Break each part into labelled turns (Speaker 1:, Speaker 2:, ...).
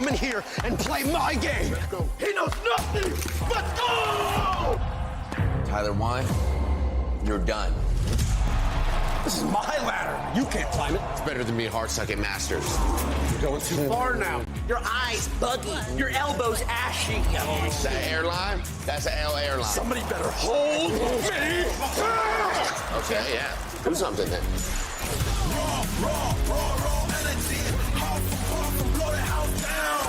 Speaker 1: come in here and play my game. Let's go. He knows nothing. Let's go!
Speaker 2: Tyler Wine, you're done.
Speaker 1: This is my ladder. You can't climb it.
Speaker 2: It's better than being hard-sucking masters.
Speaker 1: You're going too far now.
Speaker 3: Your eyes buggy. Your elbows ashy.
Speaker 2: That airline? That's an L airline.
Speaker 1: Somebody better hold me.
Speaker 2: Okay, yeah. Do something then.
Speaker 1: Raw energy. Blow the house down.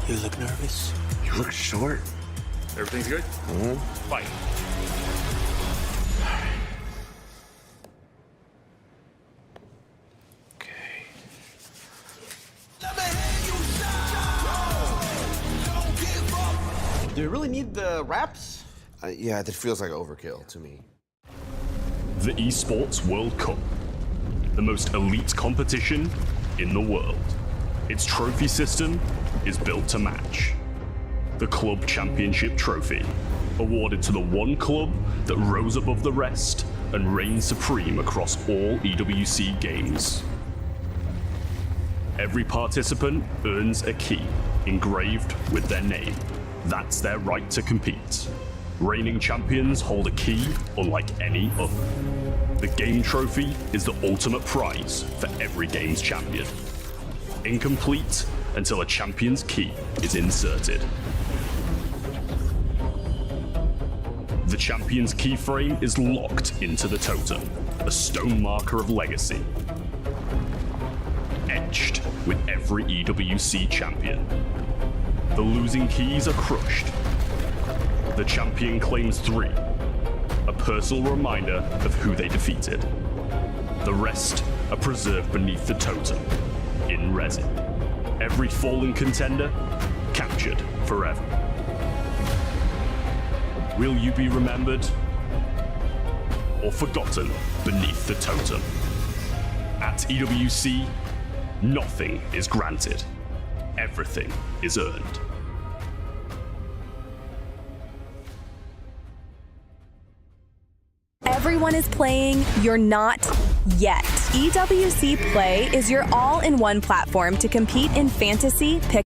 Speaker 4: You look nervous.
Speaker 2: You look short.
Speaker 5: Everything's good?
Speaker 2: Mm-hmm.
Speaker 5: Fight.
Speaker 4: Okay.
Speaker 6: Do you really need the wraps?
Speaker 2: Yeah, that feels like overkill to me.
Speaker 5: The Esports World Cup. The most elite competition in the world. Its trophy system is built to match. The Club Championship trophy, awarded to the one club that rose above the rest and reigned supreme across all EWC games. Every participant earns a key engraved with their name. That's their right to compete. Reigning champions hold a key unlike any other. The game trophy is the ultimate prize for every game's champion. Incomplete until a champion's key is inserted. The champion's keyframe is locked into the totem, a stone marker of legacy, etched with every EWC champion. The losing keys are crushed. The champion claims 3, a personal reminder of who they defeated. The rest are preserved beneath the totem, in resin. Every fallen contender captured forever. Will you be remembered or forgotten beneath the totem? At EWC, nothing is granted. Everything is earned.
Speaker 7: Everyone is playing, you're not yet. EWC Play is your all-in-one platform to compete in fantasy, pick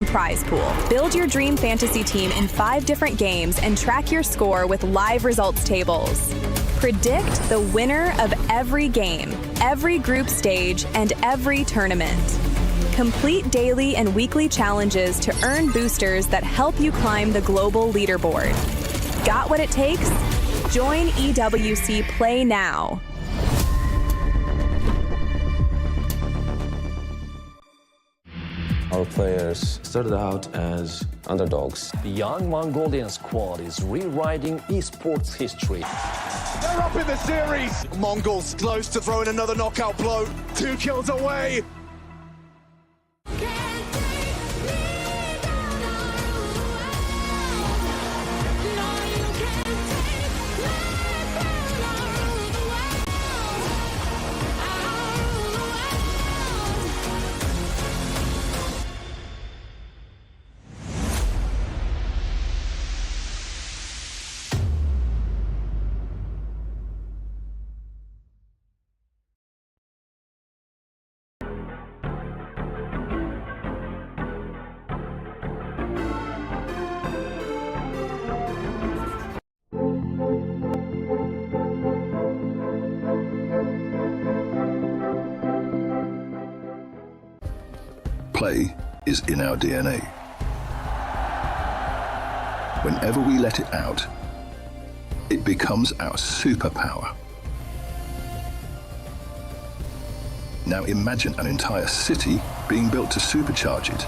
Speaker 7: prize pool. Build your dream fantasy team in 5 different games and track your score with live results tables. Predict the winner of every game, every group stage, and every tournament. Complete daily and weekly challenges to earn boosters that help you climb the global leaderboard. Got what it takes? Join EWC Play now.
Speaker 8: Our players started out as underdogs.
Speaker 9: The young Mongolian squad is rewriting esports history.
Speaker 1: They're up in the series. Mongols close to throwing another knockout blow. 2 kills away.
Speaker 10: Play is in our DNA. Whenever we let it out, it becomes our superpower. Now imagine an entire city being built to supercharge it.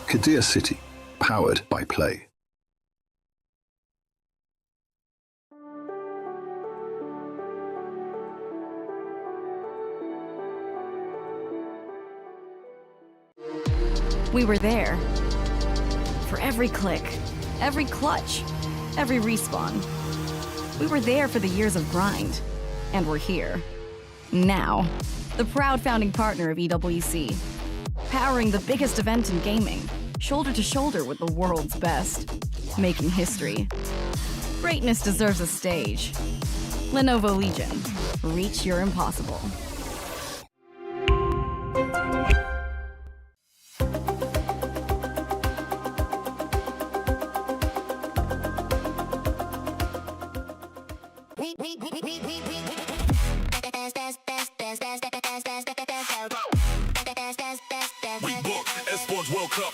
Speaker 10: Kadir City, powered by Play.
Speaker 11: We were there. For every click, every clutch, every respawn. We were there for the years of grind. And we're here. Now. The proud founding partner of EWC. Powering the biggest event in gaming. Shoulder to shoulder with the world's best. Making history. Greatness deserves a stage. Lenovo Legion. Reach your impossible.
Speaker 4: We booked Esports World Cup.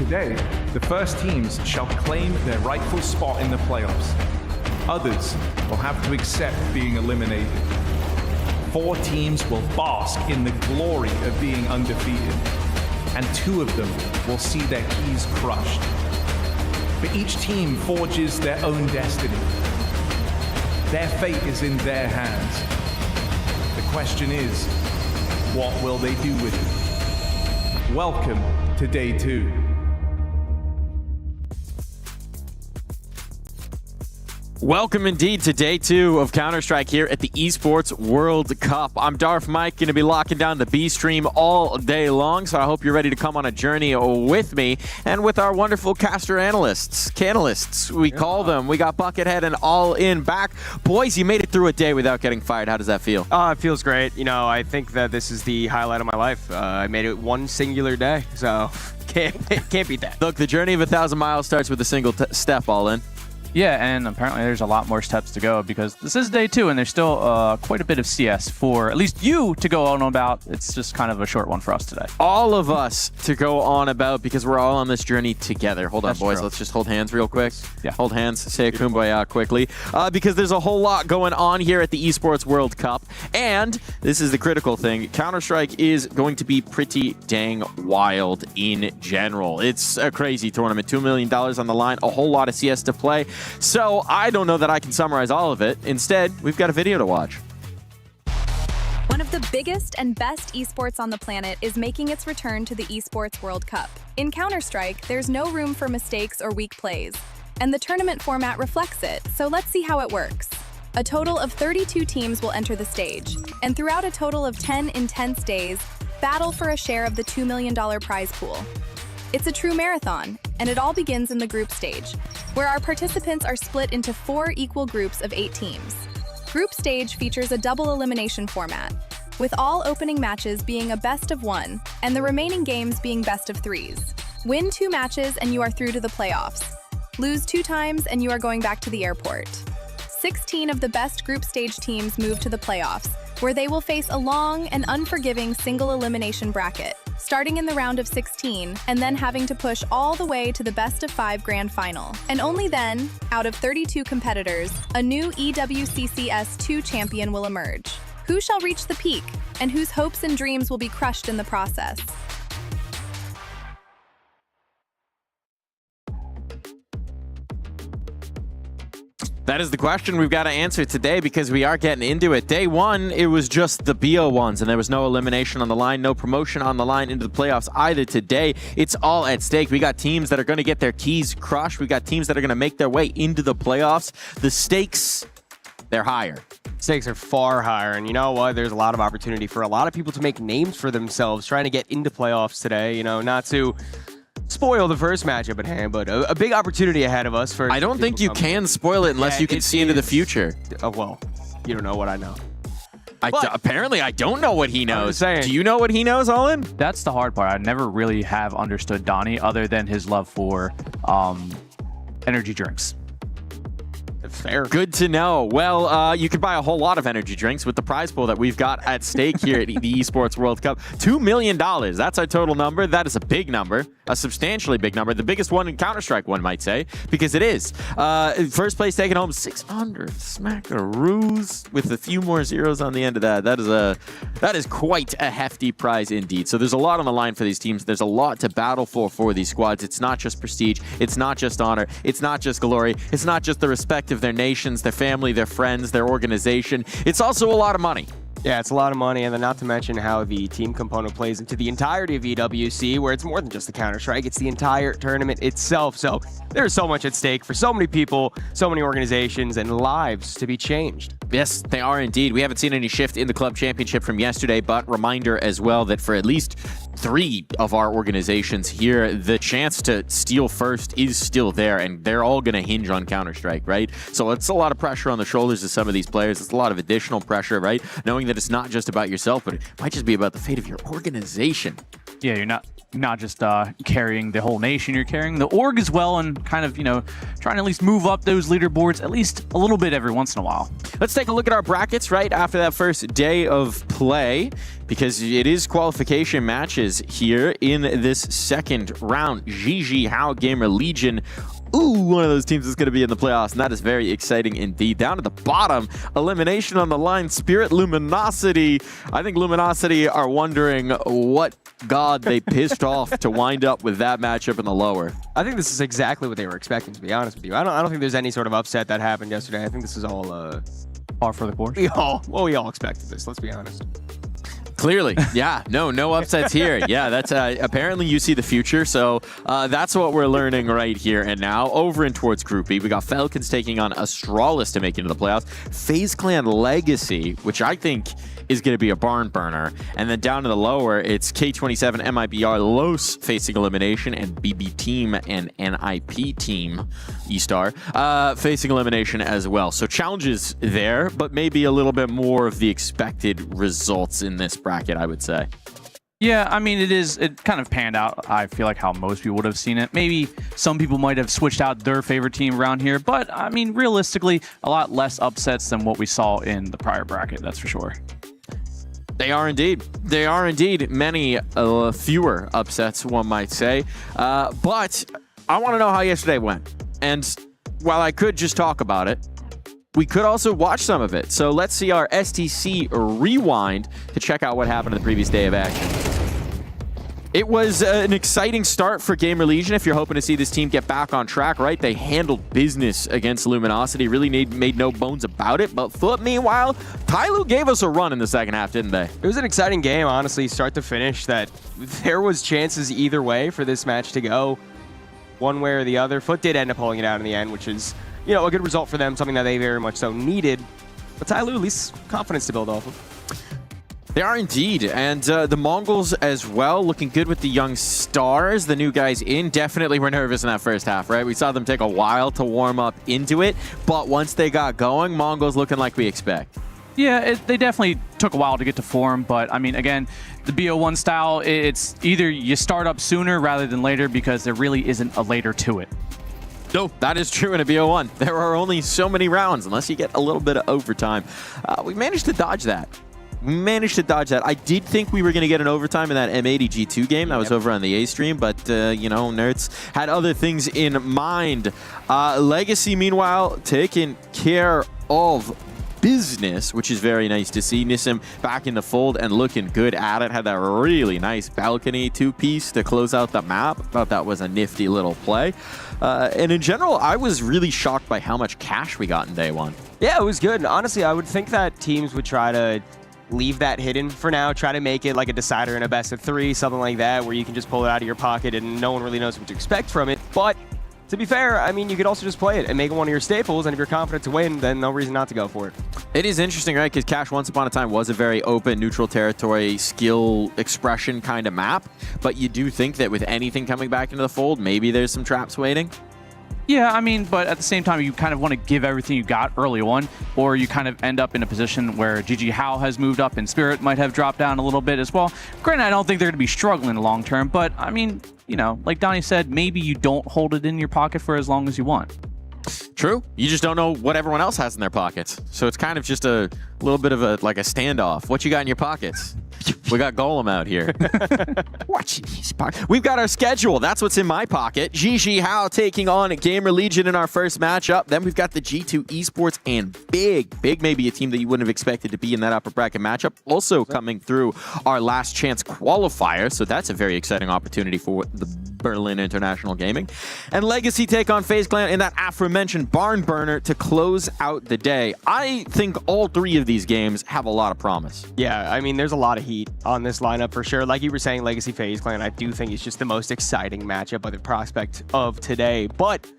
Speaker 12: Today, the first teams shall claim their rightful spot in the playoffs. Others will have to accept being eliminated. 4 teams will bask in the glory of being undefeated, and 2 of them will see their keys crushed. But each team forges their own destiny. Their fate is in their hands. The question is, what will they do with it? Welcome to Day 2.
Speaker 13: Welcome indeed to Day 2 of Counter-Strike here at the Esports World Cup. I'm Darth Mike, going to be locking down the B stream all day long, so I hope you're ready to come on a journey with me and with our wonderful caster analysts, canalists, we call them. We got Buckethead and All In back. Boys, you made it through a day without getting fired. How does that feel?
Speaker 14: It feels great. You know, I think that this is the highlight of my life. I made it one singular day, so can't beat that.
Speaker 13: Look, the journey of 1,000 miles starts with a single step, All In.
Speaker 15: Yeah, and apparently there's a lot more steps to go because this is Day 2 and there's still quite a bit of CS for at least you to go on about. It's just kind of a short one for us today.
Speaker 13: All of us to go on about because we're all on this journey together. Hold on,
Speaker 15: That's
Speaker 13: boys.
Speaker 15: true.
Speaker 13: Let's just hold hands real quick.
Speaker 15: Yeah.
Speaker 13: Hold hands. Say a kumbaya quickly. Because there's a whole lot going on here at the Esports World Cup. And this is the critical thing. Counter-Strike is going to be pretty dang wild in general. It's a crazy tournament. $2 million on the line. A whole lot of CS to play. So I don't know that I can summarize all of it. Instead, we've got a video to watch.
Speaker 7: One of the biggest and best esports on the planet is making its return to the Esports World Cup. In Counter-Strike, there's no room for mistakes or weak plays, and the tournament format reflects it, so let's see how it works. A total of 32 teams will enter the stage, and throughout a total of 10 intense days, battle for a share of the $2 million prize pool. It's a true marathon, and it all begins in the group stage, where our participants are split into 4 equal groups of 8 teams. Group stage features a double elimination format, with all opening matches being a best of 1 and the remaining games being best of 3s. Win 2 matches and you are through to the playoffs. Lose 2 times and you are going back to the airport. 16 of the best group stage teams move to the playoffs, where they will face a long and unforgiving single elimination bracket, starting in the round of 16 and then having to push all the way to the best of 5 grand final. And only then, out of 32 competitors, a new EWC CS2 champion will emerge. Who shall reach the peak, and whose hopes and dreams will be crushed in the process?
Speaker 13: That is the question we've got to answer today because we are getting into it. Day 1, it was just the BO1s, and there was no elimination on the line, no promotion on the line into the playoffs either today. It's all at stake. We got teams that are going to get their keys crushed. We got teams that are going to make their way into the playoffs. The stakes, they're higher.
Speaker 14: Stakes are far higher, and you know what? There's a lot of opportunity for a lot of people to make names for themselves trying to get into playoffs today. You know, not to spoil the first matchup at hand, but a big opportunity ahead of us. For
Speaker 13: I don't think you can spoil it unless you can see into the future.
Speaker 14: Well, you don't know what I know.
Speaker 13: Apparently, I don't know what he knows.
Speaker 14: Saying.
Speaker 13: Do you know what he knows, Olin?
Speaker 15: That's the hard part. I never really have understood Donnie other than his love for energy drinks.
Speaker 14: Fair.
Speaker 13: Good to know. Well, you could buy a whole lot of energy drinks with the prize pool that we've got at stake here at the Esports World Cup. $2 million. That's our total number. That is a big number, a substantially big number. The biggest one in Counter-Strike, one might say, because it is. First place taking home 600 smackaroos with a few more zeros on the end of that. That is quite a hefty prize indeed. So there's a lot on the line for these teams. There's a lot to battle for these squads. It's not just prestige. It's not just honor. It's not just glory. It's not just the respect of their nations, their family, their friends, their organization. It's also a lot of money.
Speaker 14: Yeah, it's a lot of money, and then not to mention how the team component plays into the entirety of EWC, where it's more than just the Counter-Strike, it's the entire tournament itself. So there's so much at stake for so many people, so many organizations, and lives to be changed.
Speaker 13: Yes, they are indeed. We haven't seen any shift in the club championship from yesterday, but reminder as well that for at least 3 of our organizations here, the chance to steal first is still there, and they're all going to hinge on Counter-Strike, right? So it's a lot of pressure on the shoulders of some of these players. It's a lot of additional pressure, right? Knowing that it's not just about yourself, but it might just be about the fate of your organization.
Speaker 15: Yeah, you're not just carrying the whole nation, you're carrying the org as well, and kind of, trying to at least move up those leaderboards at least a little bit every once in a while.
Speaker 13: Let's take a look at our brackets right after that first day of play, because it is qualification matches here in this second round. GG How Gamer Legion. Ooh, one of those teams is going to be in the playoffs, and that is very exciting indeed. Down at the bottom, elimination on the line, Spirit Luminosity. I think Luminosity are wondering what god they pissed off to wind up with that matchup in the lower.
Speaker 14: I think this is exactly what they were expecting, to be honest with you. I don't think there's any sort of upset that happened yesterday. I think this is all
Speaker 15: par for the course.
Speaker 14: We all expected this, let's be honest.
Speaker 13: Clearly, yeah, no upsets here. Yeah, that's apparently you see the future, so that's what we're learning right here and now. Over and towards Group E, we got Falcons taking on Astralis to make it into the playoffs. FaZe Clan Legacy, which I think is going to be a barn burner, and then down to the lower, it's K27 mibr.los facing elimination, and BB Team and NIP Team E-Star facing elimination as well. So challenges there, but maybe a little bit more of the expected results in this bracket, I would say.
Speaker 15: Yeah, I mean, it kind of panned out, I feel like, how most people would have seen it. Maybe some people might have switched out their favorite team around here, but I mean, realistically, a lot less upsets than what we saw in the prior bracket, that's for sure.
Speaker 13: They are indeed. They are indeed many fewer upsets, one might say. But I want to know how yesterday went. And while I could just talk about it, we could also watch some of it. So let's see our STC rewind to check out what happened on the previous day of action. It was an exciting start for Gamer Legion if you're hoping to see this team get back on track, right? They handled business against Luminosity, really made no bones about it. But Foot, meanwhile, Tyloo gave us a run in the second half, didn't they?
Speaker 14: It was an exciting game, honestly, start to finish, that there was chances either way for this match to go one way or the other. Foot did end up pulling it out in the end, which is, a good result for them, something that they very much so needed. But Tyloo, at least confidence to build off of.
Speaker 13: They are indeed, and the Mongols as well, looking good with the young stars, the new guys in. Definitely were nervous in that first half, right? We saw them take a while to warm up into it, but once they got going, Mongols looking like we expect.
Speaker 15: Yeah, they definitely took a while to get to form, but I mean, again, the BO1 style, it's either you start up sooner rather than later, because there really isn't a later to it.
Speaker 13: No, that is true in a BO1. There are only so many rounds, unless you get a little bit of overtime. We managed to dodge that. I did think we were going to get an overtime in that M80 G2 game. That was over on the A stream, but, Nerds had other things in mind. Legacy, meanwhile, taking care of business, which is very nice to see. Nissim back in the fold and looking good at it. Had that really nice balcony two-piece to close out the map. Thought that was a nifty little play. And in general, I was really shocked by how much cash we got in day one.
Speaker 14: Yeah, it was good. Honestly, I would think that teams would try to leave that hidden for now, try to make it like a decider in a best of 3, something like that, where you can just pull it out of your pocket and no one really knows what to expect from it. But to be fair, I mean, you could also just play it and make it one of your staples, and if you're confident to win, then no reason not to go for it.
Speaker 13: It is interesting, right? Because Cash once upon a time was a very open, neutral territory, skill expression kind of map, but you do think that with anything coming back into the fold, maybe there's some traps waiting?
Speaker 15: Yeah, I mean, but at the same time, you kind of want to give everything you got early on, or you kind of end up in a position where GG How has moved up and Spirit might have dropped down a little bit as well. Granted, I don't think they're going to be struggling long term, but I mean, like Donnie said, maybe you don't hold it in your pocket for as long as you want.
Speaker 13: True. You just don't know what everyone else has in their pockets. So it's kind of just a little bit of a standoff. What you got in your pockets? We got Golem out here. Watch his pocket. We've got our schedule. That's what's in my pocket. Gigi Hao taking on Gamer Legion in our first matchup. Then we've got the G2 Esports and Big maybe a team that you wouldn't have expected to be in that upper bracket matchup. Also coming through our last chance qualifier. So that's a very exciting opportunity for the Berlin International Gaming. And Legacy take on FaZe Clan in that aforementioned barn burner to close out the day. I think all three of these games have a lot of promise.
Speaker 14: Yeah, I mean, there's a lot of heat on this lineup for sure. Like you were saying, Legacy FaZe Clan, I do think it's just the most exciting matchup by the prospect of today. But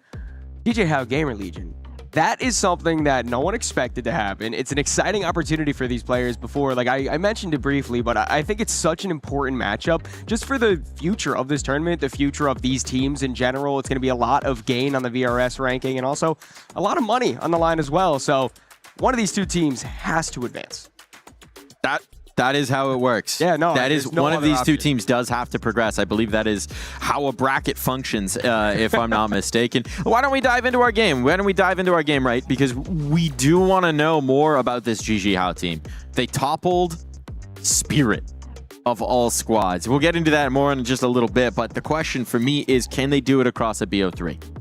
Speaker 14: DJ Hao Gamer Legion, that is something that no one expected to happen. It's an exciting opportunity for these players before. Like I mentioned it briefly, but I think it's such an important matchup just for the future of this tournament, the future of these teams in general. It's going to be a lot of gain on the VRS ranking and also a lot of money on the line as well. So one of these two teams has to advance.
Speaker 13: That is how it works.
Speaker 14: Yeah, no.
Speaker 13: That is one of these two teams does have to progress. I believe that is how a bracket functions, if I'm not mistaken. Why don't we dive into our game? Right? Because we do want to know more about this Gigi Hao team. They toppled Spirit of all squads. We'll get into that more in just a little bit, but the question for me is, can they do it across a BO3?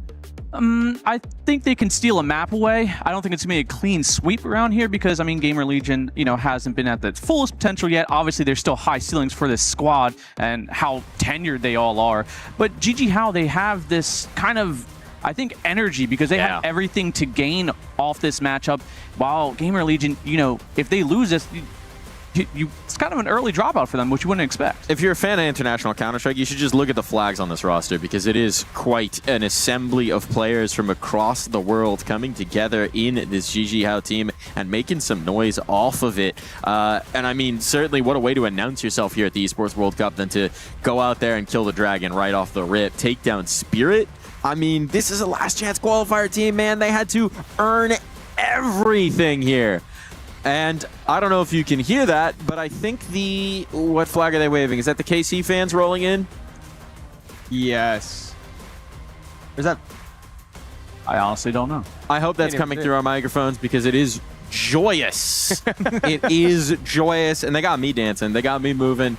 Speaker 15: I think they can steal a map away. I don't think it's going to be a clean sweep around here because, I mean, Gamer Legion, hasn't been at the fullest potential yet. Obviously, there's still high ceilings for this squad and how tenured they all are. But Gigi Hao, they have this kind of, I think, energy because they have everything to gain off this matchup. While Gamer Legion, if they lose this, it's kind of an early dropout for them, which you wouldn't expect.
Speaker 13: If you're a fan of International Counter-Strike, you should just look at the flags on this roster because it is quite an assembly of players from across the world coming together in this Gigi Hao team and making some noise off of it. And I mean, certainly what a way to announce yourself here at the Esports World Cup than to go out there and kill the dragon right off the rip, take down Spirit. I mean, this is a last chance qualifier team, man. They had to earn everything here. And I don't know if you can hear that, but I think what flag are they waving? Is that the KC fans rolling in?
Speaker 14: Yes. Is that?
Speaker 15: I honestly don't know.
Speaker 13: I hope that's coming through our microphones because it is joyous. It is joyous. And they got me dancing. They got me moving.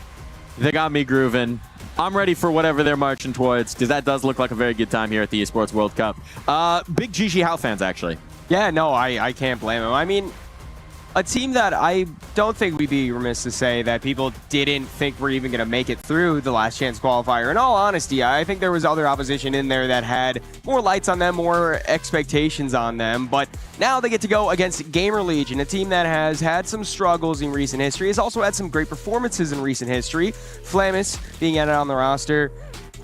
Speaker 13: They got me grooving. I'm ready for whatever they're marching towards because that does look like a very good time here at the Esports World Cup. Big Gigi Hao fans, actually.
Speaker 14: Yeah, no, I can't blame them. I mean, a team that I don't think we'd be remiss to say that people didn't think were even going to make it through the last chance qualifier. In all honesty, I think there was other opposition in there that had more lights on them, more expectations on them. But now they get to go against Gamer Legion, a team that has had some struggles in recent history. Has also had some great performances in recent history. Flamus being added on the roster,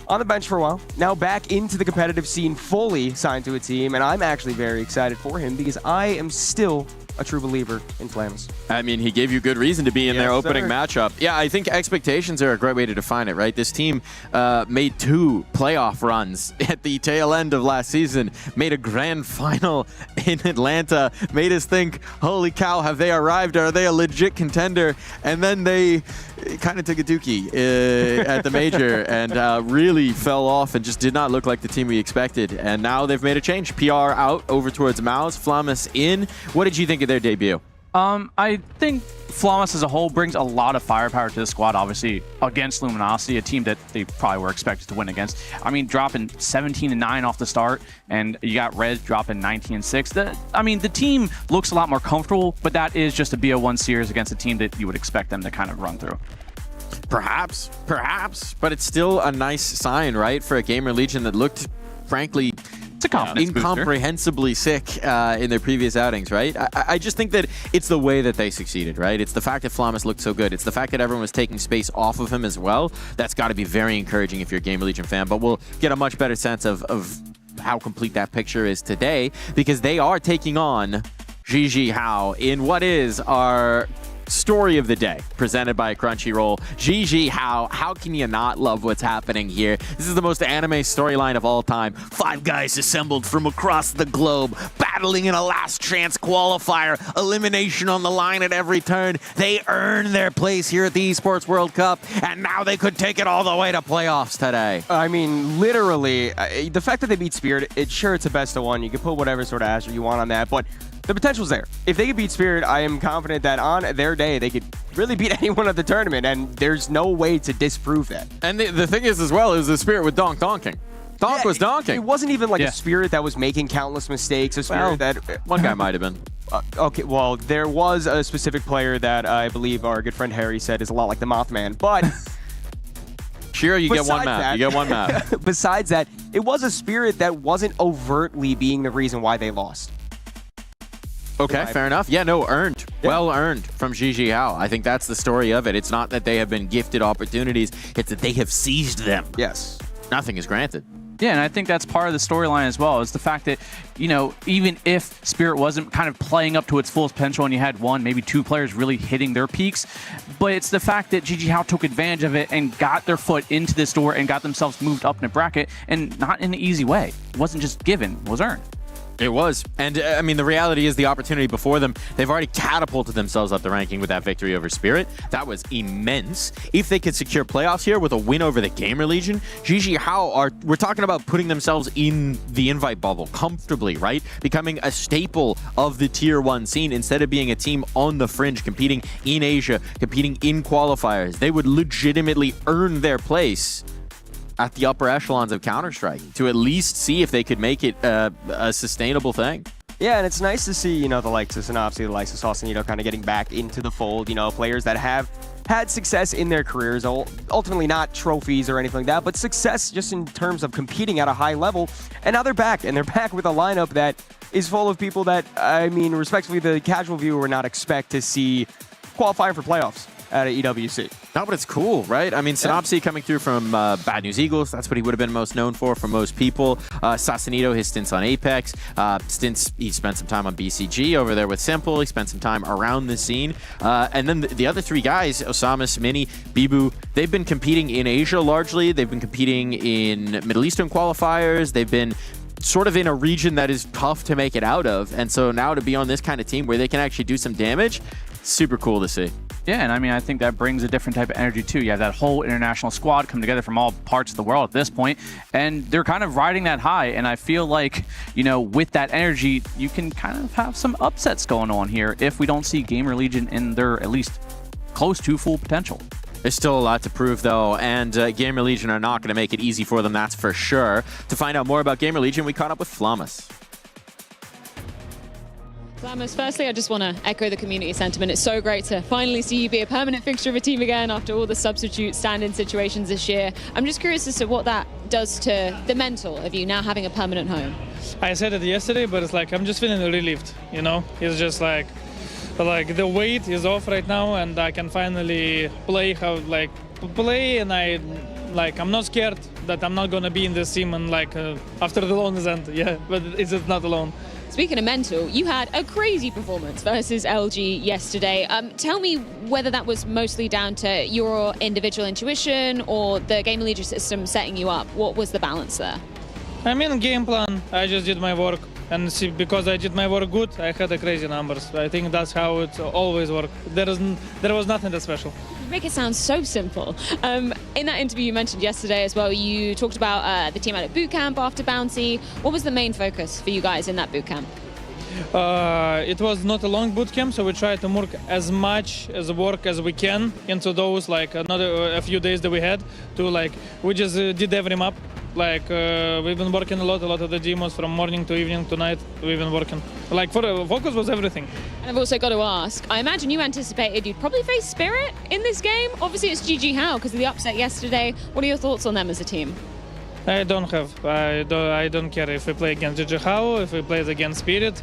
Speaker 14: on the bench for a while, now back into the competitive scene, fully signed to a team. And I'm actually very excited for him because I am still a true believer in Flamus.
Speaker 13: I mean, he gave you good reason to be in their opening matchup. Yeah, I think expectations are a great way to define it, right? This team made 2 playoff runs at the tail end of last season, made a grand final in Atlanta, made us think, holy cow, have they arrived? Are they a legit contender? And then they kind of took a dookie at the major and really fell off and just did not look like the team we expected. And now they've made a change. PR out over towards Maus, Flamus in. What did you think of their debut?
Speaker 15: I think Flamus as a whole brings a lot of firepower to the squad, obviously, against Luminosity, a team that they probably were expected to win against. I mean, dropping 17-9 off the start, and you got Red dropping 19-6. I mean, the team looks a lot more comfortable, but that is just a BO1 series against a team that you would expect them to kind of run through.
Speaker 13: Perhaps, but it's still a nice sign, right, for a Gamer Legion that looked, frankly, incomprehensibly sick in their previous outings, right? I just think that it's the way that they succeeded, right? It's the fact that Flamus looked so good. It's the fact that everyone was taking space off of him as well. That's got to be very encouraging if you're a Gamer Legion fan, but we'll get a much better sense of how complete that picture is today because they are taking on Gigi Hao in what is our story of the day, presented by Crunchyroll. Gigi Hao, how can you not love what's happening here? This is the most anime storyline of all time. 5 guys assembled from across the globe, back battling in a last chance qualifier, elimination on the line at every turn. They earned their place here at the Esports World Cup, and now they could take it all the way to playoffs today.
Speaker 14: I mean, literally, the fact that they beat Spirit, it's a best of one. You can put whatever sort of asterisk you want on that, but the potential's there. If they could beat Spirit, I am confident that on their day, they could really beat anyone at the tournament, and there's no way to disprove that.
Speaker 13: And the thing is, as well, is the Spirit with donking. Donk was donking.
Speaker 14: It wasn't even like a Spirit that was making countless mistakes, a Spirit that...
Speaker 13: One guy might have been.
Speaker 14: Okay, well, there was a specific player that I believe our good friend Harry said is a lot like the Mothman, but...
Speaker 13: Sure, you get one map. You get one map.
Speaker 14: Besides that, it was a Spirit that wasn't overtly being the reason why they lost.
Speaker 13: Okay, fair enough. Yeah, no, earned. Yeah. Well earned from Gigi Hao. I think that's the story of it. It's not that they have been gifted opportunities, it's that they have seized them.
Speaker 14: Yes.
Speaker 13: Nothing is granted.
Speaker 15: Yeah, and I think that's part of the storyline as well, is the fact that, you know, even if Spirit wasn't kind of playing up to its full potential and you had one, maybe two players really hitting their peaks, but it's the fact that Gigi Hao took advantage of it and got their foot into this door and got themselves moved up in a bracket, and not in an easy way. It wasn't just given, it was earned.
Speaker 13: It was. And, I mean, the reality is the opportunity before them, they've already catapulted themselves up the ranking with that victory over Spirit. That was immense. If they could secure playoffs here with a win over the Gamer Legion, Gigi Hao we're talking about putting themselves in the invite bubble comfortably, right? Becoming a staple of the Tier 1 scene instead of being a team on the fringe, competing in Asia, competing in qualifiers. They would legitimately earn their place at the upper echelons of Counter-Strike to at least see if they could make it a sustainable thing.
Speaker 14: Yeah, and it's nice to see, you know, the likes of Synopsy, the likes of Sausalito kind of getting back into the fold, you know, players that have had success in their careers, ultimately not trophies or anything like that, but success just in terms of competing at a high level. And now they're back, and they're back with a lineup that is full of people that, I mean, respectfully, the casual viewer would not expect to see qualifying for playoffs at EWC.
Speaker 13: No, but it's cool, right? I mean, Synopsy coming through from Bad News Eagles, that's what he would have been most known for most people. Sausalito, his stints on Apex, he spent some time on BCG over there with Simple, he spent some time around the scene. And then the other three guys, Osama, Mini, Bibu, they've been competing in Asia largely, they've been competing in Middle Eastern qualifiers, they've been sort of in a region that is tough to make it out of. And so now to be on this kind of team where they can actually do some damage, super cool to see.
Speaker 15: Yeah, and I mean, I think that brings a different type of energy too. You have that whole international squad come together from all parts of the world at this point, and they're kind of riding that high. And I feel like, you know, with that energy, you can kind of have some upsets going on here if we don't see Gamer Legion in their at least close to full potential.
Speaker 13: There's still a lot to prove, though, and Gamer Legion are not going to make it easy for them, that's for sure. To find out more about Gamer Legion, we caught up with Flamus.
Speaker 16: Flamus, firstly, I just want to echo the community sentiment. It's so great to finally see you be a permanent fixture of a team again after all the substitute stand-in situations this year. I'm just curious as to what that does to the mental of you now having a permanent home.
Speaker 17: I said it yesterday, but it's like I'm just feeling relieved, you know? It's just like the weight is off right now, and I can finally play and I'm not scared that I'm not gonna be in this team and after the loan is end. Yeah, but it's not alone.
Speaker 16: Speaking of mental, you had a crazy performance versus LG yesterday. Tell me whether that was mostly down to your individual intuition or the Gamer Legion system setting you up. What was the balance there?
Speaker 17: I mean, game plan, I just did my work. And because I did my work good, I had the crazy numbers. I think that's how it always worked. There was nothing that special.
Speaker 16: You make it sound so simple. In that interview you mentioned yesterday as well, you talked about the team out at boot camp after Bounty. What was the main focus for you guys in that boot camp?
Speaker 17: It was not a long boot camp, so we tried to work as much as work as we can into those a few days that we had. We just did every map. We've been working a lot of the demos from morning to evening to night. We've been working. Focus was everything.
Speaker 16: And I've also got to ask, I imagine you anticipated you'd probably face Spirit in this game. Obviously it's Gigi Hao because of the upset yesterday. What are your thoughts on them as a team?
Speaker 17: I don't care if we play against Gigi Hao, if we play against Spirit.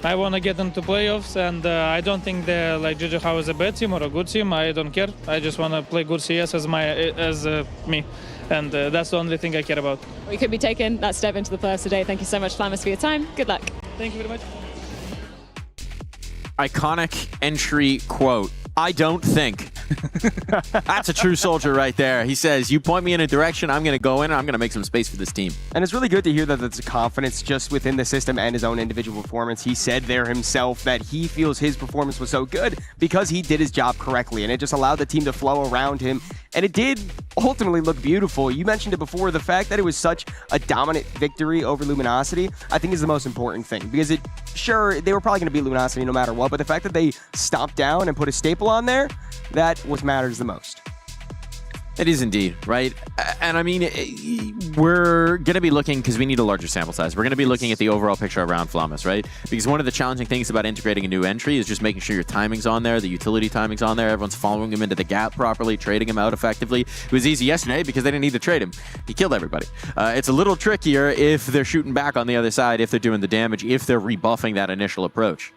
Speaker 17: I want to get into playoffs, and I don't think Gigi Hao is a bad team or a good team. I don't care. I just want to play good CS as me. And that's the only thing I care about.
Speaker 16: We could be taking that step into the playoffs today. Thank you so much, Flamus, for your time. Good luck.
Speaker 17: Thank you very much.
Speaker 13: Iconic entry quote. I don't think That's a true soldier right there. He says, you point me in a direction, I'm going to go in, and I'm going to make some space for this team.
Speaker 14: And it's really good to hear that there's confidence just within the system and his own individual performance. He said there himself that he feels his performance was so good because he did his job correctly, and it just allowed the team to flow around him. And it did ultimately look beautiful. You mentioned it before, the fact that it was such a dominant victory over Luminosity, I think is the most important thing. Because sure, they were probably going to beat Luminosity no matter what, but the fact that they stomped down and put a staple on there, that what matters the most.
Speaker 13: It is indeed, right? And I mean, we're going to be looking, because we need a larger sample size, we're going to be looking at the overall picture around Flamas, right? Because one of the challenging things about integrating a new entry is just making sure your timing's on there, the utility timing's on there, everyone's following him into the gap properly, trading him out effectively. It was easy yesterday because they didn't need to trade him. He killed everybody. It's a little trickier if they're shooting back on the other side, if they're doing the damage, if they're rebuffing that initial approach.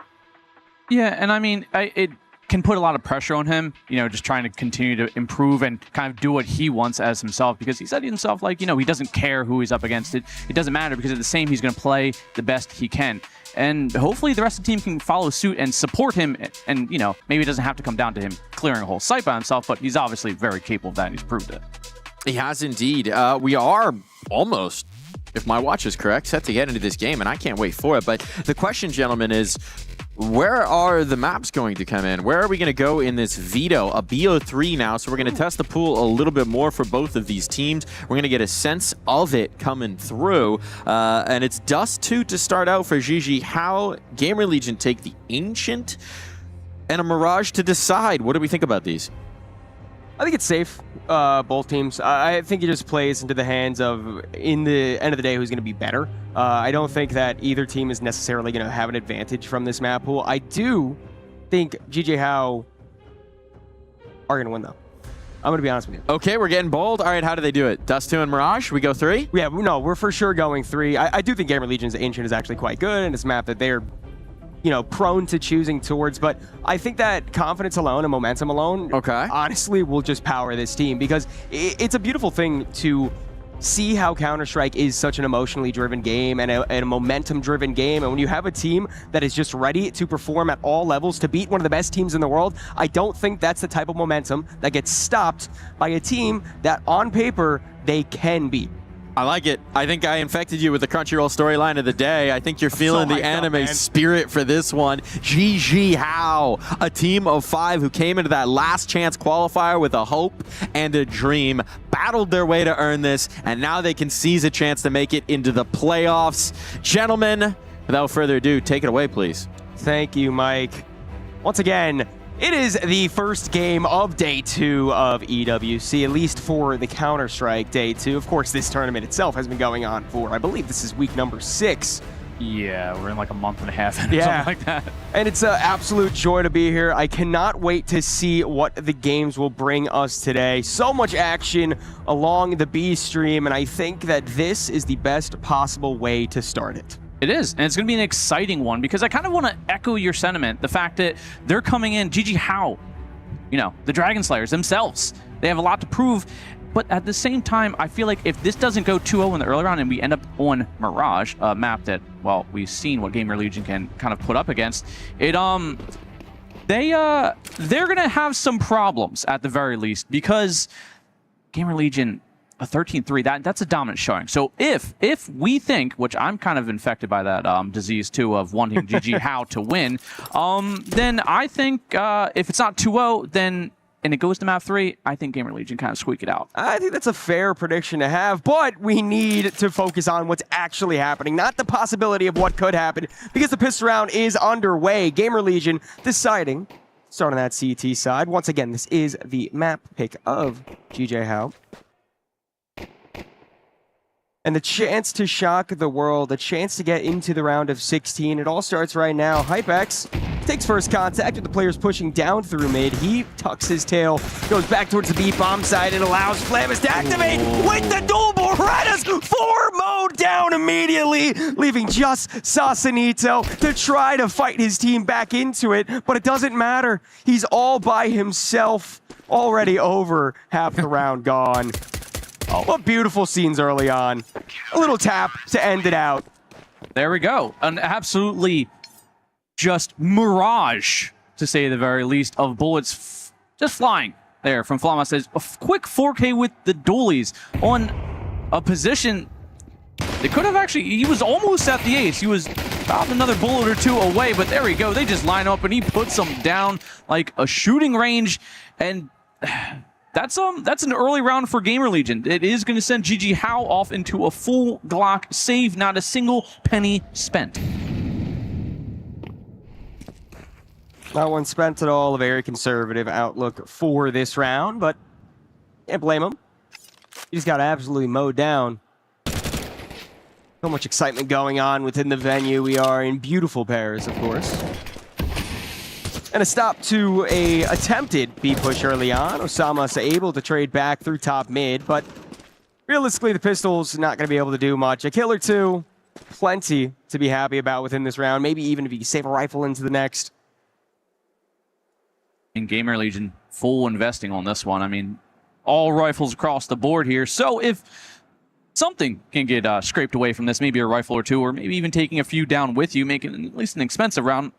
Speaker 15: Yeah, and I mean, it can put a lot of pressure on him, you know, just trying to continue to improve and kind of do what he wants as himself, because he said himself, like, you know, he doesn't care who he's up against. It doesn't matter, because at the same, he's going to play the best he can. And hopefully the rest of the team can follow suit and support him. And, you know, maybe it doesn't have to come down to him clearing a whole site by himself, but he's obviously very capable of that, and he's proved it.
Speaker 13: He has indeed. We are almost, if my watch is correct, set to get into this game, and I can't wait for it. But the question, gentlemen, is where are the maps going to come in? Where are we going to go in this veto? A BO3 now, so we're going to test the pool a little bit more for both of these teams. We're going to get a sense of it coming through. And it's Dust 2 to start out for Gigi. How Gamer Legion take the Ancient and a Mirage to decide. What do we think about these?
Speaker 14: I think it's safe, both teams. I think it just plays into the hands of, in the end of the day, who's going to be better. I don't think that either team is necessarily going to have an advantage from this map pool. I do think GJ Howe are going to win, though. I'm going to be honest with you.
Speaker 13: Okay, we're getting bold. All right, how do they do it? Dust 2 and Mirage? We go 3?
Speaker 14: Yeah, no, we're for sure going 3. I do think Gamer Legion's Ancient is actually quite good, and it's a map that they're, you know, prone to choosing towards, but I think that confidence alone and momentum alone, honestly, will just power this team, because it's a beautiful thing to see how Counter-Strike is such an emotionally driven game and a momentum-driven game, and when you have a team that is just ready to perform at all levels to beat one of the best teams in the world, I don't think that's the type of momentum that gets stopped by a team that, on paper, they can beat.
Speaker 13: I like it. I think I infected you with the Crunchyroll storyline of the day. I think you're feeling the anime spirit for this one. GG Howe, a team of 5 who came into that last chance qualifier with a hope and a dream, battled their way to earn this, and now they can seize a chance to make it into the playoffs. Gentlemen, without further ado, take it away, please.
Speaker 14: Thank you, Mike. Once again, it is the first game of Day 2 of EWC, at least for the Counter-Strike Day 2. Of course, this tournament itself has been going on for, I believe this is week number 6.
Speaker 15: Yeah, we're in like a month and a half, something like that.
Speaker 14: And it's an absolute joy to be here. I cannot wait to see what the games will bring us today. So much action along the B stream, and I think that this is the best possible way to start it.
Speaker 15: It is, and it's going to be an exciting one, because I kind of want to echo your sentiment, the fact that they're coming in, GG Howe, you know, the Dragon Slayers themselves. They have a lot to prove, but at the same time, I feel like if this doesn't go 2-0 in the early round and we end up on Mirage, a map that, well, we've seen what Gamer Legion can kind of put up against, they're going to have some problems at the very least, because Gamer Legion, a 13-3, that's a dominant showing. So if we think, which I'm kind of infected by that disease too, of wanting GG Howe to win, then I think if it's not 2-0, then and it goes to map 3, I think Gamer Legion kind of squeak it out.
Speaker 14: I think that's a fair prediction to have, but we need to focus on what's actually happening, not the possibility of what could happen, because the pistol round is underway. Gamer Legion deciding, start on that CT side. Once again, this is the map pick of GJ Howe. And the chance to shock the world, the chance to get into the round of 16. It all starts right now. HypeX takes first contact with the players pushing down through mid. He tucks his tail, goes back towards the B bomb side, and allows Flamus to activate with the dual Berettas. 4 mode down immediately, leaving just Sasanito to try to fight his team back into it, but it doesn't matter. He's all by himself. Already over half the round gone. Oh, what beautiful scenes early on. A little tap to end it out.
Speaker 15: There we go. An absolutely just mirage, to say the very least, of bullets just flying there from Flama. Says a quick 4K with the dualies on a position. They could have actually, he was almost at the ace. He was about another bullet or two away, but there we go. They just line up and he puts them down like a shooting range. And that's an early round for Gamer Legion. It is going to send GG Howe off into a full Glock save, not a single penny spent.
Speaker 14: Not one spent at all. A very conservative outlook for this round, but can't blame him. He just got absolutely mowed down. So much excitement going on within the venue. We are in beautiful Paris, of course. And a stop to a attempted B push early on. Osama's able to trade back through top mid, but realistically, the Pistols not going to be able to do much. A kill or two, plenty to be happy about within this round. Maybe even if you save a rifle into the next.
Speaker 15: In Gamer Legion, full investing on this one. I mean, all rifles across the board here. So if something can get scraped away from this, maybe a rifle or two, or maybe even taking a few down with you, making at least an expensive round,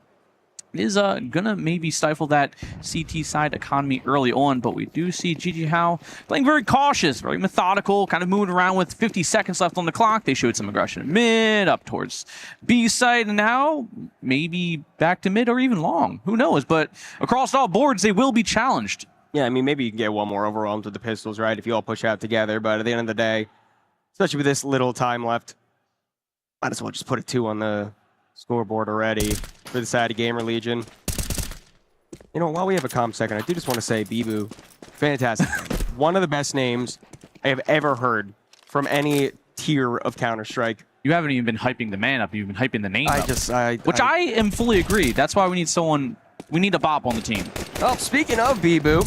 Speaker 15: is gonna maybe stifle that CT side economy early on. But we do see GG Howe playing very cautious, very methodical, kind of moving around with 50 seconds left on the clock. They showed some aggression in mid, up towards B side, and now maybe back to mid or even long. Who knows? But across all boards, they will be challenged.
Speaker 14: Yeah, I mean, maybe you can get one more overwhelmed with the Pistols, right, if you all push out together. But at the end of the day, especially with this little time left, might as well just put a 2 on the scoreboard already for the side of Gamer Legion. You know, while we have a calm second, I do just want to say Bibu, fantastic. One of the best names I have ever heard from any tier of Counter-Strike.
Speaker 15: You haven't even been hyping the man up, you've been hyping the name up. Which
Speaker 14: I
Speaker 15: I am fully agree. That's why we need someone, we need a bop on the team.
Speaker 14: Oh, speaking of Bibu,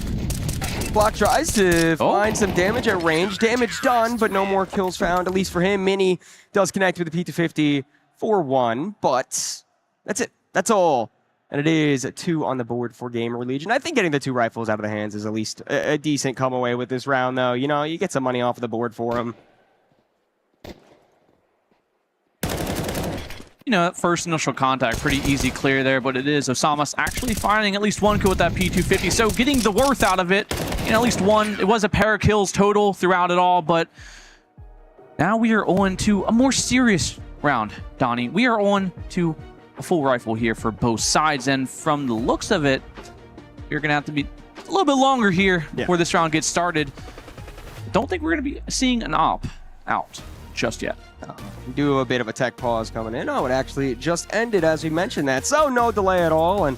Speaker 14: Block tries to find some damage at range. Damage done, but no more kills found, at least for him. Mini does connect with the P250 for 1, but that's it. That's all. And it is a 2 on the board for Gamer Legion. I think getting the 2 rifles out of the hands is at least a decent come away with this round, though. You know, you get some money off of the board for him.
Speaker 15: You know, that first initial contact, pretty easy clear there, but it is Osama's actually finding at least 1 kill with that P250, so getting the worth out of it, you know, at least 1. It was a pair of kills total throughout it all, but now we are on to a more serious round, Donnie. We are on to a full rifle here for both sides, and from the looks of it, you're going to have to be a little bit longer here before this round gets started. Don't think we're going to be seeing an op out just yet.
Speaker 14: We do a bit of a tech pause coming in. Oh, it actually just ended as we mentioned that, so no delay at all. And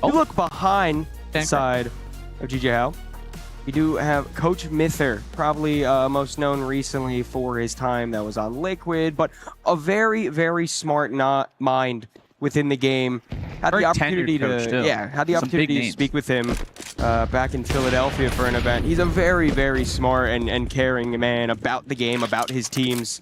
Speaker 14: you look behind the side of GG Howe. You do have Coach Mither, probably most known recently for his time that was on Liquid, but a very, very smart mind within the game. Had the opportunity to speak with him back in Philadelphia for an event. He's a very, very smart and caring man about the game, about his teams.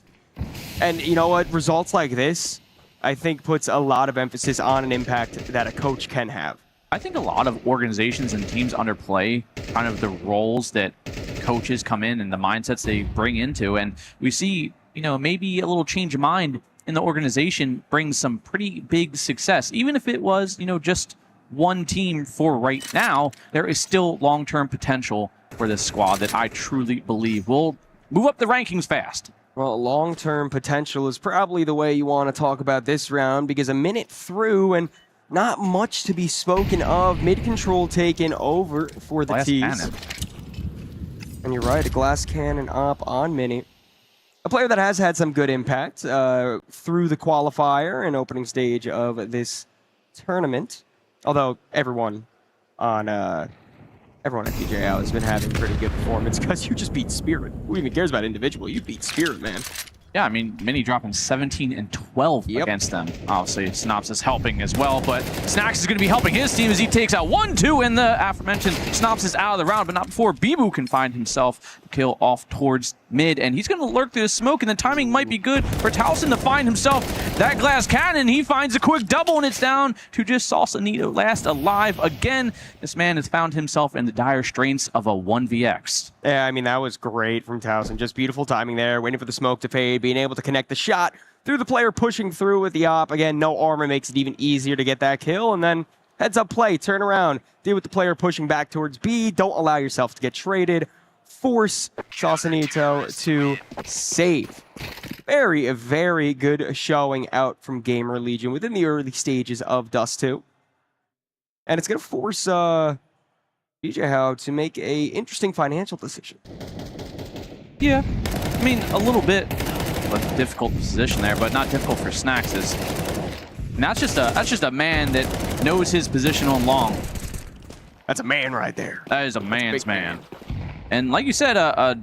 Speaker 14: And you know what? Results like this, I think, puts a lot of emphasis on an impact that a coach can have.
Speaker 15: I think a lot of organizations and teams underplay kind of the roles that coaches come in and the mindsets they bring into. And we see, you know, maybe a little change of mind in the organization brings some pretty big success. Even if it was, you know, just one team for right now, there is still long-term potential for this squad that I truly believe will move up the rankings fast.
Speaker 14: Well, long-term potential is probably the way you want to talk about this round, because a minute through and not much to be spoken of. Mid-control taken over for the T's. And you're right, a glass cannon op on Mini. A player that has had some good impact through the qualifier and opening stage of this tournament. Although everyone at PJL has been having pretty good performance, because you just beat Spirit. Who even cares about individual? You beat Spirit, man.
Speaker 15: Yeah, I mean, Mini dropping 17 and 12 against them. Obviously, Synopsis helping as well, but Snacks is going to be helping his team as he takes out 1-2 in the aforementioned Synopsis out of the round, but not before Bibu can find himself a kill off towards mid, and he's going to lurk through the smoke, and the timing might be good for Towson to find himself that glass cannon. He finds a quick double, and it's down to just Salsanito last alive again. This man has found himself in the dire straits of a 1vx.
Speaker 14: Yeah, I mean, that was great from Towson. Just beautiful timing there, waiting for the smoke to fade, being able to connect the shot through the player pushing through with the op. Again, no armor makes it even easier to get that kill, and then Heads up play, turn around, deal with the player pushing back towards B. Don't allow yourself to get traded. Force Sausalito to save. Very, very good showing out from Gamer Legion within the early stages of Dust 2. And it's going to force DJ Howe to make a interesting financial decision.
Speaker 15: Yeah, I mean, a little bit of a difficult position there, but not difficult for Snacks. And that's just a man that knows his position on long.
Speaker 14: That's a man right there.
Speaker 15: That is a man's man. And like you said, a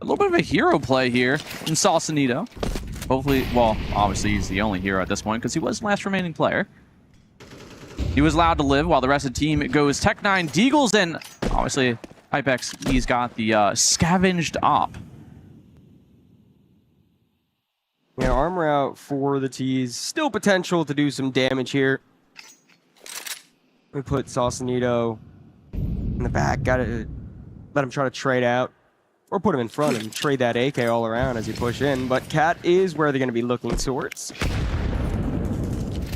Speaker 15: little bit of a hero play here in Sausalito. Hopefully, well, obviously he's the only hero at this point because he was the last remaining player. He was allowed to live while the rest of the team goes Tech9, Deagles, and obviously Hypex, he's got the scavenged op.
Speaker 14: Yeah, armor out for the T's. Still potential to do some damage here. We put Sausalito in the back. Gotta let him try to trade out. Or put him in front and trade that AK all around as you push in. But Cat is where they're going to be looking towards.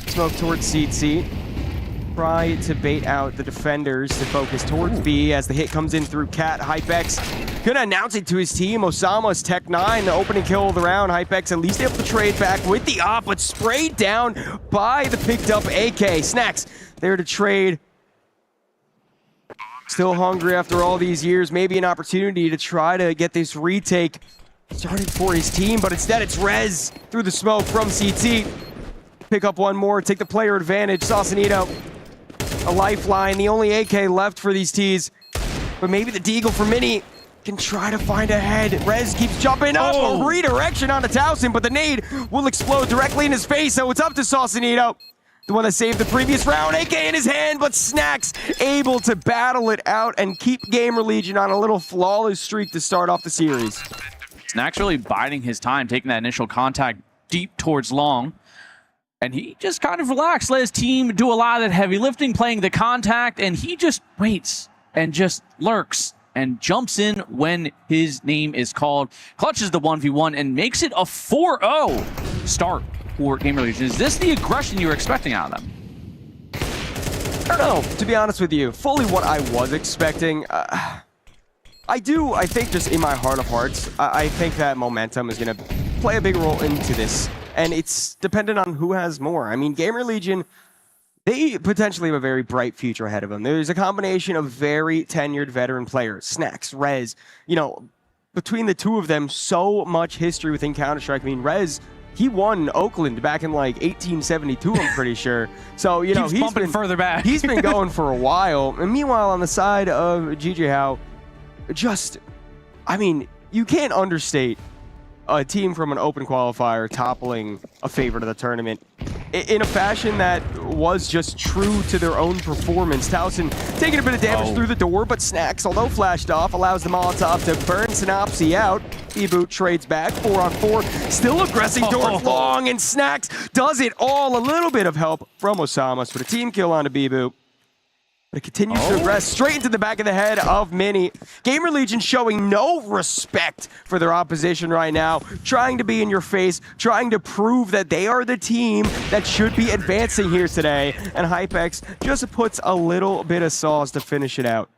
Speaker 14: Smoke towards CT. Try to bait out the defenders to focus towards B as the hit comes in through Cat. Hypex gonna announce it to his team. Osama's Tech9, the opening kill of the round. Hypex at least able to trade back with the op, but sprayed down by the picked up AK. Snacks there to trade. Still hungry after all these years. Maybe an opportunity to try to get this retake started for his team, but instead it's Rez through the smoke from CT. Pick up one more, take the player advantage. Sausalito, a lifeline, the only AK left for these T's. But maybe the Deagle for Mini can try to find a head. Rez keeps jumping up, a redirection on the Towson, but the nade will explode directly in his face, so it's up to Sausalito. The one that saved the previous round, AK in his hand, but Snacks able to battle it out and keep Gamer Legion on a little flawless streak to start off the series.
Speaker 15: Snacks really biding his time, taking that initial contact deep towards long. And he just kind of relaxed, let his team do a lot of that heavy lifting, playing the contact, and he just waits and just lurks and jumps in when his name is called. Clutches the 1v1 and makes it a 4-0 start for Gamer Legion. Is this the aggression you were expecting out of them?
Speaker 14: I don't know, to be honest with you. Fully what I was expecting. I think just in my heart of hearts, I think that momentum is going to play a big role into this. And it's dependent on who has more. I mean, Gamer Legion, they potentially have a very bright future ahead of them. There's a combination of very tenured veteran players. Snacks, Rez, you know, between the two of them, so much history within Counter-Strike. I mean, Rez, he won Oakland back in like 1872, I'm pretty sure. So, you know,
Speaker 15: he's been further back.
Speaker 14: He's been going for a while. And meanwhile, on the side of GG Howe, just, I mean, you can't understate a team from an open qualifier toppling a favorite of the tournament in a fashion that was just true to their own performance. Towson taking a bit of damage through the door, but Snacks, although flashed off, allows the Molotov to burn Synopsy out. E-Boot trades back, 4-on-4, still aggressing towards long, and Snacks does it all. A little bit of help from Osamas for the team kill onto B-Boot. But it continues to aggress straight into the back of the head of Mini. Gamer Legion showing no respect for their opposition right now, trying to be in your face, trying to prove that they are the team that should be advancing here today. And Hypex just puts a little bit of sauce to finish it out.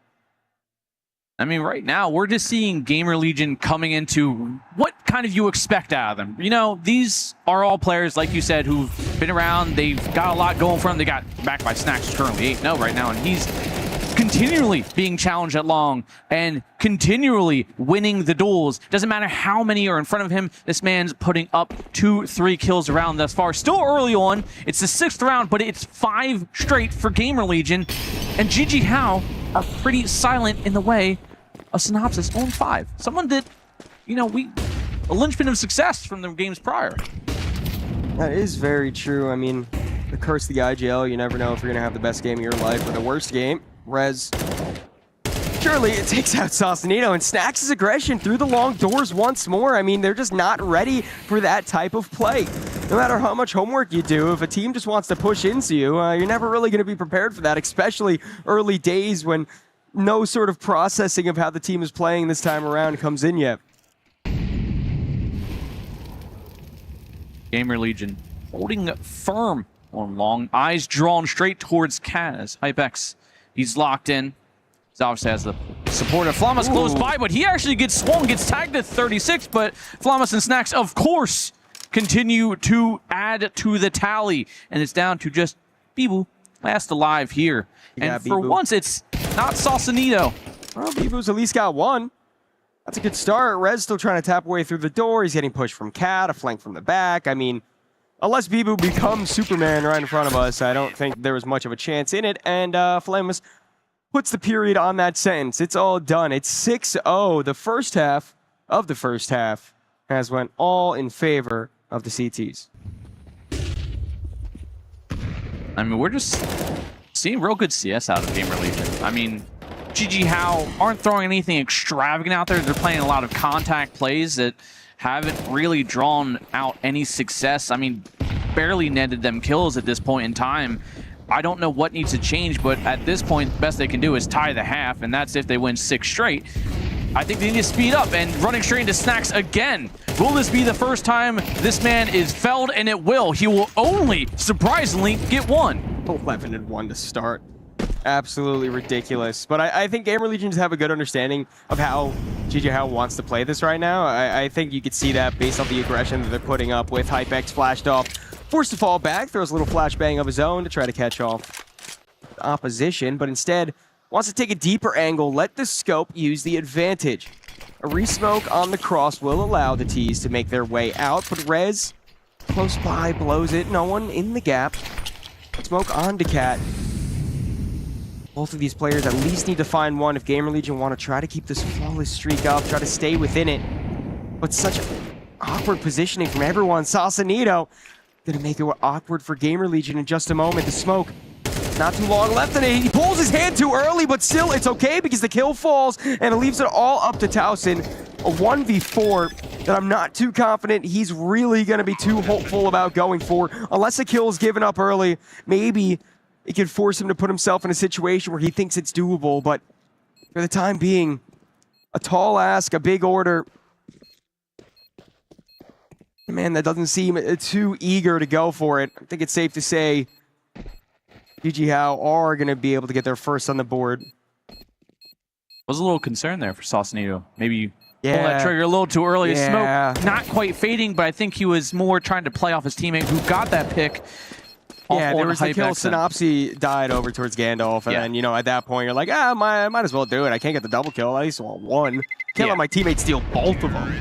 Speaker 15: I mean, right now, we're just seeing Gamer Legion coming into what kind of you expect out of them. You know, these are all players, like you said, who've been around. They've got a lot going for them. They got backed by Snacks, currently 8-0 right now, and he's continually being challenged at long and continually winning the duels. Doesn't matter how many are in front of him, this man's putting up 2-3 kills around thus far. Still early on. It's the 6th round, but it's 5 straight for Gamer Legion, and GG Howe are pretty silent in the way of Synopsis on 5. Someone that, you know, a linchpin of success from the games prior.
Speaker 14: That is very true. I mean, the curse of the IGL, you never know if you're going to have the best game of your life or the worst game. Rez, surely it takes out Sausalito, and Snacks' aggression through the long doors once more. I mean, they're just not ready for that type of play. No matter how much homework you do, if a team just wants to push into you, you're never really going to be prepared for that, especially early days when no sort of processing of how the team is playing this time around comes in yet.
Speaker 15: Gamer Legion holding firm One long, eyes drawn straight towards Kaz. Hypex, he's locked in. He obviously has the support of Flamas close by, but he actually gets swung, gets tagged at 36, but Flamas and Snacks, of course, continue to add to the tally, and it's down to just Bibu last alive here. And for once, it's not Sausalito.
Speaker 14: Well, Bibu's at least got one. That's a good start. Rez still trying to tap away through the door. He's getting pushed from Cat, a flank from the back. I mean, unless Bibu becomes Superman right in front of us, I don't think there was much of a chance in it. And Flamus puts the period on that sentence. It's all done. It's 6-0. The first half of the first half has went all in favor of the CTs.
Speaker 15: I mean, we're just seeing real good CS out of Gamer Legion. I mean, GG How aren't throwing anything extravagant out there. They're playing a lot of contact plays that haven't really drawn out any success. I mean, barely netted them kills at this point in time. I don't know what needs to change, but at this point, the best they can do is tie the half, and that's if they win 6 straight. I think they need to speed up, and running straight into Snacks again. Will this be the first time this man is felled? And it will. He will only, surprisingly, get one.
Speaker 14: 11-1 to start. Absolutely ridiculous. But I think Gamer Legions have a good understanding of how GG How wants to play this right now. I think you could see that based on the aggression that they're putting up with Hypex flashed off. Forced to fall back, throws a little flashbang of his own to try to catch off the opposition, but instead wants to take a deeper angle, let the scope use the advantage. A resmoke on the cross will allow the T's to make their way out, but Rez, close by, blows it. No one in the gap. Smoke onto Cat. Both of these players at least need to find one if Gamer Legion want to try to keep this flawless streak up, try to stay within it. But such awkward positioning from everyone. Sausalito gonna make it awkward for Gamer Legion in just a moment. The smoke, not too long left in it. He pulls his hand too early, but still it's okay because the kill falls and it leaves it all up to Towson. A 1v4 that I'm not too confident he's really gonna be too hopeful about going for. Unless the kill is given up early, maybe it could force him to put himself in a situation where he thinks it's doable, but for the time being, a tall ask, a big order. Man, that doesn't seem too eager to go for it. I think it's safe to say GG How are going to be able to get their first on the board.
Speaker 15: Was a little concern there for Sausalito. Maybe pull that trigger a little too early. Smoke not quite fading, but I think he was more trying to play off his teammate who got that pick.
Speaker 14: Yeah, there was the kill. Synopsy died over towards Gandalf, and then, you know, at that point, you're like, might as well do it. I can't get the double kill. At least I want one. Can't let my teammate steal both of them.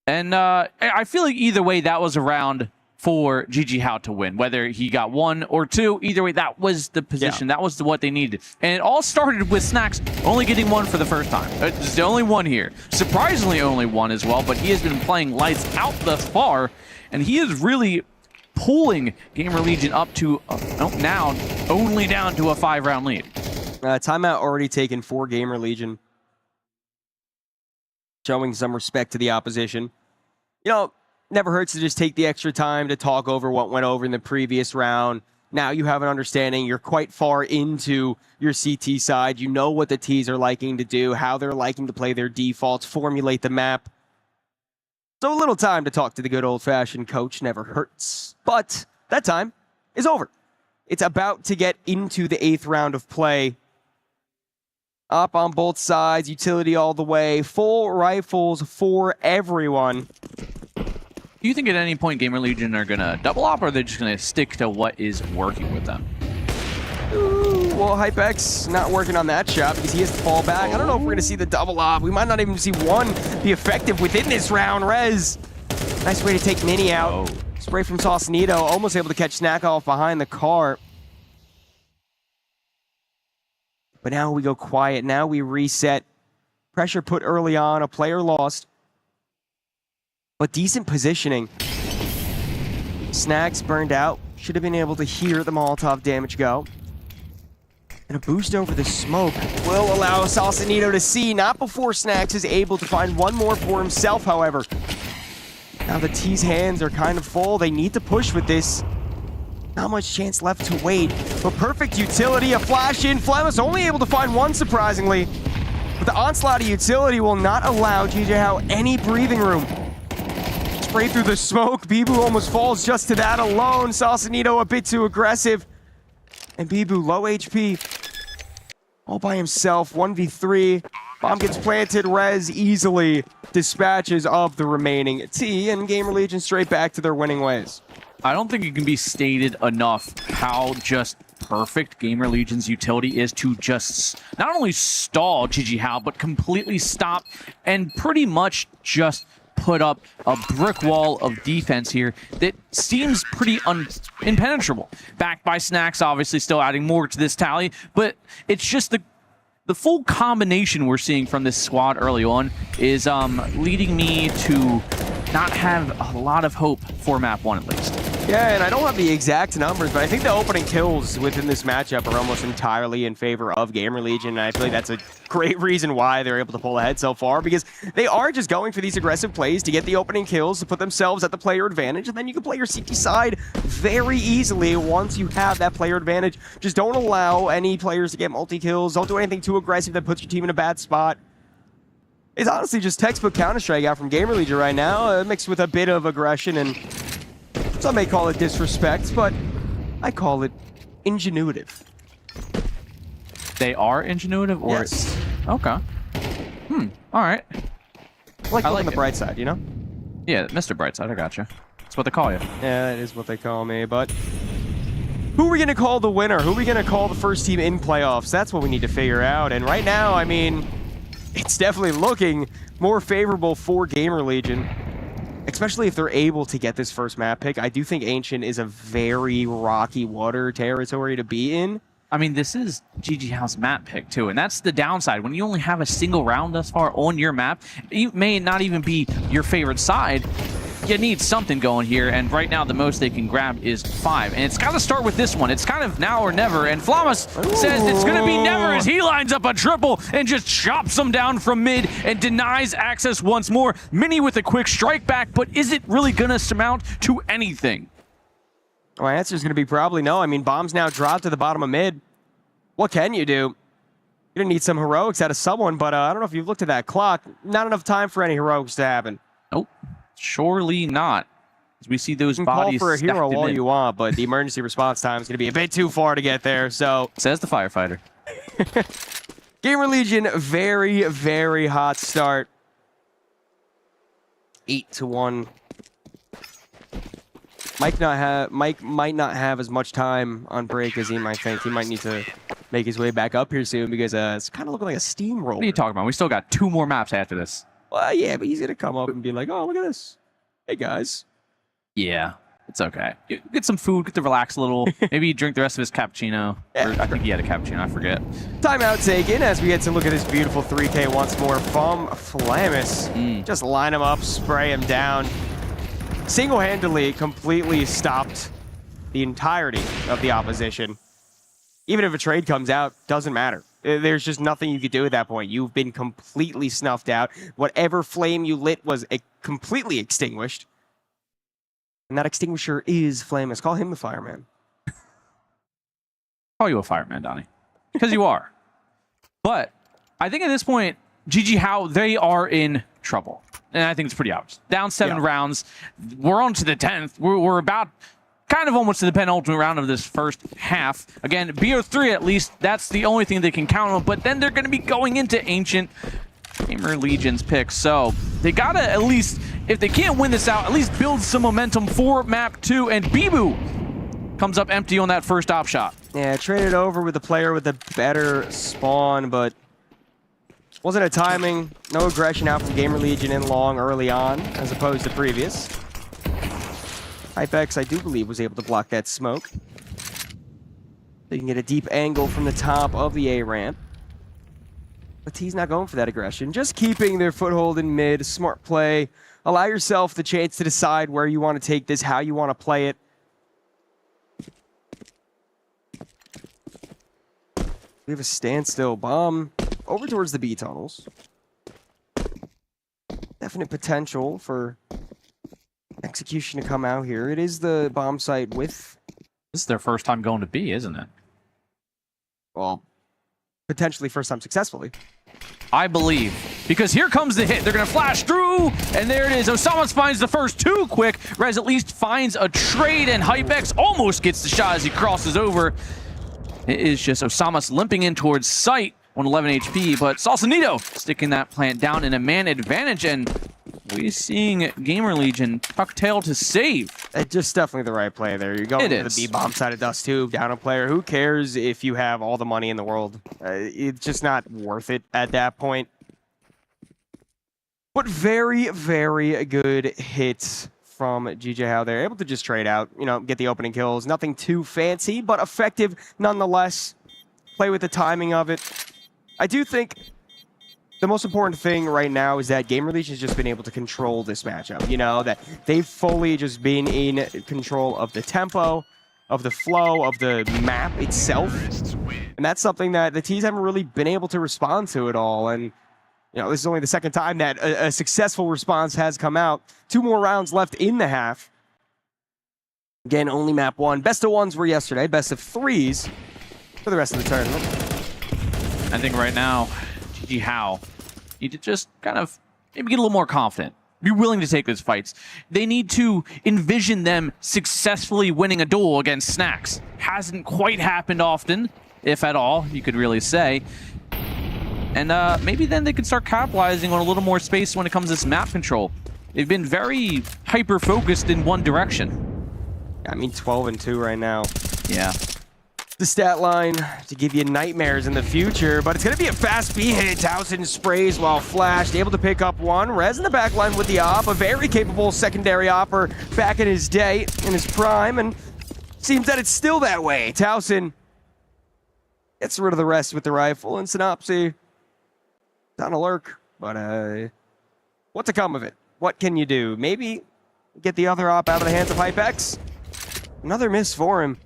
Speaker 15: And I feel like either way, that was a round for GG How to win. Whether he got 1 or 2, either way, that was the position. That was what they needed. And it all started with Snacks only getting 1 for the first time. It's the only 1 here. Surprisingly, only 1 as well, but he has been playing lights out thus far, and he is really pulling Gamer Legion up to, now, only down to a 5-round lead.
Speaker 14: Timeout already taken for Gamer Legion. Showing some respect to the opposition. You know, never hurts to just take the extra time to talk over what went over in the previous round. Now you have an understanding. You're quite far into your CT side. You know what the Ts are liking to do, how they're liking to play their defaults, formulate the map. So a little time to talk to the good old-fashioned coach never hurts. But that time is over. It's about to get into the 8th round of play. Up on both sides, utility all the way, full rifles for everyone.
Speaker 15: Do you think at any point Gamer Legion are going to double op, or are they just going to stick to what is working with them?
Speaker 14: Ooh, well, Hypex not working on that shot because he has to fall back. I don't know if we're going to see the double op. We might not even see one be effective within this round. Rez, nice way to take Mini out. Spray from Sausalito, almost able to catch Snack off behind the car. But now we go quiet. Now we reset. Pressure put early on. A player lost. But decent positioning. Snacks burned out. Should have been able to hear the Molotov damage go. And a boost over the smoke will allow Sausalito to see. Not before Snacks is able to find one more for himself, however. Now the T's hands are kind of full. They need to push with this. Not much chance left to wait, but perfect utility, a flash in. Flamus only able to find one, surprisingly. But the onslaught of utility will not allow GG How any breathing room. sprayed through the smoke. Bibu almost falls just to that alone. Sausalito a bit too aggressive. And Bibu, low HP, all by himself, 1v3. Bomb gets planted, Rez easily dispatches of the remaining T, and Gamer Legion straight back to their winning ways.
Speaker 15: I don't think it can be stated enough how just perfect Gamer Legion's utility is to just not only stall GG How, but completely stop and pretty much just put up a brick wall of defense here that seems pretty impenetrable. Backed by Snacks, obviously still adding more to this tally, but it's just the full combination we're seeing from this squad early on is leading me to not have a lot of hope for map 1 at least.
Speaker 14: Yeah, and I don't have the exact numbers, but I think the opening kills within this matchup are almost entirely in favor of Gamer Legion, and I feel like that's a great reason why they're able to pull ahead so far, because they are just going for these aggressive plays to get the opening kills, to put themselves at the player advantage, and then you can play your CT side very easily once you have that player advantage. Just don't allow any players to get multi-kills. Don't do anything too aggressive that puts your team in a bad spot. It's honestly just textbook Counter-Strike out from Gamer Legion right now, mixed with a bit of aggression, and some may call it disrespect, but I call it ingenuitive.
Speaker 15: They are ingenuitive? Or
Speaker 14: yes.
Speaker 15: Okay. All right.
Speaker 14: I like on the bright side, you know?
Speaker 15: Yeah, Mr. Brightside, I gotcha. That's what they call you.
Speaker 14: Yeah, that is what they call me, but who are we going to call the winner? Who are we going to call the first team in playoffs? That's what we need to figure out, and right now, I mean, it's definitely looking more favorable for Gamer Legion, especially if they're able to get this first map pick. I do think Ancient is a very rocky water territory to be in.
Speaker 15: I mean, this is GG How's map pick too, and that's the downside. When you only have a single round thus far on your map, it may not even be your favorite side. You need something going here, and right now the most they can grab is 5. And it's got to start with this one. It's kind of now or never, and Flamas says it's going to be never as he lines up a triple and just chops them down from mid and denies access once more. Mini with a quick strike back, but is it really going to surmount to anything?
Speaker 14: My answer is going to be probably no. I mean, bombs now dropped to the bottom of mid. What can you do? You're going to need some heroics out of someone, but I don't know if you've looked at that clock. Not enough time for any heroics to happen.
Speaker 15: Nope. Surely not. As we see those
Speaker 14: you can
Speaker 15: bodies
Speaker 14: call for a hero all
Speaker 15: in.
Speaker 14: you want, but the emergency response time is going to be a bit too far to get there, so...
Speaker 15: Says the firefighter.
Speaker 14: Gamer Legion, very, very hot start. 8-1. Mike might not have as much time on break as he might think. He might need to make his way back up here soon because it's kind of looking like a steamroller.
Speaker 15: What are you talking about? We still got 2 more maps after this.
Speaker 14: Well, yeah, but he's going to come up and be like, oh, look at this. Hey, guys.
Speaker 15: Yeah, it's okay. Get some food, get to relax a little. Maybe drink the rest of his cappuccino.
Speaker 14: Yeah.
Speaker 15: Or I think he had a cappuccino, I forget.
Speaker 14: Timeout taken as we get to look at this beautiful 3K once more from Flamus. Just line him up, spray him down. Single-handedly completely stopped the entirety of the opposition. Even if a trade comes out, doesn't matter. There's just nothing you could do at that point. You've been completely snuffed out. Whatever flame you lit was completely extinguished. And that extinguisher is Flamus. Call him the fireman.
Speaker 15: Call you a fireman, Donnie. Because you are. But I think at this point, GG How, they are in trouble. And I think it's pretty obvious. Down 7 rounds. We're on to the 10th. We're about kind of almost to the penultimate round of this first half. Again, BO3 at least, that's the only thing they can count on. But then they're going to be going into Ancient Gamer Legion's pick. So they got to at least, if they can't win this out, at least build some momentum for map 2. And Bibu comes up empty on that first op shot.
Speaker 14: Yeah, traded over with a player with a better spawn, but wasn't a timing, no aggression out from Gamer Legion in long early on, as opposed to previous. Hypex, I do believe, was able to block that smoke. They can get a deep angle from the top of the A ramp. But T's not going for that aggression. Just keeping their foothold in mid. Smart play. Allow yourself the chance to decide where you want to take this, how you want to play it. We have a standstill bomb over towards the B tunnels. Definite potential for execution to come out here. It is the bomb site with...
Speaker 15: This is their first time going to B, isn't it?
Speaker 14: Well, potentially first time successfully.
Speaker 15: I believe because here comes the hit. They're going to flash through, and there it is. Osama finds the first two quick. Rez at least finds a trade, and Hypex almost gets the shot as he crosses over. It is just Osama's limping in towards site, 111 HP, but Salsonito sticking that plant down in a man advantage, and we're seeing Gamer Legion tuck tail to save.
Speaker 14: It's just definitely the right play there. You're going to the B-bomb side of Dust Tube, down a player. Who cares if you have all the money in the world? It's just not worth it at that point. But very, very good hits from GJ Howe there. Able to just trade out, you know, get the opening kills. Nothing too fancy, but effective nonetheless. Play with the timing of it. I do think the most important thing right now is that Gamer Legion has just been able to control this matchup. You know, that they've fully just been in control of the tempo, of the flow, of the map itself. And that's something that the T's haven't really been able to respond to at all. And, you know, this is only the second time that a successful response has come out. 2 more rounds left in the half. Again, only map 1. Best of 1s were yesterday. Best of 3s for the rest of the tournament.
Speaker 15: I think right now, GG Howe need to just kind of maybe get a little more confident. Be willing to take those fights. They need to envision them successfully winning a duel against Snacks. Hasn't quite happened often, if at all, you could really say. And maybe then they can start capitalizing on a little more space when it comes to this map control. They've been very hyper-focused in one direction.
Speaker 14: I mean, 12-2 right now.
Speaker 15: Yeah.
Speaker 14: The stat line to give you nightmares in the future, but it's going to be a fast B hit. Towson sprays while flashed, able to pick up one. Rez in the back line with the op, a very capable secondary opper back in his day, in his prime, and seems that it's still that way. Towson gets rid of the rest with the rifle, and Synopsy on a lurk, but what to come of it? What can you do? Maybe get the other op out of the hands of Hypex? Another miss for him.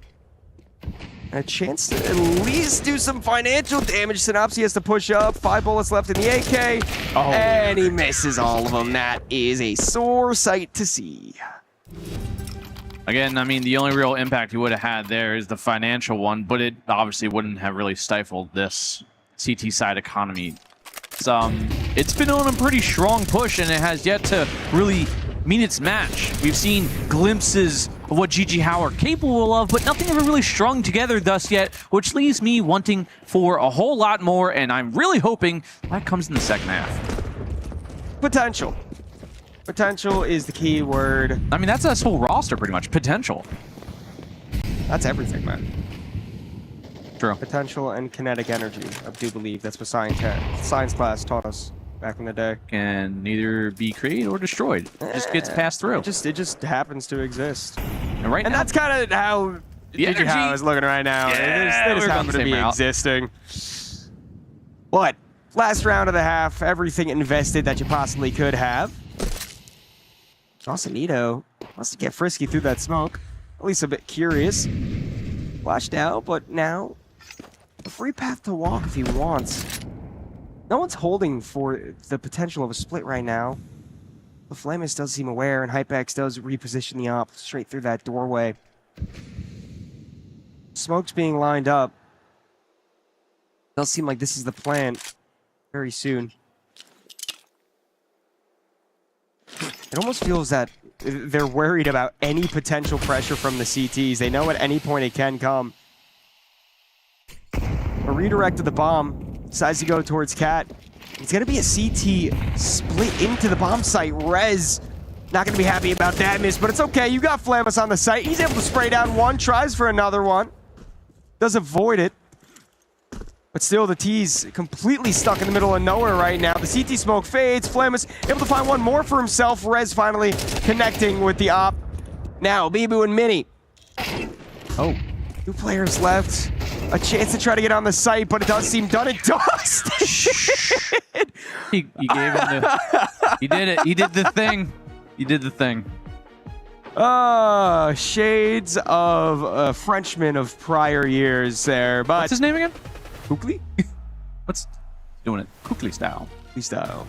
Speaker 14: A chance to at least do some financial damage. Synopsy has to push up. 5 bullets left in the AK. And he misses all of them. That is a sore sight to see.
Speaker 15: Again, I mean, the only real impact he would have had there is the financial one, but it obviously wouldn't have really stifled this CT side economy. It's been on a pretty strong push, and it has yet to really meet its match. We've seen glimpses of what GG Howe are capable of, but nothing ever really strung together thus yet, which leaves me wanting for a whole lot more, and I'm really hoping that comes in the second half.
Speaker 14: Potential. Potential is the key word.
Speaker 15: I mean, that's this whole roster pretty much. Potential.
Speaker 14: That's everything, man.
Speaker 15: True.
Speaker 14: Potential and kinetic energy, I do believe. That's what science class taught us back in the day.
Speaker 15: Can neither be created or destroyed. It just gets passed through.
Speaker 14: It just happens to exist.
Speaker 15: And right now,
Speaker 14: that's kind of how GG Howe is looking right now.
Speaker 15: Yeah,
Speaker 14: they just happen to be existing. But last round of the half, everything invested that you possibly could have. Sausalito wants to get frisky through that smoke. At least a bit curious. Flashed out, but now a free path to walk if he wants. No one's holding for the potential of a split right now. The Flamus does seem aware, and Hypex does reposition the op straight through that doorway. Smoke's being lined up. Does seem like this is the plan very soon. It almost feels that they're worried about any potential pressure from the CTs. They know at any point it can come. A redirect of the bomb. Decides to go towards Cat. It's going to be a CT split into the bomb site. Rez not going to be happy about that miss, but it's okay. You got Flamus on the site. He's able to spray down one, tries for another one. Does avoid it. But still, the T's completely stuck in the middle of nowhere right now. The CT smoke fades. Flamus able to find one more for himself. Rez finally connecting with the op. Now, Bibu and Mini. Oh, 2 players left. A chance to try to get on the site, but it does seem done and dusted.
Speaker 15: he gave him the... He did it. He did the thing. He did the thing.
Speaker 14: Shades of a Frenchman of prior years there. But
Speaker 15: what's his name again?
Speaker 14: Kukli?
Speaker 15: What's doing it? Kukli style.
Speaker 14: Kukli style.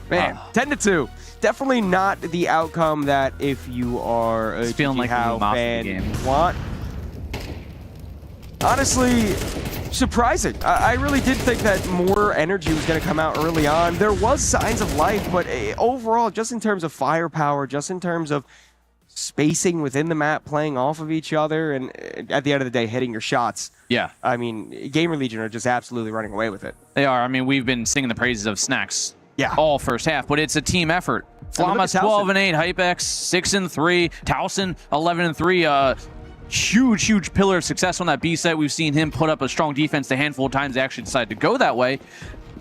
Speaker 14: Man, 10-2. Definitely not the outcome that if you are a
Speaker 15: feeling like
Speaker 14: Howe fan want. Honestly, surprising. I really did think that more energy was going to come out early on. There was signs of life, but overall, just in terms of firepower, just in terms of spacing within the map, playing off of each other, and at the end of the day, hitting your shots.
Speaker 15: Yeah.
Speaker 14: I mean, Gamer Legion are just absolutely running away with it.
Speaker 15: They are. I mean, we've been singing the praises of Snacks all first half, but it's a team effort. Flamas 12-8, Hypex 6-3, Towson 11-3. Huge pillar of success on that B site. We've seen him put up a strong defense a handful of times. They actually decided to go that way.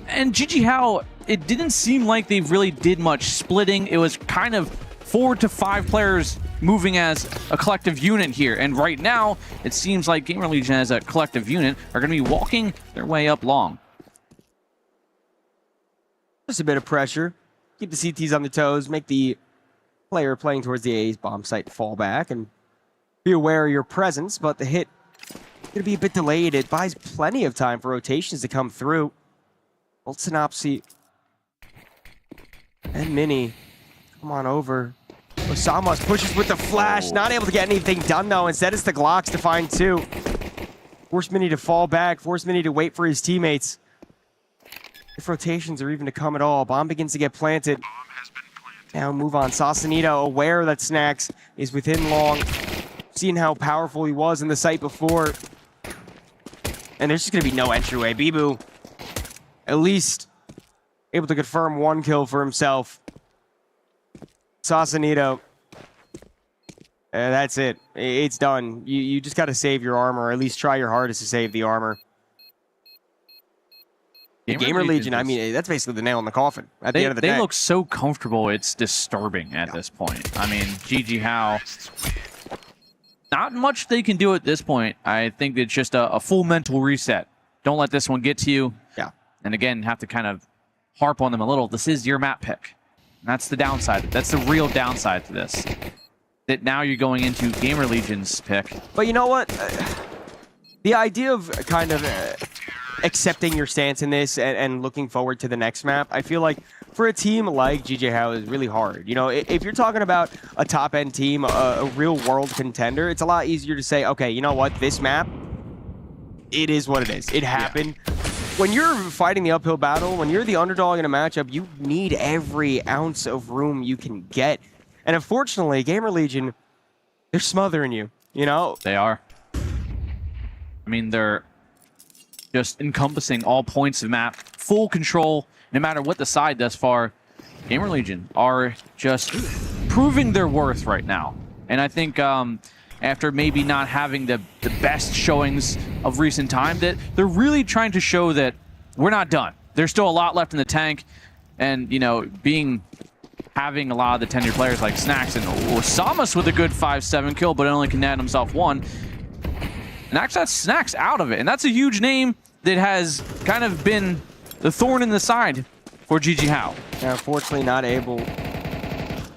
Speaker 15: And GG How, it didn't seem like they really did much splitting. It was kind of 4 to 5 players moving as a collective unit here. And right now, it seems like Gamer Legion as a collective unit are going to be walking their way up long.
Speaker 14: Just a bit of pressure. Keep the CTs on the toes. Make the player playing towards the A's bomb site fall back. And be aware of your presence, but the hit is going to be a bit delayed. It buys plenty of time for rotations to come through. Old Synopsy and Mini come on over. Osamos pushes with the flash. Not able to get anything done, though. Instead, it's the Glocks to find 2. Force Mini to fall back. Force Mini to wait for his teammates. If rotations are even to come at all, bomb begins to get planted. Now move on. Sausalito aware that Snacks is within long. Seeing how powerful he was in the site before. And there's just going to be no entryway. Bibu, at least able to confirm 1 kill for himself. Sausalito. That's it. It's done. You just got to save your armor, or at least try your hardest to save the armor. Gamer Legion, I mean, that's basically the nail in the coffin at the end of the day.
Speaker 15: They look so comfortable, it's disturbing at this point. I mean, GG How, not much they can do at this point. I think it's just a full mental reset. Don't let this one get to you.
Speaker 14: Yeah.
Speaker 15: And again, have to kind of harp on them a little. This is your map pick. That's the downside. That's the real downside to this. That now you're going into Gamer Legion's pick.
Speaker 14: But you know what? The idea of kind of accepting your stance in this and looking forward to the next map, I feel like for a team like GG How is really hard. You know, if you're talking about a top-end team, a real-world contender, it's a lot easier to say, okay, you know what? This map, it is what it is. It happened. Yeah. When you're fighting the uphill battle, when you're the underdog in a matchup, you need every ounce of room you can get. And unfortunately, Gamer Legion, they're smothering you, you know?
Speaker 15: They are. I mean, they're just encompassing all points of map, full control, no matter what the side thus far. Gamer Legion are just proving their worth right now. And I think after maybe not having the best showings of recent time, that they're really trying to show that we're not done. There's still a lot left in the tank. And, you know, having a lot of the tenured players like Snacks and Osamas with a good 5-7 kill, but only can net himself 1. And actually, that's Snacks out of it. And that's a huge name that has kind of been the thorn in the side for GG How.
Speaker 14: Yeah, unfortunately not able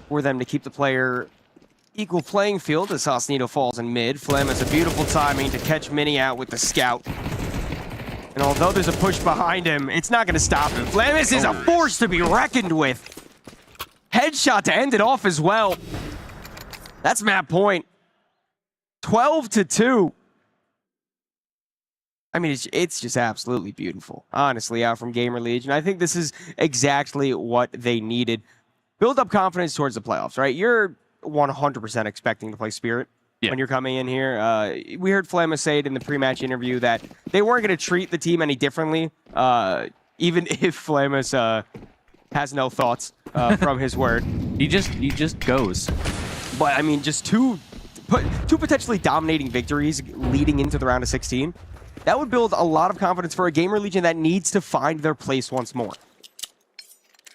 Speaker 14: for them to keep the player equal playing field as Sausalito falls in mid. Flem has a beautiful timing to catch Mini out with the scout. And although there's a push behind him, it's not going to stop him. Flamis is a force to be reckoned with. Headshot to end it off as well. That's map point. 12-2. I mean, it's just absolutely beautiful, honestly, out from Gamer Legion. I think this is exactly what they needed. Build up confidence towards the playoffs, right? You're 100% expecting to play Spirit when you're coming in here. We heard Flamma say it in the pre-match interview that they weren't going to treat the team any differently, even if Flamma has no thoughts from his word.
Speaker 15: He just goes.
Speaker 14: But, I mean, just two potentially dominating victories leading into the round of 16. That would build a lot of confidence for a Gamer Legion that needs to find their place once more.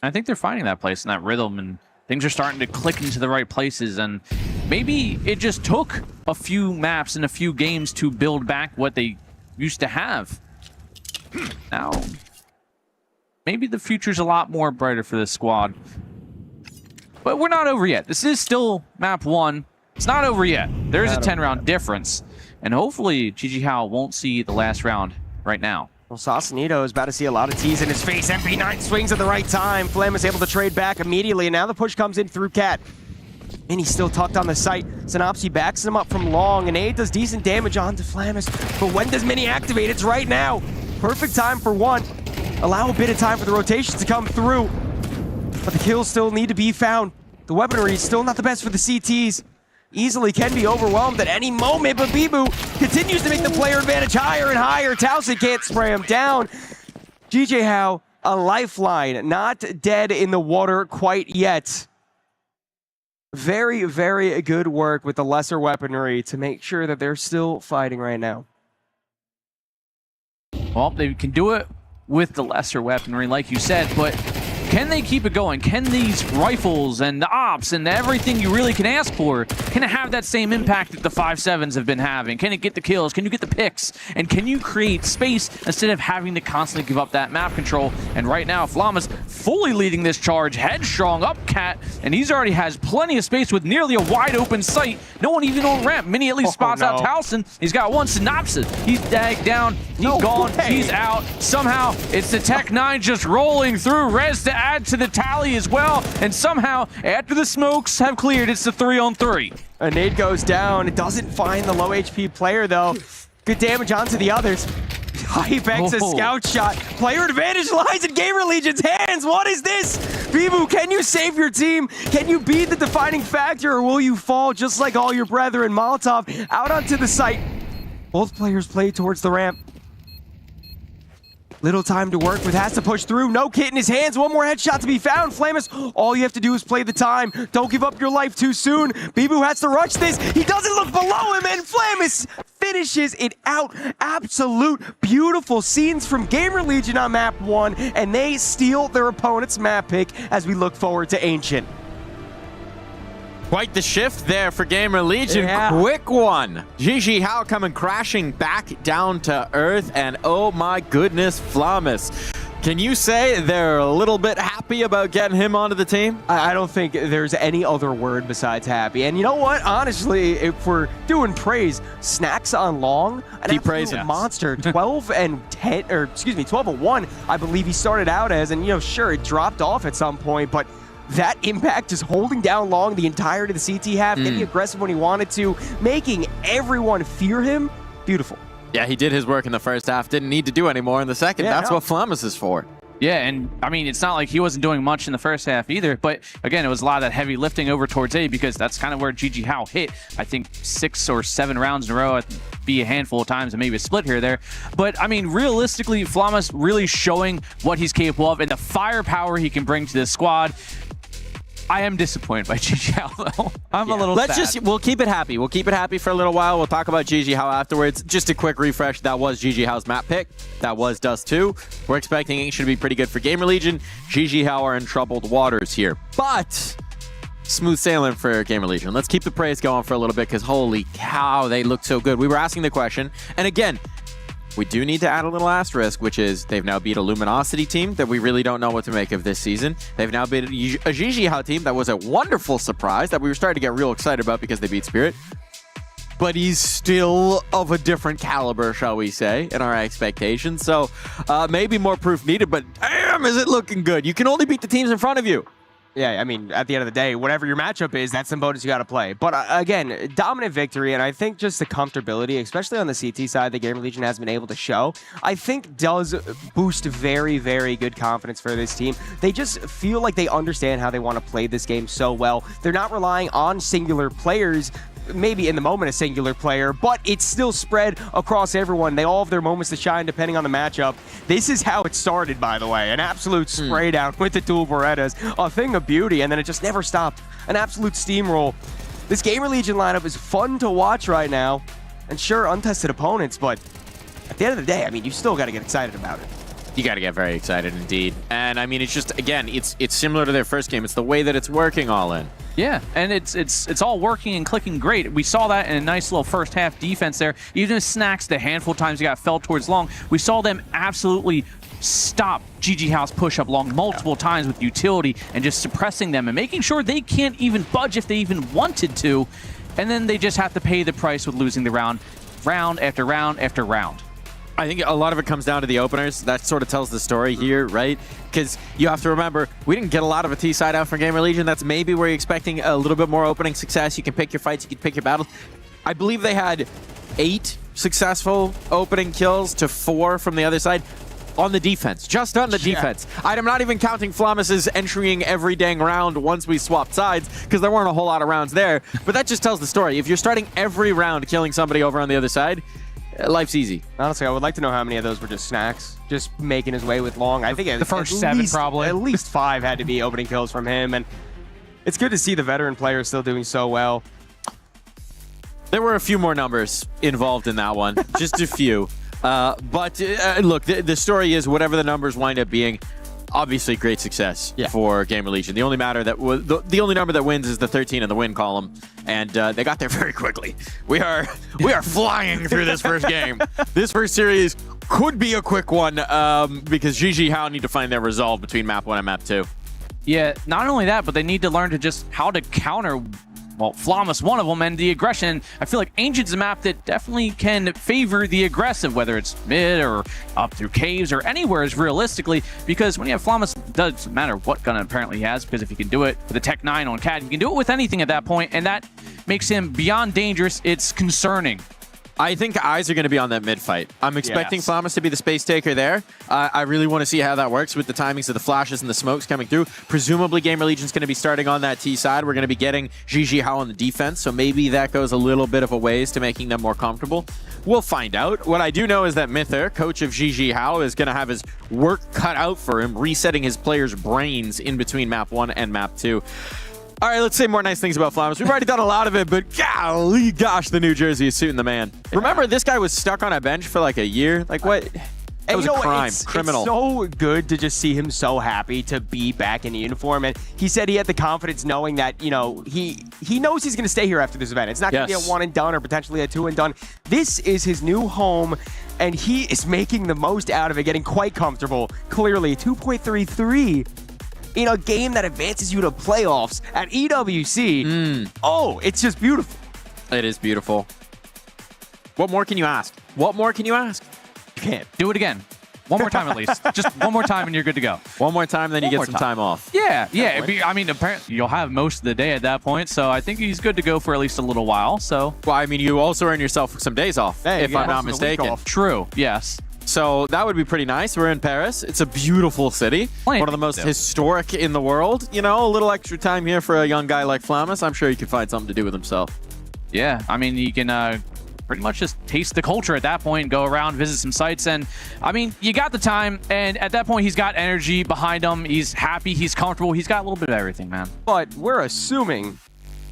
Speaker 15: I think they're finding that place in that rhythm, and things are starting to click into the right places. And maybe it just took a few maps and a few games to build back what they used to have. Now, maybe the future's a lot more brighter for this squad. But we're not over yet. This is still map 1. It's not over yet. There's a 10-round difference. And hopefully, GG How won't see the last round right now.
Speaker 14: Well, Sausalito is about to see a lot of T's in his face. MP9 swings at the right time. Flem is able to trade back immediately, and now the push comes in through Cat. And he's still tucked on the site. Synopsy backs him up from long, and A does decent damage onto Flamus. But when does Mini activate? It's right now. Perfect time for one. Allow a bit of time for the rotations to come through. But the kills still need to be found. The weaponry is still not the best for the CTs. Easily can be overwhelmed at any moment, but Bibu continues to make the player advantage higher and higher. Towson can't spray him down. GJ Howe, a lifeline, not dead in the water quite yet. Very, very good work with the lesser weaponry to make sure that they're still fighting right now.
Speaker 15: Well, they can do it with the lesser weaponry, like you said, but can they keep it going? Can these rifles and the ops and everything you really can ask for, can it have that same impact that the 5.7s have been having? Can it get the kills? Can you get the picks? And can you create space instead of having to constantly give up that map control? And right now, Flamas fully leading this charge, headstrong up Cat, and he's already has plenty of space with nearly a wide open site. No one even on ramp. Mini at least spots out Towson. He's got one synopsis. He's dagged down. He's gone. He's out. Somehow, it's the Tech 9 just rolling through. Rez to add to the tally as well, and somehow after the smokes have cleared, it's the 3-on-3.
Speaker 14: A nade goes down. It doesn't find the low HP player though. Good damage onto the others. Hypex a scout shot. Player advantage lies in Gamer Legion's hands. What is this? Bibu, can you save your team? Can you be the defining factor, or will you fall just like all your brethren? Molotov out onto the site. Both players play towards the ramp. Little time to work with, has to push through. No kit in his hands, one more headshot to be found. Flamus, all you have to do is play the time. Don't give up your life too soon. Bibu has to rush this. He doesn't look below him, and Flamus finishes it out. Absolute beautiful scenes from Gamer Legion on map 1, and they steal their opponent's map pick as we look forward to Ancient.
Speaker 13: Quite the shift there for Gamer Legion.
Speaker 14: Yeah.
Speaker 13: Quick one. GG Howe coming crashing back down to earth, and oh my goodness, Flamus. Can you say they're a little bit happy about getting him onto the team?
Speaker 14: I don't think there's any other word besides happy. And you know what? Honestly, if we're doing praise, Snacks on long, an
Speaker 13: Keep praising.
Speaker 14: monster. 12 and 10, or excuse me, 12 and 1, I believe he started out as, and you know, sure, it dropped off at some point, but that impact is holding down long the entirety of the CT half, getting aggressive when he wanted to, making everyone fear him. Beautiful.
Speaker 13: Yeah, he did his work in the first half. Didn't need to do any more in the second.
Speaker 14: Yeah,
Speaker 13: That's what Flamus is for.
Speaker 15: Yeah, and I mean, it's not like he wasn't doing much in the first half either, but again, it was a lot of that heavy lifting over towards A, because that's kind of where GG Howe hit, I think 6 or 7 rounds in a row, be a handful of times and maybe a split here or there. But I mean, realistically, Flamus really showing what he's capable of and the firepower he can bring to this squad. I am disappointed by GG Howe, though. I'm a little sad.
Speaker 13: We'll keep it happy. We'll keep it happy for a little while. We'll talk about GG Howe afterwards. Just a quick refresh. That was GG Howe's map pick. That was Dust 2. We're expecting Ancient to be pretty good for Gamer Legion. GG Howe are in troubled waters here. But smooth sailing for Gamer Legion. Let's keep the praise going for a little bit, because holy cow, they looked so good. We were asking the question, and again, we do need to add a little asterisk, which is they've now beat a Luminosity team that we really don't know what to make of this season. They've now beat a GG Howe team that was a wonderful surprise that we were starting to get real excited about because they beat Spirit. But he's still of a different caliber, shall we say, in our expectations. So maybe more proof needed, but damn, is it looking good. You can only beat the teams in front of you.
Speaker 14: Yeah, I mean, at the end of the day, whatever your matchup is, that's some bonus you got to play. But again, dominant victory, and I think just the comfortability, especially on the CT side, the Gamer Legion has been able to show, I think does boost very, very good confidence for this team. They just feel like they understand how they want to play this game so well. They're not relying on singular players, maybe in the moment a singular player, but it's still spread across everyone. They all have their moments to shine depending on the matchup. This is how it started, by the way. An absolute spray down with the dual Berettas. A thing of beauty, and then it just never stopped. An absolute steamroll. This Gamer Legion lineup is fun to watch right now. And sure, untested opponents, but at the end of the day, I mean, you still got to get excited about it.
Speaker 13: You got to get very excited indeed. And I mean, it's just, again, it's similar to their first game. It's the way that it's working all in.
Speaker 15: Yeah, and it's all working and clicking great. We saw that in a nice little first half defense there. Even if Snacks, the handful of times he got fell towards long, we saw them absolutely stop GG Howe's push up long multiple times with utility and just suppressing them and making sure they can't even budge if they even wanted to. And then they just have to pay the price with losing the round after round after round.
Speaker 13: I think a lot of it comes down to the openers. That sort of tells the story here, right? Because you have to remember, we didn't get a lot of a T side out from Gamer Legion. That's maybe where you're expecting a little bit more opening success. You can pick your fights, you can pick your battles. I believe they had 8 successful opening kills to 4 from the other side on the defense, just on the defense. I'm not even counting Flamus's entering every dang round once we swapped sides, because there weren't a whole lot of rounds there. But that just tells the story. If you're starting every round killing somebody over on the other side, life's easy.
Speaker 14: Honestly, I would like to know how many of those were just Snacks, just making his way with Long. I think
Speaker 15: the first 7 probably.
Speaker 14: At least 5 had to be opening kills from him, and it's good to see the veteran players still doing so well.
Speaker 13: There were a few more numbers involved in that one, just a few. But look, the story is whatever the numbers wind up being. Obviously, great success for Gamer Legion. The only number that wins is the 13 in the win column, and they got there very quickly. We are flying through this first game. This first series could be a quick one because GG How need to find their resolve between map 1 and map 2.
Speaker 15: Yeah, not only that, but they need to learn to just how to counter. Well, Flamus, one of them, and the aggression. I feel like Ancient's a map that definitely can favor the aggressive, whether it's mid or up through caves or anywhere is realistically, because when you have Flamus, it doesn't matter what gun apparently he has, because if you can do it with a Tech 9 on Cat, you can do it with anything at that point, and that makes him beyond dangerous. It's concerning.
Speaker 13: I think eyes are going to be on that mid fight. I'm expecting Flamus to be the space taker there. I really want to see how that works with the timings of the flashes and the smokes coming through. Presumably, Gamer Legion's going to be starting on that T side. We're going to be getting GG How on the defense, so maybe that goes a little bit of a ways to making them more comfortable. We'll find out. What I do know is that Mither, coach of GG How, is going to have his work cut out for him, resetting his players' brains in between map 1 and map 2. All right, let's say more nice things about Flamus. We've already done a lot of it, but golly gosh, the New Jersey is suiting the man. Remember, this guy was stuck on a bench for like a year? Like, what? That was a crime. Criminal.
Speaker 14: It's so good to just see him so happy to be back in uniform. And he said he had the confidence knowing that, you know, he knows he's going to stay here after this event. It's not going to be a one and done or potentially a 2 and done. This is his new home, and he is making the most out of it, getting quite comfortable. Clearly, 2.33 in a game that advances you to playoffs at EWC. Oh, it's just beautiful.
Speaker 13: It is beautiful. What more can you ask? What more can you ask?
Speaker 15: You can't. Do it again. One more time at least. Just one more time and you're good to go.
Speaker 13: One more time, then you get some time off.
Speaker 15: Yeah. I mean, apparently you'll have most of the day at that point, so I think he's good to go for at least a little while. So,
Speaker 13: well, I mean, you also earn yourself some days off, if I'm not mistaken.
Speaker 15: True. Yes.
Speaker 13: So that would be pretty nice. We're in Paris. It's a beautiful city. One of the most historic in the world. You know, a little extra time here for a young guy like Flamus. I'm sure he could find something to do with himself.
Speaker 15: Yeah, I mean, you can pretty much just taste the culture at that point, go around, visit some sites. And I mean, you got the time. And at that point, he's got energy behind him. He's happy. He's comfortable. He's got a little bit of everything, man.
Speaker 14: But we're assuming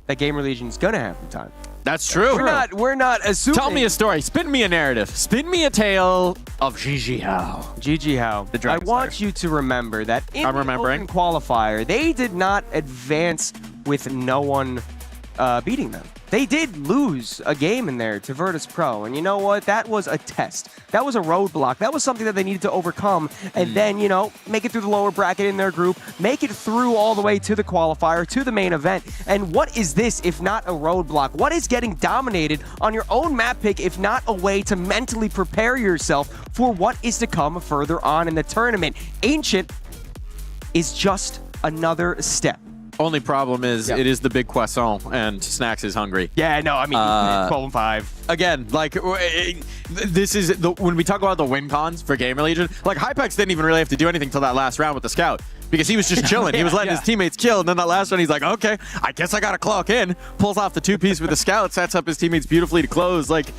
Speaker 14: that Gamer Legion's going to have the time.
Speaker 13: That's true.
Speaker 14: We're not assuming.
Speaker 13: Tell me a story. Spin me a narrative. Spin me a tale of GG How.
Speaker 14: GG How. I want you to remember that in the open qualifier, they did not advance with no one beating them. They did lose a game in there to Virtus Pro, and you know what? That was a test. That was a roadblock. That was something that they needed to overcome, and then, you know, make it through the lower bracket in their group, make it through all the way to the qualifier, to the main event. And what is this if not a roadblock? What is getting dominated on your own map pick if not a way to mentally prepare yourself for what is to come further on in the tournament? Ancient is just another step.
Speaker 13: Only problem is it is the big croissant, and Snacks is hungry.
Speaker 14: Yeah, no, I mean, 12-5.
Speaker 13: Again, like, this is, when we talk about the win cons for Gamer Legion, like, Hypex didn't even really have to do anything till that last round with the Scout, because he was just chilling. He was letting his teammates kill, and then that last one, he's like, okay, I guess I gotta clock in. Pulls off the 2-piece with the Scout, sets up his teammates beautifully to close. Like,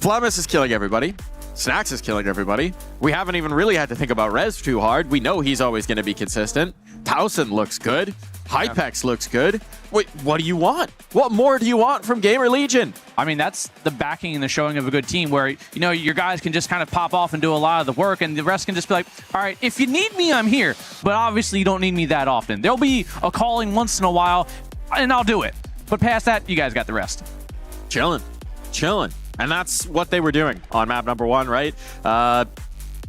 Speaker 13: Flamus is killing everybody. Snacks is killing everybody. We haven't even really had to think about Rez too hard. We know he's always going to be consistent. Towson looks good. Hypex looks good. Wait, what do you want? What more do you want from Gamer Legion?
Speaker 15: I mean, that's the backing and the showing of a good team where, you know, your guys can just kind of pop off and do a lot of the work, and the rest can just be like, all right, if you need me, I'm here. But obviously, you don't need me that often. There'll be a calling once in a while, and I'll do it. But past that, you guys got the rest.
Speaker 13: Chilling. And that's what they were doing on map number 1, right?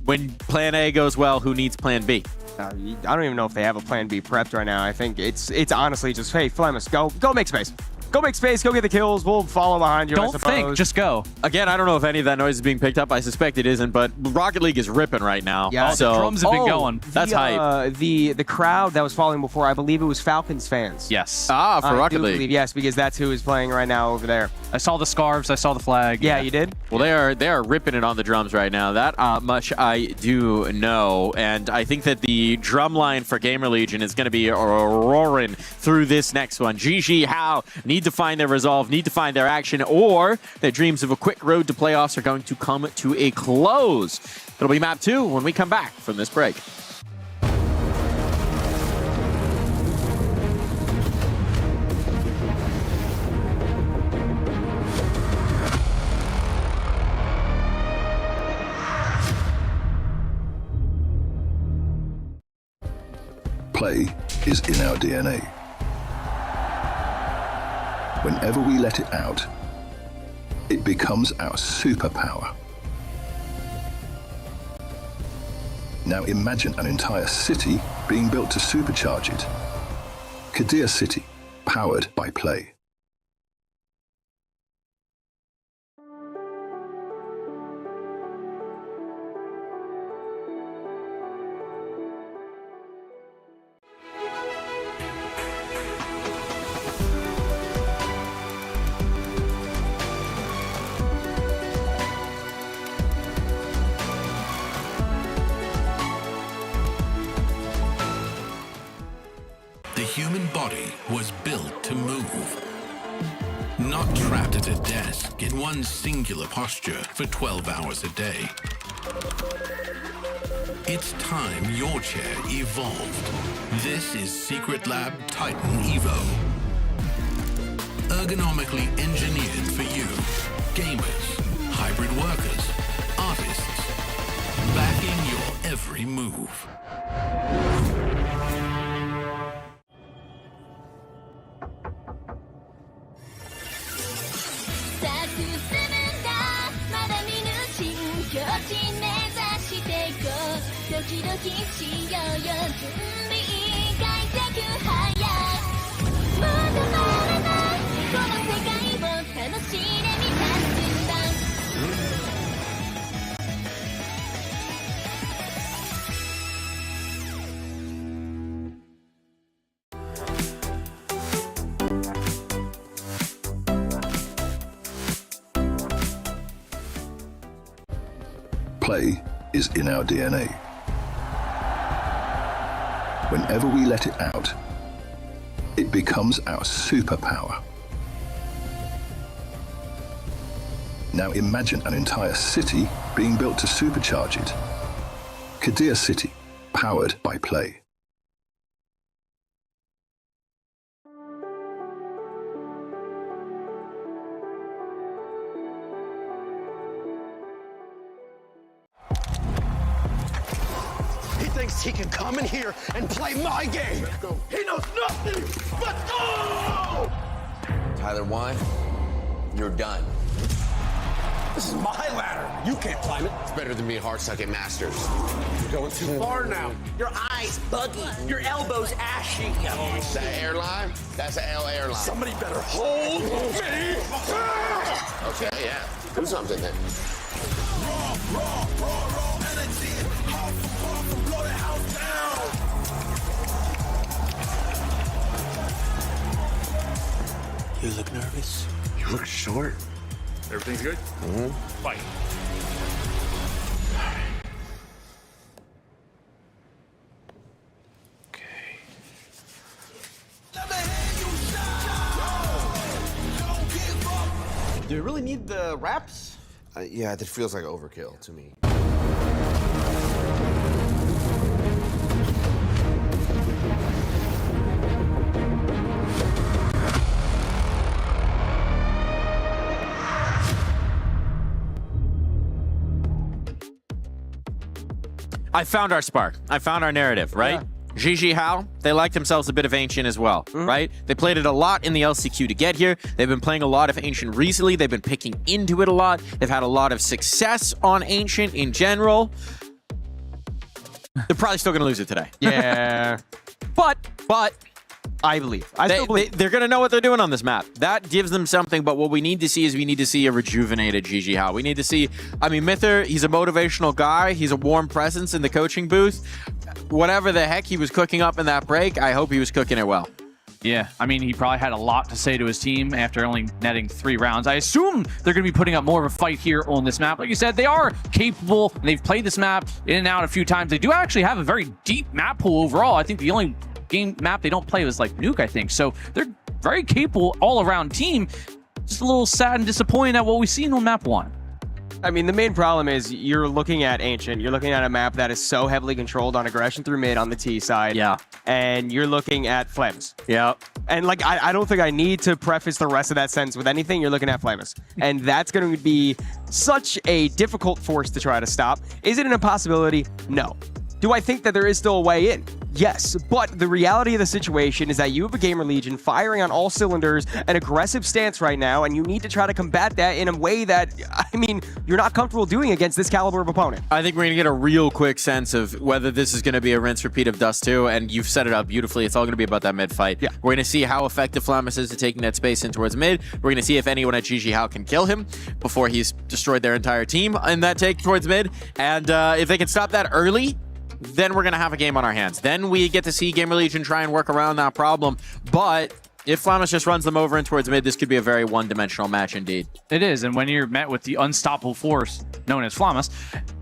Speaker 13: When plan A goes well, who needs plan B?
Speaker 14: I don't even know if they have a plan B prepped right now. I think it's honestly just, hey, Flamus, go make space. Go make space. Go get the kills. We'll follow behind you.
Speaker 15: Don't think. Just go.
Speaker 13: Again, I don't know if any of that noise is being picked up. I suspect it isn't, but Rocket League is ripping right now.
Speaker 14: Yeah,
Speaker 13: so,
Speaker 15: the drums have been going.
Speaker 13: That's hype.
Speaker 14: The crowd that was following before, I believe it was Falcons fans.
Speaker 15: Yes.
Speaker 13: Ah, for Rocket League.
Speaker 14: Believe, yes, because that's who is playing right now over there.
Speaker 15: I saw the scarves. I saw the flag.
Speaker 14: Yeah, you did?
Speaker 13: Well, they are ripping it on the drums right now. That much I do know. And I think that the drum line for Gamer Legion is going to be roaring through this next one. GG How need to find their resolve, need to find their action, or their dreams of a quick road to playoffs are going to come to a close. It'll be map 2 when we come back from this break.
Speaker 10: Play is in our DNA. Whenever we let it out, it becomes our superpower. Now imagine an entire city being built to supercharge it. Kadir City, powered by play.
Speaker 4: The human body was built to move. Not trapped at a desk in one singular posture for 12 hours a day. It's time your chair evolved. This is Secret Lab Titan Evo. Ergonomically engineered for you, gamers, hybrid workers, artists, backing your every move.
Speaker 10: Play is in our DNA. Whenever we let it out, it becomes our superpower. Now imagine an entire city being built to supercharge it. Kadir City, powered by play.
Speaker 1: He can come in here and play my game. Let's go. He knows nothing. Let's go!
Speaker 2: Tyler, why? You're done.
Speaker 1: This is my ladder. You can't climb it.
Speaker 2: It's better than being hard-sucking masters.
Speaker 1: You're going too far now.
Speaker 3: Your eyes buggy. Your elbows ashy.
Speaker 2: That airline? That's an L airline.
Speaker 1: Somebody better hold me.
Speaker 2: Okay, yeah. Do something then.
Speaker 4: Raw energy. Blow the house down.
Speaker 2: You look nervous. You look short.
Speaker 5: Everything's good?
Speaker 2: Mm-hmm.
Speaker 5: Fight.
Speaker 6: Do you really need the wraps?
Speaker 2: Yeah, that feels like overkill to me.
Speaker 13: I found our spark. I found our narrative, right?
Speaker 14: Yeah.
Speaker 13: GG How, they like themselves a bit of Ancient as well, right? They played it a lot in the LCQ to get here. They've been playing a lot of Ancient recently. They've been picking into it a lot. They've had a lot of success on Ancient in general. They're probably still going to lose it today.
Speaker 14: Yeah.
Speaker 13: But
Speaker 14: I believe. I still believe.
Speaker 13: They're going to know what they're doing on this map. That gives them something, but what we need to see is we need to see a rejuvenated GG How. We need to see, I mean, Mither, he's a motivational guy. He's a warm presence in the coaching booth. Whatever the heck he was cooking up in that break, I hope he was cooking it well.
Speaker 15: Yeah, I mean, he probably had a lot to say to his team after only netting 3 rounds. I assume they're going to be putting up more of a fight here on this map. Like you said, they are capable. They've played this map in and out a few times. They do actually have a very deep map pool overall. I think the only game map they don't play was like Nuke, I think. So they're very capable all-around team. Just a little sad and disappointed at what we've seen on map 1.
Speaker 14: I mean, the main problem is you're looking at Ancient. You're looking at a map that is so heavily controlled on aggression through mid on the T side.
Speaker 13: Yeah.
Speaker 14: And you're looking at Flamus.
Speaker 13: Yeah.
Speaker 14: And like, I don't think I need to preface the rest of that sentence with anything. You're looking at Flamus. And that's going to be such a difficult force to try to stop. Is it an impossibility? No. Do I think that there is still a way in? Yes, but the reality of the situation is that you have a Gamer Legion firing on all cylinders, an aggressive stance right now, and you need to try to combat that in a way that, I mean, you're not comfortable doing against this caliber of opponent.
Speaker 13: I think we're going to get a real quick sense of whether this is going to be a rinse repeat of Dust 2, and you've set it up beautifully. It's all going to be about that mid fight. Yeah. We're going to see how effective Flamus is at taking that space in towards mid. We're going to see if anyone at GG How can kill him before he's destroyed their entire team in that take towards mid. And if they can stop that early, then we're going to have a game on our hands. Then we get to see Gamer Legion try and work around that problem. But if Flamus just runs them over and towards mid, this could be a very one-dimensional match indeed.
Speaker 15: It is, and when you're met with the unstoppable force known as Flamus,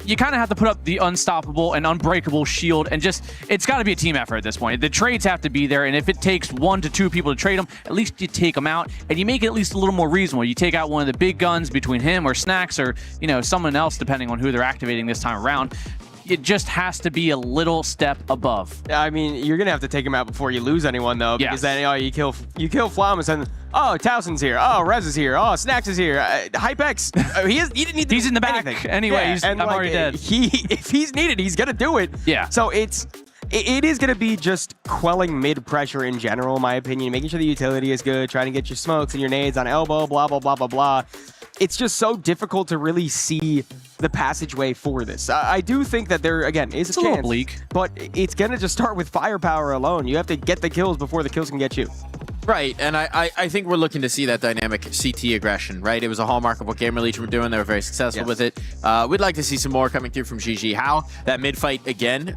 Speaker 15: you kind of have to put up the unstoppable and unbreakable shield, and just, it's got to be a team effort at this point. The trades have to be there, and if it takes 1 to 2 people to trade them, at least you take them out, and you make it at least a little more reasonable. You take out one of the big guns between him or Snacks or, you know, someone else, depending on who they're activating this time around. It just has to be a little step above.
Speaker 14: I mean, you're gonna have to take him out before you lose anyone, though, because then you kill Flamus, and Towson's here, Rez is here, Snacks is here, Hypex. He didn't need to.
Speaker 15: He's in the back anyway.
Speaker 14: Yeah,
Speaker 15: I'm already dead.
Speaker 14: If he's needed, he's gonna do it.
Speaker 15: Yeah.
Speaker 14: So it is going to be just quelling mid pressure in general, in my opinion, making sure the utility is good, trying to get your smokes and your nades on elbow, blah, blah, blah, blah, blah. It's just so difficult to really see the passageway for this. I do think that there, again, is a chance.
Speaker 15: A little bleak.
Speaker 14: But it's going to just start with firepower alone. You have to get the kills before the kills can get you.
Speaker 13: Right, and I think we're looking to see that dynamic CT aggression, right? It was a hallmark of what Gamer Legion were doing. They were very successful with it. We'd like to see some more coming through from GG How. That mid fight again.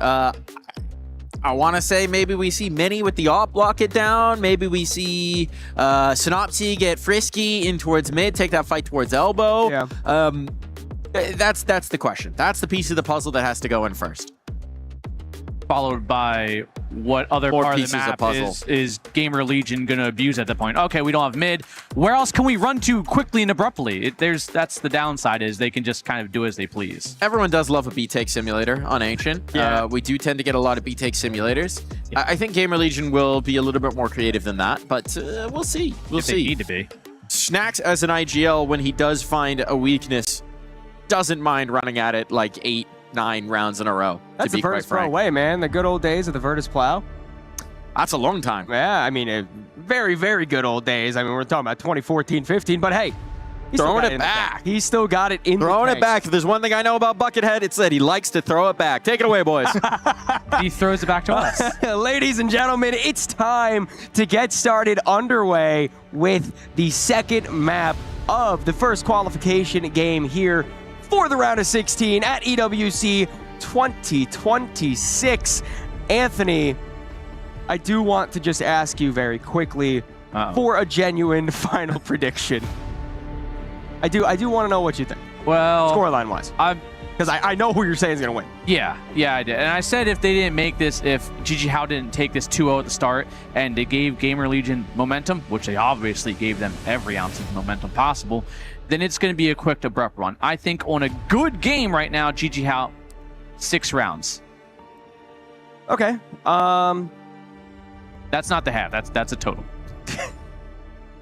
Speaker 13: I want to say maybe we see Mini with the op lock it down. Maybe we see Synopsy get frisky in towards mid, take that fight towards elbow.
Speaker 14: Yeah.
Speaker 13: That's the question. That's the piece of the puzzle that has to go in first.
Speaker 15: Followed by what other part of the map is Gamer Legion going to abuse at that point? Okay, we don't have mid. Where else can we run to quickly and abruptly? That's the downside, is they can just kind of do as they please.
Speaker 13: Everyone does love a B-take simulator on Ancient.
Speaker 15: Yeah.
Speaker 13: We do tend to get a lot of B-take simulators. Yeah. I think Gamer Legion will be a little bit more creative than that, but we'll see. We'll see.
Speaker 15: They need to be.
Speaker 13: Snacks as an IGL, when he does find a weakness, doesn't mind running at it like 8-9 rounds in a row.
Speaker 14: That's the Virtus Pro way, man. The good old days of the Virtus Plow.
Speaker 13: That's a long time.
Speaker 14: Yeah, I mean, very, very good old days. I mean, we're talking about 2014, 15, but hey, he's
Speaker 13: throwing it back.
Speaker 14: He's still got it in
Speaker 13: throwing
Speaker 14: the
Speaker 13: it back. If there's one thing I know about Buckethead, it's that he likes to throw it back. Take it away, boys.
Speaker 15: He throws it back to us.
Speaker 14: Ladies and gentlemen, it's time to get started underway with the second map of the first qualification game here for the round of 16 at EWC 2026. Anthony, I do want to just ask you very quickly for a genuine final prediction. I do want to know what you think.
Speaker 15: Well,
Speaker 14: scoreline wise, because I know who you're saying is gonna win.
Speaker 15: Yeah, I did. And I said if they didn't make this, if GG How didn't take this 2-0 at the start, and they gave Gamer Legion momentum, which they obviously gave them every ounce of momentum possible, then it's going to be a quick, abrupt run. I think on a good game right now, GG How, 6 rounds.
Speaker 14: Okay.
Speaker 15: That's not the half. That's a total.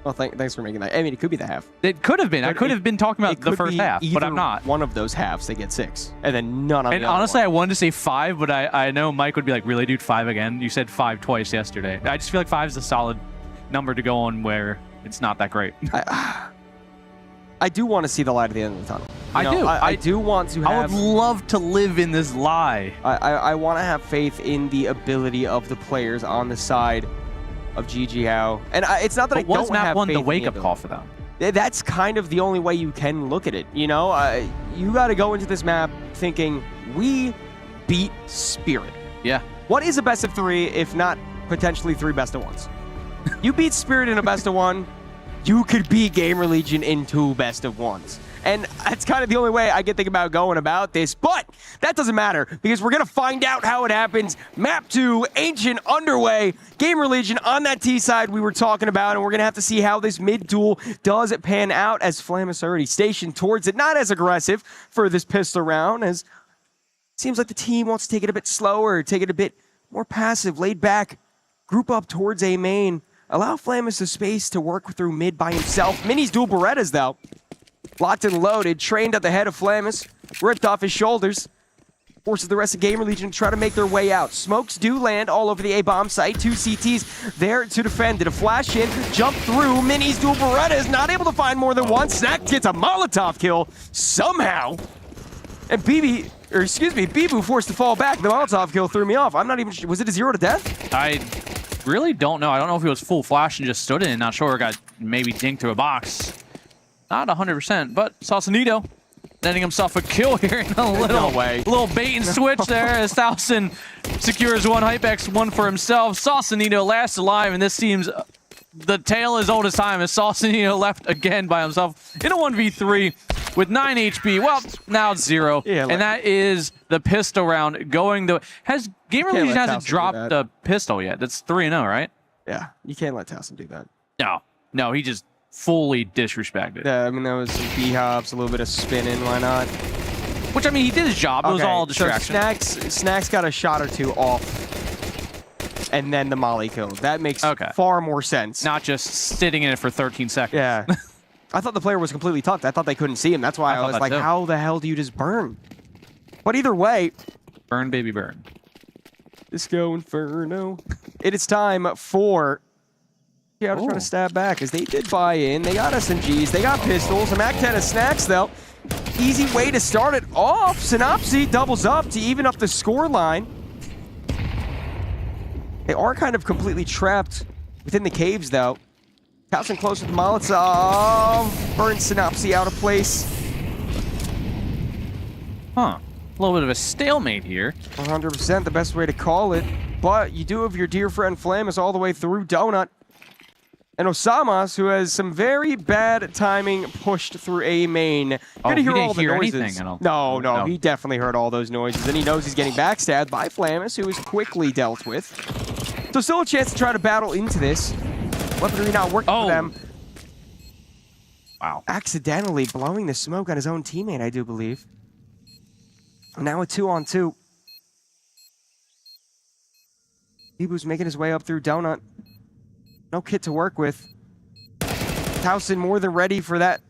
Speaker 14: Well, thanks for making that. I mean, it could be the half.
Speaker 15: It could have been. I could have been talking about the first half, but I'm not.
Speaker 14: One of those halves, they get 6, and then none of.
Speaker 15: And honestly, I wanted to say 5, but I know Mike would be like, "Really, dude, 5 again?" You said 5 twice yesterday. I just feel like 5 is a solid number to go on where it's not that great.
Speaker 14: I do want to see the light at the end of the tunnel. I do want to have...
Speaker 15: I would love to live in this lie.
Speaker 14: I want to have faith in the ability of the players on the side of GG How. And it's not that I don't have
Speaker 15: map one
Speaker 14: faith
Speaker 15: the
Speaker 14: in
Speaker 15: wake-up
Speaker 14: ability.
Speaker 15: call for them?
Speaker 14: That's kind of the only way you can look at it, you know? You got to go into this map thinking, we beat Spirit.
Speaker 15: Yeah.
Speaker 14: What is a best of 3 if not potentially 3 best of 1s? You beat Spirit in a best of 1, you could beat Gamer Legion in 2 best of 1s. And that's kind of the only way I can think about going about this. But that doesn't matter because we're going to find out how it happens. Map 2, Ancient underway. Gamer Legion on that T side we were talking about. And we're going to have to see how this mid duel does pan out as Flamus already stationed towards it. Not as aggressive for this pistol round as it seems like the team wants to take it a bit slower, take it a bit more passive, laid back, group up towards A main. Allow Flamus the space to work through mid by himself. Mini's dual Berettas though. Locked and loaded, trained at the head of Flamus, ripped off his shoulders. Forces the rest of Gamer Legion to try to make their way out. Smokes do land all over the A-bomb site. 2 CTs there to defend. Did a flash in, jump through. Mini's dual Beretta is not able to find more than one. Snack gets a Molotov kill somehow. And Bibu forced to fall back. The Molotov kill threw me off. I'm not even sure. Was it a 0 to death?
Speaker 15: I really don't know. I don't know if he was full flash and just stood in. Not sure. Got maybe dinked through a box. Not 100%, but Sausalito netting himself a kill here in a little bait and switch there as Thousand secures 1 Hypex, 1 for himself. Sausalito last alive, and this seems the tale as old as time as Sausalito left again by himself in a 1v3 with 9 HP. Well, now it's 0, and that is the pistol round going the... Gamer Legion hasn't dropped the pistol yet. That's 3-0, right?
Speaker 14: Yeah, you can't let Towson do that.
Speaker 15: No, he just fully disrespected.
Speaker 14: Yeah, I mean, there was some B-hops, a little bit of spinning, why not?
Speaker 15: Which, I mean, he did his job. It was all a distraction.
Speaker 14: So Snacks got a shot or 2 off, and then the molly kill. That makes far more sense.
Speaker 15: Not just sitting in it for 13 seconds.
Speaker 14: Yeah. I thought the player was completely tucked. I thought they couldn't see him. That's why I was like, how the hell do you just burn? But either way...
Speaker 15: Burn, baby, burn.
Speaker 14: Disco Inferno. It is time for... Yeah, I'm trying to stab back, as they did buy in. They got SMGs, they got pistols. A MAC-10 of Snacks, though. Easy way to start it off. Synopsy doubles up to even up the score line. They are kind of completely trapped within the caves, though. Towson close with the Molotov. Burns Synopsy out of place.
Speaker 15: Huh. A little bit of a stalemate here.
Speaker 14: 100% the best way to call it. But you do have your dear friend Flamus all the way through Donut. And Osamas, who has some very bad timing, pushed through A main. You're gonna hear all the noises. No, he definitely heard all those noises, and he knows he's getting backstabbed by Flamus, who is quickly dealt with. So still a chance to try to battle into this. Weaponry not working for them.
Speaker 15: Wow.
Speaker 14: Accidentally blowing the smoke on his own teammate, I do believe. Now a 2-on-2. Ibu's making his way up through Donut. No kit to work with. Towson more than ready for that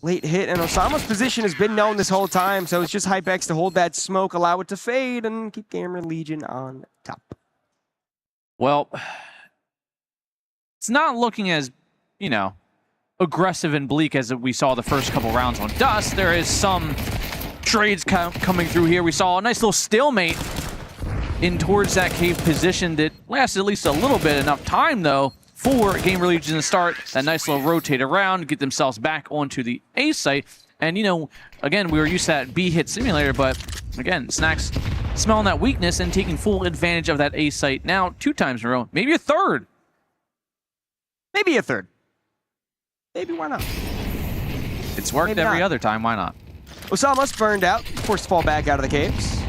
Speaker 14: late hit, and Osama's position has been known this whole time, so it's just Hypex to hold that smoke, allow it to fade, and keep Gamer Legion on top.
Speaker 15: Well, it's not looking as, you know, aggressive and bleak as we saw the first couple rounds on Dust. There is some trades coming through here. We saw a nice little stalemate in towards that cave position that lasted at least a little bit. Enough time, though, for Gamer Legion to start that nice little rotate around, get themselves back onto the A site. And, you know, again, we were used to that B hit simulator, but again, Snacks smelling that weakness and taking full advantage of that A site now 2 times in a row. Maybe a third.
Speaker 14: Maybe a third. Maybe, why not?
Speaker 15: It's worked every other time, why not?
Speaker 14: Osama's burned out, forced to fall back out of the caves.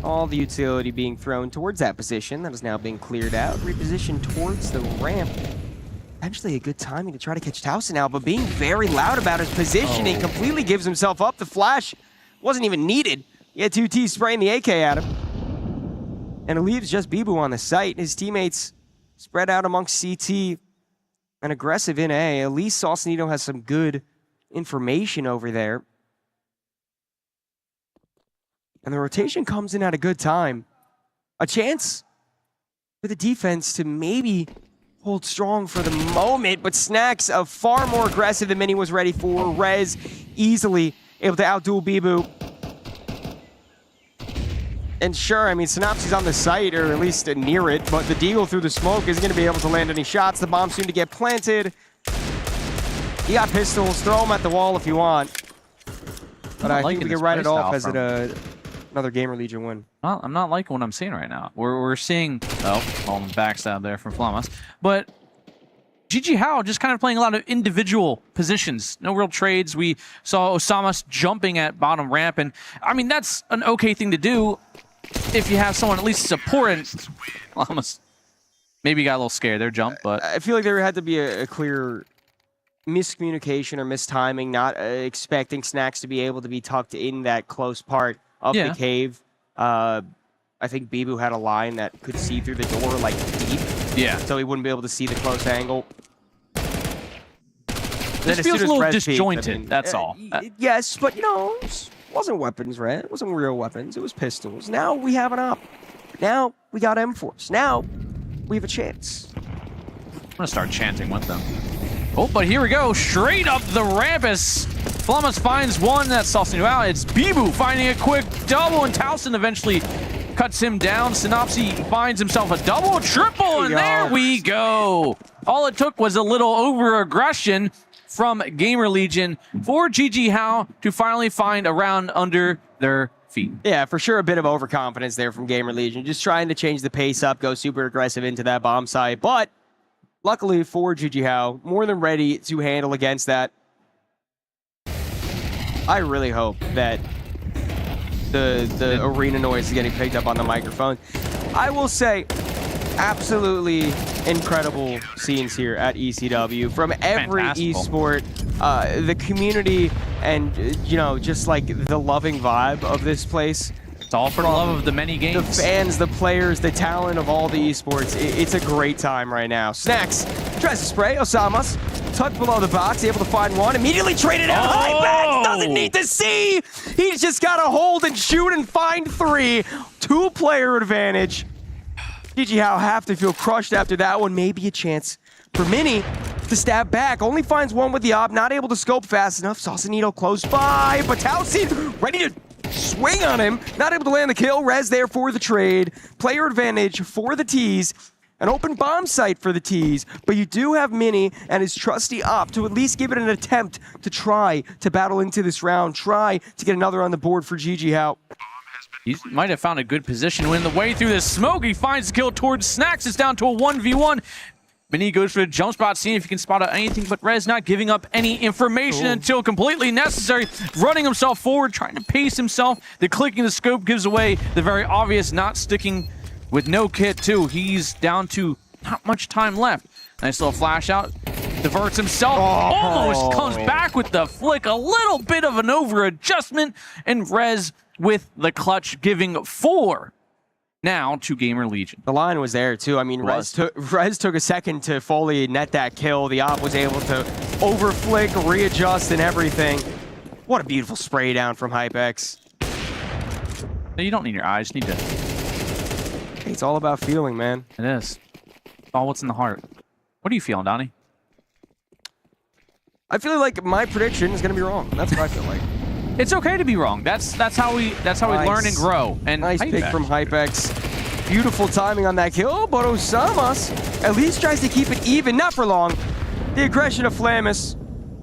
Speaker 14: All the utility being thrown towards that position. That is now being cleared out. Repositioned towards the ramp. Eventually a good timing to try to catch Towson out, but being very loud about his positioning, completely gives himself up. The flash wasn't even needed. He had 2T spraying the AK at him. And it leaves just Bibu on the site. His teammates spread out amongst CT and aggressive in A. At least Sausalito has some good information over there. And the rotation comes in at a good time. A chance for the defense to maybe hold strong for the moment, but Snacks far more aggressive than Mini was ready for. Rez easily able to outduel Bibu. And sure, I mean, Synopsy's on the site, or at least near it, but the Deagle through the smoke isn't going to be able to land any shots. The bomb's soon to get planted. You got pistols. Throw them at the wall if you want. But I think we can write it off as another Gamer Legion win.
Speaker 15: Well, I'm not liking what I'm seeing right now. We're seeing... Oh, backstab there from Flamas. But GG How just kind of playing a lot of individual positions. No real trades. We saw Osamas jumping at bottom ramp. And, I mean, that's an okay thing to do if you have someone at least supporting. Flamas maybe got a little scared there, jump, but...
Speaker 14: I feel like there had to be a clear miscommunication or mistiming, not expecting Snacks to be able to be tucked in that close part of the cave. I think Bibu had a line that could see through the door, like, deep.
Speaker 15: Yeah.
Speaker 14: So he wouldn't be able to see the close angle.
Speaker 15: This feels a little disjointed, I mean, that's all.
Speaker 14: Yes, but no, it wasn't weapons, Red. It wasn't real weapons. It was pistols. Now we have an op. Now we got M4s. Now we have a chance.
Speaker 15: I'm going to start chanting with them. Oh, but here we go. Straight up the ramp as Flamas finds one. That's tossing you out. It's Bibu finding a quick double, and Towson eventually cuts him down. Synopsy finds himself a double, triple, and there we go. All it took was a little over-aggression from Gamer Legion for GG How to finally find a round under their feet.
Speaker 14: Yeah, for sure a bit of overconfidence there from Gamer Legion. Just trying to change the pace up, go super aggressive into that bomb site, but luckily for GG How, more than ready to handle against that. I really hope that the arena noise is getting picked up on the microphone. I will say, absolutely incredible scenes here at ECW from every esport. The community and, you know, just like the loving vibe of this place.
Speaker 15: It's all for the love of the many games.
Speaker 14: The fans, the players, the talent of all the esports. It's a great time right now. Snacks tries to spray. Osamas tucked below the box, able to find one. Immediately traded out. Hypex doesn't need to see. He's just got to hold and shoot and find three. Two-player advantage. GG How have to feel crushed after that one. Maybe a chance for Mini to stab back. Only finds one with the op. Not able to scope fast enough. Sausanito close by. But Towson ready to swing on him. Not able to land the kill. Rez there for the trade. Player advantage for the T's. An open bomb site for the T's. But you do have Mini and his trusty op to at least give it an attempt to try to battle into this round. Try to get another on the board for GG How.
Speaker 15: He might have found a good position. When the way through the smoke, he finds the kill towards Snacks. It's down to a 1v1. Mini goes for the jump spot, seeing if he can spot out anything, but Rez not giving up any information until completely necessary. Running himself forward, trying to pace himself. The clicking the scope gives away the very obvious not sticking with no kit, too. He's down to not much time left. Nice little flash out. Diverts himself. Almost comes back with the flick. A little bit of an over-adjustment. And Rez with the clutch, giving 4 now to Gamer Legion.
Speaker 14: The line was there too. I mean, Rez took a second to fully net that kill. The op was able to overflick, readjust, and everything. What a beautiful spray down from Hypex.
Speaker 15: You don't need your eyes, you need to...
Speaker 14: It's all about feeling, man.
Speaker 15: It is. It's all what's in the heart. What are you feeling, Donnie?
Speaker 14: I feel like my prediction is going to be wrong. That's what I feel like.
Speaker 15: It's okay to be wrong. That's how we learn and grow. And
Speaker 14: nice pick from Hypex. Beautiful timing on that kill, but Osamas at least tries to keep it even. Not for long. The aggression of Flamus,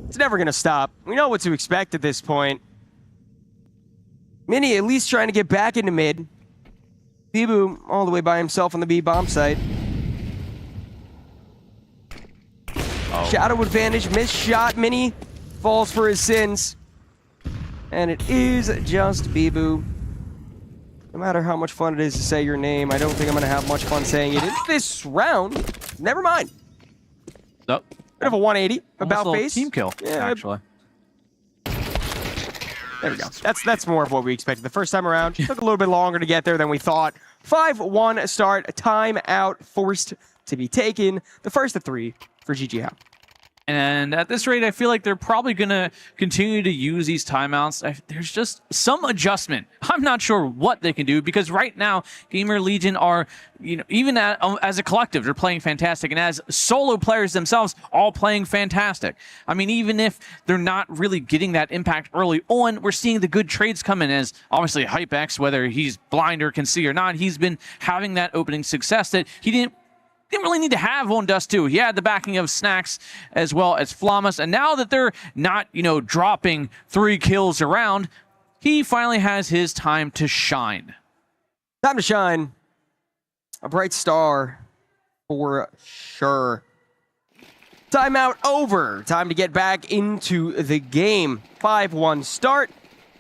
Speaker 14: it's never going to stop. We know what to expect at this point. Mini at least trying to get back into mid. Bibu all the way by himself on the B bomb site. Shadow advantage, missed shot. Mini falls for his sins. And it is just Bibu. No matter how much fun it is to say your name, I don't think I'm going to have much fun saying it in this round. Never mind.
Speaker 15: Nope.
Speaker 14: Bit of a 180. About face.
Speaker 15: Team kill, actually.
Speaker 14: There we go. That's more of what we expected the first time around. Took a little bit longer to get there than we thought. 5-1 start. Timeout forced to be taken. The first of 3 for GG How.
Speaker 15: And at this rate, I feel like they're probably going to continue to use these timeouts. There's just some adjustment. I'm not sure what they can do because right now, Gamer Legion are, even as a collective, they're playing fantastic. And as solo players themselves, all playing fantastic. I mean, even if they're not really getting that impact early on, we're seeing the good trades come in as obviously HypeX, whether he's blind or can see or not, he's been having that opening success that he didn't really need to have on Dust 2. He had the backing of Snacks as well as Flamas, and now that they're not, dropping 3 kills around, he finally has his time to shine.
Speaker 14: Time to shine. A bright star for sure. Timeout over. Time to get back into the game. 5-1 start.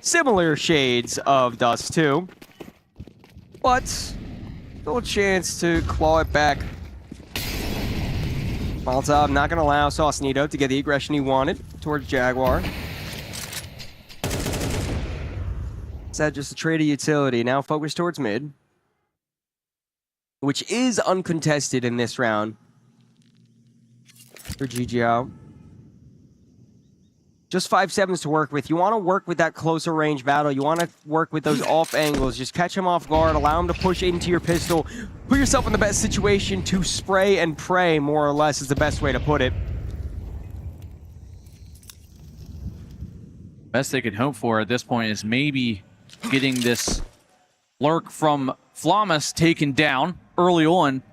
Speaker 14: Similar shades of Dust 2. But still a chance to claw it back. Molotov not going to allow Saucinito to get the aggression he wanted towards Jaguar. Is that just a trade of utility? Now focused towards mid, which is uncontested in this round for GGO. Just 5-7s to work with. You want to work with that closer range battle. You want to work with those off angles. Just catch him off guard. Allow him to push into your pistol. Put yourself in the best situation to spray and pray, more or less, is the best way to put it.
Speaker 15: Best they could hope for at this point is maybe getting this lurk from Flamas taken down early on.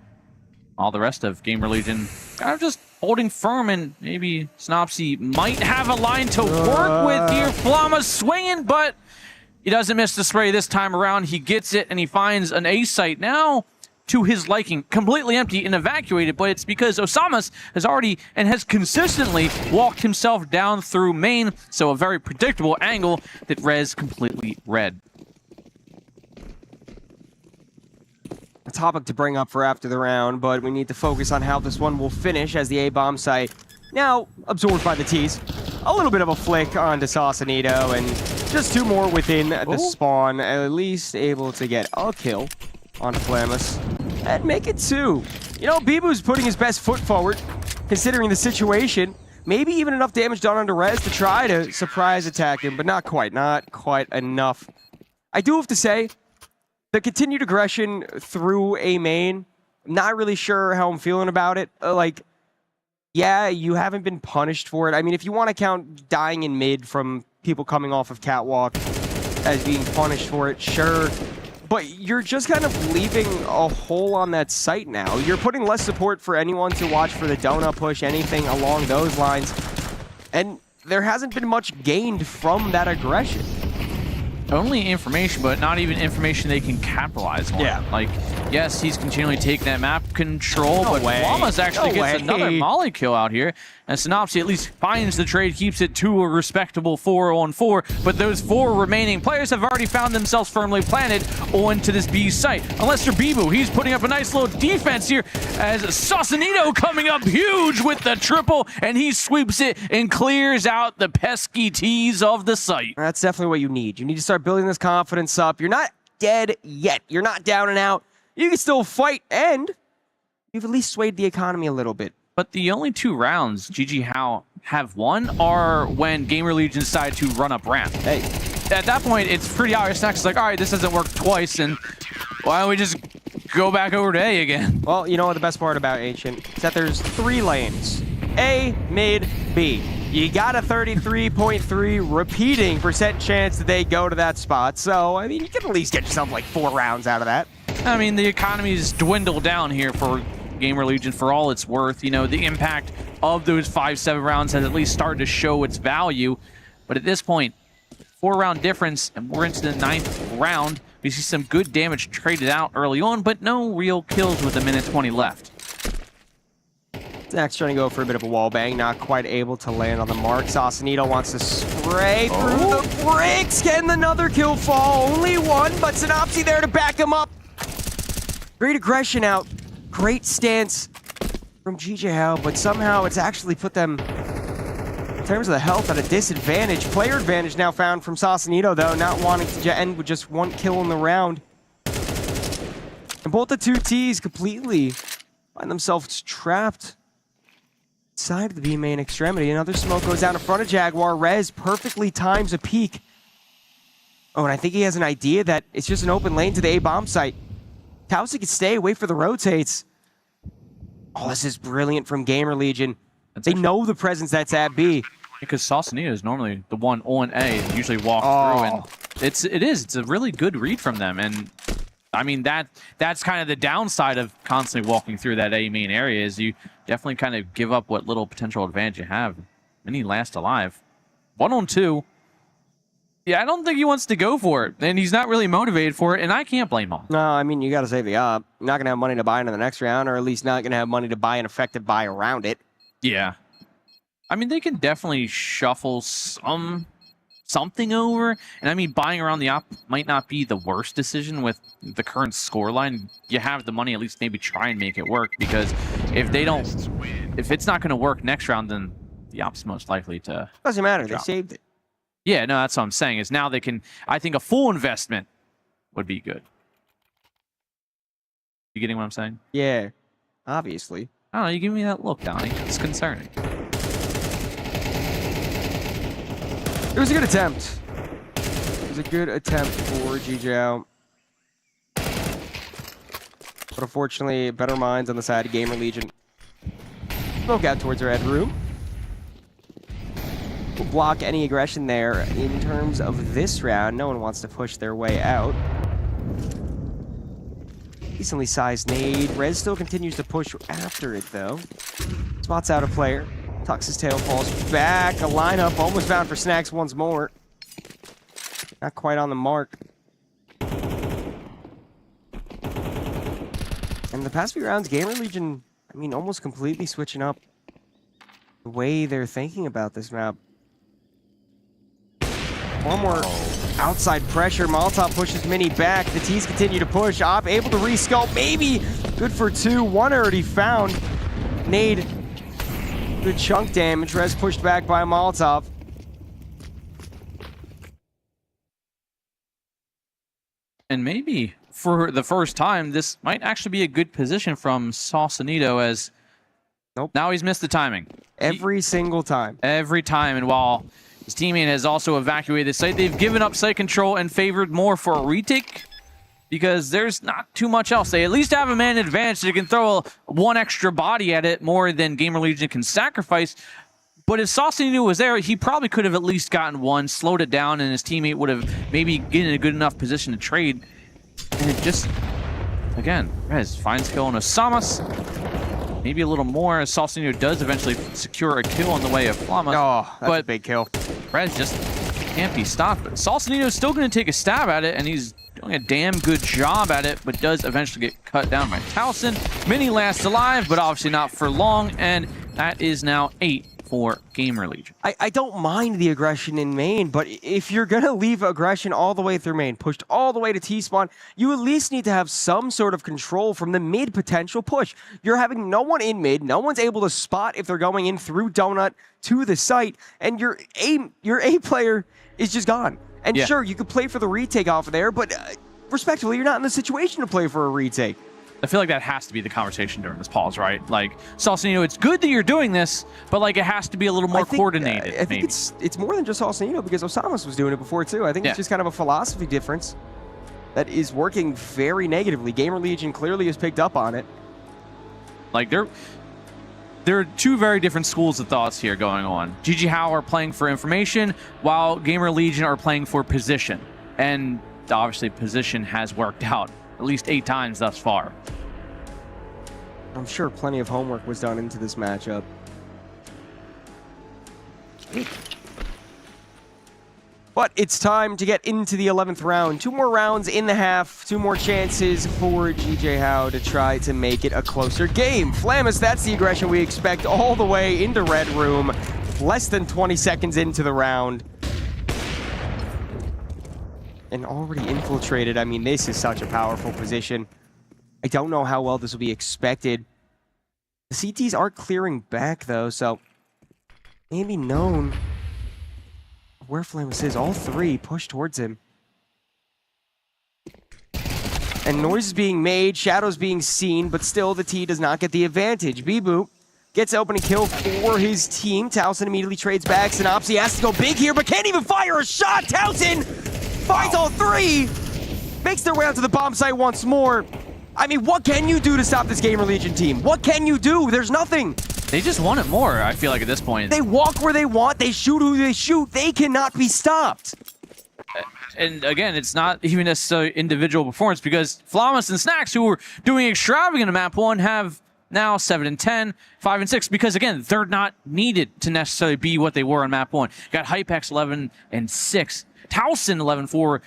Speaker 15: All the rest of Gamer Legion kind of just holding firm, and maybe Snopsy might have a line to work with here. Flamas swinging, but he doesn't miss the spray this time around. He gets it, and he finds an A site now to his liking. Completely empty and evacuated, but it's because Osamas has already and has consistently walked himself down through main, so a very predictable angle that res completely red.
Speaker 14: A topic to bring up for after the round, but we need to focus on how this one will finish as the A-bomb site now absorbed by the T's. A little bit of a flick onto Saucinito, and just 2 more within the spawn, at least able to get a kill on Flamus and make it 2. Bibu's putting his best foot forward, considering the situation. Maybe even enough damage done under res to try to surprise attack him, but not quite enough. I do have to say, the continued aggression through A main, not really sure how I'm feeling about it. Yeah, you haven't been punished for it. I mean, if you want to count dying in mid from people coming off of Catwalk as being punished for it, sure. But you're just kind of leaving a hole on that site now. You're putting less support for anyone to watch for the donut push, anything along those lines. And there hasn't been much gained from that aggression.
Speaker 15: Only information, but not even information they can capitalize on.
Speaker 14: Yeah.
Speaker 15: Yes, he's continually taking that map control, but Flamas actually gets another molly kill out here. And Synopsy at least finds the trade, keeps it to a respectable 4-on-4, but those 4 remaining players have already found themselves firmly planted onto this B site. Unless you're Bibu, he's putting up a nice little defense here as Saucinito coming up huge with the triple, and he sweeps it and clears out the pesky T's of the site.
Speaker 14: That's definitely what you need. You need to start building this confidence up. You're not dead yet. You're not down and out. You can still fight, and you've at least swayed the economy a little bit.
Speaker 15: But the only 2 rounds GG How have won are when Gamer Legion decide to run up ramp.
Speaker 14: Hey.
Speaker 15: At that point, it's pretty obvious. Snacks is like, all right, this hasn't worked twice, and why don't we just go back over to A again?
Speaker 14: Well, you know what the best part about Ancient is that there's 3 lanes. A, mid, B. You got a 33.3 repeating % chance that they go to that spot. So, I mean, you can at least get yourself like 4 rounds out of that.
Speaker 15: I mean, the economy's dwindled down here for Gamer Legion for all it's worth. The impact of those 5-7 rounds has at least started to show its value. But at this point, 4-round difference, and we're into the 9th round. We see some good damage traded out early on, but no real kills with 1:20 left.
Speaker 14: Zach's trying to go for a bit of a wall bang, not quite able to land on the mark. Saucinito wants to spray through the bricks. Getting another kill fall. Only 1, but Synopsy there to back him up. Great aggression out. Great stance from GG How, but somehow it's actually put them, in terms of the health, at a disadvantage. Player advantage now found from Saucinito, though, not wanting to end with just 1 kill in the round. And both the 2 Ts completely find themselves trapped side of the B main extremity. Another smoke goes down in front of Jaguar. Rez perfectly times a peek. Oh, and I think he has an idea that it's just an open lane to the A bomb site. Tausi can stay, wait for the rotates. Oh, this is brilliant from Gamer Legion. They know the presence that's at B.
Speaker 15: Because Sausalito is normally the one on A and usually walk through, and it's a really good read from them. And I mean that's kind of the downside of constantly walking through that A main area is you definitely kind of give up what little potential advantage you have. And he last alive. 1-on-2. Yeah, I don't think he wants to go for it, and he's not really motivated for it, and I can't blame him.
Speaker 14: No, I mean, you got to save the up. You're not going to have money to buy into the next round, or at least not going to have money to buy an effective buy around it.
Speaker 15: Yeah. I mean, they can definitely shuffle something over, and I mean, buying around the op might not be the worst decision with the current scoreline. You have the money, at least maybe try and make it work, because if it's not going to work next round, then the op's most likely to
Speaker 14: Doesn't matter,
Speaker 15: drop.
Speaker 14: They saved it.
Speaker 15: Yeah, no, that's what I'm saying, is now they can, I think a full investment would be good. You getting what I'm saying?
Speaker 14: Yeah, obviously.
Speaker 15: I don't know, you give me that look, Donnie. It's concerning.
Speaker 14: It was a good attempt. It was a good attempt for Jijao. But unfortunately, better minds on the side of Gamer Legion. Smoke out towards red room. We'll block any aggression there in terms of this round. No one wants to push their way out. Decently sized nade. Rez still continues to push after it, though. Spots out a player. Tucks his tail, falls back. A lineup almost bound for snacks once more. Not quite on the mark. And the past few rounds, Gamer Legion, I mean, almost completely switching up the way they're thinking about this map. One more outside pressure. Molotov pushes Mini back. The T's continue to push. Op able to resculpt. Maybe good for two. One already found. Nade. Good chunk damage. Rez pushed back by Molotov.
Speaker 15: And maybe for the first time, this might actually be a good position from Sausalito, as now he's missed the timing.
Speaker 14: Every single time.
Speaker 15: Every time. And while his teammate has also evacuated the site, they've given up site control and favored more for a retake because there's not too much else. They at least have a man advantage. They can throw one extra body at it more than Gamer Legion can sacrifice. But if Sausalito was there, he probably could have at least gotten one, slowed it down, and his teammate would have maybe get in a good enough position to trade. And it just, again, Rez finds kill on Osamas. Maybe a little more, as Sausalito does eventually secure a kill on the way of Flamas.
Speaker 14: Oh, that's a big kill.
Speaker 15: Rez just can't be stopped. But Sausalito is still going to take a stab at it, and he's doing a damn good job at it, but does eventually get cut down by Towson. Mini lasts alive, but obviously not for long, and that is now 8 for Gamer Legion.
Speaker 14: I don't mind the aggression in main, but if you're going to leave aggression all the way through main, pushed all the way to T-spawn, you at least need to have some sort of control from the mid potential push. You're having no one in mid, no one's able to spot if they're going in through Donut to the site, and your A player is just gone. And sure, you could play for the retake off of there, but respectively, you're not in the situation to play for a retake.
Speaker 15: I feel like that has to be the conversation during this pause, right? Like, Sausalito, it's good that you're doing this, but like it has to be a little more coordinated.
Speaker 14: I think it's more than just Sausalito, because Osamas was doing it before too. I think it's just kind of a philosophy difference that is working very negatively. Gamer Legion clearly has picked up on it.
Speaker 15: Like there are two very different schools of thoughts here going on. GG How are playing for information, while Gamer Legion are playing for position. And obviously position has worked out at least 8 times thus far.
Speaker 14: I'm sure plenty of homework was done into this matchup. But it's time to get into the 11th round. 2 more rounds in the half, 2 more chances for GJ Howe to try to make it a closer game. Flamus, that's the aggression we expect all the way into Red Room. Less than 20 seconds into the round. And already infiltrated. I mean, this is such a powerful position. I don't know how well this will be expected. The CTs are clearing back, though, so maybe known where Flamus is. All 3 push towards him. And noise is being made, shadows being seen, but still the T does not get the advantage. Bibu gets opening kill for his team. Towson immediately trades back. Synopsy has to go big here, but can't even fire a shot. Towson finds all three, makes their way out to the bomb site once more. I mean, what can you do to stop this Gamer Legion team? What can you do? There's nothing.
Speaker 15: They just want it more, I feel like, at this point.
Speaker 14: They walk where they want. They shoot who they shoot. They cannot be stopped.
Speaker 15: And again, it's not even necessarily individual performance, because Flamus and Snacks, who were doing extravagant at map 1, have now 7 and 10, 5 and 6, because again, they're not needed to necessarily be what they were on map 1. You got Hypex 11 and 6, Towson 11-4.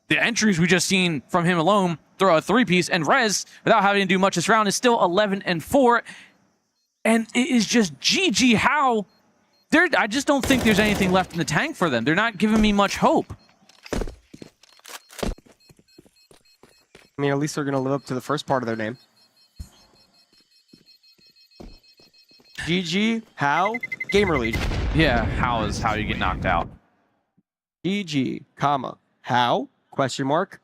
Speaker 15: The entries we just seen from him alone, throw a 3-piece, and Rez, without having to do much this round, is still 11 and 4. And it is just GG how. I just don't think there's anything left in the tank for them. They're not giving me much hope.
Speaker 14: I mean, at least they're going to live up to the first part of their name. GG, how? Gamer Legion.
Speaker 15: Yeah, how is how you get knocked out.
Speaker 14: GG, comma, how? Question mark.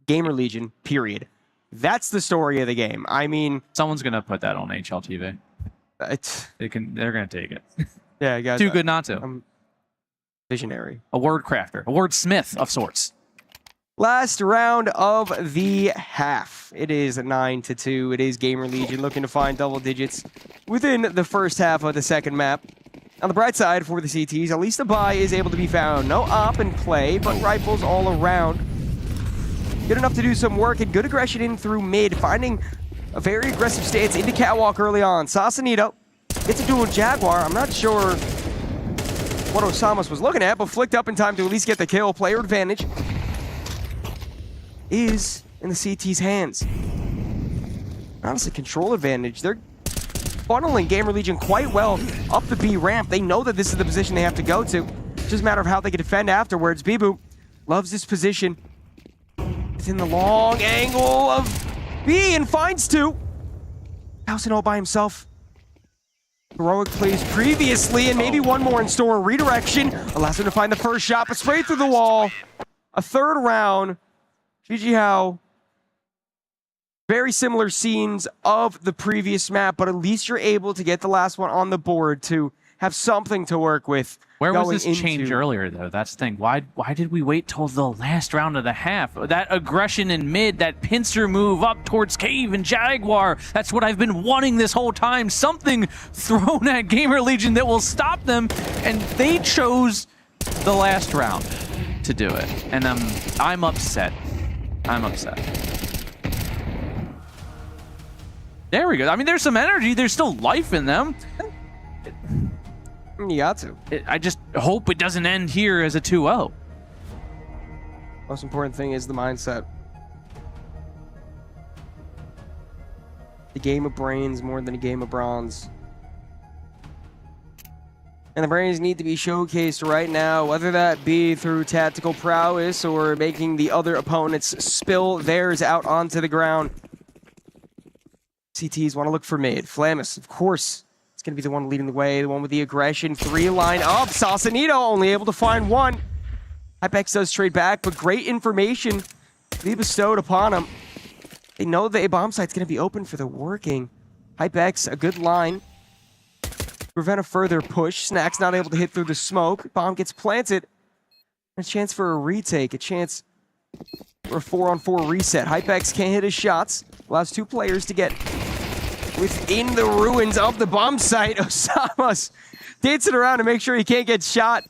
Speaker 14: Gamer Legion, period. That's the story of the game. I mean...
Speaker 15: Someone's going to put that on HLTV. They're going to take it.
Speaker 14: Yeah, guys.
Speaker 15: Too good not to.
Speaker 14: I'm visionary.
Speaker 15: A word crafter. A wordsmith of sorts.
Speaker 14: Last round of the half. It is 9-2. It is Gamer Legion looking to find double digits within the first half of the second map. On the bright side for the CTs, at least a buy is able to be found. No op in play, but rifles all around. Good enough to do some work and good aggression in through mid, finding a very aggressive stance into Catwalk early on. Sausalito gets a duel with Jaguar. I'm not sure what Osamas was looking at, but flicked up in time to at least get the kill. Player advantage is in the CT's hands. Honestly, control advantage. They're funneling Gamer Legion quite well up the B ramp. They know that this is the position they have to go to. It's just a matter of how they can defend afterwards. Bibu loves this position. It's in the long angle of B and finds two. Towson all by himself. Heroic plays previously, and maybe one more in store. Redirection allows him to find the first shot, but straight through the wall. A third round. GG how. Very similar scenes of the previous map, but at least you're able to get the last one on the board to have something to work with.
Speaker 15: Where was this change earlier, though? That's the thing. Why did we wait till the last round of the half? That aggression in mid, that pincer move up towards Cave and Jaguar, that's what I've been wanting this whole time. Something thrown at Gamer Legion that will stop them, and they chose the last round to do it. And I'm upset. I'm upset. There we go. I mean, there's some energy. There's still life in them.
Speaker 14: You got to.
Speaker 15: I just hope it doesn't end here as a 2-0.
Speaker 14: Most important thing is the mindset. The game of brains more than a game of bronze. And the brains need to be showcased right now, whether that be through tactical prowess or making the other opponents spill theirs out onto the ground. CTs want to look for mid. Flamus, of course, it's going to be the one leading the way, the one with the aggression. 3 line up. Sausalito only able to find one. Hypex does trade back, but great information to be bestowed upon him. They know that a bomb site's going to be open for the working. Hypex, a good line. Prevent a further push. Snack's not able to hit through the smoke. Bomb gets planted. A chance for a retake. A chance for a 4-on-4 reset. Hypex can't hit his shots. Allows 2 players to get within the ruins of the bomb site. Osamas dancing around to make sure he can't get shot.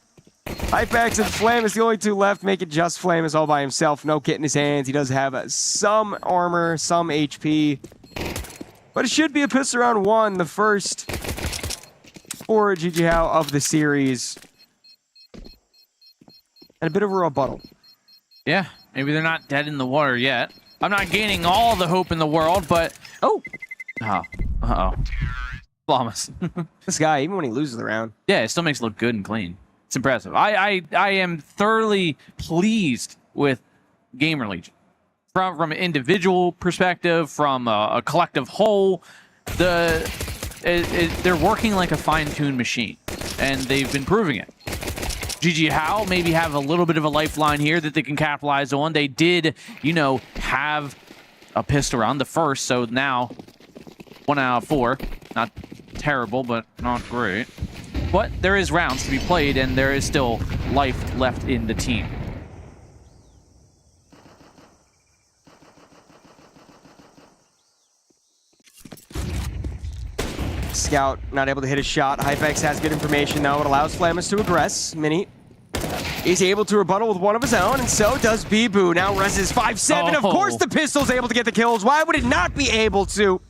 Speaker 14: Hypex and Flamus, the only 2 left, make it just Flamus all by himself. No kit in his hands. He does have some armor, some HP. But it should be a piss around 1, the first for GG how of the series. And a bit of a rebuttal.
Speaker 15: Yeah, maybe they're not dead in the water yet. I'm not gaining all the hope in the world, but...
Speaker 14: Oh!
Speaker 15: Uh-oh. Flamus.
Speaker 14: This guy, even when he loses the round.
Speaker 15: Yeah, it still makes it look good and clean. It's impressive. I am thoroughly pleased with Gamer Legion. From an individual perspective, from a collective whole, they're working like a fine-tuned machine, and they've been proving it. GG how maybe have a little bit of a lifeline here that they can capitalize on. They did, you know, have a pistol round, the first, so now 1 out of 4. Not terrible, but not great. But there is rounds to be played, and there is still life left in the team.
Speaker 14: Scout not able to hit a shot. Hypex has good information though. It allows Flamus to aggress. Mini is able to rebuttal with one of his own, and so does Bibu. Now Rez is 5-7. Of course the pistol's able to get the kills. Why would it not be able to?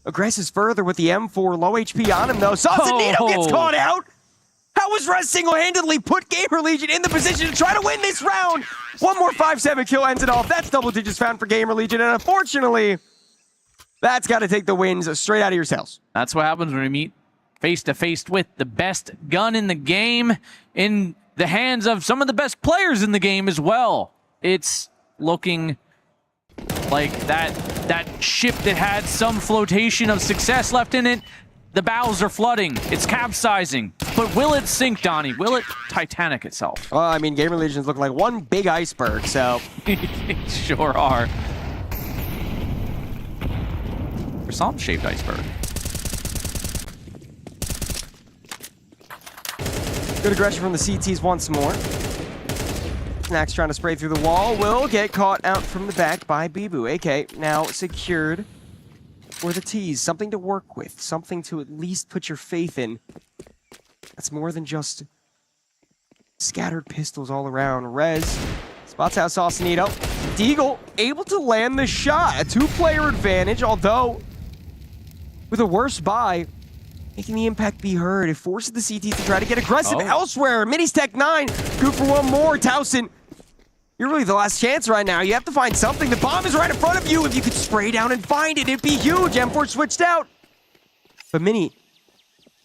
Speaker 14: Aggresses further with the M4. Low HP on him though. Sausalito gets caught out. How was Rez single-handedly put Gamer Legion in the position to try to win this round? One more 5-7 kill ends it off. That's double digits found for Gamer Legion, and unfortunately, that's got to take the wins straight out of your cells.
Speaker 15: That's what happens when we meet face-to-face with the best gun in the game, in the hands of some of the best players in the game as well. It's looking like that ship that had some flotation of success left in it. The bows are flooding. It's capsizing. But will it sink, Donnie? Will it Titanic itself?
Speaker 14: Well, I mean, Gamer Legions look like one big iceberg, so...
Speaker 15: They sure are. Croissant-shaped iceberg.
Speaker 14: Good aggression from the CTs once more. Snack's trying to spray through the wall. Will get caught out from the back by Bibu. AK now secured for the T's. Something to work with. Something to at least put your faith in. That's more than just scattered pistols all around. Rez spots out Sausalito. Deagle able to land the shot. A two-player advantage, although with a worse buy, making the impact be heard. It forces the CTs to try to get aggressive elsewhere. Minis Tech 9, go for one more. Towson, you're really the last chance right now. You have to find something. The bomb is right in front of you. If you could spray down and find it, it'd be huge. M4 switched out. But Mini,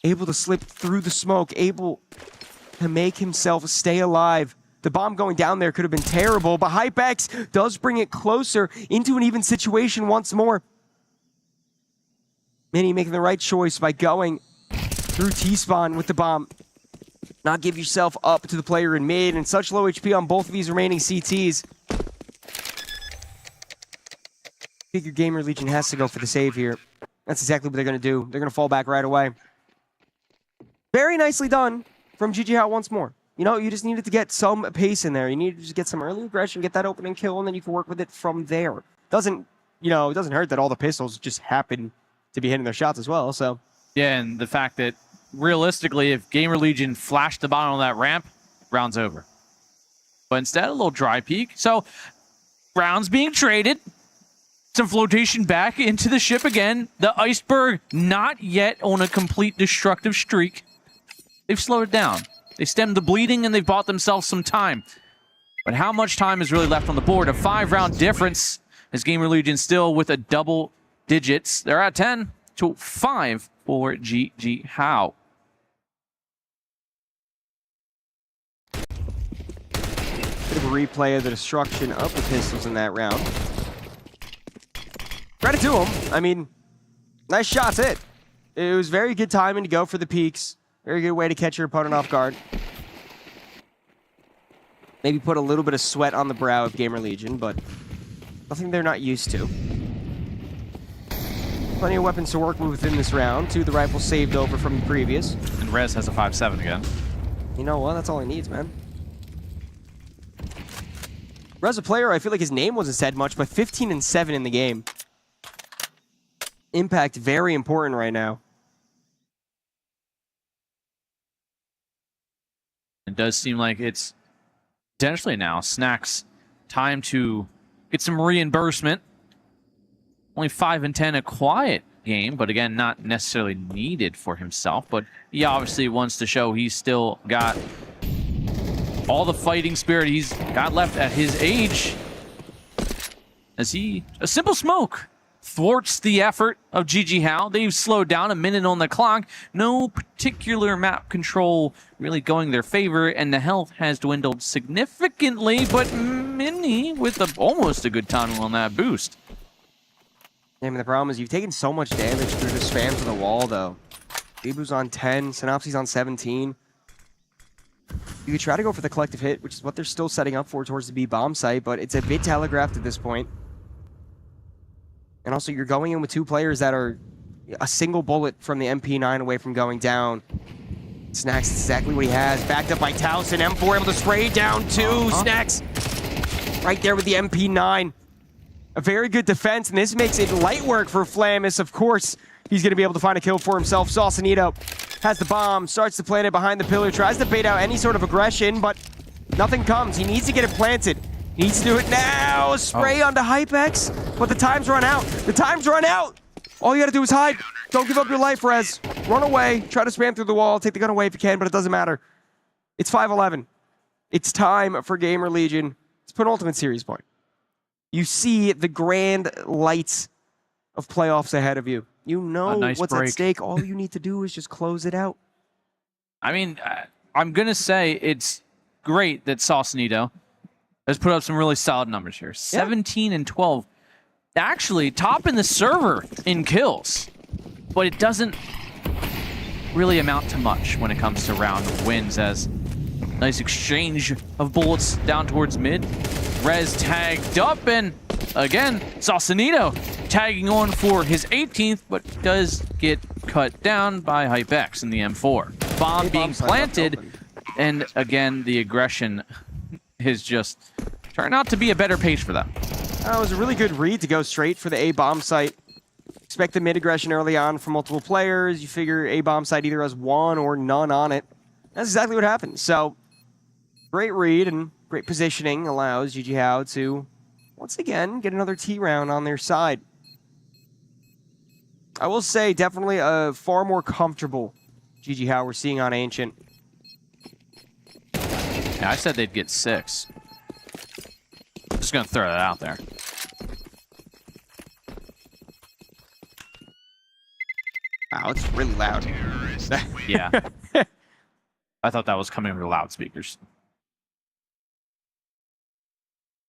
Speaker 14: able to slip through the smoke, able to make himself stay alive. The bomb going down there could have been terrible, but HypeX does bring it closer into an even situation once more. Mini making the right choice by going through T-spawn with the bomb. Not give yourself up to the player in mid, and such low HP on both of these remaining CTs. Figure Gamer Legion has to go for the save here. That's exactly what they're going to do. They're going to fall back right away. Very nicely done from GG How once more. You know, you just needed to get some pace in there. You needed to just get some early aggression, get that opening kill, and then you can work with it from there. Doesn't, you know, it doesn't hurt that all the pistols just happen to be hitting their shots as well, so.
Speaker 15: Yeah, and the fact that realistically, if Gamer Legion flashed the bottom of that ramp, round's over. But instead, a little dry peek. So, rounds being traded. Some flotation back into the ship again. The iceberg not yet on a complete destructive streak. They've slowed it down. They stemmed the bleeding and they've bought themselves some time. But how much time is really left on the board? A 5-round difference as Gamer Legion still with a double digits. They're at 10 to 5 for GG How.
Speaker 14: Bit of a replay of the destruction of the pistols in that round. Credit to him. I mean, nice shots hit. It was very good timing to go for the peaks. Very good way to catch your opponent off guard. Maybe put a little bit of sweat on the brow of Gamer Legion, but nothing they're not used to. Plenty of weapons to work with within this round. Two of the rifles saved over from the previous.
Speaker 15: And Rez has a 5-7 again.
Speaker 14: You know what? That's all he needs, man. Rez, a player, I feel like his name wasn't said much, but 15-7 in the game. Impact very important right now.
Speaker 15: It does seem like it's potentially now Snack's time to get some reimbursement. Only 5-10, a quiet game, but again, not necessarily needed for himself. But he obviously wants to show he's still got all the fighting spirit he's got left at his age. As a simple smoke thwarts the effort of GG How. They've slowed down, a minute on the clock. No particular map control really going their favor, and the health has dwindled significantly, but Mini with almost a good tunnel on that boost.
Speaker 14: I mean, the problem is you've taken so much damage through the spam to the wall, though. Bibu's on 10, Synopsy's on 17. You could try to go for the collective hit, which is what they're still setting up for towards the B bomb site, but it's a bit telegraphed at this point. And also, you're going in with two players that are a single bullet from the MP9 away from going down. Snacks exactly what he has. Backed up by Towson. M4 able to spray down two. Snacks right there with the MP9. A very good defense, and this makes it light work for Flamus. Of course, he's going to be able to find a kill for himself. Sausalito has the bomb, starts to plant it behind the pillar, tries to bait out any sort of aggression, but nothing comes. He needs to get it planted. He needs to do it now. Spray onto Hypex, but the time's run out. The time's run out. All you got to do is hide. Don't give up your life, Rez. Run away. Try to spam through the wall. Take the gun away if you can, but it doesn't matter. It's 5-11. It's time for Gamer Legion. It's penultimate series point. You see the grand lights of playoffs ahead of you. You know what's at stake. All you need to do is just close it out.
Speaker 15: I mean, I'm going to say it's great that Sausalito has put up some really solid numbers here. 17 and 12. Actually, top in the server in kills. But it doesn't really amount to much when it comes to round wins, as nice exchange of bullets down towards mid. Rez tagged up, and again, Sausalito tagging on for his 18th, but does get cut down by Hypex in the M4. Bomb being planted, and again, the aggression is just turned out to be a better pace for them.
Speaker 14: That was a really good read to go straight for the A-bomb site. Expect the mid-aggression early on from multiple players. You figure A-bomb site either has one or none on it. That's exactly what happened. So, great read and great positioning allows GG How to, once again, get another T-round on their side. I will say, definitely a far more comfortable GG How we're seeing on Ancient.
Speaker 15: Yeah, I said they'd get 6. Just going to throw that out there.
Speaker 14: Wow, it's really loud.
Speaker 15: Yeah. I thought that was coming over the loudspeakers.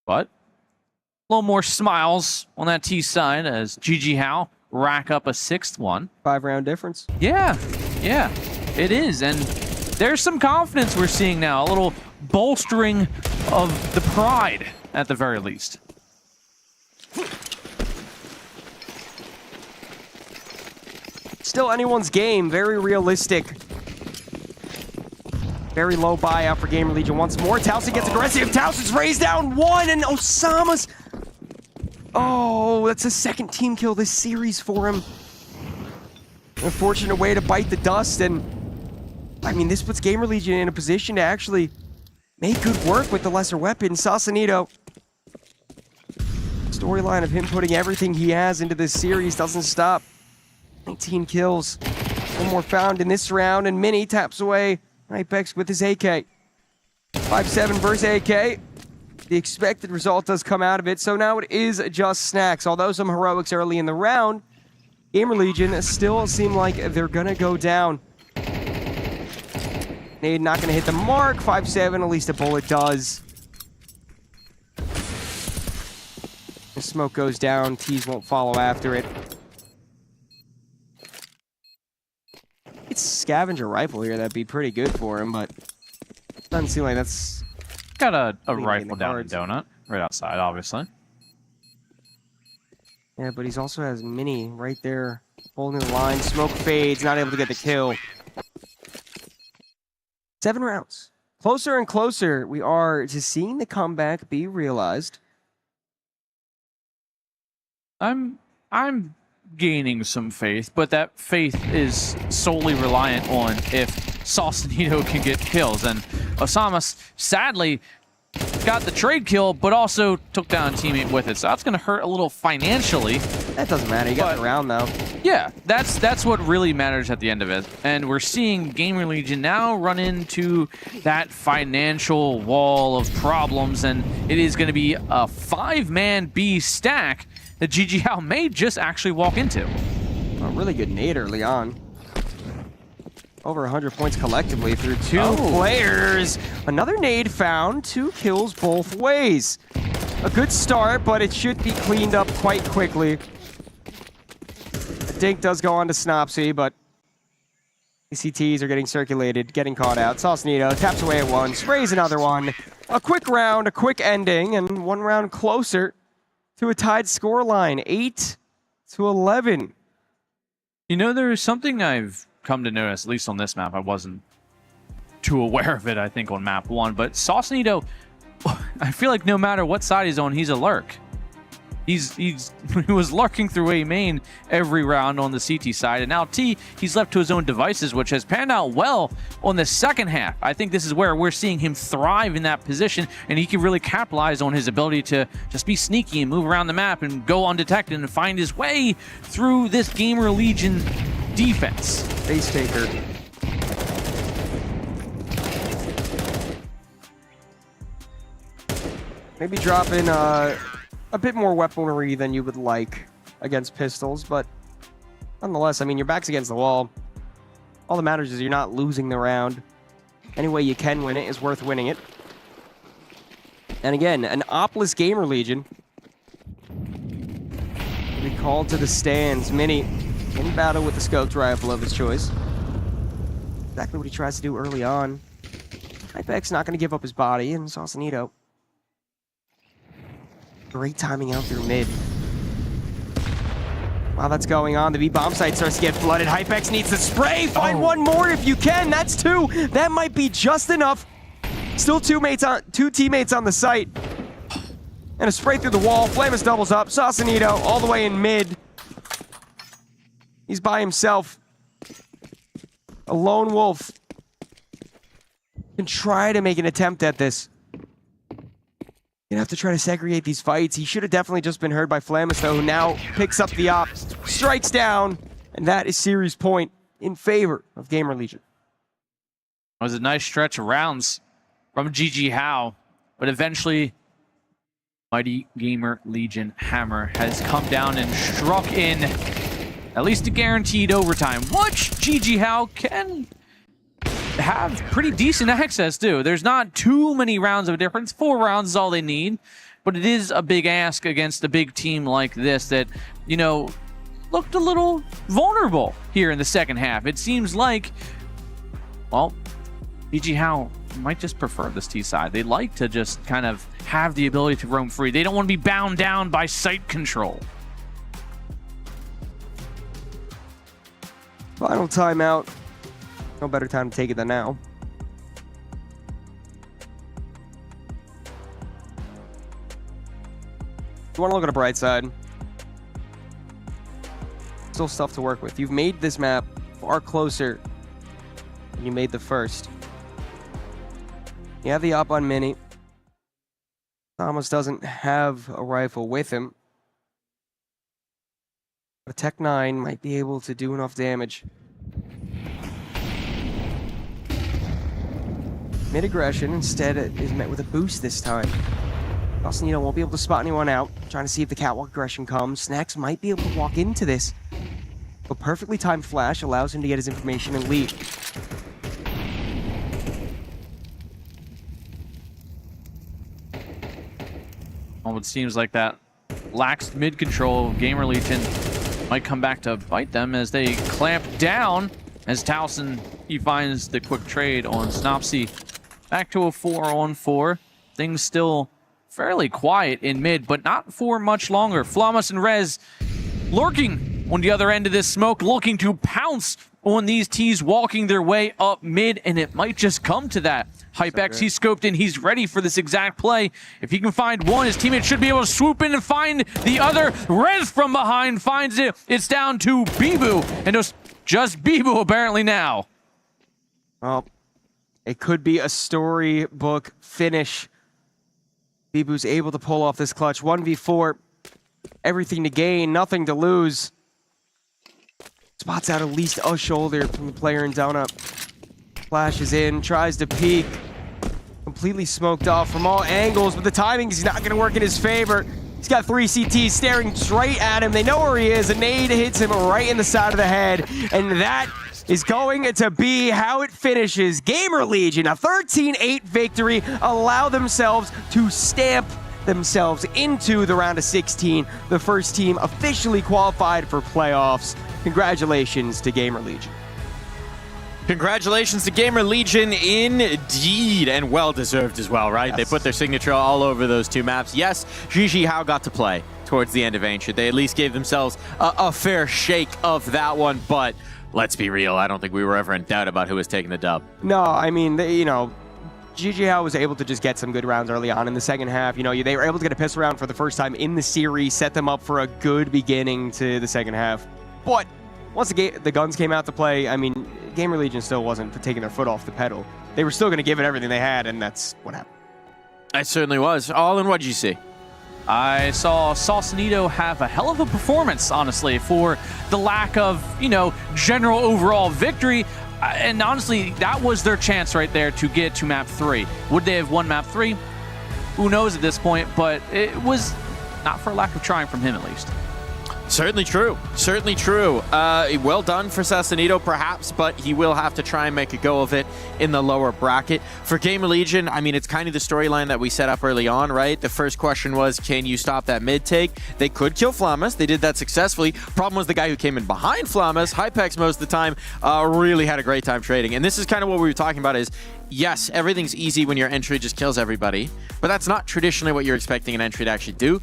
Speaker 15: But a little more smiles on that T side as GG How rack up a 6th one.
Speaker 14: 5-round difference.
Speaker 15: Yeah, it is. And there's some confidence we're seeing now. A little bolstering of the pride, at the very least.
Speaker 14: Still anyone's game, very realistic. Very low buyout for Gamer Legion once more. Towson gets aggressive. Towson's raised down 1, and Osama's... Oh, that's a second team kill this series for him. Unfortunate way to bite the dust, and I mean, this puts Gamer Legion in a position to actually make good work with the lesser weapon. Sausalito. Storyline of him putting everything he has into this series doesn't stop. 19 kills. One more found in this round, and Mini taps away Hypex with his AK. 5-7 versus AK. The expected result does come out of it, so now it is just Snacks. Although some heroics early in the round, Gamer Legion still seem like they're gonna go down. Nade not gonna hit the mark. 5-7, at least a bullet does. The smoke goes down, T's won't follow after it. It's scavenger rifle here, that'd be pretty good for him, but doesn't seem like that's...
Speaker 15: Got a rifle down in Donut, right outside, obviously.
Speaker 14: Yeah, but he's also has Mini right there, holding the line. Smoke fades, not able to get the kill. 7 rounds. Closer and closer we are to seeing the comeback be realized.
Speaker 15: I'm gaining some faith, but that faith is solely reliant on if Sausalito can get kills. And Osama sadly got the trade kill, but also took down a teammate with it. So that's going to hurt a little financially.
Speaker 14: That doesn't matter. You got the round, though.
Speaker 15: Yeah, that's what really matters at the end of it. And we're seeing Gamer Legion now run into that financial wall of problems, and it is going to be a 5-man B stack that GG How may just actually walk into.
Speaker 14: A really good nade early on. Over 100 points collectively through 2 players. Another nade found, 2 kills both ways. A good start, but it should be cleaned up quite quickly. A dink does go on to Snopsy, but ACTs are getting circulated, getting caught out. Sausalito taps away at 1, sprays another one. A quick round, a quick ending, and 1 round closer to a tied scoreline, 8-11.
Speaker 15: You know, there's something I've come to notice, at least on this map. I wasn't too aware of it, I think, on map 1. But Sausalito, I feel like no matter what side he's on, he's a lurk. He was lurking through A main every round on the CT side, and now T, he's left to his own devices, which has panned out well on the second half. I think this is where we're seeing him thrive in that position, and he can really capitalize on his ability to just be sneaky and move around the map and go undetected and find his way through this Gamer Legion defense.
Speaker 14: Base taker. Maybe drop in a bit more weaponry than you would like against pistols, but nonetheless, I mean, your back's against the wall. All that matters is you're not losing the round. Any way you can win it is worth winning it. And again, an opless Gamer Legion. Be called to the stands. Mini in battle with the scoped rifle of his choice. Exactly what he tries to do early on. Hypex not going to give up his body, and Sausalito. Great timing out through mid. While that's going on, the B bomb site starts to get flooded. Hypex needs to spray. Find one more if you can. That's 2. That might be just enough. Still two teammates on the site. And a spray through the wall. Flamus doubles up. Sausalito all the way in mid. He's by himself. A lone wolf. Can try to make an attempt at this. Gonna have to try to segregate these fights. He should have definitely just been heard by Flamus, though, who now picks up the op, strikes down, and that is series point in favor of Gamer Legion.
Speaker 15: It was a nice stretch of rounds from GG How, but eventually, mighty Gamer Legion hammer has come down and struck in at least a guaranteed overtime, which GG How can have pretty decent access to. There's not too many rounds of a difference. 4 rounds is all they need, but it is a big ask against a big team like this that, you know, looked a little vulnerable here in the second half. It seems like, well, GG How might just prefer this T side. They like to just kind of have the ability to roam free. They don't want to be bound down by site control.
Speaker 14: Final timeout. No better time to take it than now. You want to look at a bright side. Still stuff to work with. You've made this map far closer than you made the first. You have the op on Mini. Thomas doesn't have a rifle with him. But a Tech 9 might be able to do enough damage. Mid-aggression instead is met with a boost this time. Sausalito won't be able to spot anyone out. Trying to see if the catwalk aggression comes. Snacks might be able to walk into this. A perfectly timed flash allows him to get his information and leave.
Speaker 15: Well, it seems like that lax mid-control of Gamer Legion might come back to bite them as they clamp down. As Towson, he finds the quick trade on Snopsy. Back to a 4-on-4. Things still fairly quiet in mid, but not for much longer. Flamus and Rez lurking on the other end of this smoke, looking to pounce on these T's walking their way up mid, and it might just come to that. Hypex, he's scoped in, he's ready for this exact play. If he can find one, his teammate should be able to swoop in and find the other. Rez from behind finds it. It's down to Bibu, and just Bibu apparently now.
Speaker 14: Well, it could be a storybook finish. Bibu's able to pull off this clutch. 1v4, everything to gain, nothing to lose. Spots out at least a shoulder from the player in donut. Flashes in, tries to peek. Completely smoked off from all angles, but the timing is not going to work in his favor. He's got 3 CTs staring straight at him. They know where he is. A nade hits him right in the side of the head, and that is going to be how it finishes. Gamer Legion, a 13-8 victory, allow themselves to stamp themselves into the round of 16. The first team officially qualified for playoffs. Congratulations to Gamer Legion.
Speaker 13: Congratulations to Gamer Legion indeed, and well-deserved as well, right? Yes. They put their signature all over those 2 maps. Yes, Gigi Hao got to play towards the end of Ancient. They at least gave themselves a fair shake of that one, but let's be real, I don't think we were ever in doubt about who was taking the dub.
Speaker 14: No, I mean, Gigi Hao was able to just get some good rounds early on in the second half. They were able to get a pistol round for the first time in the series, set them up for a good beginning to the second half. But once the guns came out to play, I mean, Gamer Legion still wasn't taking their foot off the pedal. They were still going to give it everything they had, and that's what happened.
Speaker 13: It certainly was. All in, what did you see?
Speaker 15: I saw Sausalito have a hell of a performance, honestly, for the lack of, general overall victory. And honestly, that was their chance right there to get to map 3. Would they have won map 3? Who knows at this point, but it was not for lack of trying from him, at least.
Speaker 13: Certainly true. Certainly true. Well done for Sausalito, perhaps, but he will have to try and make a go of it in the lower bracket. For Gamer Legion, I mean, it's kind of the storyline that we set up early on, right? The first question was, can you stop that mid take? They could kill Flamas. They did that successfully. Problem was the guy who came in behind Flamas, Hypex most of the time, really had a great time trading. And this is kind of what we were talking about is, yes, everything's easy when your entry just kills everybody, but that's not traditionally what you're expecting an entry to actually do.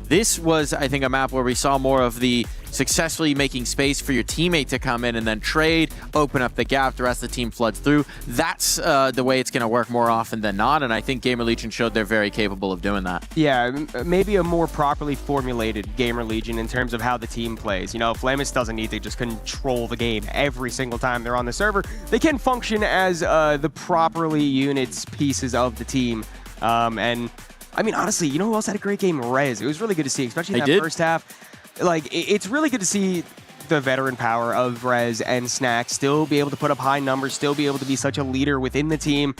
Speaker 13: This was, I think, a map where we saw more of the successfully making space for your teammate to come in and then trade, open up the gap, the rest of the team floods through. That's the way it's going to work more often than not, and I think Gamer Legion showed they're very capable of doing that.
Speaker 14: Yeah, maybe a more properly formulated Gamer Legion in terms of how the team plays. Flamus doesn't need to just control the game every single time they're on the server. They can function as the properly units pieces of the team, and I mean, honestly, you know who else had a great game? Rez. It was really good to see, especially in that first half. Like, it's really good to see the veteran power of Rez and Snack still be able to put up high numbers, still be able to be such a leader within the team.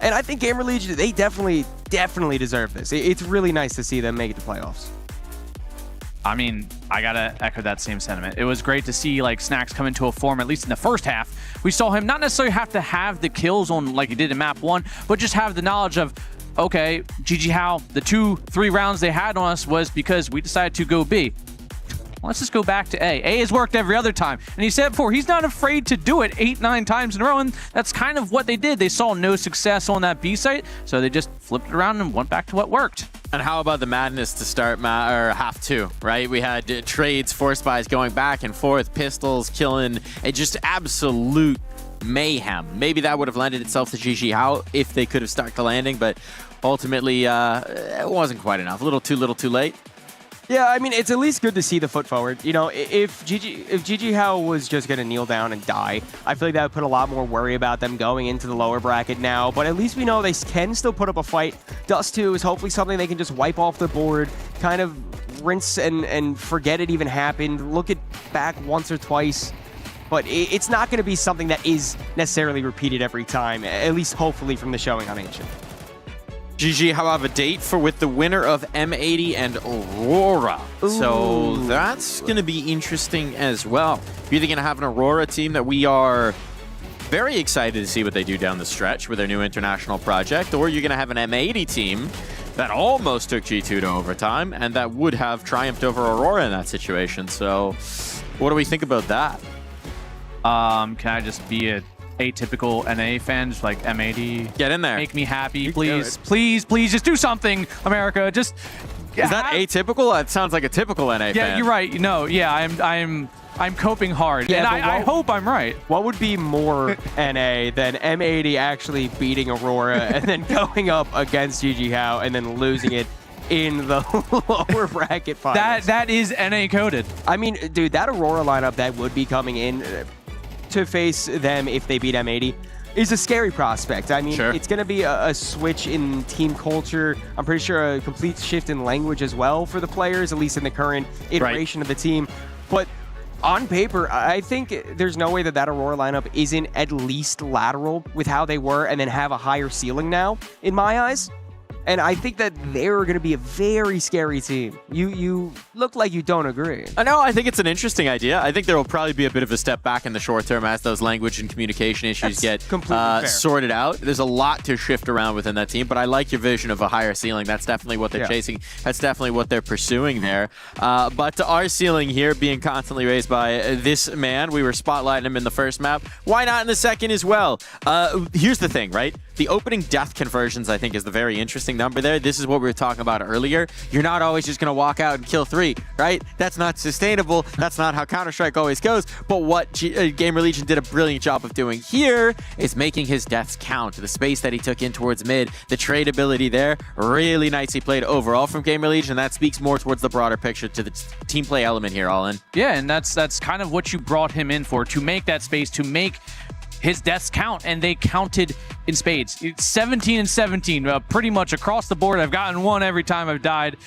Speaker 14: And I think Gamer Legion, they definitely deserve this. It's really nice to see them make it to playoffs.
Speaker 15: I mean, I gotta echo that same sentiment. It was great to see Snacks come into a form, at least in the first half. We saw him not necessarily have to have the kills on like he did in map 1, but just have the knowledge of, okay, Gigi Hao, the 2-3 rounds they had on us was because we decided to go B. Let's just go back to A. A has worked every other time. And he said before, he's not afraid to do it 8-9 times in a row, and that's kind of what they did. They saw no success on that B site, so they just flipped it around and went back to what worked.
Speaker 13: And how about the madness to start half 2, right? We had trades, force buys going back and forth, pistols, killing, just absolute mayhem. Maybe that would have lended itself to Gigi Hao if they could have stuck the landing, but ultimately it wasn't quite enough. A little too late.
Speaker 14: Yeah, I mean, it's at least good to see the foot forward. If Gigi Hao was just going to kneel down and die, I feel like that would put a lot more worry about them going into the lower bracket now. But at least we know they can still put up a fight. Dust 2 is hopefully something they can just wipe off the board, kind of rinse and forget it even happened, look it back once or twice. But it's not going to be something that is necessarily repeated every time, at least hopefully from the showing on Ancient.
Speaker 13: Gigi Hao have a date with the winner of M80 and Aurora. Ooh. So that's going to be interesting as well. You're either going to have an Aurora team that we are very excited to see what they do down the stretch with their new international project, or you're going to have an M80 team that almost took G2 to overtime and that would have triumphed over Aurora in that situation. So what do we think about that?
Speaker 15: Can I just be a atypical NA fan, just like M80?
Speaker 13: Get in there.
Speaker 15: Make me happy, please. Please, just do something, America. Just
Speaker 13: is that atypical? That sounds like a typical NA fan.
Speaker 15: Yeah, you're right. No, yeah, I'm coping hard, and I hope I'm right.
Speaker 14: What would be more NA than M80 actually beating Aurora and then going up against Gigi Hao and then losing it in the lower bracket finals?
Speaker 15: That is NA coded.
Speaker 14: I mean, dude, that Aurora lineup that would be coming in to face them if they beat M80 is a scary prospect. I mean, It's going to be a switch in team culture. I'm pretty sure a complete shift in language as well for the players, at least in the current iteration of the team. But on paper, I think there's no way that Aurora lineup isn't at least lateral with how they were and then have a higher ceiling now, in my eyes. And I think that they're going to be a very scary team. You look like you don't agree.
Speaker 13: No, I think it's an interesting idea. I think there will probably be a bit of a step back in the short term as those language and communication issues get sorted out. There's a lot to shift around within that team, but I like your vision of a higher ceiling. That's definitely what they're chasing. That's definitely what they're pursuing there. But our ceiling here being constantly raised by this man. We were spotlighting him in the first map. Why not in the second as well? Here's the thing, right? The opening death conversions, I think, is the very interesting number there. This is what we were talking about earlier. You're not always just going to walk out and kill 3, right? That's not sustainable. That's not how Counter-Strike always goes. But what Gamer Legion did a brilliant job of doing here is making his deaths count. The space that he took in towards mid, the trade ability there, really nicely played overall from Gamer Legion, and that speaks more towards the broader picture to the team play element here, all in.
Speaker 15: Yeah, and that's kind of what you brought him in for, to make that space, to make his deaths count, and they counted in spades. 17 and 17, pretty much across the board. I've gotten 1 every time I've died,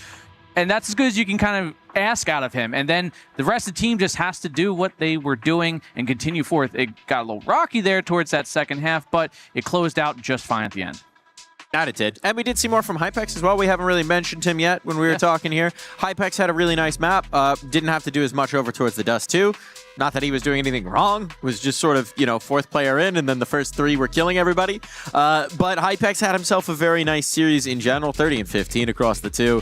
Speaker 15: and that's as good as you can kind of ask out of him. And then the rest of the team just has to do what they were doing and continue forth. It got a little rocky there towards that second half, but it closed out just fine at the end.
Speaker 13: That it did. And we did see more from Hypex as well. We haven't really mentioned him yet when we were talking here. Hypex had a really nice map. Didn't have to do as much over towards the Dust 2. Not that he was doing anything wrong. It was just sort of, you know, 4th player in, and then the first 3 were killing everybody. But Hypex had himself a very nice series in general, 30 and 15 across the 2.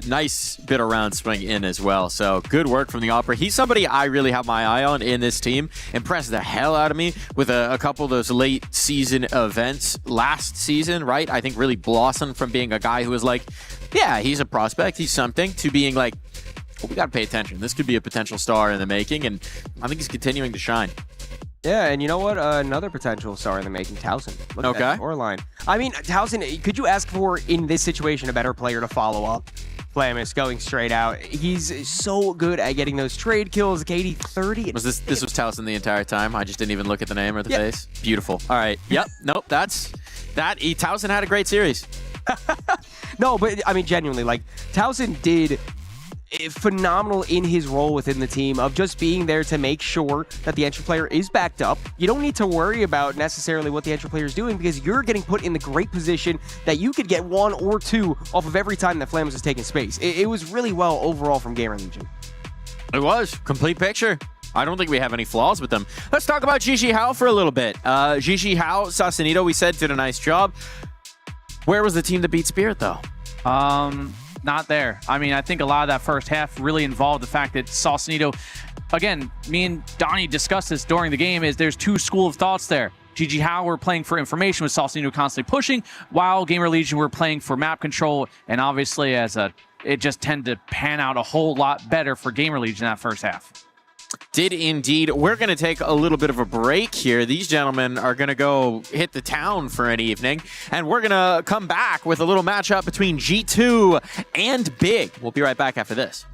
Speaker 13: Nice bit of round swing in as well. So good work from the Opera. He's somebody I really have my eye on in this team. Impressed the hell out of me with a couple of those late season events last season, right? I think really blossomed from being a guy who was like, yeah, he's a prospect, he's something, to being like, well, we got to pay attention. This could be a potential star in the making, and I think he's continuing to shine.
Speaker 14: Yeah, and you know what? Another potential star in the making, Towson. Look at that score line. I mean, Towson, could you ask for, in this situation, a better player to follow up? Flamus going straight out. He's so good at getting those trade kills. KD 30.
Speaker 13: Was this was Towson the entire time? I just didn't even look at the name or the face. Beautiful. All right. Yep. Nope. That's that. Towson had a great series.
Speaker 14: No, but I mean, genuinely, like, Towson did phenomenal in his role within the team of just being there to make sure that the entry player is backed up. You don't need to worry about necessarily what the entry player is doing, because you're getting put in the great position that you could get 1 or 2 off of every time that Flamus is taking space. It was really well overall from Gamer Legion.
Speaker 13: It was. Complete picture. I don't think we have any flaws with them. Let's talk about Gigi Hao for a little bit. Gigi Hao, Sausalito, we said, did a nice job. Where was the team that beat Spirit, though?
Speaker 15: Not there. I mean, I think a lot of that first half really involved the fact that Sausalito, again, me and Donnie discussed this during the game, is there's 2 school of thoughts there. Gigi Hao were playing for information with Sausalito constantly pushing, while Gamer Legion were playing for map control, and obviously it just tended to pan out a whole lot better for Gamer Legion that first half.
Speaker 13: Did indeed. We're going to take a little bit of a break here. These gentlemen are going to go hit the town for an evening, and we're going to come back with a little matchup between G2 and Big. We'll be right back after this.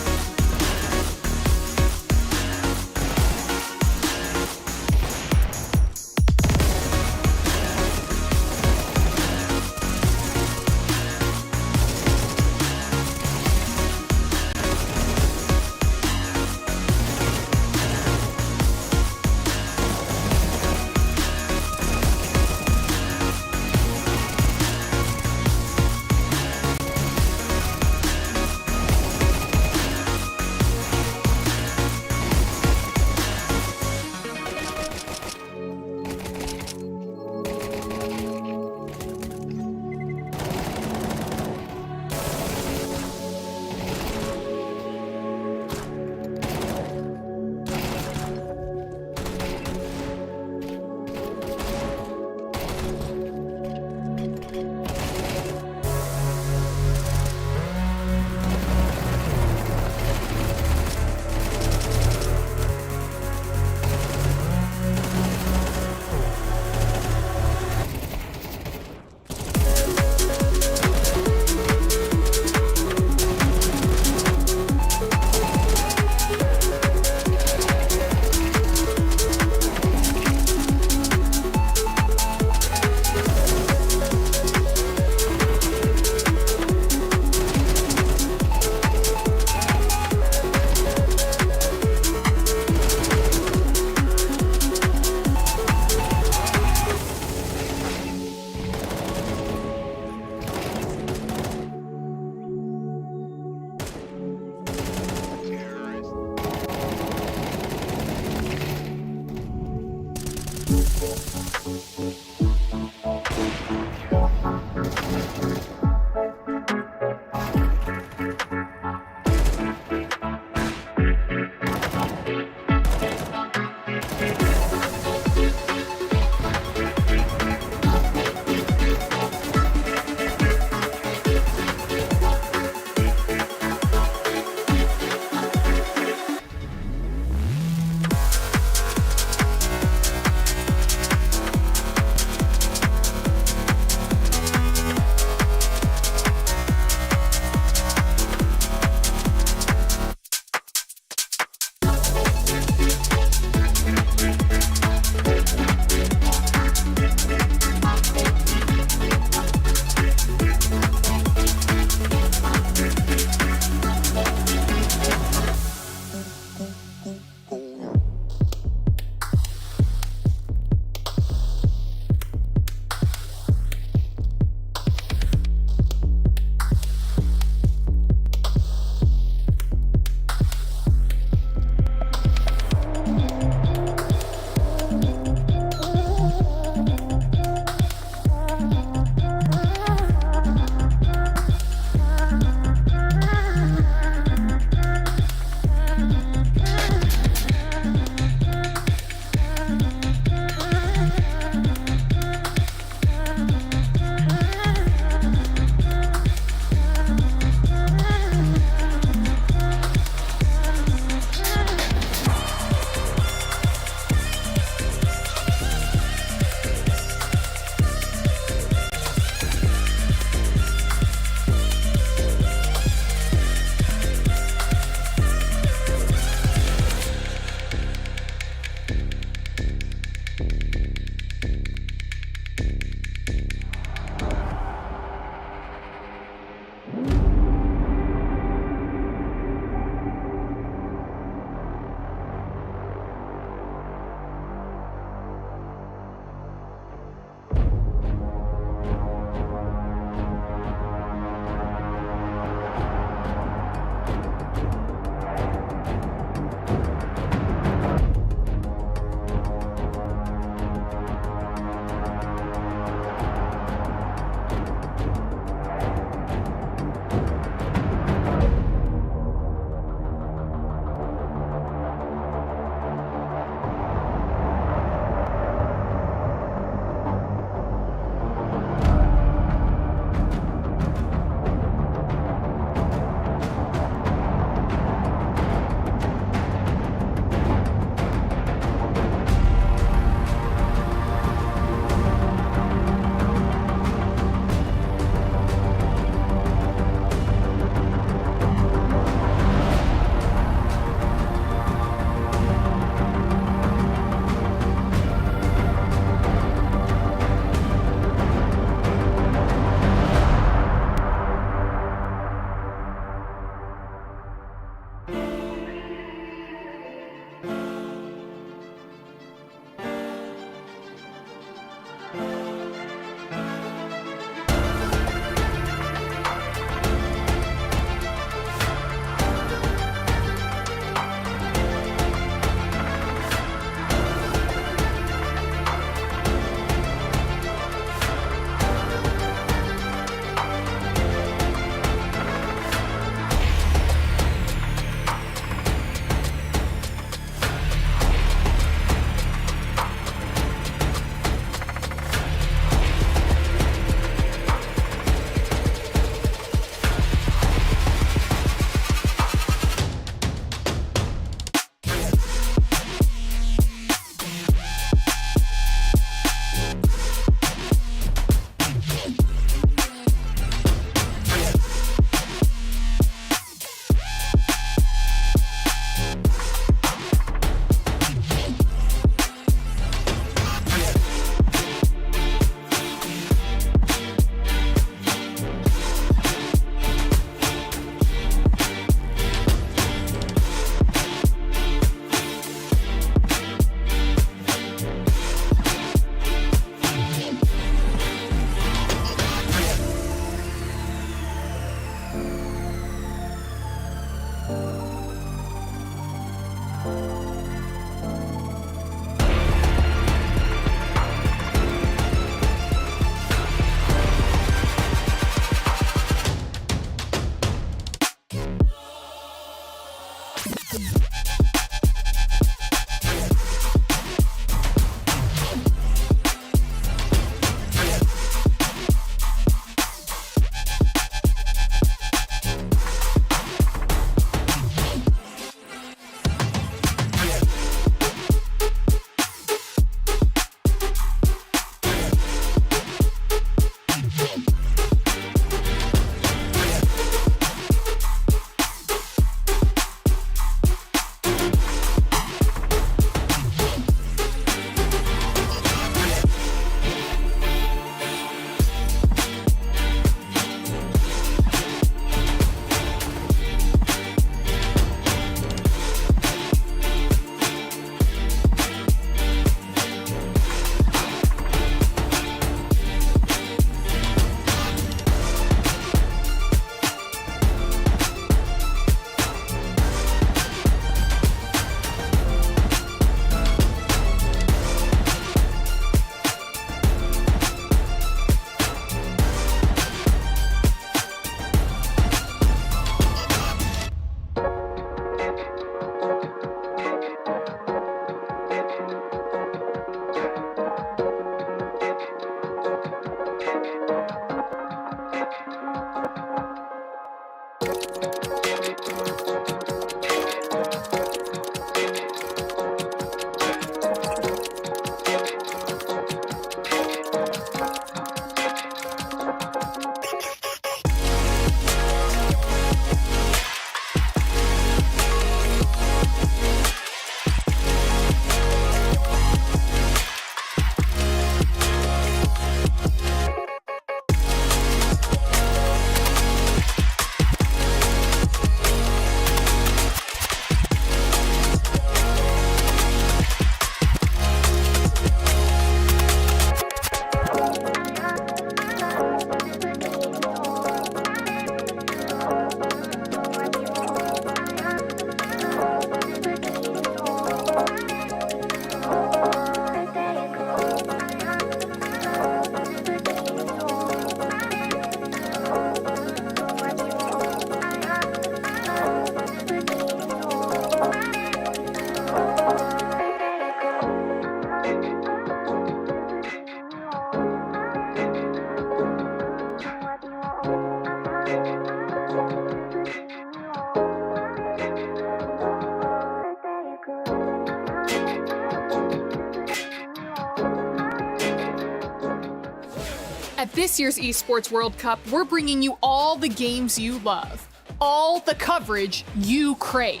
Speaker 18: At this year's Esports World Cup, we're bringing you all the games you love, all the coverage you crave.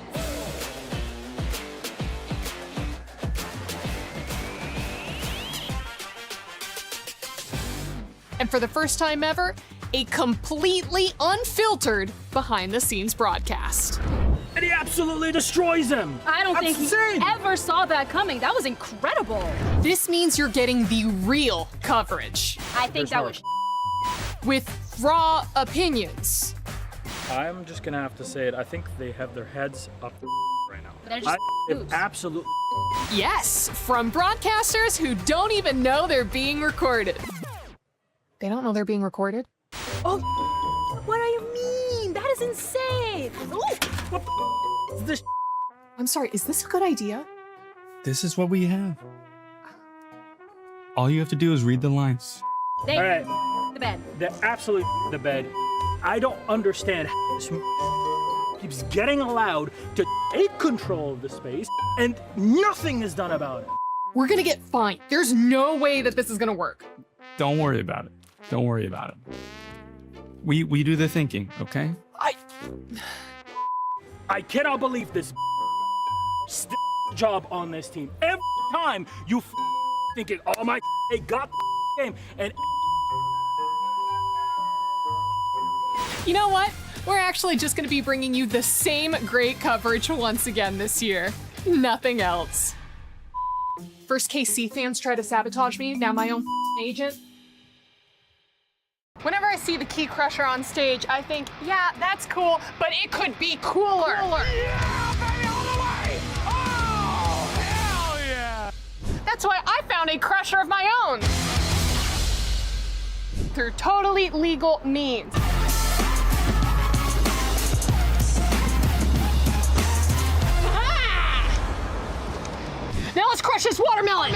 Speaker 18: And for the first time ever, a completely unfiltered behind-the-scenes broadcast.
Speaker 19: And he absolutely destroys him.
Speaker 20: I don't think he ever saw that coming. That was incredible.
Speaker 18: This means you're getting the real coverage.
Speaker 20: I think that was
Speaker 18: with raw opinions.
Speaker 19: I'm just gonna have to say it. I think they have their heads up right now.
Speaker 20: They're just
Speaker 19: absolutely.
Speaker 18: Yes, from broadcasters who don't even know they're being recorded. They don't know they're being recorded?
Speaker 20: Oh, what do you mean? That is insane.
Speaker 19: What is this?
Speaker 18: I'm sorry, is this a good idea?
Speaker 21: This is what we have. All you have to do is read the lines.
Speaker 20: All
Speaker 19: right.
Speaker 20: The bed.
Speaker 19: They're absolutely the bed. I don't understand how this keeps getting allowed to take control of the space and nothing is done about it.
Speaker 18: We're gonna get fined. There's no way that this is gonna work.
Speaker 21: Don't worry about it. Don't worry about it. We do the thinking, okay?
Speaker 19: I cannot believe this job on this team. Every time you thinking, oh my, they got the game, and
Speaker 18: you know what? We're actually just gonna be bringing you the same great coverage once again this year. Nothing else. First KC fans try to sabotage me, now my own agent. Whenever I see the Key Crusher on stage, I think, yeah, that's cool, but it could be cooler.
Speaker 19: Yeah, baby, all the way! Oh, hell yeah!
Speaker 18: That's why I found a crusher of my own. Through totally legal means. Now let's crush this watermelon.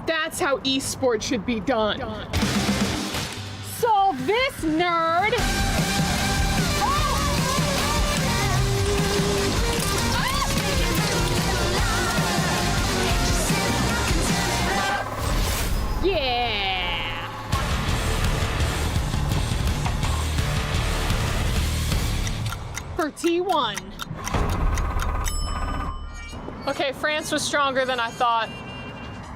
Speaker 18: That's how esports should be done. So this nerd. Yeah. For T1. Okay, France was stronger than I thought.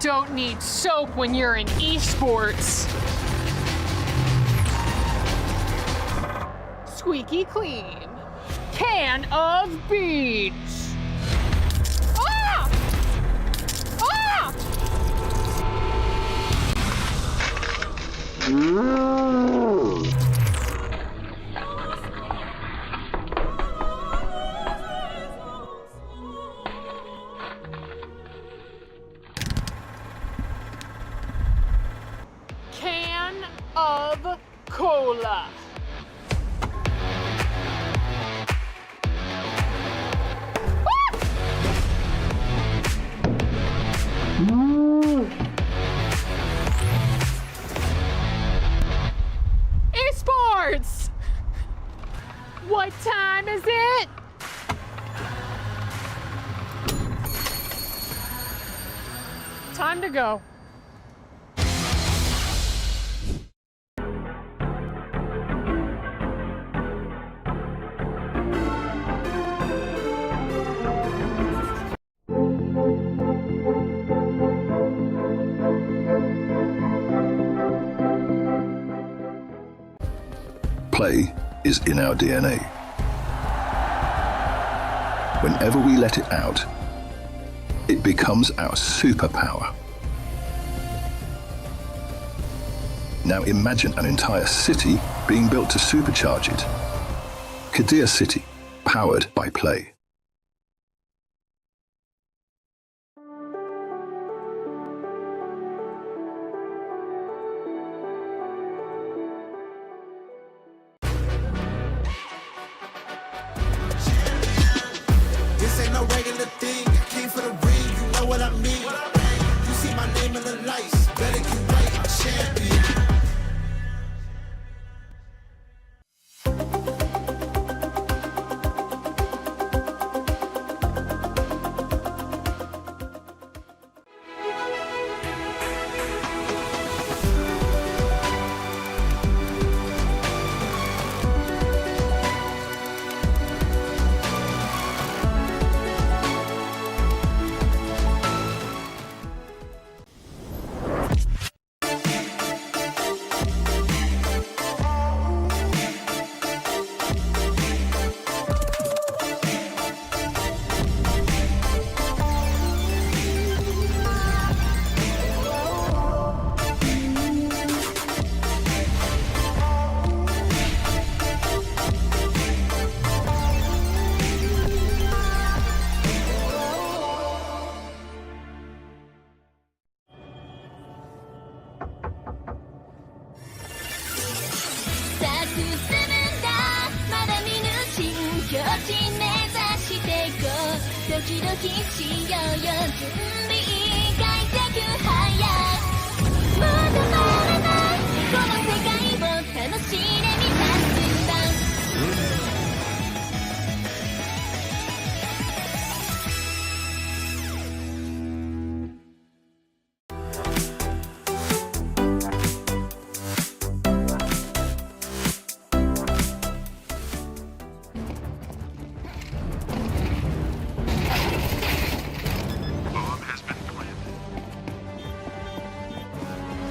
Speaker 18: Don't need soap when you're in esports. Squeaky clean. Can of beans. Ah! Ah! Of cola. Esports! What time is it? Time to go.
Speaker 10: Play is in our DNA. Whenever we let it out, it becomes our superpower. Now imagine an entire city being built to supercharge it. Kadir City, powered by play.
Speaker 2: This ain't no regular thing. I came for the ring, you know what I mean. You see my name in the lights, better get right, I'm champion.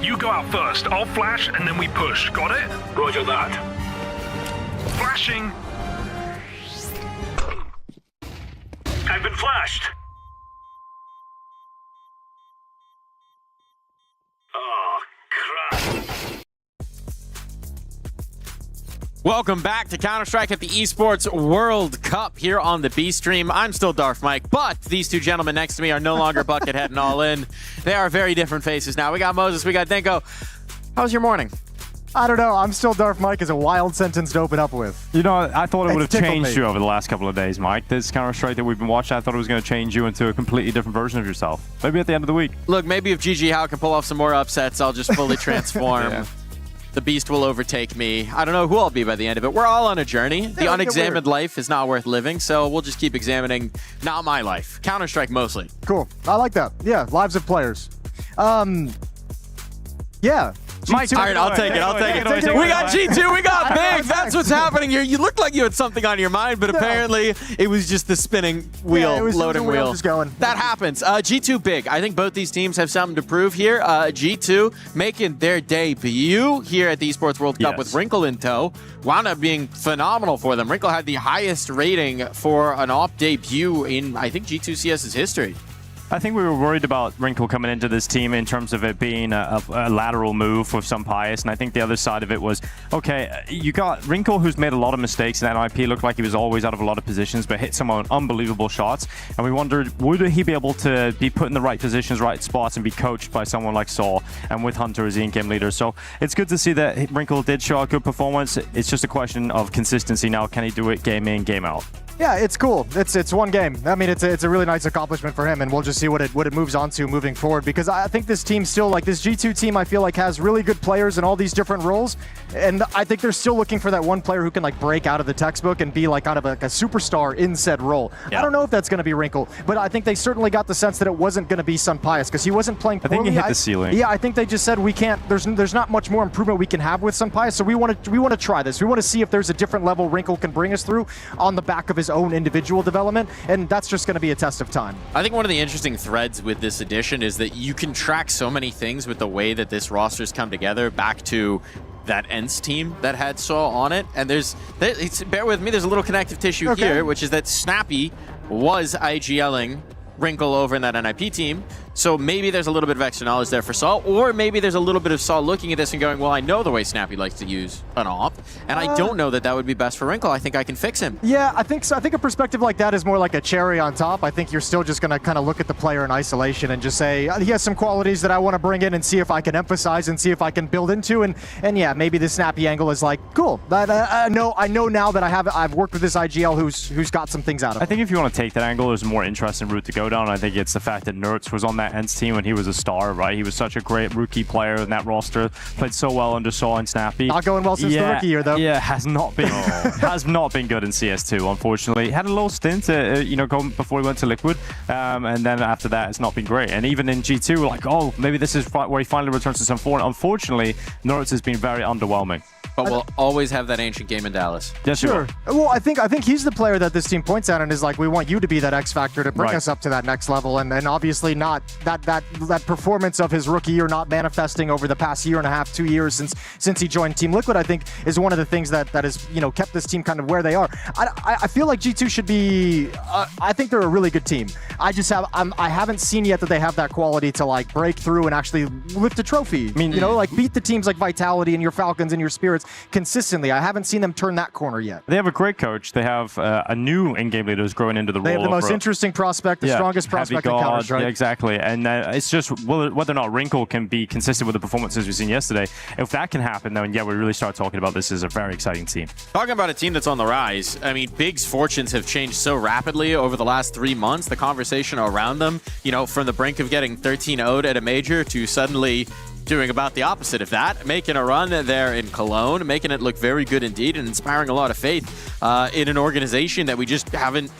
Speaker 8: You go out first. I'll flash, and then we push. Got it? Roger that. Flashing. I've been flashed. Oh, crap.
Speaker 13: Welcome back to Counter-Strike at the Esports World Cup here on the B stream. I'm still Darth Mike, but these two gentlemen next to me are no longer Buckethead and All In. They are very different faces now. We got Moses, we got Denko. How was your morning?
Speaker 22: I don't know. I'm still Darth Mike is a wild sentence to open up with.
Speaker 23: You know, I thought it would have
Speaker 22: tickled
Speaker 23: changed
Speaker 22: me.
Speaker 23: you over the last couple of days, Mike. This Counter-Strike that we've been watching, I thought it was going to change you into a completely different version of yourself. Maybe at the end of the week.
Speaker 13: Look, maybe if GG Howe can pull off some more upsets, I'll just fully transform.
Speaker 23: Yeah.
Speaker 13: The beast will overtake me. I don't know who I'll be by the end of it. We're all on a journey. The unexamined life is not worth living, so we'll just keep examining not my life. Counter-Strike mostly.
Speaker 22: Cool. I like that. Yeah, lives of players. Yeah.
Speaker 13: Mike, all right, I'll take it. I'll take it. We got G2. We got Big. That's what's happening here. You looked like you had something on your mind, but apparently it was just the spinning wheel, loading wheel.
Speaker 22: Just going.
Speaker 13: That happens. G2 Big. I think both these teams have something to prove here. G2 making their debut here at the Esports World Cup with Wrinkle in tow. Wound up being phenomenal for them. Wrinkle had the highest rating for an off debut in, I think, G2 CS's history.
Speaker 23: I think we were worried about Wrinkle coming into this team in terms of it being a lateral move with some bias, and I think the other side of it was, okay, you got Wrinkle, who's made a lot of mistakes in that IP, looked like he was always out of a lot of positions, but hit some unbelievable shots, and we wondered, would he be able to be put in the right positions, right spots, and be coached by someone like Saul, and with Hunter as the in-game leader. So it's good to see that Wrinkle did show a good performance. It's just a question of consistency now. Can he do it game in, game out?
Speaker 22: Yeah, it's cool. It's one game. I mean, it's a really nice accomplishment for him, and we'll just see what it moves on to moving forward. Because I think this team still, like this G2 team, I feel like has really good players in all these different roles, and I think they're still looking for that one player who can like break out of the textbook and be like kind of like a superstar in said role. Yeah. I don't know if that's going to be Wrinkle, but I think they certainly got the sense that it wasn't going to be Sun Pius because he wasn't playing poorly.
Speaker 23: I think he hit the ceiling.
Speaker 22: Yeah, I think they just said we can't. There's not much more improvement we can have with Sun Pius, so we want to try this. We want to see if there's a different level Wrinkle can bring us through on the back of his own individual development, and that's just going to be a test of time.
Speaker 13: I think one of the interesting threads with this edition is that you can track so many things with the way that this roster's come together back to that ENCE team that had Saw on it. And bear with me, there's a little connective tissue here, which is that Snappy was IGLing Wrinkle over in that NIP team. So maybe there's a little bit of extra knowledge there for Saul, or maybe there's a little bit of Saul looking at this and going, well, I know the way Snappy likes to use an op, and I don't know that that would be best for Wrinkle. I think I can fix him.
Speaker 22: Yeah, I think so. I think a perspective like that is more like a cherry on top. I think you're still just going to kind of look at the player in isolation and just say, he has some qualities that I want to bring in and see if I can emphasize and see if I can build into. And yeah, maybe the Snappy angle is like, cool. I know now that I've worked with this IGL who's got some things out of it.
Speaker 23: I think if you want to take that angle, there's a more interesting route to go down. I think it's the fact that Nertz was on that ENCE team when he was a star, right? He was such a great rookie player in that roster, played so well under Saw and Snappy.
Speaker 22: Not going well since the rookie year, though.
Speaker 23: Yeah, has not been good in CS2, unfortunately. He had a little stint, going before he went to Liquid, and then after that, it's not been great. And even in G2, we're like, oh, maybe this is where he finally returns to some form. Unfortunately, Nertz has been very underwhelming.
Speaker 13: But we'll always have that ancient game in Dallas.
Speaker 23: Yes,
Speaker 22: sure. Well, I think he's the player that this team points at and is like, we want you to be that X factor to bring us up to that next level, and obviously not that performance of his rookie year not manifesting over the past year and a half, 2 years since he joined Team Liquid. I think is one of the things that has kept this team kind of where they are. I feel like G2 should be. I think they're a really good team. I haven't seen yet that they have that quality to like break through and actually lift a trophy. I mean, like beat the teams like Vitality and your Falcons and your Spirits consistently. I haven't seen them turn that corner yet.
Speaker 23: They have a great coach. They have a new in-game leader who's growing into the role.
Speaker 22: They have the most interesting prospect, the strongest prospect in Counter-Strike.
Speaker 23: Yeah, exactly. And it's just whether or not Wrinkle can be consistent with the performances we've seen yesterday. If that can happen, then yeah, we really start talking about this as a very exciting team.
Speaker 13: Talking about a team that's on the rise, I mean, Big's fortunes have changed so rapidly over the last 3 months. The conversation around them, you know, from the brink of getting 13-0'd at a major to suddenly doing about the opposite of that, making a run there in Cologne, making it look very good indeed, and inspiring a lot of faith in an organization that we just haven't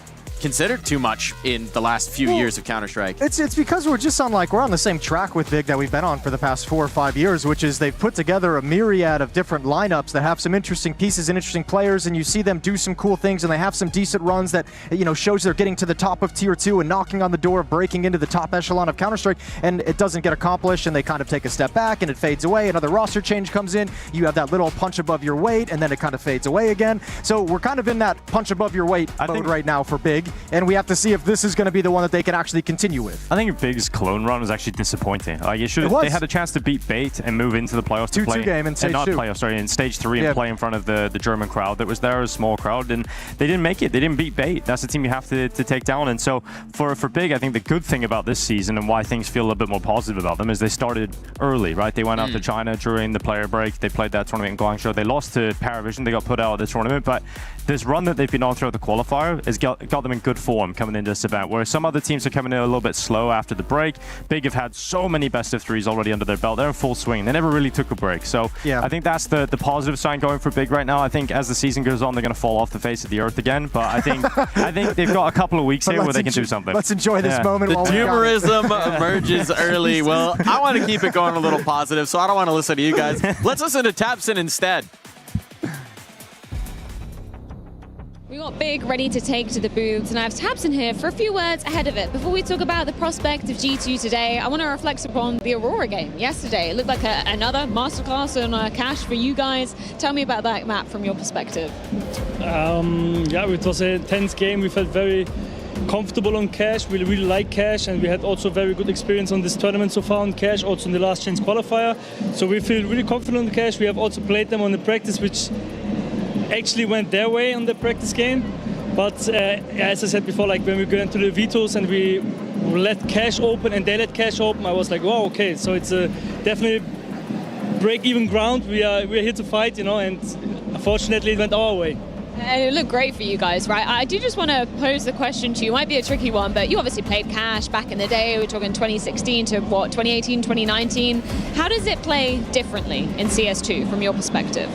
Speaker 13: considered too much in the last few years of Counter-Strike.
Speaker 22: It's because we're on the same track with Big that we've been on for the past 4 or 5 years, which is they've put together a myriad of different lineups that have some interesting pieces and interesting players, and you see them do some cool things, and they have some decent runs that, you know, shows they're getting to the top of tier 2 and knocking on the door of breaking into the top echelon of Counter-Strike, and it doesn't get accomplished, and they kind of take a step back and it fades away. Another roster change comes in, you have that little punch above your weight, and then it kind of fades away again. So we're kind of in that punch above your weight mode right now for Big, and we have to see if this is going to be the one that they can actually continue with.
Speaker 23: I think Big's Cologne run was actually disappointing. Like they had a chance to beat Bait and move into the playoffs.
Speaker 22: 2-2 game in stage 2.
Speaker 23: In stage 3 and play in front of the German crowd that was there, a small crowd, and they didn't make it. They didn't beat Bait. That's the team you have to take down. And so for Big, I think the good thing about this season and why things feel a bit more positive about them is they started early, right? They went out to China during the player break. They played that tournament in Guangzhou. They lost to Paravision. They got put out of the tournament, but this run that they've been on throughout the qualifier has got them in good form coming into this event, whereas some other teams are coming in a little bit slow after the break. Big have had so many best of 3s already under their belt. They're in full swing. They never really took a break. So yeah, I think that's the positive sign going for Big right now. I think as the season goes on, they're going to fall off the face of the earth again. But I think they've got a couple of weeks here where they can do something.
Speaker 22: Let's enjoy this moment.
Speaker 13: The humorism emerges early. Well, I want to keep it going a little positive, so I don't want to listen to you guys. Let's listen to Tapson instead.
Speaker 16: We got Big ready to take to the booths, and I have Tapson here for a few words ahead of it. Before we talk about the prospect of G2 today, I want to reflect upon the Aurora game yesterday. It looked like another masterclass on Cash for you guys. Tell me about that map from your perspective.
Speaker 17: Yeah, it was a tense game. We felt very comfortable on Cash. We really like Cash, and we had also very good experience on this tournament so far on Cash, also in the last chance qualifier. So we feel really confident on Cash. We have also played them on the practice, which actually went their way on the practice game, but as I said before, like when we go into the vetoes and we let Cash open and they let Cash open, I was like, wow, okay, so it's definitely break-even ground. We are here to fight, you know, and unfortunately it went our way.
Speaker 16: And it looked great for you guys, right? I do just want to pose the question to you. It might be a tricky one, but you obviously played Cash back in the day. We're talking 2016 to what, 2018, 2019. How does it play differently in CS2 from your perspective?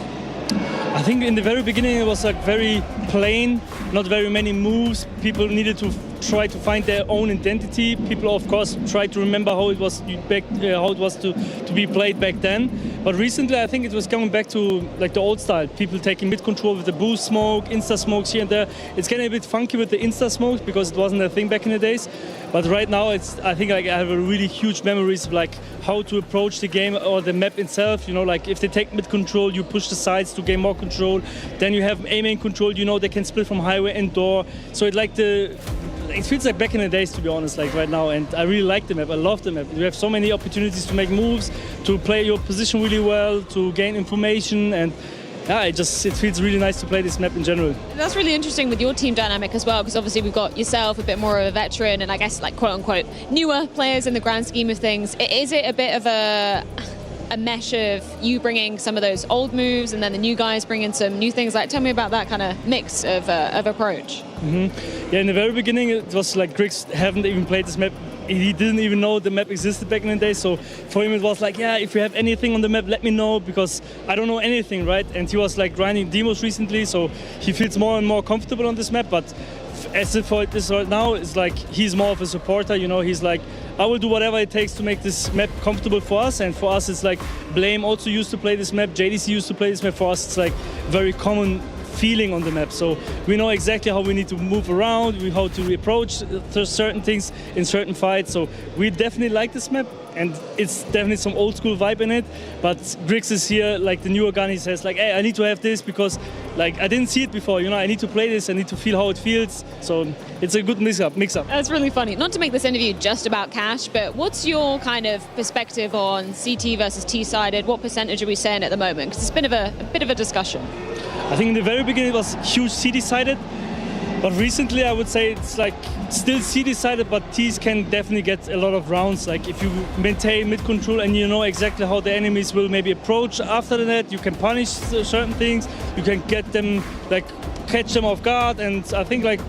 Speaker 17: I think in the very beginning it was like very plain, not very many moves. People needed to try to find their own identity. People, of course, tried to remember how it was to be played back then. But recently, I think it was coming back to like the old style. People taking mid control with the boost smoke, insta smokes here and there. It's getting a bit funky with the insta smokes because it wasn't a thing back in the days. But right now, I think like I have a really huge memories of like how to approach the game or the map itself. You know, like if they take mid control, you push the sides to gain more control. Then you have A main control. You know, they can split from highway and door. So it feels like back in the days, to be honest, like right now, and I really like the map. I love the map. You have so many opportunities to make moves, to play your position really well, to gain information, and yeah, it feels really nice to play this map in general.
Speaker 16: That's really interesting with your team dynamic as well, because obviously we've got yourself, a bit more of a veteran, and I guess like quote-unquote newer players in the grand scheme of things. Is it a bit of a mesh of you bringing some of those old moves and then the new guys bringing some new things? Like, tell me about that kind of mix of approach.
Speaker 17: Yeah, in the very beginning it was like Griggs haven't even played this map. He didn't even know the map existed back in the day, so for him it was like, yeah, if you have anything on the map, let me know, because I don't know anything, right? And he was like grinding demos recently, so he feels more and more comfortable on this map. But as if for this right now, it's like he's more of a supporter, you know. He's like, I will do whatever it takes to make this map comfortable for us, and for us it's like Blame also used to play this map, JDC used to play this map. For us it's like very common feeling on the map, so we know exactly how we need to move around, how to approach certain things in certain fights. So we definitely like this map, and it's definitely some old school vibe in it. But Griggs is here, like the newer gun. He says like, hey, I need to have this because like I didn't see it before, you know. I need to play this, I need to feel how it feels. So it's a good mix up.
Speaker 16: That's really funny. Not to make this interview just about Cash, but what's your kind of perspective on CT versus T-sided? What percentage are we saying at the moment? Because it's been a bit of a discussion.
Speaker 17: I think in the very beginning it was huge CT-sided. But recently, I would say it's like still C decided, but T's can definitely get a lot of rounds. Like if you maintain mid control and you know exactly how the enemies will maybe approach after that, you can punish certain things. You can get them, like catch them off guard, and I think like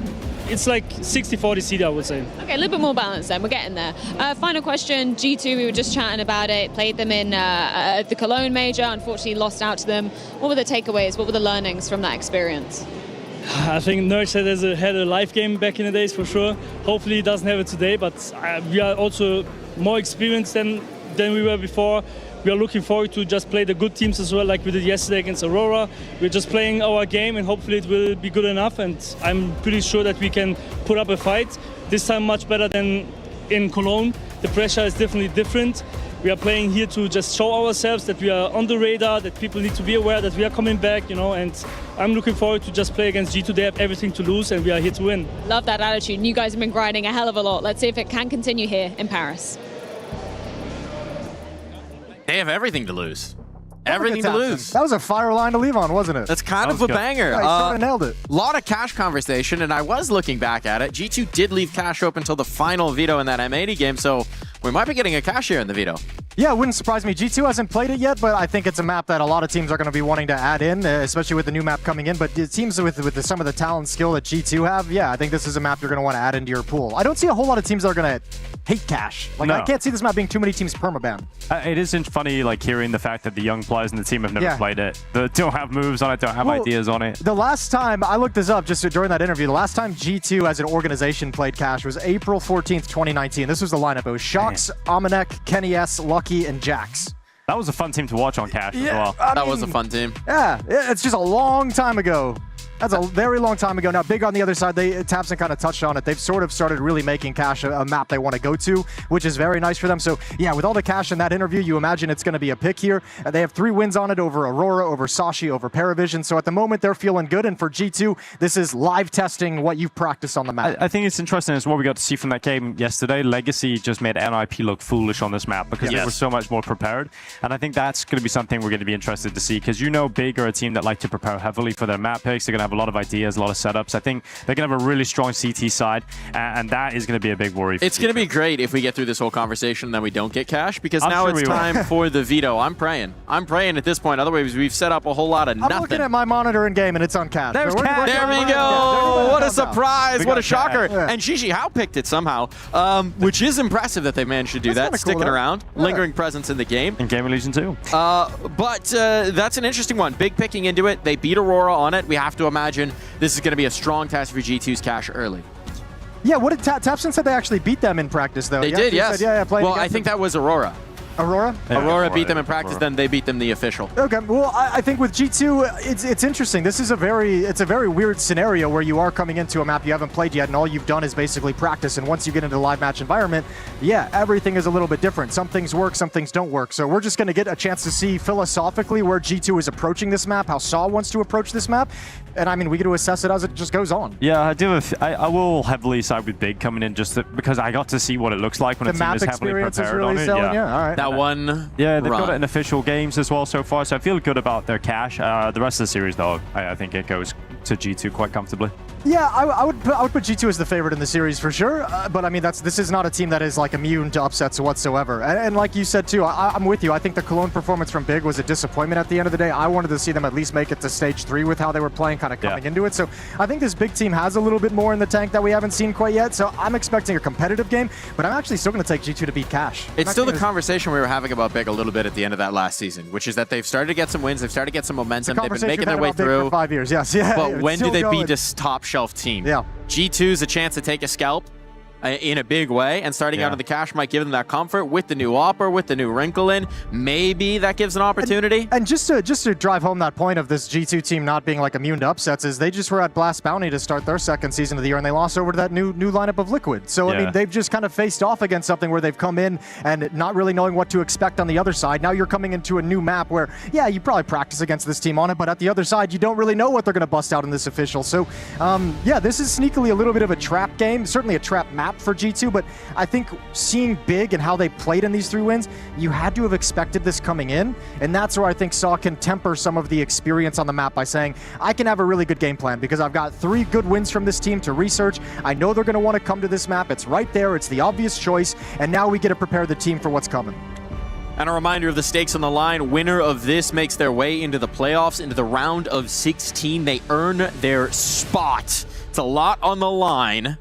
Speaker 17: it's like 60-40 CD, I would say.
Speaker 16: Okay, a little bit more balance then. We're getting there. Final question. G2, we were just chatting about it. Played them in the Cologne Major. Unfortunately, lost out to them. What were the takeaways? What were the learnings from that experience?
Speaker 17: I think Nerch had a live game back in the days for sure. Hopefully he doesn't have it today, but we are also more experienced than we were before. We are looking forward to just play the good teams as well, like we did yesterday against Aurora. We're just playing our game and hopefully it will be good enough, and I'm pretty sure that we can put up a fight. This time much better than in Cologne. The pressure is definitely different. We are playing here to just show ourselves that we are on the radar, that people need to be aware that we are coming back, you know, and I'm looking forward to just play against G2. They have everything to lose and we are here to win.
Speaker 16: Love that attitude. And you guys have been grinding a hell of a lot. Let's see if it can continue here in Paris.
Speaker 13: They have everything to lose. Everything to lose.
Speaker 22: That was a fire line to leave on, wasn't it?
Speaker 13: That's kind of a banger.
Speaker 22: Yeah, he sort of nailed it.
Speaker 13: A lot of cash conversation, and I was looking back at it. G2 did leave cash open until the final veto in that M80 game, so we might be getting a cash here in the veto.
Speaker 22: Yeah, it wouldn't surprise me. G2 hasn't played it yet, but I think it's a map that a lot of teams are going to be wanting to add in, especially with the new map coming in. But it seems with some of the talent and skill that G2 have, yeah, I think this is a map you're going to want to add into your pool. I don't see a whole lot of teams that are going to hate cash. Like,
Speaker 23: No.
Speaker 22: I can't see this map being too many teams permaban.
Speaker 23: It isn't funny, like, hearing the fact that the young players in the team have never played it. They don't have moves on it, don't have ideas on it.
Speaker 22: The last time, I looked this up just during that interview, the last time G2 as an organization played cash was April 14th, 2019. This was the lineup. It was Shox, Amanek, Kenny S, Lucky, and Jax.
Speaker 23: That was a fun team to watch on cash as well.
Speaker 13: That was a fun team.
Speaker 22: Yeah, it's just a long time ago. That's a very long time ago. Now, Big on the other side, Tabson kind of touched on it. They've sort of started really making cash a map they want to go to, which is very nice for them. So, yeah, with all the cash in that interview, you imagine it's going to be a pick here. They have 3 wins on it over Aurora, over Sashi, over Paravision. So at the moment, they're feeling good. And for G2, this is live testing what you've practiced on the map.
Speaker 23: I think it's interesting as what we got to see from that game yesterday. Legacy just made NIP look foolish on this map because they were so much more prepared. And I think that's going to be something we're going to be interested to see because you know Big are a team that like to prepare heavily for their map picks. They're going to have a lot of ideas, a lot of setups. I think they're going to have a really strong CT side, and that is going to be a big worry.
Speaker 13: It's going to be great if we get through this whole conversation and then we don't get cash, because now it's time for the veto. I'm praying at this point. Otherwise, we've set up a whole lot of nothing.
Speaker 22: I'm looking at my monitor in game, and it's on cash.
Speaker 13: There's cash. There we go. What a surprise. What a shocker. And Gigi How picked it somehow, which is impressive that they managed to do that, sticking around, lingering presence in the game.
Speaker 23: And Game Illusion too.
Speaker 13: But that's an interesting one. Big picking into it. They beat Aurora on it. We have to imagine this is going to be a strong test for G2's cash early.
Speaker 22: Yeah, what did Tapson said they actually beat them in practice, though?
Speaker 13: They did, yes.
Speaker 22: Said,
Speaker 13: well, I think that was Aurora.
Speaker 22: Aurora?
Speaker 13: Yeah, Aurora beat them in practice, then they beat them the official.
Speaker 22: Okay, well, I think with G2, it's interesting. This is a very weird scenario where you are coming into a map you haven't played yet, and all you've done is basically practice. And once you get into a live match environment, yeah, everything is a little bit different. Some things work, some things don't work. So we're just going to get a chance to see philosophically where G2 is approaching this map, how Saw wants to approach this map. And I mean, we get to assess it as it just goes on.
Speaker 23: Yeah, I will heavily side with Big coming in just because I got to see what it looks like when a team is heavily prepared on it.
Speaker 22: Yeah, all right.
Speaker 13: That one.
Speaker 23: Yeah, they've got it in official games as well so far, so I feel good about their cash. The rest of the series, though, I think it goes to G2 quite comfortably.
Speaker 22: Yeah, I would put G2 as the favorite in the series for sure. But I mean, this is not a team that is like immune to upsets whatsoever. And like you said too, I'm with you. I think the Cologne performance from Big was a disappointment at the end of the day. I wanted to see them at least make it to stage 3 with how they were playing, kind of coming into it. So I think this Big team has a little bit more in the tank that we haven't seen quite yet. So I'm expecting a competitive game, but I'm actually still going to take G2 to beat cash.
Speaker 13: It's still the conversation we were having about Big a little bit at the end of that last season, which is that they've started to get some wins, they've started to get some momentum, they've been making their way through.
Speaker 22: For 5 years, yes, yeah.
Speaker 13: But when do they beat this top shelf team?
Speaker 22: Yeah.
Speaker 13: G2's a chance to take a scalp in a big way, and starting out of the cash might give them that comfort with the new Opper, with the new Wrinkle in. Maybe that gives an opportunity.
Speaker 22: And just to drive home that point of this G2 team not being like immune to upsets is they just were at Blast Bounty to start their second season of the year, and they lost over to that new lineup of Liquid. So I mean, they've just kind of faced off against something where they've come in and not really knowing what to expect on the other side. Now you're coming into a new map where, yeah, you probably practice against this team on it, but at the other side, you don't really know what they're going to bust out in this official. So yeah, this is sneakily a little bit of a trap game, certainly a trap map map for G2, but I think seeing Big and how they played in these 3 wins, you had to have expected this coming in, and that's where I think Saw can temper some of the experience on the map by saying, I can have a really good game plan because I've got 3 good wins from this team to research. I know they're going to want to come to this map. It's right there. It's the obvious choice, and now we get to prepare the team for what's coming.
Speaker 13: And a reminder of the stakes on the line. Winner of this makes their way into the playoffs, into the round of 16. They earn their spot. It's a lot on the line.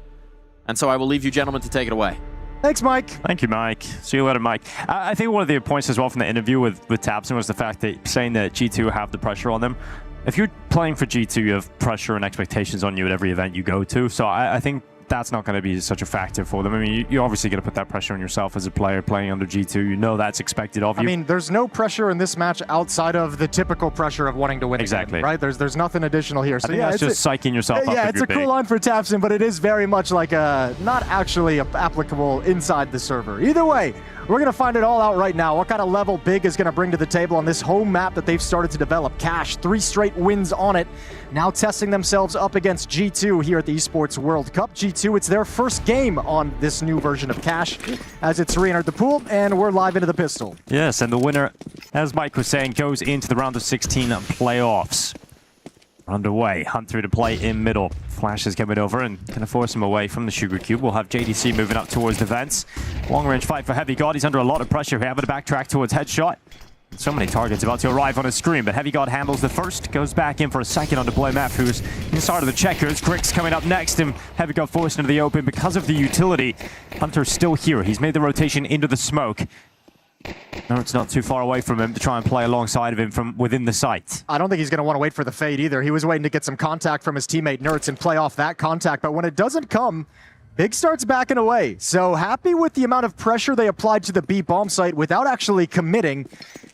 Speaker 13: And so I will leave you gentlemen to take it away.
Speaker 22: Thanks, Mike.
Speaker 23: Thank you, Mike. See you later, Mike. I think one of the points as well from the interview with tabseN was the fact that saying that G2 have the pressure on them. If you're playing for G2, you have pressure and expectations on you at every event you go to. So I think that's not going to be such a factor for them. I mean, you're obviously going to put that pressure on yourself as a player playing under G2. You know that's expected of you.
Speaker 22: I mean, there's no pressure in this match outside of the typical pressure of wanting to win.
Speaker 23: Exactly.
Speaker 22: Again, right? There's nothing additional here. So
Speaker 23: I think that's just psyching yourself up.
Speaker 22: Yeah, it's a cool line for tabseN, but it is very much like not actually applicable inside the server. Either way, we're going to find it all out right now. What kind of level Big is going to bring to the table on this home map that they've started to develop. Cash, 3 straight wins on it. Now testing themselves up against G2 here at the Esports World Cup. G2, it's their first game on this new version of Cash as it's re-entered the pool, and we're live into the pistol.
Speaker 23: Yes, and the winner, as Mike was saying, goes into the round of 16 playoffs. Underway, Hunt through to play in middle. Flash is coming over and going to force him away from the Sugar Cube. We'll have JDC moving up towards the vents. Long range fight for Heavy God. He's under a lot of pressure here, having to backtrack towards Headshot. So many targets about to arrive on his screen, but Heavy God handles the first, goes back in for a second on deploy map, who's inside of the checkers. Grix coming up next, and Heavy God forced into the open because of the utility. Hunter's still here. He's made the rotation into the smoke. No, it's not too far away from him to try and play alongside of him from within the site.
Speaker 22: I don't think he's going to want to wait for the fade either. He was waiting to get some contact from his teammate Nerds and play off that contact, but when it doesn't come, Big starts backing away. So happy with the amount of pressure they applied to the B bomb site without actually committing,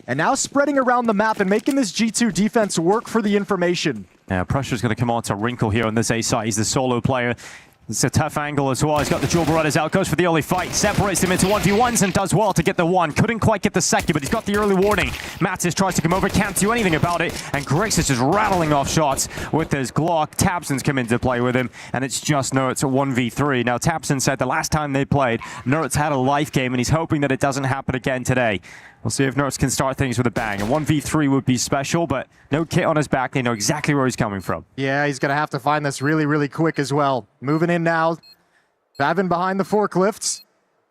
Speaker 22: and now spreading around the map and making this G2 defense work for the information.
Speaker 23: Yeah, pressure's going to come on to Wrinkle here on this A site. He's the solo player. It's a tough angle as well. He's got the dual Berettas out, goes for the early fight, separates him into 1v1s and does well to get the one. Couldn't quite get the second, but he's got the early warning. Mattis tries to come over, can't do anything about it, and Grix is just rattling off shots with his Glock. tabseN's come into play with him, and it's just Nerds at 1v3. Now, tabseN said the last time they played, Nerds had a life game, and he's hoping that it doesn't happen again today. We'll see if Nerds can start things with a bang. A 1v3 would be special, but no kit on his back. They know exactly where he's coming from.
Speaker 22: Yeah, he's going to have to find this really, really quick as well. Moving in now. Bavin behind the forklifts.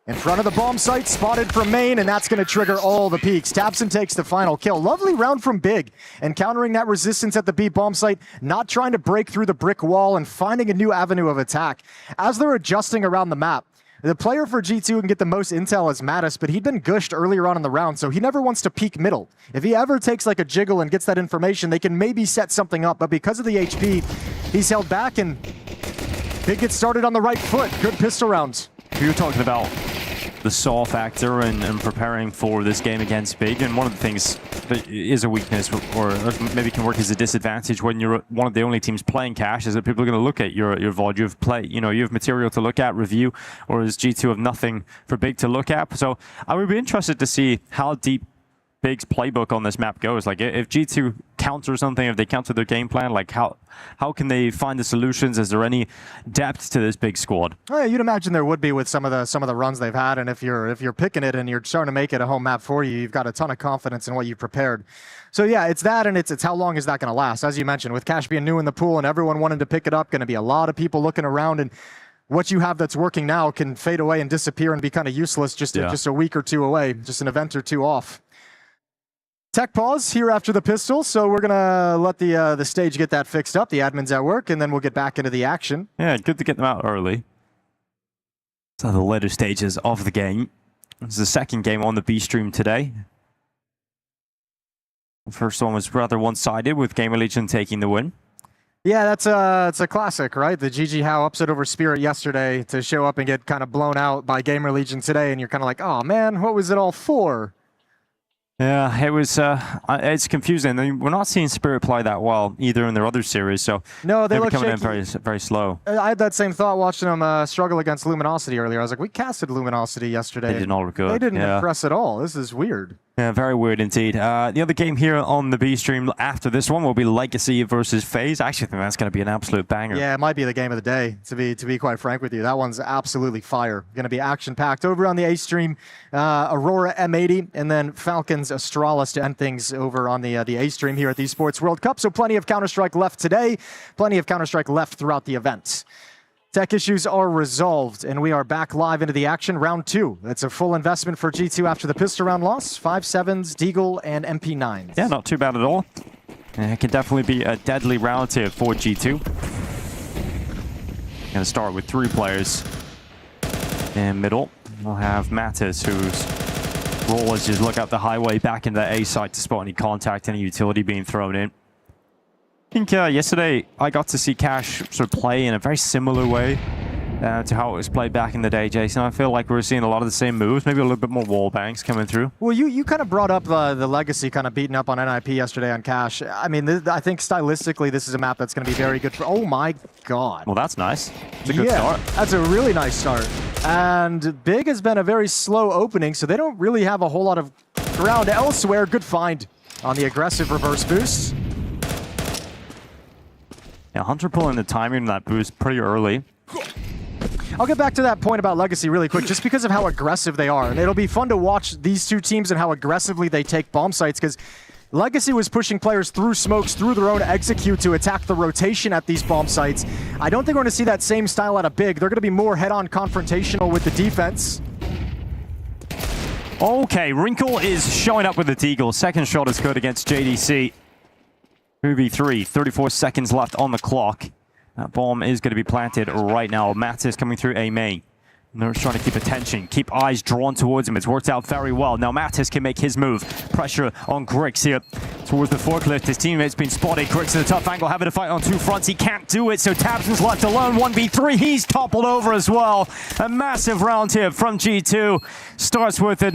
Speaker 22: In front of the bomb site, spotted from main, and that's going to trigger all the peaks. tabseN takes the final kill. Lovely round from Big, and countering that resistance at the B bomb site, not trying to break through the brick wall and finding a new avenue of attack. As they're adjusting around the map, the player for G2 who can get the most intel is Mattis, but he'd been gushed earlier on in the round, so he never wants to peek middle. If he ever takes like a jiggle and gets that information, they can maybe set something up, but because of the HP, he's held back, and Big gets started on the right foot. Good pistol rounds.
Speaker 23: We were talking about the Saw factor and preparing for this game against Big, and one of the things that is a weakness, or maybe can work as a disadvantage when you're one of the only teams playing Cash, is that people are going to look at your VOD. You have material to look at, review, or is G2 have nothing for Big to look at? So I would be interested to see how deep Big's playbook on this map goes. Like, if G2 counter something, if they counter their game plan, like how can they find the solutions? Is there any depth to this Big squad?
Speaker 22: Well, you'd imagine there would be with some of the runs they've had, and if you're picking it and you're starting to make it a home map for you, you've got a ton of confidence in what you've prepared. So yeah, it's that, and it's how long is that going to last? As you mentioned, with Cash being new in the pool and everyone wanting to pick it up, going to be a lot of people looking around, and what you have that's working now can fade away and disappear and be kind of useless just a week or two away, just an event or two off. Tech pause here after the pistol, so we're going to let the stage get that fixed up. The admin's at work, and then we'll get back into the action.
Speaker 23: Yeah, good to get them out early. So the later stages of the game. This is the second game on the B stream today. The first one was rather one-sided, with Gamer Legion taking the win.
Speaker 22: Yeah, it's a classic, right? The GG How upset over Spirit yesterday to show up and get kind of blown out by Gamer Legion today, and you're kind of like, oh man, what was it all for?
Speaker 23: Yeah, it was. It's confusing. We're not seeing Spirit play that well either in their other series, so
Speaker 22: no, they're
Speaker 23: coming in very slow.
Speaker 22: I had that same thought watching them struggle against Luminosity earlier. I was like, we casted Luminosity yesterday.
Speaker 23: They did not look good.
Speaker 22: They didn't impress at all. This is weird.
Speaker 23: Yeah, very weird indeed. The other game here on the B stream after this one will be Legacy versus FaZe. I actually think that's going to be an absolute banger.
Speaker 22: Yeah, it might be the game of the day, to be quite frank with you. That one's absolutely fire. Going to be action-packed. Over on the A stream, Aurora M80, and then Falcons Astralis to end things over on the A stream here at the Esports World Cup. So plenty of Counter-Strike left today, plenty of Counter-Strike left throughout the event. Tech issues are resolved, and we are back live into the action. Round 2. That's a full investment for G2 after the pistol round loss. 5-7s, Deagle, and MP9s.
Speaker 23: Yeah, not too bad at all. It can definitely be a deadly round here for G2. Going to start with 3 players in middle. We'll have Mattis, whose role is just look up the highway back into the A site to spot any contact, any utility being thrown in. I think yesterday I got to see Cash sort of play in a very similar way to how it was played back in the day, Jason. I feel like we're seeing a lot of the same moves, maybe a little bit more wall bangs coming through.
Speaker 22: Well, you kind of brought up the Legacy kind of beating up on NIP yesterday on Cash. I mean, I think stylistically this is a map that's going to be very good for... Oh my god.
Speaker 23: Well, that's nice. It's a good start.
Speaker 22: That's a really nice start. And Big has been a very slow opening, so they don't really have a whole lot of ground elsewhere. Good find on the aggressive reverse boost.
Speaker 23: Yeah, Hunter pulling the timing of that boost pretty early.
Speaker 22: I'll get back to that point about Legacy really quick, just because of how aggressive they are. And it'll be fun to watch these two teams and how aggressively they take bomb sites, because Legacy was pushing players through smokes, through their own execute to attack the rotation at these bomb sites. I don't think we're going to see that same style out of Big. They're going to be more head-on confrontational with the defense.
Speaker 23: Okay, Wrinkle is showing up with the Deagle. Second shot is good against JDC. 2v3, 34 seconds left on the clock. That bomb is going to be planted right now. Mattis coming through A main. Nerds trying to keep attention, keep eyes drawn towards him. It's worked out very well. Now Mattis can make his move. Pressure on Grix here towards the forklift. His teammate's been spotted. Grix in a tough angle, having to fight on 2 fronts. He can't do it, so Tabson's left alone. 1v3, he's toppled over as well. A massive round here from G2. Starts with a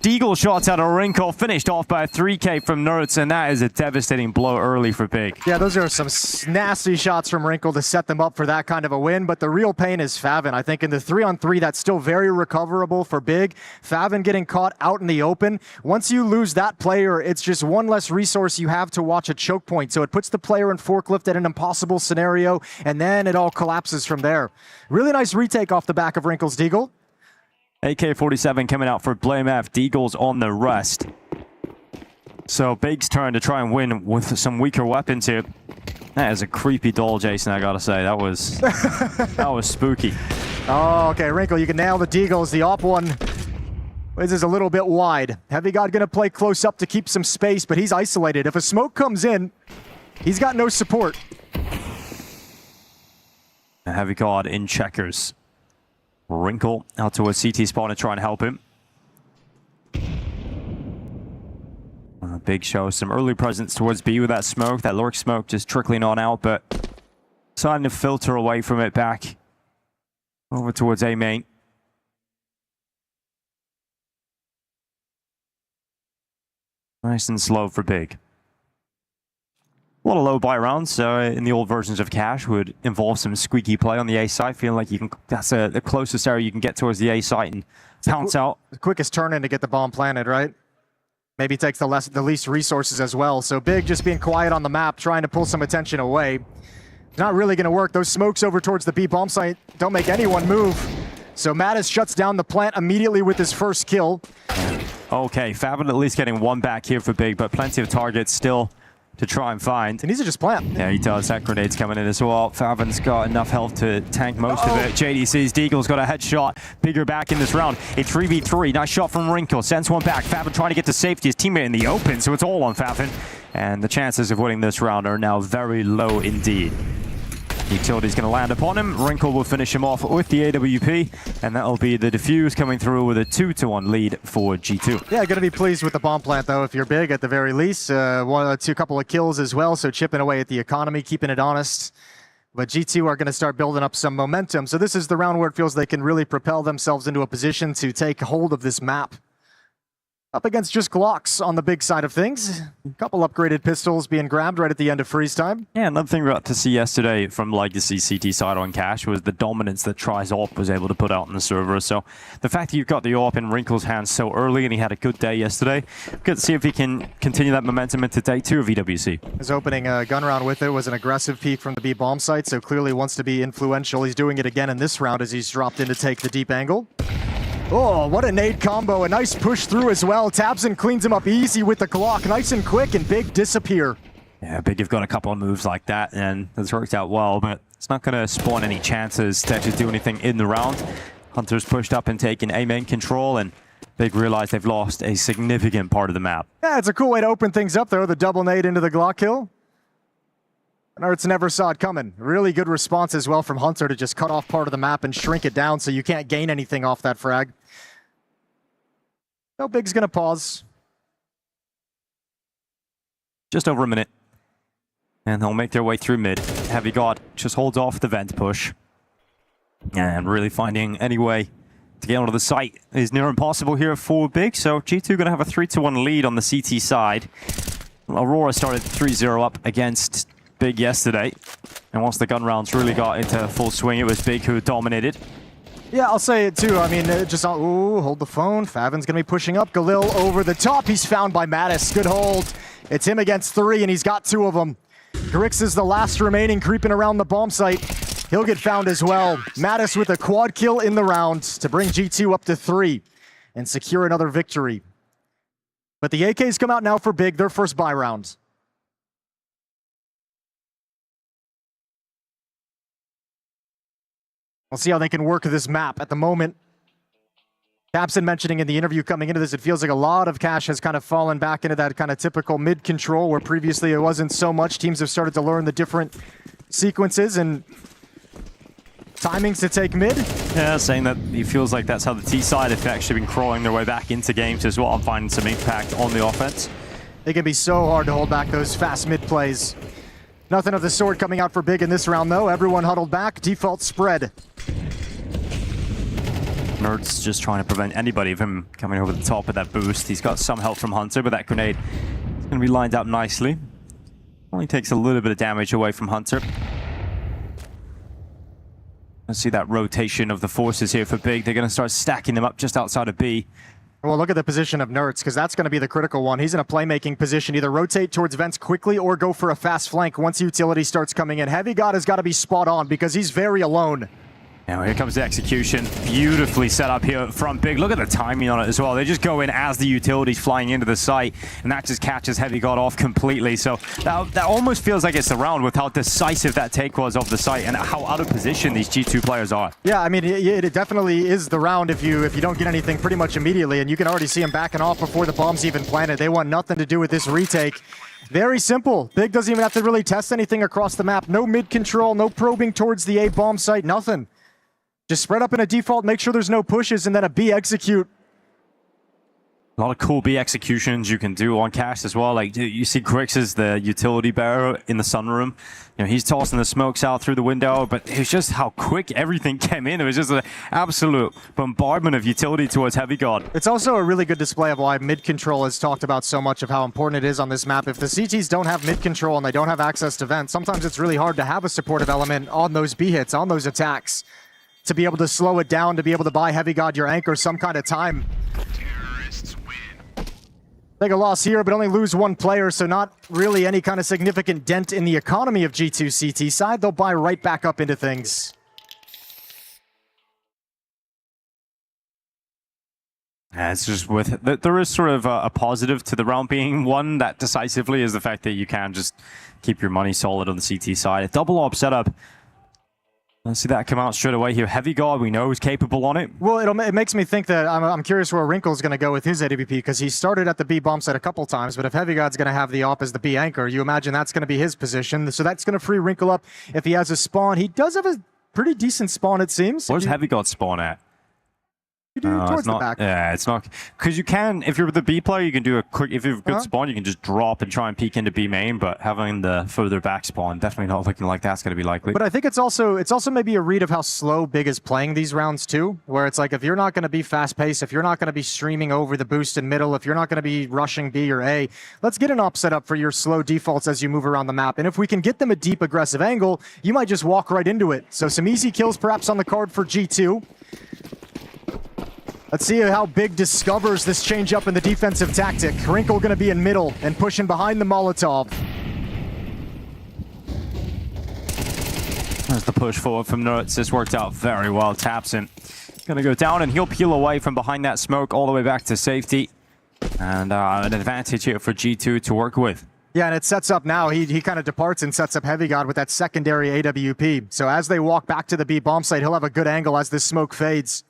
Speaker 23: Deagle shot out of Wrinkle, finished off by a 3K from Nerds, and that is a devastating blow early for Big.
Speaker 22: Yeah, those are some nasty shots from Wrinkle to set them up for that kind of a win, but the real pain is Favin. I think in the 3-on-3, that's still very recoverable for Big. Favin getting caught out in the open. Once you lose that player, it's just one less resource you have to watch a choke point. So it puts the player in forklift at an impossible scenario, and then it all collapses from there. Really nice retake off the back of Wrinkle's Deagle.
Speaker 23: AK-47 coming out for Blame F. Deagle's on the rest. So Big's turn to try and win with some weaker weapons here. That is a creepy doll, Jason, I gotta say. That was that was spooky.
Speaker 22: Oh, okay, Wrinkle, you can nail the Deagles. The op one is a little bit wide. Heavy God gonna play close up to keep some space, but he's isolated. If a smoke comes in, he's got no support.
Speaker 23: Heavy God in checkers. Wrinkle out to a CT spawn to try and help him. Big show some early presence towards B with that smoke. That lurk smoke just trickling on out, but starting to filter away from it back over towards A main. Nice and slow for Big. A lot of low buy rounds in the old versions of Cash would involve some squeaky play on the A side. Feeling like you can, that's the closest area you can get towards the A site and pounce out.
Speaker 22: The quickest turn in to get the bomb planted, right? Maybe takes the least resources as well. So Big just being quiet on the map, trying to pull some attention away. Not really going to work. Those smokes over towards the B bomb site don't make anyone move. So Mattis shuts down the plant immediately with his first kill.
Speaker 23: Okay, Favin at least getting one back here for Big, but plenty of targets still to try and find.
Speaker 22: And these are just plant.
Speaker 23: Yeah, he does. That grenade's coming in as well. Favin's got enough health to tank most of it. JDC's Deagle's got a headshot. Bigger back in this round. A 3v3. Nice shot from Wrinkle. Sends one back. Favin trying to get to safety. His teammate in the open, so it's all on Favin. And the chances of winning this round are now very low indeed. Utility's going to land upon him. Wrinkle will finish him off with the AWP, and that'll be the defuse coming through with a 2-1 lead for G2.
Speaker 22: Yeah, going to be pleased with the bomb plant, though, if you're Big at the very least. Couple of kills as well, so chipping away at the economy, keeping it honest. But G2 are going to start building up some momentum, so this is the round where it feels they can really propel themselves into a position to take hold of this map. Up against just Glocks on the big side of things. A couple upgraded pistols being grabbed right at the end of freeze time.
Speaker 23: Yeah, another thing we got to see yesterday from Legacy CT side on Cash was the dominance that Try's AWP was able to put out on the server. So the fact that you've got the AWP in Wrinkle's hands so early and he had a good day yesterday, good to see if he can continue that momentum into day 2 of EWC.
Speaker 22: His opening gun round with it was an aggressive peek from the B bomb site, so clearly wants to be influential. He's doing it again in this round as he's dropped in to take the deep angle. Oh, what a nade combo. A nice push through as well. Tabson cleans him up easy with the Glock. Nice and quick, and Big disappear.
Speaker 23: Yeah, Big have got a couple of moves like that, and it's worked out well, but it's not going to spawn any chances to actually do anything in the round. Hunter's pushed up and taken A main control, and Big realize they've lost a significant part of the map.
Speaker 22: Yeah, it's a cool way to open things up, though. The double nade into the Glock kill. Nerds never saw it coming. Really good response as well from Hunter to just cut off part of the map and shrink it down so you can't gain anything off that frag. No, Big's gonna pause.
Speaker 23: Just over a minute. And they'll make their way through mid. Heavy God just holds off the vent push. And really finding any way to get onto the site is near impossible here for Big. So G2 gonna have a 3-1 lead on the CT side. Aurora started 3-0 up against Big yesterday, and once the gun rounds really got into full swing, it was Big who dominated.
Speaker 22: Yeah, I'll say it too. I mean, ooh, hold the phone. Favin's gonna be pushing up. Galil over the top. He's found by Mattis. Good hold. It's him against 3, and he's got 2 of them. Grix is the last remaining, creeping around the bomb site. He'll get found as well. Mattis with a quad kill in the round to bring G2 up to 3 and secure another victory. But the AKs come out now for Big, their first buy round. We'll see how they can work this map. At the moment, Capson mentioning in the interview coming into this, it feels like a lot of cash has kind of fallen back into that kind of typical mid control where previously it wasn't so much. Teams have started to learn the different sequences and timings to take mid.
Speaker 23: Yeah, saying that he feels like that's how the T side have actually been crawling their way back into games as well. I'm finding some impact on the offense.
Speaker 22: It can be so hard to hold back those fast mid plays. Nothing of the sort coming out for Big in this round, though. Everyone huddled back. Default spread.
Speaker 23: Nerds just trying to prevent anybody from coming over the top of that boost. He's got some help from Hunter, but that grenade is going to be lined up nicely. Only takes a little bit of damage away from Hunter. Let's see that rotation of the forces here for Big. They're going to start stacking them up just outside of B.
Speaker 22: Well, look at the position of Nerds, because that's going to be the critical one. He's in a playmaking position. Either rotate towards vents quickly or go for a fast flank once utility starts coming in. Heavy God has got to be spot on because he's very alone.
Speaker 23: Now here comes the execution. Beautifully set up here from Big. Look at the timing on it as well. They just go in as the utility's flying into the site, and that just catches Heavy God off completely. So that almost feels like it's the round with how decisive that take was of the site and how out of position these G2 players are.
Speaker 22: Yeah, I mean, it definitely is the round if you don't get anything pretty much immediately, and you can already see them backing off before the bomb's even planted. They want nothing to do with this retake. Very simple. Big doesn't even have to really test anything across the map. No mid control, no probing towards the A bomb site, nothing. Just spread up in a default, make sure there's no pushes, and then a B execute.
Speaker 23: A lot of cool B executions you can do on Cash as well. Like, you see Grix as the utility bearer in the sunroom. You know, he's tossing the smokes out through the window, but it's just how quick everything came in. It was just an absolute bombardment of utility towards Heavy God.
Speaker 22: It's also a really good display of why mid-control has talked about so much of how important it is on this map. If the CTs don't have mid-control and they don't have access to vents, sometimes it's really hard to have a supportive element on those B hits, on those attacks, to be able to slow it down, to be able to buy Heavy God your anchor some kind of time. Take a loss here, but only lose 1 player, so not really any kind of significant dent in the economy of G2 CT side. They'll buy right back up into things.
Speaker 23: Yeah, it's just with there is sort of a positive to the round being won that decisively is the fact that you can just keep your money solid on the CT side. A double op setup. Let's see that come out straight away here. Heavy God, we know, is capable on it.
Speaker 22: Well, it makes me think that I'm curious where Wrinkle's going to go with his AWP, because he started at the B bomb site a couple times, but if Heavy God's going to have the op as the B anchor, you imagine that's going to be his position. So that's going to free Wrinkle up if he has a spawn. He does have a pretty decent spawn, it seems.
Speaker 23: Where's Heavy God spawn at?
Speaker 22: towards the back.
Speaker 23: Yeah, it's not because you can. If you're the B player, you can do a quick. If you have a good spawn, you can just drop and try and peek into B main. But having the further back spawn, definitely not looking like that's going to be likely.
Speaker 22: But I think it's also maybe a read of how slow Big is playing these rounds too, where it's like if you're not going to be fast paced, if you're not going to be streaming over the boost in middle, if you're not going to be rushing B or A, let's get an op set up for your slow defaults as you move around the map. And if we can get them a deep aggressive angle, you might just walk right into it. So some easy kills perhaps on the card for G2. Let's see how Big discovers this change up in the defensive tactic. Wrinkle going to be in middle and pushing behind the Molotov.
Speaker 23: There's the push forward from Nerds. This worked out very well. Tapson going to go down and he'll peel away from behind that smoke all the way back to safety. And an advantage here for G2 to work with.
Speaker 22: Yeah, and it sets up now. He kind of departs and sets up Heavy God with that secondary AWP. So as they walk back to the B bomb site, he'll have a good angle as this smoke fades.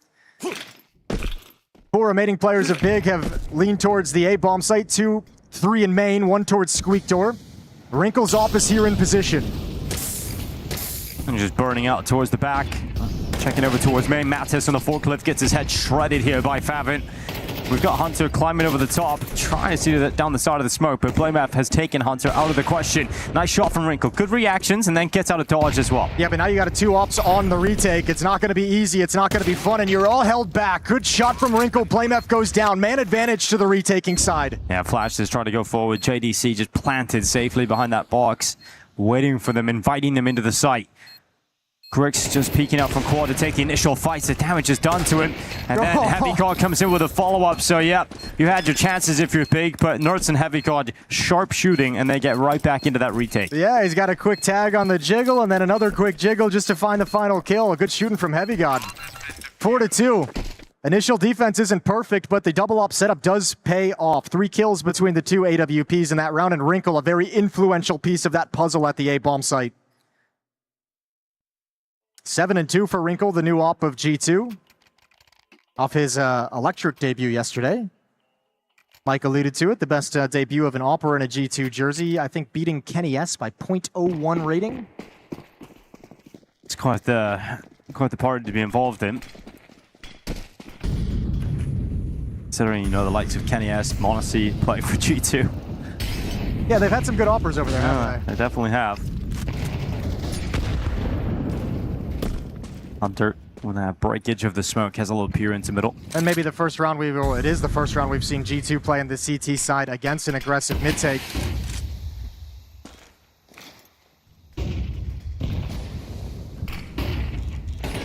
Speaker 22: 4 remaining players of Big have leaned towards the A bomb site. 2, 3 in main, 1 towards Squeak Door. Wrinkle's office here in position.
Speaker 23: And just burning out towards the back. Checking over towards main. Mattis on the forklift gets his head shredded here by Favin. We've got Hunter climbing over the top, trying to see that down the side of the smoke, but Blamef has taken Hunter out of the question. Nice shot from Wrinkle. Good reactions, and then gets out of dodge as well.
Speaker 22: Yeah, but now you got 2 ops on the retake. It's not going to be easy. It's not going to be fun, and you're all held back. Good shot from Wrinkle. Blamef goes down. Man advantage to the retaking side.
Speaker 23: Yeah, Flash is trying to go forward. JDC just planted safely behind that box, waiting for them, inviting them into the site. Grix just peeking out from quad to take the initial fights. The damage is done to him. And then Heavy God comes in with a follow-up. So, yeah, you had your chances if you're Big, but Nerds and Heavy God sharp shooting, and they get right back into that retake.
Speaker 22: Yeah, he's got a quick tag on the jiggle, and then another quick jiggle just to find the final kill. A good shooting from Heavy God. 4-2. Initial defense isn't perfect, but the double op setup does pay off. 3 kills between the 2 AWPs in that round, and Wrinkle, a very influential piece of that puzzle at the A bomb site. 7-2 for Wrinkle, the new op of G2. Off his electric debut yesterday. Mike alluded to it, the best debut of an opera in a G2 jersey. I think beating Kenny S by 0.01 rating.
Speaker 23: It's quite the party to be involved in. Considering, you know, the likes of Kenny S, Monacy playing for G2.
Speaker 22: Yeah, they've had some good operas over there, haven't
Speaker 23: they? They definitely have. Hunter, with that breakage of the smoke, has a little peer into middle.
Speaker 22: And maybe the first round it is the first round we've seen G2 play in the CT side against an aggressive mid-take.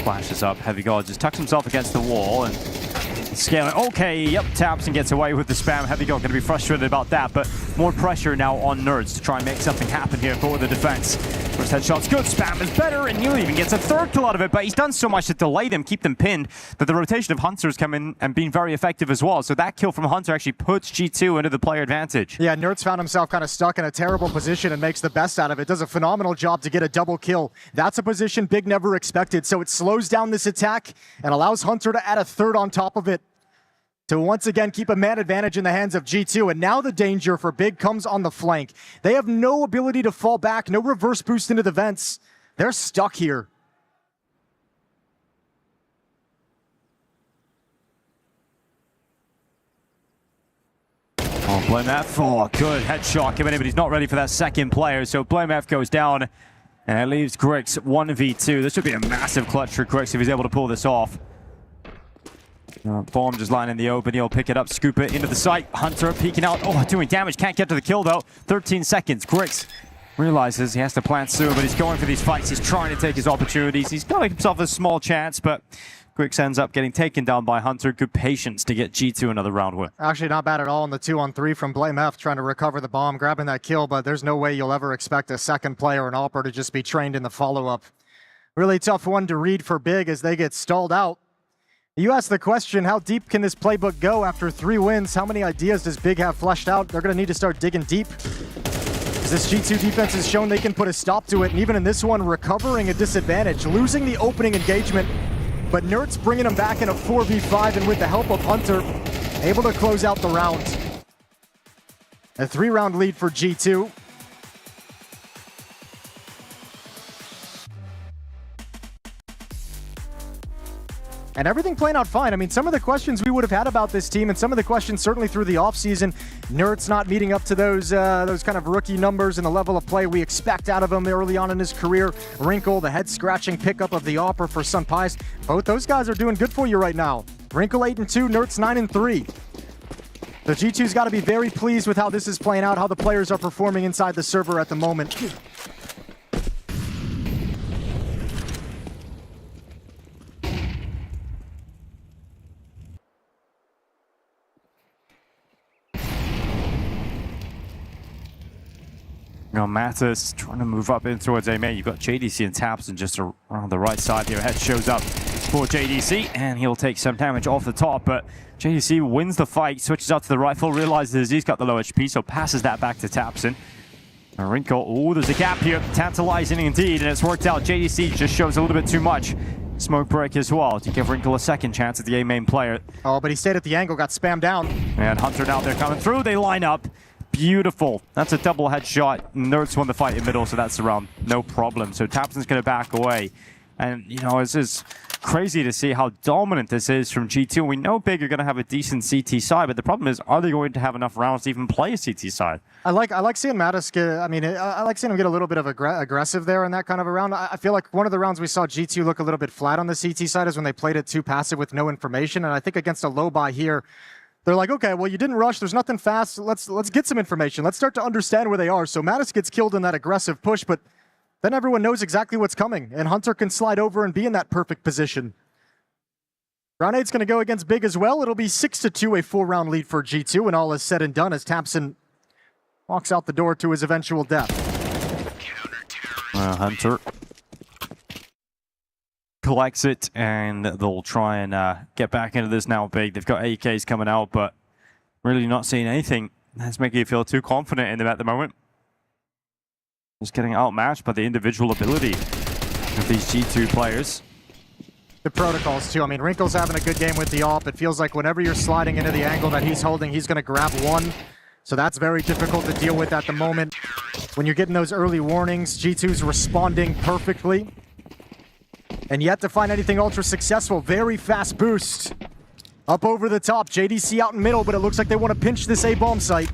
Speaker 23: Flashes up, Heavy God just tucks himself against the wall and scaling. Okay, yep, taps and gets away with the spam. Heavy God going to be frustrated about that, but more pressure now on Nerds to try and make something happen here for the defense. First headshot's good, spam is better, and Neil even gets a 3rd kill out of it, but he's done so much to delay them, keep them pinned, that the rotation of Hunter's come in and been very effective as well. So that kill from Hunter actually puts G2 into the player advantage.
Speaker 22: Yeah, Nerds found himself kind of stuck in a terrible position and makes the best out of it. Does a phenomenal job to get a double kill. That's a position Big never expected, so it slows down this attack and allows Hunter to add a 3rd on top of it to once again keep a man advantage in the hands of G2. And now the danger for Big comes on the flank. They have no ability to fall back, no reverse boost into the vents. They're stuck here.
Speaker 23: Oh, Blamef. Oh, good headshot coming in, but he's not ready for that second player. So Blamef goes down, and it leaves Grix 1v2. This would be a massive clutch for Grix if he's able to pull this off. Bomb just lying in the open. He'll pick it up, scoop it into the site. Hunter peeking out. Oh, doing damage. Can't get to the kill, though. 13 seconds. Grix realizes he has to plant soon, but he's going for these fights. He's trying to take his opportunities. He's got himself a small chance, but Grix ends up getting taken down by Hunter. Good patience to get G2 another round win.
Speaker 22: Actually, not bad at all in the 2-on-3 from Blamef, trying to recover the bomb, grabbing that kill, but there's no way you'll ever expect a second player, an Alper, to just be trained in the follow-up. Really tough one to read for Big as they get stalled out. You asked the question, how deep can this playbook go after 3 wins? How many ideas does Big have fleshed out? They're going to need to start digging deep. This G2 defense has shown they can put a stop to it, and even in this one, recovering a disadvantage, losing the opening engagement, but Nerds bringing them back in a 4v5, and with the help of Hunter, able to close out the round. A 3-round lead for G2. And everything playing out fine. I mean, some of the questions we would have had about this team, and some of the questions certainly through the offseason, Nertz not meeting up to those kind of rookie numbers and the level of play we expect out of him early on in his career. Wrinkle, the head-scratching pickup of the Opera for Sun Pies. Both those guys are doing good for you right now. Wrinkle 8-2, Nertz 9-3. The G2's got to be very pleased with how this is playing out, how the players are performing inside the server at the moment.
Speaker 23: Now Mattis trying to move up in towards A main. You've got JDC and Tapson just around the right side here. Head shows up for JDC, and he'll take some damage off the top, but JDC wins the fight, switches out to the rifle, realizes he's got the low HP, so passes that back to Tapson. Wrinkle, oh, there's a gap here. Tantalizing indeed, and it's worked out. JDC just shows a little bit too much. Smoke break as well to give Wrinkle a second chance at the A main player.
Speaker 22: Oh, but he stayed at the angle, got spammed down.
Speaker 23: And Hunter now they're coming through. They line up. Beautiful. That's a double headshot. Nertz won the fight in middle, so that's around no problem. So Tapson's going to back away. And, you know, it's just crazy to see how dominant this is from G2. We know Big are going to have a decent CT side, but the problem is, are they going to have enough rounds to even play a CT side?
Speaker 22: I like seeing Mattis get, I like seeing him get a little bit of aggressive there in that kind of a round. I feel like one of the rounds we saw G2 look a little bit flat on the CT side is when they played it too passive with no information. And I think against a low buy here, they're like, okay, well, you didn't rush. There's nothing fast. Let's get some information. Let's start to understand where they are. So Mattis gets killed in that aggressive push, but then everyone knows exactly what's coming, and Hunter can slide over and be in that perfect position. Round 8's going to go against Big as well. It'll be 6-2, a 4-round lead for G2, and all is said and done as Tapson walks out the door to his eventual death.
Speaker 23: Hunter collects it, and they'll try and get back into this now. Big, they've got AKs coming out, but really not seeing anything that's making you feel too confident in them at the moment. Just getting outmatched by the individual ability of these G2 players.
Speaker 22: The protocols too. I mean, Wrinkle's having a good game with the AWP. It feels like whenever you're sliding into the angle that he's holding, he's going to grab one. So that's very difficult to deal with at the moment. When you're getting those early warnings, G2's responding perfectly. And yet to find anything ultra successful. Very fast boost. Up over the top. JDC out in middle, but it looks like they want to pinch this A-bomb site.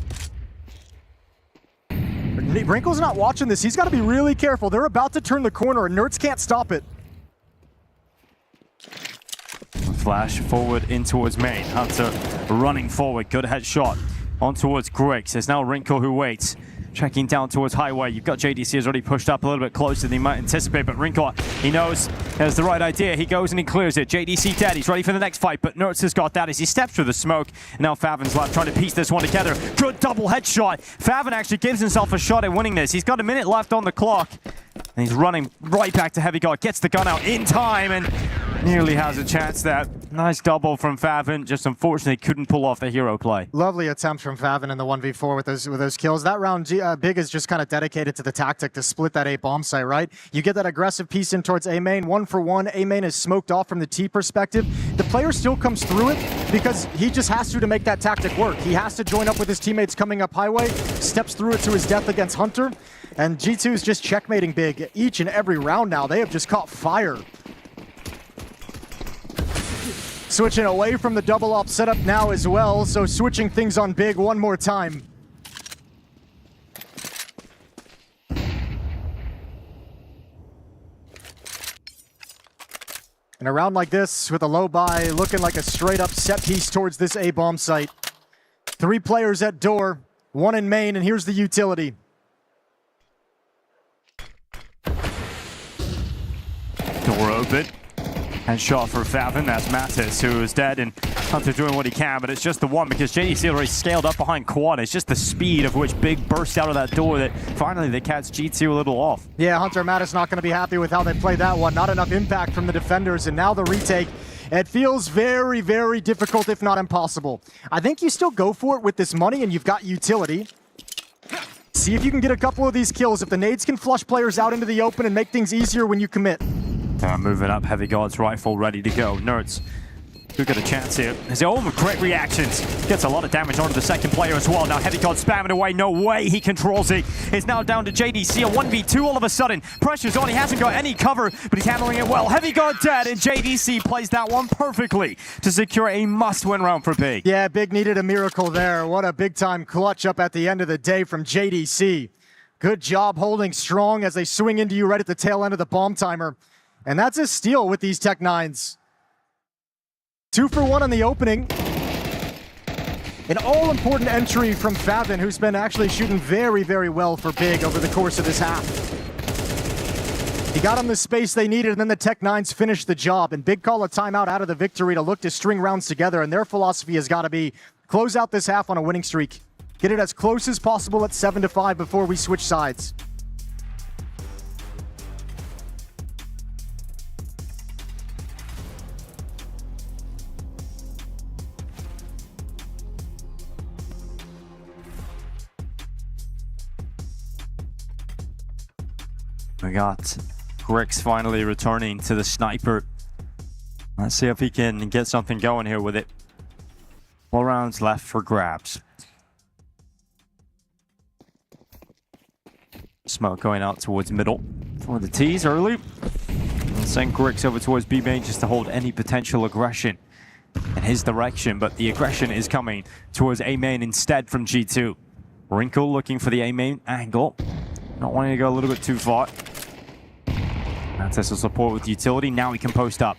Speaker 22: Wrinkle's not watching this. He's got to be really careful. They're about to turn the corner, and Nertz can't stop it.
Speaker 23: Flash forward in towards main. Hunter running forward. Good headshot on towards Griggs. There's now Wrinkle who waits. Checking down towards Highway. You've got JDC has already pushed up a little bit closer than he might anticipate, but Wrinkle, he knows has the right idea. He goes and he clears it. JDC dead. He's ready for the next fight, but Nertz has got that as he steps through the smoke. And now Favin's left trying to piece this one together. Good double headshot. Favin actually gives himself a shot at winning this. He's got a minute left on the clock. And he's running right back to Heavy God. Gets the gun out in time and nearly has a chance there. Nice double from Favin. Just unfortunately couldn't pull off the hero play.
Speaker 22: Lovely attempt from Favin in the 1v4 with those kills. That round, Big is just kind of dedicated to the tactic to split that A bomb site, right? You get that aggressive piece in towards A main, 1-for-1. A main is smoked off from the T perspective. The player still comes through it because he just has to make that tactic work. He has to join up with his teammates coming up Highway, steps through it to his death against Hunter. And G2 is just checkmating Big each and every round now. They have just caught fire. Switching away from the double op setup now as well, so switching things on Big one more time. In a round like this, with a low buy, looking like a straight up set piece towards this A-bomb site. 3 players at door, 1 in main, and here's the utility.
Speaker 23: Door open. And shot for Favin. That's Mattis, who is dead, and Hunter doing what he can, but it's just the one because JDC already scaled up behind Quad. It's just the speed of which Big burst out of that door that finally they catch G2 a little off.
Speaker 22: Yeah, Hunter Mattis not going to be happy with how they played that one. Not enough impact from the defenders, and now the retake. It feels very, very difficult, if not impossible. I think you still go for it with this money, and you've got utility. See if you can get a couple of these kills. If the nades can flush players out into the open and make things easier when you commit.
Speaker 23: Moving up, Heavy God's rifle ready to go. Nertz Who got a chance here? His own great reactions. Gets a lot of damage onto the second player as well. Now Heavy God spamming away. No way he controls it. It's now down to JDC. A 1v2 all of a sudden. Pressure's on. He hasn't got any cover, but he's handling it well. Heavy God dead, and JDC plays that one perfectly to secure a must-win round for Big.
Speaker 22: Yeah, Big needed a miracle there. What a big-time clutch up at the end of the day from JDC. Good job holding strong as they swing into you right at the tail end of the bomb timer. And that's a steal with these Tech-9s. 2 for 1 on the opening. An all-important entry from Favin, who's been actually shooting very, very well for Big over the course of this half. He got them the space they needed, and then the Tech-9s finished the job. And Big call a timeout out of the victory to look to string rounds together, and their philosophy has got to be close out this half on a winning streak. Get it as close as possible at 7-5 before we switch sides.
Speaker 23: We got Grix finally returning to the sniper. Let's see if he can get something going here with it. 4 rounds left for grabs. Smoke going out towards middle for the T's early. And send Grix over towards B main just to hold any potential aggression in his direction. But the aggression is coming towards A main instead from G2. Wrinkle looking for the A main angle. Not wanting to go a little bit too far. Mantis will support with utility. Now he can post up.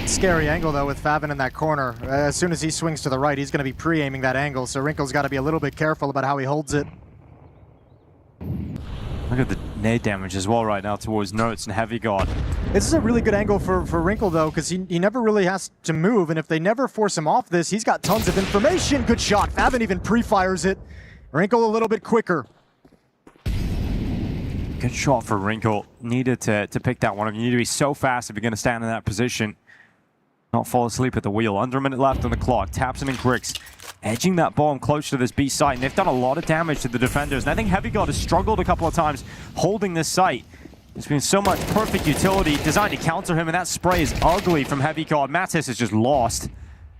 Speaker 22: Scary angle, though, with Favin in that corner. As soon as he swings to the right, he's going to be pre-aiming that angle, so Wrinkle's got to be a little bit careful about how he holds it.
Speaker 23: Look at the nade damage as well right now towards Nerds and Heavy God.
Speaker 22: This is a really good angle for Wrinkle, though, because he never really has to move, and if they never force him off this, he's got tons of information. Good shot. Favin even pre-fires it. Wrinkle a little bit quicker.
Speaker 23: Good shot for Wrinkle. Needed to pick that one up. You need to be so fast if you're going to stand in that position. Not fall asleep at the wheel. Under a minute left on the clock. Taps him in Grix. Edging that bomb close to this B site. And they've done a lot of damage to the defenders. And I think Heavy God has struggled a couple of times holding this site. There's been so much perfect utility designed to counter him. And that spray is ugly from Heavy God. Mattis is just lost.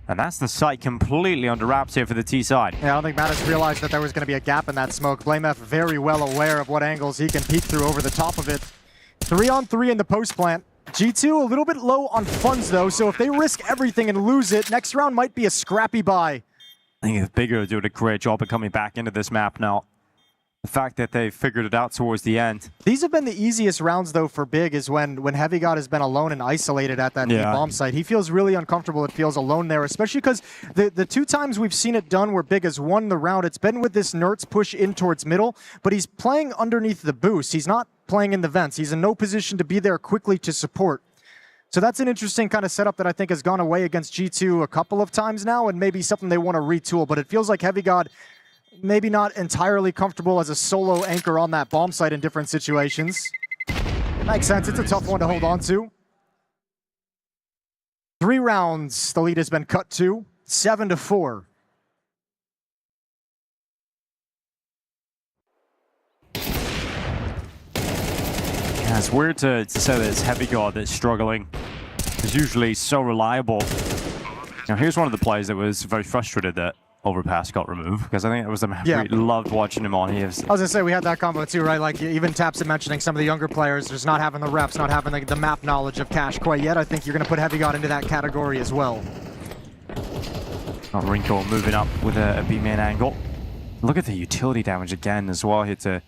Speaker 23: And that's the site completely under wraps here for the T side.
Speaker 22: Yeah, I don't think Mattis realized that there was going to be a gap in that smoke. BlameF very well aware of what angles he can peek through over the top of it. 3-on-3 in the post plant. G2 a little bit low on funds, though, so if they risk everything and lose it, next round might be a scrappy buy.
Speaker 23: I think if Bigger doing a great job of coming back into this map now. The fact that they figured it out towards the end.
Speaker 22: These have been the easiest rounds, though, for Big, is when Heavy God has been alone and isolated at that bomb site. He feels really uncomfortable. It feels alone there, especially because the 2 times we've seen it done where Big has won the round, it's been with this Nerds push in towards middle, but he's playing underneath the boost. He's not playing in the vents. He's in no position to be there quickly to support. So that's an interesting kind of setup that I think has gone away against G2 a couple of times now, and maybe something they want to retool. But it feels like Heavy God maybe not entirely comfortable as a solo anchor on that bomb site in different situations. Makes sense. It's a tough one to hold on to. 3 rounds the lead has been cut to. 7-4.
Speaker 23: Yeah, it's weird to say that it's Heavy God that's struggling. He's usually so reliable. Now here's one of the players that was very frustrated that Overpass got removed, because I think it was the map we loved watching him on. I was
Speaker 22: going to say, we had that combo too, right? Like, even Taps mentioning some of the younger players just not having the reps, not having the map knowledge of Cash quite yet. I think you're going to put Heavy God into that category as well.
Speaker 23: Wrinkle moving up with a B-main angle. Look at the utility damage again as well here to...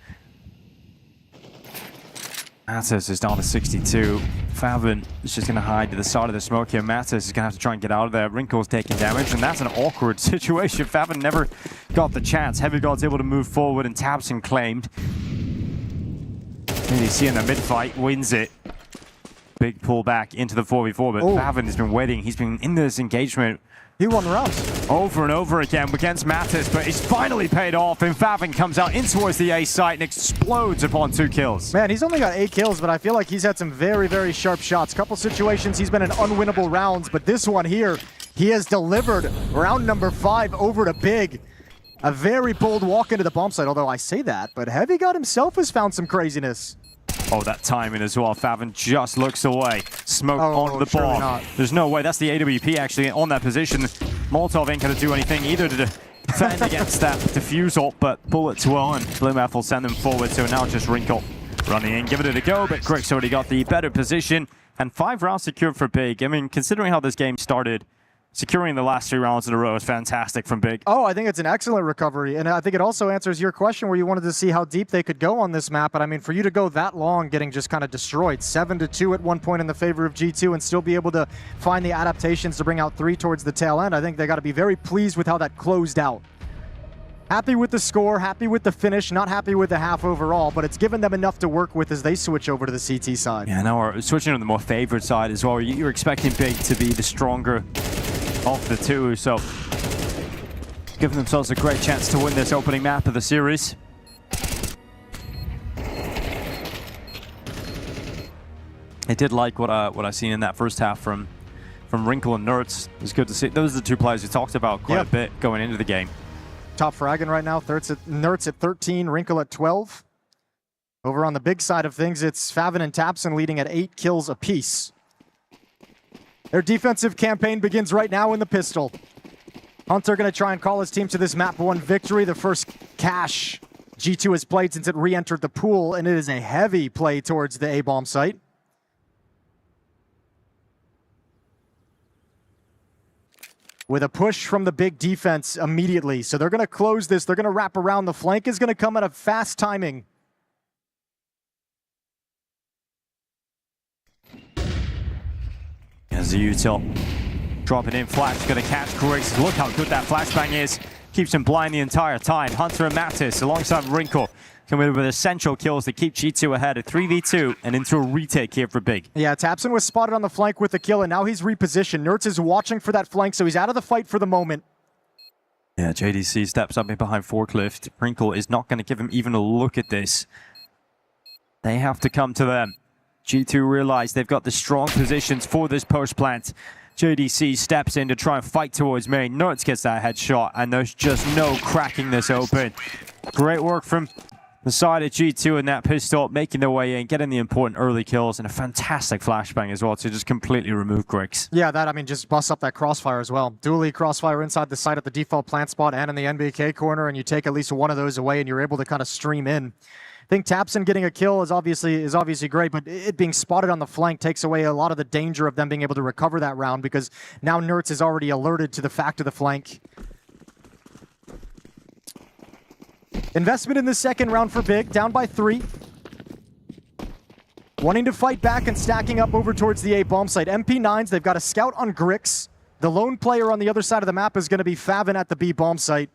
Speaker 23: Mattis is down to 62. Favin is just going to hide to the side of the smoke here. Mattis is going to have to try and get out of there. Wrinkle's taking damage, and that's an awkward situation. Favin never got the chance. Heavy God's able to move forward, and Tabson claimed. And you see in the mid-fight, wins it. Big pull back into the 4v4, but Favin has been waiting. He's been in this engagement.
Speaker 22: He won the rounds.
Speaker 23: Over and over again against Mattis, but it's finally paid off, and Favin comes out in towards the A site and explodes upon 2 kills.
Speaker 22: Man, he's only got 8 kills, but I feel like he's had some very, very sharp shots. Couple situations he's been in unwinnable rounds, but this one here, he has delivered round number 5 over to Big. A very bold walk into the bomb site, although I say that, but Heavy God himself has found some craziness.
Speaker 23: Oh, that timing as well. Favin just looks away. smoke on the bomb.
Speaker 22: Not.
Speaker 23: There's no way. That's the AWP actually on that position. Molotov ain't going to do anything either to defend against that defuse ult, but bullets will, and Bluemath will send them forward. So now just Wrinkle running in, giving it a go, but Griggs already got the better position. And 5 rounds secured for Big. I mean, considering how this game started, securing the last 3 rounds in a row is fantastic from Big.
Speaker 22: Oh, I think it's an excellent recovery. And I think it also answers your question where you wanted to see how deep they could go on this map. But I mean, for you to go that long getting just kind of destroyed, 7-2 at one point in the favor of G2 and still be able to find the adaptations to bring out 3 towards the tail end, I think they got to be very pleased with how that closed out. Happy with the score, happy with the finish, not happy with the half overall, but it's given them enough to work with as they switch over to the CT side.
Speaker 23: Yeah, now we're switching to the more favored side as well. You're expecting Big to be the stronger of the two, so giving themselves a great chance to win this opening map of the series. I did like what I seen in that first half from Wrinkle and Nerds. It was good to see. Those are the 2 players we talked about quite a bit going into the game.
Speaker 22: Top fragging right now, Nerds at 13, Wrinkle at 12. Over on the Big side of things, it's Favin and Tapson leading at 8 kills apiece. Their defensive campaign begins right now in the pistol. Hunter going to try and call his team to this map 1 victory. The first cash G2 has played since it re-entered the pool, and it is a heavy play towards the A-bomb site. With a push from the Big defense immediately. So they're going to close this. They're going to wrap around. The flank is going to come at a fast timing.
Speaker 23: As the util dropping in, Flash going to catch Griggs. Look how good that flashbang is. Keeps him blind the entire time. Hunter and Mattis alongside Wrinkle coming in with essential kills to keep G2 ahead at 3v2 and into a retake here for Big.
Speaker 22: Yeah, Tapson was spotted on the flank with the kill, and now he's repositioned. Nerds is watching for that flank, so he's out of the fight for the moment.
Speaker 23: Yeah, JDC steps up in behind Forklift. Wrinkle is not going to give him even a look at this. They have to come to them. G2 realize they've got the strong positions for this post plant. JDC steps in to try and fight towards main. Nerds gets that headshot, and there's just no cracking this open. Great work from the side of G2 in that pistol, making their way in, getting the important early kills, and a fantastic flashbang as well to just completely remove Griggs.
Speaker 22: Yeah, that, I mean, just busts up that crossfire as well. Dually crossfire inside the site at the default plant spot and in the NBK corner, and you take at least one of those away, and you're able to kind of stream in. I think Tapson getting a kill is obviously great, but it being spotted on the flank takes away a lot of the danger of them being able to recover that round, because now Nerds is already alerted to the fact of the flank. Investment in the second round for Big, down by 3. Wanting to fight back and stacking up over towards the A bomb site. MP9s, they've got a scout on Grix. The lone player on the other side of the map is going to be Favin at the B bomb site.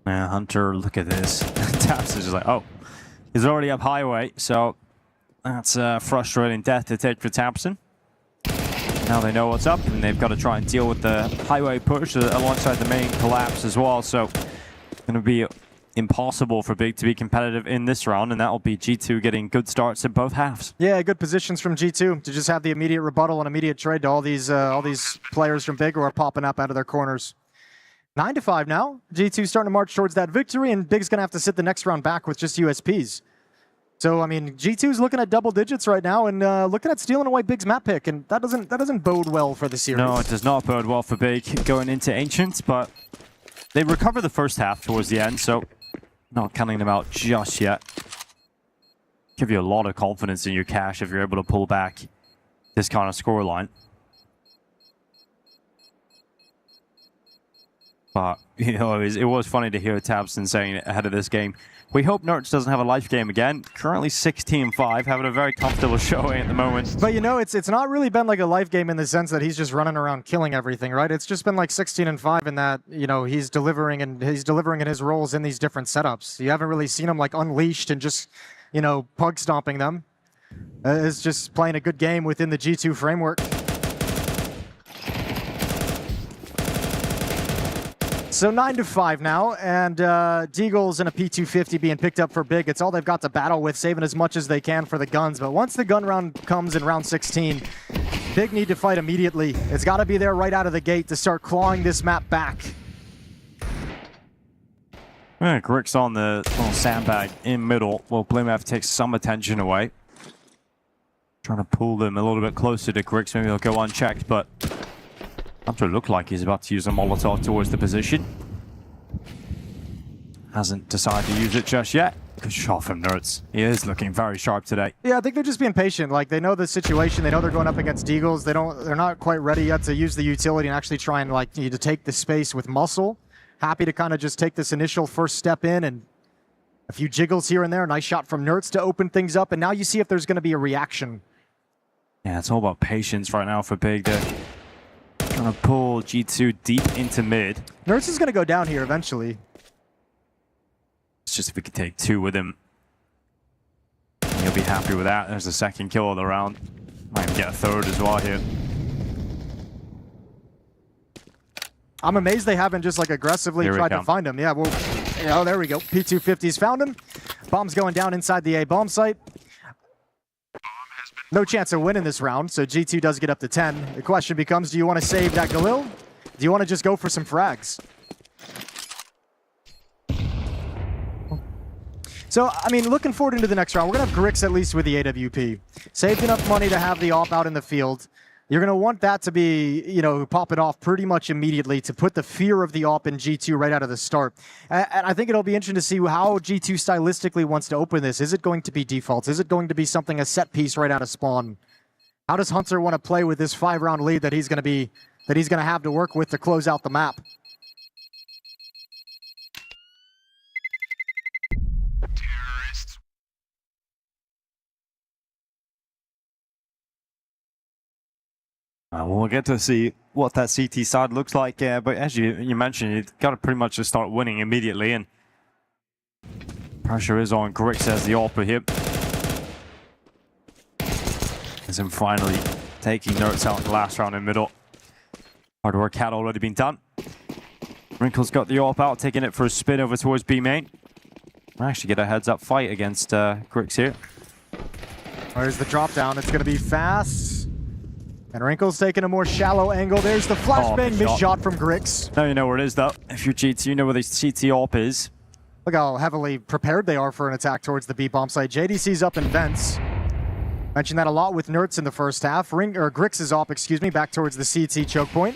Speaker 23: Yeah, Hunter, look at this. Taps is just like, oh, he's already up highway, so that's a frustrating death to take for Tapson. Now they know what's up, and they've got to try and deal with the highway push alongside the main collapse as well. So it's going to be impossible for Big to be competitive in this round, and that will be G2 getting good starts in both halves.
Speaker 22: Yeah, good positions from G2 to just have the immediate rebuttal and immediate trade to all these players from Big who are popping up out of their corners. 9-5 now. G2 starting to march towards that victory, and Big's going to have to sit the next round back with just USPs. So, I mean, G2's looking at double digits right now and looking at stealing away Big's map pick, and that doesn't bode well for the series.
Speaker 23: No, it does not bode well for Big going into Ancient, but they recover the first half towards the end, so not counting them out just yet. Give you a lot of confidence in your cash if you're able to pull back this kind of scoreline. But, you know, it was funny to hear Tabson saying ahead of this game, we hope Nerds doesn't have a life game again. Currently 16-5, having a very comfortable showing at the moment.
Speaker 22: But, you know, it's not really been like a life game in the sense that he's just running around killing everything, right? It's just been like 16-5 in that, you know, he's delivering in his roles in these different setups. You haven't really seen him like unleashed and just, you know, pug stomping them. It's just playing a good game within the G2 framework. So 9-5 now, and Deagles and a P250 being picked up for Big. It's all they've got to battle with, saving as much as they can for the guns. But once the gun round comes in round 16, Big need to fight immediately. It's got to be there right out of the gate to start clawing this map back.
Speaker 23: Yeah, Grix on the little sandbag in middle. Well, Blimf takes some attention away. Trying to pull them a little bit closer to Grix. Maybe they'll go unchecked, but Hunter looked like he's about to use a Molotov towards the position. Hasn't decided to use it just yet. Good shot from Nerds. He is looking very sharp today.
Speaker 22: Yeah, I think they're just being patient. Like, they know the situation. They know they're going up against Deagles. They're not quite ready yet to use the utility and actually try and, like, to take the space with muscle. Happy to kind of just take this initial first step in and a few jiggles here and there. Nice shot from Nerds to open things up. And now you see if there's going to be a reaction.
Speaker 23: Yeah, it's all about patience right now for Big. They're trying to pull G2 deep into mid.
Speaker 22: Nerds is going to go down here eventually.
Speaker 23: It's just if we could take 2 with him, he'll be happy with that. There's the second kill of the round. Might even get a third as well here.
Speaker 22: I'm amazed they haven't just like aggressively tried to find him. Yeah, well, oh, there we go. P250's found him. Bomb's going down inside the A bomb site. No chance of winning this round, so G2 does get up to 10. The question becomes, do you want to save that Galil? Do you want to just go for some frags? So, I mean, looking forward into the next round, we're going to have Grix at least with the AWP. Saved enough money to have the AWP out in the field. You're going to want that to be, you know, pop it off pretty much immediately to put the fear of the AWP in G2 right out of the start. And I think it'll be interesting to see how G2 stylistically wants to open this. Is it going to be defaults? Is it going to be something, a set piece right out of spawn? How does Hunter want to play with this 5-round lead that he's going to have to work with to close out the map?
Speaker 23: We'll get to see what that CT side looks like, but as you mentioned, you've got to pretty much just start winning immediately, and pressure is on Grix as the AWP here. As him finally taking Nerds out in the last round in middle. Hard work had already been done. Wrinkle's got the AWP out, taking it for a spin over towards B main. We'll actually get a heads-up fight against Grix here.
Speaker 22: There's the drop down. It's going to be fast. And Wrinkle's taking a more shallow angle. There's the flashbang missed shot from Grix.
Speaker 23: Now you know where it is, though. If you're G2, you know where the CT AWP is.
Speaker 22: Look how heavily prepared they are for an attack towards the B bomb site. JDC's up in vents. Mentioned that a lot with Nerds in the first half. Grix is AWP, excuse me, back towards the CT choke point.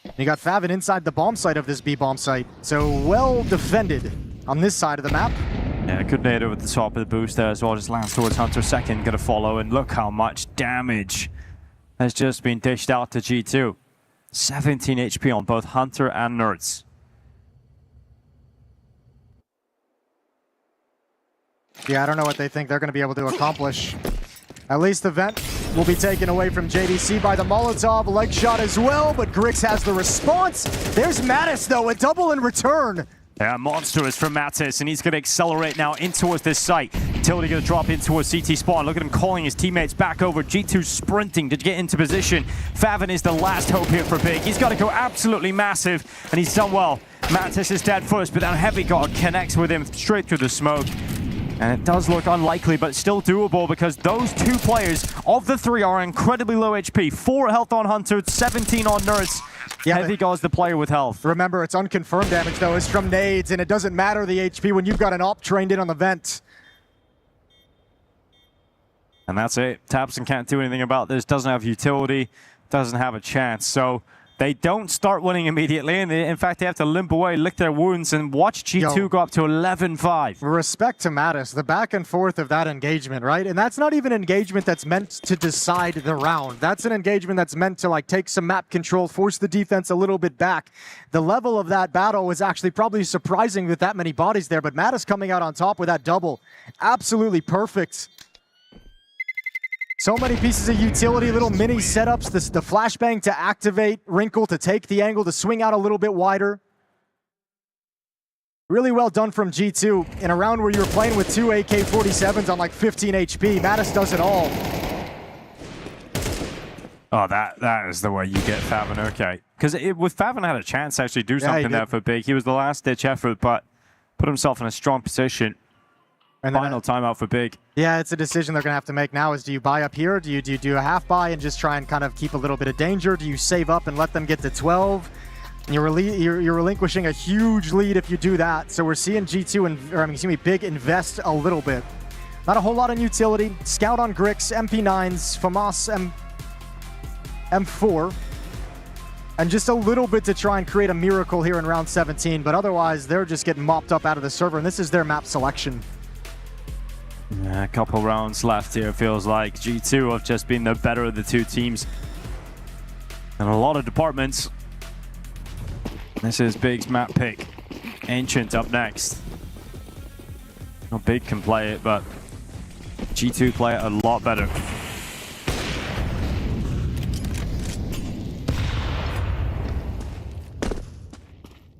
Speaker 22: And you got Favin inside the bomb site of this B bomb site. So well defended on this side of the map.
Speaker 23: Yeah, good nade over the top of the boost there as well. Just lands towards Hunter. Second, gonna follow, and look how much damage has just been dished out to G2. 17 HP on both Hunter and Nerds.
Speaker 22: Yeah, I don't know what they think they're going to be able to accomplish. At least the vent will be taken away from JDC by the Molotov leg shot as well, but Grix has the response. There's Mattis, though, a double in return.
Speaker 23: Yeah, monstrous from Mattis, and he's going to accelerate now in towards this site. Utility going to drop in towards CT spawn. Look at him calling his teammates back over. G2 sprinting to get into position. Favin is the last hope here for Big. He's got to go absolutely massive, and he's done well. Mattis is dead first, but then Heavy God connects with him straight through the smoke. And it does look unlikely, but still doable because those 2 players of the 3 are incredibly low HP. 4 health on Hunter, 17 on Nerds. Yeah, Heavy God's the player with health.
Speaker 22: Remember, it's unconfirmed damage, though. It's from nades, and it doesn't matter the HP when you've got an AWP trained in on the vent.
Speaker 23: And that's it. Tabson can't do anything about this. Doesn't have utility. Doesn't have a chance. So they don't start winning immediately. And in fact, they have to limp away, lick their wounds, and watch G2 go up to 11-5.
Speaker 22: Respect to Mattis. The back and forth of that engagement, right? And that's not even an engagement that's meant to decide the round. That's an engagement that's meant to like take some map control, force the defense a little bit back. The level of that battle was actually probably surprising with that many bodies there, but Mattis coming out on top with that double. Absolutely perfect. So many pieces of utility, little mini setups, the flashbang to activate Wrinkle, to take the angle, to swing out a little bit wider. Really well done from G2 in a round where you were playing with 2 AK-47s on like 15 HP. Mattis does it all.
Speaker 23: Oh, that is the way you get Favin, okay. Because with Favin had a chance to actually do something there for Big. He was the last-ditch effort, but put himself in a strong position. Final timeout for Big.
Speaker 22: Yeah, it's a decision they're going to have to make now is do you buy up here? Do you do a half buy and just try and kind of keep a little bit of danger? Do you save up and let them get to 12? You're relinquishing a huge lead if you do that. So we're seeing Big invest a little bit. Not a whole lot in utility. Scout on Grix, MP9s, FAMAS M4. And just a little bit to try and create a miracle here in round 17. But otherwise, they're just getting mopped up out of the server. And this is their map selection.
Speaker 23: Yeah, a couple rounds left here. Feels like G2 have just been the better of the two teams. And a lot of departments. This is Big's map pick. Ancient up next. Well, Big can play it, but G2 play it a lot better.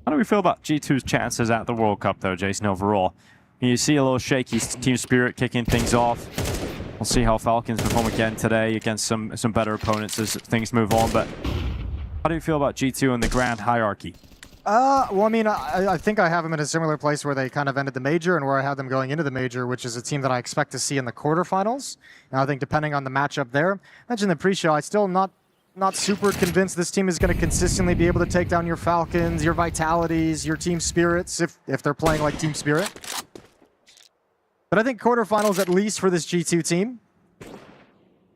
Speaker 23: How do we feel about G2's chances at the World Cup, though, Jason, overall? You see a little shaky team spirit kicking things off. We'll see how Falcons perform again today against some better opponents as things move on. But how do you feel about G2 in the grand hierarchy?
Speaker 22: Well, I mean, I think I have them in a similar place where they kind of ended the major and where I had them going into the major, which is a team that I expect to see in the quarterfinals. And I think depending on the matchup there, I mentioned the pre-show, I still not super convinced this team is going to consistently be able to take down your Falcons, your Vitalities, your Team Spirits, if they're playing like Team Spirit. But I think quarterfinals at least for this G2 team.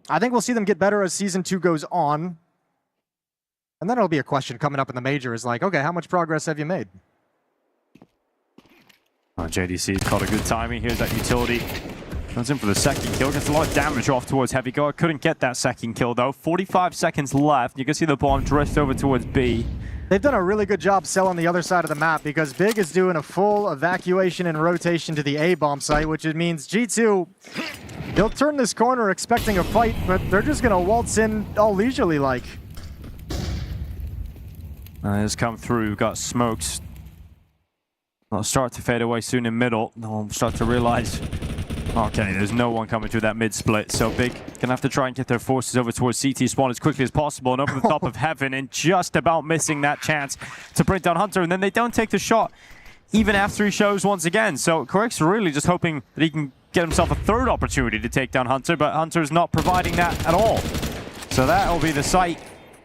Speaker 22: I think we'll see them get better as Season 2 goes on. And then it'll be a question coming up in the major is like, okay, how much progress have you made?
Speaker 23: JDC's caught a good timing. Here's that utility. Comes in for the second kill. Gets a lot of damage off towards Heavy Guard. Couldn't get that second kill, though. 45 seconds left. You can see the bomb drift over towards B.
Speaker 22: They've done a really good job selling the other side of the map because Big is doing a full evacuation and rotation to the A bomb site, which means G2, they'll turn this corner expecting a fight, but they're just going to waltz in all leisurely like.
Speaker 23: It's come through. Got smokes. They'll start to fade away soon in middle. They'll start to realize, okay, there's no one coming through that mid split. So Big gonna have to try and get their forces over towards CT spawn as quickly as possible and over the top of Heaven, and just about missing that chance to bring down Hunter. And then they don't take the shot even after he shows once again. So Correct's really just hoping that he can get himself a third opportunity to take down Hunter, but Hunter's not providing that at all. So that'll be the sight.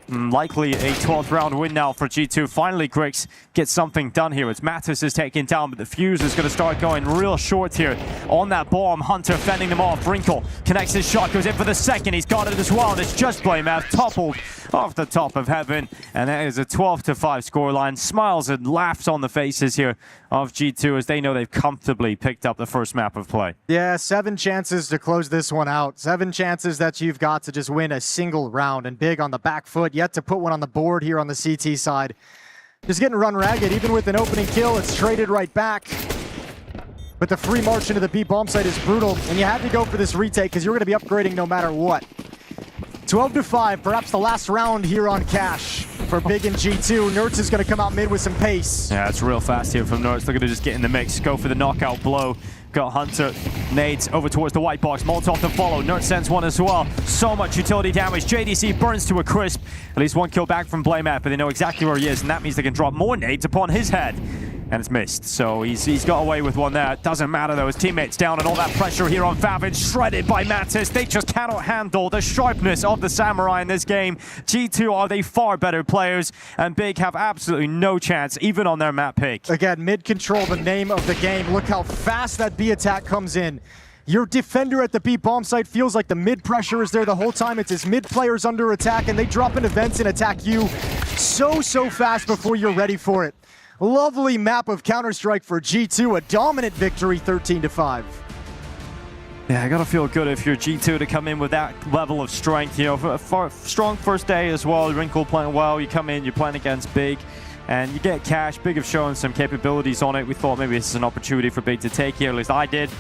Speaker 23: Likely a 12th round win now for G2. Finally, Grix gets something done here. It's Mattis is taken down, but the fuse is going to start going real short here on that bomb. Hunter fending them off. Wrinkle connects his shot, goes in for the second. He's got it as well, and it's just Blaymav toppled off the top of Heaven. And that is a 12-5 scoreline. Smiles and laughs on the faces here of G2 as they know they've comfortably picked up the first map of play.
Speaker 22: Yeah, 7 chances to close this one out. 7 chances that you've got to just win a single round, and Big on the back foot. Yet to put one on the board here on the CT side. Just getting run ragged. Even with an opening kill, it's traded right back. But the free march into the B bomb site is brutal, and you had to go for this retake because you're going to be upgrading no matter what. 12-5, perhaps the last round here on Cash for Big and G2. Nertz is going to come out mid with some pace.
Speaker 23: Yeah, it's real fast here from Nertz. Looking to just get in the mix, go for the knockout blow. Got Hunter, nades over towards the white box. Molotov to follow. Nertz sends one as well. So much utility damage. JDC burns to a crisp. At least 1 kill back from Blaymav, but they know exactly where he is, and that means they can drop more nades upon his head. And it's missed. So he's got away with one there. Doesn't matter though. His teammates down, and all that pressure here on Favage shredded by Mattis. They just cannot handle the sharpness of the Samurai in this game. G2 are the far better players, and Big have absolutely no chance, even on their map pick.
Speaker 22: Again, mid control, the name of the game. Look how fast that B attack comes in. Your defender at the B bomb site feels like the mid pressure is there the whole time. It's his mid players under attack, and they drop into vents and attack you so fast before you're ready for it. Lovely map of Counter-Strike for G2, a dominant victory, 13-5.
Speaker 23: Yeah, I gotta feel good if you're G2 to come in with that level of strength. You know, for a strong first day as well. Wrinkle playing well. You come in, you're playing against Big, and you get Cash. Big have shown some capabilities on it. We thought maybe this is an opportunity for Big to take here. At least I did.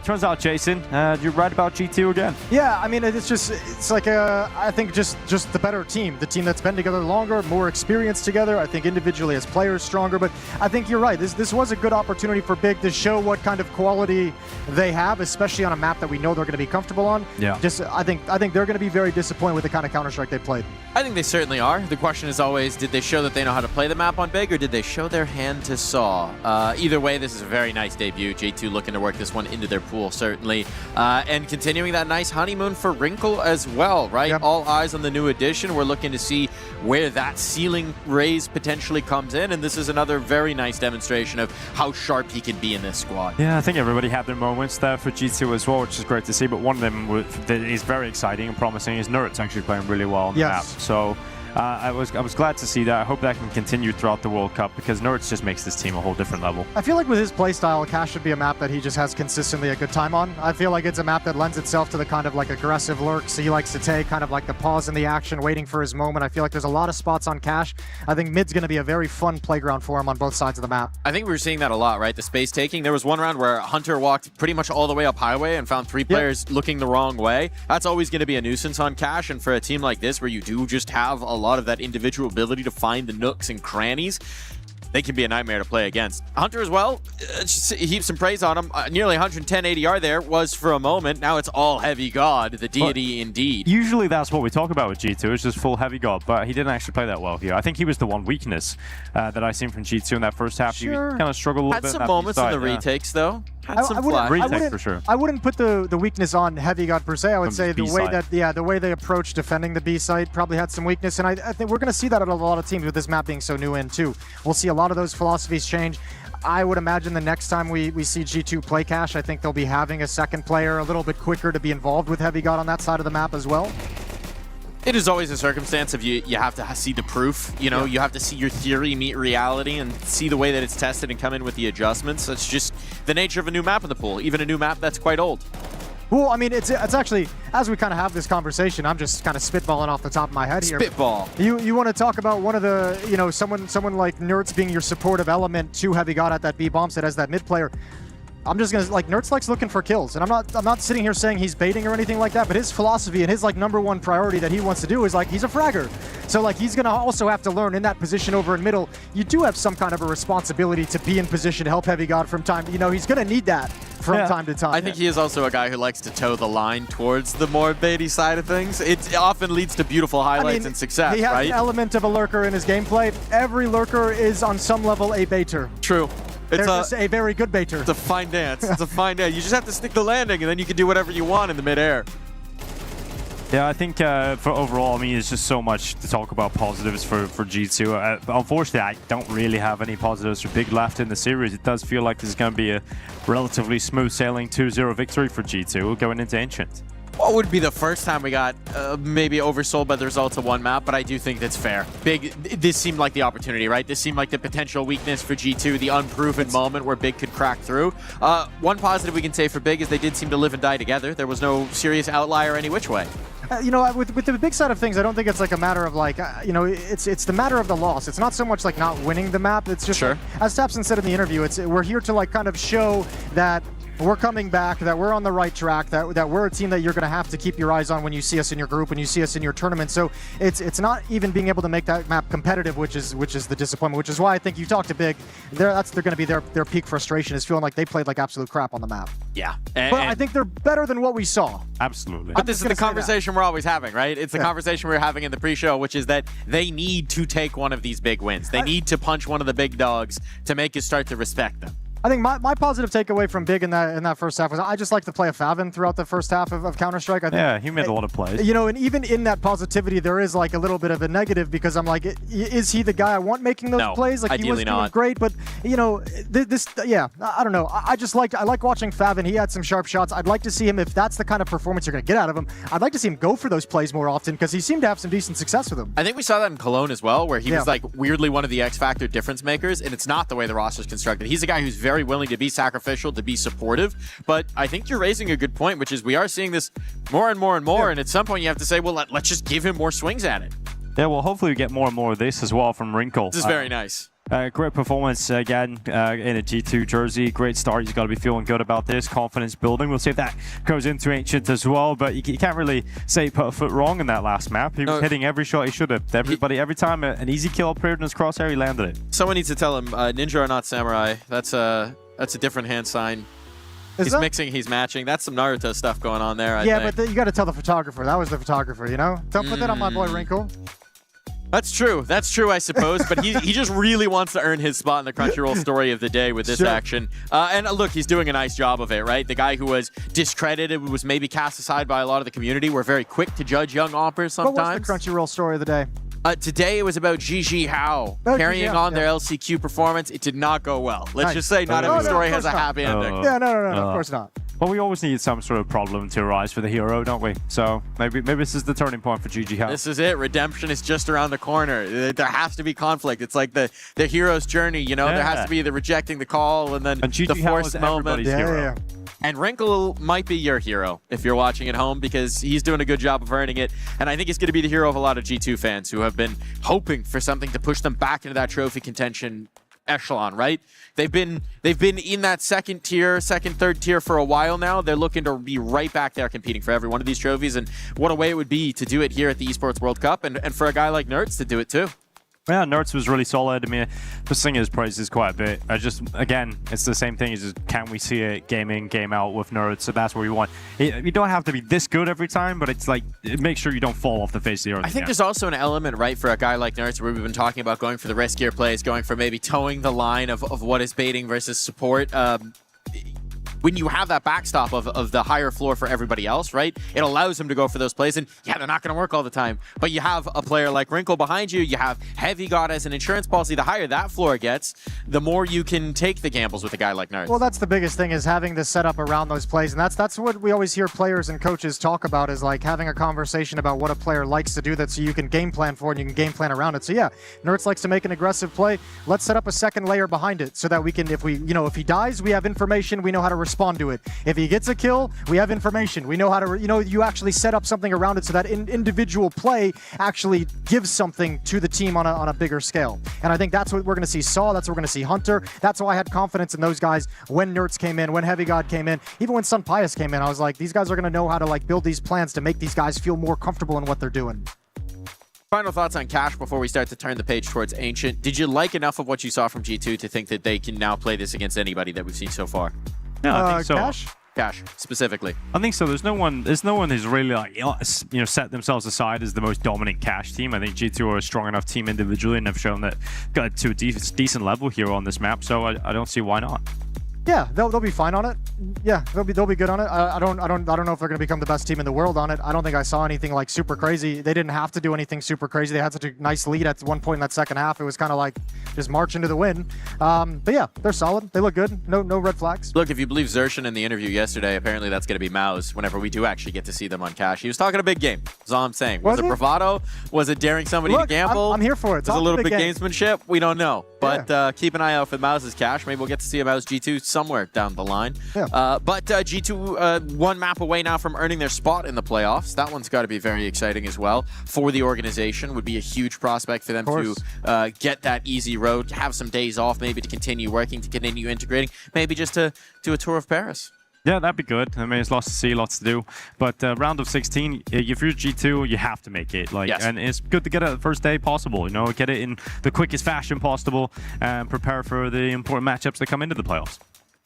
Speaker 23: Turns out, Jason, you're right about G2 again.
Speaker 22: Yeah, I mean, it's like I think just the better team. The team that's been together longer, more experienced together. I think individually as players stronger, but I think you're right. This was a good opportunity for Big to show what kind of quality they have, especially on a map that we know they're going to be comfortable on.
Speaker 23: Yeah.
Speaker 22: I think they're going to be very disappointed with the kind of Counter-Strike they played.
Speaker 13: I think they certainly are. The question is always, did they show that they know how to play the map on Big, or did they show their hand to Saw? Either way, this is a very nice debut. G2 looking to work this one into into their pool, certainly. And continuing that nice honeymoon for Wrinkle as well, right? Yep. All eyes on the new addition. We're looking to see where that ceiling raise potentially comes in, and this is another very nice demonstration of how sharp he can be in this squad.
Speaker 23: Yeah, I think everybody had their moments there for G2 as well, which is great to see, but one of them that is very exciting and promising is Nerds actually playing really well on the map. So I was glad to see that. I hope that can continue throughout the World Cup because Nerds just makes this team a whole different level.
Speaker 22: I feel like with his playstyle, Cash should be a map that he just has consistently a good time on. I feel like it's a map that lends itself to the kind of like aggressive lurks he likes to take, kind of like the pause in the action, waiting for his moment. I feel like there's a lot of spots on Cash. I think mid's going to be a very fun playground for him on both sides of the map.
Speaker 13: I think we were seeing that a lot, right? The space taking. There was one round where Hunter walked pretty much all the way up highway and found 3 players looking the wrong way. That's always going to be a nuisance on Cash, and for a team like this where you do just have a lot of that individual ability to find the nooks and crannies, they can be a nightmare to play against. Hunter as well, heap some praise on him. Nearly 110 ADR there was for a moment. Now it's all heavy god, the deity indeed.
Speaker 23: Usually that's what we talk about with G2, it's just full heavy god, but he didn't actually play that well here. I think he was the one weakness that I seen from G2 in that first half. He kind of struggled a little bit.
Speaker 13: Had some moments in the retakes though. Had some flash.
Speaker 23: For sure.
Speaker 22: I wouldn't put the weakness on Heavy God per se. I would say the way that the way they approach defending the B site probably had some weakness, and I think we're going to see that out of a lot of teams with this map being so new in too. We'll see a lot of those philosophies change. I would imagine the next time we see G2 play Cash, I think they'll be having a second player a little bit quicker to be involved with Heavy God on that side of the map as well.
Speaker 13: It is always a circumstance of you have to see the proof, you know, you have to see your theory meet reality and see the way that it's tested and come in with the adjustments. That's just the nature of a new map in the pool, even a new map that's quite old.
Speaker 22: Well, I mean, it's actually, as we kind of have this conversation, I'm just kind of spitballing off the top of my head here.
Speaker 13: Spitball.
Speaker 22: You want to talk about one of the, you know, someone like Nerds being your supportive element to Heavy God at that B bomb set as that mid player. I'm just gonna, like, Nerds likes looking for kills, and I'm not sitting here saying he's baiting or anything like that, but his philosophy and his like #1 priority that he wants to do is like he's a fragger. So like he's gonna also have to learn in that position over in middle. You do have some kind of a responsibility to be in position to help Heavy God from time. You know, he's gonna need that from time to time.
Speaker 13: I think he is also a guy who likes to toe the line towards the more baity side of things. It often leads to beautiful highlights and success,
Speaker 22: he has
Speaker 13: right?
Speaker 22: an element of a lurker in his gameplay. Every lurker is on some level a baiter.
Speaker 13: True.
Speaker 22: They're just a very good baiter.
Speaker 13: It's a fine dance. It's a fine dance. You just have to stick the landing, and then you can do whatever you want in the midair.
Speaker 23: Yeah, I think for overall, I mean, it's just so much to talk about positives for G2. Unfortunately, I don't really have any positives for Big left in the series. It does feel like this is going to be a relatively smooth sailing 2-0 victory for G2 going into Ancient.
Speaker 13: What would be the first time we got maybe oversold by the results of one map, but I do think that's fair. Big, this seemed like the opportunity, right? This seemed like the potential weakness for G2, the unproven moment where Big could crack through. One positive we can say for Big is they did seem to live and die together. There was no serious outlier any which way.
Speaker 22: You know, with the big side of things, I don't think it's like a matter of like, you know, it's the matter of the loss. It's not so much like not winning the map. It's just, like, as Tapson said in the interview, we're here to like kind of show that we're coming back, that we're on the right track, that we're a team that you're going to have to keep your eyes on when you see us in your group, when you see us in your tournament. So it's not even being able to make that map competitive, which is the disappointment, which is why I think you talk to Big, they're going to be their peak frustration is feeling like they played like absolute crap on the map.
Speaker 13: Yeah.
Speaker 22: But I think they're better than what we saw.
Speaker 23: Absolutely.
Speaker 13: But this is the conversation we're always having, right? It's the conversation we were having in the pre-show, which is that they need to take one of these big wins. They need to punch one of the big dogs to make us start to respect them.
Speaker 22: I think my positive takeaway from Big in that first half was I just like to play a Favin throughout the first half of Counter-Strike. I think,
Speaker 23: yeah, he made a lot of plays.
Speaker 22: You know, and even in that positivity, there is like a little bit of a negative because I'm like, is he the guy I want making those plays? Like, he was doing great, but you know, I don't know. I like watching Favin. He had some sharp shots. I'd like to see him, if that's the kind of performance you're going to get out of him, I'd like to see him go for those plays more often because he seemed to have some decent success with them.
Speaker 13: I think we saw that in Cologne as well, where he was like weirdly one of the X Factor difference makers, and it's not the way the roster's constructed. He's a guy who's very willing to be sacrificial, to be supportive, but I think you're raising a good point, which is we are seeing this more and more and more, and at some point you have to say, well, let's just give him more swings at it.
Speaker 23: Yeah, well, hopefully we get more and more of this as well from Wrinkle.
Speaker 13: This is very nice.
Speaker 23: Great performance again in a G2 jersey. Great start. He's got to be feeling good about this. Confidence building. We'll see if that goes into Ancient as well, but you can't really say he put a foot wrong in that last map. He was hitting every shot he should have. Every time an easy kill appeared in his crosshair, he landed it.
Speaker 13: Someone needs to tell him, ninja are not samurai. That's a different hand sign. He's mixing, he's matching. That's some Naruto stuff going on there, I think.
Speaker 22: But you got to tell the photographer. That was the photographer, you know? Don't put that on my boy Wrinkle.
Speaker 13: That's true, I suppose, but he just really wants to earn his spot in the Crunchyroll story of the day with this action. And look, he's doing a nice job of it, right? The guy who was discredited, was maybe cast aside by a lot of the community. We're very quick to judge young Oppers sometimes.
Speaker 22: What was the Crunchyroll story of the day?
Speaker 13: Today it was about Gigi Hao carrying on their LCQ performance. It did not go well. Let's just say not every story has a happy ending.
Speaker 22: Yeah, no, of course not.
Speaker 23: Well, we always need some sort of problem to arise for the hero, don't we? So maybe this is the turning point for Gigi Hao.
Speaker 13: This is it. Redemption is just around the corner. There has to be conflict. It's like the hero's journey, you know? There has to be the rejecting the call and then the forced moment.
Speaker 23: Hero.
Speaker 13: And Wrinkle might be your hero if you're watching at home because he's doing a good job of earning it. And I think he's going to be the hero of a lot of G2 fans who have been hoping for something to push them back into that trophy contention echelon, right? They've been in that second, third tier for a while now. They're looking to be right back there competing for every one of these trophies. And what a way it would be to do it here at the Esports World Cup and for a guy like Nerds to do it too.
Speaker 23: Yeah, Nerds was really solid. I mean, to sing his praises quite a bit. Again, it's the same thing. Is just, can we see it game in, game out with Nerds? So that's what we want. You don't have to be this good every time, but it's like, make sure you don't fall off the face of the earth.
Speaker 13: I think there's also an element, right, for a guy like Nerds where we've been talking about going for the riskier plays, going for maybe towing the line of what is baiting versus support. When you have that backstop of the higher floor for everybody else, right? It allows him to go for those plays. And yeah, they're not going to work all the time. But you have a player like Wrinkle behind you. You have Heavy God as an insurance policy. The higher that floor gets, the more you can take the gambles with a guy like Nerds.
Speaker 22: Well, that's the biggest thing is having this setup around those plays. And that's what we always hear players and coaches talk about is like having a conversation about what a player likes to do that so you can game plan for it and you can game plan around it. So yeah, Nerds likes to make an aggressive play. Let's set up a second layer behind it so that we can, if he dies, we have information, we know how to respond to it. If he gets a kill, we have information. We know how to, you actually set up something around it so that individual play actually gives something to the team on a bigger scale. And I think that's what we're going to see Saw, that's what we're going to see Hunter. That's why I had confidence in those guys when Nerds came in, when Heavy God came in, even when Sun Pius came in. I was like, these guys are going to know how to like build these plans to make these guys feel more comfortable in what they're doing.
Speaker 13: Final thoughts on Cash before we start to turn the page towards Ancient. Did you like enough of what you saw from G2 to think that they can now play this against anybody that we've seen so far?
Speaker 23: No, I think so.
Speaker 13: Cash, specifically.
Speaker 23: I think so. There's no one who's really like set themselves aside as the most dominant Cash team. I think G2 are a strong enough team individually and have shown that got to a decent level here on this map. So I don't see why not.
Speaker 22: Yeah, they'll be fine on it. Yeah, they'll be good on it. I don't know if they're going to become the best team in the world on it. I don't think I saw anything like super crazy. They didn't have to do anything super crazy. They had such a nice lead at one point in that second half. It was kind of like just march into the win. But yeah, they're solid. They look good. No red flags.
Speaker 13: Look, if you believe Zershin in the interview yesterday, apparently that's going to be Mao's whenever we do actually get to see them on Cash. He was talking a big game. That's all I'm saying. Was it bravado? Was it daring somebody to gamble?
Speaker 22: I'm here for it.
Speaker 13: Was it a little bit gamesmanship? We don't know. But keep an eye out for Mao's Cash. Maybe we'll get to see Mao's G2 somewhere down the line.
Speaker 22: Yeah.
Speaker 13: But G2 one map away now from earning their spot in the playoffs. That one's got to be very exciting as well for the organization. Would be a huge prospect for them to get that easy road, to have some days off, maybe to continue working, to continue integrating, maybe just to do a tour of Paris.
Speaker 23: Yeah, that'd be good. I mean, it's lots to see, lots to do. But round of 16, if you're G2, you have to make it. And it's good to get it the first day possible. Get it in the quickest fashion possible and prepare for the important matchups that come into the playoffs.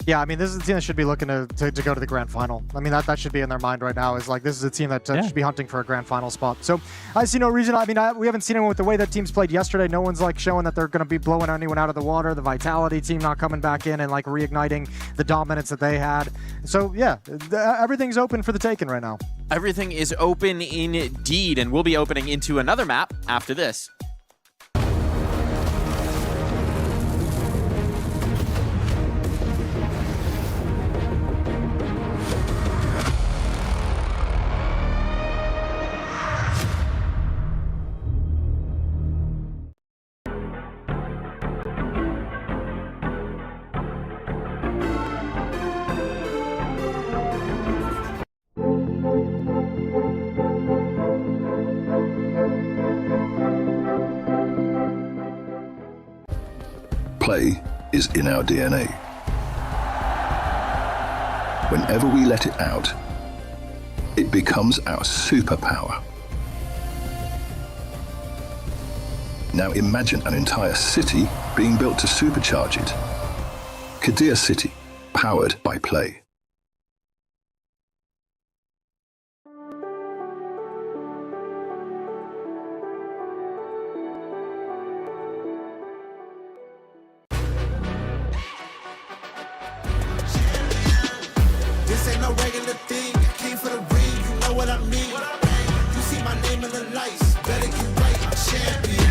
Speaker 22: Yeah, I mean, this is a team that should be looking to go to the grand final. I mean, that should be in their mind right now. Is like this is a team that should be hunting for a grand final spot. So I see no reason. I mean, we haven't seen anyone with the way that team's played yesterday. No one's like showing that they're going to be blowing anyone out of the water. The Vitality team not coming back in and like reigniting the dominance that they had. So yeah, everything's open for the taking right now.
Speaker 13: Everything is open indeed, and we'll be opening into another map after this.
Speaker 10: Play is in our DNA. Whenever we let it out, it becomes our superpower. Now imagine an entire city being built to supercharge it. Kadir City, powered by play.
Speaker 2: in the lights. Better get right, I'm champion.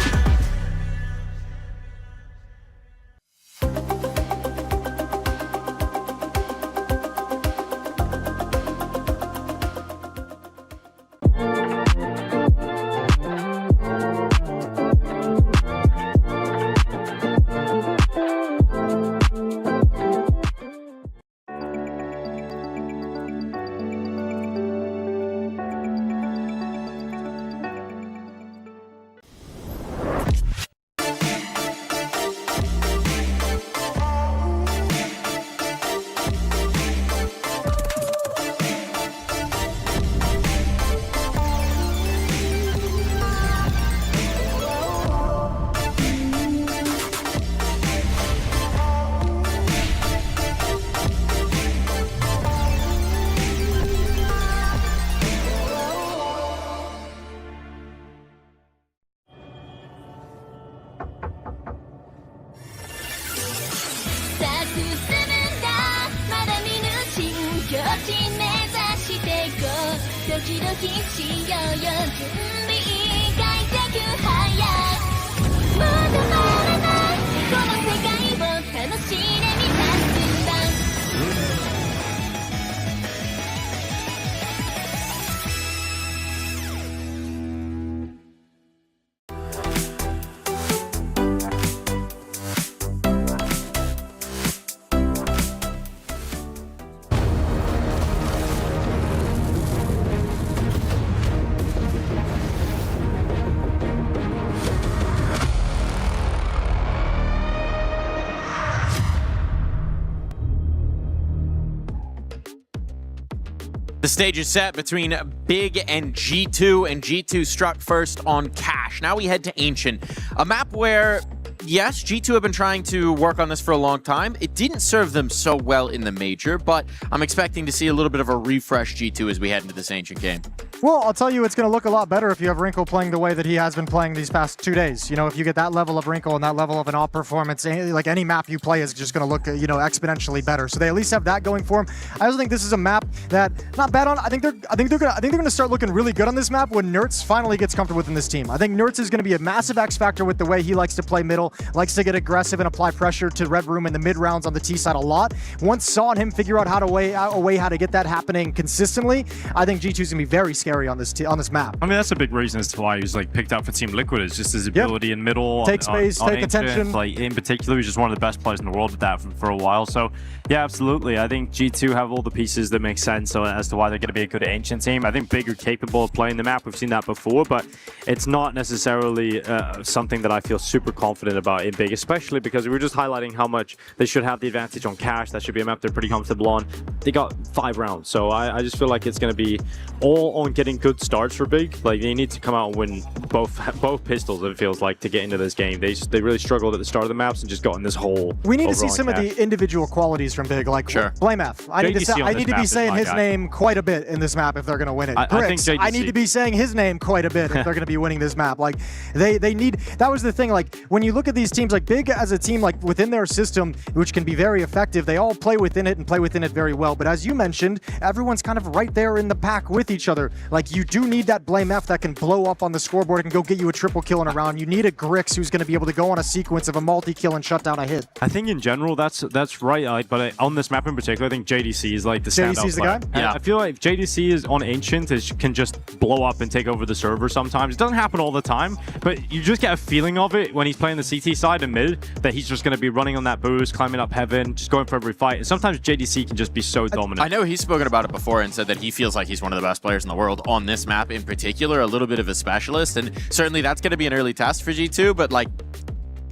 Speaker 13: The stage is set between Big and G2, and G2 struck first on Cash. Now we head to Ancient, a map where, yes, G2 have been trying to work on this for a long time. It didn't serve them so well in the major, but I'm expecting to see a little bit of a refresh G2 as we head into this Ancient game.
Speaker 22: Well, I'll tell you, it's going to look a lot better if you have Wrinkle playing the way that he has been playing these past 2 days. You know, if you get that level of Wrinkle and that level of an op performance, like any map you play is just going to look, you know, exponentially better. So they at least have that going for them. I also think this is a map that, not bad on. I think they're going to start looking really good on this map when Nertz finally gets comfortable within this team. I think Nertz is going to be a massive X factor with the way he likes to play middle, likes to get aggressive and apply pressure to Red Room in the mid rounds on the T side a lot. Once saw him figure out how to get that happening consistently, I think G2 is going to be very scary on this map.
Speaker 23: I mean, that's a big reason as to why he was like picked out for Team Liquid, is just his ability in middle,
Speaker 22: take space, take attention.
Speaker 23: Like in particular, he's just one of the best players in the world at that for a while. So yeah, absolutely. I think G2 have all the pieces that make sense as to why they're going to be a good Ancient team. I think Big are capable of playing the map. We've seen that before, but it's not necessarily something that I feel super confident about in Big, especially because we were just highlighting how much they should have the advantage on Cash. That should be a map they're pretty comfortable on. They got 5 rounds, so I just feel like it's going to be all on getting good starts for Big. Like, they need to come out and win both pistols, it feels like, to get into this game. They really struggled at the start of the maps and just got in this hole.
Speaker 22: We need to see some of the individual qualities from Big, like Blamef. I need to be saying his name quite a bit in this map if they're going to win it. I need to be saying his name quite a bit if they're going to be winning this map. Like, they need, that was the thing, like, when you look at these teams, like Big as a team, like within their system, which can be very effective, they all play within it and play within it very well. But as you mentioned, everyone's kind of right there in the pack with each other. Like, you do need that Blamef that can blow up on the scoreboard and go get you a triple kill in a round. You need a Grix who's going to be able to go on a sequence of a multi-kill and shut down a hit.
Speaker 23: I think in general, that's right. But on this map in particular, I think JDC is like the standout
Speaker 22: JDC's the
Speaker 23: player.
Speaker 22: guy?
Speaker 23: Yeah. I feel like JDC is on Ancient, can just blow up and take over the server sometimes. It doesn't happen all the time, but you just get a feeling of it when he's playing the CT side and mid, that he's just going to be running on that boost, climbing up heaven, just going for every fight. And sometimes JDC can just be so dominant.
Speaker 13: I know he's spoken about it before and said that he feels like he's one of the best players in the world on this map in particular, a little bit of a specialist, and certainly that's going to be an early test for G2, but like,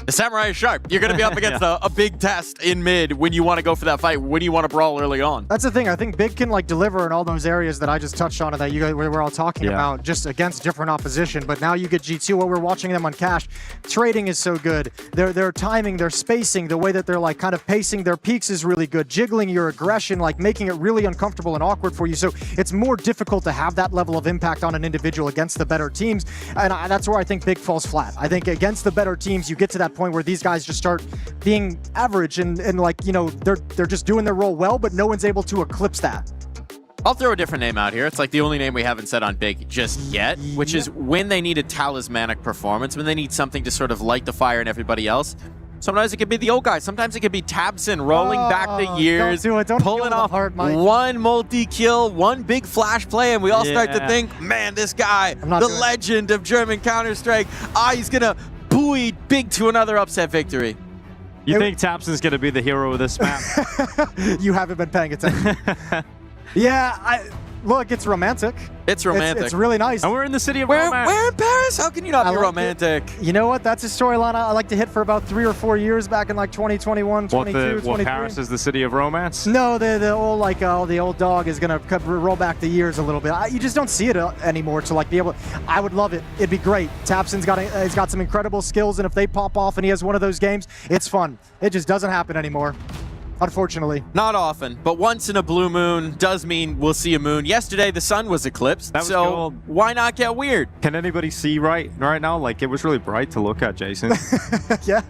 Speaker 13: the Samurai is sharp. You're going to be up against a big test in mid when you want to go for that fight, when you want to brawl early on.
Speaker 22: That's the thing. I think Big can like deliver in all those areas that I just touched on and that you guys were all talking about, just against different opposition. But now you get G2, what we're watching them on Cash. Trading is so good. Their timing, their spacing, the way that they're like kind of pacing their peaks is really good. Jiggling your aggression, like making it really uncomfortable and awkward for you. So it's more difficult to have that level of impact on an individual against the better teams. And that's where I think Big falls flat. I think against the better teams, you get to that point where these guys just start being average and like, you know, they're just doing their role well, but no one's able to eclipse that.
Speaker 13: I'll throw a different name out here. It's like the only name we haven't said on Big just yet, which is when they need a talismanic performance, when they need something to sort of light the fire in everybody else. Sometimes it could be the old guy. Sometimes it could be Tabson rolling back the years, pulling off one multi-kill, one big flash play, and we all start to think, man, this guy, the legend of German Counter-Strike, he's going to buoy Big to another upset victory.
Speaker 23: You think Tabson's going to be the hero of this map?
Speaker 22: You haven't been paying attention. Yeah, look, it's romantic.
Speaker 13: It's romantic.
Speaker 22: It's really nice.
Speaker 23: And we're in the city of romance.
Speaker 13: We're in Paris. How can you not be romantic?
Speaker 22: You know what? That's a storyline I like to hit for about 3 or 4 years back in like 2021, 22, 23.
Speaker 23: Paris is the city of romance?
Speaker 22: No, the old the old dog is gonna roll back the years a little bit. You just don't see it anymore to like be able. I would love it. It'd be great. Tabson's he's got some incredible skills, and if they pop off and he has one of those games, it's fun. It just doesn't happen anymore. Unfortunately.
Speaker 13: Not often, but once in a blue moon does mean we'll see a moon. Yesterday, the sun was eclipsed, so why not get weird?
Speaker 23: Can anybody see right now? Like, it was really bright to look at, Jason.
Speaker 22: Yeah.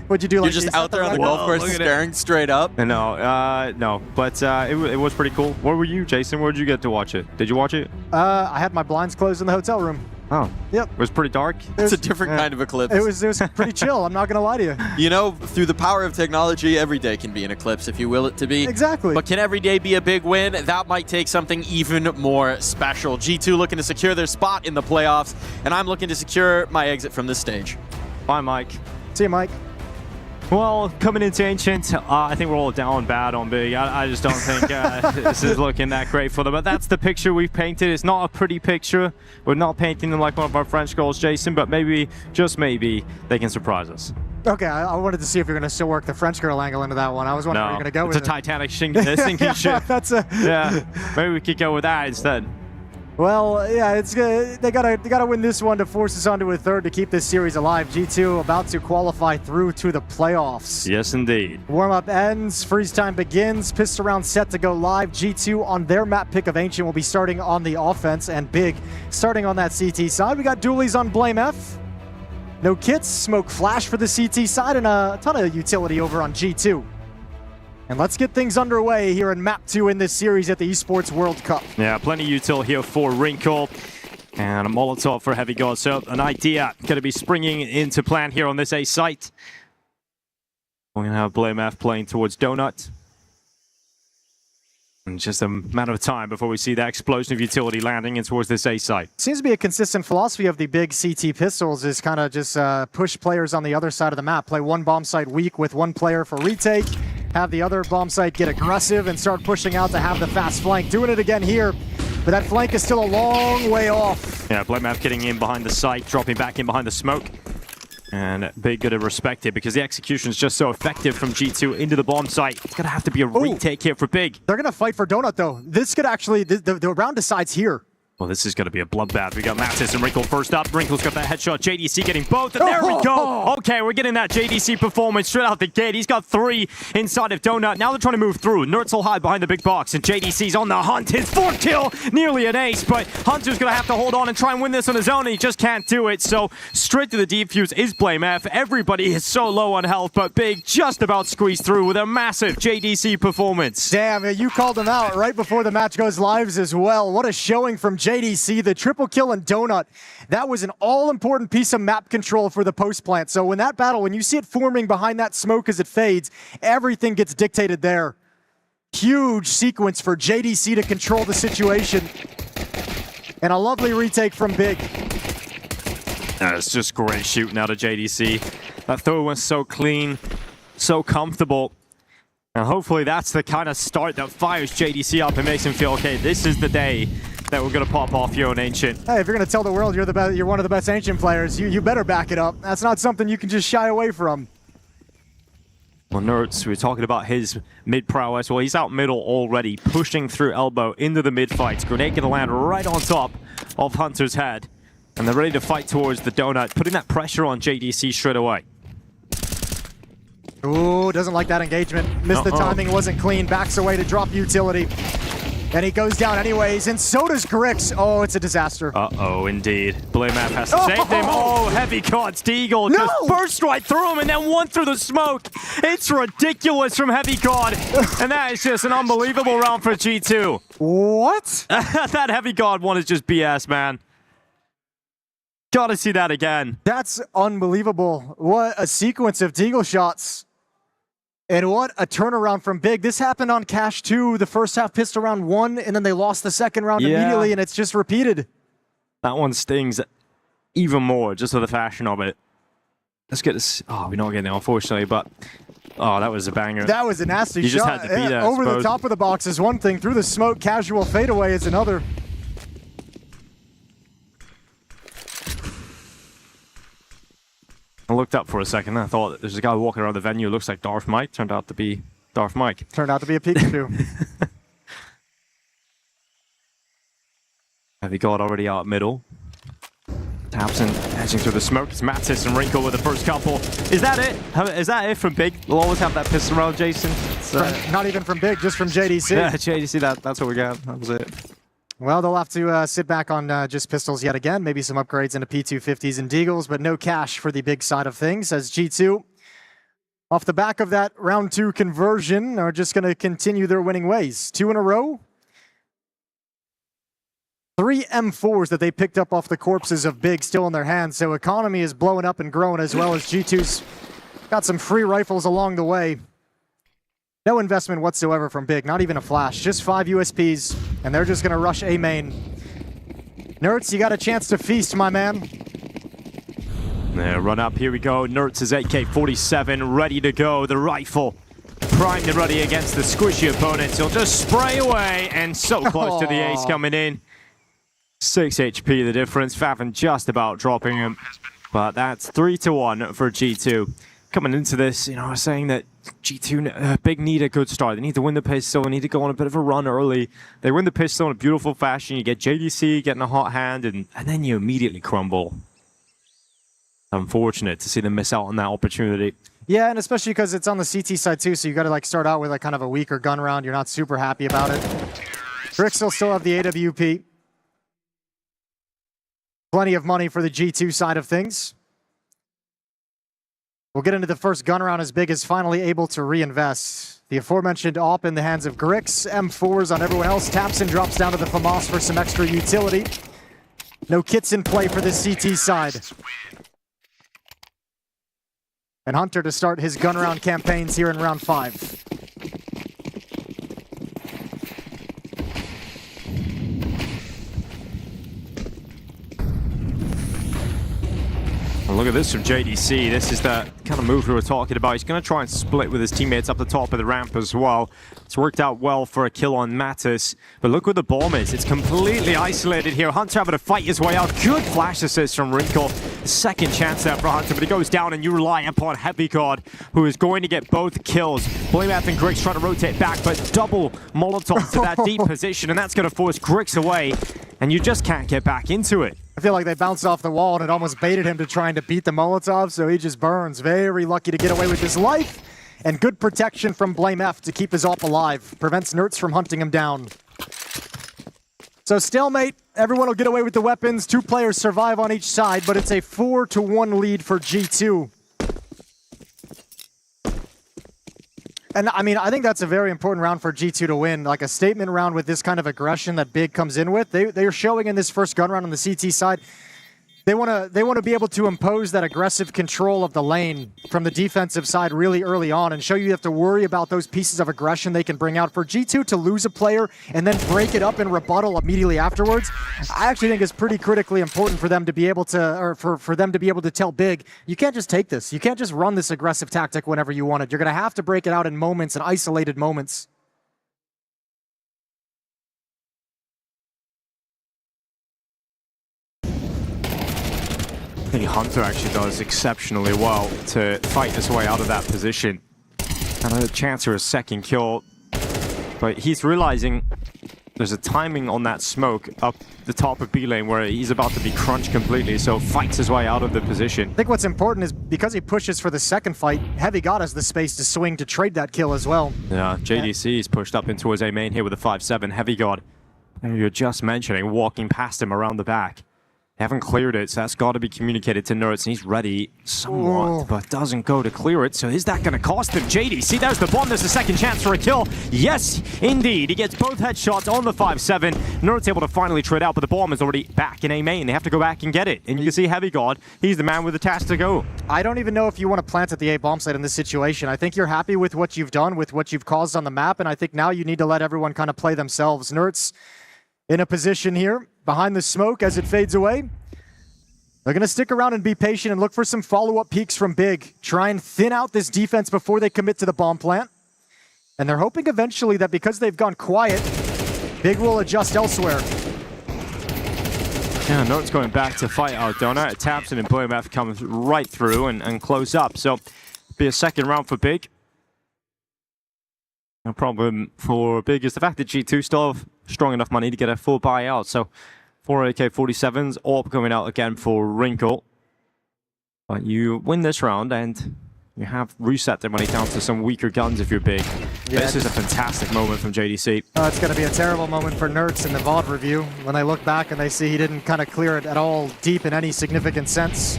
Speaker 22: What'd you do?
Speaker 13: You're just out there on the golf course staring straight up?
Speaker 23: No, but it was pretty cool. Where were you, Jason? Where did you get to watch it? Did you watch it?
Speaker 22: I had my blinds closed in the hotel room.
Speaker 23: Oh.
Speaker 22: Yep.
Speaker 23: It was pretty dark.
Speaker 13: It's a different kind of eclipse.
Speaker 22: It was pretty chill. I'm not going to lie to you.
Speaker 13: You know, through the power of technology, every day can be an eclipse if you will it to be.
Speaker 22: Exactly.
Speaker 13: But can every day be a big win? That might take something even more special. G2 looking to secure their spot in the playoffs, and I'm looking to secure my exit from this stage.
Speaker 23: Bye, Mike.
Speaker 22: See you, Mike.
Speaker 23: Well, coming into Ancient, I think we're all down bad on Big. I just don't think this is looking that great for them. But that's the picture we've painted. It's not a pretty picture. We're not painting them like one of our French girls, Jason, but maybe, just maybe, they can surprise us.
Speaker 22: Okay, I wanted to see if you're going to still work the French girl angle into that one. I was wondering where you're going to go with it.
Speaker 23: It's a Titanic sinking ship. Yeah, maybe we could go with that instead.
Speaker 22: Well, yeah, they gotta win this one to force us onto a third to keep this series alive. G2 about to qualify through to the playoffs.
Speaker 23: Yes, indeed.
Speaker 22: Warm-up ends, freeze time begins, pistol round set to go live. G2 on their map pick of Ancient will be starting on the offense, and Big starting on that CT side. We got dualies on Blame F. No kits, smoke flash for the CT side, and a ton of utility over on G2. And let's get things underway here in Map 2 in this series at the Esports World Cup.
Speaker 23: Yeah, plenty of util here for Wrinkle. And a Molotov for Heavy God. So an idea going to be springing into plan here on this A site. We're going to have Blame F playing towards Donut. And just a matter of time before we see that explosion of utility landing in towards this A site.
Speaker 22: Seems to be a consistent philosophy of the big CT pistols is kind of just push players on the other side of the map. Play one bomb site weak with one player for retake. Have the other bomb site get aggressive and start pushing out to have the fast flank. Doing it again here, but that flank is still a long way off.
Speaker 23: Yeah, Blame F getting in behind the site, dropping back in behind the smoke. And Big got to respect it because the execution is just so effective from G2 into the bomb site. It's going to have to be a retake here for Big.
Speaker 22: They're going to fight for Donut, though. This could actually, the round decides here.
Speaker 23: Well, this is going to be a bloodbath. We got Mattis and Wrinkle first up. Wrinkle's got that headshot. JDC getting both, and there we go. Okay, we're getting that JDC performance straight out the gate. He's got 3 inside of Donut. Now they're trying to move through. Nertz hide behind the big box, and JDC's on the hunt. His 4th kill, nearly an ace, but Hunter's going to have to hold on and try and win this on his own, and he just can't do it. So straight to the defuse is Blame F. Everybody is so low on health, but Big just about squeezed through with a massive JDC performance.
Speaker 22: Damn, you called him out right before the match goes live as well. What a showing from JDC. The triple kill and Donut. That was an all-important piece of map control for the post plant. So when that battle, when you see it forming behind that smoke as it fades, everything gets dictated there. Huge sequence for JDC to control the situation. And a lovely retake from Big.
Speaker 23: It's just great shooting out of JDC. That throw was so clean, so comfortable. And hopefully that's the kind of start that fires JDC up and makes him feel, okay, this is the day that we're going to pop off here on Ancient.
Speaker 22: Hey, if you're going to tell the world you're one of the best Ancient players, you better back it up. That's not something you can just shy away from.
Speaker 23: Well, Nertz, we were talking about his mid prowess. Well, he's out middle already, pushing through elbow into the mid fights. Grenade going to land right on top of Hunter's head. And they're ready to fight towards the Donut, putting that pressure on JDC straight away.
Speaker 22: Ooh, doesn't like that engagement. Missed the timing, wasn't clean. Backs away to drop utility. And he goes down anyways, and so does Grix. Oh, it's a disaster.
Speaker 23: Uh-oh, indeed. Blame F has to save him. Oh, Heavy God, Deagle just burst right through him and then one through the smoke. It's ridiculous from Heavy God. And that is just an unbelievable round for G2.
Speaker 22: What?
Speaker 23: That heavy guard one is just BS, man. Gotta see that again.
Speaker 22: That's unbelievable. What a sequence of deagle shots. And what a turnaround from Big. This happened on Cash 2. The first half pistol round 1, and then they lost the second round immediately, and it's just repeated.
Speaker 23: That one stings even more, just for the fashion of it. Let's get this. Oh, we're not getting it, unfortunately, but... Oh, that was a banger.
Speaker 22: That was a nasty shot.
Speaker 23: You just had to beat that,
Speaker 22: over the top of the box is one thing. Through the smoke, casual fadeaway is another.
Speaker 23: I looked up for a second. I thought there's a guy walking around the venue. Looks like Darth Mike. Turned out to be Darth Mike.
Speaker 22: Turned out to be a Pikachu.
Speaker 23: Heavy guard already out middle. Tapson edging through the smoke. It's Mattis and Wrinkle with the first couple. Is that it? Is that it from Big? They'll always have that pistol round, Jason.
Speaker 22: Not even from Big, just from JDC.
Speaker 23: Yeah, JDC, that's what we got. That was it.
Speaker 22: Well, they'll have to sit back on just pistols yet again. Maybe some upgrades into P250s and Deagles, but no cash for the Big side of things, as G2, off the back of that round 2 conversion, are just going to continue their winning ways. 2 in a row. 3 M4s that they picked up off the corpses of Big still in their hands. So economy is blowing up and growing, as well as G2's got some free rifles along the way. No investment whatsoever from Big, not even a flash. Just 5 USPs, and they're just going to rush A main. Nerds, you got a chance to feast, my man.
Speaker 23: Yeah, run up, here we go. Nerds' AK-47 ready to go. The rifle primed and ready against the squishy opponents. He'll just spray away, and so close to the ace coming in. 6 HP the difference. Favin just about dropping him. But that's 3-1 for G2. Coming into this, you know, I was saying that G2 Big need a good start. They need to win the pistol. They need to go on a bit of a run early. They win the pistol in a beautiful fashion. You get JDC getting a hot hand, and then you immediately crumble. Unfortunate to see them miss out on that opportunity.
Speaker 22: Yeah, and especially because it's on the CT side too, so you got to like start out with like kind of a weaker gun round. You're not super happy about it. Grix will still have the AWP. Plenty of money for the G2 side of things. We'll get into the first gun round as Big is finally able to reinvest. The aforementioned AWP in the hands of Grix, M4s on everyone else. Tapson drops down to the FAMAS for some extra utility. No kits in play for the CT side. And Hunter to start his gun round campaigns here in round 5.
Speaker 23: Look at this from JDC. This is the kind of move we were talking about. He's going to try and split with his teammates up the top of the ramp as well. It's worked out well for a kill on Mattis. But look where the bomb is. It's completely isolated here. Hunter having to fight his way out. Good flash assist from Wrinkle. Second chance there for Hunter, but he goes down, and you rely upon Heavy God, who is going to get both kills. Blameath and Grix trying to rotate back, but double Molotov to that deep position, and that's going to force Grix away, and you just can't get back into it.
Speaker 22: I feel like they bounced off the wall and it almost baited him to trying to beat the Molotov, so he just burns. Very lucky to get away with his life, and good protection from Blameath to keep his AWP alive. Prevents Nerds from hunting him down. So stalemate, everyone will get away with the weapons. 2 players survive on each side, but it's a 4-1 lead for G2. And I mean, I think that's a very important round for G2 to win. Like a statement round with this kind of aggression that Big comes in with. They are showing in this first gun round on the CT side. They want to be able to impose that aggressive control of the lane from the defensive side really early on and show you have to worry about those pieces of aggression they can bring out. For G2 to lose a player and then break it up in rebuttal immediately afterwards, I actually think is pretty critically important for them to be able to, or for them to be able to tell Big, you can't just take this. You can't just run this aggressive tactic whenever you want it. You're going to have to break it out in moments and isolated moments.
Speaker 23: I think Hunter actually does exceptionally well to fight his way out of that position. And a chance for a second kill. But he's realizing there's a timing on that smoke up the top of B lane where he's about to be crunched completely, so fights his way out of the position.
Speaker 22: I think what's important is because he pushes for the second fight, Heavy God has the space to swing to trade that kill as well.
Speaker 23: Yeah, JDC is pushed up into his A main here with a 5-7. Heavy God, and you're just mentioning, walking past him around the back. They haven't cleared it, so that's got to be communicated to Nerds, and he's ready somewhat, but doesn't go to clear it. So is that going to cost him? JDC, there's the bomb. There's a second chance for a kill. Yes, indeed. He gets both headshots on the 5-7. Nerds able to finally trade out, but the bomb is already back in A main. They have to go back and get it. And you can see Heavy God, he's the man with the task to go.
Speaker 22: I don't even know if you want to plant at the A bomb site in this situation. I think you're happy with what you've done, with what you've caused on the map, and I think now you need to let everyone kind of play themselves. Nerds in a position here, behind the smoke as it fades away. They're going to stick around and be patient and look for some follow-up peeks from Big. Try and thin out this defense before they commit to the bomb plant. And they're hoping eventually that because they've gone quiet, Big will adjust elsewhere.
Speaker 23: Yeah, Nerds going back to fight out Donut. It taps and BlameF comes right through and close up. So, be a second round for Big. No problem for Big is the fact that G2 still have strong enough money to get a full buyout. So, 4 AK-47s, AWP coming out again for Wrinkle. But you win this round and you have reset their money down to some weaker guns if you're Big. Yeah. This is a fantastic moment from JDC.
Speaker 22: It's going to be a terrible moment for Nerds in the VOD review when they look back and they see he didn't kind of clear it at all deep in any significant sense.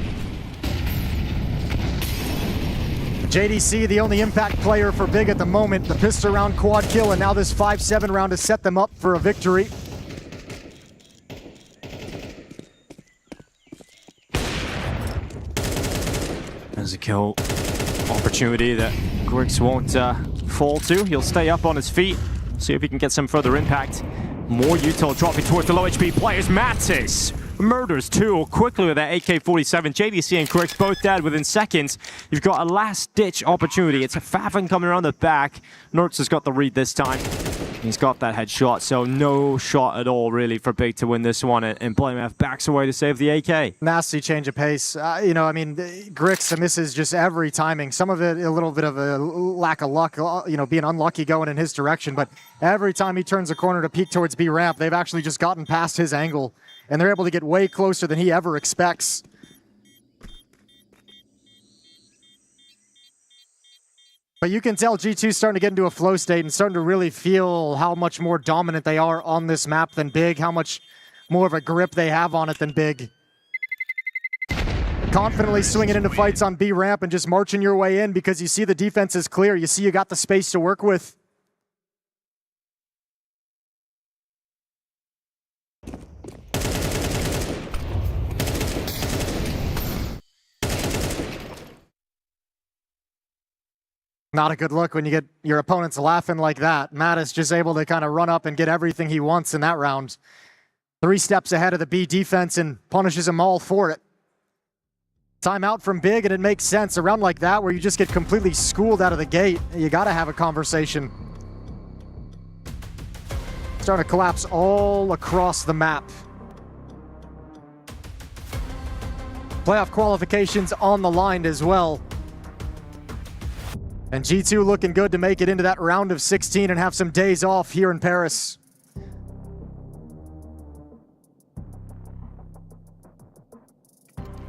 Speaker 22: JDC, the only impact player for Big at the moment. The pistol round quad kill, and now this 5-7 round has set them up for a victory.
Speaker 23: There's a kill opportunity that Grix won't fall to. He'll stay up on his feet, see if he can get some further impact. More util dropping towards the low HP players. Mattis murders two quickly with that AK-47. JDC and Grix both dead within seconds. You've got a last-ditch opportunity. It's a Favin coming around the back. Nerds has got the read this time. He's got that headshot, so no shot at all, really, for Big to win this one. And BlameF backs away to save the AK.
Speaker 22: Nasty change of pace. You know, I mean, Grix misses just every timing. Some of it, a little bit of a lack of luck, you know, being unlucky going in his direction. But every time he turns a corner to peek towards B ramp, they've actually just gotten past his angle. And they're able to get way closer than he ever expects. But you can tell G2's starting to get into a flow state and starting to really feel how much more dominant they are on this map than Big, how much more of a grip they have on it than Big. Confidently swinging into fights on B ramp and just marching your way in because you see the defense is clear. You see you got the space to work with. Not a good look when you get your opponents laughing like that. Mattis just able to kind of run up and get everything he wants in that round. 3 steps ahead of the B defense and punishes them all for it. Timeout from Big, and it makes sense. A round like that where you just get completely schooled out of the gate, you got to have a conversation. Starting to collapse all across the map. Playoff qualifications on the line as well. And G2 looking good to make it into that round of 16 and have some days off here in Paris.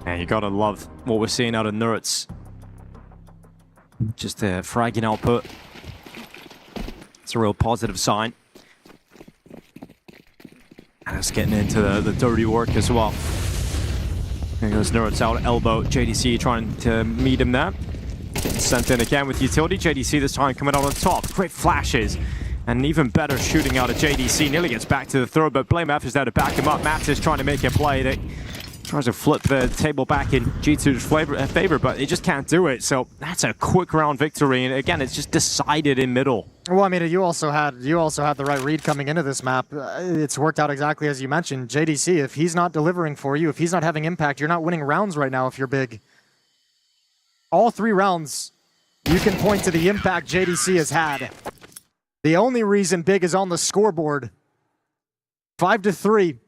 Speaker 23: Yeah, you gotta love what we're seeing out of Nerds. Just a fragging output. It's a real positive sign. And it's getting into the dirty work as well. There goes Nerds out elbow. JDC trying to meet him there. Getting sent in again with utility. JDC this time coming out on top. Great flashes. And an even better shooting out of JDC. Nearly gets back to the throw, but BlameF is there to back him up. Mattis trying to make a play that tries to flip the table back in G2's favor, but he just can't do it. So that's a quick round victory. And again, it's just decided in middle.
Speaker 22: Well, I mean, you also had the right read coming into this map. It's worked out exactly as you mentioned. JDC, if he's not delivering for you, if he's not having impact, you're not winning rounds right now if you're Big. All 3 rounds, you can point to the impact JDC has had. The only reason Big is on the scoreboard, 5-3.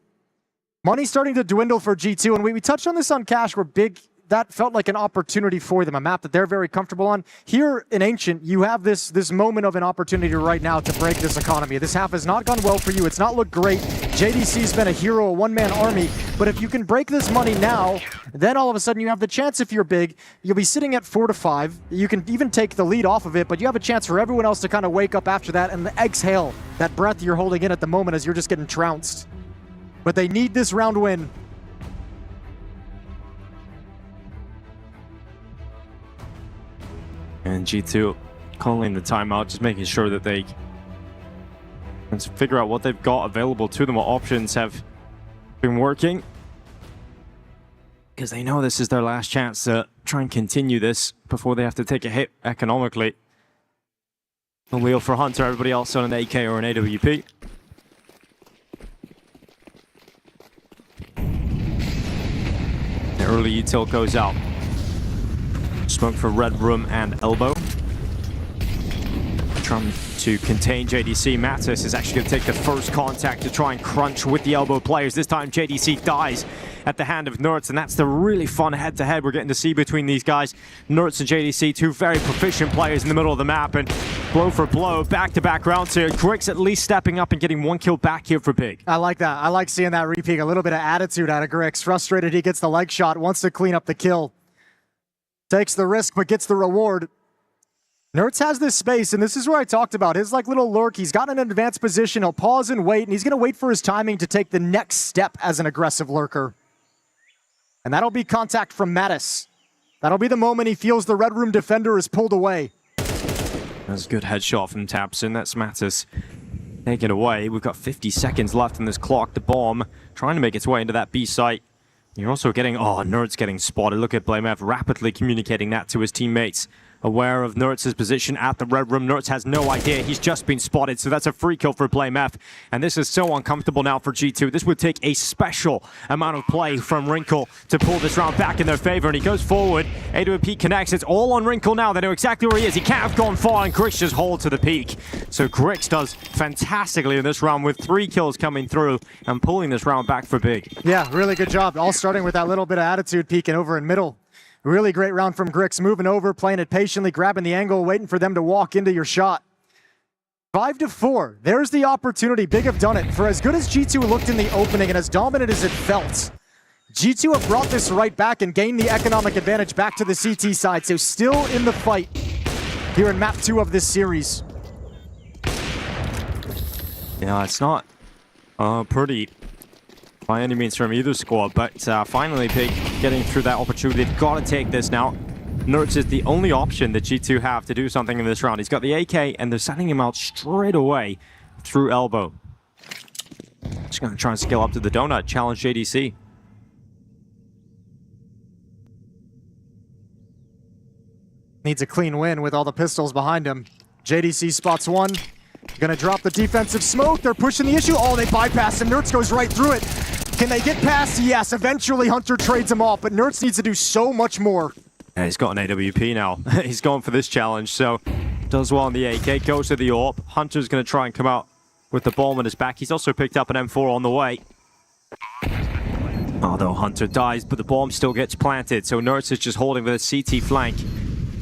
Speaker 22: Money starting to dwindle for G2, and we touched on this on Cash, where Big, that felt like an opportunity for them, a map that they're very comfortable on. Here in Ancient, you have this moment of an opportunity right now to break this economy. This half has not gone well for you. It's not looked great. JDC's been a hero, a one-man army, but if you can break this money now, then all of a sudden you have the chance, if you're Big, you'll be sitting at 4-5. You can even take the lead off of it, but you have a chance for everyone else to kind of wake up after that and exhale that breath you're holding in at the moment as you're just getting trounced. But they need this round win.
Speaker 23: And G2 calling the timeout, just making sure that they can figure out what they've got available to them, what options have been working. Because they know this is their last chance to try and continue this before they have to take a hit economically. A wheel for Hunter, everybody else on an AK or an AWP. The early util goes out. Smoke for Red Room and Elbow. Trying to contain JDC. Mattis is actually going to take the first contact to try and crunch with the Elbow players. This time JDC dies at the hand of Nertz, and that's the really fun head-to-head we're getting to see between these guys. Nertz and JDC, two very proficient players in the middle of the map, and blow for blow, back-to-back rounds here. Grix at least stepping up and getting one kill back here for Big.
Speaker 22: I like that. I like seeing that repeat. A little bit of attitude out of Grix. Frustrated he gets the leg shot, wants to clean up the kill. Takes the risk, but gets the reward. Nertz has this space, and this is where I talked about his little lurk. He's got an advanced position. He'll pause and wait, and he's going to wait for his timing to take the next step as an aggressive lurker. And that'll be contact from Mattis. That'll be the moment he feels the Red Room defender is pulled away.
Speaker 23: That's a good headshot from Tapson. That's Mattis taken away. We've got 50 seconds left in this clock. The bomb trying to make its way into that B site. You're also getting, Nertz getting spotted. Look at BlameF rapidly communicating that to his teammates. Aware of Nertz's position at the Red Room. Nertz has no idea. He's just been spotted, so that's a free kill for BlameF. And this is so uncomfortable now for G2. This would take a special amount of play from Wrinkle to pull this round back in their favor. And he goes forward. AWP connects. It's all on Wrinkle now. They know exactly where he is. He can't have gone far, and Grix just hauled to the peak. So Grix does fantastically in this round with 3 kills coming through and pulling this round back for Big.
Speaker 22: Yeah, really good job. All starting with that little bit of attitude peeking over in middle. Really great round from Grix, moving over, playing it patiently, grabbing the angle, waiting for them to walk into your shot. 5-4. There's the opportunity. Big have done it. For as good as G2 looked in the opening and as dominant as it felt, G2 have brought this right back and gained the economic advantage back to the CT side. So still in the fight here in map 2 of this series.
Speaker 23: Yeah, it's not pretty by any means from either squad, but finally Big getting through that opportunity. They've got to take this now. Nertz is the only option that G2 have to do something in this round. He's got the AK, and they're sending him out straight away through Elbow. Just going to try and scale up to the donut, challenge JDC.
Speaker 22: Needs a clean win with all the pistols behind him. JDC spots one. Gonna drop the defensive smoke. They're pushing the issue. Oh, they bypass him. Nertz goes right through it. Can they get past? Yes, eventually Hunter trades him off, but Nertz needs to do so much more.
Speaker 23: Yeah, he's got an AWP now. He's going for this challenge, so does well on the AK, goes to the AWP. Hunter's gonna try and come out with the bomb on his back. He's also picked up an M4 on the way. Although Hunter dies, but the bomb still gets planted, so Nertz is just holding with a CT flank.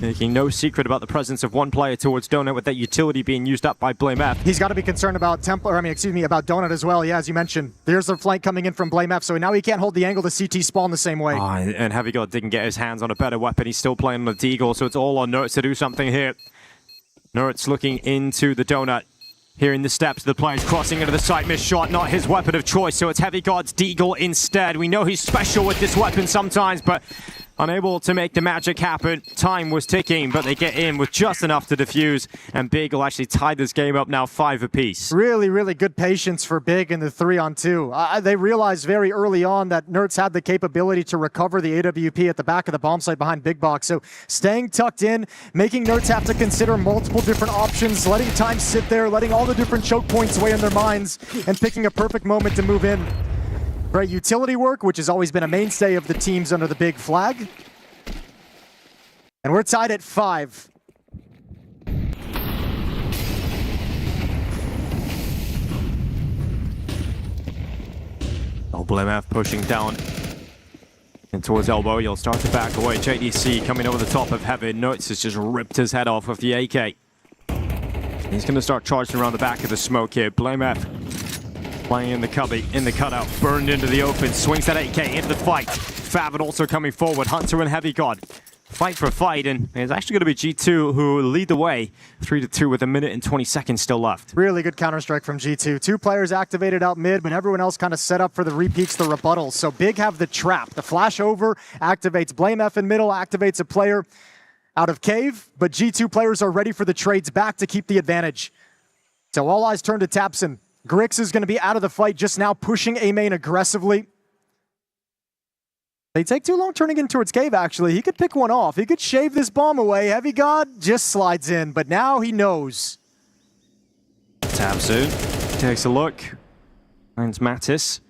Speaker 23: Making no secret about the presence of one player towards Donut with that utility being used up by BlameF.
Speaker 22: He's got to be concerned about about Donut as well. Yeah, as you mentioned, there's a flank coming in from BlameF, so now he can't hold the angle to CT spawn the same way.
Speaker 23: And Heavy God didn't get his hands on a better weapon. He's still playing on the Deagle, so it's all on Nertz to do something here. Nertz looking into the Donut. Hearing the steps of the players crossing into the site, missed shot, not his weapon of choice, so it's Heavy God's Deagle instead. We know he's special with this weapon sometimes, but unable to make the magic happen. Time was ticking, but they get in with just enough to defuse, and Big will actually tie this game up now 5 apiece.
Speaker 22: Really, really good patience for Big in the 3-on-2. They realized very early on that Nertz had the capability to recover the AWP at the back of the bomb site behind Big Box, so staying tucked in, making Nertz have to consider multiple different options, letting time sit there, letting all the different choke points weigh in their minds, and picking a perfect moment to move in. Great utility work, which has always been a mainstay of the teams under the Big flag. And we're tied at 5.
Speaker 23: BlameF pushing down and towards Elbow. You'll start to back away. JDC coming over the top of Heavy. Nertz has just ripped his head off with the AK. He's going to start charging around the back of the smoke here. BlameF playing in the cubby, in the cutout, burned into the open, swings that AK into the fight. Favid also coming forward. Hunter and Heavy God fight for fight, and it's actually going to be G2 who lead the way 3-2 with 1 minute and 20 seconds still left.
Speaker 22: Really good counter-strike from G2. 2 players activated out mid, but everyone else kind of set up for the repeats, the rebuttals. So Big have the trap. The flash over activates BlameF in middle, activates a player out of Cave, but G2 players are ready for the trades back to keep the advantage. So all eyes turn to Tapson. Grix is going to be out of the fight just now, pushing A main aggressively. They take too long turning in towards Cave, actually. He could pick one off. He could shave this bomb away. Heavy God just slides in, but now he knows.
Speaker 23: Tapson takes a look. Finds Mattis.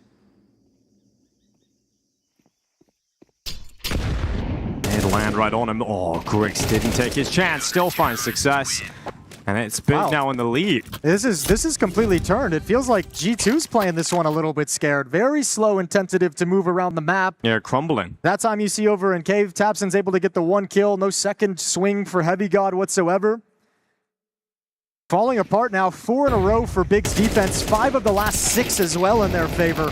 Speaker 23: It'll land right on him. Oh, Grix didn't take his chance. Still finds success. And it's Big now in the lead.
Speaker 22: This is completely turned. It feels like G2's playing this one a little bit scared. Very slow and tentative to move around the map.
Speaker 23: Yeah, crumbling.
Speaker 22: That time you see over in Cave, Tapson's able to get the 1 kill. No second swing for Heavy God whatsoever. Falling apart now, 4 in a row for Big's defense. 5 of the last 6 as well in their favor.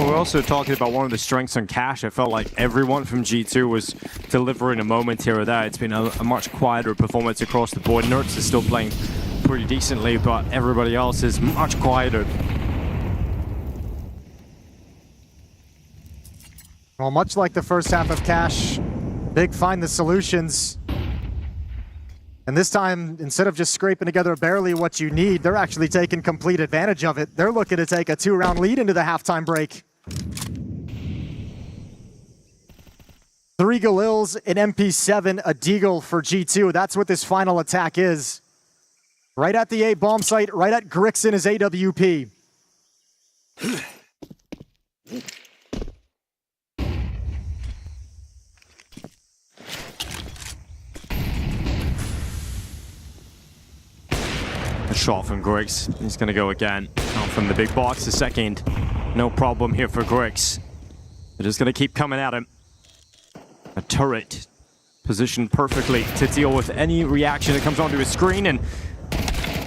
Speaker 23: We're also talking about one of the strengths on Cash. I felt like everyone from G2 was delivering a moment here or there. It's been a much quieter performance across the board. Nerds is still playing pretty decently, but everybody else is much quieter.
Speaker 22: Well, much like the first half of Cash, Big find the solutions. And this time, instead of just scraping together barely what you need, they're actually taking complete advantage of it. They're looking to take a 2-round lead into the halftime break. 3 Galils, an MP7, a Deagle for G2. That's what this final attack is. Right at the A bomb site, right at Grix in his AWP.
Speaker 23: A shot from Grix. He's going to go again. Out from the big box, a second. No problem here for Grix. They're just going to keep coming at him. A turret positioned perfectly to deal with any reaction that comes onto his screen, and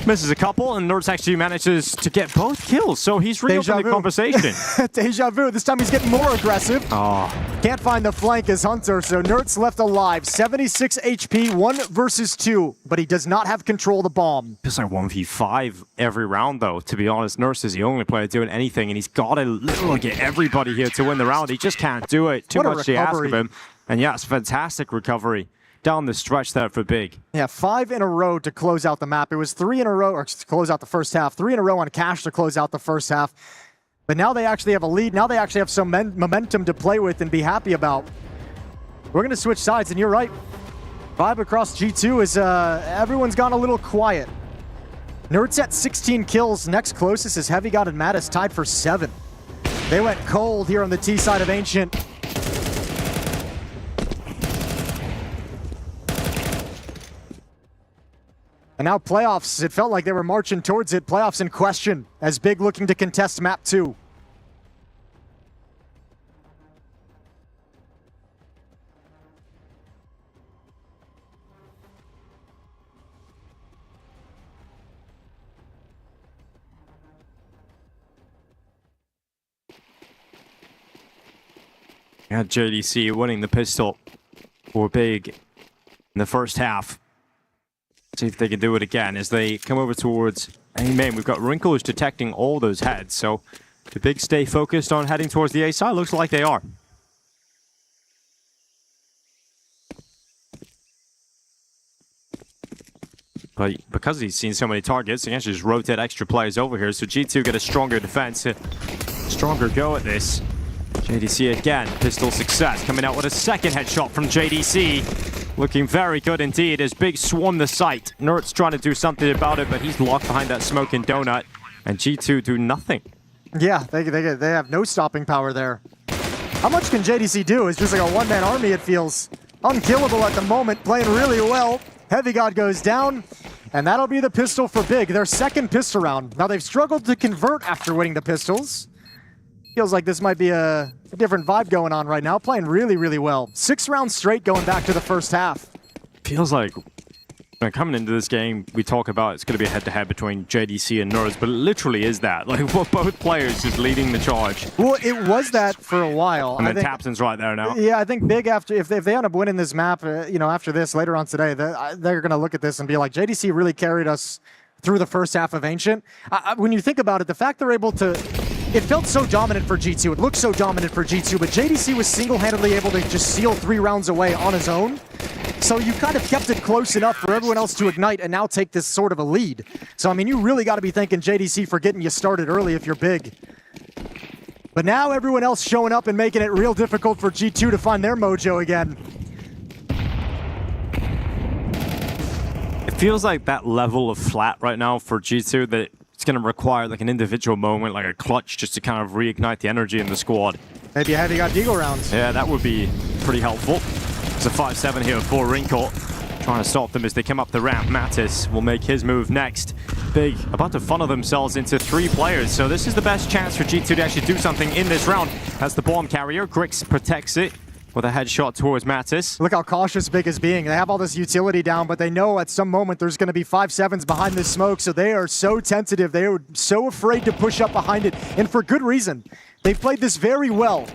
Speaker 23: misses a couple, and Nerds actually manages to get both kills, so he's reopened the conversation.
Speaker 22: Deja vu. This time he's getting more aggressive.
Speaker 23: Oh.
Speaker 22: Can't find the flank as Hunter, so Nerds left alive. 76 HP, 1 versus 2, but he does not have control of the bomb.
Speaker 23: Feels like 1v5 every round, though. To be honest, Nurse is the only player doing anything, and he's got to literally get everybody here to win the round. He just can't do it. Too much to ask of him. And yeah, it's a fantastic recovery down the stretch there for Big.
Speaker 22: Yeah, 5 in a row to close out the map. It was 3 in a row, or to close out the first half. 3 in a row on Cash to close out the first half. But now they actually have a lead. Now they actually have some momentum to play with and be happy about. We're going to switch sides, and you're right. Vibe across G2 is everyone's gone a little quiet. Nerds at 16 kills. Next closest is Heavy God and Mattis tied for 7. They went cold here on the T side of Ancient. And now playoffs, it felt like they were marching towards it. Playoffs in question as Big looking to contest map 2.
Speaker 23: Yeah, JDC winning the pistol for Big in the first half. See if they can do it again as they come over towards A main. We've got Wrinkle who's detecting all those heads, so do Big stay focused on heading towards the A side? Looks like they are. But because he's seen so many targets, he can actually just rotate extra players over here, so G2 get a stronger defense, a stronger go at this. JDC again, pistol success, coming out with a second headshot from JDC. Looking very good indeed as Big swarm the site. Nerds trying to do something about it, but he's locked behind that smoking donut. And G2 do nothing.
Speaker 22: Yeah, they have no stopping power there. How much can JDC do? It's just like a one-man army, it feels. Unkillable at the moment, playing really well. Heavy God goes down, and that'll be the pistol for Big, their second pistol round. Now they've struggled to convert after winning the pistols. Feels like this might be a different vibe going on right now. Playing really, really well. 6 rounds straight going back to the first half.
Speaker 23: Feels like coming into this game, we talk about it's going to be a head-to-head between JDC and Nerds, but it literally is that. Like, both players just leading the charge.
Speaker 22: Well, it was that for a while.
Speaker 23: And then Tapson's right there now.
Speaker 22: Yeah, I think Big, after if they end up winning this map, after this, later on today, they're going to look at this and be like, JDC really carried us through the first half of Ancient. When you think about it, the fact they're able to... It felt so dominant for G2. It looked so dominant for G2, but JDC was single-handedly able to just seal 3 rounds away on his own. So you kind of kept it close enough for everyone else to ignite and now take this sort of a lead. So, I mean, you really got to be thanking JDC for getting you started early if you're big. But now everyone else showing up and making it real difficult for G2 to find their mojo again.
Speaker 23: It feels like that level of flat right now for G2 that it's going to require like an individual moment, like a clutch, just to kind of reignite the energy in the squad.
Speaker 22: Maybe a heavy got Deagle rounds.
Speaker 23: Yeah, that would be pretty helpful. It's a 5-7 here for Wrinkle. Trying to stop them as they come up the ramp. Mattis will make his move next. Big, about to funnel themselves into 3 players. So this is the best chance for G2 to actually do something in this round. As the bomb carrier, Grix protects it with a headshot towards Mattis.
Speaker 22: Look how cautious Big is being. They have all this utility down, but they know at some moment there's going to be 5-7s behind this smoke, so they are so tentative. They are so afraid to push up behind it, and for good reason. They've played this very well.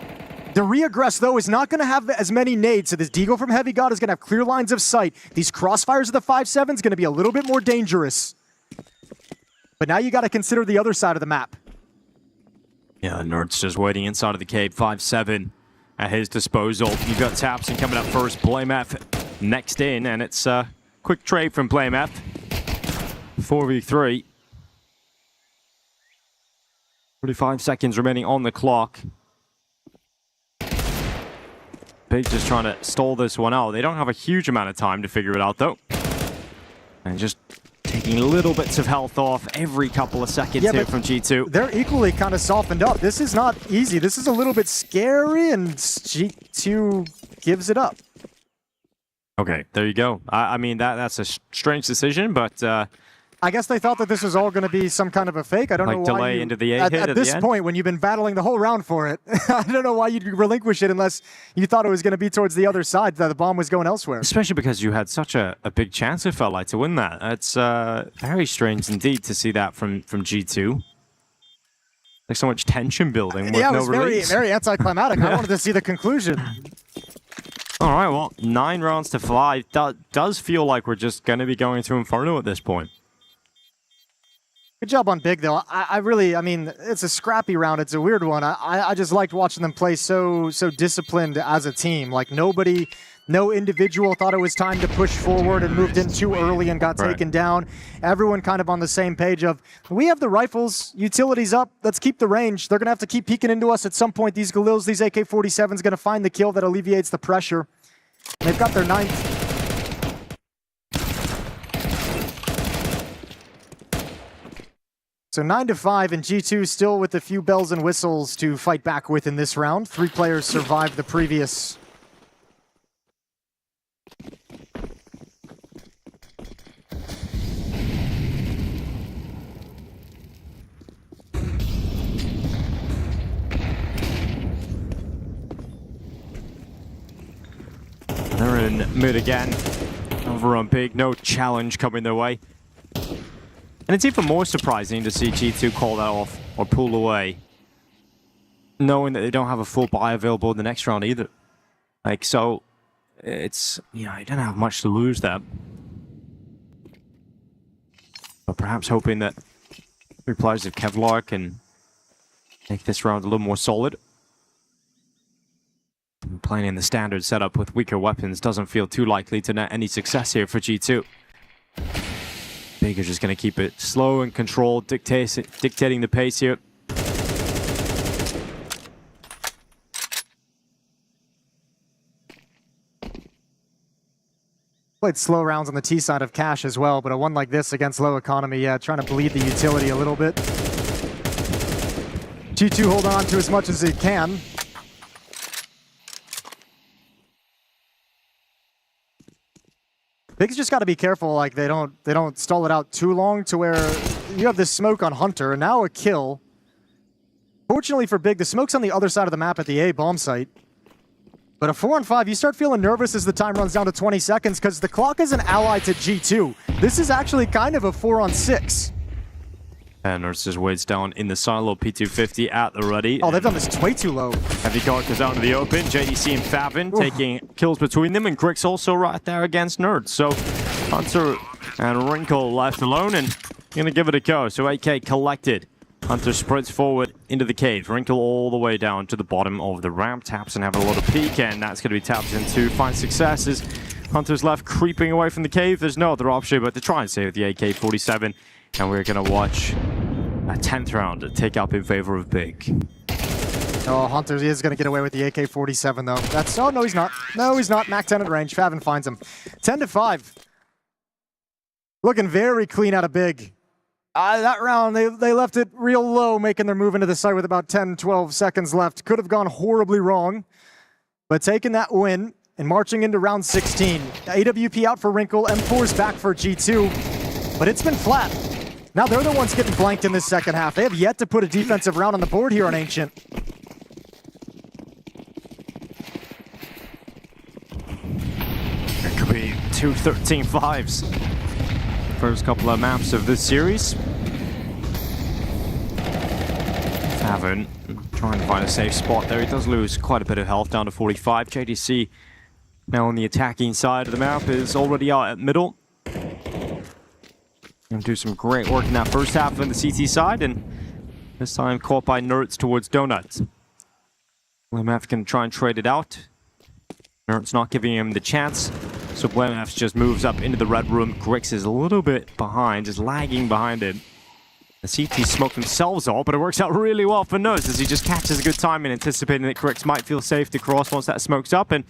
Speaker 22: The reaggress, though, is not going to have as many nades, so this Deagle from Heavy God is going to have clear lines of sight. These crossfires of the 5-7 is going to be a little bit more dangerous. But now you got to consider the other side of the map.
Speaker 23: Yeah, Nerd's just waiting inside of the cave. 5-7 at his disposal. You've got Tapson coming up first. BlameF next in, and it's a quick trade from BlameF. 4v3. 45 seconds remaining on the clock. Big just trying to stall this one out. They don't have a huge amount of time to figure it out, though. And just taking little bits of health off every couple of seconds here from G2.
Speaker 22: They're equally kind of softened up. This is not easy. This is a little bit scary, and G2 gives it up.
Speaker 23: Okay, there you go. I mean, that's a strange decision, but...
Speaker 22: I guess they thought that this was all going to be some kind of a fake. I don't know why
Speaker 23: delay
Speaker 22: you,
Speaker 23: into the
Speaker 22: at this
Speaker 23: end?
Speaker 22: point when you've been battling the whole round for it. I don't know why you'd relinquish it unless you thought it was going to be towards the other side, that the bomb was going elsewhere.
Speaker 23: Especially because you had such a big chance, it felt like, to win that. It's very strange indeed to see that from G2. Like so much tension building with
Speaker 22: yeah, it
Speaker 23: no
Speaker 22: was
Speaker 23: release.
Speaker 22: very anticlimactic. I wanted to see the conclusion.
Speaker 23: All right, well, 9 rounds to 5. Does feel like we're just going to be going to Inferno at this point.
Speaker 22: Good job on Big, though. I mean, it's a scrappy round. It's a weird one. I just liked watching them play so disciplined as a team. Like, no individual thought it was time to push forward and moved in too early and got taken down. Everyone kind of on the same page of, we have the rifles, utilities up, let's keep the range. They're going to have to keep peeking into us at some point. These Galils, these AK-47s going to find the kill that alleviates the pressure. They've got their 9th. So 9-5, and G2 still with a few bells and whistles to fight back with in this round. 3 players survived the previous.
Speaker 23: They're in mid again. Over on Big, no challenge coming their way. And it's even more surprising to see G2 call that off or pull away, knowing that they don't have a full buy available in the next round either. Like, so, it's, you know, you don't have much to lose there. But perhaps hoping that 3 players of Kevlar can make this round a little more solid. Playing in the standard setup with weaker weapons doesn't feel too likely to net any success here for G2. Big is just going to keep it slow and controlled, dictating the pace here.
Speaker 22: Played slow rounds on the T side of Cash as well, but a one like this against low economy, yeah, trying to bleed the utility a little bit. G2 hold on to as much as it can. Big's just got to be careful, like they don't stall it out too long to where you have this smoke on Hunter, and now a kill. Fortunately for Big, the smoke's on the other side of the map at the A bomb site. But a 4-on-5, you start feeling nervous as the time runs down to 20 seconds because the clock is an ally to G2. This is actually kind of a 4-on-6.
Speaker 23: And Nurse just waits down in the silo, P250 at the ready.
Speaker 22: Oh, they've done this way too low.
Speaker 23: Heavy Guard goes out into the open. JDC and Favin taking kills between them, and Grix also right there against Nerd. So Hunter and Wrinkle left alone and gonna give it a go. So AK collected. Hunter sprints forward into the cave. Wrinkle all the way down to the bottom of the ramp. Taps and have a lot of peek, and that's gonna be tapped into. Find successes. Hunter's left, creeping away from the cave. There's no other option but to try and save the AK-47. And we're going to watch a 10th round take up in favor of Big.
Speaker 22: Oh, Hunter is going to get away with the AK-47, though. That's... Oh, no, he's not. No, he's not. Mac 10 at range. Favin finds him. 10-5. Looking very clean out of Big. That round, they left it real low, making their move into the site with about 10, 12 seconds left. Could have gone horribly wrong, but taking that win and marching into round 16. AWP out for Wrinkle, M4's back for G2, but it's been flat. Now they're the ones getting blanked in this second half. They have yet to put a defensive round on the board here on Ancient.
Speaker 23: It could be 2 13-5s. First couple of maps of this series. Favin trying to find a safe spot there. He does lose quite a bit of health, down to 45. JDC now on the attacking side of the map is already out at middle. And do some great work in that first half on the CT side, and this time caught by Nerds towards Donuts. BlameF can try and trade it out. Nerds not giving him the chance. So BlameF just moves up into the red room. Grix is a little bit behind, just lagging behind it. The CT smoke themselves all, but it works out really well for Nerds as he just catches a good time in anticipating that Grix might feel safe to cross once that smoke's up, and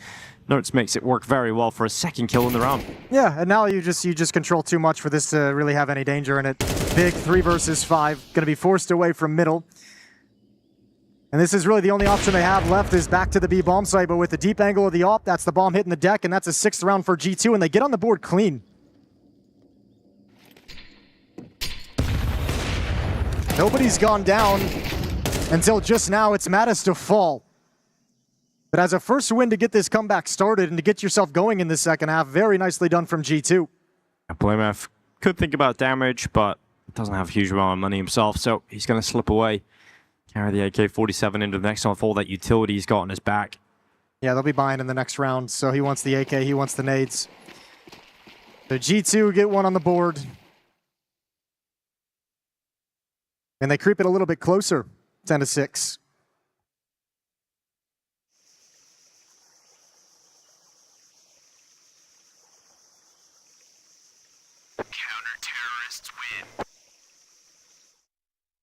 Speaker 23: Nerds makes it work very well for a second kill in the round.
Speaker 22: Yeah, and now you just control too much for this to really have any danger in it. Big 3 versus 5, going to be forced away from middle. And this is really the only option they have left is back to the B bomb site, but with the deep angle of the AWP, that's the bomb hitting the deck, and that's a 6th round for G2, and they get on the board clean. Nobody's gone down until just now. It's Mattis to fall. But as a first win to get this comeback started and to get yourself going in the second half, very nicely done from G2.
Speaker 23: BlameF could think about damage, but doesn't have a huge amount of money himself, so he's going to slip away. Carry the AK-47 into the next one with all that utility he's got on his back.
Speaker 22: Yeah, they'll be buying in the next round, so he wants the AK, he wants the nades. So G2 get one on the board. And they creep it a little bit closer, 10-6.
Speaker 8: Counter-terrorists win.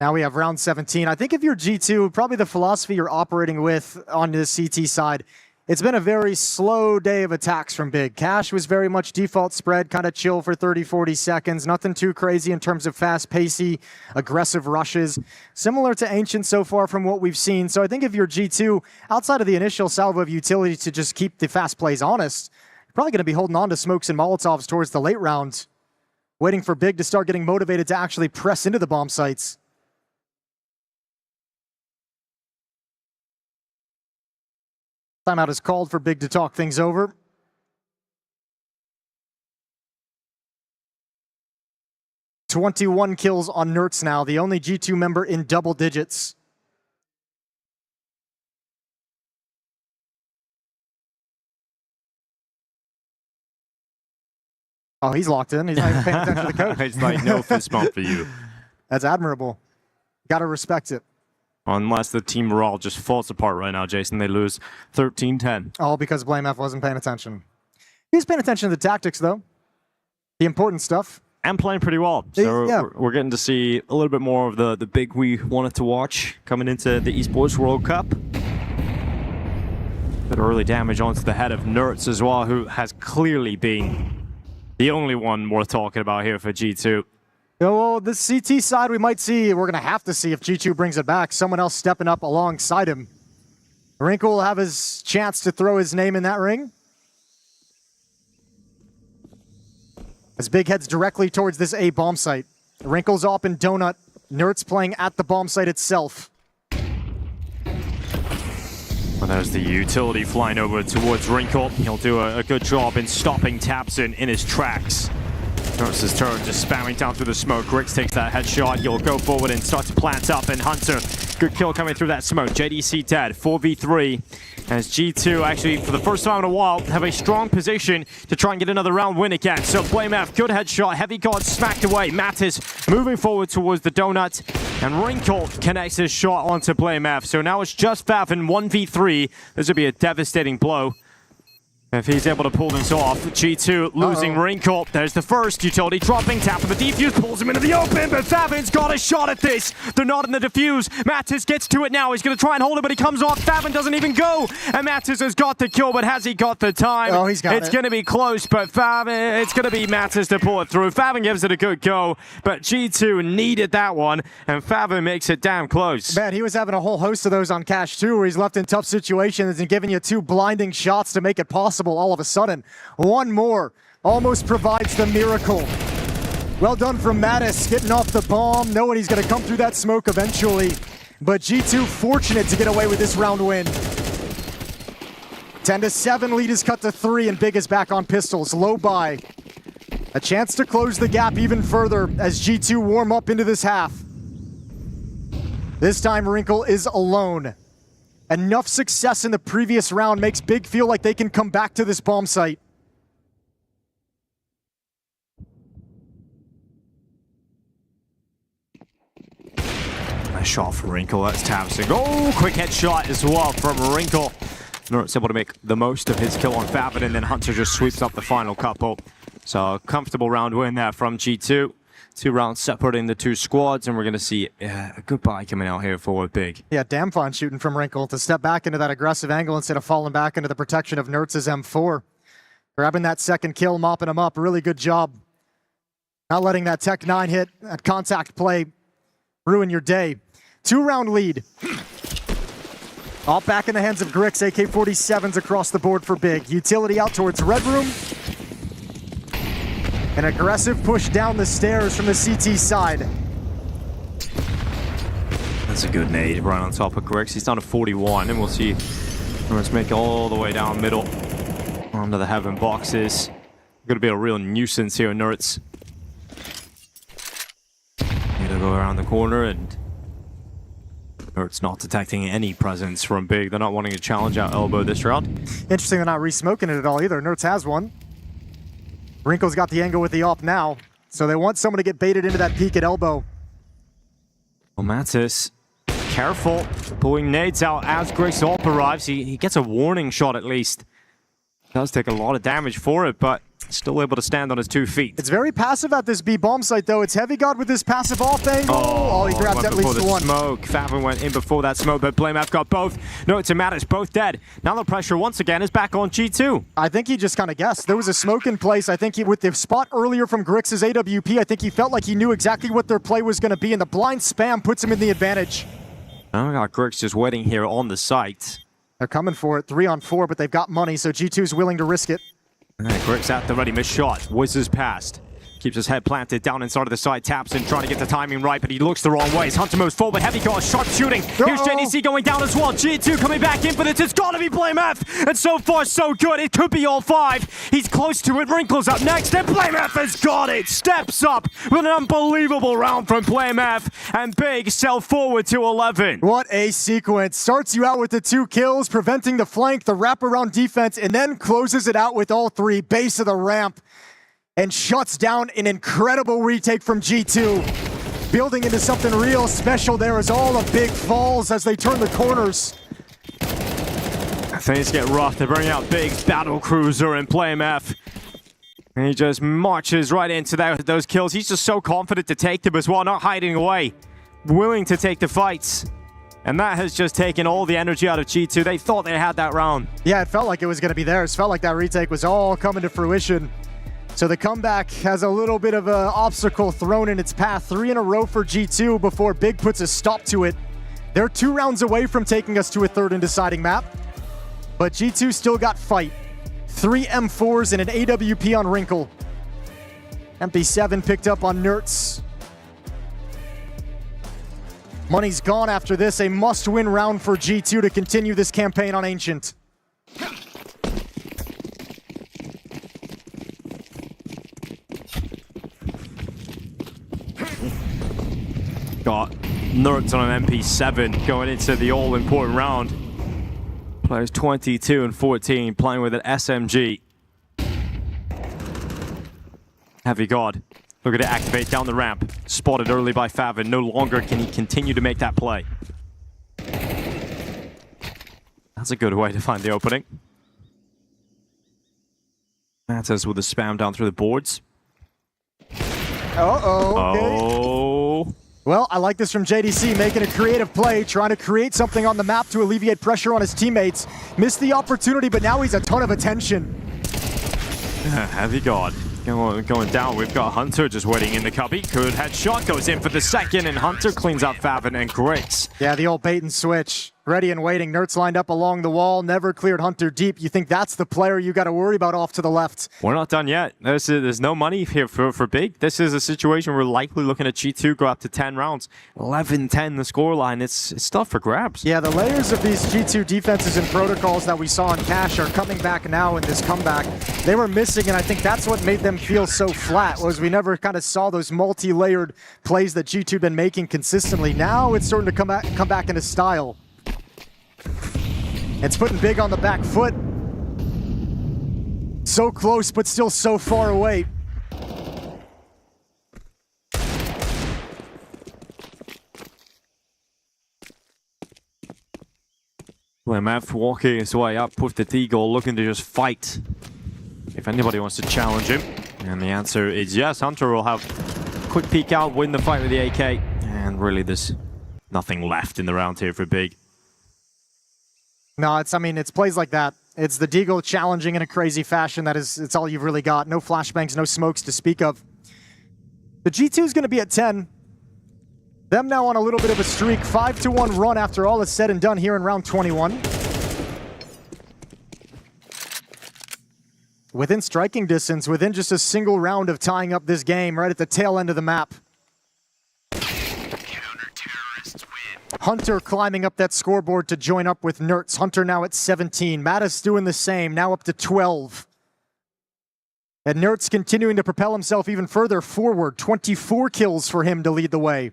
Speaker 22: Now we have round 17. I think if you're G2, probably the philosophy you're operating with on the CT side, it's been a very slow day of attacks from Big. Cash was very much default spread, kind of chill for 30, 40 seconds. Nothing too crazy in terms of fast, pacey, aggressive rushes. Similar to Ancient so far from what we've seen. So I think if you're G2, outside of the initial salvo of utility to just keep the fast plays honest, you're probably going to be holding on to smokes and Molotovs towards the late round, waiting for Big to start getting motivated to actually press into the bomb sites. Timeout is called for Big to talk things over. "21 kills on Nerds now, the only G2 member in double digits. Oh, he's locked in. He's not even paying attention to the coach.
Speaker 23: It's like no fist bump for you.
Speaker 22: That's admirable. Gotta respect it.
Speaker 23: Unless the team morale just falls apart right now, Jason. They lose 13-10.
Speaker 22: All because BlameF wasn't paying attention. He's paying attention to the tactics, though. The important stuff.
Speaker 23: And playing pretty well. So
Speaker 22: yeah.
Speaker 23: we're getting to see a little bit more of the Big we wanted to watch coming into the Esports World Cup. Bit of early damage onto the head of Nerds as well, who has clearly been the only one worth talking about here for G2.
Speaker 22: Well, the CT side we might see, we're going to have to see if G2 brings it back, someone else stepping up alongside him. Wrinkle will have his chance to throw his name in that ring. As Big heads directly towards this A bomb site. Wrinkle's up in Donut. Nerds playing at the bomb site itself.
Speaker 23: Well, there's the utility flying over towards Wrinkle. He'll do a good job in stopping Tabson in his tracks. Nerds' turret just spamming down through the smoke. Grix takes that headshot. He'll go forward and start to plant up. And Hunter, good kill coming through that smoke. JDC dead. 4v3. As G2 actually, for the first time in a while, have a strong position to try and get another round win again. So BlameF, good headshot. Heavy guard smacked away. Mattis moving forward towards the donut. And Wrinkle connects his shot onto BlameF. So now it's just Favin 1v3. This would be a devastating blow. If he's able to pull this off, G2 losing Wrinkle. There's the first utility dropping, tap of the defuse, pulls him into the open, but Favin's got a shot at this. They're not in the defuse. Mattis gets to it now. He's going to try and hold it, but he comes off. Favin doesn't even go. And Mattis has got the kill, but has he got the time?
Speaker 22: Oh, he's got it.
Speaker 23: It's going to be close, but Favin, it's going to be Mattis to pull it through. Favin gives it a good go, but G2 needed that one, and Favin makes it damn close.
Speaker 22: Man, he was having a whole host of those on Cash 2 where he's left in tough situations and giving you 2 blinding shots to make it possible. All of a sudden, one more almost provides the miracle. Well done from Mattis, getting off the bomb, knowing he's going to come through that smoke eventually. But G2 fortunate to get away with this round win. 10-7, lead is cut to 3, and Big is back on pistols. Low by. A chance to close the gap even further as G2 warm up into this half. This time, Wrinkle is alone. Enough success in the previous round makes Big feel like they can come back to this bomb site.
Speaker 23: Nice shot from Wrinkle. That's Tavsing. Oh, quick headshot as well from Wrinkle. Nort's able to make the most of his kill on Favin, and then Hunter just sweeps up the final couple. So, comfortable round win there from G2. 2 rounds separating the 2 squads, and we're going to see a good buy coming out here for Big.
Speaker 22: Yeah, damn fun shooting from Wrinkle to step back into that aggressive angle instead of falling back into the protection of Nertz's M4. Grabbing that second kill, mopping him up. Really good job. Not letting that Tech 9 hit, that contact play, ruin your day. 2-round lead. All back in the hands of Grix. AK-47s across the board for Big. Utility out towards Red Room. An aggressive push down the stairs from the CT side.
Speaker 23: That's a good nade right on top of Grix. He's down to 41, and we'll see Nertz make it all the way down middle onto the heaven boxes. Going to be a real nuisance here, Nertz. Need to go around the corner, and Nertz not detecting any presence from Big. They're not wanting to challenge out elbow this round.
Speaker 22: Interesting they're not re-smoking it at all either. Nertz has one. Wrinkle's got the angle with the op now, so they want someone to get baited into that peak at elbow.
Speaker 23: Well, Mattis, careful, pulling nades out as Grix op arrives. He gets a warning shot at least. Does take a lot of damage for it, but still able to stand on his 2 feet.
Speaker 22: It's very passive at this B bomb site, though. It's Heavy God with this passive off angle. Oh, he grabbed at least one.
Speaker 23: Smoke. Favin went in before that smoke, but BlameF got both. No, it's a Mattis, both dead. Now the pressure once again is back on G2.
Speaker 22: I think he just kind of guessed. There was a smoke in place. I think with the spot earlier from Grix's AWP, I think he felt like he knew exactly what their play was going to be, and the blind spam puts him in the advantage.
Speaker 23: Now we got Grix just waiting here on the site.
Speaker 22: They're coming for it, 3-on-4, but they've got money, so G2's willing to risk it.
Speaker 23: Grix at the ready, missed shot, whizzes past. Keeps his head planted down inside of the side, taps in, trying to get the timing right, but he looks the wrong way. As Hunter moves forward, Heavy got sharp shooting. Here's JDC going down as well. G2 coming back in for this. It's got to be BlameF. And so far, so good. It could be all 5. He's close to it. Wrinkle's up next, and BlameF has got it. Steps up with an unbelievable round from BlameF, and Big sell forward to 11.
Speaker 22: What a sequence. Starts you out with the 2 kills, preventing the flank, the wraparound defense, and then closes it out with all 3. Base of the ramp. And shuts down an incredible retake from G2. Building into something real special there as all of Big falls as they turn the corners.
Speaker 23: Things get rough. They bring out Big's battle cruiser and BlameF. And he just marches right into those kills. He's just so confident to take them as well, not hiding away. Willing to take the fights. And that has just taken all the energy out of G2. They thought they had that round.
Speaker 22: Yeah, it felt like it was going to be theirs. Felt like that retake was all coming to fruition. So the comeback has a little bit of an obstacle thrown in its path. 3 in a row for G2 before Big puts a stop to it. They're 2 rounds away from taking us to a 3rd and deciding map. But G2 still got fight. 3 M4s and an AWP on Wrinkle. MP7 picked up on Nertz. Money's gone after this. A must-win round for G2 to continue this campaign on Ancient.
Speaker 23: Got Nertz on an MP7 going into the all-important round. Players 22 and 14 playing with an SMG. Heavy God. Look at it activate down the ramp. Spotted early by Favin. No longer can he continue to make that play. That's a good way to find the opening. Matters with a spam down through the boards.
Speaker 22: Uh-oh. Okay.
Speaker 23: Oh.
Speaker 22: Well, I like this from JDC, making a creative play, trying to create something on the map to alleviate pressure on his teammates. Missed the opportunity, but now he's a ton of attention.
Speaker 23: Heavy guard going down. We've got Hunter just waiting in the cubby. Good headshot, goes in for the second, and Hunter cleans up Favin and Griggs.
Speaker 22: Yeah, the old bait and switch. Ready and waiting. Nertz lined up along the wall, never cleared Hunter deep. You think that's the player you got to worry about off to the left?
Speaker 23: We're not done yet. There's no money here for Big. This is a situation we're likely looking at G2 go up to 10 rounds. 11-10 the scoreline. It's tough for grabs.
Speaker 22: Yeah, the layers of these G2 defenses and protocols that we saw in Cash are coming back now in this comeback. They were missing, and I think that's what made them feel so flat, was we never kind of saw those multi-layered plays that G2 been making consistently. Now it's starting to come back into style. It's putting Big on the back foot. So close, but still so far away.
Speaker 23: Lemef walking his way up with the Deagle, looking to just fight. If anybody wants to challenge him. And the answer is yes. Hunter will have a quick peek out, win the fight with the AK. And really there's nothing left in the round here for Big.
Speaker 22: No, it's plays like that. It's the Deagle challenging in a crazy fashion. It's all you've really got. No flashbangs, no smokes to speak of. The G2 is going to be at 10. Them now on a little bit of a streak. 5-1 run after all is said and done here in round 21. Within striking distance, within just a single round of tying up this game, right at the tail end of the map. Hunter climbing up that scoreboard to join up with Nertz. Hunter now at 17. Mattis doing the same, now up to 12. And Nertz continuing to propel himself even further forward. 24 kills for him to lead the way.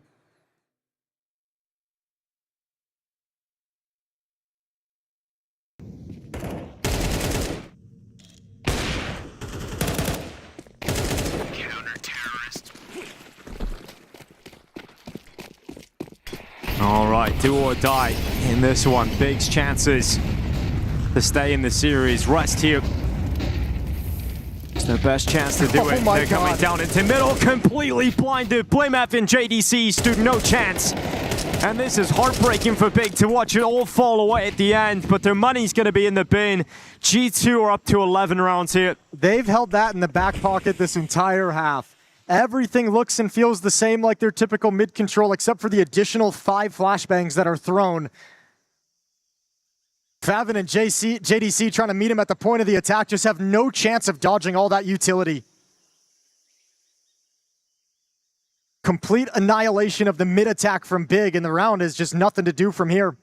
Speaker 23: All right, do or die in this one. Big's chances to stay in the series. Rest here. It's their best chance to do it. They're coming down into middle, completely blinded. Blamef and JDC stood no chance. And this is heartbreaking for Big to watch it all fall away at the end, but their money's going to be in the bin. G2 are up to 11 rounds here.
Speaker 22: They've held that in the back pocket this entire half. Everything looks and feels the same like their typical mid-control, except for the additional 5 flashbangs that are thrown. Favin and JDC trying to meet him at the point of the attack just have no chance of dodging all that utility. Complete annihilation of the mid-attack from Big, and the round is just nothing to do from here.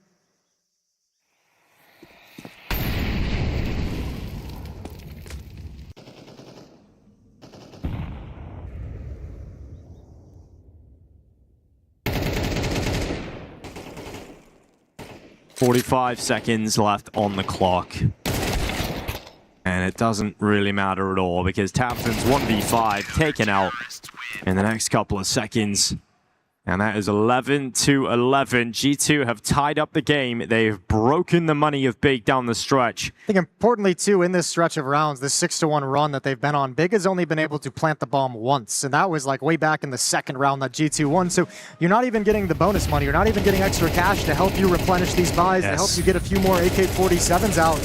Speaker 23: .45 seconds left on the clock. And it doesn't really matter at all because Tapton's 1v5 taken out in the next couple of seconds. And that is 11-11. G2 have tied up the game. They've broken the money of Big down the stretch.
Speaker 22: I think importantly, too, in this stretch of rounds, this 6-1 run that they've been on, Big has only been able to plant the bomb once. And that was like way back in the second round that G2 won. So you're not even getting the bonus money. You're not even getting extra cash to help you replenish these buys, to help you get a few more AK-47s out.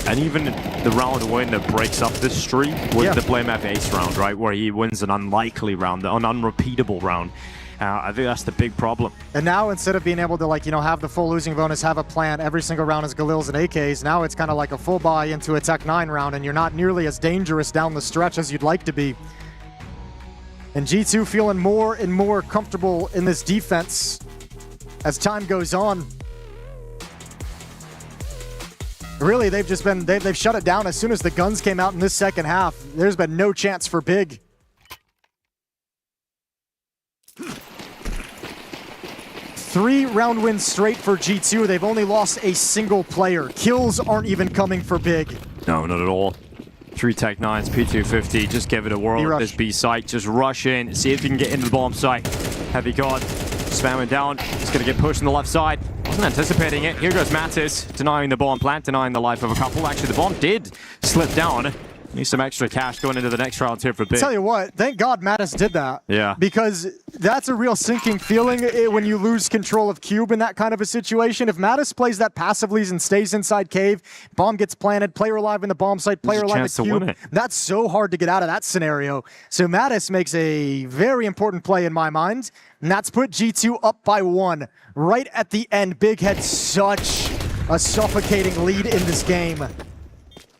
Speaker 23: And even the round win that breaks up this streak with the Blamef ace round, right? Where he wins an unlikely round, an unrepeatable round. I think that's the big problem.
Speaker 22: And now instead of being able to have the full losing bonus, have a plan, every single round is Galils and AKs, now it's kind of like a full buy into a Tech 9 round, and you're not nearly as dangerous down the stretch as you'd like to be. And G2 feeling more and more comfortable in this defense as time goes on. Really, they've shut it down as soon as the guns came out in this second half. There's been no chance for Big. Three round wins straight for G2. They've only lost a single player. Kills aren't even coming for Big.
Speaker 23: No, not at all. 3 Tech 9s, P250. Just give it a whirl at this B site. Just rush in, see if you can get into the bomb site. Heavy guard, spamming down. It's going to get pushed on the left side. Wasn't anticipating it. Here goes Mattis, denying the bomb plant, denying the life of a couple. Actually, the bomb did slip down. Need some extra cash going into the next round here for Big.
Speaker 22: Tell you what, thank God Mattis did that.
Speaker 23: Yeah.
Speaker 22: Because that's a real sinking feeling when you lose control of Cube in that kind of a situation. If Mattis plays that passively and stays inside cave, bomb gets planted, player alive in the bomb site, player alive at Cube, that's so hard to get out of that scenario. So Mattis makes a very important play in my mind, and that's put G2 up by 1 right at the end. Big had such a suffocating lead in this game.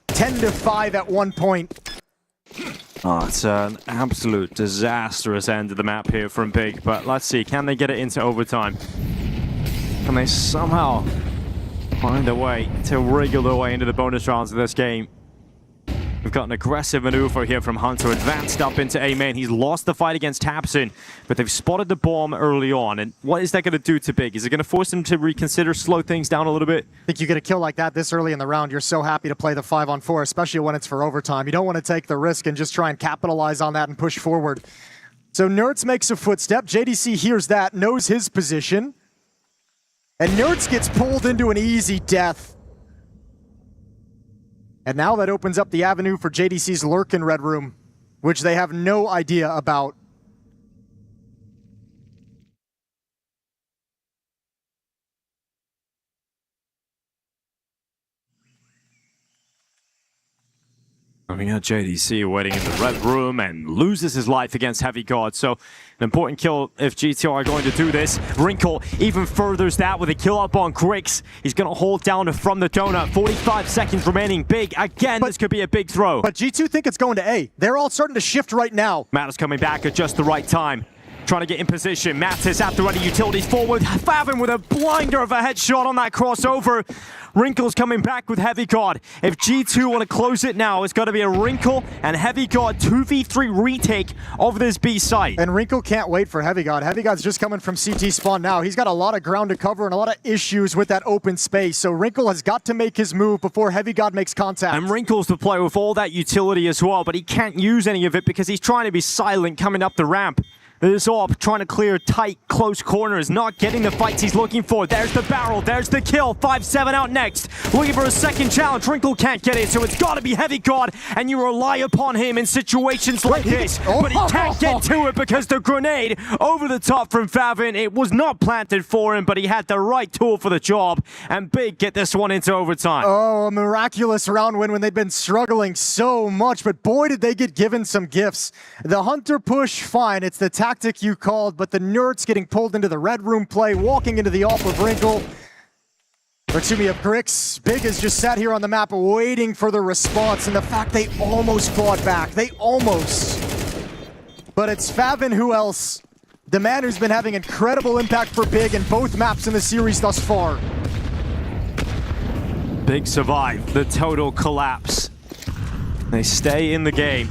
Speaker 22: 10-5 at one point.
Speaker 23: Oh, it's an absolute disastrous end of the map here from Big, but let's see, can they get it into overtime? Can they somehow find a way to wriggle their way into the bonus rounds of this game? We've got an aggressive maneuver here from Hunter, advanced up into A main. He's lost the fight against Tapsin, but they've spotted the bomb early on. And what is that going to do to Big? Is it going to force him to reconsider, slow things down a little bit?
Speaker 22: I think you get a kill like that this early in the round, you're so happy to play the 5-on-4, especially when it's for overtime. You don't want to take the risk and just try and capitalize on that and push forward. So Nerds makes a footstep. JDC hears that, knows his position. And Nerds gets pulled into an easy death. And now that opens up the avenue for JDC's lurk in Red Room, which they have no idea about.
Speaker 23: We got JDC waiting in the Red Room and loses his life against Heavy God. So an important kill if GTO are going to do this. Wrinkle even furthers that with a kill up on Grix. He's going to hold down from the donut. 45 seconds remaining. Big again. This could be a big throw.
Speaker 22: But G2 think it's going to A. They're all starting to shift right now.
Speaker 23: Mattis coming back at just the right time. Trying to get in position. Mattis at the ready, utilities forward. Favin with a blinder of a headshot on that crossover. Wrinkle's coming back with Heavy God. If G2 want to close it now, it's got to be a Wrinkle and Heavy God 2v3 retake of this B site.
Speaker 22: And Wrinkle can't wait for Heavy God. Heavy God's just coming from CT spawn now. He's got a lot of ground to cover and a lot of issues with that open space. So Wrinkle has got to make his move before Heavy God makes contact.
Speaker 23: And Wrinkle's the player with all that utility as well, but he can't use any of it because he's trying to be silent coming up the ramp. This AWP trying to clear tight, close corners, not getting the fights he's looking for. There's the barrel, there's the kill. 5-7 out next. Looking for a second challenge. Wrinkle can't get it, so it's got to be Heavy God, and you rely upon him in situations like this. But he can't get to it because the grenade over the top from Favin. It was not planted for him, but he had the right tool for the job. And Big get this one into overtime.
Speaker 22: Oh, a miraculous round win when they'd been struggling so much, but boy, did they get given some gifts. The Hunter push, fine. It's the tactic you called, but the Nerds getting pulled into the Red Room play, walking into the AWP of Wrinkle. Or excuse me, of Grix. Big has just sat here on the map waiting for the response, and the fact they almost fought back. They almost. But it's Favin, who else? The man who's been having incredible impact for Big in both maps in the series thus far.
Speaker 23: Big survive the total collapse. They stay in the game.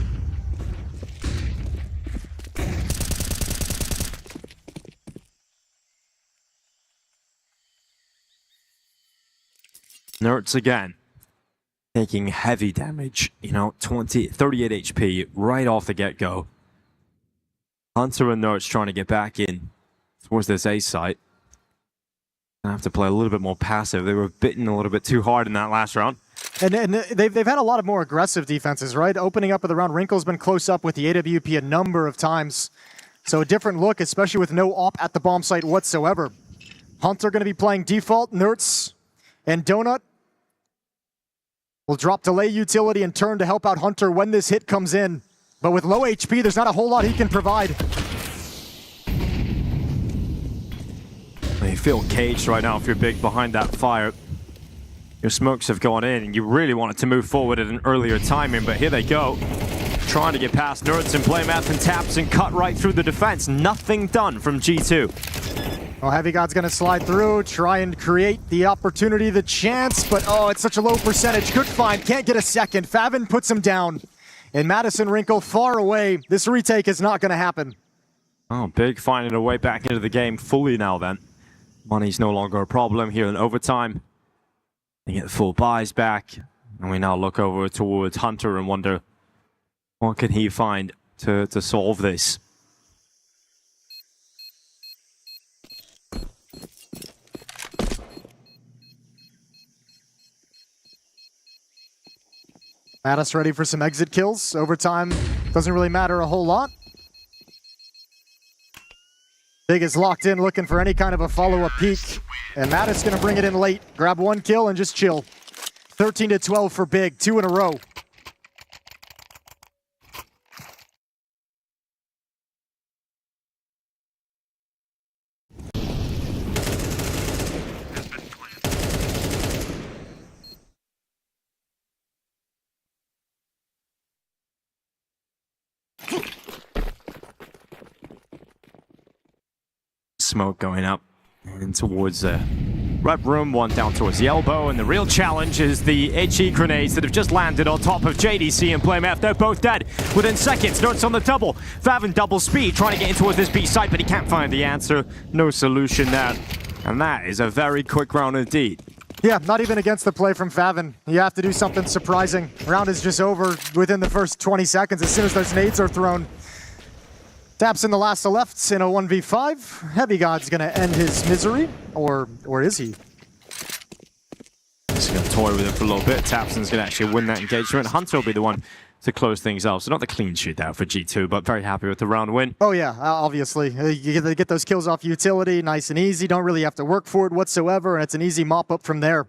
Speaker 23: Nerds again, taking heavy damage, 38 HP right off the get-go. Hunter and Nerds trying to get back in towards this A site. I have to play a little bit more passive. They were bitten a little bit too hard in that last round.
Speaker 22: And they've had a lot of more aggressive defenses, right? Opening up of the round, Wrinkle's been close up with the AWP a number of times. So a different look, especially with no AWP at the bomb site whatsoever. Hunter going to be playing default, Nerds and Donut will drop delay utility and turn to help out Hunter when this hit comes in. But with low HP, there's not a whole lot he can provide.
Speaker 23: You feel caged right now if you're Big behind that fire. Your smokes have gone in and you really wanted to move forward at an earlier timing, but here they go. Trying to get past Nerds and Playmath and taps and cut right through the defense. Nothing done from G2.
Speaker 22: Well, Heavy God's going to slide through, try and create the opportunity, the chance, but oh, it's such a low percentage. Good find, can't get a second. Favin puts him down. And Madison Wrinkle far away. This retake is not going to happen.
Speaker 23: Oh, Big finding a way back into the game fully now then. Money's no longer a problem here in overtime. They get full buys back. And we now look over towards Hunter and wonder, what can he find to solve this?
Speaker 22: Mattis ready for some exit kills. Overtime doesn't really matter a whole lot. Big is locked in, looking for any kind of a follow-up peek. And Mattis gonna bring it in late. Grab one kill and just chill. 13-12 for Big, 2 in a row.
Speaker 23: Smoke going up and towards the red room, one down towards the elbow, and the real challenge is the HE grenades that have just landed on top of JDC and BlameF. They're both dead within seconds. Notes on the double. Favin double speed, trying to get in towards this B site, but he can't find the answer. No solution there. And that is a very quick round indeed.
Speaker 22: Yeah, not even against the play from Favin. You have to do something surprising. Round is just over within the first 20 seconds as soon as those nades are thrown. Taps in the last to left in a 1v5. Heavy God's gonna end his misery, or is he?
Speaker 23: Just gonna toy with it for a little bit. Tapson's gonna actually win that engagement. Hunter will be the one to close things off. So not the clean sheet out for G2, but very happy with the round win.
Speaker 22: Oh yeah, obviously. You get those kills off utility, nice and easy. Don't really have to work for it whatsoever, and it's an easy mop up from there.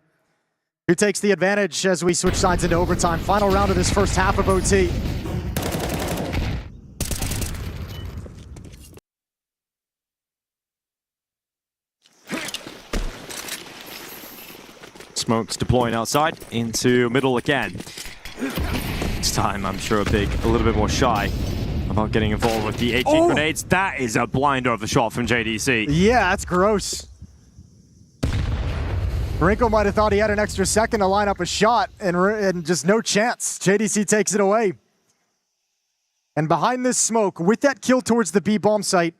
Speaker 22: Who takes the advantage as we switch sides into overtime? Final round of this first half of OT.
Speaker 23: Smoke's deploying outside into middle again. This time, I'm sure Big a little bit more shy about getting involved with the HE grenades. That is a blinder of the shot from JDC.
Speaker 22: Yeah, that's gross. Wrinkle might have thought he had an extra second to line up a shot, and just no chance. JDC takes it away. And behind this smoke, with that kill towards the B bomb site,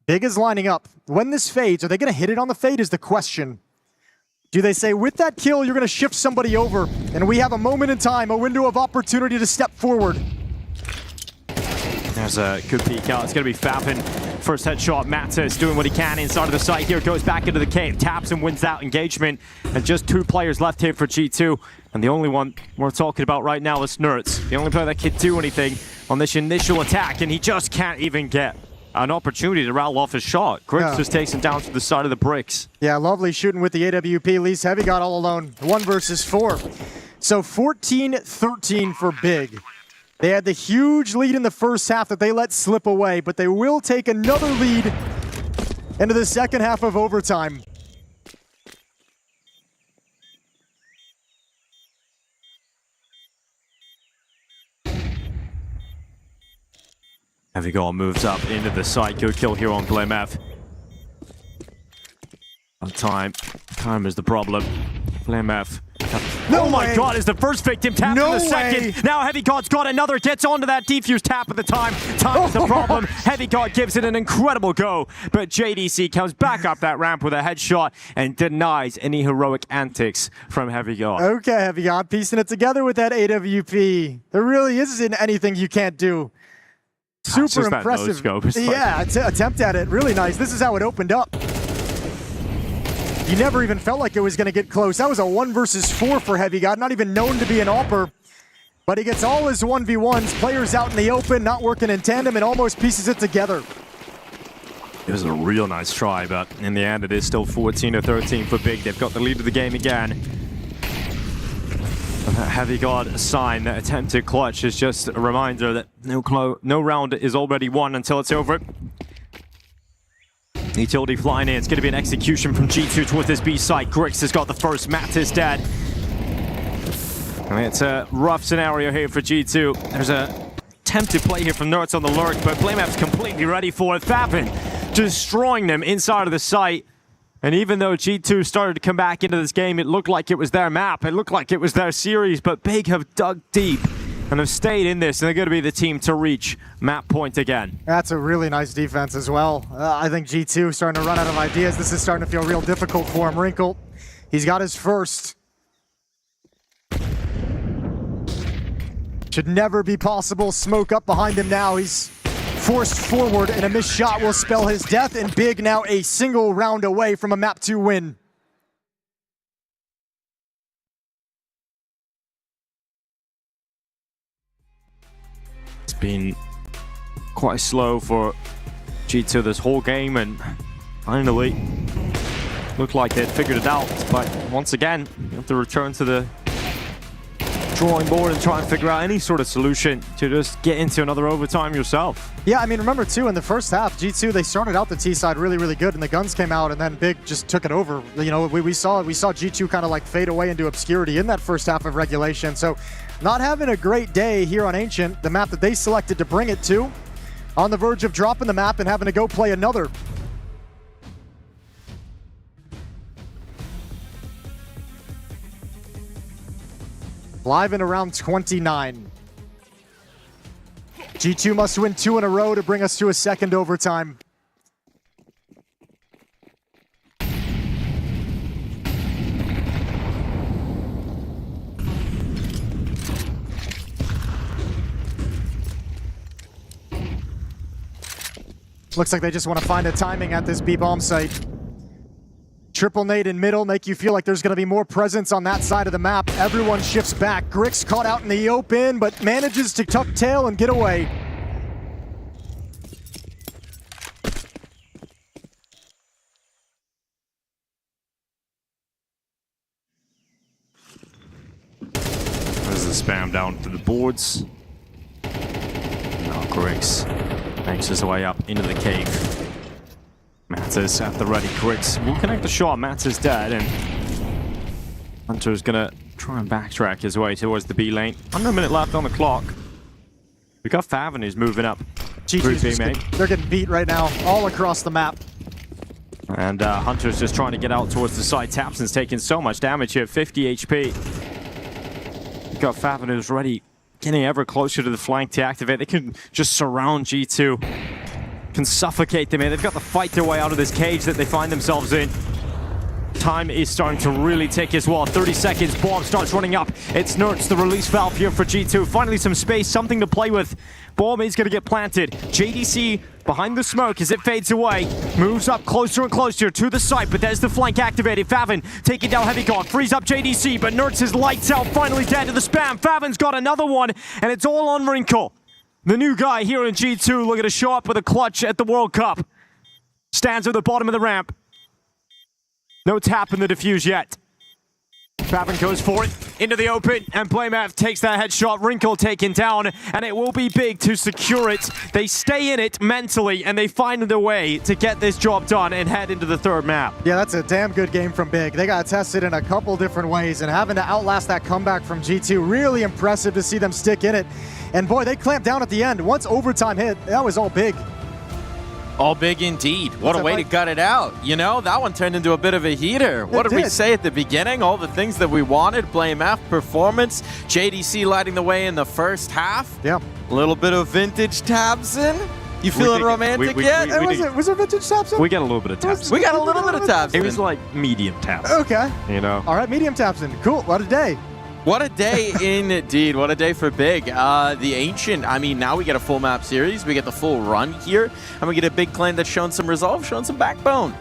Speaker 22: Big is lining up. When this fades, are they going to hit it on the fade is the question. Do they say, with that kill, you're going to shift somebody over, and we have a moment in time, a window of opportunity to step forward?
Speaker 23: There's a good peek out. It's going to be Favin. First headshot. Mattis doing what he can inside of the site here. Goes back into the cave. Taps and wins that engagement. And just 2 players left here for G2. And the only one we're talking about right now is Nerds. The only player that can do anything on this initial attack, and he just can't even get an opportunity to rattle off his shot. Grix just takes him down to the side of the bricks.
Speaker 22: Yeah, lovely shooting with the AWP. Least Heavy got all alone. 1 versus 4. So 14-13 for Big. They had the huge lead in the first half that they let slip away, but they will take another lead into the second half of overtime.
Speaker 23: Heavy Goal moves up into the site. Good kill here on BlameF. Time is the problem. BlameF.
Speaker 22: No
Speaker 23: oh my
Speaker 22: way.
Speaker 23: God, is the first victim tapped in the second. Now Heavy God's got another, gets onto that defuse tap at the time. Time is the problem. Heavy God gives it an incredible go, but JDC comes back up that ramp with a headshot and denies any heroic antics from Heavy God.
Speaker 22: Okay, Heavy God, piecing it together with that AWP. There really isn't anything you can't do. Super impressive. Yeah, attempt at it. Really nice. This is how it opened up. You never even felt like it was going to get close. That was a 1 versus 4 for Heavy God. Not even known to be an AWPer. But he gets all his 1v1s. Players out in the open, not working in tandem, and almost pieces it together.
Speaker 23: It was a real nice try, but in the end, it is still 14-13 for Big. They've got the lead of the game again. Heavy God sign, that attempted clutch is just a reminder that no round is already won until it's over. Utility flying in. It's going to be an execution from G2 towards this B site. Grix has got the first. Mattis dead. I mean, it's a rough scenario here for G2. There's a attempted play here from Nerds on the lurk, but BlameF's completely ready for it. Favin destroying them inside of the site. And even though G2 started to come back into this game, it looked like it was their map. It looked like it was their series, but Big have dug deep and have stayed in this, and they're going to be the team to reach map point again.
Speaker 22: That's a really nice defense as well. I think G2 starting to run out of ideas. This is starting to feel real difficult for him. Wrinkle, he's got his first. Should never be possible. Smoke up behind him now. He's forced forward, and a missed shot will spell his death, and Big now a single round away from a map 2 win.
Speaker 23: been quite slow for G2 this whole game, and finally looked like they'd figured it out. But once again, you have to return to the drawing board and try and figure out any sort of solution to just get into another overtime yourself.
Speaker 22: Yeah, I mean, remember too, in the first half, G2, they started out the T side really, really good, and the guns came out, and then Big just took it over. You know, we saw G2 kind of like fade away into obscurity in that first half of regulation. So not having a great day here on Ancient, the map that they selected to bring it to, on the verge of dropping the map and having to go play another. Live in around 29. G2 must win 2 in a row to bring us to a second overtime. Looks like they just want to find a timing at this B-bomb site. Triple nade in middle, make you feel like there's going to be more presence on that side of the map. Everyone shifts back. Grix caught out in the open, but manages to tuck tail and get away.
Speaker 23: There's the spam down to the boards. Now Grix makes his way up into the cave. Matters at the ready. Grix will connect the shot. Matters dead, and Hunter's gonna try and backtrack his way towards the B lane. Under a minute left on the clock. We got Favin who's moving up.
Speaker 22: They're getting beat right now, all across the map.
Speaker 23: And Hunter's just trying to get out towards the side. Tapson's taking so much damage here, 50 HP. We got Favin who's ready, getting ever closer to the flank to activate. They can just surround G2. Can suffocate them in. They've got to fight their way out of this cage that they find themselves in. Time is starting to really tick as well. 30 seconds, bomb starts running up. It's Nerds, the release valve here for G2. Finally some space, something to play with. Bomb is going to get planted. JDC behind the smoke as it fades away. Moves up closer and closer to the site, but there's the flank activated. Favin taking down Heavy Guard, frees up JDC, but Nerds is lights out, finally dead to the spam. Favin's got another one, and it's all on Wrinkle. The new guy here in G2 looking to show up with a clutch at the World Cup. Stands at the bottom of the ramp. No tap in the defuse yet. Favin goes for it, into the open, and Playmath takes that headshot. Wrinkle taken down, and it will be Big to secure it. They stay in it mentally, and they find a way to get this job done and head into the third map.
Speaker 22: Yeah, that's a damn good game from Big. They got tested in a couple different ways, and having to outlast that comeback from G2, really impressive to see them stick in it. And boy, they clamped down at the end. Once overtime hit, that was all Big.
Speaker 13: All Big indeed. What a way to gut it out. You know, that one turned into a bit of a heater. What did we say at the beginning? All the things that we wanted. Blame F, performance. JDC lighting the way in the first half.
Speaker 22: Yeah.
Speaker 13: A little bit of vintage Tabson. You feeling romantic yet?
Speaker 22: Was it vintage Tabson?
Speaker 23: We got a little bit of Tabson.
Speaker 13: We got a little bit of Tabson.
Speaker 23: It was like medium Tabson.
Speaker 22: Okay.
Speaker 23: You know.
Speaker 22: All right, medium Tabson. Cool. What a day.
Speaker 13: What a day indeed. What a day for Big. The Ancient, I mean, now we get a full map series. We get the full run here. And we get a big clan that's shown some resolve, shown some backbone.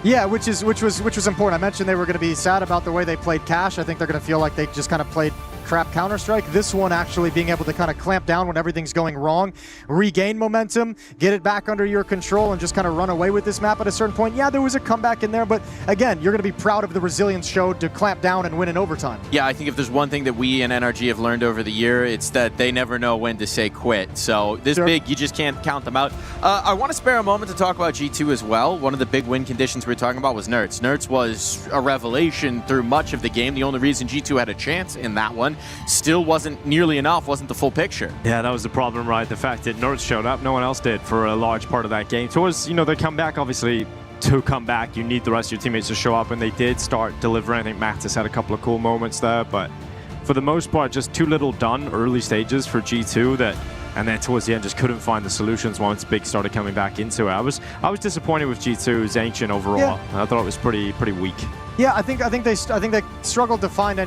Speaker 22: Yeah, which was important. I mentioned they were going to be sad about the way they played Cash. I think they're going to feel like they just kind of played crap Counter-Strike. This one actually being able to kind of clamp down when everything's going wrong, regain momentum, get it back under your control, and just kind of run away with this map at a certain point. Yeah, there was a comeback in there, but again, you're going to be proud of the resilience showed to clamp down and win in overtime.
Speaker 13: Yeah, I think if there's one thing that we and NRG have learned over the year, it's that they never know when to say quit. So this Big, you just can't count them out. I want to spare a moment to talk about G2 as well. One of the big win conditions we were talking about was Nerds. Nerds was a revelation through much of the game. The only reason G2 had a chance in that one still wasn't nearly enough, wasn't the full picture.
Speaker 23: Yeah, that was the problem, right? The fact that Nerds showed up, no one else did for a large part of that game. So it was, you know, the comeback, obviously, to come back, you need the rest of your teammates to show up, and they did start delivering. I think Mattis had a couple of cool moments there, but for the most part, just too little done early stages for G2 that, and then towards the end just couldn't find the solutions once Big started coming back into it. I was disappointed with G2's Ancient overall. Yeah. I thought it was pretty weak.
Speaker 22: Yeah, I think they struggled to find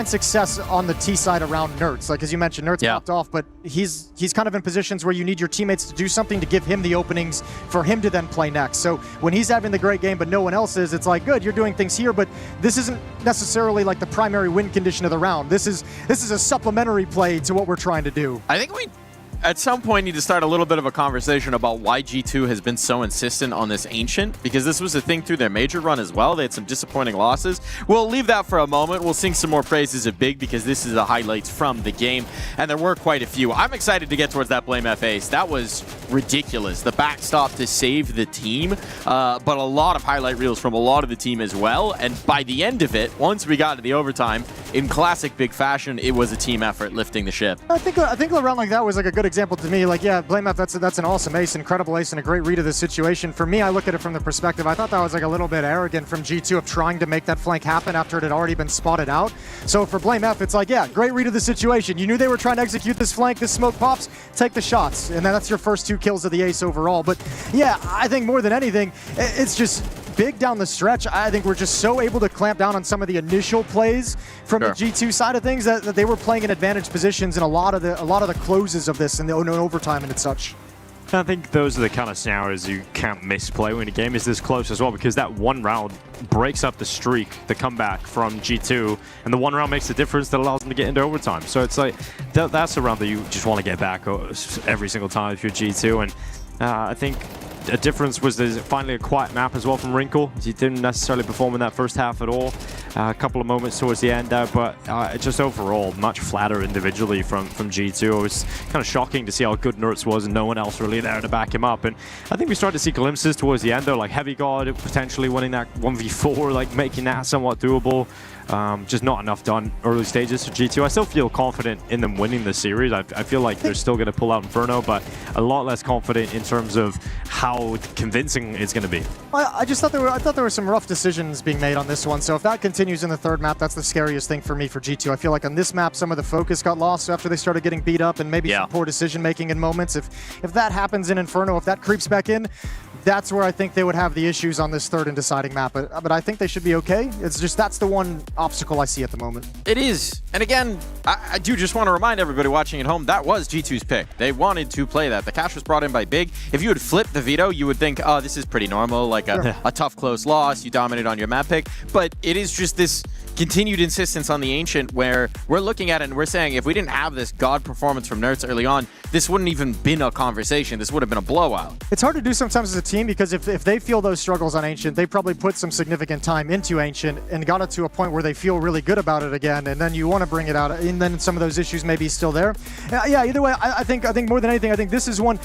Speaker 22: success on the T side around Nerds. Like as you mentioned, Nerds popped off, but he's kind of in positions where you need your teammates to do something to give him the openings for him to then play next. So when he's having the great game but no one else is, it's like, good, you're doing things here, but this isn't necessarily like the primary win condition of the round. This is a supplementary play to what we're trying to do.
Speaker 13: I think we at some point need to start a little bit of a conversation about why G2 has been so insistent on this Ancient, because this was a thing through their major run as well. They had some disappointing losses. We'll leave that for a moment. We'll sing some more praises of Big because this is the highlights from the game, and there were quite a few. I'm excited to get towards that Blame F ace. That was ridiculous. The backstop to save the team, but a lot of highlight reels from a lot of the team as well, and by the end of it, once we got to the overtime, in classic Big fashion, it was a team effort lifting the ship.
Speaker 22: I think a round like that was like a good example to me. Like, yeah, Blame F, that's an awesome ace, incredible ace, and a great read of the situation. For me, I look at it from the perspective, I thought that was like a little bit arrogant from G2 of trying to make that flank happen after it had already been spotted out. So for Blame F, it's like, yeah, great read of the situation. You knew they were trying to execute this flank, this smoke pops, take the shots, and that's your first 2 kills of the ace overall. But yeah, I think more than anything, it's just Big down the stretch. I think we're just so able to clamp down on some of the initial plays from the G2 side of things that they were playing in advantage positions in a lot of the closes of this in the overtime and such.
Speaker 23: I think those are the kind of scenarios you can't misplay when a game is this close as well, because that one round breaks up the streak, the comeback from G2, and the one round makes a difference that allows them to get into overtime. So it's like that's a round that you just want to get back every single time if you're G2, and I think a difference was there's finally a quiet map as well from Wrinkle. He didn't necessarily perform in that first half at all. A couple of moments towards the end there, but just overall much flatter individually from G2. It was kind of shocking to see how good Nerds was and no one else really there to back him up. And I think we started to see glimpses towards the end though, like Heavy God potentially winning that 1v4, like making that somewhat doable. Just not enough done early stages for G2. I still feel confident in them winning the series. I feel like they're still going to pull out Inferno, but a lot less confident in terms of how convincing it's going to be.
Speaker 22: I just thought there were some rough decisions being made on this one. So if that continues in the third map, that's the scariest thing for me for G2. I feel like on this map, some of the focus got lost after they started getting beat up, and maybe some poor decision making in moments. If that happens in Inferno, if that creeps back in, that's where I think they would have the issues on this third and deciding map. But I think they should be okay. It's just that's the one obstacle I see at the moment.
Speaker 13: It is. And again, I do just want to remind everybody watching at home, that was G2's pick. They wanted to play that. The cash was brought in by Big. If you had flipped the veto, you would think, oh, this is pretty normal, like a tough, close loss. You dominate on your map pick. But it is just this continued insistence on the Ancient where we're looking at it and we're saying if we didn't have this god performance from Nerds early on, this wouldn't even been a conversation. This would have been a blowout.
Speaker 22: It's hard to do sometimes as a team because if they feel those struggles on Ancient, they probably put some significant time into Ancient and got it to a point where they feel really good about it again, and then you want to bring it out, and then some of those issues may be still there. Yeah, either way, I think more than anything, I think this is one...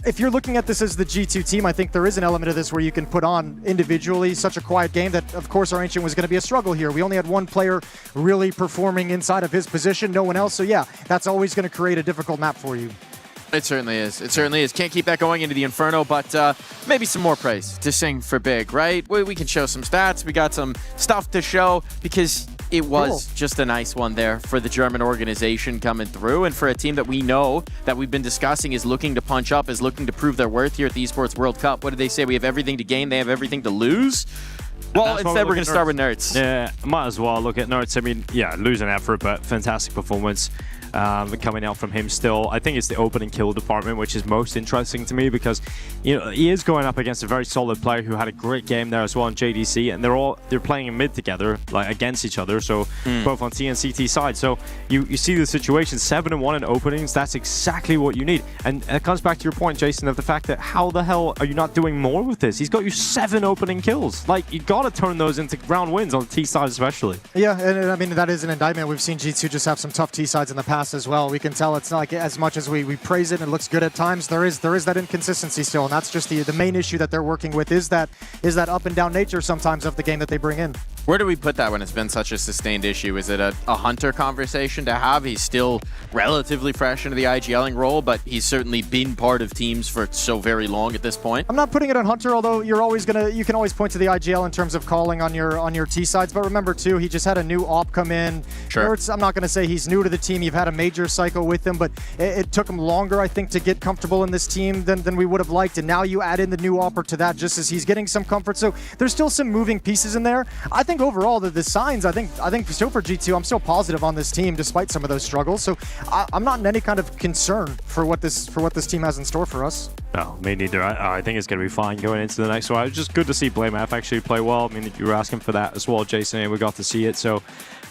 Speaker 22: if you're looking at this as the G2 team, I think there is an element of this where you can put on individually such a quiet game that, of course, our Ancient was going to be a struggle here. We only had one player really performing inside of his position, no one else. So yeah, that's always going to create a difficult map for you.
Speaker 13: It certainly is. It certainly is. Can't keep that going into the Inferno, but maybe some more praise to sing for Big, right? We can show some stats. We got some stuff to show because it was just a nice one there for the German organization coming through, and for a team that we know that we've been discussing is looking to punch up, is looking to prove their worth here at the Esports World Cup. What did they say? We have everything to gain. They have everything to lose. Well, instead we're going to start with Nerds.
Speaker 23: Yeah, might as well look at Nerds. I mean, yeah, losing effort, but fantastic performance. Coming out from him still. I think it's the opening kill department which is most interesting to me because, you know, he is going up against a very solid player who had a great game there as well in JDC, and they're playing in mid together, like against each other, so both on T and CT side. So you see the situation, 7-1 in openings, that's exactly what you need. And it comes back to your point, Jason, of the fact that how the hell are you not doing more with this? He's got you 7 opening kills. Like, you got to turn those into round wins on the T side especially.
Speaker 22: Yeah, and I mean, that is an indictment. We've seen G2 just have some tough T sides in the past as well. We can tell it's not like as much as we praise it and it looks good at times, there is that inconsistency still, and that's just the main issue that they're working with is that up and down nature sometimes of the game that they bring in.
Speaker 13: Where do we put that when it's been such a sustained issue? Is it a Hunter conversation to have? He's still relatively fresh into the IGLing role, but he's certainly been part of teams for so very long at this point.
Speaker 22: I'm not putting it on Hunter, although you can always point to the IGL in terms of calling on your T sides. But remember too, he just had a new op come in.
Speaker 13: Sure.
Speaker 22: I'm not going to say he's new to the team. You've had a major cycle with him, but it took him longer, I think, to get comfortable in this team than we would have liked. And now you add in the new opper to that, just as he's getting some comfort. So there's still some moving pieces in there. I think overall the signs, I think still for G2, I'm still positive on this team despite some of those struggles. So I'm not in any kind of concern for what this team has in store for us.
Speaker 23: No, me neither. I think it's going to be fine going into the next one. It's just good to see BlameF actually play well. I mean, you were asking for that as well, Jason, and we got to see it. So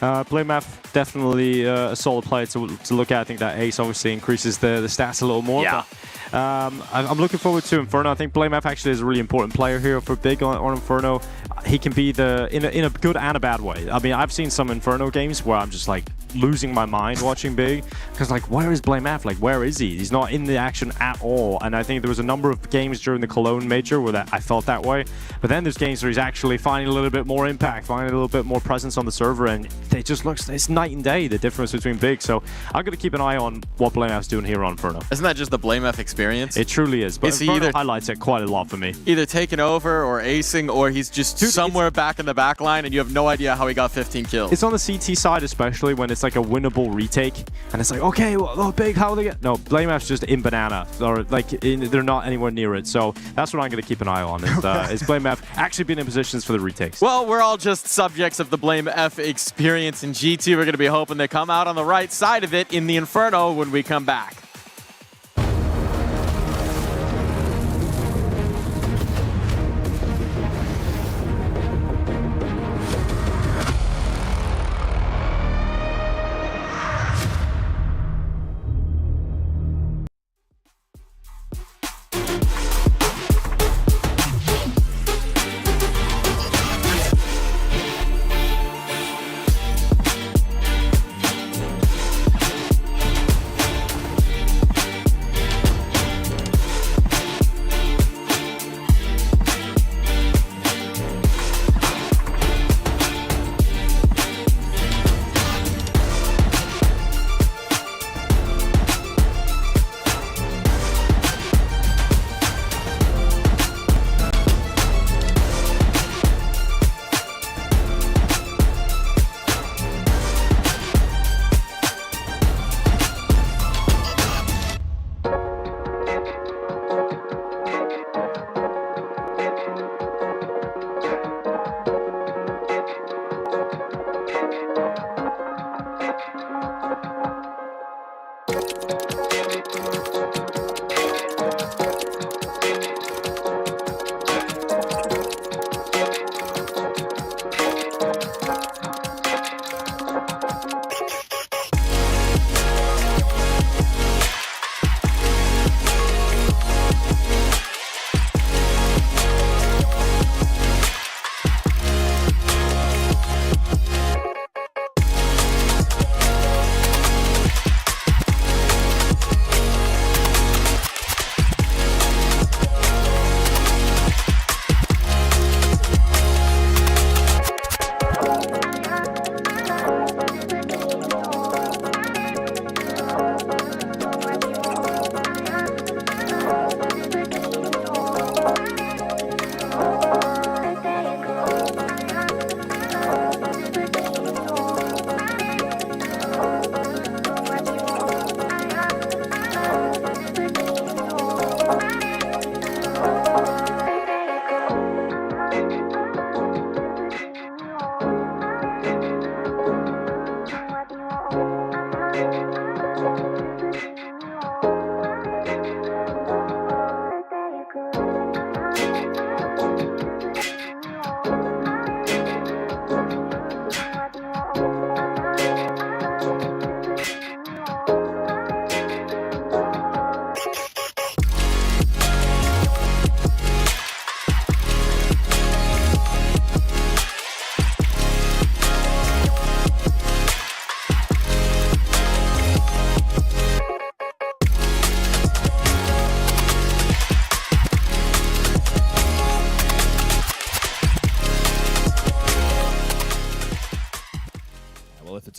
Speaker 23: BlameF definitely a solid player to look at. I think that Ace obviously increases the stats a little more.
Speaker 13: Yeah.
Speaker 23: But, I'm looking forward to Inferno. I think BlameF actually is a really important player here for Big on Inferno. He can be in a good and a bad way. I mean, I've seen some Inferno games where I'm just like losing my mind watching Big, because like, where is BlameF? Like, where is he? He's not in the action at all. And I think there was a number of games during the Cologne Major where I felt that way. But then there's games where he's actually finding a little bit more impact, finding a little bit more presence on the server, and it just looks, it's night and day, the difference between Big. So I'm going to keep an eye on what BlameF's doing here on Inferno.
Speaker 13: Isn't that just the BlameF experience?
Speaker 23: It truly is. But
Speaker 13: is he
Speaker 23: Inferno
Speaker 13: either
Speaker 23: highlights it quite a lot for me.
Speaker 13: Either taking over or acing, or he's just somewhere back in the back line and you have no idea how he got 15 kills.
Speaker 23: It's on the CT side, especially when it's like a winnable retake, and it's like, okay, well, Big, how they get? No, BlameF's just in banana, or like they're not anywhere near it. So that's what I'm going to keep an eye on. Is BlameF actually being in positions for the retakes?
Speaker 13: Well, we're all just subjects of the BlameF experience in G2. We're going to be hoping they come out on the right side of it in the Inferno when we come back.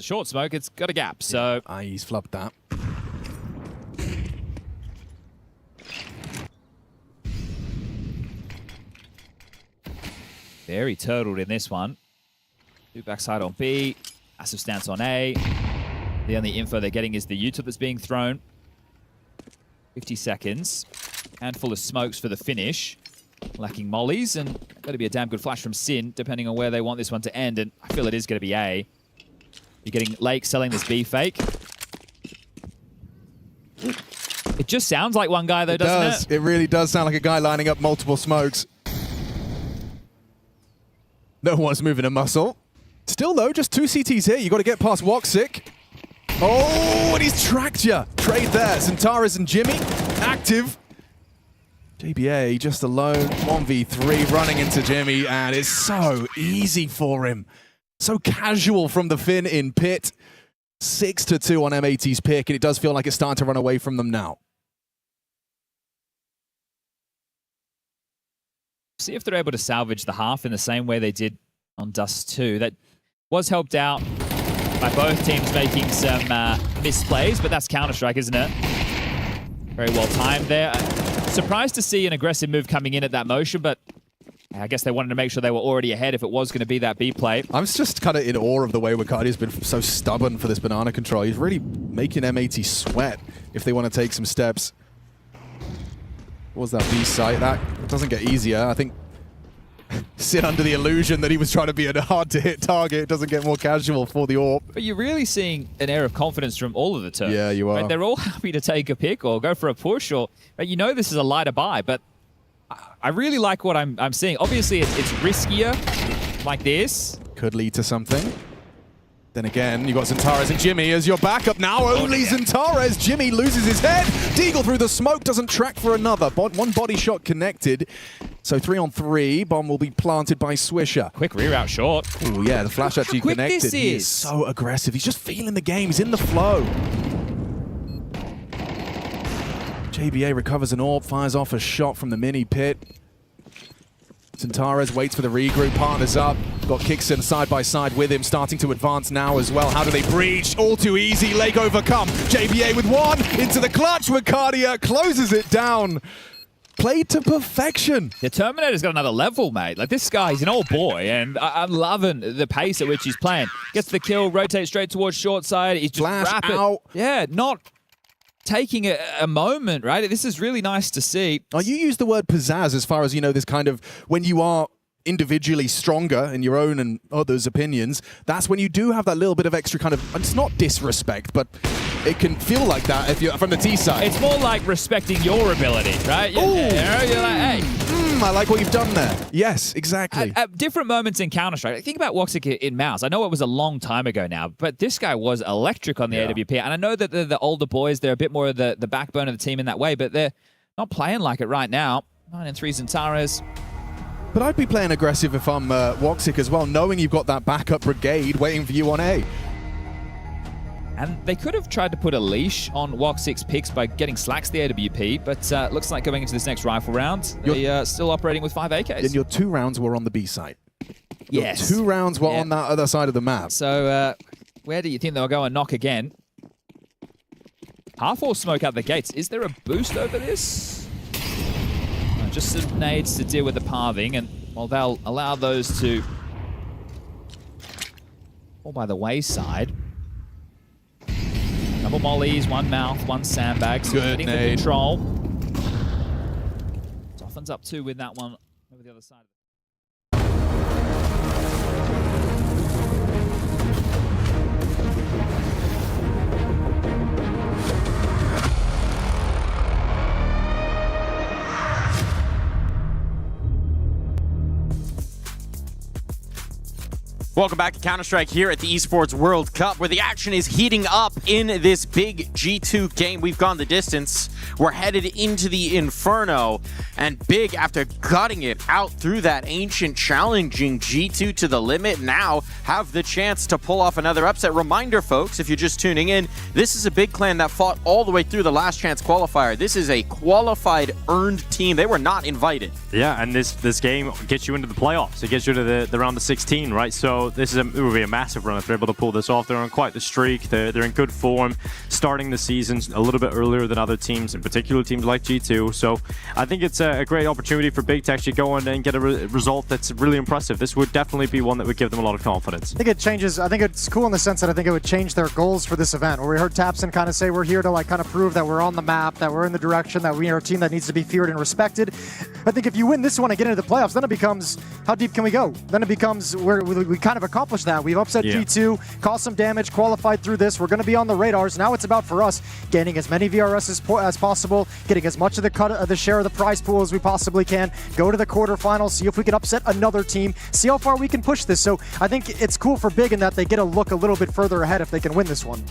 Speaker 9: short smoke, it's got a gap. So
Speaker 11: he's flubbed that.
Speaker 9: Very turtled in this one. 2 backside on B. Massive stance on A. The only info they're getting is the U-tip that's being thrown. 50 seconds. Handful of smokes for the finish. Lacking mollies, and going to be a damn good flash from Sin, depending on where they want this one to end, and I feel it is going to be A. You're getting Lake selling this B fake. It just sounds like one guy, though, doesn't it?
Speaker 11: It really does sound like a guy lining up multiple smokes. No one's moving a muscle. Still, though, just 2 CTs here. You got to get past Woxic. Oh, and he's tracked you. Trade there. Zentaris and Jimmy active. JBA just alone, 1v3 running into Jimmy, and it's so easy for him. So casual from the Finn in pit. 6-2 on M80's pick, and it does feel like it's starting to run away from them now.
Speaker 9: See if they're able to salvage the half in the same way they did on Dust 2. That was helped out by both teams making some misplays, but that's Counter-Strike, isn't it? Very well timed there. Surprised to see an aggressive move coming in at that motion, but I guess they wanted to make sure they were already ahead if it was going to be that B play.
Speaker 11: I'm just kind of in awe of the way Wakardi's been so stubborn for this banana control. He's really making M80 sweat if they want to take some steps. What was that B site? That doesn't get easier. I think sit under the illusion that he was trying to be a hard-to-hit target. It doesn't get more casual for the AWP.
Speaker 9: But you're really seeing an air of confidence from all of the turns.
Speaker 11: Yeah, you are.
Speaker 9: Right? They're all happy to take a pick or go for a push, or right? You know this is a lighter buy, but I really like what I'm seeing. Obviously, it's riskier like this.
Speaker 11: Could lead to something. Then again, you got Zentaris and Jimmy as your backup now. Only Zentaris. Jimmy loses his head. Deagle through the smoke, doesn't track for another. One body shot connected. So 3-on-3. Bomb will be planted by Swisher.
Speaker 9: Quick reroute short.
Speaker 11: Oh yeah, the flash actually connected.
Speaker 9: This
Speaker 11: he is so aggressive. He's just feeling the game. He's in the flow. JBA recovers an AWP, fires off a shot from the mini pit. Zentaris waits for the regroup, partners up. Got Kixon side by side with him, starting to advance now as well. How do they breach? All too easy, Lake overcome. JBA with one, into the clutch. Wakardia closes it down. Played to perfection.
Speaker 9: The Terminator's got another level, mate. Like, this guy, he's an old boy, and I'm loving the pace at which he's playing. Gets the kill, rotates straight towards short side. He's just rapid.
Speaker 11: Out.
Speaker 9: Yeah, not taking a moment, right? This is really nice to see.
Speaker 11: Oh, you use the word pizzazz as far as, you know, this kind of, when you are individually stronger in your own and others' opinions, that's when you do have that little bit of extra kind of, it's not disrespect, but it can feel like that if you're from the T side.
Speaker 9: It's more like respecting your ability, right? You're like, hey.
Speaker 11: I like what you've done there. Yes, exactly.
Speaker 9: At different moments in Counter-Strike, think about Woxic in Mouse. I know it was a long time ago now, but this guy was electric on the AWP. And I know that the older boys, they're a bit more of the backbone of the team in that way, but they're not playing like it right now. 9-3 Zentaris.
Speaker 11: But I'd be playing aggressive if I'm Woxic as well, knowing you've got that backup brigade waiting for you on A.
Speaker 9: And they could have tried to put a leash on Woxic's picks by getting Slacks the AWP, but looks like going into this next rifle round, they're still operating with 5 AKs.
Speaker 11: And your 2 rounds were on the B side.
Speaker 9: Yes.
Speaker 11: Your 2 rounds were on that other side of the map.
Speaker 9: So where do you think they'll go and knock again? Half or smoke out the gates. Is there a boost over this? No, just some nades to deal with the pathing, and well, they'll allow those to fall by the wayside. Double mollies, 1 mouth, 1 sandbag. So
Speaker 11: good
Speaker 9: getting
Speaker 11: nade.
Speaker 9: The control. Softens up 2 with that one over the other side.
Speaker 13: Welcome back to Counter-Strike here at the Esports World Cup, where the action is heating up in this big G2 game. We've gone the distance. We're headed into the Inferno, and Big, after gutting it out through that ancient, challenging G2 to the limit, now have the chance to pull off another upset. Reminder, folks, if you're just tuning in, this is a big clan that fought all the way through the last chance qualifier. This is a qualified, earned team. They were not invited.
Speaker 23: Yeah, and this game gets you into the playoffs. It gets you to the round of 16, right? So this is it will be a massive run if they're able to pull this off. They're on quite the streak. They're in good form, starting the season a little bit earlier than other teams, in particular teams like G2. So I think it's a great opportunity for Big to actually go in and get a result that's really impressive. This would definitely be one that would give them a lot of confidence.
Speaker 22: I think it changes. I think it's cool in the sense that I think it would change their goals for this event. Where we heard Tapson kind of say we're here to like kind of prove that we're on the map, that we're in the direction, that we are a team that needs to be feared and respected. I think if you win this one and get into the playoffs, then it becomes how deep can we go? Then it becomes where we kind of accomplished that. We've upset G2, caused some damage, qualified through this. We're going to be on the radars. Now it's about for us gaining as many VRS as possible, getting as much of the cut of the share of the prize pool as we possibly can. Go to the quarterfinals, see if we can upset another team, see how far we can push this. So I think it's cool for Big in that they get a look a little bit further ahead if they can win this one.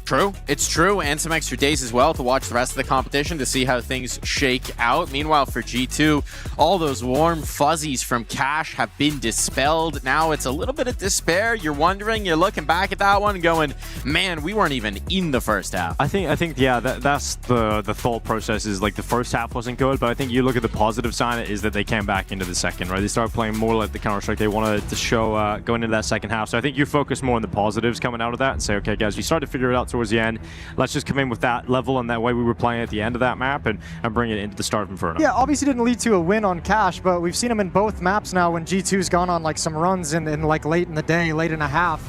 Speaker 13: True. It's true, and some extra days as well to watch the rest of the competition to see how things shake out. Meanwhile, for G2, all those warm fuzzies from Cash have been dispelled. Now it's a little bit of despair. You're wondering, you're looking back at that one going, man, we weren't even in the first half.
Speaker 23: I think yeah, that's the thought process is like the first half wasn't good, but I think you look at the positive side is that they came back into the second, right? They started playing more like the Counter-Strike they wanted to show going into that second half. So I think you focus more on the positives coming out of that and say, okay, guys, we started to figure it out towards the end. Let's just come in with that level and that way we were playing at the end of that map and bring it into the start of Inferno.
Speaker 22: Yeah, obviously didn't lead to a win on Cash, but we've seen him in both maps now when G2's gone on like some runs in like late in the day, late in a half.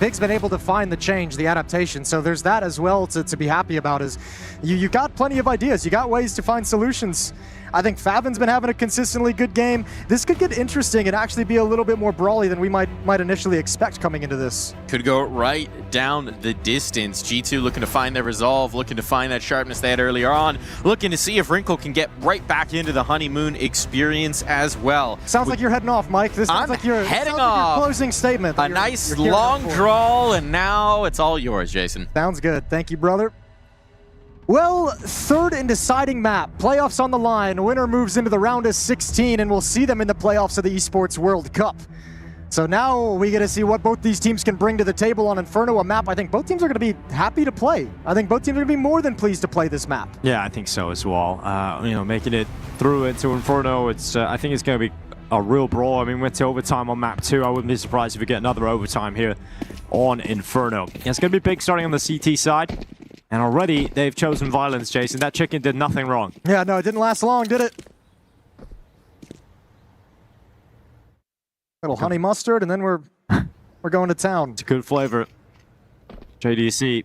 Speaker 22: Big's been able to find the change, the adaptation, so there's that as well to be happy about. Is you got plenty of ideas, you got ways to find solutions. I think Favin's been having a consistently good game. This could get interesting and actually be a little bit more brawly than we might initially expect coming into this.
Speaker 13: Could go right down the distance. G2 looking to find their resolve, looking to find that sharpness they had earlier on, looking to see if Wrinkle can get right back into the honeymoon experience as well.
Speaker 22: Sounds like you're heading off, Mike. This sounds like you're
Speaker 13: heading
Speaker 22: off. Like your closing statement.
Speaker 13: A nice long drawl, and now it's all yours, Jason.
Speaker 22: Sounds good. Thank you, brother. Well, third and deciding map. Playoffs on the line. Winner moves into the round of 16, and we'll see them in the playoffs of the Esports World Cup. So now we get to see what both these teams can bring to the table on Inferno, a map I think both teams are going to be happy to play. I think both teams are going to be more than pleased to play this map.
Speaker 23: Yeah, I think so as well. You know, making it through into Inferno, it's I think it's going to be a real brawl. I mean, we went to overtime on map 2. I wouldn't be surprised if we get another overtime here on Inferno. Yeah, it's going to be big starting on the CT side. And already they've chosen violence, Jason. That chicken did nothing wrong.
Speaker 22: Yeah, no, it didn't last long, did it? Little honey mustard, and then we're going to town.
Speaker 23: It's a good flavor. JDC.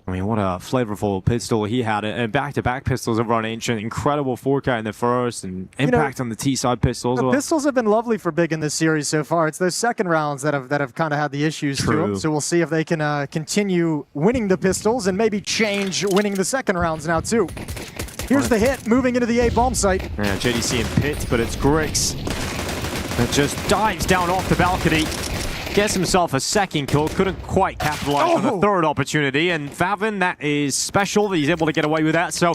Speaker 23: I mean, what a flavorful pistol he had. And back-to-back pistols over on Ancient. Incredible 4K in the first, and impact on the T-side pistols.
Speaker 22: The pistols have been lovely for Big in this series so far. It's those second rounds that have kind of had the issues to them. So we'll see if they can continue winning the pistols and maybe change winning the second rounds now too. Here's the hit, moving into the A bomb site.
Speaker 23: Yeah, JDC in pit, but it's Grix that just dives down off the balcony. Gets himself a second kill, couldn't quite capitalize on the third opportunity, and Favin, that is special that he's able to get away with that. So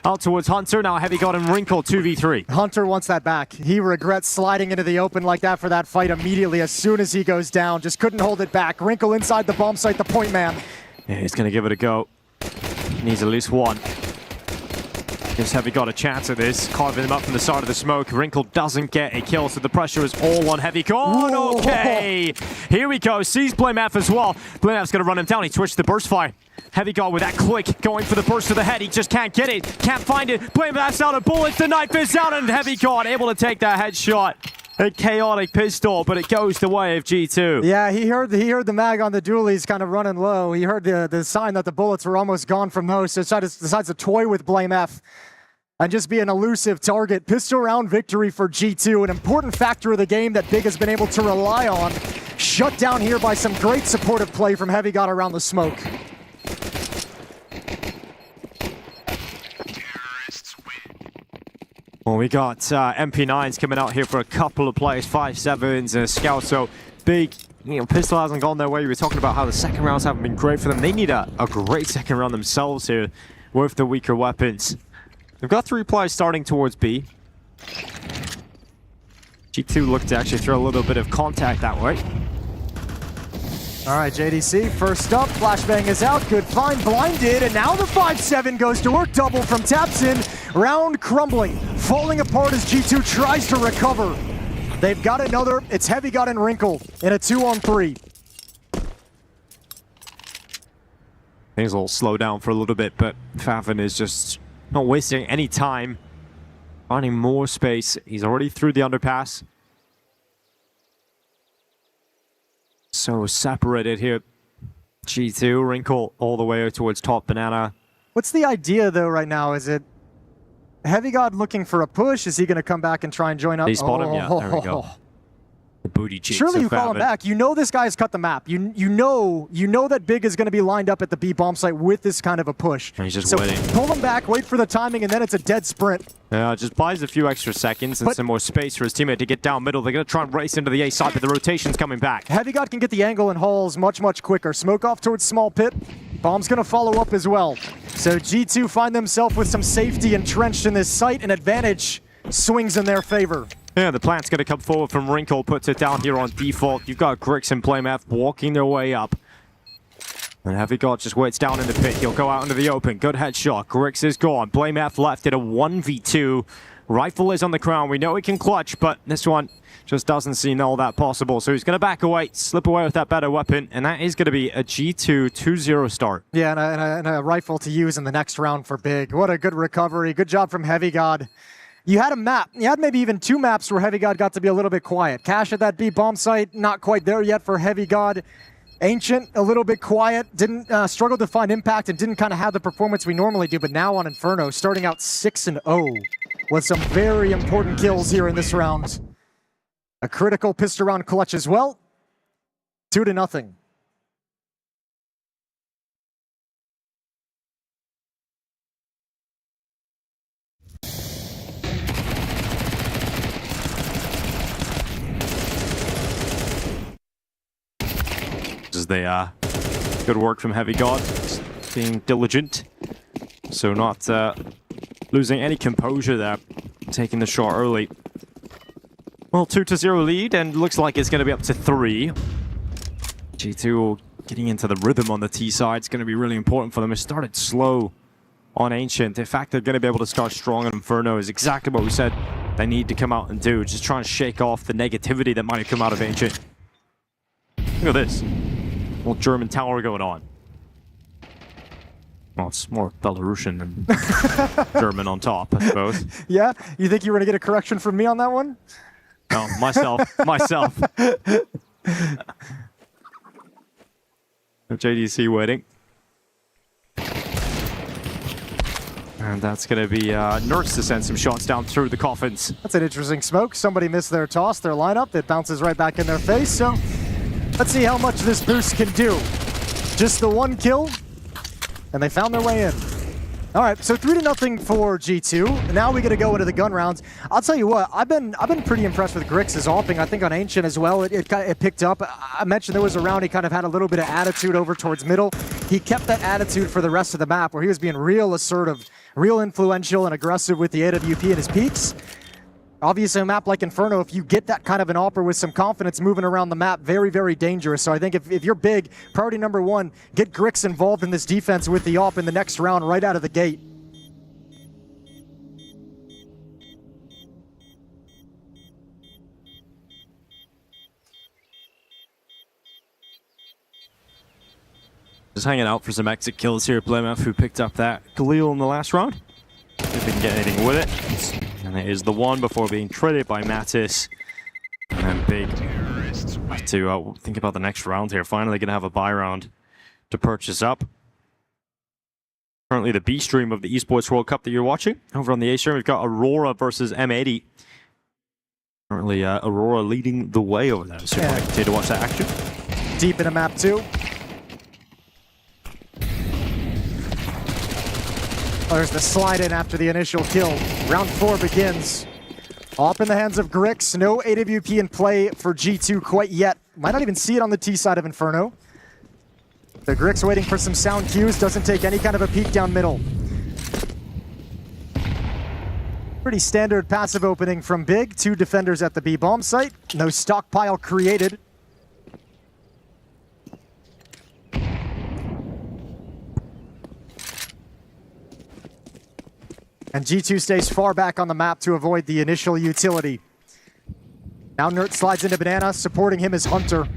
Speaker 23: out towards Hunter, now Heavy got him Wrinkle 2v3.
Speaker 22: Hunter wants that back. He regrets sliding into the open like that for that fight immediately as soon as he goes down. Just couldn't hold it back. Wrinkle inside the bomb site, the point man.
Speaker 23: Yeah, he's gonna give it a go. Needs at least one. Gives Heavy got a chance at this, carving him up from the side of the smoke. Wrinkle doesn't get a kill, so the pressure is all on Heavy God. Okay, here we go. Sees Blamef as well. Blamef's gonna run him down. He switched the burst fire. Heavy God with that click, going for the burst to the head. He just can't get it, can't find it. Blamef's out of bullets. The knife is out, and Heavy God able to take that headshot. A chaotic pistol, but it goes the way of G2.
Speaker 22: Yeah, he heard the mag on the dualies kind of running low. He heard the sign that the bullets were almost gone from those, so decides to toy with Blamef and just be an elusive target. Pistol round victory for G2, an important factor of the game that Big has been able to rely on. Shut down here by some great supportive play from Heavy God around the smoke.
Speaker 23: Well, we got MP9s coming out here for a couple of plays, 5-7s and a scout. So Big, you know, pistol hasn't gone their way. We were talking about how the second rounds haven't been great for them. They need a great second round themselves here with the weaker weapons. They've got 3 players starting towards B. G2 looked to actually throw a little bit of contact that way.
Speaker 22: All right, JDC, first up, flashbang is out, good find, blinded, and now the 5-7 goes to work, double from Tapson, round crumbling, falling apart as G2 tries to recover. They've got another, it's Heavy God and Wrinkle in a 2-on-3.
Speaker 23: Things will slow down for a little bit, but Favin is just not wasting any time, finding more space. He's already through the underpass. So separated here. G2, Wrinkle all the way towards top banana.
Speaker 22: What's the idea though right now? Is it Heavy God looking for a push? Is he going to come back and try and join up?
Speaker 23: They spot him, yeah, there we go. The booty cheeks.
Speaker 22: Surely you call him back. You know this guy's cut the map. You know that Big is going to be lined up at the B bomb site with this kind of a push.
Speaker 23: And he's just
Speaker 22: so
Speaker 23: waiting.
Speaker 22: Pull him back, wait for the timing, and then it's a dead sprint.
Speaker 23: Yeah, just buys a few extra seconds and some more space for his teammate to get down middle. They're going to try and race into the A side, but the rotation's coming back.
Speaker 22: Heavy God can get the angle and hauls much, much quicker. Smoke off towards small pit. Bomb's going to follow up as well. So G2 find themselves with some safety entrenched in this site, and advantage swings in their favor.
Speaker 23: Yeah, the plant's going to come forward from Wrinkle, puts it down here on default. You've got Grix and Playmath walking their way up. And Heavy God just waits down in the pit. He'll go out into the open. Good headshot. Grix is gone. Playmath left at a 1v2. Rifle is on the crown. We know he can clutch, but this one just doesn't seem all that possible. So he's going to back away, slip away with that better weapon, and that is going to be a G2 2-0 start.
Speaker 22: Yeah, and a rifle to use in the next round for Big. What a good recovery. Good job from Heavy God. You had a map. You had maybe even 2 maps where Heavy God got to be a little bit quiet. Cash at that B bomb site, not quite there yet for Heavy God. Ancient, a little bit quiet, didn't struggle to find impact and didn't kind of have the performance we normally do, but now on Inferno, starting out 6-0 with some very important kills here in this round. A critical pissed around clutch as well. 2-0.
Speaker 23: They good work from Heavy God, being diligent, so not losing any composure there, taking the shot early. Well, 2-0 lead, and looks like it's going to be up to 3. G2 getting into the rhythm on the T side is going to be really important for them. It started slow on Ancient. In fact, they're going to be able to start strong on Inferno is exactly what we said they need to come out and do. Just try and shake off the negativity that might have come out of Ancient. Look at this. Well, German tower going on. Well, it's more Belarusian than German on top, I suppose.
Speaker 22: Yeah? You think you were going to get a correction from me on that one?
Speaker 23: No, myself. JDC waiting. And that's going to be Nurse to send some shots down through the coffins.
Speaker 22: That's an interesting smoke. Somebody missed their toss, their lineup. It bounces right back in their face, so let's see how much this boost can do. Just the 1 kill, and they found their way in. All right, so 3-0 for G2. Now we get to go into the gun rounds. I'll tell you what, I've been pretty impressed with Grix's AWPing. I think on Ancient as well, it picked up. I mentioned there was a round he kind of had a little bit of attitude over towards middle. He kept that attitude for the rest of the map, where he was being real assertive, real influential and aggressive with the AWP and his peaks. Obviously, a map like Inferno, if you get that kind of an AWPer with some confidence moving around the map, very, very dangerous. So I think if you're Big, priority number 1, get Grix involved in this defense with the AWP in the next round right out of the gate.
Speaker 23: Just hanging out for some exit kills here. Playmath, who picked up that Galil in the last round. If they can get anything with it. And it is the 1 before being traded by Mattis. And then Big to think about the next round here. Finally going to have a buy round to purchase up. Currently the B stream of the Esports World Cup that you're watching. Over on the A stream, we've got Aurora versus M80. Currently Aurora leading the way over there. So you want to continue to watch that action.
Speaker 22: Deep in a map too. Oh, there's the slide in after the initial kill. Round 4 begins. Off in the hands of Grix. No AWP in play for G2 quite yet. Might not even see it on the T side of Inferno. The Grix waiting for some sound cues. Doesn't take any kind of a peek down middle. Pretty standard passive opening from Big. 2 defenders at the B bomb site. No stockpile created. And G2 stays far back on the map to avoid the initial utility. Now Nert slides into Banana, supporting him is Hunter.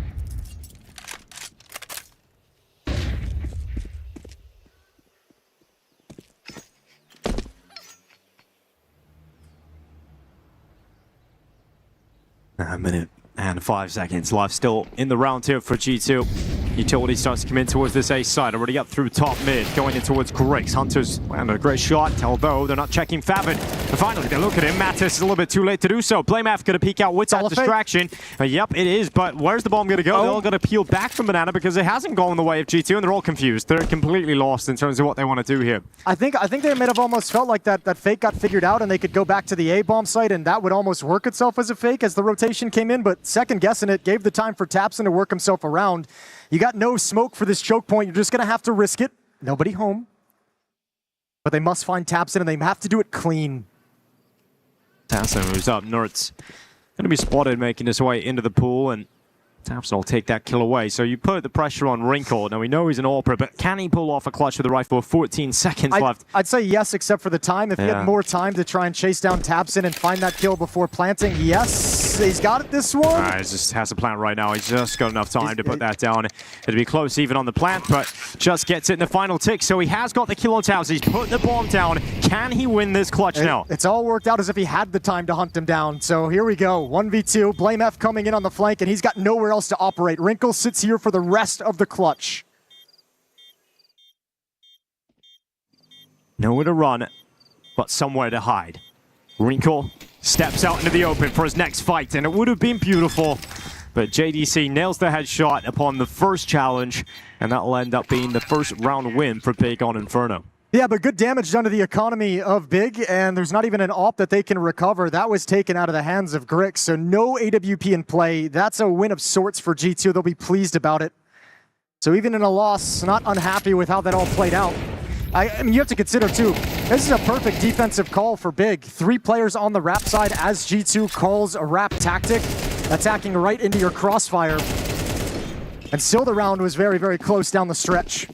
Speaker 23: A minute and 5 seconds left still in the round here for G2. Utility starts to come in towards this A side, already up through top mid, going in towards Griggs. Hunters and a great shot, although they're not checking Favin. And finally, they look at him. Mattis is a little bit too late to do so. Blamef going to peek out with that distraction. Yep, it is, but where's the bomb going to go? They're all going to peel back from Banana because it hasn't gone the way of G2, and they're all confused. They're completely lost in terms of what they want to do here.
Speaker 22: I think they might have almost felt like that fake got figured out and they could go back to the A bomb site and that would almost work itself as a fake as the rotation came in, but second guessing it gave the time for Tapson to work himself around. You got no smoke for this choke point. You're just going to have to risk it. Nobody home. But they must find Tapson and they have to do it clean.
Speaker 23: Tapson moves up. Nert's going to be spotted making his way into the pool, and Tapson will take that kill away. So you put the pressure on Wrinkle. Now we know he's an all-pro, but can he pull off a clutch with the rifle? 14 seconds left.
Speaker 22: I'd say yes, except for the time. If he had more time to try and chase down Tapson and find that kill before planting, yes, he's got it this one.
Speaker 23: He just has a plant right now. He's just got enough time to put that down. It'll be close even on the plant, but just gets it in the final tick. So he has got the kill on Towers. He's put the bomb down. Can he win this clutch now?
Speaker 22: It's all worked out as if he had the time to hunt him down. So here we go. 1v2. Blamef coming in on the flank, and he's got nowhere else to operate. Wrinkle sits here for the rest of the clutch.
Speaker 23: Nowhere to run, but somewhere to hide. Wrinkle steps out into the open for his next fight, and it would have been beautiful. But JDC nails the headshot upon the first challenge, and that will end up being the first round win for Big on Inferno.
Speaker 22: Yeah, but good damage done to the economy of Big, and there's not even an AWP that they can recover. That was taken out of the hands of Grix, so no AWP in play. That's a win of sorts for G2. They'll be pleased about it. So even in a loss, not unhappy with how that all played out. I mean, you have to consider, too, this is a perfect defensive call for Big. 3 players on the RAP side as G2 calls a RAP tactic, attacking right into your crossfire. And still the round was very, very close down the stretch.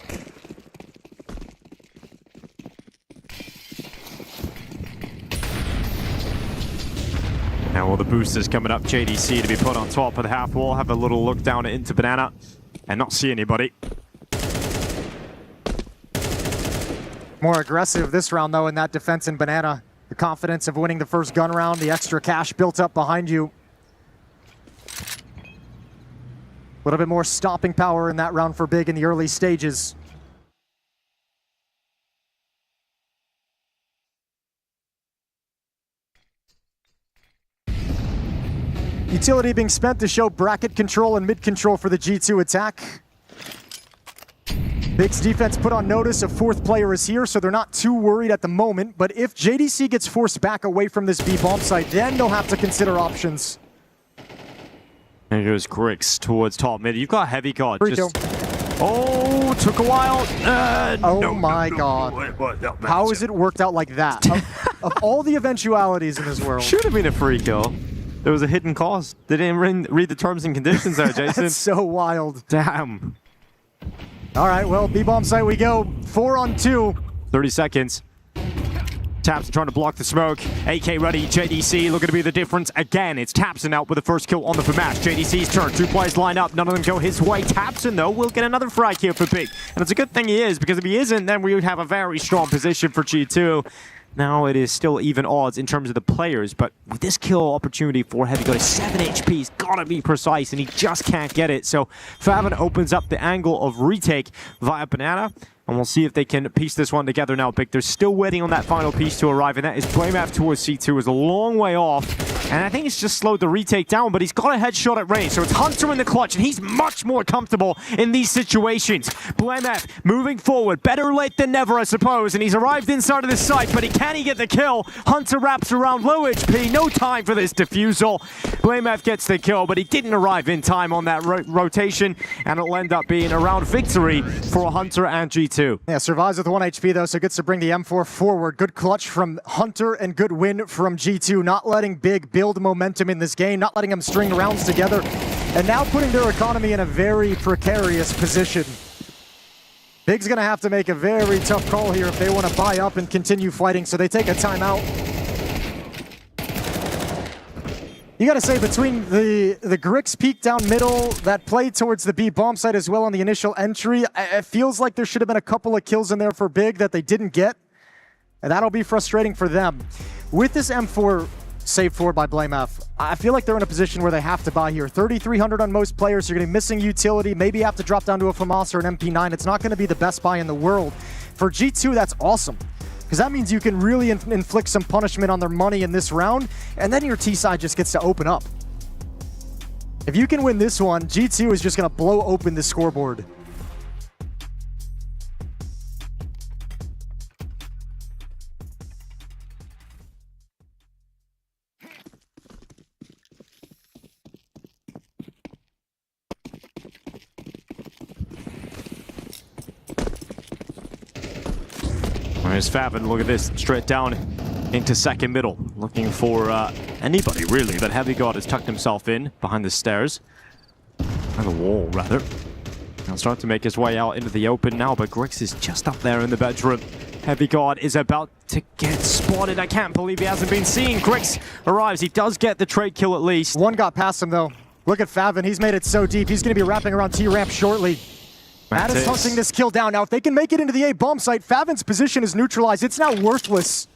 Speaker 23: Now all the boosters coming up, JDC to be put on top of the half wall, have a little look down into Banana and not see anybody.
Speaker 22: More aggressive this round, though, in that defense in Banana. The confidence of winning the first gun round, the extra cash built up behind you. A little bit more stopping power in that round for Big in the early stages. Utility being spent to show bracket control and mid control for the G2 attack. Big's defense put on notice a 4th player is here, so they're not too worried at the moment. But if JDC gets forced back away from this B bomb site, then they'll have to consider options.
Speaker 23: There goes Grix towards top mid. You've got heavy guard. Oh, took a while.
Speaker 22: Oh my god. How has it worked out like that? of all the eventualities in this world.
Speaker 23: Should have been a free kill. There was a hidden cost. They didn't read the terms and conditions there, Jason.
Speaker 22: That's so wild.
Speaker 23: Damn.
Speaker 22: All right, well, B-bomb site we go. 4 on 2.
Speaker 23: 30 seconds. Tapson trying to block the smoke. AK ready. JDC looking to be the difference again. It's Tapson out with the first kill on the FAMAS. JDC's turn. 2 players line up. None of them go his way. Tapson, though, will get another frag here for Big. And it's a good thing he is, because if he isn't, then we would have a very strong position for G2. Now it is still even odds in terms of the players, but with this kill opportunity for Heavy, got a 7 HP, he's got to be precise, and he just can't get it. So Favin opens up the angle of retake via Banana, and we'll see if they can piece this one together now. Big, they're still waiting on that final piece to arrive, and that is Blamef towards C2 is a long way off. And I think it's just slowed the retake down, but he's got a headshot at range. So it's Hunter in the clutch, and he's much more comfortable in these situations. Blamef moving forward. Better late than never, I suppose. And he's arrived inside of the site, but can he get the kill? Hunter wraps around low HP. No time for this defusal. Blamef gets the kill, but he didn't arrive in time on that rotation. And it'll end up being a round victory for Hunter and G2.
Speaker 22: Yeah, survives with 1 HP, though, so gets to bring the M4 forward. Good clutch from Hunter and good win from G2. Not letting Big build momentum in this game, not letting them string rounds together, and now putting their economy in a very precarious position. Big's going to have to make a very tough call here if they want to buy up and continue fighting, so they take a timeout. You got to say, between the Grix peek down middle, that play towards the B bomb site as well on the initial entry, it feels like there should have been a couple of kills in there for Big that they didn't get, and that'll be frustrating for them. With this M4 saved forward by BlameF, I feel like they're in a position where they have to buy here. 3,300 on most players. You're going to be missing utility. Maybe have to drop down to a FAMAS or an MP9. It's not going to be the best buy in the world. For G2, that's awesome, because that means you can really inflict some punishment on their money in this round, and then your T side just gets to open up. If you can win this one, G2 is just going to blow open the scoreboard.
Speaker 23: There's Favin, look at this, straight down into second middle, looking for anybody really, but Heavy God has tucked himself in behind the stairs, behind the wall rather. He'll start to make his way out into the open now, but Grix is just up there in the bedroom. Heavy God is about to get spotted. I can't believe he hasn't been seen. Grix arrives, he does get the trade kill at least.
Speaker 22: One got past him though. Look at Favin, he's made it so deep. He's going to be wrapping around T-ramp shortly. That is hunting this kill down. Now, if they can make it into the A bomb site, Favin's position is neutralized. It's now worthless.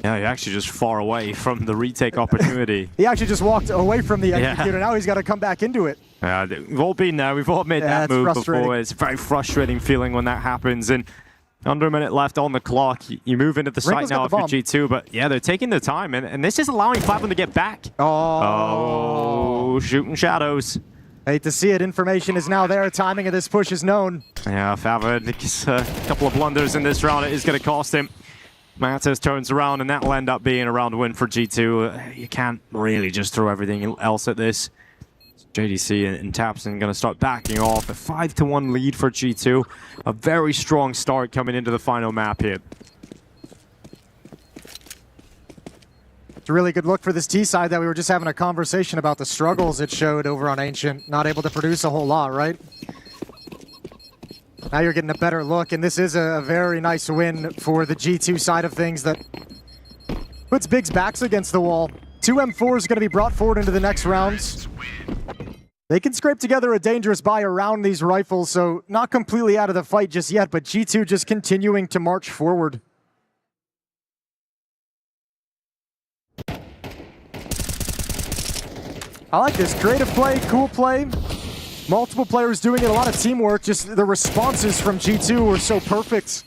Speaker 23: Yeah, he actually just far away from the retake opportunity.
Speaker 22: He actually just walked away from the executor. Now he's got to come back into it.
Speaker 23: We've all been there. We've all made that move before. It's a very frustrating feeling when that happens. And under a minute left on the clock. You move into the site now for G2, but yeah, they're taking their time. And this is allowing Favin to get back. Oh, shooting shadows.
Speaker 22: Hate to see it. Information is now there. Timing of this push is known.
Speaker 23: Yeah, Favin gets a couple of blunders in this round. It is going to cost him. Matters turns around, and that will end up being a round win for G2. You can't really just throw everything else at this. JDC and Tapson going to start backing off. A 5-1 lead for G2. A very strong start coming into the final map here.
Speaker 22: It's a really good look for this T side that we were just having a conversation about the struggles it showed over on Ancient. Not able to produce a whole lot, right? Now you're getting a better look, and this is a very nice win for the G2 side of things that puts Big's backs against the wall. 2 M4s going to be brought forward into the next rounds. They can scrape together a dangerous buy around these rifles, so not completely out of the fight just yet, but G2 just continuing to march forward. I like this. Creative play, cool play. Multiple players doing it, a lot of teamwork. Just the responses from G2 were so perfect.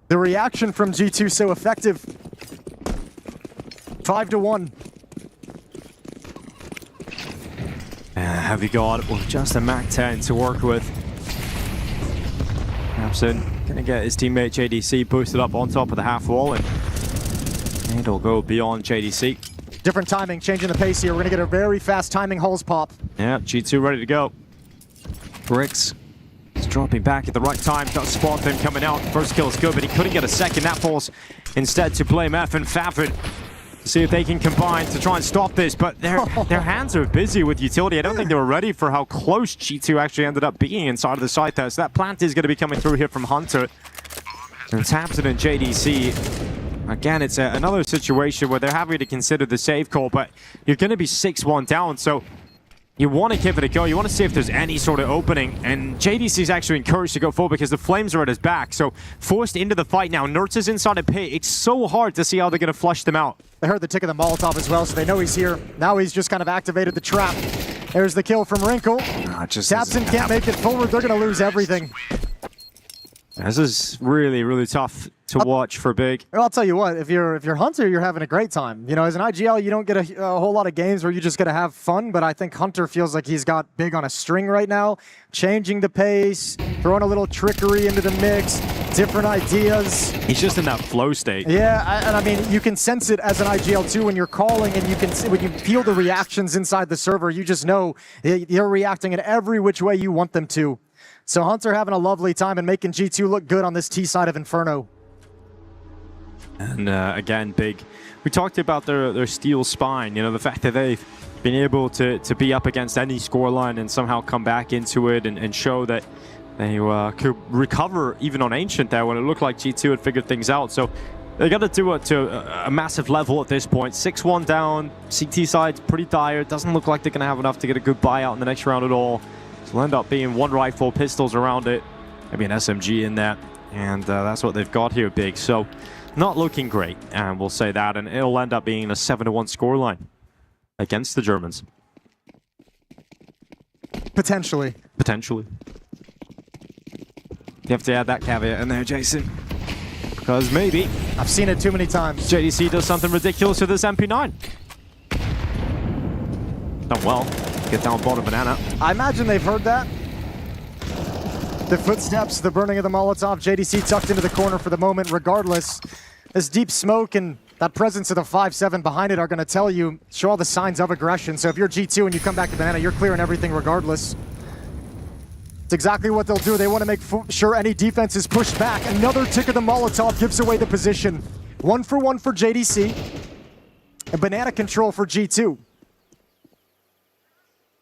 Speaker 22: The reaction from G2 so effective. 5-1.
Speaker 23: Heavy God with just a MAC-10 to work with. Abson gonna get his teammate JDC boosted up on top of the half wall, and it'll go beyond JDC.
Speaker 22: Different timing, changing the pace here. We're gonna get a very fast timing hulls pop.
Speaker 23: Yeah, G2 ready to go. Grix is dropping back at the right time. Got to spot them coming out. First kill is good, but he couldn't get a second. That falls instead to BlameF and Favin. See if they can combine to try and stop this, but their hands are busy with utility. I don't think they were ready for how close G2 actually ended up being inside of the site there. So that plant is going to be coming through here from Hunter. And Tapson and JDC. Again, it's another situation where they're having to consider the save call, but you're going to be 6-1 down, so you want to give it a go. You want to see if there's any sort of opening, and JDC is actually encouraged to go forward because the flames are at his back, so forced into the fight now. Nertz is inside a pit. It's so hard to see how they're going to flush them out.
Speaker 22: They heard the tick of the Molotov as well, so they know he's here. Now he's just kind of activated the trap. There's the kill from Wrinkle. Tapson can't make it forward. They're going to lose everything.
Speaker 23: This is really, really tough to watch for Big.
Speaker 22: Well, I'll tell you what, if you're Hunter, you're having a great time. You know, as an IGL, you don't get a whole lot of games where you just get to have fun, but I think Hunter feels like he's got Big on a string right now, changing the pace, throwing a little trickery into the mix, different ideas.
Speaker 23: He's just in that flow state.
Speaker 22: Yeah, and I mean, you can sense it as an IGL too when you're calling, and you can when you feel the reactions inside the server, you just know they're reacting in every which way you want them to. So Hunter having a lovely time and making G2 look good on this T side of Inferno.
Speaker 23: And again, Big. We talked about their steel spine, you know, the fact that they've been able to be up against any scoreline and somehow come back into it and show that They could recover even on Ancient there when it looked like G2 had figured things out. So they got to do it to a massive level at this point. 6-1 down. CT side's pretty dire. It doesn't look like they're going to have enough to get a good buyout in the next round at all. So it'll end up being one rifle, pistols around it, maybe an SMG in there. And that's what they've got here, Big. So not looking great, and we'll say that. And it'll end up being a 7-1 scoreline against the Germans.
Speaker 22: Potentially.
Speaker 23: Potentially. You have to add that caveat in there, Jason. Because maybe...
Speaker 22: I've seen it too many times.
Speaker 23: JDC does something ridiculous with this MP9. Done well. Get down bottom banana.
Speaker 22: I imagine they've heard that. The footsteps, the burning of the Molotov, JDC tucked into the corner for the moment. Regardless, this deep smoke and that presence of the 5-7 behind it are going to tell you, show all the signs of aggression. So if you're G2 and you come back to banana, you're clearing everything regardless. It's exactly what they'll do. They want to make sure any defense is pushed back. Another tick of the Molotov gives away the position. 1-for-1 for JDC. And banana control for G2.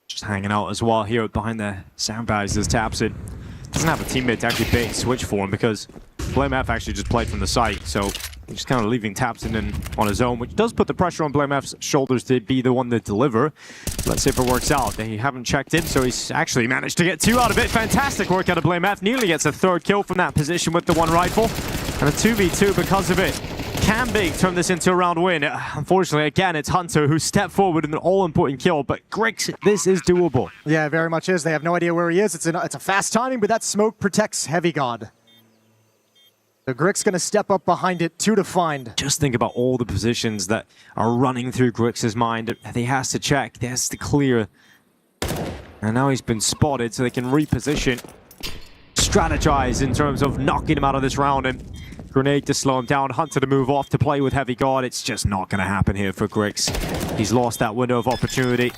Speaker 23: Just hanging out as well here behind the sandbags. There's Tapsid. Doesn't have a teammate to actually bait and switch for him because BlameF actually just played from the site. So he's just kind of leaving Tapsid in on his own, which does put the pressure on BlameF's shoulders to be the one to deliver. Let's see if it works out. They haven't checked in, so he's actually managed to get 2 out of it. Fantastic work out of BlameF. Nearly gets a 3rd kill from that position with the 1 rifle. And a 2v2 because of it. Can Big turn this into a round win? Unfortunately, again, it's Hunter who stepped forward in an all-important kill, but Grix, this is doable.
Speaker 22: Yeah, it very much is. They have no idea where he is. It's a fast timing, but that smoke protects Heavy God. So Grix going to step up behind it, 2 to find.
Speaker 23: Just think about all the positions that are running through Grix's mind. He has to check, he has to clear. And now he's been spotted, so they can reposition, strategize in terms of knocking him out of this round. And grenade to slow him down, Hunter to move off to play with Heavy God. It's just not going to happen here for Grix. He's lost that window of opportunity.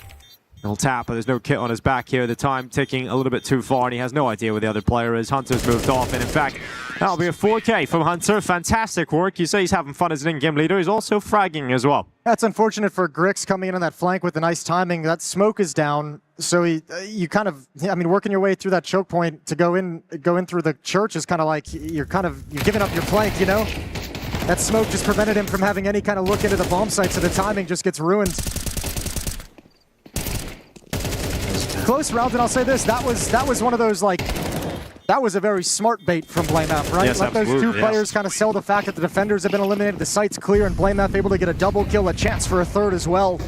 Speaker 23: He'll tap, but there's no kit on his back here. The time ticking a little bit too far, and he has no idea where the other player is. Hunter's moved off, and in fact, that'll be a 4K from Hunter. Fantastic work. You say he's having fun as an in-game leader. He's also fragging as well.
Speaker 22: That's unfortunate for Grix coming in on that flank with the nice timing. That smoke is down, so you kind of, I mean, working your way through that choke point to go in through the church is kind of like you're giving up your flank, you know? That smoke just prevented him from having any kind of look into the bomb site, so the timing just gets ruined. Close round, and I'll say this, that was one of those, like, that was a very smart bait from BlameF, right?
Speaker 23: Yes,
Speaker 22: let those 2 players kind of sell the fact that the defenders have been eliminated, the site's clear, and BlameF able to get a double kill, a chance for a 3rd as well.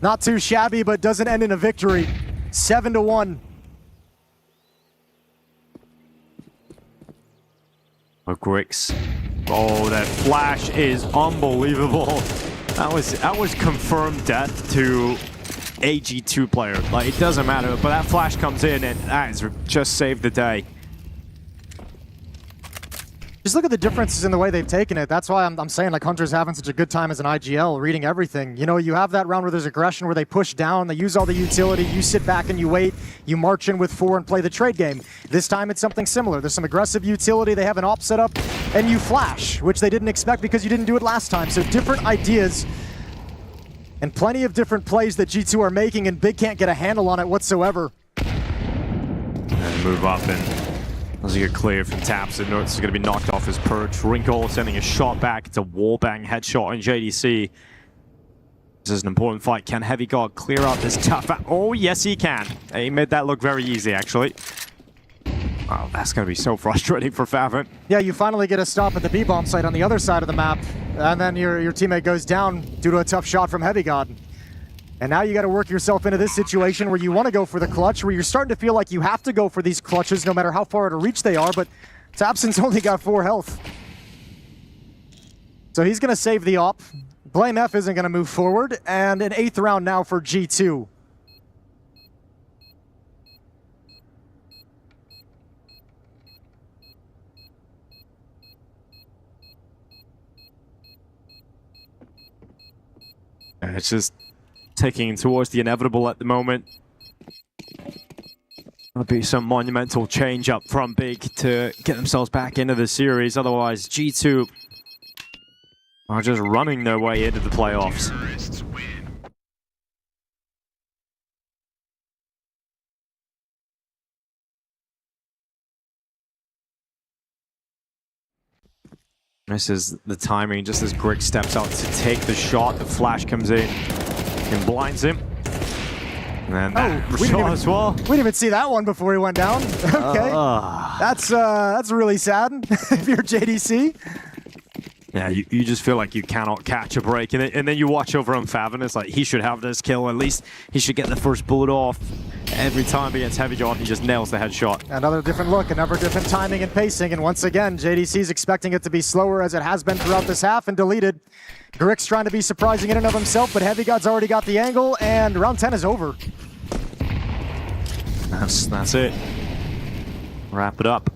Speaker 22: Not too shabby, but doesn't end in a victory. 7-1.
Speaker 23: Oh, Grix. Oh, that flash is unbelievable. That was confirmed death to a G2 player. Like, it doesn't matter, but that flash comes in and that has just saved the day.
Speaker 22: Just look at the differences in the way they've taken it. That's why I'm saying, like, Hunter's having such a good time as an IGL, reading everything. You know, you have that round where there's aggression, where they push down, they use all the utility, you sit back and you wait, you march in with 4 and play the trade game. This time it's something similar. There's some aggressive utility, they have an op set up, and you flash, which they didn't expect because you didn't do it last time. So different ideas and plenty of different plays that G2 are making, and Big can't get a handle on it whatsoever.
Speaker 23: And move up, and as you get clear from Taps, and it's going to be knocked off his perch. Wrinkle sending a shot back. It's a wallbang headshot on JDC. This is an important fight. Can Heavy God clear out this tough... Oh, yes, he can. He made that look very easy, actually. Oh, that's going to be so frustrating for Favant.
Speaker 22: Yeah, you finally get a stop at the B-bomb site on the other side of the map, and then your teammate goes down due to a tough shot from Heavy God. And now you got to work yourself into this situation where you want to go for the clutch, where you're starting to feel like you have to go for these clutches no matter how far out of reach they are, but Tapson's only got 4 health. So he's going to save the op. BlameF isn't going to move forward, and an 8th round now for G2.
Speaker 23: It's just ticking towards the inevitable at the moment. There'll be some monumental change up from Big to get themselves back into the series. Otherwise, G2 are just running their way into the playoffs. Misses the timing just as Greg steps out to take the shot. The flash comes in and blinds him. And then that shot as well.
Speaker 22: We didn't even see that one before he went down. Okay. That's really sad if you're JDC.
Speaker 23: Yeah, you just feel like you cannot catch a break. And then you watch over on Favin. It's like he should have this kill. At least he should get the first bullet off. Every time against Heavy God, he just nails the headshot.
Speaker 22: Another different look, another different timing and pacing. And once again, JDC's expecting it to be slower as it has been throughout this half and deleted. Grick's trying to be surprising in and of himself, but Heavy God's already got the angle, and round 10 is over.
Speaker 23: That's it. Wrap it up.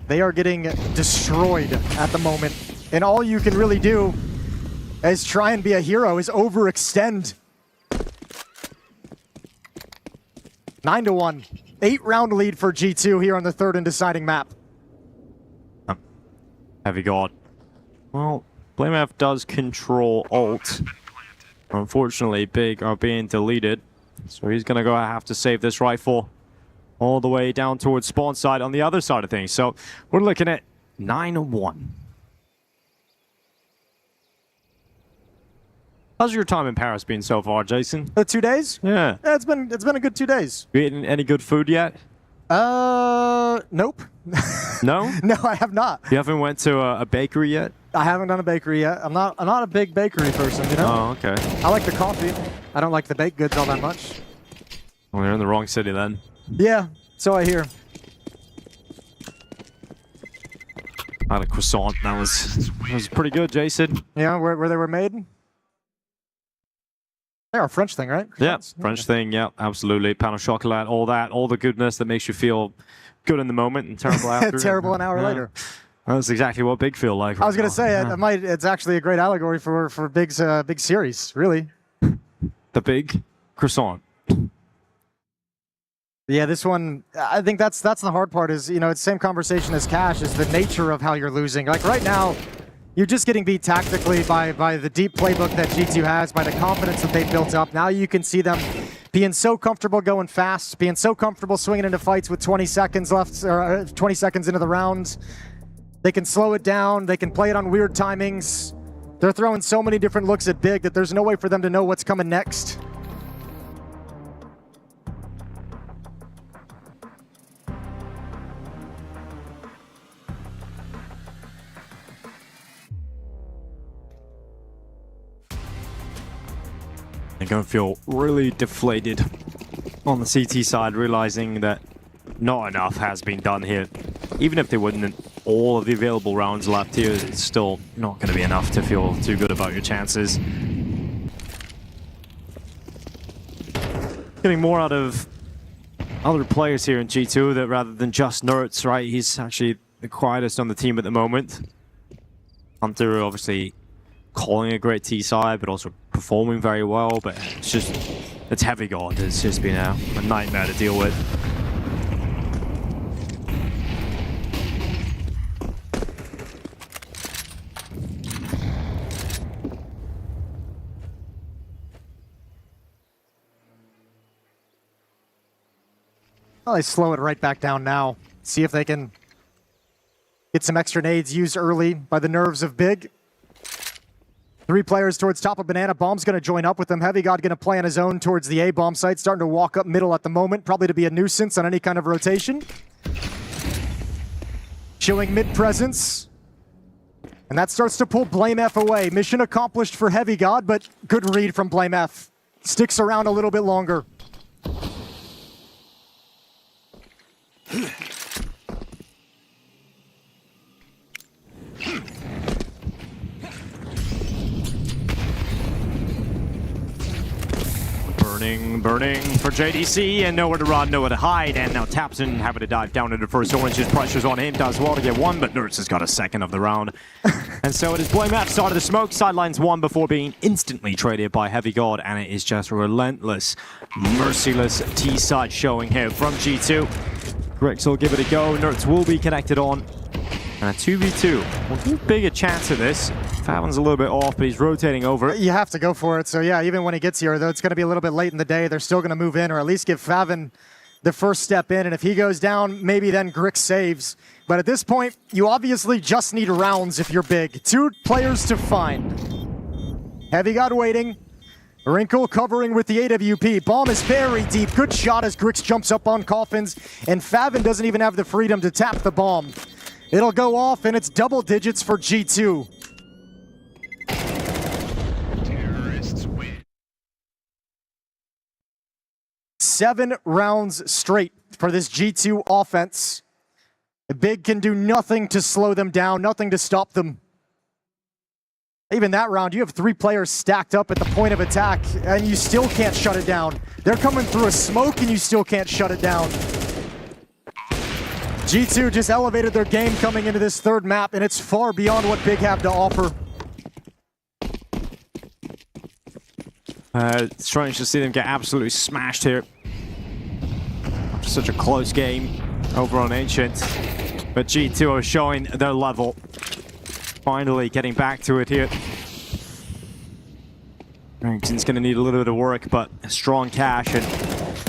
Speaker 22: They are getting destroyed at the moment. And all you can really do is try and be a hero, is overextend. 9-1. 8-round lead for G2 here on the third and deciding map.
Speaker 23: Heavy God. Well, BlameF does control ult. Unfortunately, Big are being deleted. So he's going to go have to save this rifle all the way down towards spawn side on the other side of things. So we're looking at 9-1. How's your time in Paris been so far, Jason?
Speaker 22: 2 days?
Speaker 23: Yeah.
Speaker 22: It's been a good 2 days.
Speaker 23: You eaten any good food yet?
Speaker 22: Nope.
Speaker 23: No?
Speaker 22: No, I have not.
Speaker 23: You haven't went to a bakery yet?
Speaker 22: I haven't done a bakery yet. I'm not a big bakery person, you know?
Speaker 23: Oh, okay.
Speaker 22: I like the coffee. I don't like the baked goods all that much.
Speaker 23: Well, you're in the wrong city then.
Speaker 22: Yeah, so I hear.
Speaker 23: I had a croissant. That was pretty good, Jason.
Speaker 22: Yeah, where they were made? They're a French thing, right?
Speaker 23: Yeah, French thing. Yeah, absolutely. Pain au chocolat, all that, all the goodness that makes you feel good in the moment and terrible after.
Speaker 22: Terrible an hour later.
Speaker 23: That's exactly what Big feel like.
Speaker 22: I was going to say, it's actually a great allegory for Big's big series, really.
Speaker 23: The Big croissant.
Speaker 22: Yeah, this one, I think that's the hard part is, it's the same conversation as Cash, is the nature of how you're losing. Like right now, you're just getting beat tactically by the deep playbook that G2 has, by the confidence that they've built up. Now you can see them being so comfortable going fast, being so comfortable swinging into fights with 20 seconds left, or 20 seconds into the round. They can slow it down. They can play it on weird timings. They're throwing so many different looks at Big that there's no way for them to know what's coming next.
Speaker 23: They're going to feel really deflated on the CT side, realizing that not enough has been done here. Even if they wouldn't all of the available rounds left here, it's still not going to be enough to feel too good about your chances. Getting more out of other players here in G2 that rather than just Nerds, right? He's actually the quietest on the team at the moment. Hunter obviously calling a great T side, but also performing very well. But it's Heavy God. It's just been a nightmare to deal with.
Speaker 22: Well, they slow it right back down now. See if they can get some extra nades used early by the nerves of Big. 3 players towards top of Banana. Bomb's going to join up with them. Heavy God going to play on his own towards the A-bomb site. Starting to walk up middle at the moment. Probably to be a nuisance on any kind of rotation. Showing mid-presence. And that starts to pull BlameF away. Mission accomplished for Heavy God, but good read from BlameF. Sticks around a little bit longer.
Speaker 23: Burning for JDC, and nowhere to run, nowhere to hide, and now Tapson having to dive down into first orange. His pressure's on him, does well to get one, but Nerds has got a second of the round. And so it is BlameF, start of the smoke, sidelines one before being instantly traded by Heavy God, and it is just relentless, merciless T-side showing here from G2. Grix will give it a go, Nerds will be connected on. And a 2v2. We'll give Big a chance of this. Favin's a little bit off, but he's rotating over.
Speaker 22: You have to go for it. So yeah, even when he gets here, though it's going to be a little bit late in the day, they're still going to move in, or at least give Favin the first step in, and if he goes down, maybe then Grix saves. But at this point, you obviously just need rounds if you're big. 2 players to find. Heavy God waiting. Wrinkle covering with the AWP. Bomb is very deep. Good shot as Grix jumps up on Coffins, and Favin doesn't even have the freedom to tap the bomb. It'll go off, and it's double digits for G2.
Speaker 8: Terrorists win.
Speaker 22: 7 rounds straight for this G2 offense. Big can do nothing to slow them down, nothing to stop them. Even that round, you have 3 players stacked up at the point of attack, and you still can't shut it down. They're coming through a smoke, and you still can't shut it down. G2 just elevated their game coming into this 3rd map, and it's far beyond what Big have to offer.
Speaker 23: Strange to see them get absolutely smashed here. After such a close game over on Ancient. But G2 are showing their level. Finally getting back to it here. Ancient's going to need a little bit of work, but a strong cash and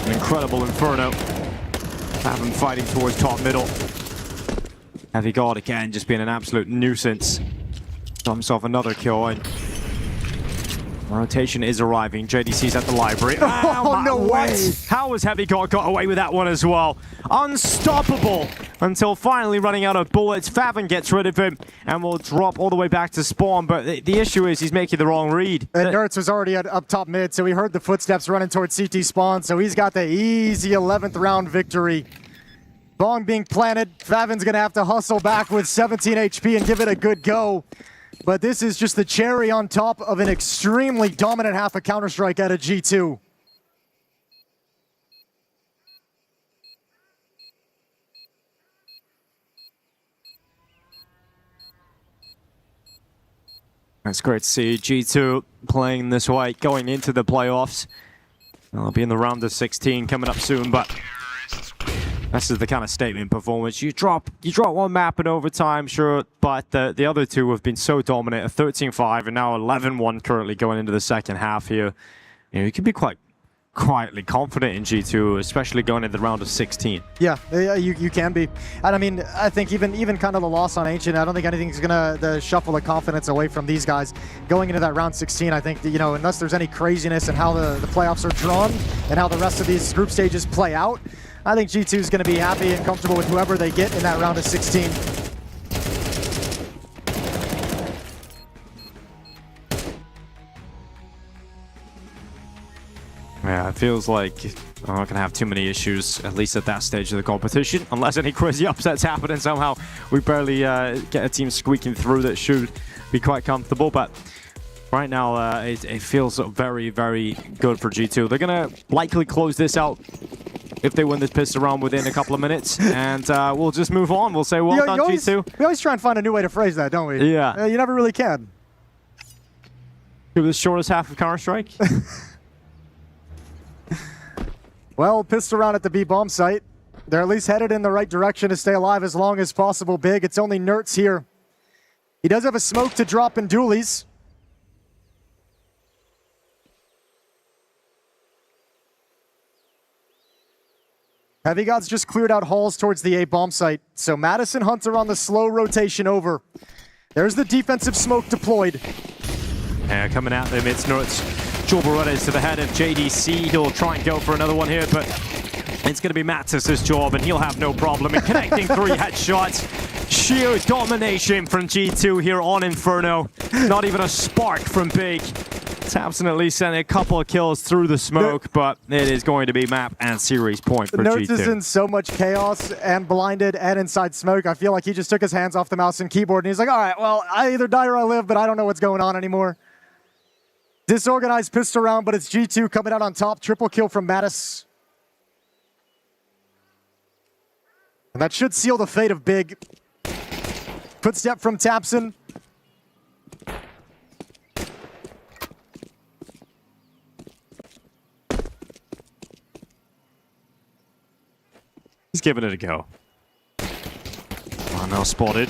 Speaker 23: an incredible Inferno. Have him fighting towards top middle. Heavy God again, just being an absolute nuisance. Got himself another kill, and rotation is arriving. JDC's at the library.
Speaker 22: Oh, no way!
Speaker 23: How has Heavy God got away with that one as well? Unstoppable until finally running out of bullets. Favin gets rid of him and will drop all the way back to spawn. But the issue is he's making the wrong read.
Speaker 22: And Nertz was already up top mid, so he heard the footsteps running towards CT spawn. So he's got the easy 11th round victory. Bomb being planted. Favin's going to have to hustle back with 17 HP and give it a good go. But this is just the cherry on top of an extremely dominant half of Counter-Strike out of G2.
Speaker 23: It's great to see G2 playing this way, going into the playoffs. They'll be in the round of 16 coming up soon, but this is the kind of statement performance. You drop one map in overtime, sure, but the other 2 have been so dominant. A 13-5 and now 11-1 currently going into the second half here. You know, you can be quite quietly confident in G2, especially going into the round of 16.
Speaker 22: Yeah, you can be. And I mean, I think even kind of the loss on Ancient, I don't think anything's going to shuffle the confidence away from these guys. Going into that round 16, I think, that, you know, unless there's any craziness in how the playoffs are drawn and how the rest of these group stages play out, I think G2 is going to be happy and comfortable with whoever they get in that round of 16.
Speaker 23: Yeah, it feels like I'm not going to have too many issues, at least at that stage of the competition, unless any crazy upsets happen and somehow we barely get a team squeaking through that should be quite comfortable. But right now, it feels very, very good for G2. They're going to likely close this out if they win this pistol round within a couple of minutes, and we'll just move on. We'll say, well done, G2.
Speaker 22: We always try and find a new way to phrase that, don't we?
Speaker 23: Yeah.
Speaker 22: You never really can.
Speaker 23: It was the shortest half of Counter-Strike.
Speaker 22: Well, pistol round at the B bomb site. They're at least headed in the right direction to stay alive as long as possible. Big, it's only Nertz here. He does have a smoke to drop in dualies. Heavy God's just cleared out halls towards the A bomb site. So Madison Hunter on the slow rotation over. There's the defensive smoke deployed.
Speaker 23: Yeah, coming out there, it's Nertz. Is to the head of JDC. He'll try and go for another one here, but it's going to be Mattis' job, and he'll have no problem in connecting 3 headshots. Sheer domination from G2 here on Inferno. Not even a spark from Big. Tapson at least sent a couple of kills through the smoke, but it is going to be map and series point for
Speaker 22: Nertz
Speaker 23: G2.
Speaker 22: is in so much chaos and blinded and inside smoke. I feel like he just took his hands off the mouse and keyboard, and he's like, all right, well, I either die or I live, but I don't know what's going on anymore. Disorganized pistol round, but it's G2 coming out on top. Triple kill from Mattis. And that should seal the fate of Big. Footstep from Tapson.
Speaker 23: He's giving it a go. Oh, now spotted.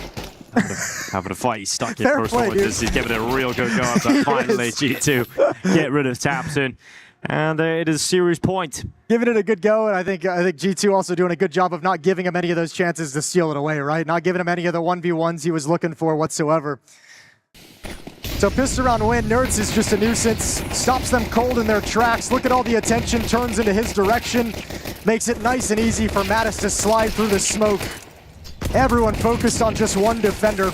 Speaker 23: Having a fight. He's stuck in first one with this. He's giving it a real good go. But finally, G2 get rid of Tapson. And it is series point.
Speaker 22: Giving it a good go, and I think G2 also doing a good job of not giving him any of those chances to steal it away, right? Not giving him any of the 1v1s he was looking for whatsoever. So pissed around win, Nerds is just a nuisance, stops them cold in their tracks. Look at all the attention, turns into his direction, makes it nice and easy for Mattis to slide through the smoke. Everyone focused on just one defender.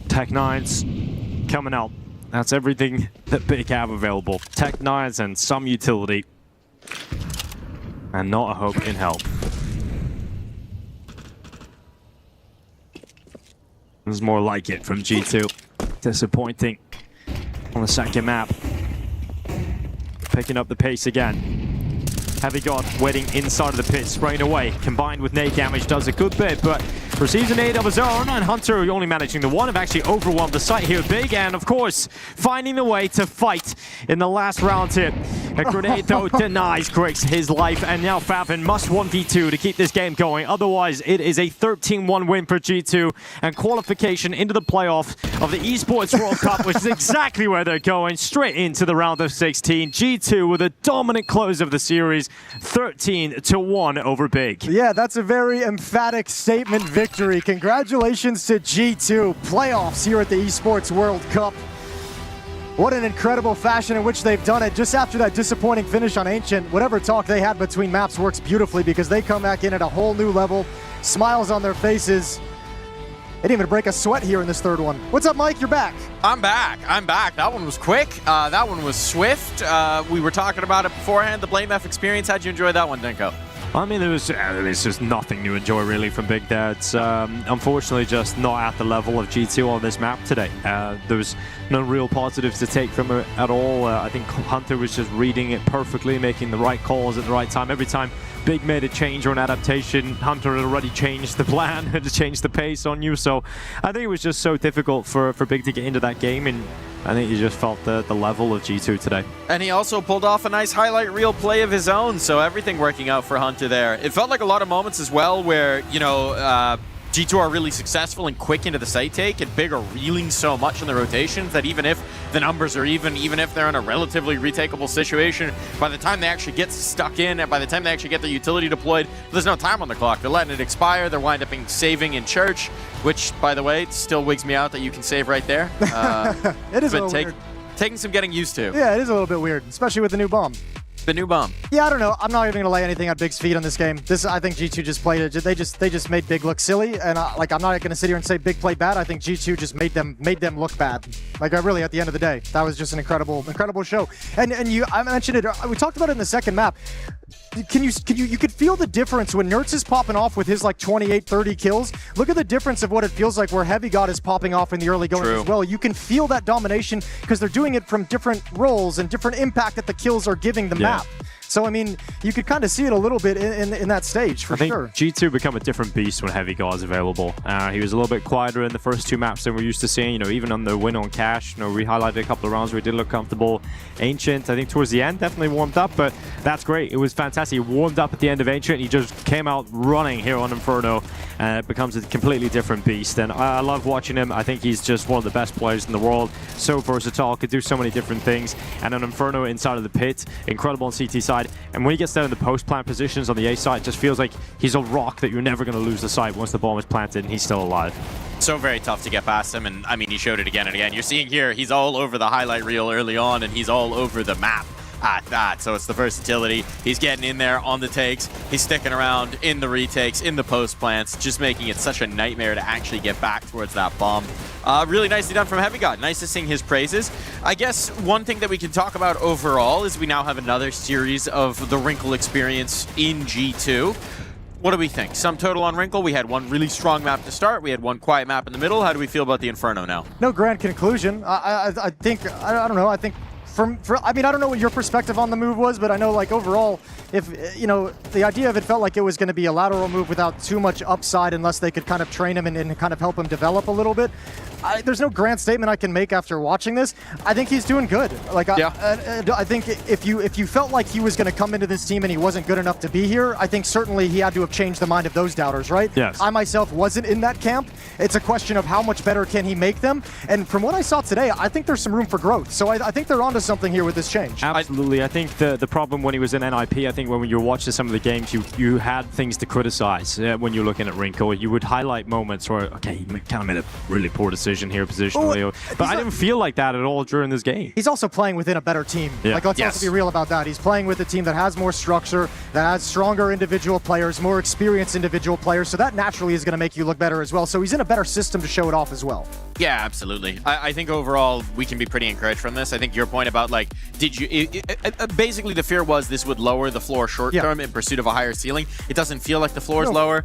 Speaker 23: Tech-9s coming out. That's everything that Big have available. Tech-9s and some utility. And not a hope in hell. There's more like it from G2. Disappointing on the second map. Picking up the pace again. Heavy God waiting inside of the pit, spraying away. Combined with nade damage does a good bit, but receives a nade of his own, and Hunter only managing the one have actually overwhelmed the site here big, and of course, finding the way to fight in the last round here. A grenade though denies Griggs his life, and now Favin must 1v2 to keep this game going. Otherwise, it is a 13-1 win for G2 and qualification into the playoff of the Esports World Cup, which is exactly where they're going, straight into the round of 16. G2 with a dominant close of the series, 13-1 over Big.
Speaker 22: Yeah, that's a very emphatic statement victory. Congratulations to G2. Playoffs here at the Esports World Cup. What an incredible fashion in which they've done it. Just after that disappointing finish on Ancient, whatever talk they had between maps works beautifully because they come back in at a whole new level. Smiles on their faces. They didn't even break a sweat here in this third one. What's up, Mike? You're back.
Speaker 13: I'm back. That one was quick. That one was swift. We were talking about it beforehand, the Blame F experience. How'd you enjoy that one, Denko?
Speaker 23: I mean, there's just nothing to enjoy really from Big there. It's unfortunately just not at the level of G2 on this map today. There was no real positives to take from it at all. I think Hunter was just reading it perfectly, making the right calls at the right time. Every time Big made a change or an adaptation, Hunter had already changed the plan, had to change the pace on you. So I think it was just so difficult for Big to get into that game, and I think you just felt the level of G2 today.
Speaker 13: And he also pulled off a nice highlight reel play of his own, so everything working out for Hunter there. It felt like a lot of moments as well where, you know, G2 are really successful and quick into the site take, and Big are reeling so much in the rotations that even if the numbers are even if they're in a relatively retakeable situation, by the time they actually get stuck in and by the time they actually get their utility deployed, there's no time on the clock. They're letting it expire. They're wind up saving in church, which, by the way, still wigs me out that you can save right there.
Speaker 22: It is a little weird.
Speaker 13: Taking some getting used to.
Speaker 22: Yeah, it is a little bit weird, especially with the new bomb.
Speaker 13: The new bomb.
Speaker 22: Yeah, I don't know. I'm not even going to lay anything on Big's feet on this game. I think G2 just played it. They just made Big look silly, and I'm not going to sit here and say Big played bad. I think G2 just made them look bad. Like, really, at the end of the day, that was just an incredible show. And I mentioned it. We talked about it in the second map. You could feel the difference when Nerds is popping off with his like 28, 30 kills. Look at the difference of what it feels like where Heavy God is popping off in the early going as well. You can feel that domination because they're doing it from different roles and different impact that the kills are giving the map. So, I mean, you could kind of see it a little bit in that stage, for sure.
Speaker 23: I think G2 become a different beast when Heavy God is available. He was a little bit quieter in the first two maps than we're used to seeing. You know, even on the win on Cash, you know, we highlighted a couple of rounds where he did look comfortable. Ancient, I think towards the end, definitely warmed up, but that's great. It was fantastic. He warmed up at the end of Ancient. He just came out running here on Inferno, and it becomes a completely different beast. And I love watching him. I think he's just one of the best players in the world. So versatile, could do so many different things. And on Inferno inside of the pit, incredible on CT side. And when he gets down in the post-plant positions on the A side, it just feels like he's a rock that you're never going to lose the site once the bomb is planted and he's still alive.
Speaker 13: So very tough to get past him, and I mean, he showed it again and again. You're seeing here, he's all over the highlight reel early on, and he's all over the map at that. So it's the versatility. He's getting in there on the takes. He's sticking around in the retakes, in the post plants, just making it such a nightmare to actually get back towards that bomb. Really nicely done from Heavy God. Nice to sing his praises. I guess one thing that we can talk about overall is we now have another series of the Wrinkle experience in G2. What do we think? Sum total on Wrinkle, we had one really strong map to start. We had one quiet map in the middle. How do we feel about the Inferno now?
Speaker 22: No grand conclusion. I think, I don't know, I think I mean, I don't know what your perspective on the move was, but I know, like, overall, if, you know, the idea of it felt like it was going to be a lateral move without too much upside unless they could kind of train him and kind of help him develop a little bit. There's no grand statement I can make after watching this. I think he's doing good. Like, I think if you felt like he was going to come into this team and he wasn't good enough to be here, I think certainly he had to have changed the mind of those doubters, right?
Speaker 23: Yes.
Speaker 22: I myself wasn't in that camp. It's a question of how much better can he make them. And from what I saw today, I think there's some room for growth. So I think they're onto something here with this change.
Speaker 23: Absolutely. I think the problem when he was in NIP, I think when you were watching some of the games, you had things to criticize when you're looking at Wrinkle. You would highlight moments where, okay, he kind of made a really poor decision here positionally. But I didn't feel like that at all during this game.
Speaker 22: He's also playing within a better team.
Speaker 23: Yeah.
Speaker 22: Like, let's also be real about that. He's playing with a team that has more structure, that has stronger individual players, more experienced individual players. So that naturally is going to make you look better as well. So he's in a better system to show it off as well.
Speaker 3: Yeah, absolutely. I think overall we can be pretty encouraged from this. I think your point about, like, basically the fear was this would lower the floor short term in pursuit of a higher ceiling. It doesn't feel like the floor is lower.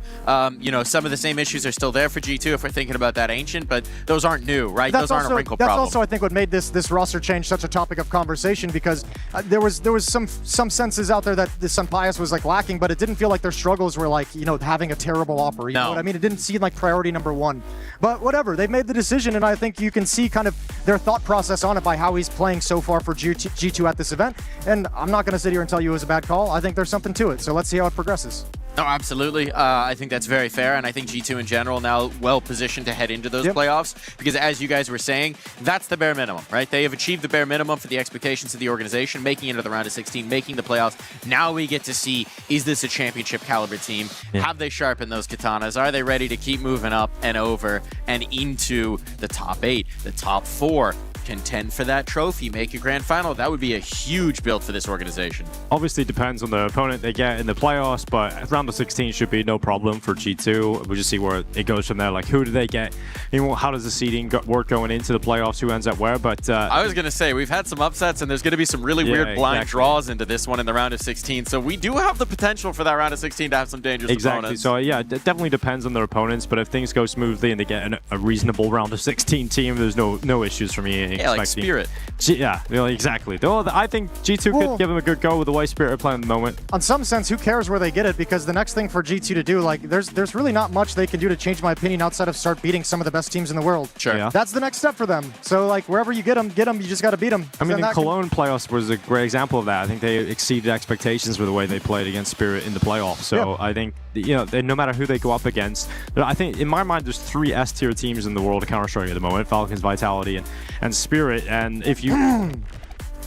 Speaker 3: You know, some of the same issues are still there for G2 if we're thinking about that Ancient, but those aren't new, right? Those aren't a Wrinkle problem.
Speaker 22: That's also, I think, what made this roster change such a topic of conversation, because there was some senses out there that the Sunpius was, like, lacking, but it didn't feel like their struggles were, like, you know, having a terrible offer. You know what I mean? It didn't seem like priority number one. But whatever, they've made the decision, and I think you can see kind of their thought process on it by how he's playing so far for G2 at this event. And I'm not going to sit here and tell you it was a bad call. I think there's something to it. So let's see how it progresses.
Speaker 3: No, absolutely. I think that's very fair, and I think G2 in general now well positioned to head into those playoffs, because as you guys were saying, that's the bare minimum, right? They have achieved the bare minimum for the expectations of the organization, making it into the round of 16, making the playoffs. Now we get to see, is this a championship caliber team? Have they sharpened those katanas? Are they ready to keep moving up and over and into the top 8, the top 4? Contend for that trophy, make a grand final. That would be a huge build for this organization.
Speaker 23: Obviously depends on the opponent they get in the playoffs, but round of 16 should be no problem for G2. We'll just see where it goes from there. Like, who do they get? You know, how does the seeding work going into the playoffs? Who ends up where? But
Speaker 3: I was going to say, we've had some upsets, and there's going to be some really weird blind draws into this one in the round of 16. So we do have the potential for that round of 16 to have some dangerous opponents.
Speaker 23: So yeah, it definitely depends on their opponents, but if things go smoothly and they get a reasonable round of 16 team, there's no issues for me.
Speaker 3: Yeah, like Spirit.
Speaker 23: Yeah, exactly. Though I think G2 could give them a good go with the way Spirit are playing at the moment.
Speaker 22: On some sense, who cares where they get it? Because the next thing for G2 to do, like, there's really not much they can do to change my opinion outside of start beating some of the best teams in the world.
Speaker 3: Sure. Yeah.
Speaker 22: That's the next step for them. So, like, wherever you get them, you just got to beat them.
Speaker 23: I mean, the Cologne playoffs was a great example of that. I think they exceeded expectations with the way they played against Spirit in the playoffs. So I think, you know, no matter who they go up against, I think in my mind there's 3 S-tier teams in the world of Counter-Strike at the moment: Falcons, Vitality, and Spirit. And if you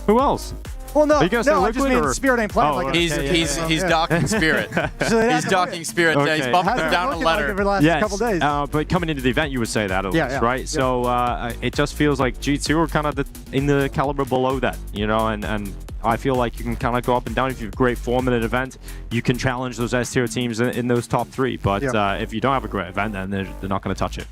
Speaker 23: who else?
Speaker 22: Well, no, I just mean Spirit ain't playing like
Speaker 3: he's docking Spirit. He's docking Spirit.
Speaker 23: Okay.
Speaker 3: He's bumping them down a letter.
Speaker 22: Over the last couple days.
Speaker 23: But coming into the event, you would say that at least, right? Yeah. So it just feels like G2 are kind of in the caliber below that, you know, and I feel like you can kind of go up and down. If you have great form in an event, you can challenge those S-tier teams in those top 3. But if you don't have a great event, then they're not going to touch it.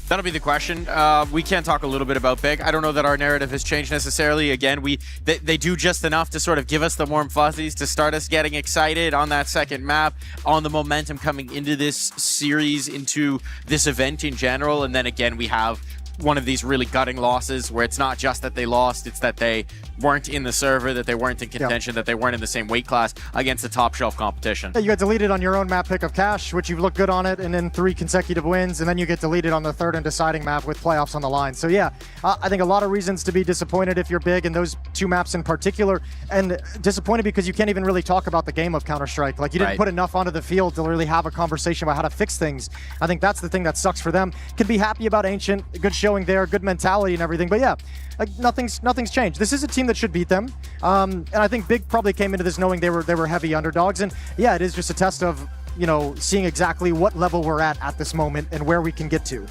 Speaker 3: That'll be the question. We can talk a little bit about Big. I don't know that our narrative has changed necessarily. Again, they do just enough to sort of give us the warm fuzzies, to start us getting excited on that second map, on the momentum coming into this series, into this event in general. And then again, we have one of these really gutting losses where it's not just that they lost, it's that they weren't in the server, that they weren't in contention, that they weren't in the same weight class against the top shelf competition.
Speaker 22: You got deleted on your own map pick of Cash, which you've looked good on it, and then 3 consecutive wins, and then you get deleted on the 3rd and deciding map with playoffs on the line. So yeah, I think a lot of reasons to be disappointed if you're Big, and those 2 maps in particular, and disappointed because you can't even really talk about the game of Counter-Strike. Like, you didn't put enough onto the field to really have a conversation about how to fix things. I think that's the thing that sucks for them. Can be happy about Ancient, good showing there, good mentality and everything, but yeah, like, nothing's changed. This is a team that should beat them, and I think Big probably came into this knowing they were heavy underdogs, and yeah, it is just a test of, you know, seeing exactly what level we're at this moment and where we can get to.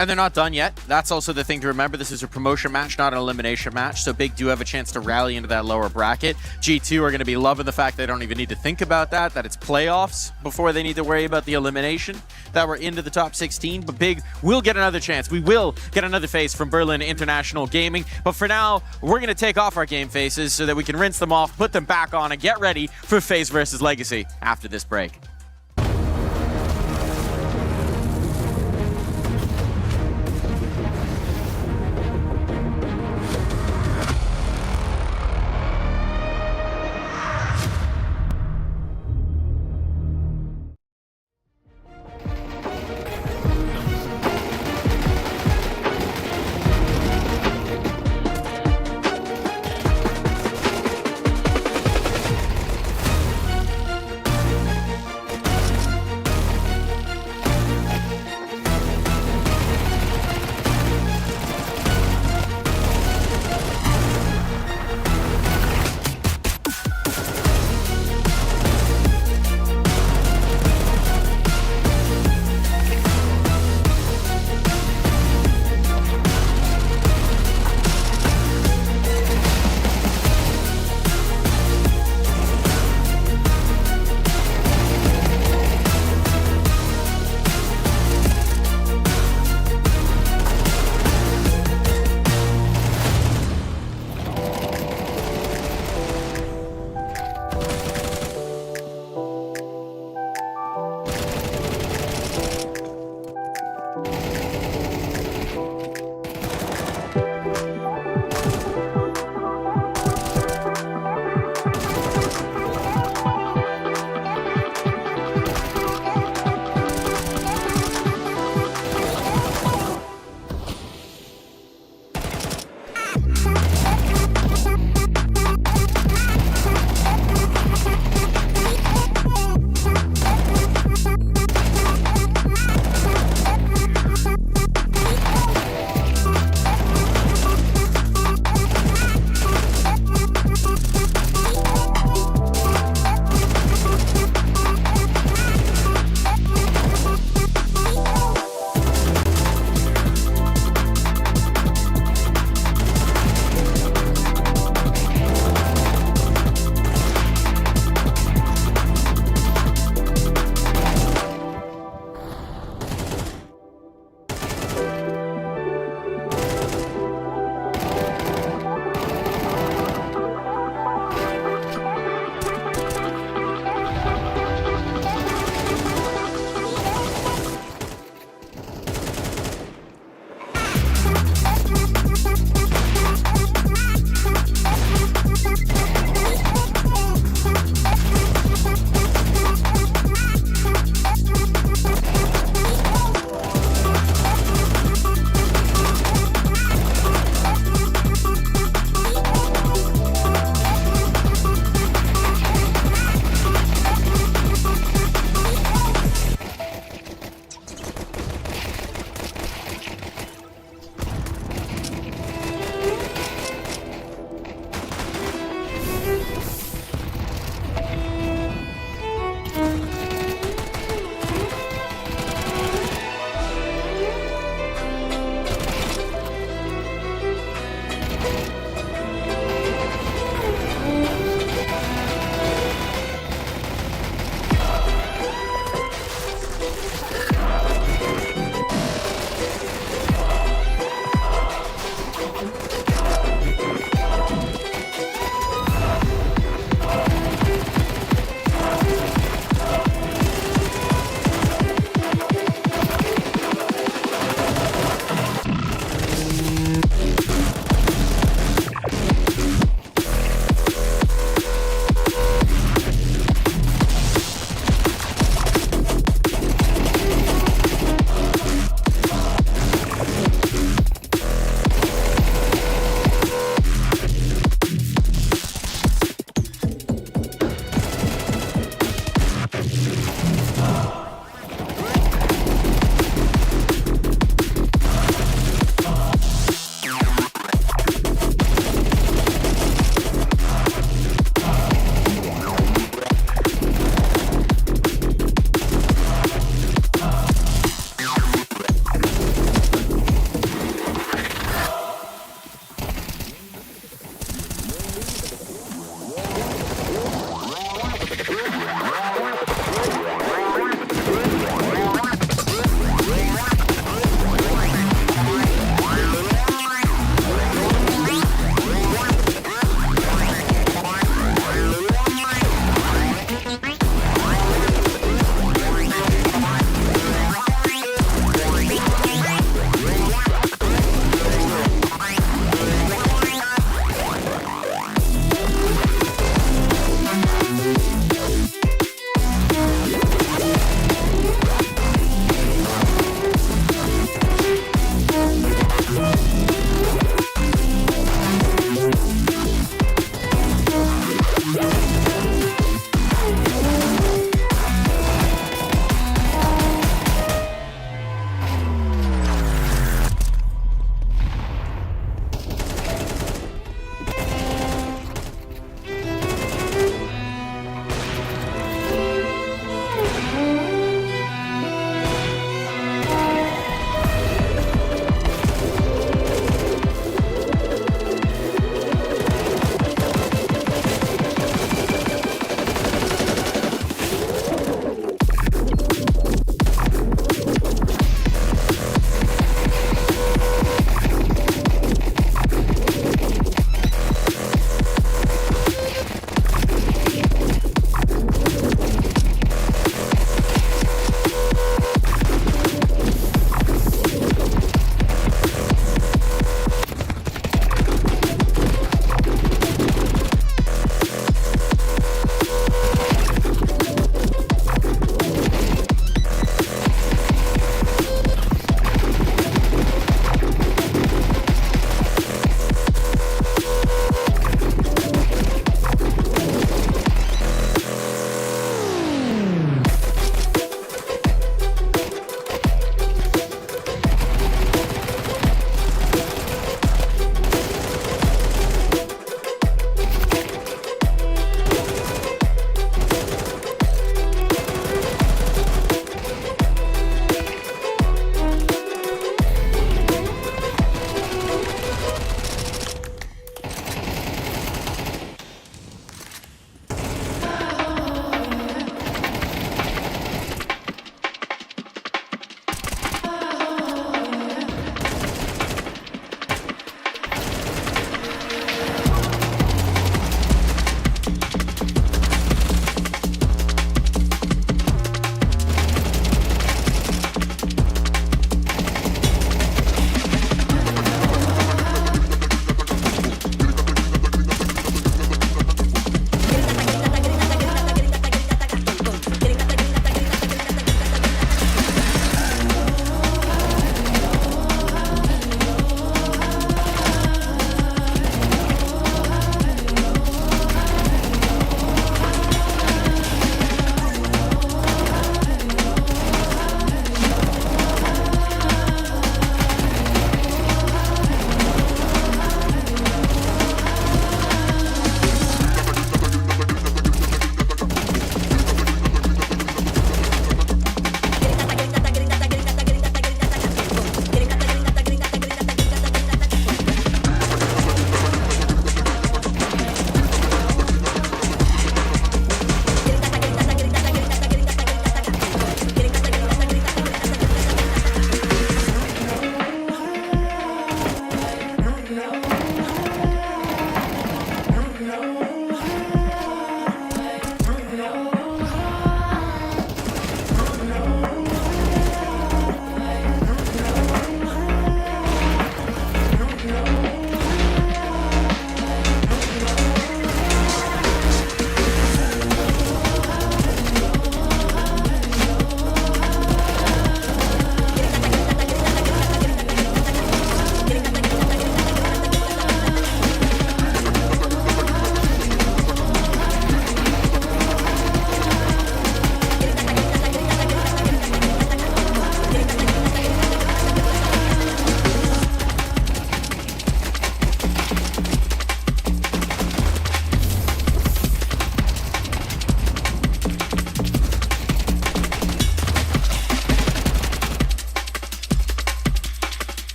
Speaker 3: And they're not done yet. That's also the thing to remember. This is a promotion match, not an elimination match. So Big do have a chance to rally into that lower bracket. G2 are going to be loving the fact they don't even need to think about that it's playoffs before they need to worry about the elimination, that we're into the top 16. But Big will get another chance. We will get another face from Berlin International Gaming. But for now, we're going to take off our game faces so that we can rinse them off, put them back on, and get ready for FaZe versus Legacy after this break.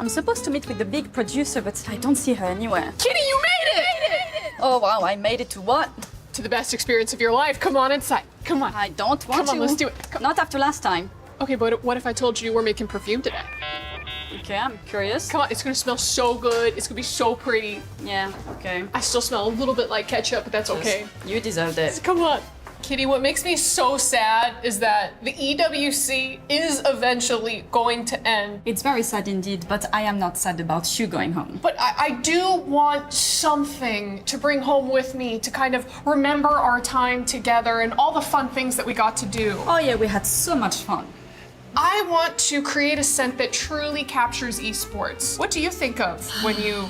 Speaker 1: I'm supposed to meet with the big producer, but I don't see her anywhere.
Speaker 18: Kitty, you made it!
Speaker 1: Oh wow, I made it to what?
Speaker 18: To the best experience of your life. Come on inside. Come on.
Speaker 1: I don't want to.
Speaker 18: Come on, let's do it.
Speaker 1: Not after last time.
Speaker 18: Okay, but what if I told you were making perfume today?
Speaker 1: Okay, I'm curious.
Speaker 18: Come on, it's gonna smell so good. It's gonna be so pretty.
Speaker 1: Yeah, okay.
Speaker 18: I still smell a little bit like ketchup, but that's okay.
Speaker 1: You deserved it.
Speaker 18: Come on. Kitty, what makes me so sad is that the EWC is eventually going to end.
Speaker 1: It's very sad indeed, but I am not sad about you going home.
Speaker 18: But I do want something to bring home with me to kind of remember our time together and all the fun things that we got to do.
Speaker 1: Oh yeah, we had so much fun.
Speaker 18: I want to create a scent that truly captures esports. What do you think of when you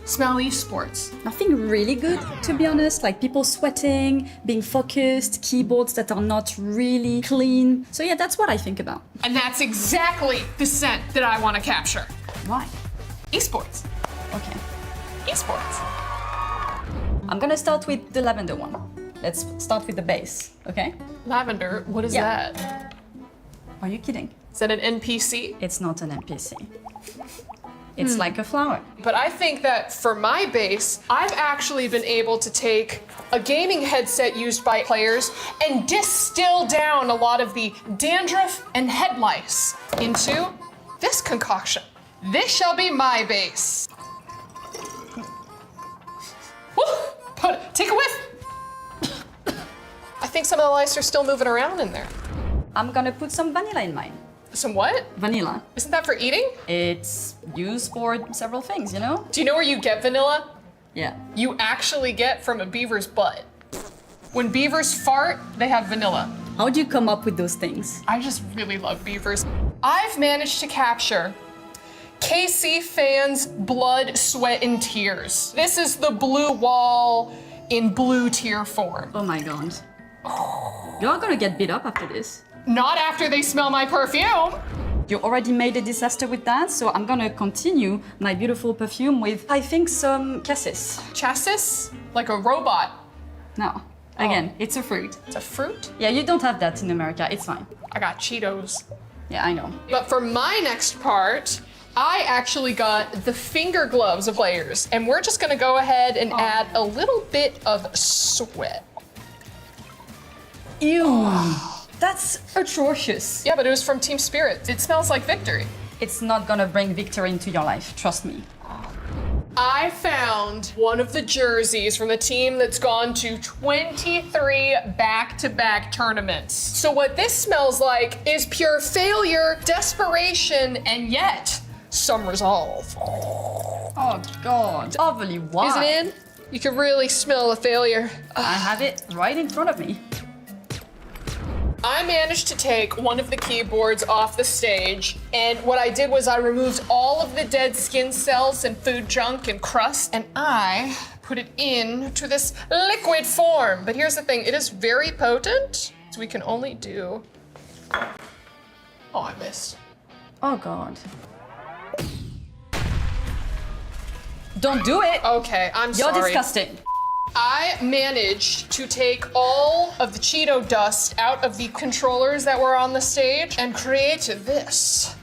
Speaker 18: smell esports?
Speaker 1: Nothing really good, to be honest, like people sweating, being focused, keyboards that are not really clean. So yeah, that's what I think about.
Speaker 18: And that's exactly the scent that I want to capture.
Speaker 1: Why?
Speaker 18: Esports.
Speaker 1: Okay.
Speaker 18: Esports.
Speaker 1: I'm gonna start with the lavender one. Let's start with the base, okay?
Speaker 18: Lavender, what is that?
Speaker 1: Are you kidding?
Speaker 18: Is that an NPC?
Speaker 1: It's not an NPC. It's like a flower.
Speaker 18: But I think that for my base, I've actually been able to take a gaming headset used by players and distill down a lot of the dandruff and head lice into this concoction. This shall be my base. Woo! Take a whiff. I think some of the lice are still moving around in there.
Speaker 1: I'm gonna put some vanilla in mine.
Speaker 18: Some what?
Speaker 1: Vanilla.
Speaker 18: Isn't that for eating?
Speaker 1: It's used for several things, you know?
Speaker 18: Do you know where you get vanilla?
Speaker 1: Yeah.
Speaker 18: You actually get from a beaver's butt. When beavers fart, they have vanilla.
Speaker 1: How do you come up with those things?
Speaker 18: I just really love beavers. I've managed to capture KC fans' blood, sweat, and tears. This is the blue wall in blue tier form.
Speaker 1: Oh my god. You're gonna get beat up after this.
Speaker 18: Not after they smell my perfume.
Speaker 1: You already made a disaster with that, so I'm gonna continue my beautiful perfume with, I think, some cassis.
Speaker 18: Chassis? Like a robot?
Speaker 1: No. Again, it's a fruit.
Speaker 18: It's a fruit?
Speaker 1: Yeah, you don't have that in America. It's fine.
Speaker 18: I got Cheetos.
Speaker 1: Yeah, I know.
Speaker 18: But for my next part, I actually got the finger gloves of players, and we're just gonna go ahead and add a little bit of sweat.
Speaker 1: Ew. That's atrocious.
Speaker 18: Yeah, but it was from Team Spirit. It smells like victory.
Speaker 1: It's not gonna bring victory into your life, trust me.
Speaker 18: I found one of the jerseys from the team that's gone to 23 back-to-back tournaments. So what this smells like is pure failure, desperation, and yet some resolve.
Speaker 1: Oh god. Overly why?
Speaker 18: Is it in? You can really smell the failure.
Speaker 1: I have it right in front of me.
Speaker 18: I managed to take one of the keyboards off the stage, and what I did was I removed all of the dead skin cells and food junk and crust, and I put it into this liquid form. But here's the thing, it is very potent, so we can only do... Oh, I missed.
Speaker 1: Oh god. Don't do it!
Speaker 18: Okay, I'm sorry.
Speaker 1: You're disgusting.
Speaker 18: I managed to take all of the Cheeto dust out of the controllers that were on the stage and create this.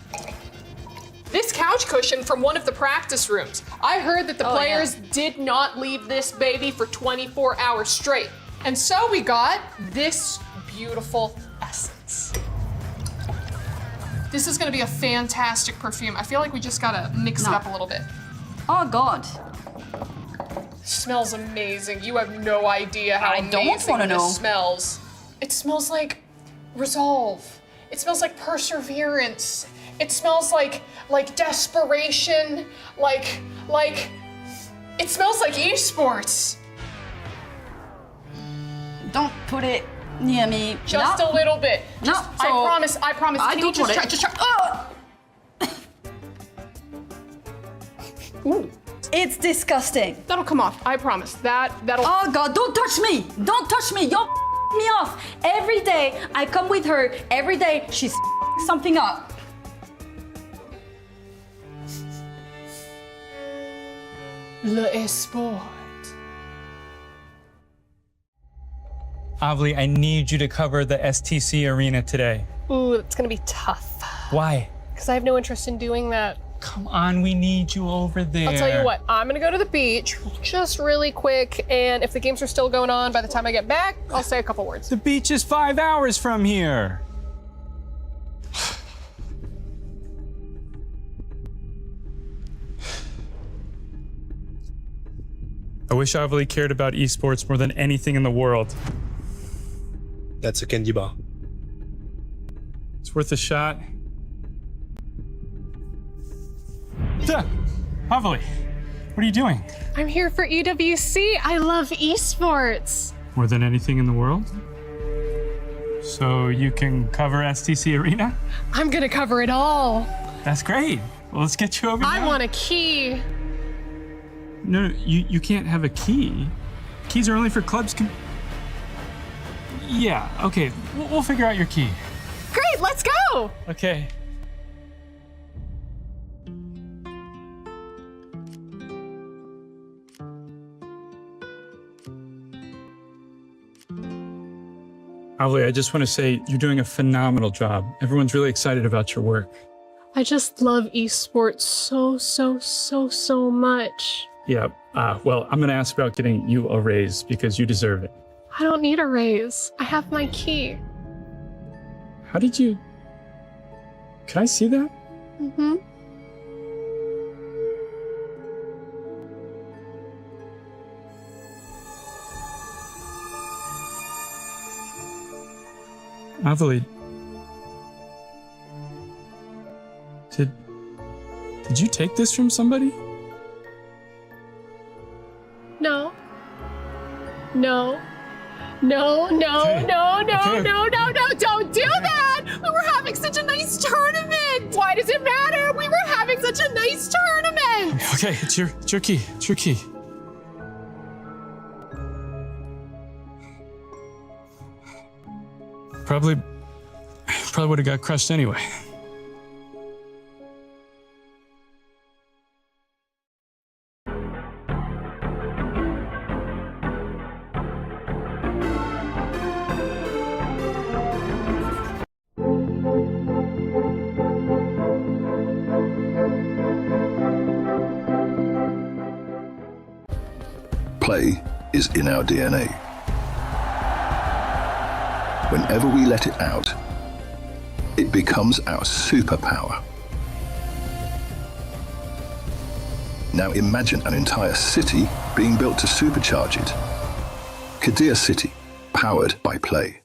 Speaker 18: This couch cushion from one of the practice rooms. I heard that the players did not leave this baby for 24 hours straight. And so we got this beautiful essence. This is gonna be a fantastic perfume. I feel like we just gotta mix it up a little bit.
Speaker 1: Oh God.
Speaker 18: Smells amazing. You have no idea how amazing this smells. It smells like resolve. It smells like perseverance. It smells like desperation. It smells like esports.
Speaker 1: Don't put it near me.
Speaker 18: Just a little bit.
Speaker 1: No.
Speaker 18: I promise.
Speaker 1: I
Speaker 18: Can
Speaker 1: don't
Speaker 18: you
Speaker 1: want it.
Speaker 18: just try? Ooh.
Speaker 1: It's disgusting.
Speaker 18: That'll come off. I promise. That'll.
Speaker 1: Oh God! Don't touch me! Don't touch me! You're me off. Every day I come with her. Every day she's something up.
Speaker 18: L'Esport.
Speaker 21: Avli, I need you to cover the STC arena today.
Speaker 18: Ooh, it's gonna be tough.
Speaker 21: Why?
Speaker 18: Because I have no interest in doing that.
Speaker 21: Come on, we need you over there.
Speaker 18: I'll tell you what, I'm gonna go to the beach just really quick, and if the games are still going on by the time I get back, I'll say a couple words.
Speaker 21: The beach is 5 hours from here. I wish Avli cared about esports more than anything in the world.
Speaker 4: That's a candy bar.
Speaker 21: It's worth a shot. Avli, what are you doing?
Speaker 18: I'm here for EWC. I love esports.
Speaker 21: More than anything in the world? So you can cover STC Arena?
Speaker 18: I'm gonna cover it all.
Speaker 21: That's great. Well, let's get you over there.
Speaker 18: I want a key.
Speaker 21: No, you can't have a key. Keys are only for clubs. Yeah, okay. We'll figure out your key.
Speaker 18: Great, let's go.
Speaker 21: Okay. Avli, I just want to say you're doing a phenomenal job. Everyone's really excited about your work.
Speaker 18: I just love esports so much.
Speaker 21: Yeah, well, I'm going to ask about getting you a raise because you deserve it.
Speaker 18: I don't need a raise. I have my key.
Speaker 21: How did you... Can I see that?
Speaker 18: Mm-hmm.
Speaker 21: Avli, did you take this from somebody?
Speaker 18: No. No. No, no,
Speaker 21: Okay.
Speaker 18: no, no,
Speaker 21: Okay.
Speaker 18: no, no, no, don't do that! We were having such a nice tournament! Why does it matter? We were having such a nice tournament!
Speaker 21: Okay, it's your key. It's your key. Probably would have got crushed anyway.
Speaker 10: Play is in our DNA. Whenever we let it out, it becomes our superpower. Now imagine an entire city being built to supercharge it. Kadir City, powered by play.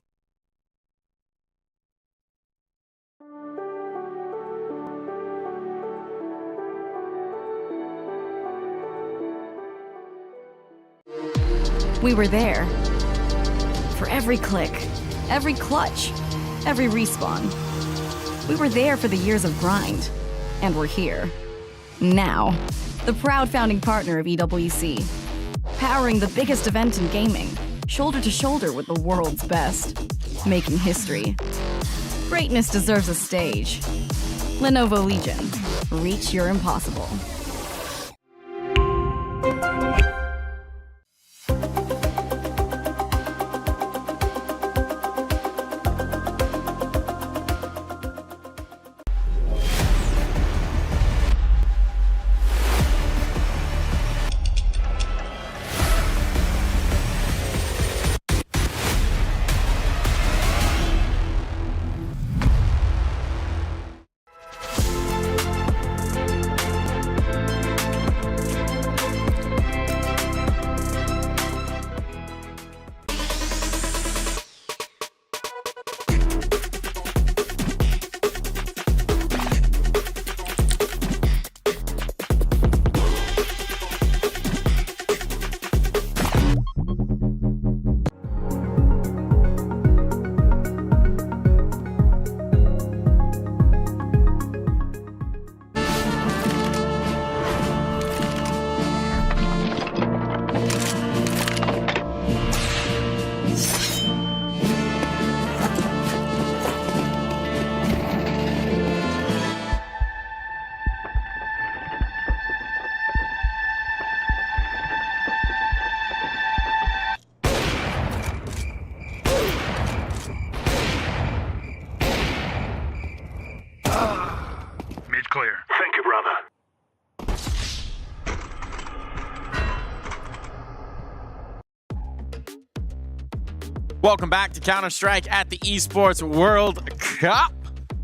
Speaker 7: We were there. For every click, every clutch, every respawn. We were there for the years of grind. And we're here. Now. The proud founding partner of EWC. Powering the biggest event in gaming. Shoulder to shoulder with the world's best. Making history. Greatness deserves a stage. Lenovo Legion. Reach your impossible.
Speaker 13: Welcome back to Counter-Strike at the Esports World Cup,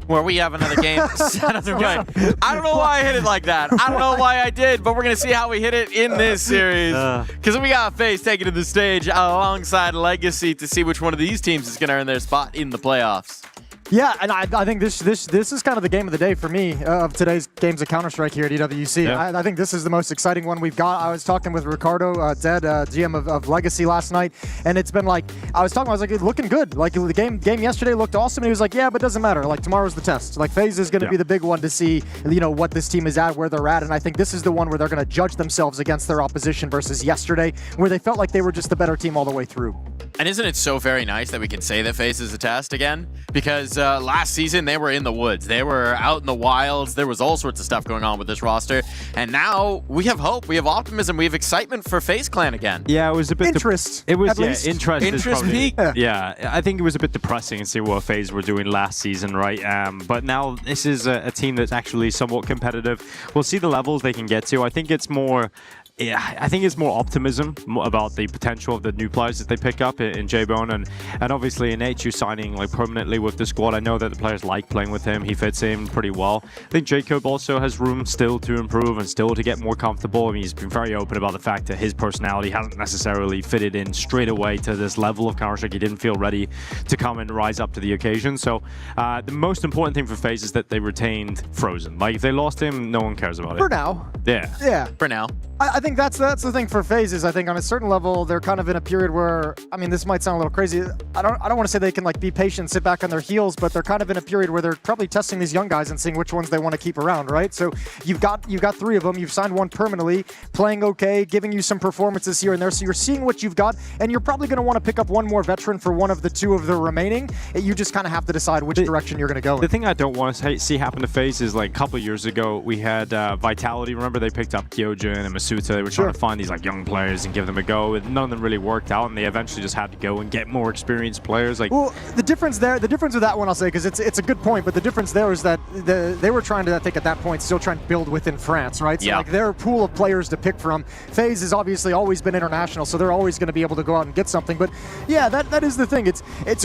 Speaker 13: where we have another game set underway. I don't know why I hit it like that. I don't know why I did, but we're going to see how we hit it in this series. Because we got FaZe taking to the stage alongside Legacy to see which one of these teams is going to earn their spot in the playoffs.
Speaker 22: Yeah, and I think this is kind of the game of the day for me of today's games of Counter-Strike here at EWC.
Speaker 13: Yeah.
Speaker 22: I think this is the most exciting one we've got. I was talking with Ricardo, GM of Legacy last night, and it's been like, I was like, it's looking good. Like, the game yesterday looked awesome, and he was like, yeah, but it doesn't matter. Like, tomorrow's the test. Like, FaZe is going to be the big one to see, what this team is at, where they're at, and I think this is the one where they're going to judge themselves against their opposition versus yesterday, where they felt like they were just the better team all the way through.
Speaker 3: And isn't it so very nice that we can say that FaZe is a test again? Because last season, they were in the woods. They were out in the wilds. There was all sorts of stuff going on with this roster. And now we have hope. We have optimism. We have excitement for FaZe Clan again.
Speaker 23: Yeah, it was a bit...
Speaker 22: Interest.
Speaker 23: It was,
Speaker 22: at least.
Speaker 23: Interest
Speaker 3: peak.
Speaker 23: Yeah, I think it was a bit depressing to see what FaZe were doing last season, right? But now this is a team that's actually somewhat competitive. We'll see the levels they can get to. I think it's more... Yeah, I think it's more optimism about the potential of the new players that they pick up in J-Bone and obviously in HU signing like permanently with the squad. I know that the players like playing with him. He fits in pretty well. I think Jacob also has room still to improve and still to get more comfortable. I mean, he's been very open about the fact that his personality hasn't necessarily fitted in straight away to this level of Counter-Strike. He didn't feel ready to come and rise up to the occasion. So the most important thing for FaZe is that they retained Frozen. Like, if they lost him, no one cares about it.
Speaker 22: For now.
Speaker 23: Yeah.
Speaker 22: Yeah.
Speaker 3: For now.
Speaker 22: I think that's the thing for FaZe is I think on a certain level they're kind of in a period where, I mean, this might sound a little crazy. I don't want to say they can like be patient, sit back on their heels, but they're kind of in a period where they're probably testing these young guys and seeing which ones they want to keep around, right? So you've got 3 of them, you've signed one permanently, playing okay, giving you some performances here and there. So you're seeing what you've got, and you're probably going to want to pick up one more veteran for one of the 2 of the remaining. You just kind of have to decide which direction you're going to go in.
Speaker 23: The thing I don't want to see happen to FaZe is like a couple of years ago we had Vitality. Remember they picked up Kyojin and Masuta. They were trying to find these like young players and give them a go. None of them really worked out, and they eventually just had to go and get more experienced players. Like,
Speaker 22: well, the difference with that one, I'll say, because it's a good point, but the difference there is that they were trying to, I think at that point, still trying to build within France, right? So like their pool of players to pick from. FaZe has obviously always been international, so they're always going to be able to go out and get something. But yeah, that is the thing.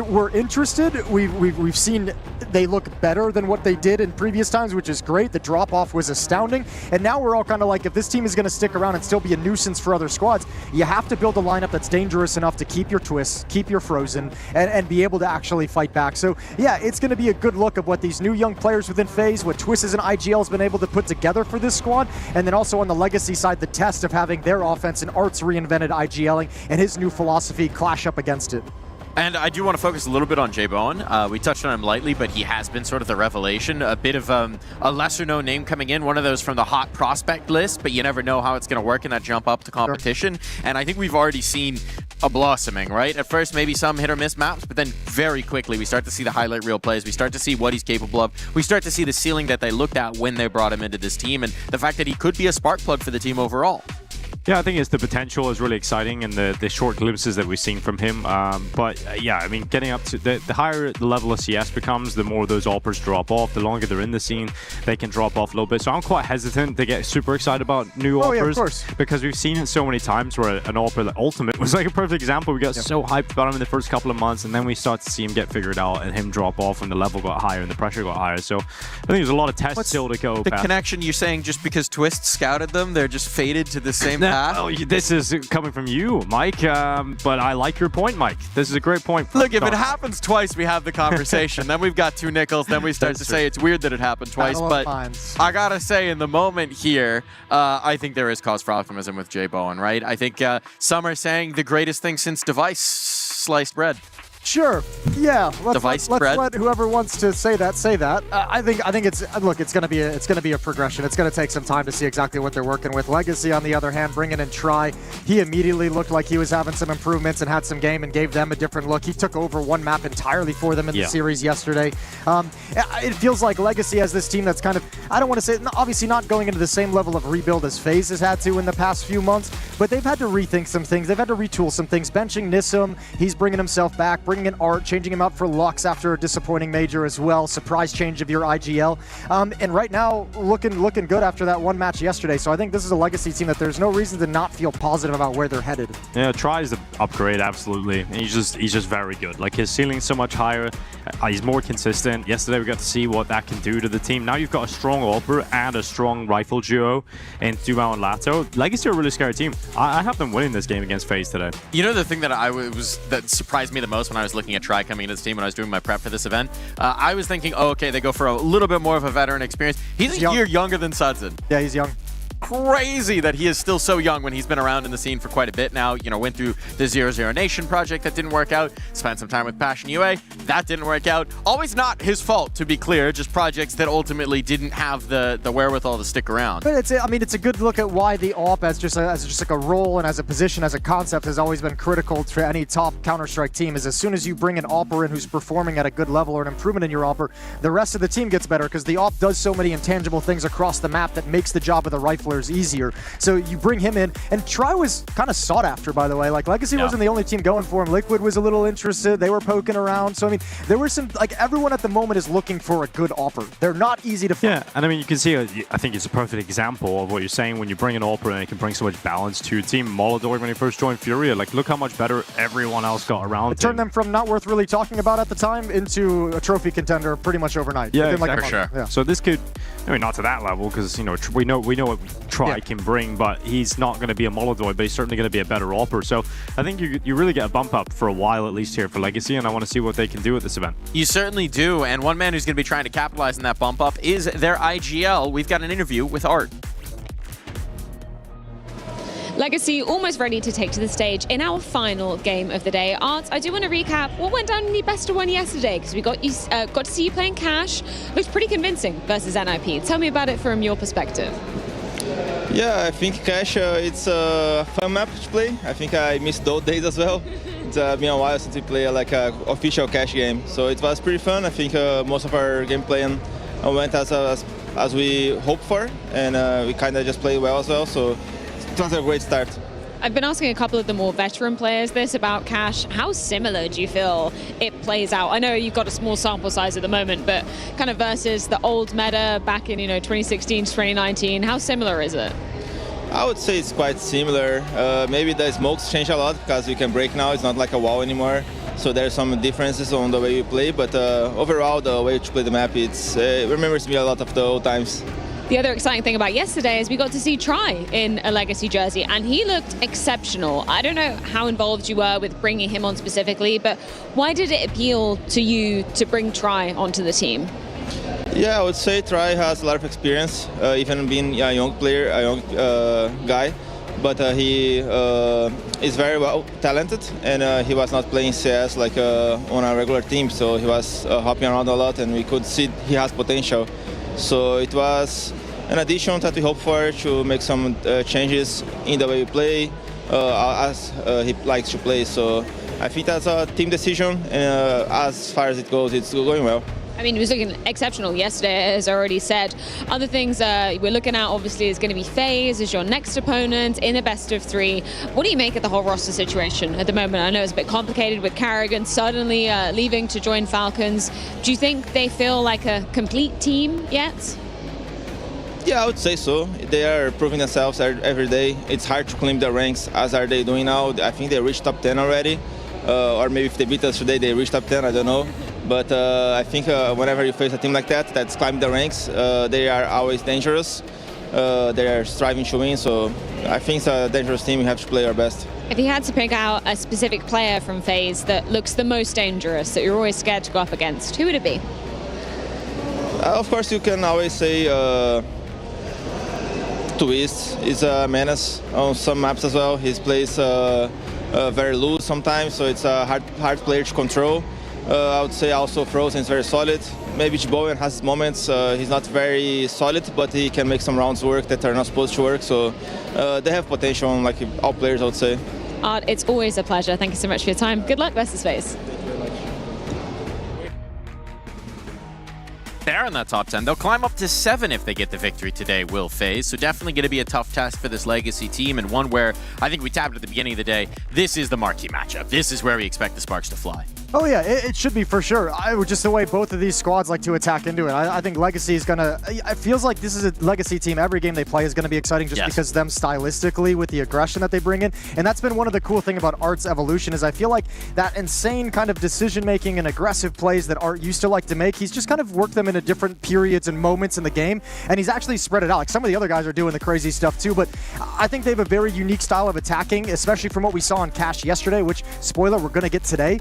Speaker 22: We're interested. We've seen they look better than what they did in previous times, which is great. The drop off was astounding, and now we're all kind of like, if this team is going to stick around and still be a nuisance for other squads, you have to build a lineup that's dangerous enough to keep your twists, keep your Frozen, and be able to actually fight back. So yeah, it's going to be a good look of what these new young players within FaZe, what Twists and IGL has been able to put together for this squad, and then also on the Legacy side, the test of having their offense and Art's reinvented IGLing and his new philosophy clash up against it.
Speaker 3: And I do want to focus a little bit on J-Bone. We touched on him lightly, but he has been sort of the revelation. A bit of a lesser-known name coming in, one of those from the hot prospect list, but you never know how it's going to work in that jump up to competition. Sure. And I think we've already seen a blossoming, right? At first, maybe some hit-or-miss maps, but then very quickly, we start to see the highlight reel plays. We start to see what he's capable of. We start to see the ceiling that they looked at when they brought him into this team, and the fact that he could be a spark plug for the team overall.
Speaker 23: Yeah, I think the potential is really exciting, and the short glimpses that we've seen from him. Yeah, I mean, getting up to the higher the level of CS becomes, the more those AWPers drop off. The longer they're in the scene, they can drop off a little bit. So I'm quite hesitant to get super excited about new AWPers,
Speaker 22: yeah, of course.
Speaker 23: Because we've seen it so many times where an AWPer, the Ultimate, was like a perfect example. We got so hyped about him in the first couple of months, and then we start to see him get figured out and him drop off when the level got higher and the pressure got higher. So I think there's a lot of tests still to go.
Speaker 3: The connection you're saying, just because Twist scouted them, they're just fated to the same path?
Speaker 23: Oh, this is coming from you, Mike, but I like your point, Mike. This is a great point.
Speaker 3: Look, if it happens twice, we have the conversation. Then we've got 2 nickels. Then we start to say it's weird that it happened twice. But I gotta say, in the moment here, I think there is cause for optimism with J-Bone, right? I think some are saying the greatest thing since Device sliced bread.
Speaker 22: Sure. Yeah.
Speaker 3: Let's
Speaker 22: let whoever wants to say that say that. I think it's going to be a progression. It's going to take some time to see exactly what they're working with. Legacy, on the other hand, bringing in Try, he immediately looked like he was having some improvements and had some game and gave them a different look. He took over one map entirely for them in the series yesterday. It feels like Legacy has this team that's kind of, I don't want to say, obviously not going into the same level of rebuild as FaZe has had to in the past few months, but they've had to rethink some things. They've had to retool some things. Benching Nissim, he's bringing himself back. bringing in Art, changing him out for Lux after a disappointing major as well. Surprise change of your IGL. And right now, looking good after that one match yesterday. So I think this is a Legacy team that there's no reason to not feel positive about where they're headed.
Speaker 23: Yeah, tries to upgrade, absolutely. And he's just very good. Like, his ceiling's so much higher. He's more consistent. Yesterday, we got to see what that can do to the team. Now you've got a strong AWPer and a strong rifle duo in Dumao and Lato. Legacy are a really scary team. I have them winning this game against FaZe today.
Speaker 3: You know the thing that that surprised me the most when I was looking at Tri coming into this team when I was doing my prep for this event? I was thinking, oh, okay, they go for a little bit more of a veteran experience. He's a year younger than Sudson.
Speaker 22: Yeah, he's young.
Speaker 3: Crazy that he is still so young when he's been around in the scene for quite a bit now. You know, went through the 00 Nation project that didn't work out, spent some time with Passion UA, that didn't work out. Always not his fault, to be clear, just projects that ultimately didn't have the wherewithal to stick around.
Speaker 22: But it's a good look at why the AWP as just like a role and as a position, as a concept, has always been critical to any top Counter-Strike team. Is as soon as you bring an AWPer in who's performing at a good level or an improvement in your AWPer, the rest of the team gets better because the AWP does so many intangible things across the map that makes the job of the riflers easier. So you bring him in, and Tri was kind of sought after, by the way. Like, Legacy wasn't the only team going for him. Liquid was a little interested. They were poking around. So, I mean, there were some, like, everyone at the moment is looking for a good AWPer. They're not easy to find.
Speaker 23: Yeah, and I mean, you can see, I think it's a perfect example of what you're saying when you bring an AWPer and it can bring so much balance to your team. Molodor, when he first joined Furia, like, look how much better everyone else got around
Speaker 22: It turned them from not worth really talking about at the time into a trophy contender pretty much overnight.
Speaker 23: Yeah,
Speaker 22: exactly.
Speaker 23: like
Speaker 22: for sure. Yeah.
Speaker 23: So this could, I mean, not to that level, because, you know, we know what Tri can bring, but he's not going to be a Molodor, but he's certainly going to be a better AWPer. So I think you really get a bump up for a while, at least here for Legacy, and I want to see what they can do at this event.
Speaker 3: You certainly do, and one man who's going to be trying to capitalize on that bump up is their IGL. We've got an interview with Art.
Speaker 16: Legacy almost ready to take to the stage in our final game of the day. Art, I do want to recap what went down in the best of one yesterday, because we got to see you playing Cash. Looks pretty convincing versus NIP. Tell me about it from your perspective.
Speaker 5: Yeah, I think Cash, it's a fun map to play. I think I missed those days as well. It's been a while since we played like an official Cash game, so it was pretty fun. I think most of our gameplay went as we hoped for, and we kind of just played well as well, so it was a great start.
Speaker 16: I've been asking a couple of the more veteran players this about Cash. How similar do you feel it plays out? I know you've got a small sample size at the moment, but kind of versus the old meta back in 2016 to 2019, how similar is it?
Speaker 5: I would say it's quite similar. Maybe the smokes change a lot because you can break now. It's not like a wall anymore. So there's some differences on the way you play, but overall the way to play the map, it remembers me a lot of the old times.
Speaker 16: The other exciting thing about yesterday is we got to see Tri in a Legacy jersey, and he looked exceptional. I don't know how involved you were with bringing him on specifically, but why did it appeal to you to bring Tri onto the team?
Speaker 5: Yeah, I would say Tri has a lot of experience, even being a young player, a young guy, but he is very well talented, and he was not playing CS like on a regular team, so he was hopping around a lot, and we could see he has potential. So it was an addition that we hope for to make some changes in the way we play, as he likes to play. So I think that's a team decision, and as far as it goes, it's going well.
Speaker 16: I mean, he was looking exceptional yesterday, as I already said. Other things we're looking at, obviously, is going to be FaZe as your next opponent in a best of 3. What do you make of the whole roster situation at the moment? I know it's a bit complicated with Carrigan suddenly leaving to join Falcons. Do you think they feel like a complete team yet?
Speaker 5: Yeah, I would say so. They are proving themselves every day. It's hard to climb the ranks, as are they doing now. I think they reached top 10 already. Or maybe if they beat us today, they reached top 10, I don't know. But I think whenever you face a team like that's climbing the ranks, they are always dangerous. They are striving to win, so I think it's a dangerous team. We have to play our best.
Speaker 16: If you had to pick out a specific player from FaZe that looks the most dangerous, that you're always scared to go up against, who would it be?
Speaker 5: Of course, you can always say Twist is a menace on some maps as well. He plays very loose sometimes, so it's a hard player to control. I would say also Frozen is very solid. Maybe Jiboyan has moments. He's not very solid, but he can make some rounds work that are not supposed to work. So they have potential, like all players, I would say.
Speaker 16: Art, it's always a pleasure. Thank you so much for your time. Good luck versus FaZe.
Speaker 23: There
Speaker 3: there in that top 10. They'll climb up to 7 if they get the victory today, will FaZe. So definitely going to be a tough test for this Legacy team, and one where I think we tapped at the beginning of the day. This is the marquee matchup. This is where we expect the Sparks to fly.
Speaker 22: Oh yeah, it should be for sure. Just the way both of these squads like to attack into it. I think Legacy is gonna. It feels like this is a Legacy team. Every game they play is gonna be exciting just because them stylistically with the aggression that they bring in. And that's been one of the cool thing about Art's evolution is I feel like that insane kind of decision making and aggressive plays that Art used to like to make. He's just kind of worked them into different periods and moments in the game, and he's actually spread it out. Like some of the other guys are doing the crazy stuff too, but I think they have a very unique style of attacking, especially from what we saw on Cash yesterday. Which spoiler, we're gonna get today.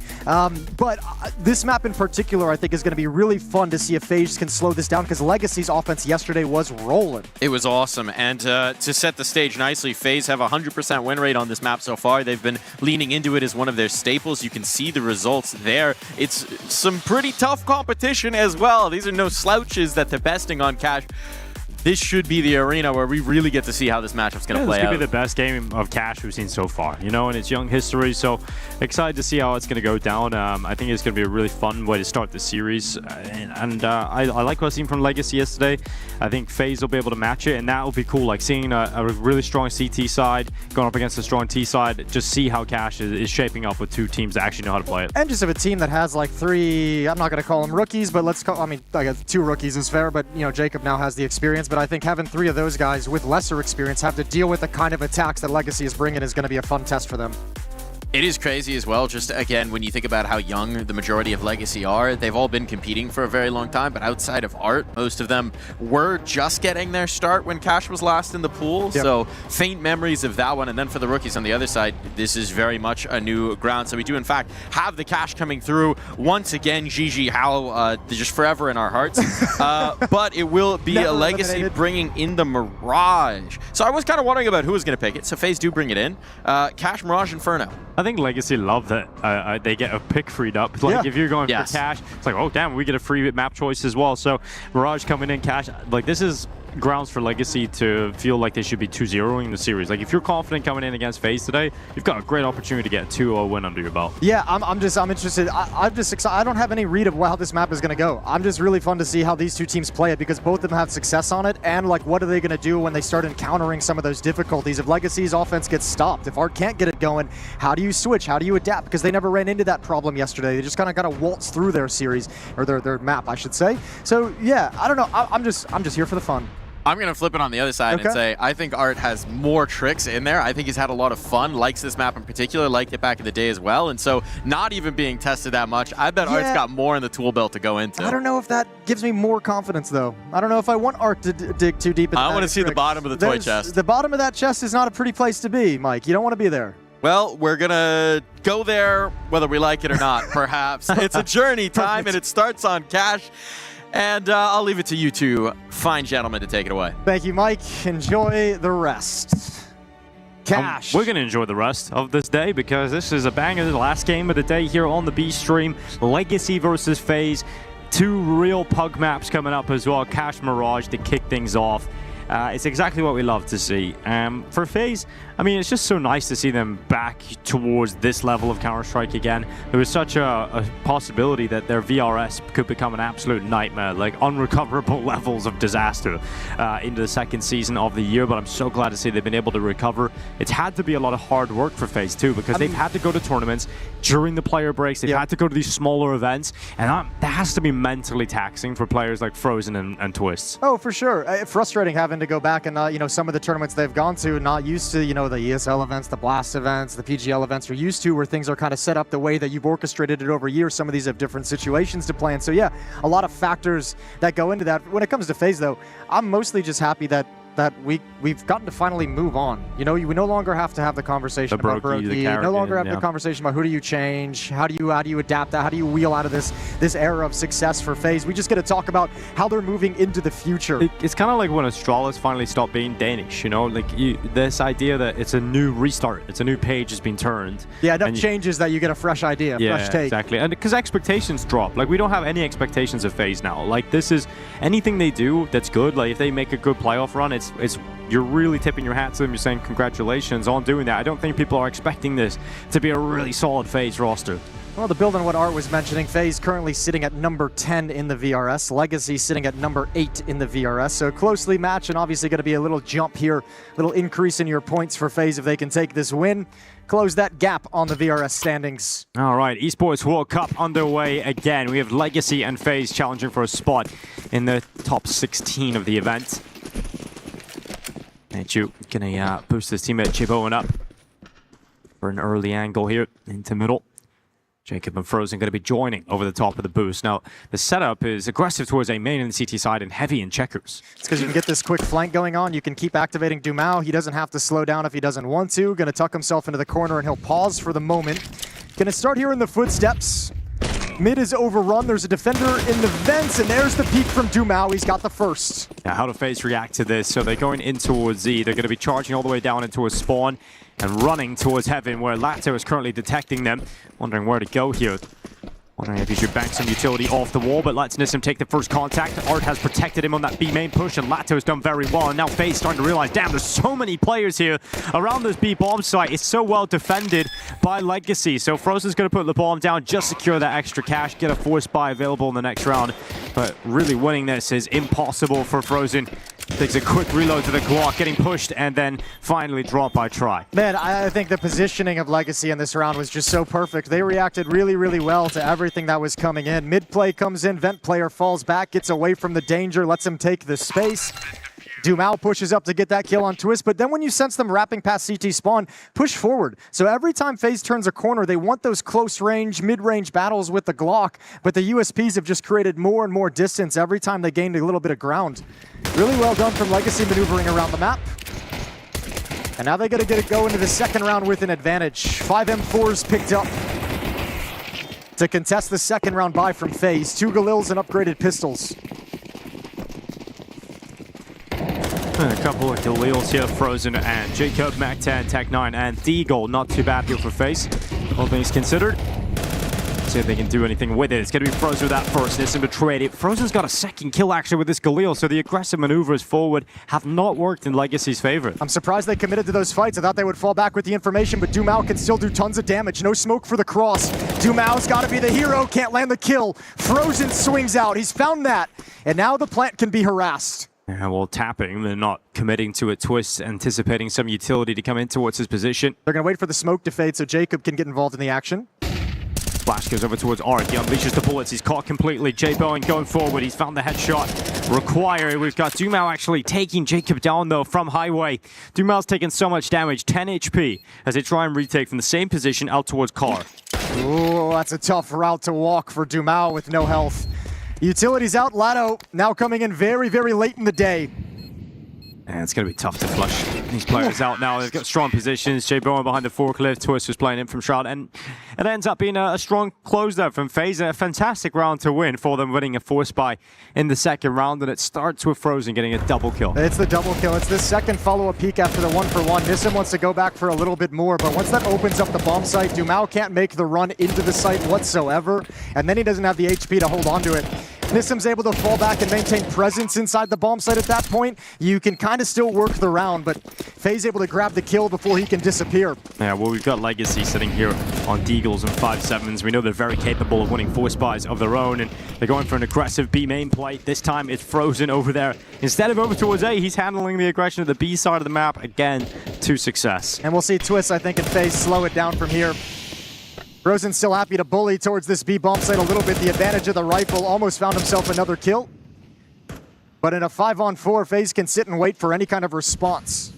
Speaker 22: But this map in particular, I think, is going to be really fun to see if FaZe can slow this down because Legacy's offense yesterday was rolling.
Speaker 3: It was awesome. And to set the stage nicely, FaZe have a 100% win rate on this map so far. They've been leaning into it as one of their staples. You can see the results there. It's some pretty tough competition as well. These are no slouches that they're besting on Cash. This should be the arena where we really get to see how this matchup's going to play out.
Speaker 23: This could be the best game of Cash we've seen so far, you know, in its young history. So excited to see how it's going to go down. I think it's going to be a really fun way to start the series. I like what I've seen from Legacy yesterday. I think FaZe will be able to match it, and that will be cool. Like seeing a really strong CT side going up against a strong T side. Just see how Cash is shaping up with two teams that actually know how to play it.
Speaker 22: And just of a team that has like 3, I'm not going to call them rookies, but let's call, I mean, I guess 2 rookies is fair, but you know, Jacob now has the experience. But I think having 3 of those guys with lesser experience have to deal with the kind of attacks that Legacy is bringing is going to be a fun test for them.
Speaker 3: It is crazy as well, just again, when you think about how young the majority of Legacy are, they've all been competing for a very long time, but outside of Art, most of them were just getting their start when Cash was last in the pool,
Speaker 22: Yep.
Speaker 3: So faint memories of that one. And then for the rookies on the other side, this is very much a new ground. So we do, in fact, have the Cash coming through. Once again, Gigi Hao, just forever in our hearts. But it will be a Legacy
Speaker 22: eliminated.
Speaker 3: bringing in the Mirage. So I was kind of wondering about who was going to pick it. So FaZe do bring it in. Cash, Mirage, Inferno.
Speaker 23: I think Legacy love that they get a pick freed up. Like if you're going for Cash, it's like, oh damn, we get a free map choice as well. So Mirage coming in, Cash, like this is grounds for Legacy to feel like they should be 2-0ing the series. Like if you're confident coming in against FaZe today, you've got a great opportunity to get a 2-0 win under your belt.
Speaker 22: Yeah, I'm interested. I'm just excited. I don't have any read of how this map is going to go. I'm just really fun to see how these two teams play it because both of them have success on it, and like what are they going to do when they start encountering some of those difficulties? If Legacy's offense gets stopped, if Art can't get it going, how do you switch? How do you adapt? Because they never ran into that problem yesterday. They just kind of got to waltz through their series, or their map, I should say. So yeah, I don't know. I'm just here for the fun.
Speaker 3: I'm going to flip it on the other side and say I think Art has more tricks in there. I think he's had a lot of fun, likes this map in particular, liked it back in the day as well. And so not even being tested that much, I bet Art's got more in the tool belt to go into.
Speaker 22: I don't know if that gives me more confidence, though. I don't know if I want Art to dig too deep into that.
Speaker 3: I want to see the bottom of the toy chest.
Speaker 22: The bottom of that chest is not a pretty place to be, Mike. You don't want to be there.
Speaker 3: Well, we're going to go there whether we like it or not, perhaps. It's a journey time, and it starts on Cash. And I'll leave it to you two fine gentlemen to take it away.
Speaker 22: Thank you, Mike. Enjoy the rest. Cash.
Speaker 23: We're going to enjoy the rest of this day because this is a banger. The last game of the day here on the B stream. Legacy versus FaZe. 2 real pug maps coming up as well. Cash, Mirage to kick things off. It's exactly what we love to see. For FaZe, I mean, it's just so nice to see them back towards this level of Counter-Strike again. There was such a possibility that their VRS could become an absolute nightmare, like unrecoverable levels of disaster into the second season of the year, but I'm so glad to see they've been able to recover. It's had to be a lot of hard work for FaZe too, because they've had to go to tournaments during the player breaks, they've had to go to these smaller events, and that has to be mentally taxing for players like Frozen and Twists.
Speaker 22: Oh, for sure. Frustrating having to go back and, some of the tournaments they've gone to, not used to, the ESL events, the Blast events, the PGL events are used to, where things are kind of set up the way that you've orchestrated it over years. Some of these have different situations to play in. So yeah, a lot of factors that go into that. When it comes to FaZe though, I'm mostly just happy that we've gotten to finally move on. We no longer have to have the conversation about Brokey. No longer have the conversation about who do you change, how do you adapt that, how do you wheel out of this era of success for FaZe. We just get to talk about how they're moving into the future.
Speaker 23: It's kind of like when Astralis finally stopped being Danish, this idea that it's a new restart, it's a new page has been turned.
Speaker 22: Yeah, enough changes that you get a fresh idea, fresh take.
Speaker 23: Exactly, and because expectations drop. Like, we don't have any expectations of FaZe now. Like, this is anything they do that's good. Like, if they make a good playoff run, it's you're really tipping your hat to them. You're saying congratulations on doing that. I don't think people are expecting this to be a really solid FaZe roster.
Speaker 22: Well, to build on what Art was mentioning, FaZe currently sitting at number 10 in the VRS. Legacy sitting at number 8 in the VRS. So closely matched, and obviously going to be a little jump here, a little increase in your points for FaZe if they can take this win. Close that gap on the VRS standings.
Speaker 23: All right, Esports World Cup underway again. We have Legacy and FaZe challenging for a spot in the top 16 of the event. And you gonna boost his teammate Chibowen up for an early angle here into middle. Jacob and Frozen going to be joining over the top of the boost. Now, the setup is aggressive towards A main in the CT side and heavy in checkers.
Speaker 22: It's because you can get this quick flank going on. You can keep activating Dumao. He doesn't have to slow down if he doesn't want to. Going to tuck himself into the corner, and he'll pause for the moment. Going to start here in the footsteps. Mid is overrun. There's a defender in the vents, and there's the peek from Dumao. He's got the first.
Speaker 23: Now, how do FaZe react to this? So they're going in towards Z. They're going to be charging all the way down into a spawn and running towards Heaven, where Lato is currently detecting them. Wondering where to go here. Wondering if he should bank some utility off the wall, but lets Nissim take the first contact. Art has protected him on that B main push, and Lato has done very well. And now FaZe starting to realize, damn, there's so many players here around this B bomb site. It's so well defended by Legacy. So Frozen's going to put the bomb down, just secure that extra cash, get a force buy available in the next round. But really winning this is impossible for Frozen. Takes a quick reload to the Glock, getting pushed, and then finally dropped by Try.
Speaker 22: Man, I think the positioning of Legacy in this round was just so perfect. They reacted really, really well to everything that was coming in. Mid play comes in, vent player falls back, gets away from the danger, lets him take the space. Dumao pushes up to get that kill on Twist, but then when you sense them wrapping past CT spawn, push forward. So every time FaZe turns a corner, they want those close range, mid-range battles with the Glock, but the USPs have just created more and more distance every time they gained a little bit of ground. Really well done from Legacy maneuvering around the map. And now they gotta get it go into the second round with an advantage. 5 M4s picked up to contest the second round buy from FaZe. 2 Galils and upgraded pistols.
Speaker 23: A couple of Galils here, Frozen and Jacob, Mac 10, Tech 9, and Deagle. Not too bad here for FaZe, all things considered. See if they can do anything with it. It's going to be Frozen with that first. Nissim betrayed it. Frozen's got a second kill actually with this Galil, so the aggressive maneuvers forward have not worked in Legacy's favor.
Speaker 22: I'm surprised they committed to those fights. I thought they would fall back with the information, but Dumao can still do tons of damage. No smoke for the cross. Dumao's got to be the hero, can't land the kill. Frozen swings out. He's found that, and now the plant can be harassed.
Speaker 23: Yeah, well, tapping, they're not committing to a Twist, anticipating some utility to come in towards his position.
Speaker 22: They're going to wait for the smoke to fade so Jacob can get involved in the action.
Speaker 23: Flash goes over towards Art. He unleashes the bullets. He's caught completely. J Bowen going forward. He's found the headshot required. We've got Dumao actually taking Jacob down, though, from Highway. Dumao's taken so much damage, 10 HP, as they try and retake from the same position out towards Car.
Speaker 22: Ooh, that's a tough route to walk for Dumao with no health. Utilities out. Lato now coming in very, very late in the day.
Speaker 23: And it's going to be tough to flush these players out now. They've got strong positions. J Bowen behind the forklift. Twist was playing in from Shroud. And it ends up being a strong close there from FaZe. A fantastic round to win for them, winning a force buy in the second round. And it starts with Frozen getting a double kill.
Speaker 22: It's the double kill. It's the second follow-up peek after the 1-for-1. Nissim wants to go back for a little bit more. But once that opens up the bomb site, Dumao can't make the run into the site whatsoever. And then he doesn't have the HP to hold on to it. Nissim's able to fall back and maintain presence inside the bomb site at that point. You can kind of still work the round, but FaZe able to grab the kill before he can disappear.
Speaker 23: Yeah, well, we've got Legacy sitting here on Deagles and 5-7s. We know they're very capable of winning force buys of their own, and they're going for an aggressive B main play. This time it's Frozen over there. Instead of over towards A, he's handling the aggression of the B side of the map, again, to success.
Speaker 22: And we'll see Twist, I think, and FaZe slow it down from here. Frozen's still happy to bully towards this B bomb site a little bit. The advantage of the rifle, almost found himself another kill. But in a 5-on-4, FaZe can sit and wait for any kind of response.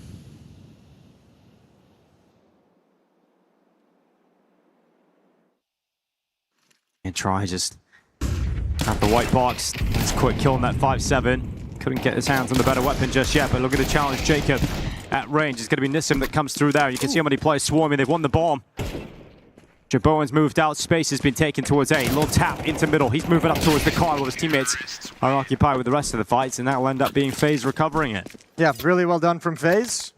Speaker 23: And Try just at the white box. That's a quick kill on that 5-7. Couldn't get his hands on the better weapon just yet, but look at the challenge. Jacob at range. It's going to be Nissim that comes through there. You can see how many players swarming. They've won the bomb. Jabowen's moved out. Space has been taken towards A. Little tap into middle. He's moving up towards the car while his teammates are occupied with the rest of the fights, and that will end up being FaZe recovering it.
Speaker 22: Yeah, really well done from FaZe.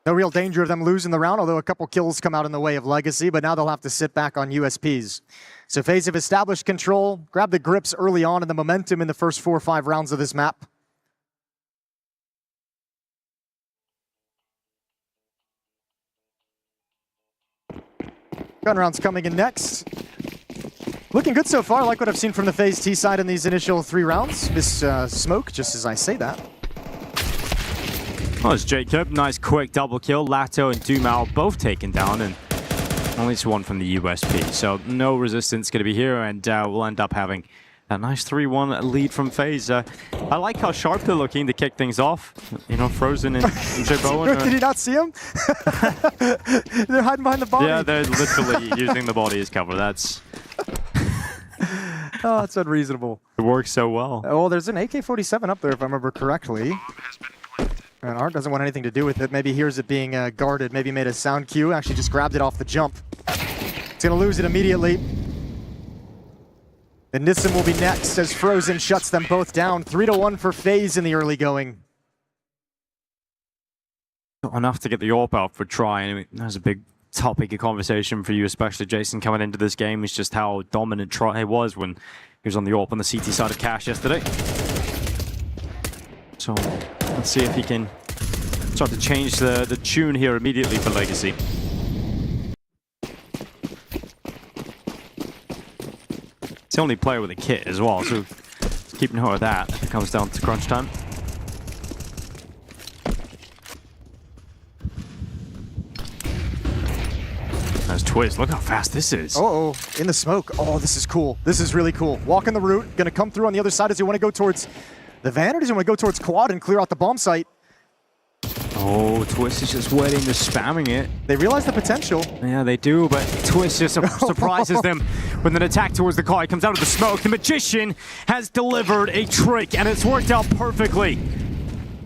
Speaker 22: No real danger of them losing the round, although a couple kills come out in the way of Legacy, but now they'll have to sit back on USPs. So FaZe have established control, grabbed the grips early on and the momentum in the first 4 or 5 rounds of this map. Gun rounds coming in next. Looking good so far. I like what I've seen from the FaZe T side in these initial 3 rounds. This smoke, just as I say that.
Speaker 23: Oh, it's Jacob. Nice quick double kill. Lato and Dumao both taken down, and only one from the USP. So no resistance going to be here, and we'll end up having a nice 3-1 lead from FaZe. I like how sharp they're looking to kick things off. You know, Frozen and J-Bowen.
Speaker 22: Did you not see him? They're hiding behind the body.
Speaker 23: Yeah, they're literally using the body as cover. That's...
Speaker 22: Oh, that's unreasonable.
Speaker 23: It works so well.
Speaker 22: Oh, there's an AK-47 up there, if I remember correctly. And Art doesn't want anything to do with it. Maybe hears it being guarded. Maybe made a sound cue. Actually just grabbed it off the jump. It's going to lose it immediately. And Nissim will be next as Frozen shuts them both down. 3-1 for FaZe in the early going.
Speaker 23: Not enough to get the AWP out for try. I mean, that's a big topic of conversation for you, especially Jason, coming into this game. Is just how dominant try was when he was on the AWP on the CT side of Cash yesterday. So let's see if he can start to change the tune here immediately for Legacy. It's the only player with a kit as well, so keep note of that if it comes down to crunch time. There's Twist. Look how fast this is.
Speaker 22: Uh-oh, in the smoke. Oh, this is cool. This is really cool. Walking the route, gonna come through on the other side. Does he want to go towards the van, or does he want to go towards quad and clear out the bomb site?
Speaker 23: Oh, Twist is just waiting, they're spamming it.
Speaker 22: They realize the potential.
Speaker 23: Yeah, they do, but Twist just surprises them with an attack towards the car. He comes out of the smoke. The Magician has delivered a trick, and it's worked out perfectly.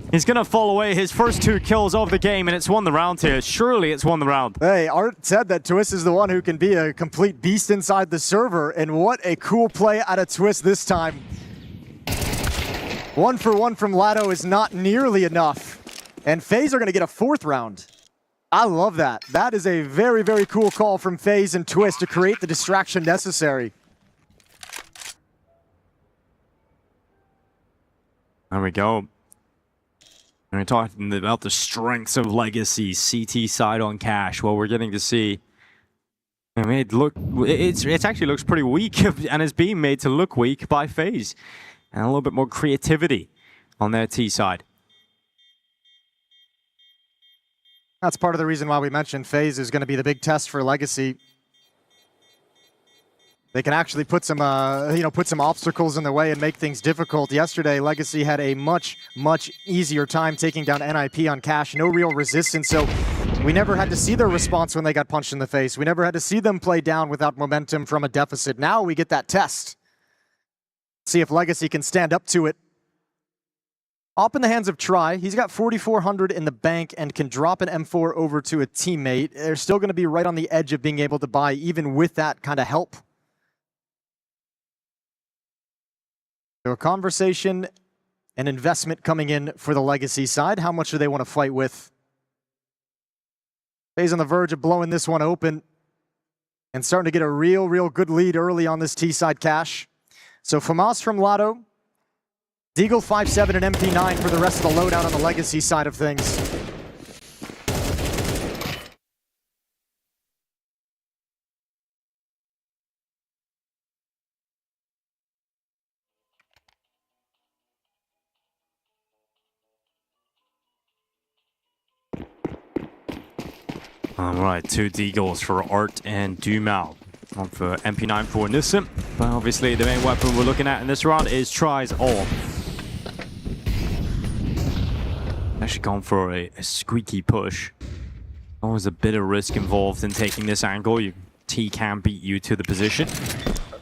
Speaker 23: He's going to fall away his first 2 kills of the game, and it's won the round here. Surely it's won the round.
Speaker 22: Hey, Art said that Twist is the one who can be a complete beast inside the server, and what a cool play out of Twist this time. 1 for 1 from Lato is not nearly enough. And FaZe are going to get a 4th round. I love that. That is a very, very cool call from FaZe and Twist to create the distraction necessary.
Speaker 23: There we go. And we're talking about the strengths of Legacy CT side on Cash. Well, we're getting to see. I mean, it actually looks pretty weak, and it's being made to look weak by FaZe. And a little bit more creativity on their T side.
Speaker 22: That's part of the reason why we mentioned FaZe is going to be the big test for Legacy. They can actually put some, put some obstacles in the way and make things difficult. Yesterday, Legacy had a much, much easier time taking down NIP on Cash. No real resistance, so we never had to see their response when they got punched in the face. We never had to see them play down without momentum from a deficit. Now we get that test. See if Legacy can stand up to it. Op in the hands of Try. He's got 4,400 in the bank and can drop an M4 over to a teammate. They're still going to be right on the edge of being able to buy, even with that kind of help. So a conversation, an investment coming in for the Legacy side. How much do they want to fight with? FaZe on the verge of blowing this one open and starting to get a real good lead early on this T-side Cash. So Famas from Lato. Deagle 5-7 and MP9 for the rest of the loadout on the Legacy side of things.
Speaker 23: All right, 2 Deagles for Art and Dumao. One for MP9 for Nissim. But obviously the main weapon we're looking at in this round is Try's AWP. Actually gone for a squeaky push. Always a bit of risk involved in taking this angle. T can beat you to the position.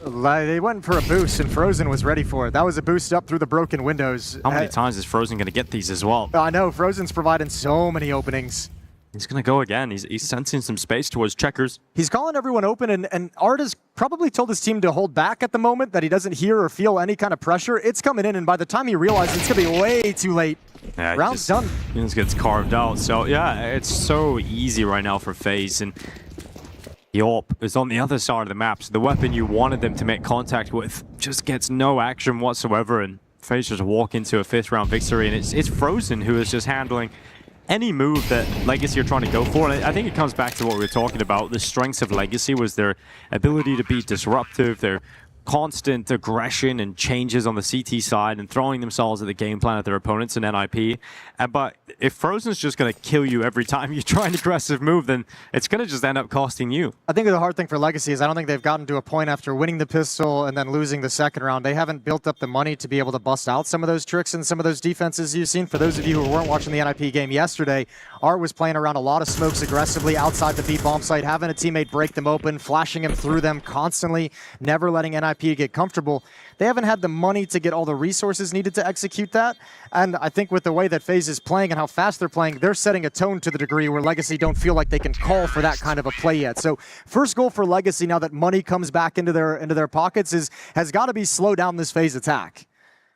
Speaker 22: They went for a boost and Frozen was ready for it. That was a boost up through the broken windows.
Speaker 23: How many times is Frozen going to get these as well?
Speaker 22: I know, Frozen's providing so many openings.
Speaker 23: He's going to go again. He's sensing some space towards checkers.
Speaker 22: He's calling everyone open, and Art has probably told his team to hold back at the moment, that he doesn't hear or feel any kind of pressure. It's coming in, and by the time he realizes, it's going to be way too late.
Speaker 23: Yeah,
Speaker 22: Round's done.
Speaker 23: He just gets carved out. So, yeah, it's so easy right now for FaZe. And the AWP is on the other side of the map. So the weapon you wanted them to make contact with just gets no action whatsoever. And FaZe just walk into a 5th round victory. And it's Frozen who is just handling any move that Legacy are trying to go for, and I think it comes back to what we were talking about. The strengths of Legacy was their ability to be disruptive, their constant aggression and changes on the CT side and throwing themselves at the game plan of their opponents in NIP. But if Frozen's just going to kill you every time you try an aggressive move, then it's going to just end up costing you.
Speaker 22: I think the hard thing for Legacy is I don't think they've gotten to a point after winning the pistol and then losing the second round. They haven't built up the money to be able to bust out some of those tricks and some of those defenses you've seen. For those of you who weren't watching the NIP game yesterday, Art was playing around a lot of smokes aggressively outside the B bomb site, having a teammate break them open, flashing him through them constantly, never letting NIP get comfortable. They haven't had the money to get all the resources needed to execute that. And I think with the way that FaZe is playing and how fast they're playing, they're setting a tone to the degree where Legacy don't feel like they can call for that kind of a play yet. So first goal for Legacy now that money comes back into their pockets has got to be slow down this FaZe attack.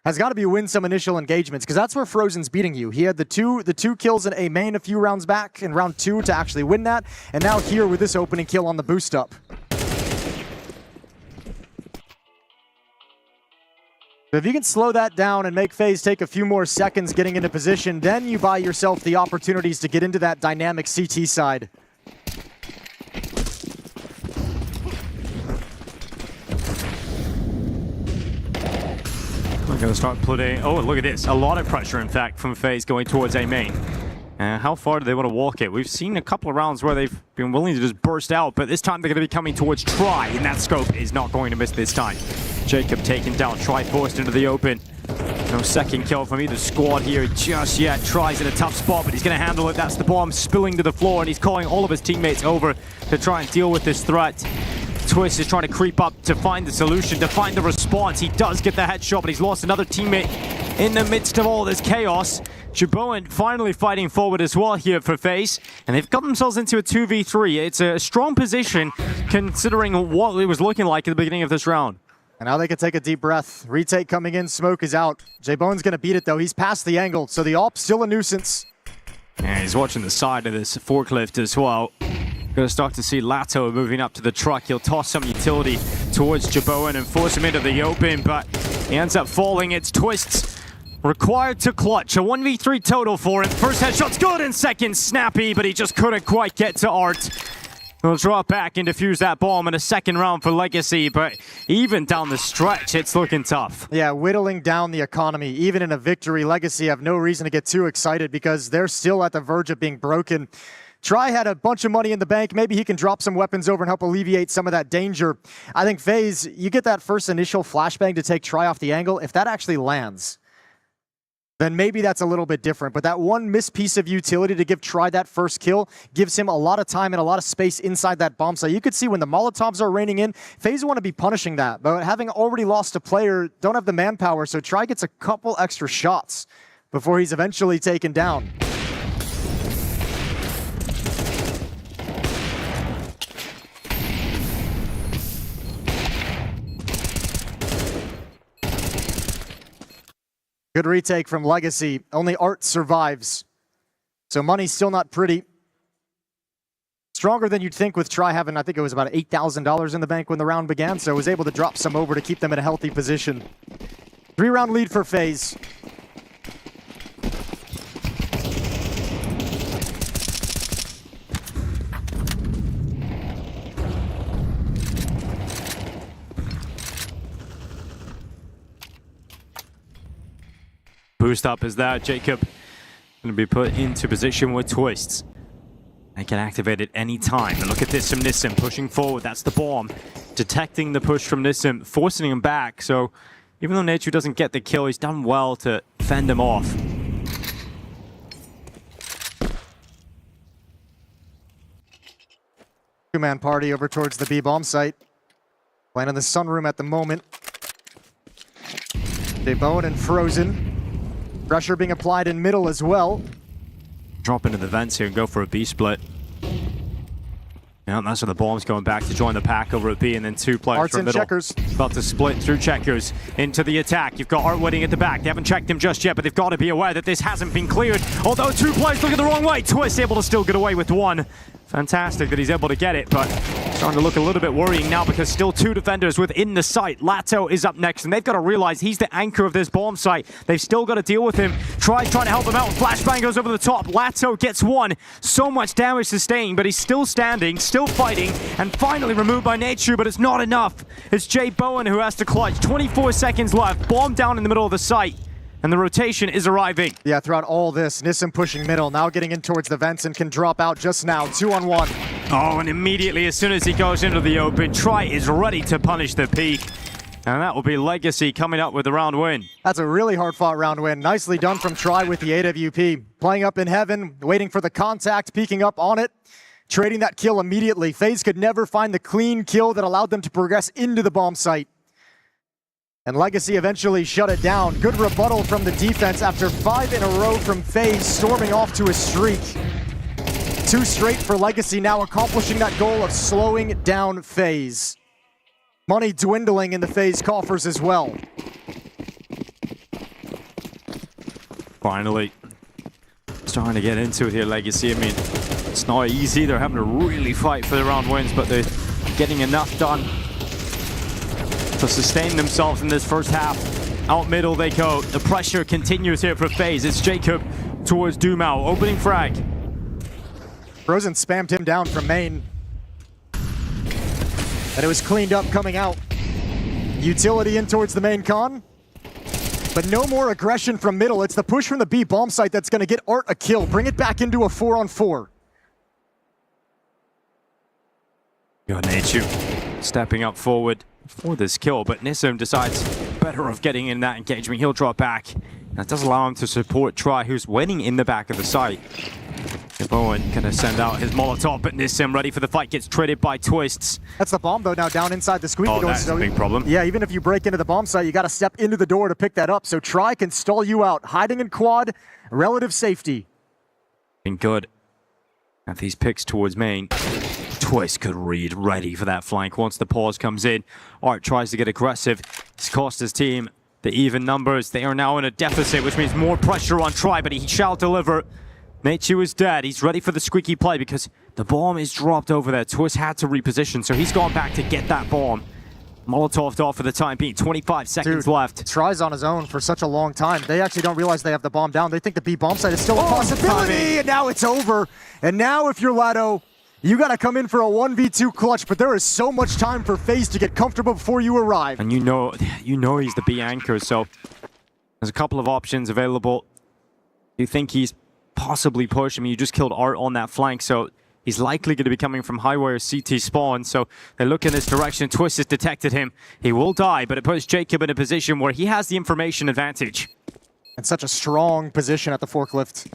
Speaker 22: Has got to be win some initial engagements, because that's where Frozen's beating you. He had the two kills in A main a few rounds back in round 2 to actually win that, and now here with this opening kill on the boost up. If you can slow that down and make FaZe take a few more seconds getting into position, then you buy yourself the opportunities to get into that dynamic CT side.
Speaker 23: We're going to start putting... Oh, look at this. A lot of pressure, in fact, from FaZe going towards A main. How far do they want to walk it? We've seen a couple of rounds where they've been willing to just burst out, but this time they're going to be coming towards Try, and that scope is not going to miss this time. Jacob taken down, Try forced into the open. No second kill from either squad here just yet. Try's in a tough spot, but he's going to handle it. That's the bomb spilling to the floor, and he's calling all of his teammates over to try and deal with this threat. Twist is trying to creep up to find the solution, to find the response. He does get the headshot, but he's lost another teammate in the midst of all this chaos. Jaboan finally fighting forward as well here for FaZe, and they've got themselves into a 2v3. It's a strong position considering what it was looking like at the beginning of this round.
Speaker 22: And now they can take a deep breath. Retake coming in, smoke is out. J-Bone's going to beat it though. He's past the angle, so the AWP still a nuisance.
Speaker 23: Yeah, he's watching the side of this forklift as well. Gonna start to see Lato moving up to the truck. He'll toss some utility towards Jaboan and force him into the open, but he ends up falling. It's Twists required to clutch. A 1v3 total for him. First headshot's good, and second snappy, but he just couldn't quite get to Art. He'll drop back and defuse that bomb in a second round for Legacy, but even down the stretch, it's looking tough.
Speaker 22: Yeah, whittling down the economy. Even in a victory, Legacy have no reason to get too excited because they're still at the verge of being broken. Try had a bunch of money in the bank. Maybe he can drop some weapons over and help alleviate some of that danger. I think FaZe, you get that first initial flashbang to take Try off the angle. If that actually lands, then maybe that's a little bit different. But that one missed piece of utility to give Try that first kill gives him a lot of time and a lot of space inside that bomb site. You could see when the Molotovs are raining in, FaZe want to be punishing that. But having already lost a player, don't have the manpower, so Try gets a couple extra shots before he's eventually taken down. Good retake from Legacy. Only Art survives. So money's still not pretty. Stronger than you'd think with Try having, I think it was about $8,000 in the bank when the round began, so was able to drop some over to keep them in a healthy position. 3-round lead for FaZe.
Speaker 23: Boost up is that. Jacob going to be put into position with Twists. They can activate at any time. And look at this from Nissim pushing forward. That's the bomb. Detecting the push from Nissim, forcing him back. So even though Nature doesn't get the kill, he's done well to fend him off.
Speaker 22: Two-man party over towards the B-bomb site. Playing in the sunroom at the moment. J-Bone and Frozen. Pressure being applied in middle as well.
Speaker 23: Drop into the vents here and go for a B split. Yeah, that's where the bomb's going back to join the pack over at B, and then two players
Speaker 22: Art's
Speaker 23: from
Speaker 22: in
Speaker 23: middle.
Speaker 22: checkers.
Speaker 23: About to split through checkers into the attack. You've got Art waiting at the back. They haven't checked him just yet, but they've got to be aware that this hasn't been cleared. Although two players looking the wrong way. Twist able to still get away with one. Fantastic that he's able to get it, but Starting to look a little bit worrying now because still 2 defenders within the site. Lato is up next, and they've got to realize he's the anchor of this bomb site. They've still got to deal with him. Trying to help him out. Flashbang goes over the top. Lato gets 1. So much damage sustained, but he's still standing, still fighting, and finally removed by Nature, but it's not enough. It's Jay Bowen who has to clutch. 24 seconds left. Bomb down in the middle of the site. And the rotation is arriving.
Speaker 22: Yeah, throughout all this, Nissim pushing middle, now getting in towards the vents and can drop out just now. 2-on-1.
Speaker 23: Oh, and immediately as soon as he goes into the open, Tri is ready to punish the peak. And that will be Legacy coming up with the round win.
Speaker 22: That's a really hard-fought round win. Nicely done from Tri with the AWP. Playing up in heaven, waiting for the contact, peeking up on it, trading that kill immediately. FaZe could never find the clean kill that allowed them to progress into the bomb site. And Legacy eventually shut it down. Good rebuttal from the defense after 5 in a row from FaZe, storming off to a streak. 2 straight for Legacy, now accomplishing that goal of slowing down FaZe. Money dwindling in the FaZe coffers as well.
Speaker 23: Finally, starting to get into it here, Legacy. I mean, it's not easy. They're having to really fight for the round wins, but they're getting enough done to sustain themselves in this first half. Out middle they go. The pressure continues here for FaZe. It's Jacob towards Dumao. Opening frag.
Speaker 22: Frozen spammed him down from main. And it was cleaned up coming out. Utility in towards the main con. But no more aggression from middle. It's the push from the B bomb site that's going to get Art a kill. Bring it back into a 4-on-4.
Speaker 23: Got Nachu stepping up forward for this kill, but Nissim decides better of getting in that engagement. He'll drop back. That does allow him to support Tri, who's winning in the back of the site. Bowen gonna send out his Molotov, but Nissim ready for the fight, gets traded by Twists.
Speaker 22: That's the bomb though, now down inside the squeaky door.
Speaker 23: Oh, that's a big problem.
Speaker 22: Yeah, even if you break into the bomb site, you gotta step into the door to pick that up. So Tri can stall you out. Hiding in quad, relative safety.
Speaker 23: Been good at these picks towards main. Twist could read, ready for that flank once the pause comes in. Art tries to get aggressive. It's cost his team the even numbers. They are now in a deficit, which means more pressure on Tri, but he shall deliver. Nachu is dead. He's ready for the squeaky play because the bomb is dropped over there. Twist had to reposition, so he's gone back to get that bomb. Molotoved off for the time being. 25 seconds left.
Speaker 22: Tries on his own for such a long time. They actually don't realize they have the bomb down. They think the B bomb site is still a possibility, and now it's over. And now if you're Lado, you got to come in for a 1v2 clutch, but there is so much time for FaZe to get comfortable before you arrive.
Speaker 23: And you know he's the B anchor, so there's a couple of options available. You think he's possibly push? I mean, you just killed Art on that flank, so he's likely going to be coming from highway or CT spawn, so they look in this direction. Twist has detected him. He will die, but it puts Jacob in a position where he has the information advantage.
Speaker 22: And such a strong position at the forklift.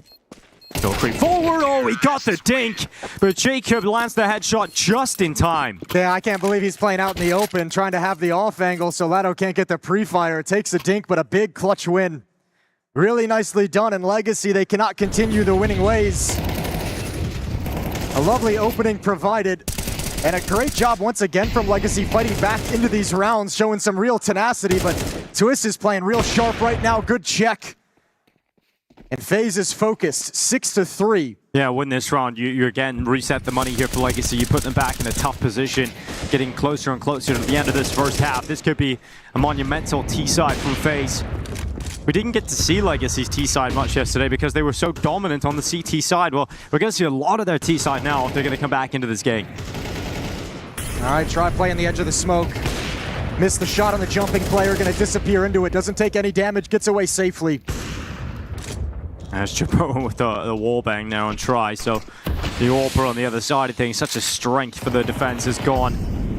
Speaker 23: Go creep forward. Oh, he got the dink, but Jacob lands the headshot just in time.
Speaker 22: Yeah, I can't believe he's playing out in the open, trying to have the off angle, so Lado can't get the pre-fire. It takes a dink, but a big clutch win. Really nicely done in Legacy. They cannot continue the winning ways. A lovely opening provided, and a great job once again from Legacy fighting back into these rounds, showing some real tenacity, but Twist is playing real sharp right now. Good check. And FaZe is focused, 6-3.
Speaker 23: Yeah, win this round. You again reset the money here for Legacy. You put them back in a tough position, getting closer and closer to the end of this first half. This could be a monumental T-side from FaZe. We didn't get to see Legacy's T-side much yesterday because they were so dominant on the CT side. Well, we're going to see a lot of their T-side now if they're going to come back into this game.
Speaker 22: All right, try playing the edge of the smoke. Missed the shot on the jumping player, going to disappear into it. Doesn't take any damage, gets away safely.
Speaker 23: There's Jabot with the wall bang now and try. So the AWPer on the other side of things, such a strength for the defense is gone.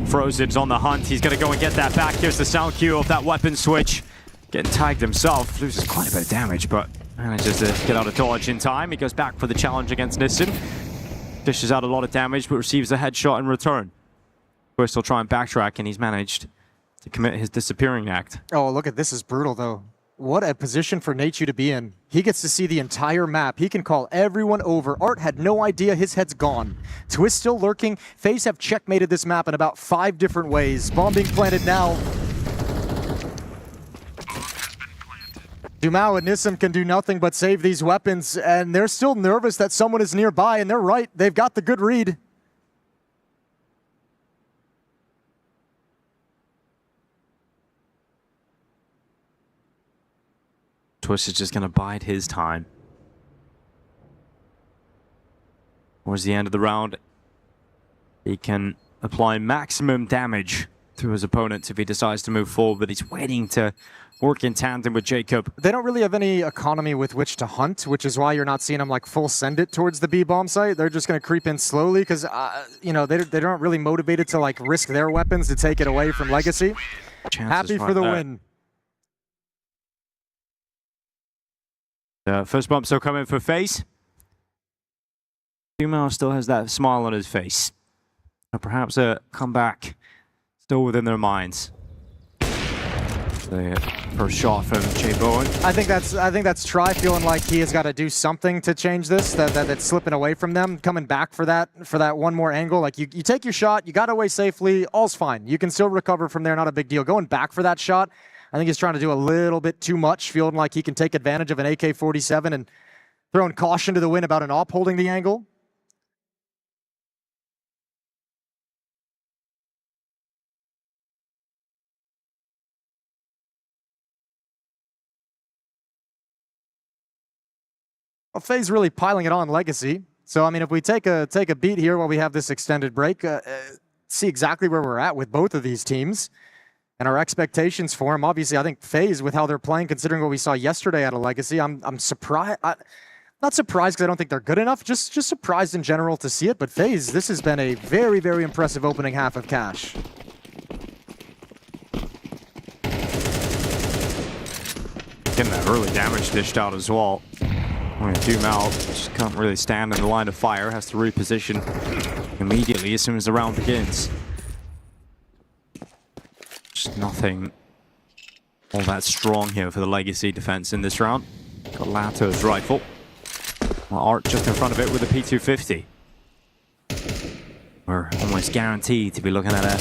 Speaker 23: Frozen's on the hunt. He's going to go and get that back. Here's the sound cue of that weapon switch. Getting tagged himself. Loses quite a bit of damage, but manages to get out of dodge in time. He goes back for the challenge against Nissim. Dishes out a lot of damage, but receives a headshot in return. Twist will try and backtrack, and he's managed to commit his disappearing act.
Speaker 22: Oh, look at this is brutal, though. What a position for Nachu to be in. He gets to see the entire map. He can call everyone over. Art had no idea his head's gone. Twist still lurking. FaZe have checkmated this map in about 5 different ways. Bomb being planted now. Dumao and Nissim can do nothing but save these weapons, and they're still nervous that someone is nearby, and they're right. They've got the good read.
Speaker 23: Twist is just going to bide his time. Towards the end of the round, he can apply maximum damage to his opponents if he decides to move forward, but he's waiting to work in tandem with Jacob.
Speaker 22: They don't really have any economy with which to hunt, which is why you're not seeing them like full send it towards the B bomb site. They're just going to creep in slowly because, you know, they're not really motivated to like risk their weapons to take it away from Legacy. Happy for the win.
Speaker 23: First bump still coming for FaZe. Jumel still has that smile on his face. Or perhaps a comeback still within their minds. The first shot from Jay Bowen.
Speaker 22: I think that's Try feeling like he has got to do something to change this. That's slipping away from them. Coming back for that one more angle. Like you take your shot, you got away safely, all's fine. You can still recover from there, not a big deal. Going back for that shot, I think he's trying to do a little bit too much, feeling like he can take advantage of an AK-47 and throwing caution to the wind about an op holding the angle. Well, FaZe really piling it on Legacy. So, I mean, if we take a beat here while we have this extended break, see exactly where we're at with both of these teams and our expectations for them. Obviously, I think FaZe, with how they're playing, considering what we saw yesterday out of Legacy, I'm surprised. Not surprised because I don't think they're good enough, just surprised in general to see it. But FaZe, this has been a very, very impressive opening half of Cash.
Speaker 23: Getting that early damage dished out as well. When Doom out, just can't really stand in the line of fire, has to reposition immediately as soon as the round begins. Just nothing all that strong here for the Legacy defense in this round. Got Lato's rifle. Art just in front of it with a P250. We're almost guaranteed to be looking at a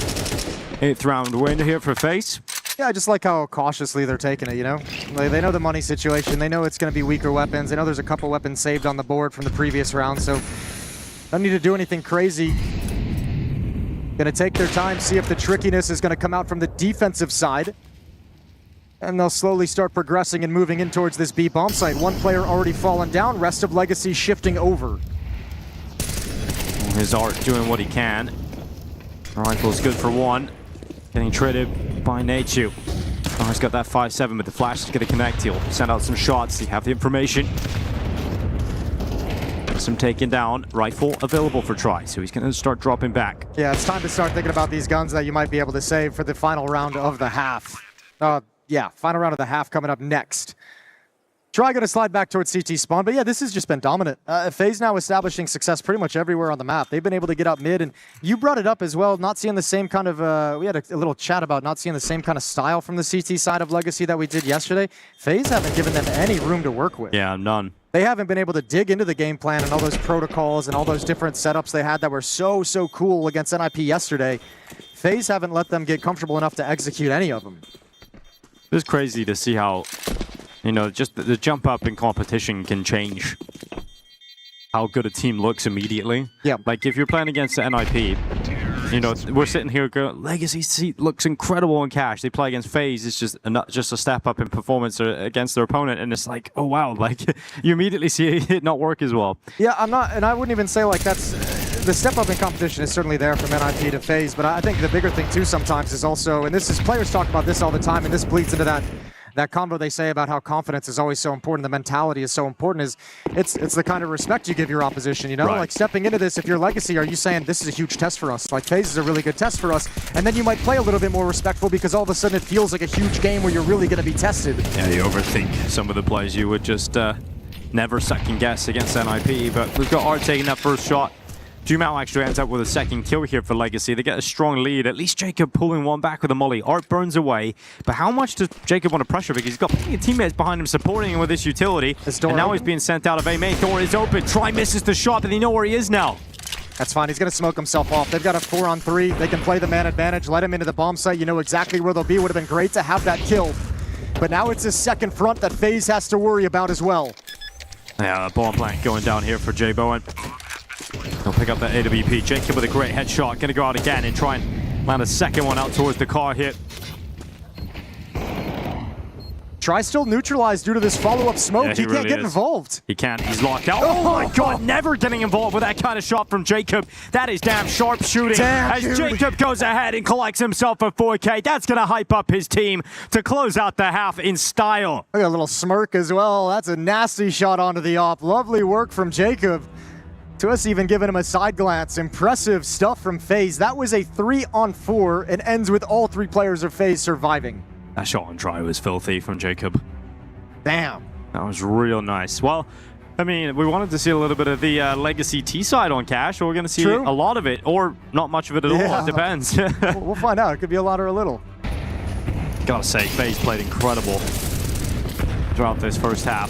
Speaker 23: 8th round win here for FaZe.
Speaker 22: Yeah, I just like how cautiously they're taking it, you know? They know the money situation. They know it's going to be weaker weapons. They know there's a couple weapons saved on the board from the previous round, so don't need to do anything crazy. Going to take their time, see if the trickiness is going to come out from the defensive side. And they'll slowly start progressing and moving in towards this B bomb site. One player already fallen down, rest of Legacy shifting over.
Speaker 23: His Art doing what he can. Rifle's good for one. Getting traded by Nachu. He's got that 5-7 with the flash. He's going to connect. He'll send out some shots. He have the information. Some taken down. Rifle available for Try, so he's going to start dropping back.
Speaker 22: Yeah, it's time to start thinking about these guns that you might be able to save for the final round of the half. Yeah, final round of the half coming up next. Try going to slide back towards CT spawn, but yeah, this has just been dominant. FaZe now establishing success pretty much everywhere on the map. They've been able to get up mid, and you brought it up as well, not seeing the same kind of, we had a little chat about not seeing the same kind of style from the CT side of Legacy that we did yesterday. FaZe haven't given them any room to work with.
Speaker 23: Yeah, none.
Speaker 22: They haven't been able to dig into the game plan and all those protocols and all those different setups they had that were so cool against NIP yesterday. FaZe haven't let them get comfortable enough to execute any of them.
Speaker 23: It's crazy to see how, you know, just the jump up in competition can change how good a team looks immediately.
Speaker 22: Yeah.
Speaker 23: Like if you're playing against the NIP, you know, we're sitting here going, Legacy looks incredible in Cash. They play against FaZe. It's just a step up in performance against their opponent, and it's like, oh wow, like you immediately see it not work as well.
Speaker 22: Yeah, I wouldn't even say like that's the step up in competition is certainly there from NIP to FaZe, but I think the bigger thing too sometimes is also, and this is players talk about this all the time, and this bleeds into that convo they say about how confidence is always so important, the mentality is so important, is it's the kind of respect you give your opposition, you know? Right. Like stepping into this, if you're Legacy, are you saying this is a huge test for us? Like FaZe is a really good test for us, and then you might play a little bit more respectful because all of a sudden it feels like a huge game where you're really going to be tested.
Speaker 23: Yeah, you overthink some of the plays you would just never second guess against NIP, but we've got Art taking that first shot. Jumel actually ends up with a second kill here for Legacy. They get a strong lead. At least Jacob pulling one back with a molly. Art burns away. But how much does Jacob want to pressure? Because he's got plenty of teammates behind him supporting him with this utility. And now he's being sent out of A main. Door is open. Try misses the shot, but they know where he is now.
Speaker 22: That's fine. He's going to smoke himself off. They've got a 4-on-3. They can play the man advantage. Let him into the bomb site. You know exactly where they'll be. Would have been great to have that kill. But now it's his second front that FaZe has to worry about as well.
Speaker 23: Yeah, bomb blank going down here for Jay Bowen. He'll pick up that AWP. Jacob with a great headshot. Going to go out again and try and land a second one out towards the car here.
Speaker 22: Try still neutralized due to this follow-up smoke.
Speaker 23: Yeah,
Speaker 22: he can't
Speaker 23: really
Speaker 22: get
Speaker 23: is.
Speaker 22: involved.
Speaker 23: He can't. He's locked out. Oh my god, never getting involved with that kind of shot from Jacob. That is damn sharp shooting.
Speaker 22: Damn,
Speaker 23: as
Speaker 22: dude.
Speaker 23: Jacob goes ahead and collects himself a 4K. That's going to hype up his team to close out the half in style.
Speaker 22: Look at a little smirk as well. That's a nasty shot onto the op. Lovely work from Jacob. To us even giving him a side glance. Impressive stuff from FaZe. That was a 3-on-4 and ends with all 3 players of FaZe surviving.
Speaker 23: That shot on try was filthy from Jacob.
Speaker 22: Damn.
Speaker 23: That was real nice. Well, I mean, we wanted to see a little bit of the Legacy T side on Cash, or we're going to see
Speaker 22: True.
Speaker 23: a lot of it, or not much of it at all. It depends.
Speaker 22: We'll find out. It could be a lot or a little.
Speaker 23: Gotta say, FaZe played incredible throughout this first half.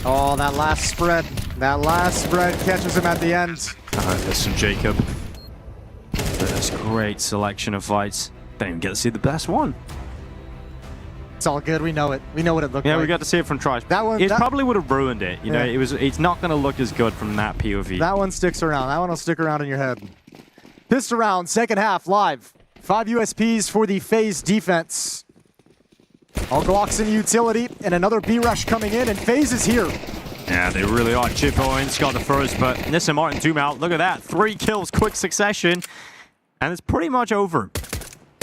Speaker 22: Oh, that last spread. That last spread catches him at the end.
Speaker 23: There's some Jacob. There's great selection of fights. Didn't even get to see the best one.
Speaker 22: It's all good. We know it. We know what it looked like.
Speaker 23: Yeah, we got to see it from Trish.
Speaker 22: That one.
Speaker 23: It probably would have ruined it. You know, it's not going to look as good from that POV.
Speaker 22: That one sticks around. That one will stick around in your head. This round, second half, live. 5 USPs for the FaZe defense. All Glocks in utility, and another B rush coming in, and FaZe is here.
Speaker 23: Yeah, they really are. Chip Owens got the first, but Nissa Martin zoom out. Look at that. 3 kills, quick succession. And it's pretty much over.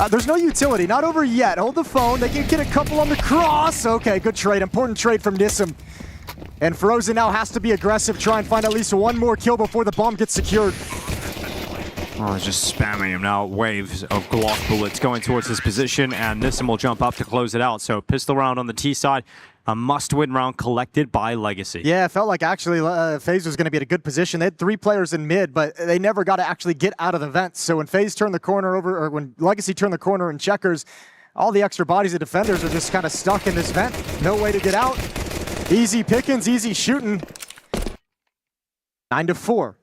Speaker 22: There's no utility. Not over yet. Hold the phone. They can get a couple on the cross. Okay, good trade. Important trade from Nissim. And Frozen now has to be aggressive. Try and find at least one more kill before the bomb gets secured.
Speaker 23: Oh, he's just spamming him now. Waves of Glock bullets going towards his position, and Nissim will jump up to close it out. So pistol round on the T side. A must-win round collected by Legacy.
Speaker 22: Yeah, it felt like actually FaZe was going to be in a good position. They had 3 players in mid, but they never got to actually get out of the vents. So when FaZe turned the corner over, or when Legacy turned the corner in checkers, all the extra bodies of defenders are just kind of stuck in this vent. No way to get out. Easy pickings, easy shooting. 9-4.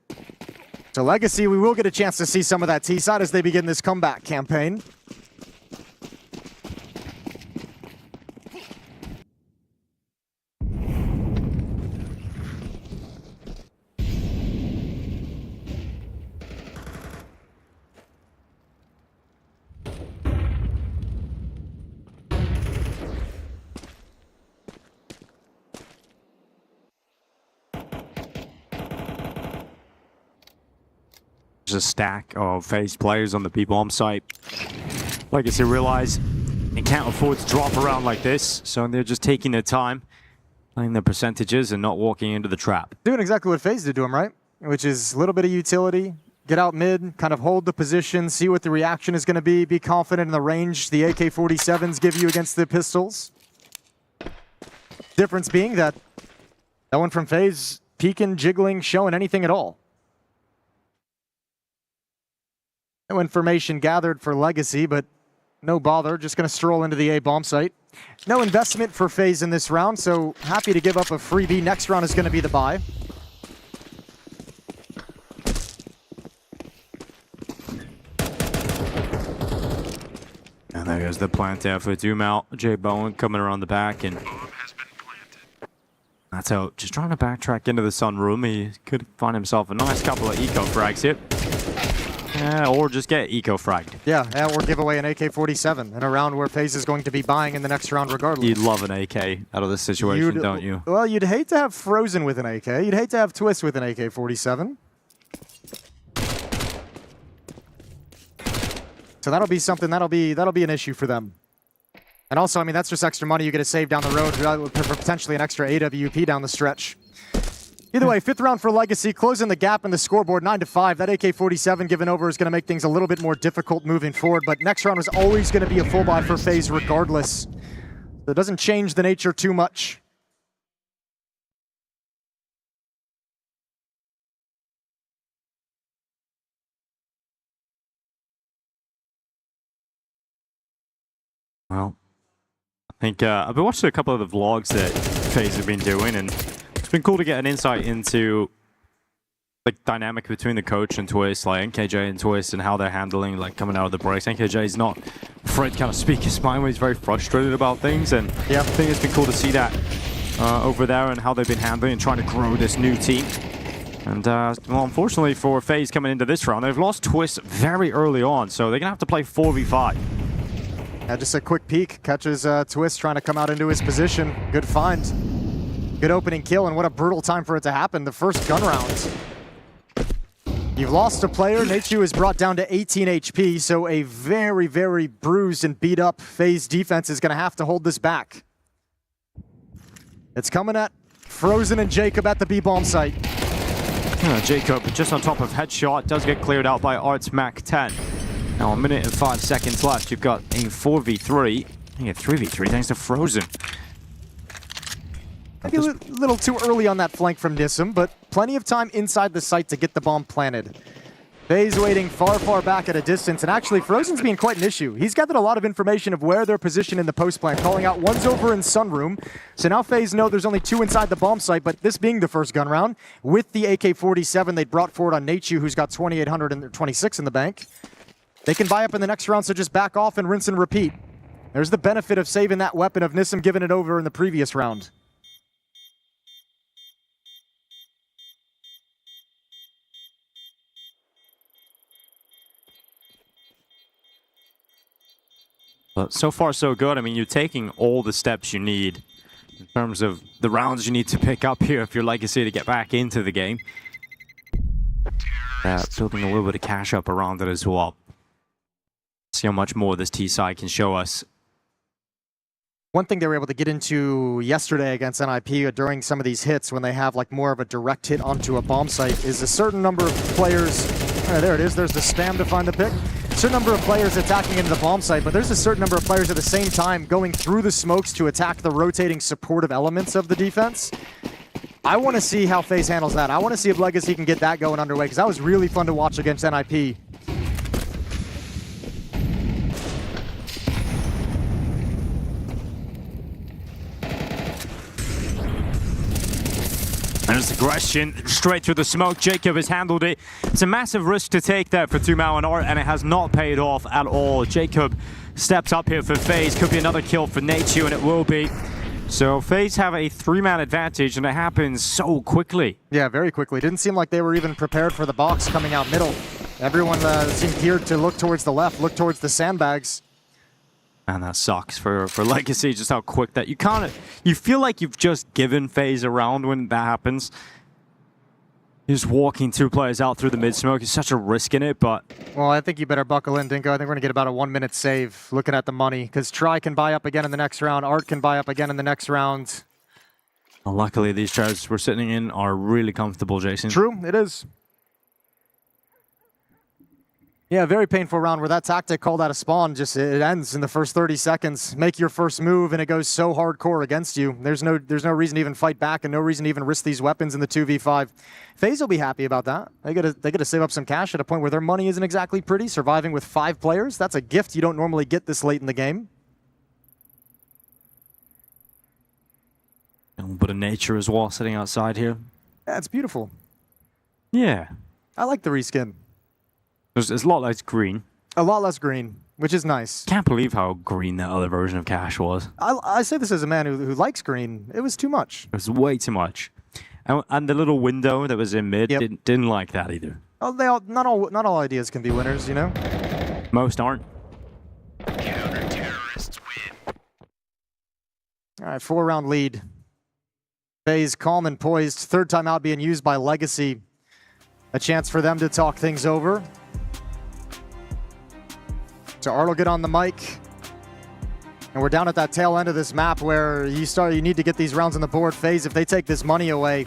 Speaker 22: So Legacy, we will get a chance to see some of that T side as they begin this comeback campaign.
Speaker 23: There's a stack of FaZe players on the B-bomb site. Legacy realize they can't afford to drop around like this, so they're just taking their time, playing their percentages and not walking into the trap.
Speaker 22: Doing exactly what FaZe did to him, right? Which is a little bit of utility, get out mid, kind of hold the position, see what the reaction is going to be confident in the range the AK-47s give you against the pistols. Difference being that no one from FaZe peeking, jiggling, showing anything at all. No information gathered for Legacy, but no bother. Just going to stroll into the A bomb site. No investment for FaZe in this round, so happy to give up a freebie. Next round is going to be the buy.
Speaker 23: And there goes the plant there for zoom out. Jay Bowen coming around the back, and that's out. Just trying to backtrack into the sunroom. He could find himself a nice couple of eco frags here. Yeah, or just get eco-fragged.
Speaker 22: Yeah, or give away an AK-47 in a round where FaZe is going to be buying in the next round regardless.
Speaker 23: You'd love an AK out of this situation, don't you?
Speaker 22: Well, you'd hate to have Frozen with an AK. You'd hate to have Twist with an AK-47. So that'll be something, that'll be an issue for them. And also, I mean, that's just extra money you get to save down the road for potentially an extra AWP down the stretch. Either way, 5th round for Legacy, closing the gap in the scoreboard, 9-5. That AK-47 given over is going to make things a little bit more difficult moving forward, but next round is always going to be a full buy for FaZe regardless. So it doesn't change the nature too much.
Speaker 23: Well, I think I've been watching a couple of the vlogs that FaZe have been doing, and it's been cool to get an insight into like dynamic between the coach and Twist, like NKJ and Twist, and how they're handling like coming out of the breaks. NKJ is not afraid to kind of speak his mind when he's very frustrated about things, and yeah, I think it's been cool to see that over there and how they've been handling and trying to grow this new team. And well, unfortunately for FaZe coming into this round, they've lost Twist very early on, so they're gonna have to play 4v5.
Speaker 22: Just a quick peek. Catches Twist trying to come out into his position. Good find. Good opening kill, and what a brutal time for it to happen. The first gun round. You've lost a player. Nachu is brought down to 18 HP, so a very, very bruised and beat up FaZe defense is going to have to hold this back. It's coming at Frozen and Jacob at the B-bomb site.
Speaker 23: Jacob just on top of headshot, does get cleared out by Arts Mac 10. Now 1 minute and 5 seconds left. You've got a 4v3. I think a 3v3 thanks to Frozen.
Speaker 22: Maybe a little too early on that flank from Nissim, but plenty of time inside the site to get the bomb planted. FaZe waiting far, far back at a distance, and actually Frozen's being quite an issue. He's gathered a lot of information of where they're positioned in the post plant, calling out one's over in Sunroom. So now FaZe know there's only 2 inside the bomb site, but this being the first gun round, with the AK-47 they brought forward on Nachu, who's got 2,826 in the bank. They can buy up in the next round, so just back off and rinse and repeat. There's the benefit of saving that weapon of Nissim giving it over in the previous round.
Speaker 23: But so far, so good. I mean, you're taking all the steps you need in terms of the rounds you need to pick up here if you're Legacy to get back into the game. Building a little bit of cash up around it as well. See how much more this T side can show us.
Speaker 22: One thing they were able to get into yesterday against NIP during some of these hits when they have like more of a direct hit onto a bomb site is a certain number of players. There it is. There's the spam to find the pick. A certain number of players attacking into the bomb site, but there's a certain number of players at the same time going through the smokes to attack the rotating supportive elements of the defense. I want to see how FaZe handles that. I want to see if Legacy can get that going underway, because that was really fun to watch against NIP.
Speaker 23: There's aggression straight through the smoke. Jacob has handled it. It's a massive risk to take there for 2Mao and Art, and it has not paid off at all. Jacob steps up here for FaZe. Could be another kill for Nachu, and it will be. So FaZe have a 3-man advantage, and it happens so quickly.
Speaker 22: Yeah, very quickly. Didn't seem like they were even prepared for the box coming out middle. Everyone seemed geared to look towards the left, look towards the sandbags.
Speaker 23: And that sucks for Legacy, just how quick that you feel like you've just given FaZe a round when that happens. Just walking 2 players out through the mid smoke is such a risk in it, but...
Speaker 22: Well, I think you better buckle in, Dinko. I think we're going to get about a 1-minute save looking at the money, because Try can buy up again in the next round. Art can buy up again in the next round.
Speaker 23: Well, luckily, these chairs we're sitting in are really comfortable, Jason.
Speaker 22: True, it is. Yeah, very painful round where that tactic called out a spawn, just it ends in the first 30 seconds. Make your first move and it goes so hardcore against you. There's no reason to even fight back and no reason to even risk these weapons in the 2v5. FaZe will be happy about that. They gotta save up some cash at a point where their money isn't exactly pretty. Surviving with 5 players, that's a gift you don't normally get this late in the game.
Speaker 23: A little bit of nature as well sitting outside here.
Speaker 22: Yeah, it's beautiful.
Speaker 23: Yeah.
Speaker 22: I like the reskin.
Speaker 23: There's a lot less green.
Speaker 22: A lot less green, which is nice.
Speaker 23: Can't believe how green that other version of Cash was.
Speaker 22: I say this as a man who likes green. It was too much.
Speaker 23: It was way too much. And the little window that was in mid didn't like that either.
Speaker 22: Oh, not all ideas can be winners, you know?
Speaker 23: Most aren't.
Speaker 2: Counter-terrorists win.
Speaker 22: All right, 4-round lead. FaZe calm and poised. 3rd time out being used by Legacy. A chance for them to talk things over. So Art will get on the mic. And we're down at that tail end of this map where you need to get these rounds on the board. FaZe, if they take this money away,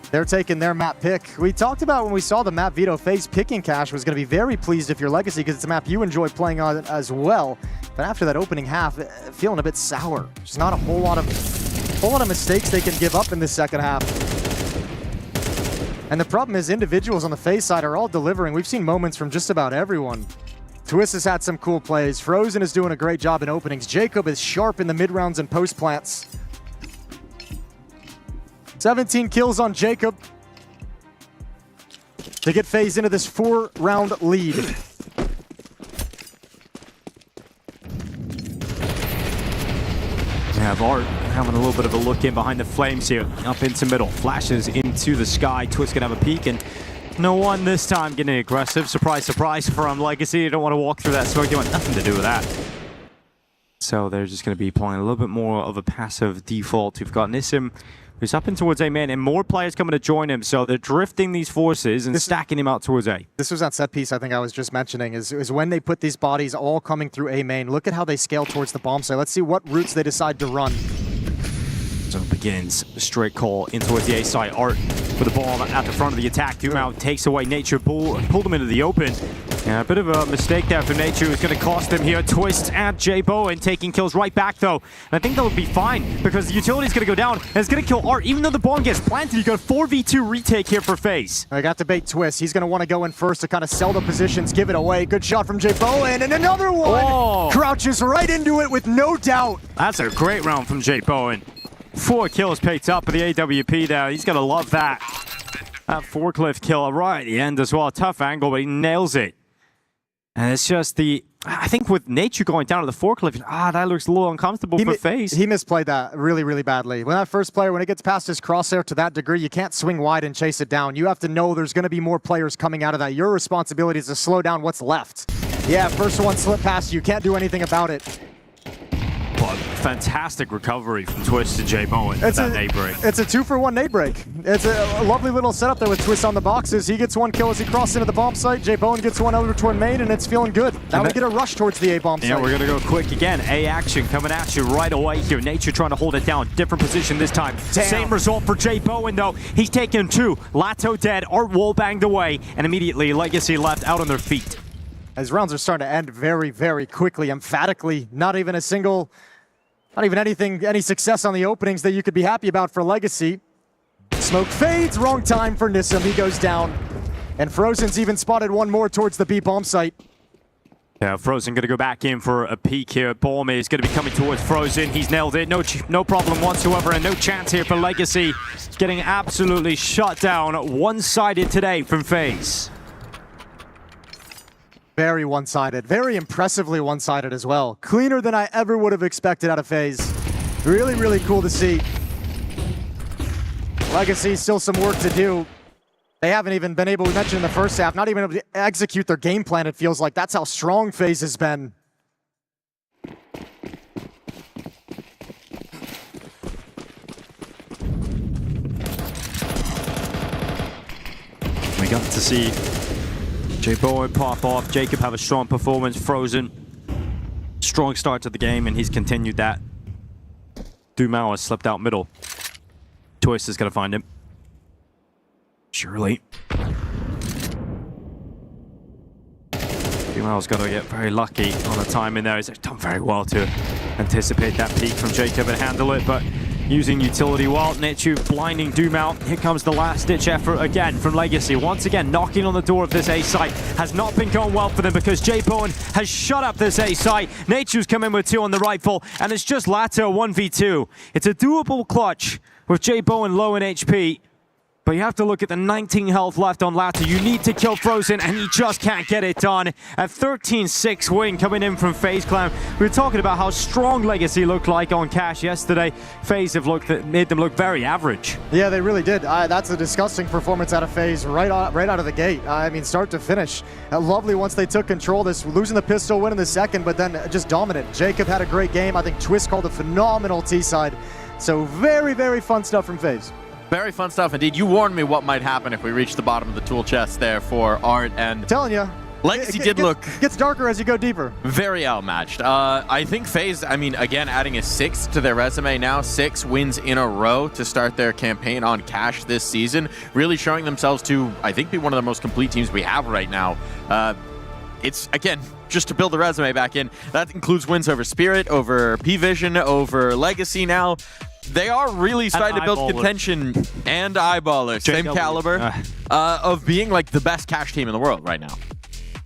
Speaker 22: they're taking their map pick. We talked about when we saw the map veto, FaZe picking Cash was going to be very pleased if you're Legacy because it's a map you enjoy playing on as well. But after that opening half, feeling a bit sour. There's not a whole lot of mistakes they can give up in this second half. And the problem is individuals on the FaZe side are all delivering. We've seen moments from just about everyone. Twist has had some cool plays. Frozen is doing a great job in openings. Jacob is sharp in the mid-rounds and post-plants. 17 kills on Jacob to get FaZe into this 4-round lead.
Speaker 23: We have Art having a little bit of a look in behind the flames here. Up into middle. Flashes into the sky. Twist gonna have a peek and no one this time getting aggressive. Surprise, surprise from Legacy. You don't want to walk through that smoke. You want nothing to do with that. So they're just going to be playing a little bit more of a passive default. We've got Nissim, who's up in towards A main, and more players coming to join him. So they're drifting these forces and stacking him out towards A.
Speaker 22: This was that set piece I think I was just mentioning, is when they put these bodies all coming through A main. Look at how they scale towards the bomb site. Let's see what routes they decide to run.
Speaker 23: So it begins a straight call in towards the A side. Art with the ball at the front of the attack. Doom takes away Nature, pulled him into the open. Yeah, a bit of a mistake there for Nature, who's going to cost him here. Twist at J Bowen, taking kills right back though. And I think that would be fine because the utility's going to go down and it's going to kill Art. Even though the bomb gets planted, you got a 4v2 retake here for FaZe.
Speaker 22: I got to bait Twist. He's going to want to go in first to kind of sell the positions, give it away. Good shot from J Bowen, and another one!
Speaker 23: Oh.
Speaker 22: Crouches right into it with no doubt.
Speaker 23: That's a great round from J Bowen. 4 kills picked up for the AWP there. He's going to love that. That forklift kill right at the end as well. Tough angle, but he nails it. And it's just I think with Nature going down to the forklift, that looks a little uncomfortable for FaZe.
Speaker 22: He misplayed that really, really badly. When that first player, when it gets past his crosshair to that degree, you can't swing wide and chase it down. You have to know there's going to be more players coming out of that. Your responsibility is to slow down what's left. Yeah, first one slipped past you. Can't do anything about it.
Speaker 23: But fantastic recovery from Twist to J Bowen with that nade break.
Speaker 22: It's a 2-for-1 nade break. It's a lovely little setup there with Twist on the boxes. He gets one kill as he crosses into the bomb site. J Bowen gets one over toward main, and it's feeling good. Now we get a rush towards the A bomb site.
Speaker 23: Yeah, we're gonna go quick again. A action coming at you right away here. Nature trying to hold it down. Different position this time.
Speaker 22: Damn.
Speaker 23: Same result for J Bowen though. He's taken 2. Lato dead. Art wall banged away, and immediately Legacy left out on their feet.
Speaker 22: As rounds are starting to end very, very quickly, emphatically. Not even any success on the openings that you could be happy about for Legacy. Smoke fades, wrong time for Nissim. He goes down. And Frozen's even spotted one more towards the B bomb site.
Speaker 23: Yeah, Frozen going to go back in for a peek here. Bomb is going to be coming towards Frozen. He's nailed it. No problem whatsoever, and no chance here for Legacy. Getting absolutely shut down. One-sided today from FaZe.
Speaker 22: Very one-sided. Very impressively one-sided as well. Cleaner than I ever would have expected out of FaZe. Really, really cool to see. Legacy, still some work to do. They haven't even been able, we mentioned in the first half, not even able to execute their game plan, it feels like. That's how strong FaZe has been.
Speaker 23: We got to see J Bowen pop off, Jacob have a strong performance, Frozen. Strong start to the game, and he's continued that. Dumao has slipped out middle. Twist is going to find him. Surely. Dumao's got to get very lucky on the time in there. He's done very well to anticipate that peak from Jacob and handle it, but using utility well. Nichu blinding Dumao. Here comes the last-ditch effort again from Legacy. Once again, knocking on the door of this A site. Has not been going well for them because J Bowen has shut up this A site. Nichu's come in with 2 on the rifle, and it's just Lato 1v2. It's a doable clutch with J Bowen low in HP. But you have to look at the 19 health left on Lato. You need to kill Frozen, and he just can't get it done. A 13-6 win coming in from FaZe Clan. We were talking about how strong Legacy looked like on Cash yesterday. FaZe have made them look very average.
Speaker 22: Yeah, they really did. That's a disgusting performance out of FaZe right out of the gate. I mean, start to finish. Lovely once they took control. This losing the pistol, winning the second, but then just dominant. Jacob had a great game. I think Twist called a phenomenal T-side. So very, very fun stuff from FaZe.
Speaker 3: Very fun stuff indeed. You warned me what might happen if we reach the bottom of the tool chest there for Art, and
Speaker 22: I'm telling you,
Speaker 3: Legacy
Speaker 22: gets darker as you go deeper.
Speaker 3: Very outmatched. I think FaZe, I mean, again, adding a 6th to their resume now, 6 wins in a row to start their campaign on Cash this season, really showing themselves to, I think, be one of the most complete teams we have right now. It's, again, just to build the resume back in, that includes wins over Spirit, over P-Vision, over Legacy now. They are really starting to build contention, and Eyeballer, same caliber, of being like the best Cash team in the world right now.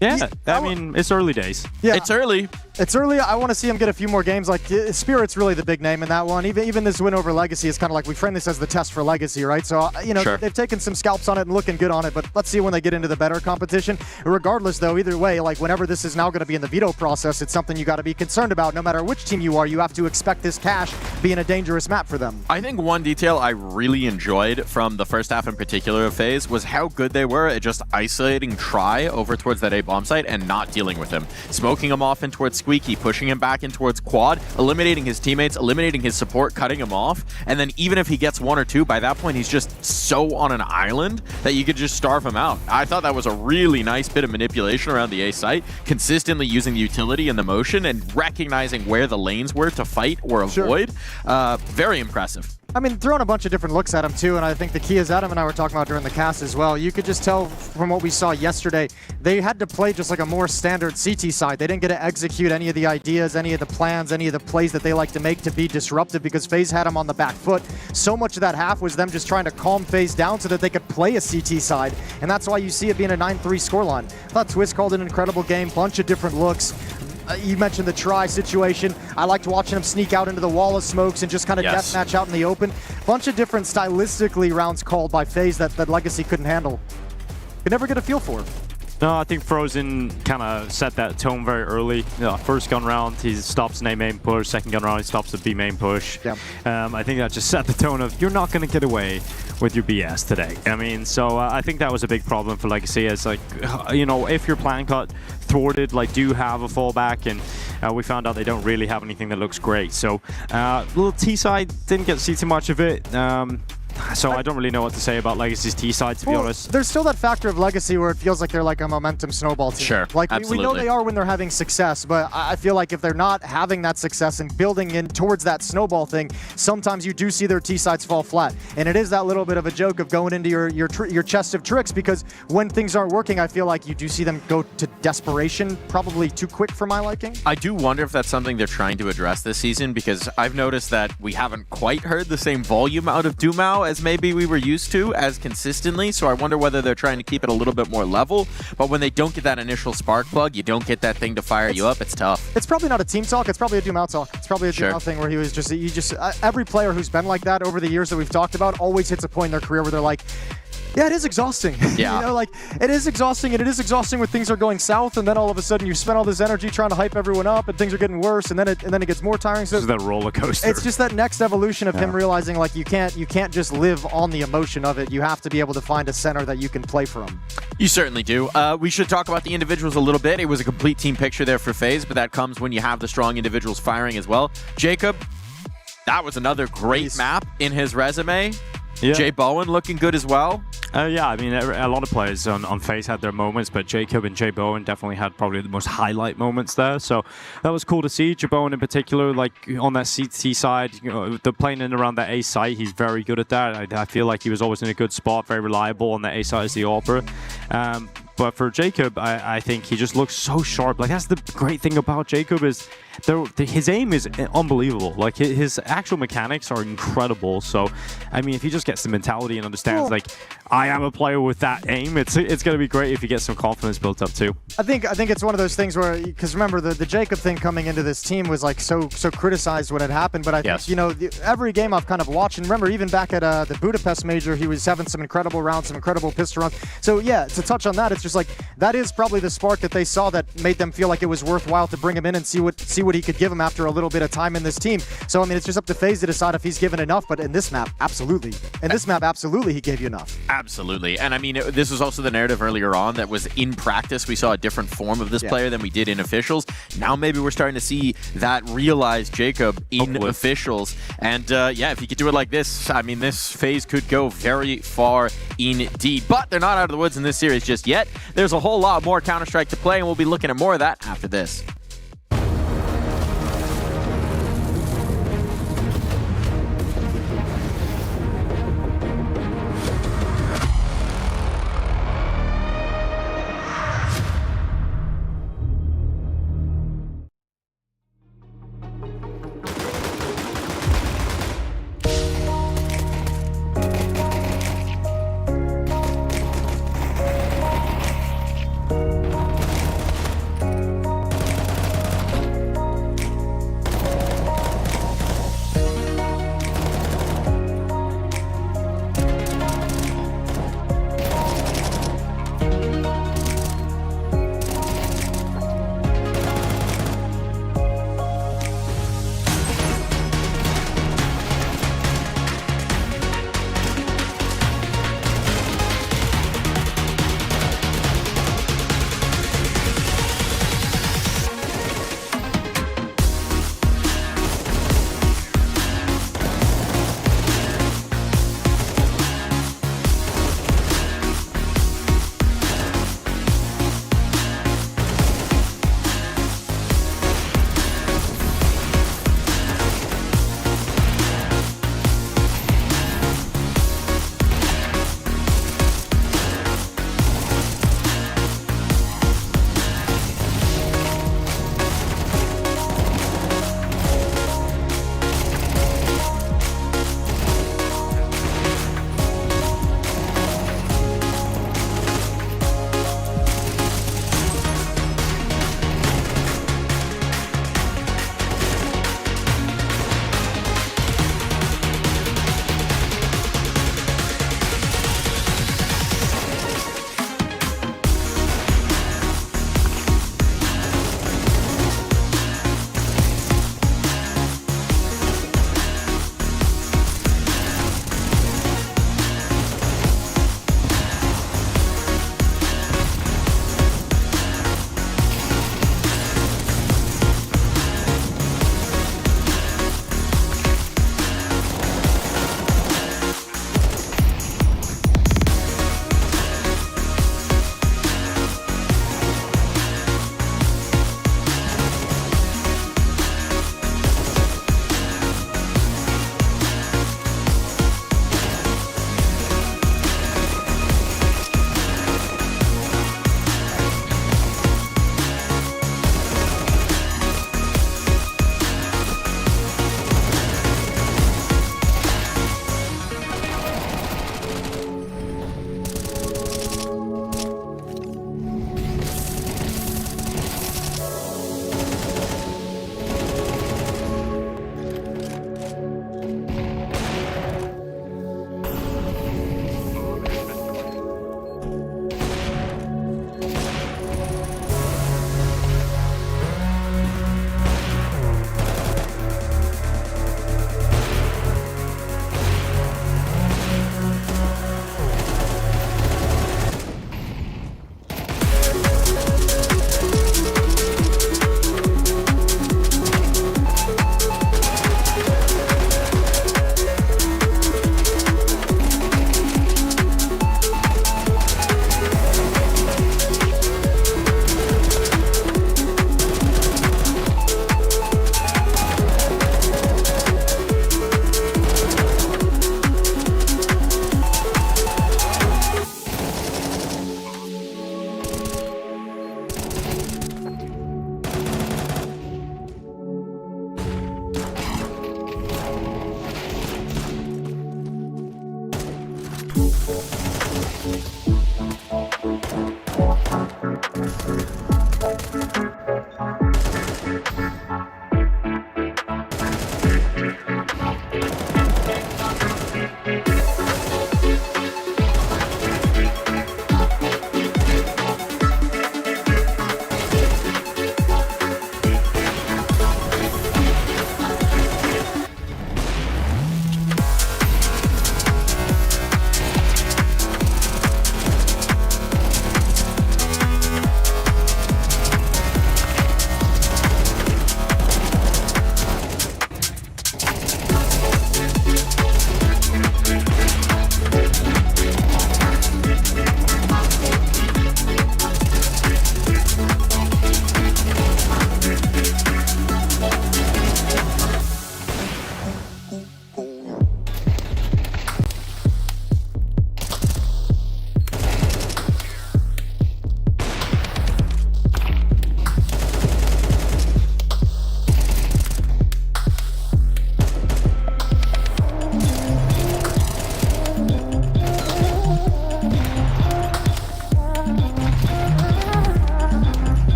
Speaker 23: Yeah, I mean, it's early days.
Speaker 22: Yeah,
Speaker 3: it's early.
Speaker 22: It's early. I want to see him get a few more games. Like, Spirit's really the big name in that one. Even this win over Legacy is kind of like, we frame this as the test for Legacy, right? So, you know, they've taken some scalps on it and looking good on it, but let's see when they get into the better competition. Regardless, though, either way, like, whenever this is now going to be in the veto process, it's something you got to be concerned about. No matter which team you are, you have to expect this Cash being a dangerous map for them.
Speaker 3: I think one detail I really enjoyed from the first half in particular of FaZe was how good they were at just isolating Try over towards that A
Speaker 13: bomb site and not dealing with him. Smoking him off in towards Squeaky, pushing him back in towards Quad, eliminating his teammates, eliminating his support, cutting him off. And then even if he gets 1 or 2, by that point, he's just so on an island that you could just starve him out. I thought that was a really nice bit of manipulation around the A site, consistently using the utility and the motion and recognizing where the lanes were to fight or avoid. Very impressive.
Speaker 22: I mean, throwing a bunch of different looks at him too, and I think the key is Adam and I were talking about during the cast as well. You could just tell from what we saw yesterday, they had to play just like a more standard CT side. They didn't get to execute any of the ideas, any of the plans, any of the plays that they like to make to be disruptive because FaZe had them on the back foot. So much of that half was them just trying to calm FaZe down so that they could play a CT side, and that's why you see it being a 9-3 scoreline. I thought Twist called an incredible game, bunch of different looks. You mentioned the try situation. I liked watching him sneak out into the wall of smokes and just kind of deathmatch out in the open. Bunch of different stylistically rounds called by FaZe that Legacy couldn't handle. Could never get a feel for.
Speaker 23: No, I think Frozen kind of set that tone very early. First gun round, he stops an A main push. Second gun round, he stops the B main push.
Speaker 22: Yeah.
Speaker 23: I think that just set the tone of, you're not going to get away with your BS today. I mean, so I think that was a big problem for Legacy. It's like, you know, if your plan got thwarted, like, do have a fallback, and we found out they don't really have anything that looks great. So, little T side didn't get to see too much of it. So I don't really know what to say about Legacy's T side, to be honest.
Speaker 22: There's still that factor of Legacy where it feels like they're like a momentum snowball team.
Speaker 23: Sure,
Speaker 22: like
Speaker 23: absolutely.
Speaker 22: we know they are when they're having success, but I feel like if they're not having that success and building in towards that snowball thing, sometimes you do see their T sides fall flat. And it is that little bit of a joke of going into your chest of tricks, because when things aren't working, I feel like you do see them go to desperation, probably too quick for my liking.
Speaker 13: I do wonder if that's something they're trying to address this season, because I've noticed that we haven't quite heard the same volume out of Dumao as maybe we were used to as consistently, so I wonder whether they're trying to keep it a little bit more level. But when they don't get that initial spark plug, you don't get that thing to fire you up, it's tough.
Speaker 22: It's probably not a team talk, it's probably a Dumao talk. It's probably a Dumao thing where every player who's been like that over the years that we've talked about always hits a point in their career where they're like, yeah, it is exhausting.
Speaker 13: Yeah.
Speaker 22: You know, like, it is exhausting, and it is exhausting when things are going south, and then all of a sudden you spend all this energy trying to hype everyone up, and things are getting worse, and then it gets more tiring. So
Speaker 23: this is that roller coaster.
Speaker 22: It's just that next evolution of him realizing, like, you can't just live on the emotion of it. You have to be able to find a center that you can play from.
Speaker 13: You certainly do. We should talk about the individuals a little bit. It was a complete team picture there for FaZe, but that comes when you have the strong individuals firing as well. Jacob, that was another great map in his resume.
Speaker 23: Yeah.
Speaker 13: Jay Bowen looking good as well.
Speaker 23: Yeah, I mean, a lot of players on FaZe had their moments, but Jacob and Jay Bowen definitely had probably the most highlight moments there. So that was cool to see. Jay Bowen in particular, like on that CT side, you know, the playing in around that A site, he's very good at that. I feel like he was always in a good spot, very reliable on the A side as the AWPer. But for Jacob, I think he just looks so sharp. Like, that's the great thing about Jacob is his aim is unbelievable. Like, his actual mechanics are incredible. So, I mean, if he just gets the mentality and understands, like, I am a player with that aim, it's going to be great if he gets some confidence built up too.
Speaker 22: I think it's one of those things where, because remember the Jacob thing coming into this team was like so criticized when it happened, but I think, you know, every game I've kind of watched, and remember even back at the Budapest major, he was having some incredible rounds, some incredible pistol runs. So yeah, to touch on that, it's just like that is probably the spark that they saw that made them feel like it was worthwhile to bring him in and see what he could give him after a little bit of time in this team. So I mean, it's just up to FaZe to decide if he's given enough, but in this map, absolutely. In this map, absolutely he gave you enough.
Speaker 13: Absolutely. And I mean, this was also the narrative earlier on that was in practice we saw a different form of this player than we did in officials. Now maybe we're starting to see that realized Jacob in officials. And yeah, if he could do it like this, I mean, this FaZe could go very far indeed. But they're not out of the woods in this series just yet. There's a whole lot more Counter-Strike to play, and we'll be looking at more of that after this.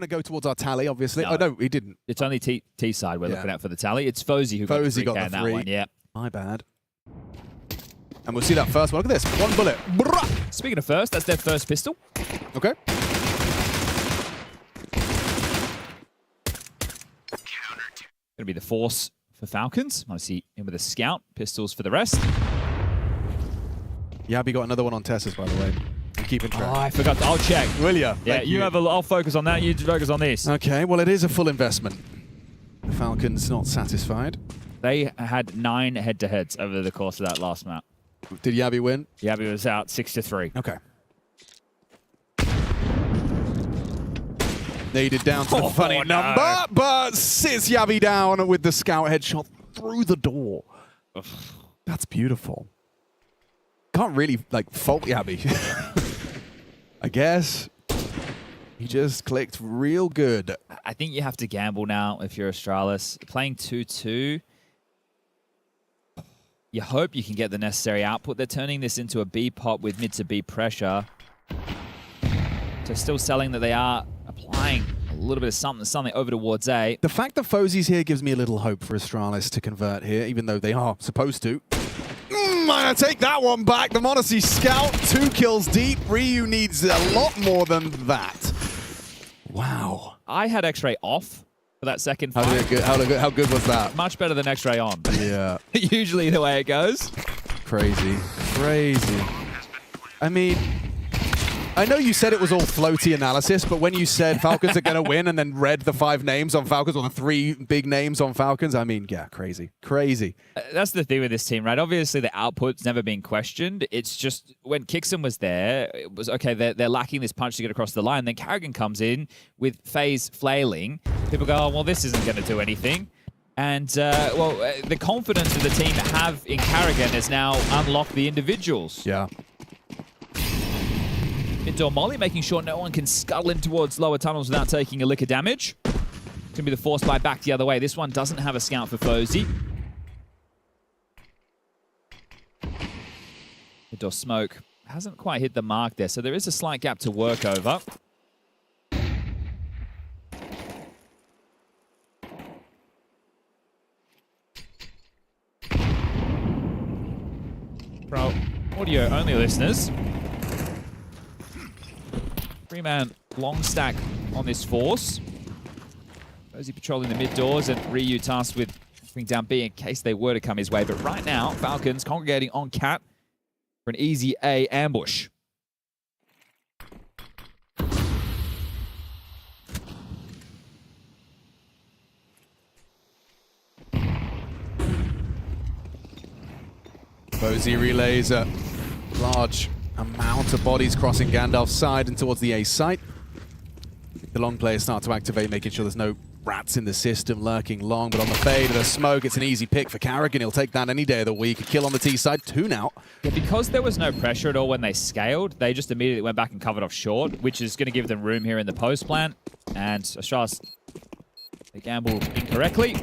Speaker 11: going to go towards our tally, obviously.
Speaker 9: No.
Speaker 11: Oh, no, he didn't.
Speaker 9: It's only T side we're looking at for the tally. It's Fozy who got the 3K in that one. Yeah.
Speaker 11: My bad. And we'll see that first one. Look at this. One bullet. Brrrah.
Speaker 9: Speaking of first, that's their first pistol.
Speaker 11: Okay.
Speaker 9: Going to be the force for Falcons. I see him with a scout. Pistols for the rest.
Speaker 11: Yabi got another one on Tess's, by the way. I'm keeping track.
Speaker 9: Oh, I forgot. I'll check.
Speaker 11: Will ya?
Speaker 9: Yeah,
Speaker 11: Thank
Speaker 9: you have a. I'll focus on that. You focus on this.
Speaker 11: Okay, well, it is a full investment. The Falcons not satisfied.
Speaker 9: They had 9 head-to-heads over the course of that last map.
Speaker 11: Did Yabi win?
Speaker 9: Yabi was out 6-3.
Speaker 11: Okay. Needed down to the funny number, but sits Yabi down with the scout headshot through the door. That's beautiful. Can't really, like, fault Yabi. I guess. He just clicked real good.
Speaker 9: I think you have to gamble now if you're Astralis. Playing 2-2, you hope you can get the necessary output. They're turning this into a B pop with mid to B pressure. So still selling that they are applying a little bit of something over towards A.
Speaker 11: The fact that Fozy's here gives me a little hope for Astralis to convert here, even though they are supposed to. I'm gonna take that one back. The Monacy Scout, 2 kills deep. Ryu needs a lot more than that. Wow.
Speaker 9: I had X-Ray off for that second fight.
Speaker 11: How good was that?
Speaker 9: Much better than X-Ray on.
Speaker 11: Yeah.
Speaker 9: Usually the way it goes.
Speaker 11: Crazy. Crazy. I mean, I know you said it was all floaty analysis, but when you said Falcons are going to win and then read the 5 names on Falcons or the 3 big names on Falcons, I mean, yeah, crazy. Crazy.
Speaker 9: That's the thing with this team, right? Obviously, the output's never been questioned. It's just when Kixon was there, it was, okay, they're lacking this punch to get across the line. Then Carrigan comes in with FaZe flailing. People go, oh, well, this isn't going to do anything. And, the confidence of the team have in Carrigan has now unlocked the individuals.
Speaker 11: Yeah.
Speaker 9: Mid-door Molly, making sure no one can scuttle in towards lower tunnels without taking a lick of damage. It's going to be the force buy back the other way. This one doesn't have a scout for Fozy. Mid-door smoke hasn't quite hit the mark there, so there is a slight gap to work over. Pro audio only listeners. 3-man long stack on this force. Fozy patrolling the mid doors and Ryu tasked with bringing down B in case they were to come his way. But right now, Falcons congregating on Cat for an easy A ambush.
Speaker 11: Fozy relays a large amount of bodies crossing Gandalf's side and towards the A site. The long players start to activate, making sure there's no rats in the system lurking long, but on the fade of the smoke, it's an easy pick for Carrigan. He'll take that any day of the week. A kill on the T side, 2 now.
Speaker 9: Yeah, because there was no pressure at all when they scaled, they just immediately went back and covered off short, which is going to give them room here in the post plant. And Astralis, they gambled incorrectly.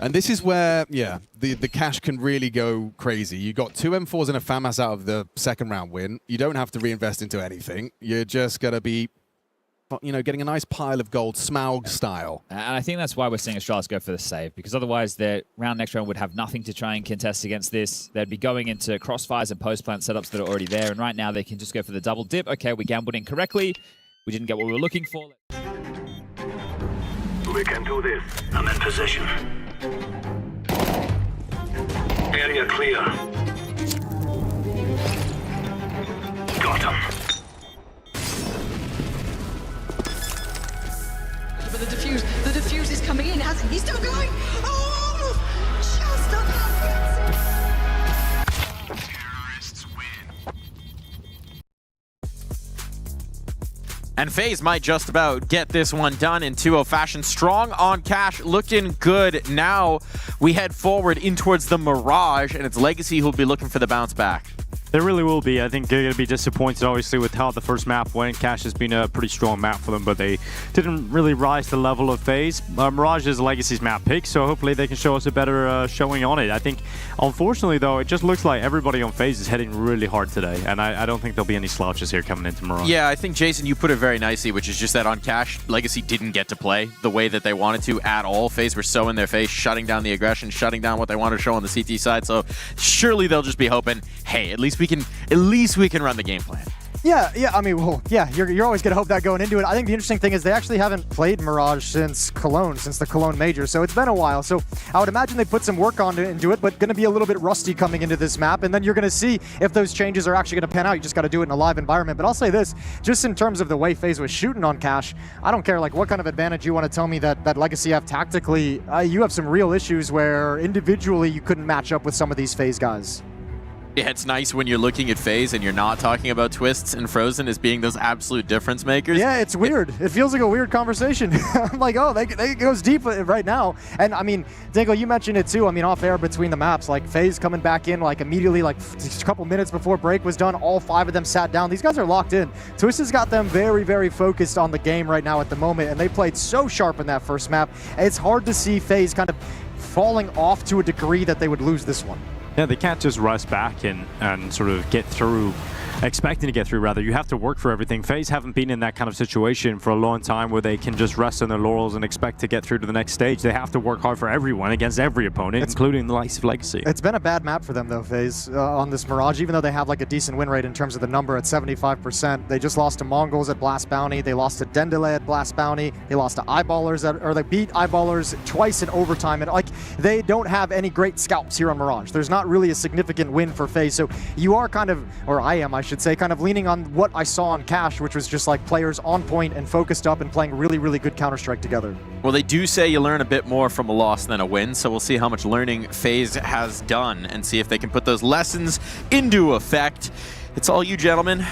Speaker 11: And this is where, yeah, the cash can really go crazy. You got 2 M4s and a FAMAS out of the second round win. You don't have to reinvest into anything. You're just going to be, you know, getting a nice pile of gold, Smaug style.
Speaker 9: And I think that's why we're seeing Astralis go for the save, because otherwise their next round would have nothing to try and contest against this. They'd be going into crossfires and post-plant setups that are already there, and right now they can just go for the double dip. Okay, we gambled incorrectly. We didn't get what we were looking for.
Speaker 8: We can do this. I'm in position. Area clear. Got him.
Speaker 6: But the defuse is coming in, hasn't he? He's still going. Oh, just about.
Speaker 8: Terrorists win.
Speaker 13: And FaZe might just about get this one done in 2-0 fashion. Strong on cash, looking good. Now we head forward in towards the Mirage, and it's Legacy who'll be looking for the bounce back.
Speaker 23: There really will be. I think they're going to be disappointed, obviously, with how the first map went. Cash has been a pretty strong map for them, but they didn't really rise to the level of FaZe. Mirage is Legacy's map pick, so hopefully they can show us a better showing on it. I think, unfortunately, though, it just looks like everybody on FaZe is heading really hard today, and I don't think there'll be any slouches here coming into Mirage.
Speaker 3: Yeah, I think, Jason, you put it very nicely, which is just that on Cash, Legacy didn't get to play the way that they wanted to at all. FaZe were so in their face, shutting down the aggression, shutting down what they wanted to show on the CT side, so surely they'll just be hoping, hey, at least we can run the game plan.
Speaker 22: Yeah, I mean, well, yeah, you're always going to hope that going into it. I think the interesting thing is they actually haven't played Mirage since Cologne, since the Cologne Major, so it's been a while. So I would imagine they put some work into it, but going to be a little bit rusty coming into this map, and then you're going to see if those changes are actually going to pan out. You just got to do it in a live environment. But I'll say this, just in terms of the way FaZe was shooting on Cash, I don't care like what kind of advantage you want to tell me that Legacy have tactically. You have some real issues where individually you couldn't match up with some of these FaZe guys.
Speaker 3: Yeah, it's nice when you're looking at FaZe and you're not talking about Twists and Frozen as being those absolute difference makers.
Speaker 22: Yeah, it's weird. It feels like a weird conversation. I'm like, oh, it goes deep right now. And I mean, Dingle, you mentioned it too. I mean, off air between the maps, like FaZe coming back in like immediately, like a couple minutes before break was done, all 5 of them sat down. These guys are locked in. Twist has got them very, very focused on the game right now at the moment, and they played so sharp in that first map. It's hard to see FaZe kind of falling off to a degree that they would lose this one.
Speaker 23: Yeah, they can't just rush back and sort of get through, expecting to get through, rather. You have to work for everything. FaZe haven't been in that kind of situation for a long time where they can just rest on their laurels and expect to get through to the next stage. They have to work hard for everyone against every opponent, including the likes of Legacy.
Speaker 22: It's been a bad map for them, though, FaZe, on this Mirage, even though they have like a decent win rate in terms of the number at 75%. They just lost to Mongols at Blast Bounty. They lost to Dendele at Blast Bounty. They lost to Eyeballers, or they beat Eyeballers twice in overtime. And like, they don't have any great scalps here on Mirage. There's not really a significant win for FaZe. So you are kind of, or I am, I should say, kind of leaning on what I saw on Cash, which was just like players on point and focused up and playing really, really good Counter-Strike together.
Speaker 3: Well, they do say you learn a bit more from a loss than a win, so we'll see how much learning FaZe has done and see if they can put those lessons into effect. It's all you, gentlemen.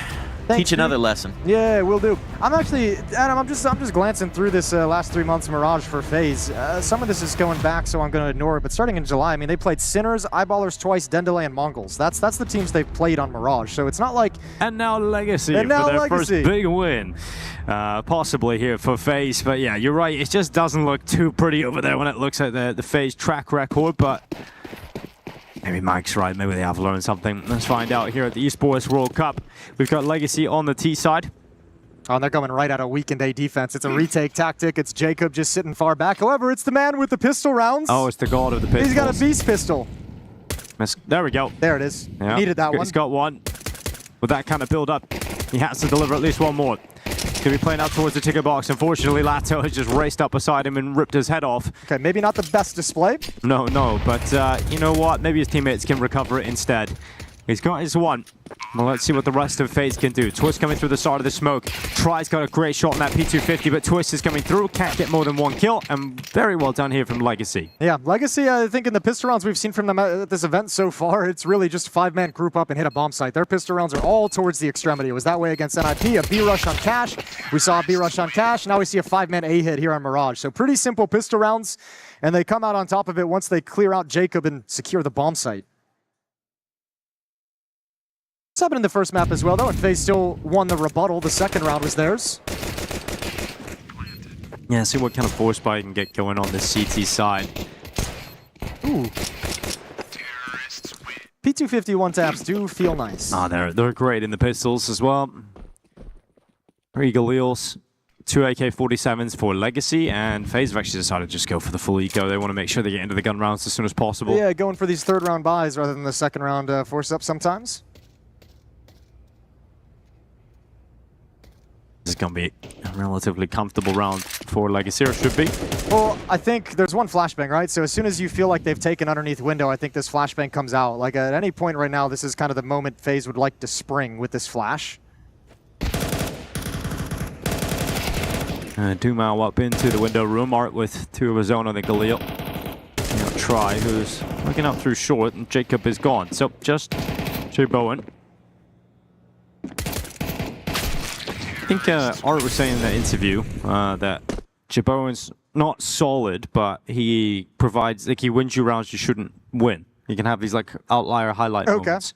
Speaker 3: Teach another lesson.
Speaker 22: Yeah, we'll do. I'm actually, Adam, I'm just glancing through this last 3 months Mirage for FaZe. Some of this is going back, so I'm going to ignore it. But starting in July, I mean, they played Sinners, Eyeballers twice, Dendele, and Mongols. That's the teams they've played on Mirage. So it's not like.
Speaker 23: And now Legacy for their first big win, possibly here for FaZe. But yeah, you're right. It just doesn't look too pretty over there when it looks at the FaZe track record. But maybe Mike's right. Maybe they have learned something. Let's find out here at the Esports World Cup. We've got Legacy on the T side.
Speaker 22: Oh, and they're coming right out of weekend A defense. It's a retake tactic. It's Jacob just sitting far back. However, it's the man with the pistol rounds.
Speaker 23: Oh, it's the god of the pistols.
Speaker 22: He's got a beast pistol.
Speaker 23: There we go.
Speaker 22: There it is.
Speaker 23: Yeah.
Speaker 22: Needed that one.
Speaker 23: He's got one. With that kind of build up, he has to deliver at least one more. Going to be playing out towards the ticket box. Unfortunately, Lato has just raced up beside him and ripped his head off.
Speaker 22: Okay, maybe not the best display.
Speaker 23: No, but you know what? Maybe his teammates can recover it instead. He's got his one. Well, let's see what the rest of FaZe can do. Twist coming through the side of the smoke. Try's got a great shot on that P250, but Twist is coming through. Can't get more than one kill, and very well done here from Legacy.
Speaker 22: Yeah, Legacy, I think in the pistol rounds we've seen from them at this event so far, it's really just a 5-man group up and hit a bomb site. Their pistol rounds are all towards the extremity. It was that way against NIP, a B rush on Cash. We saw a B rush on Cash. Now we see a 5-man A hit here on Mirage. So pretty simple pistol rounds, and they come out on top of it once they clear out Jacob and secure the bomb site. This happened in the first map as well, though, and FaZe still won the rebuttal. The second round was theirs.
Speaker 23: Yeah, see what kind of force buy you can get going on this CT side.
Speaker 22: Ooh. P251 taps do feel nice.
Speaker 23: Ah, they're great in the pistols as well. 3 Galeals, 2 AK-47s for Legacy, and FaZe have actually decided to just go for the full eco. They want to make sure they get into the gun rounds as soon as possible.
Speaker 22: Yeah, going for these third-round buys rather than the second-round force-up sometimes.
Speaker 23: This is going to be a relatively comfortable round for Legacy, or should be.
Speaker 22: Well, I think there's one flashbang, right? So as soon as you feel like they've taken underneath window, I think this flashbang comes out. Like at any point right now, this is kind of the moment FaZe would like to spring with this flash.
Speaker 23: Dumao up into the window room. Art with 2 of his own on the Galil. Try, who's looking up through short, and Jacob is gone. So just Jay Bowen. I think Art was saying in that interview that Jabowen's not solid, but he provides, like, he wins you rounds you shouldn't win. You can have these like outlier highlight moments.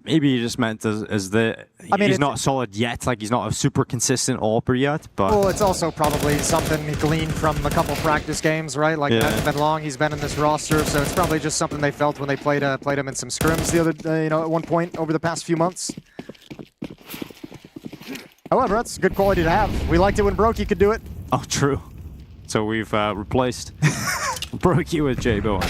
Speaker 23: maybe he just meant as the he's not solid yet, like he's not a super consistent AWPer yet. But
Speaker 22: well, it's also probably something he gleaned from a couple practice games, right? Like it hasn't been long he's been in this roster, so it's probably just something they felt when they played him in some scrims the other, at one point over the past few months. However, that's good quality to have. We liked it when Brokey could do it.
Speaker 23: Oh, true. So we've replaced Brokey with J-Bowen.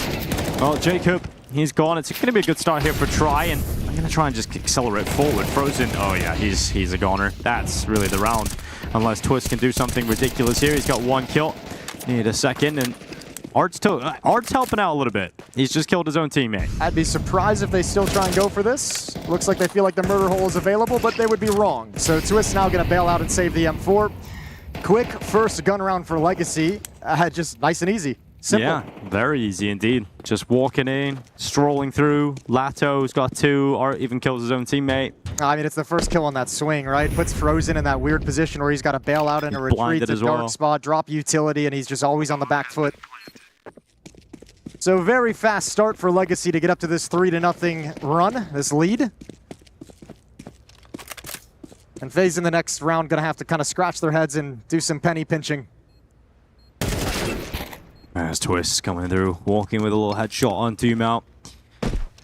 Speaker 23: Well, Jacob, he's gone. It's going to be a good start here for Try, and I'm going to try and just accelerate forward. Frozen, oh yeah, he's a goner. That's really the round. Unless Twist can do something ridiculous here. He's got 1 kill. Need a second, and Art's helping out a little bit. He's just killed his own teammate.
Speaker 22: I'd be surprised if they still try and go for this. Looks like they feel like the murder hole is available, but they would be wrong. So Twist now going to bail out and save the M4. Quick first gun round for Legacy. Just nice and easy. Simple.
Speaker 23: Yeah, very easy indeed. Just walking in, strolling through. Lato's got 2, Art even kills his own teammate.
Speaker 22: I mean, it's the first kill on that swing, right? Puts Frozen in that weird position where he's got to bail out in a retreat to dark spot, drop utility, and he's just always on the back foot. So very fast start for Legacy to get up to this 3-0 run, this lead. And FaZe in the next round going to have to kind of scratch their heads and do some penny pinching.
Speaker 23: There's Twist coming through, walking with a little headshot onto Mount.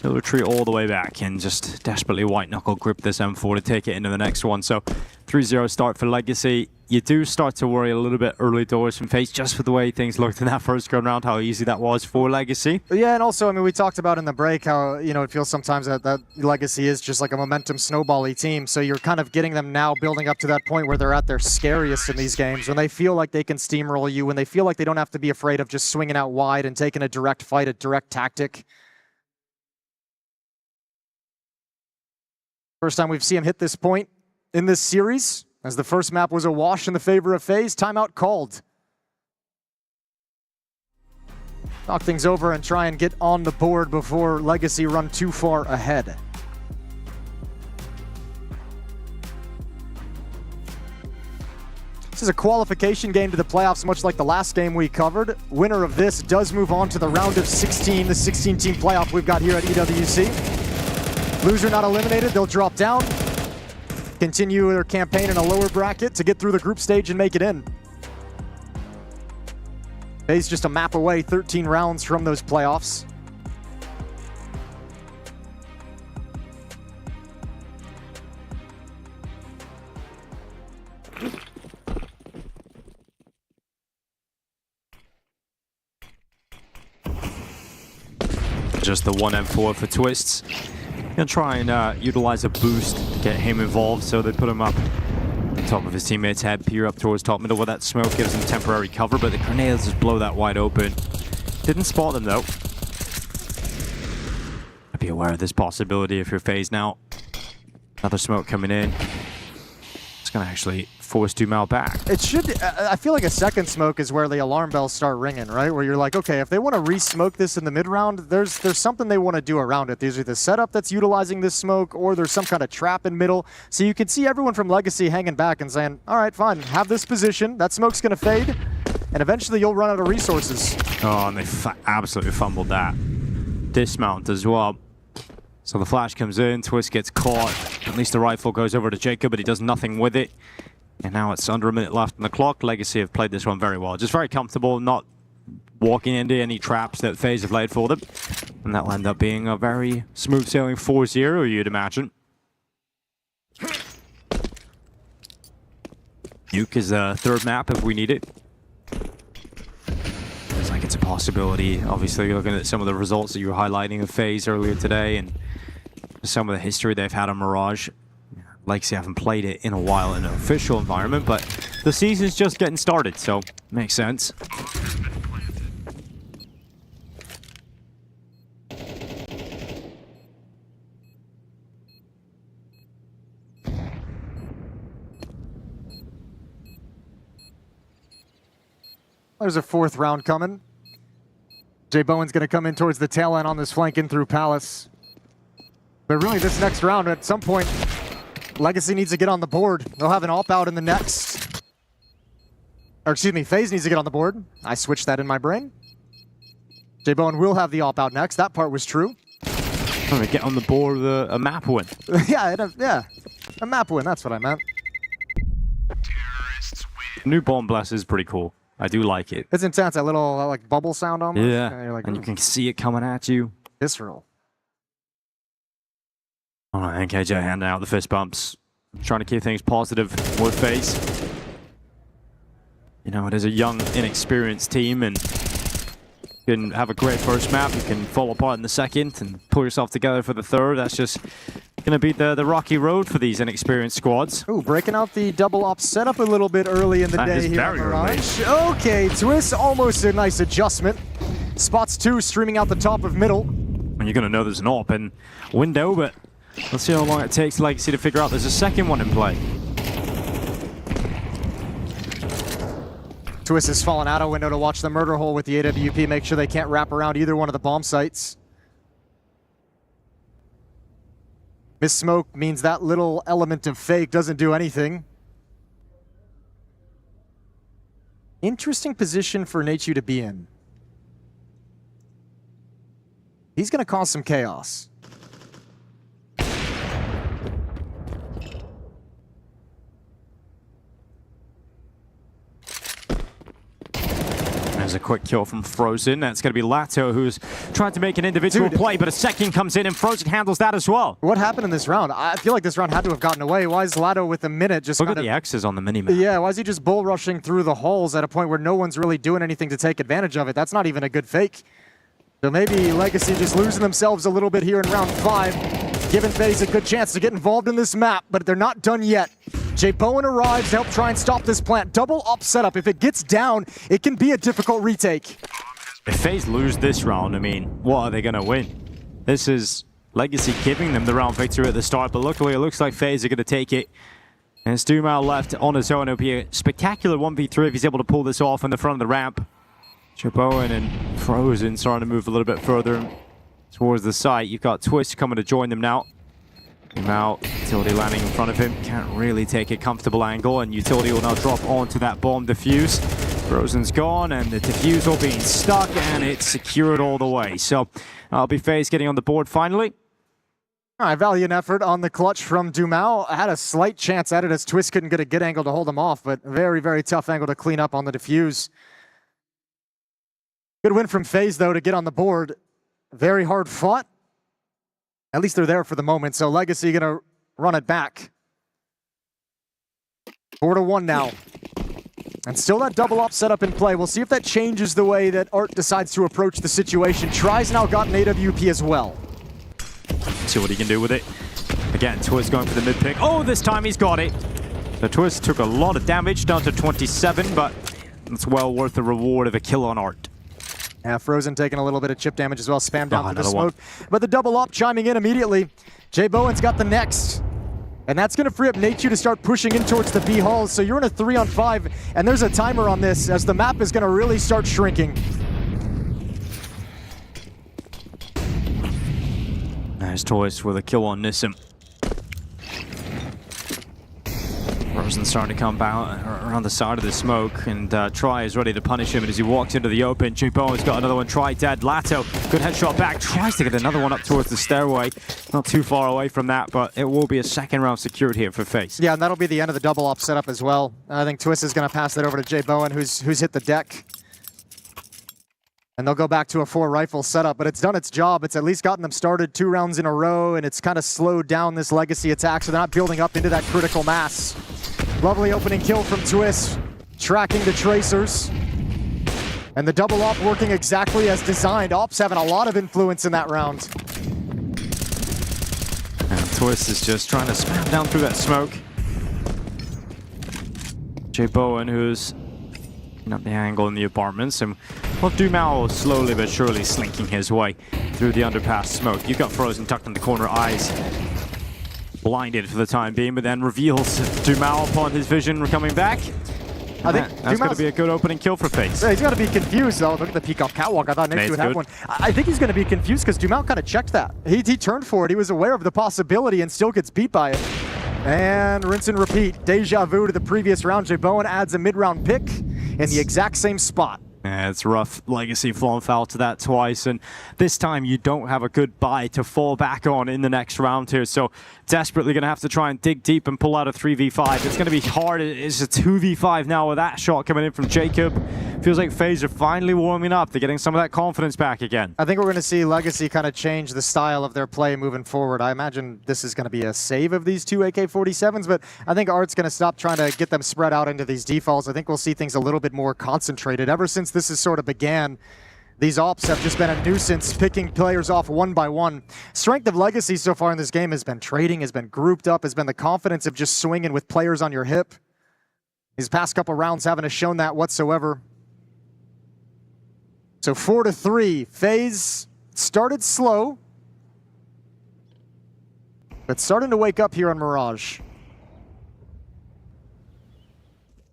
Speaker 23: He'll retreat all the way back and just desperately white knuckle grip this M4 to take it into the next one. So 3-0 start for Legacy. You do start to worry a little bit early doors from FaZe just for the way things looked in that first gun round, how easy that was for Legacy.
Speaker 22: Yeah, and also, I mean, we talked about in the break how, it feels sometimes that Legacy is just like a momentum snowball-y team. So you're kind of getting them now building up to that point where they're at their scariest in these games, when they feel like they can steamroll you, when they feel like they don't have to be afraid of just swinging out wide and taking a direct fight, a direct tactic. First time we've seen him hit this point in this series, as the first map was a wash in the favor of FaZe. Timeout called. Knock things over and try and get on the board before Legacy run too far ahead. This is a qualification game to the playoffs, much like the last game we covered. Winner of this does move on to the round of 16, the 16-team playoff we've got here at EWC. Loser not eliminated, they'll drop down, continue their campaign in a lower bracket to get through the group stage and make it in. FaZe just a map away, 13 rounds from those playoffs.
Speaker 23: Just the 1 M4 for Twists. Gonna try and utilize a boost to get him involved, so they put him up on top of his teammate's head, peer up towards top middle where that smoke gives him temporary cover, but the grenades just blow that wide open. Didn't spot them though. Be aware of this possibility if you're FaZe now. Another smoke coming in. It's gonna actually force Dumal back.
Speaker 22: It should, I feel like a second smoke is where the alarm bells start ringing, right? Where you're like, okay, if they want to re-smoke this in the mid-round, there's something they want to do around it. There's either setup that's utilizing this smoke, or there's some kind of trap in middle. So you can see everyone from Legacy hanging back and saying, all right, fine, have this position, that smoke's going to fade, and eventually you'll run out of resources.
Speaker 23: Oh, and they absolutely fumbled that. Dismount as well. So the flash comes in, Twist gets caught. At least the rifle goes over to Jacob, but he does nothing with it. And now it's under a minute left on the clock. Legacy have played this one very well. Just very comfortable, not walking into any traps that FaZe have laid for them. And that'll end up being a very smooth sailing 4-0, you'd imagine. Nuke is the third map if we need it. Looks like it's a possibility. Obviously, looking at some of the results that you were highlighting of FaZe earlier today and some of the history they've had on Mirage. Legacy haven't played it in a while in an official environment, but the season's just getting started, so makes sense.
Speaker 22: There's a fourth round coming. Jay Bowen's going to come in towards the tail end on this flank in through Palace. But really, this next round, at some point, Legacy needs to get on the board. They'll have an AWP out in the next. Or excuse me, FaZe needs to get on the board. I switched that in my brain. Jay Bowen will have the AWP out next. That part was true.
Speaker 23: Trying to get on the board with a map win.
Speaker 22: Yeah, a map win, that's what I meant.
Speaker 23: New bomb blast is pretty cool. I do like it.
Speaker 22: It's intense, that little like bubble sound almost.
Speaker 23: Yeah,
Speaker 22: you're like,
Speaker 23: and you can see it coming at you.
Speaker 22: Visceral.
Speaker 23: All right, NKJ handing out the fist bumps. Trying to keep things positive with FaZe. You know, it is a young, inexperienced team, and you can have a great first map, you can fall apart in the second, and pull yourself together for the third. That's just going to be the rocky road for these inexperienced squads.
Speaker 22: Ooh, breaking out the double op setup a little bit early in the
Speaker 23: That
Speaker 22: day
Speaker 23: is
Speaker 22: here.
Speaker 23: very early.
Speaker 22: Okay, Twist, almost a nice adjustment. Spots 2 streaming out the top of middle.
Speaker 23: And you're going to know there's an open window, but let's see how long it takes Legacy to figure out there's a second one in play.
Speaker 22: Twist has fallen out a window to watch the murder hole with the AWP, make sure they can't wrap around either one of the bomb sites. Miss Smoke means that little element of fake doesn't do anything. Interesting position for Nachu to be in. He's going to cause some chaos.
Speaker 23: There's a quick kill from Frozen. That's going to be Lato, who's trying to make an individual play, but a second comes in and Frozen handles that as well.
Speaker 22: What happened in this round? I feel like this round had to have gotten away. Why is Lato with a minute just
Speaker 23: Look at the X's on the minimap.
Speaker 22: Yeah, why is he just bull rushing through the holes at a point where no one's really doing anything to take advantage of it? That's not even a good fake. So maybe Legacy just losing themselves a little bit here in round 5, giving FaZe a good chance to get involved in this map, but they're not done yet. Jay Bowen arrives to help try and stop this plant. Double up setup. If it gets down, it can be a difficult retake.
Speaker 23: If FaZe lose this round, I mean, what are they going to win? This is Legacy giving them the round victory at the start, but luckily it looks like FaZe are going to take it. And it's Dumao left on his own. It'll be a spectacular 1v3 if he's able to pull this off in the front of the ramp. Jay Bowen and Frozen starting to move a little bit further towards the site. You've got Twist coming to join them now. Now, Utility landing in front of him. Can't really take a comfortable angle, and Utility will now drop onto that bomb defuse. Frozen's gone, and the defuse all being stuck, and it's secured all the way. So, I'll be FaZe getting on the board finally.
Speaker 22: All right, valiant effort on the clutch from Dumao. Had a slight chance at it as Twist couldn't get a good angle to hold him off, but very, very tough angle to clean up on the defuse. Good win from FaZe, though, to get on the board. Very hard fought. At least they're there for the moment, so Legacy gonna run it back. 4-1 now. And still that double up setup in play. We'll see if that changes the way that Art decides to approach the situation. Try's now got an AWP as well.
Speaker 23: See what he can do with it. Again, Twist going for the mid pick. Oh, this time he's got it. The Twist took a lot of damage, down to 27, but it's well worth the reward of a kill on Art.
Speaker 22: Yeah, Frozen taking a little bit of chip damage as well, spam down to the smoke. But the double up chiming in immediately. Jay Bowen's got the next. And that's going to free up Nachu to start pushing in towards the B halls. So you're in a 3-on-5, and there's a timer on this as the map is going to really start shrinking.
Speaker 23: There's Twist with a kill on Nissim. Frozen starting to come back around the side of the smoke, and Try is ready to punish him. And as he walks into the open, Jay Bowen's got another one. Try dead. Lato, good headshot back. Tries to get another one up towards the stairway. Not too far away from that, but it will be a second round secured here for FaZe.
Speaker 22: Yeah, and that'll be the end of the double up setup as well. I think Twist is going to pass that over to Jay Bowen, who's hit the deck. And they'll go back to a 4-rifle setup, but it's done its job. It's at least gotten them started 2 rounds in a row, and it's kind of slowed down this Legacy attack, so they're not building up into that critical mass. Lovely opening kill from Twist, tracking the tracers. And the double op working exactly as designed. Ops having a lot of influence in that round.
Speaker 23: And Twist is just trying to spam down through that smoke. Jay Bowen, who's up the angle in the apartments, and well, Dumao slowly but surely slinking his way through the underpass smoke. You've got Frozen tucked in the corner, eyes blinded for the time being, but then reveals Dumao upon his vision coming back. I think that's going to be a good opening kill for FaZe.
Speaker 22: Yeah, he's going to be confused, though. Look at the peek off catwalk. I thought Nate's would have one. I think he's going to be confused because Dumao kind of checked that. He turned for it. He was aware of the possibility and still gets beat by it. And rinse and repeat. Deja vu to the previous round. Jay Bowen adds a mid-round pick in the exact same spot.
Speaker 23: Yeah, it's rough. Legacy falling foul to that twice, and this time you don't have a good buy to fall back on in the next round here, so desperately going to have to try and dig deep and pull out a 3v5. It's going to be hard. It's a 2v5 now with that shot coming in from Jacob. Feels like FaZe are finally warming up. They're getting some of that confidence back again.
Speaker 22: I think we're going to see Legacy kind of change the style of their play moving forward. I imagine this is going to be a save of these two AK-47s, but I think Art's going to stop trying to get them spread out into these defaults. I think we'll see things a little bit more concentrated. Ever since this has sort of began, these ops have just been a nuisance, picking players off one by one. Strength of Legacy so far in this game has been trading, has been grouped up, has been the confidence of just swinging with players on your hip. These past couple rounds haven't shown that whatsoever. So 4-3, FaZe started slow, but starting to wake up here on Mirage.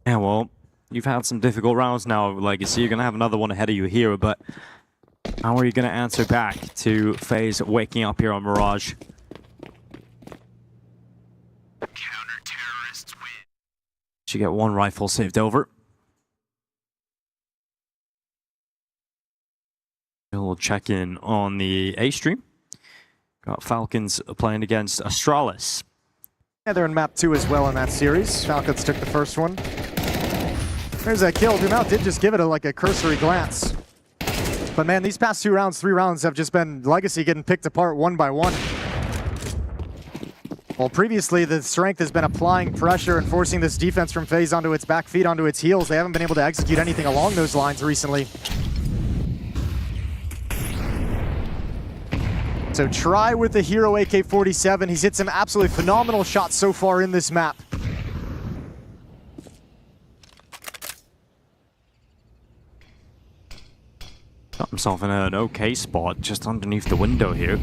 Speaker 23: Yeah, well, you've had some difficult rounds now, Legacy. You're going to have another one ahead of you here, but how are you going to answer back to FaZe waking up here on Mirage? Counter-terrorists win. You get one rifle saved over. A little check-in on the A stream. Got Falcons playing against Astralis.
Speaker 22: Yeah, they're in map 2 as well in that series. Falcons took the first one. There's that kill. Dumau did just give it a cursory glance. But man, these past 3 rounds have just been Legacy getting picked apart one by one. Well, previously, the Strength has been applying pressure and forcing this defense from FaZe onto its back feet, onto its heels. They haven't been able to execute anything along those lines recently. So try with the Hero AK-47. He's hit some absolutely phenomenal shots so far in this map.
Speaker 23: Got himself in an okay spot just underneath the window here.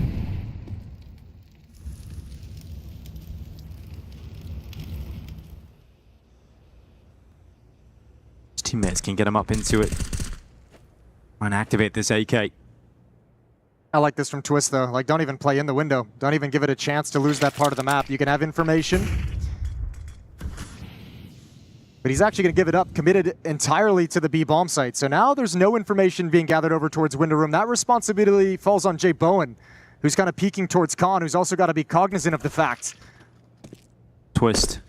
Speaker 23: His teammates can get him up into it and activate this AK.
Speaker 22: I like this from Twist, though. Like, don't even play in the window. Don't even give it a chance to lose that part of the map. You can have information. But he's actually going to give it up, committed entirely to the B bomb site. So now there's no information being gathered over towards window room. That responsibility falls on Jay Bowen, who's kind of peeking towards Khan, who's also got to be cognizant of the fact.
Speaker 23: Twist.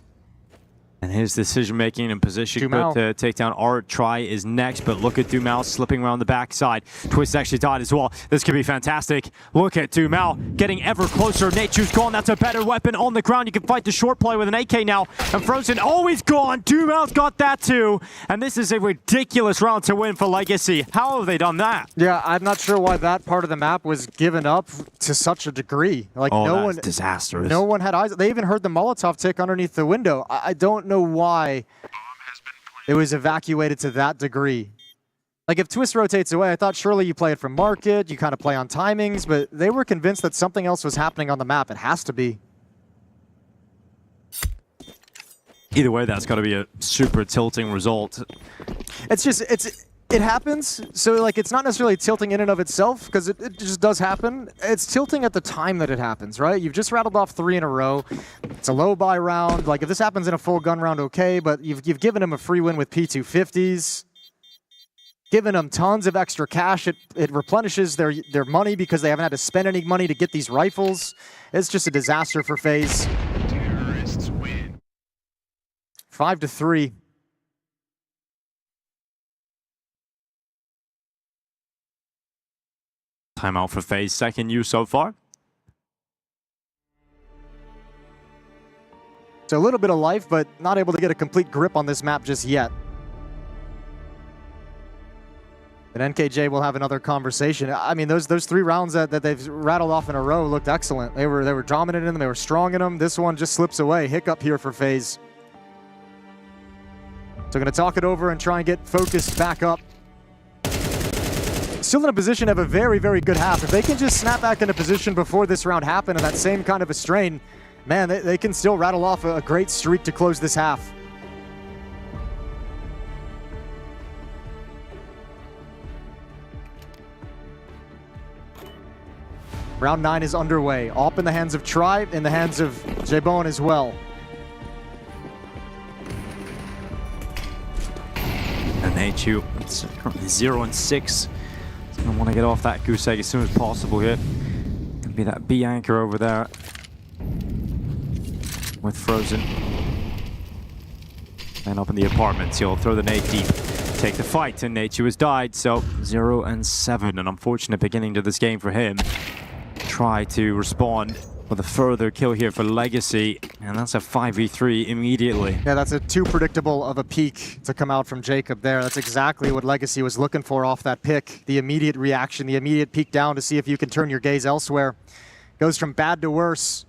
Speaker 23: And his decision-making and position to take down Art. Try is next, but look at Dumau slipping around the backside. Twist actually died as well. This could be fantastic. Look at Dumau getting ever closer. Nature's gone. That's a better weapon on the ground. You can fight the short play with an AK now. And Frozen, oh, he's gone. Dumau's got that too. And this is a ridiculous round to win for Legacy. How have they done that?
Speaker 22: Yeah, I'm not sure why that part of the map was given up to such a degree. Like, no one,
Speaker 23: disastrous.
Speaker 22: No one had eyes. They even heard the Molotov tick underneath the window. I don't know why it was evacuated to that degree. Like, if Twist rotates away, I thought surely you play it from market, you kind of play on timings, but they were convinced that something else was happening on the map. It has to be.
Speaker 23: Either way, that's got to be a super tilting result.
Speaker 22: It's just, it happens. So, like, it's not necessarily tilting in and of itself, because it just does happen. It's tilting at the time that it happens, right? You've just rattled off 3 in a row. It's a low buy round. Like, if this happens in a full gun round, okay, but you've given him a free win with P250s. Given them tons of extra cash. It replenishes their money because they haven't had to spend any money to get these rifles. It's just a disaster for FaZe. 5-3.
Speaker 23: Timeout for FaZe, second use so far.
Speaker 22: So a little bit of life, but not able to get a complete grip on this map just yet. And NKJ will have another conversation. I mean, those 3 rounds that they've rattled off in a row looked excellent. They were dominant in them. They were strong in them. This one just slips away. Hiccup here for FaZe. So going to talk it over and try and get focused back up. Still in a position to have a very, very good half. If they can just snap back into position before this round happened and that same kind of a strain, man, they can still rattle off a great streak to close this half. Round 9 is underway. Op in the hands of Tri, in the hands of J-Bone as well.
Speaker 23: And Nature. It's currently 0-6. He's going to want to get off that goose egg as soon as possible here. Gonna be that B anchor over there with Frozen. And up in the apartments, he'll throw the nade deep, take the fight, and Nature has died, so 0-7. An unfortunate beginning to this game for him. Try to respond with a further kill here for Legacy, and that's a 5v3 immediately.
Speaker 22: Yeah, that's a too predictable of a peek to come out from Jacob there. That's exactly what Legacy was looking for off that pick. The immediate reaction, the immediate peek down to see if you can turn your gaze elsewhere. Goes from bad to worse.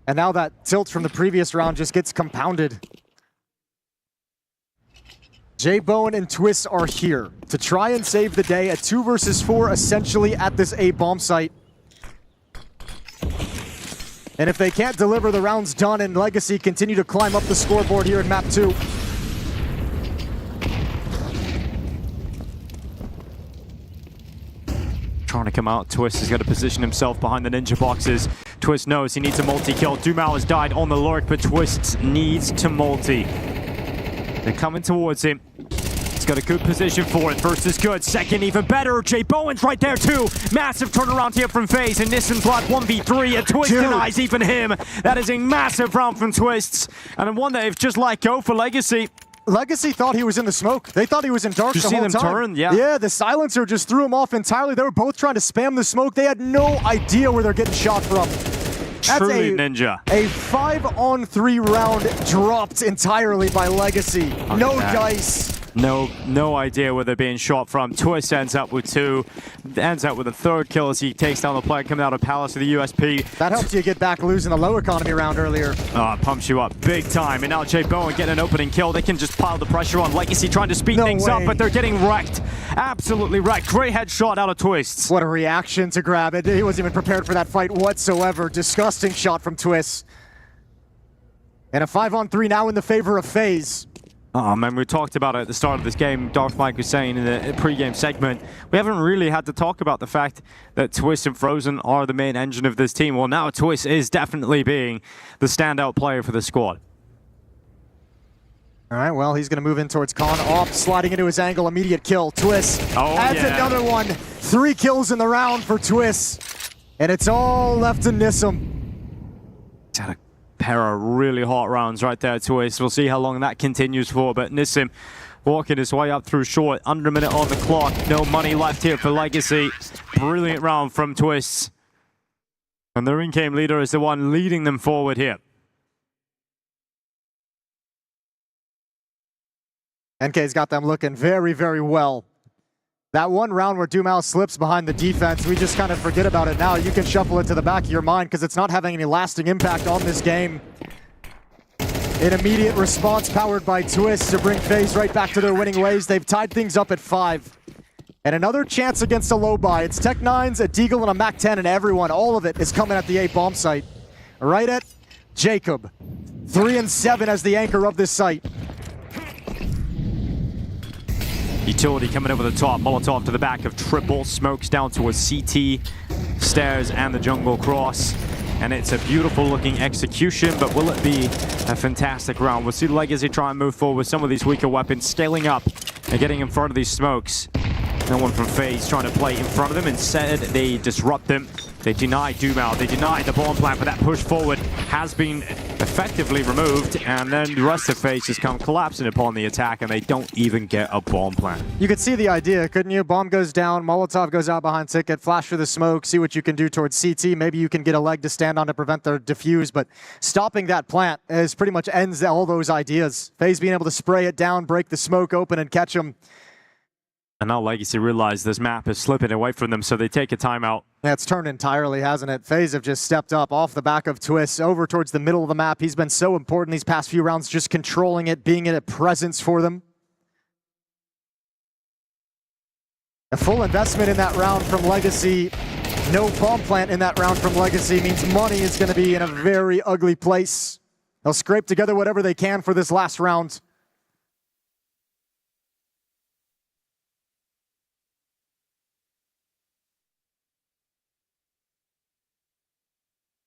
Speaker 22: And now that tilt from the previous round just gets compounded. J-Bone and Twist are here to try and save the day at 2 versus 4 essentially at this A bomb site. And if they can't deliver, the round's done and Legacy continue to climb up the scoreboard here in map 2.
Speaker 23: Trying to come out, Twist has got to position himself behind the ninja boxes. Twist knows he needs a multi-kill. Dumao has died on the lurk, but Twist needs to multi. They're coming towards him. He's got a good position for it. First is good, second even better. Jay Bowen's right there too. Massive turnaround here from FaZe, and Nissan's got 1v3, and Twist denies even him. That is a massive round from Twists, and I wonder if just let go for Legacy.
Speaker 22: Legacy thought he was in the smoke. They thought he was in dark the whole time.
Speaker 23: Did you see them turn? Yeah.
Speaker 22: Yeah, the silencer just threw him off entirely. They were both trying to spam the smoke. They had no idea where they're getting shot from. That's
Speaker 23: Truly ninja.
Speaker 22: A 5-on-3 round dropped entirely by Legacy. No dice.
Speaker 23: No idea where they're being shot from. Twist ends up with 2. Ends up with a 3rd kill as he takes down the player coming out of Palace with the USP.
Speaker 22: That helps you get back losing the low economy round earlier.
Speaker 23: Pumps you up big time. And now Jay Bowen getting an opening kill. They can just pile the pressure on. Legacy trying to speed things up, but they're getting wrecked. Absolutely wrecked. Great headshot out of Twists.
Speaker 22: What a reaction to grab it. He wasn't even prepared for that fight whatsoever. Disgusting shot from Twists. And a 5-on-3 now in the favor of FaZe.
Speaker 23: Oh man, we talked about it at the start of this game. Darth Mike was saying in the pre-game segment, we haven't really had to talk about the fact that Twist and Frozen are the main engine of this team. Well, now Twist is definitely being the standout player for the squad.
Speaker 22: All right, well, he's going to move in towards Khan. Off, sliding into his angle, immediate kill. Twist adds another one. 3 kills in the round for Twist. And it's all left to Nissim.
Speaker 23: Pair of really hot rounds right there, Twist. We'll see how long that continues for, but Nissim walking his way up through short, under a minute on the clock. No money left here for Legacy. Brilliant round from Twist. And their in-game leader is the one leading them forward here.
Speaker 22: NK's got them looking very, very well. That one round where Dumao slips behind the defense, we just kind of forget about it now. You can shuffle it to the back of your mind because it's not having any lasting impact on this game. An immediate response powered by Twist to bring FaZe right back to their winning ways. They've tied things up at 5. And another chance against a low buy. It's Tech9s, a Deagle, and a Mac-10, and everyone, all of it is coming at the A bomb site. Right at Jacob. 3-7 as the anchor of this site.
Speaker 23: Utility coming over the top, Molotov to the back of triple, smokes down to a CT, stairs and the jungle cross. And it's a beautiful looking execution, but will it be a fantastic round? We'll see Legacy try and move forward with some of these weaker weapons, scaling up and getting in front of these smokes. No one from FaZe trying to play in front of them. Instead, they disrupt them. They deny Dumao. They deny the bomb plant, but that push forward has been effectively removed. And then the rest of FaZe just come collapsing upon the attack, and they don't even get a bomb plant.
Speaker 22: You could see the idea, couldn't you? Bomb goes down, Molotov goes out behind Ticket, flash for the smoke, see what you can do towards CT. Maybe you can get a leg to stand on to prevent their defuse, but stopping that plant is pretty much ends all those ideas. FaZe being able to spray it down, break the smoke open, and catch them.
Speaker 23: And now Legacy realize this map is slipping away from them, so they take a timeout.
Speaker 22: Yeah, it's turned entirely, hasn't it? FaZe have just stepped up off the back of Twist, over towards the middle of the map. He's been so important these past few rounds, just controlling it, being in a presence for them. A full investment in that round from Legacy. No bomb plant in that round from Legacy means money is going to be in a very ugly place. They'll scrape together whatever they can for this last round.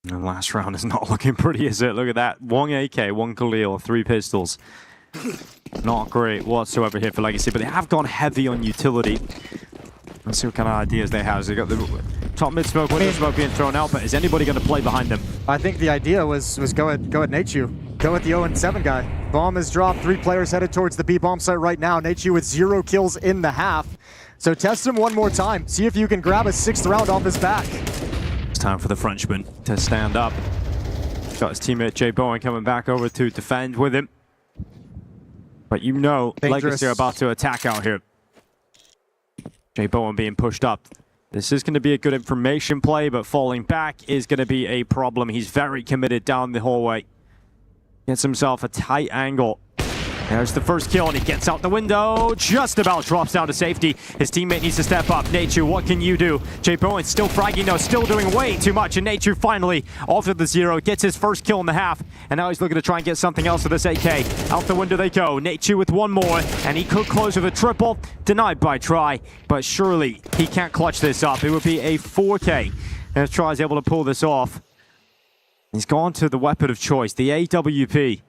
Speaker 23: The last round is not looking pretty, is it? Look at that. 1 AK, 1 Khalil, 3 pistols. Not great whatsoever here for Legacy, but they have gone heavy on utility. Let's see what kind of ideas they have. So they got the top mid smoke, window smoke being thrown out, but is anybody going to play behind them?
Speaker 22: I think the idea was go at Nachu. Go at the 0-7 guy. Bomb is dropped. 3 players headed towards the B bomb site right now. Nachu with 0 kills in the half. So test him one more time. See if you can grab a 6th round off his back.
Speaker 23: It's time for the Frenchman to stand up. Got his teammate Jay Bowen coming back over to defend with him. But you know,
Speaker 22: Dangerous.
Speaker 23: Legacy are about to attack out here. Jay Bowen being pushed up. This is going to be a good information play, but falling back is going to be a problem. He's very committed down the hallway. Gets himself a tight angle. There's the first kill, and he gets out the window. Just about drops down to safety. His teammate needs to step up. Nature, what can you do? Jay Bowen still fragging, though, still doing way too much. And Nature finally, after the 0, gets his first kill in the half. And now he's looking to try and get something else with this AK. Out the window they go. Nature with one more, and he could close with a triple. Denied by Try, but surely he can't clutch this up. It would be a 4K. And if Try is able to pull this off, he's gone to the weapon of choice, the AWP.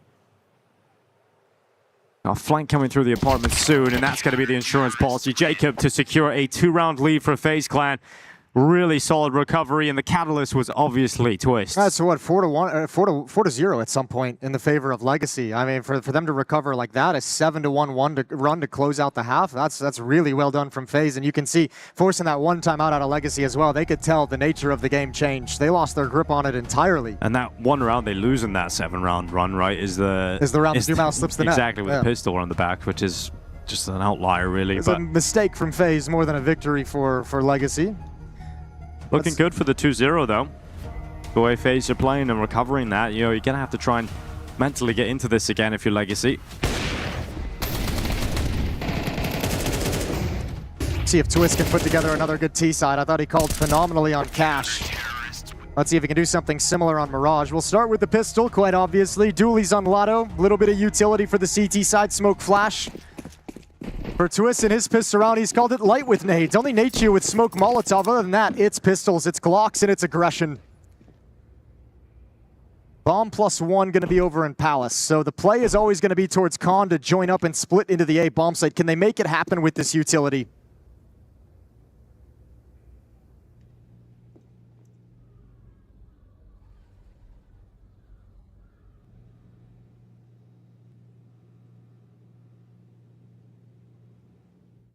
Speaker 23: A flank coming through the apartment soon, and that's going to be the insurance policy. Jacob to secure a 2-round lead for FaZe Clan. Really solid recovery, and the catalyst was obviously Twist.
Speaker 22: That's what, 4-0 at some point in the favor of Legacy. I mean, for them to recover like that, a 7-1 run to close out the half, that's really well done from FaZe. And you can see, forcing that one timeout out of Legacy as well, they could tell the nature of the game changed. They lost their grip on it entirely.
Speaker 23: And that one round they lose in that 7-round run, right, is the
Speaker 22: round that Dumal slips the net.
Speaker 23: Exactly, with the pistol on the back, which is just an outlier, really.
Speaker 22: It's a mistake from FaZe more than a victory for Legacy.
Speaker 23: Looking good for the 2-0, though. The way FaZe are playing and recovering that, you know, you're going to have to try and mentally get into this again if you're Legacy.
Speaker 22: See if Twist can put together another good T-side. I thought he called phenomenally on Cash. Let's see if he can do something similar on Mirage. We'll start with the pistol, quite obviously. Dooley's on Lotto. A little bit of utility for the CT side. Smoke flash. For Twist and his pistol round, he's called it light with nades. Only Nature with smoke Molotov. Other than that, it's pistols, it's Glocks, and it's aggression. Bomb +1 going to be over in Palace. So the play is always going to be towards Khan to join up and split into the A bomb site. Can they make it happen with this utility?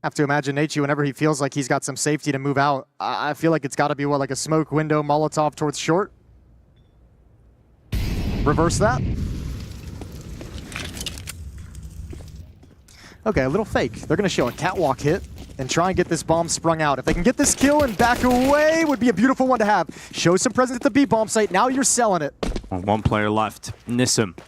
Speaker 22: Have to imagine Nachu, whenever he feels like he's got some safety to move out, I feel like it's got to be, what, like a smoke window Molotov towards short? Reverse that. Okay, a little fake. They're going to show a catwalk hit and try and get this bomb sprung out. If they can get this kill and back away, would be a beautiful one to have. Show some presence at the B bomb site. Now you're selling it.
Speaker 23: One player left. Nissim.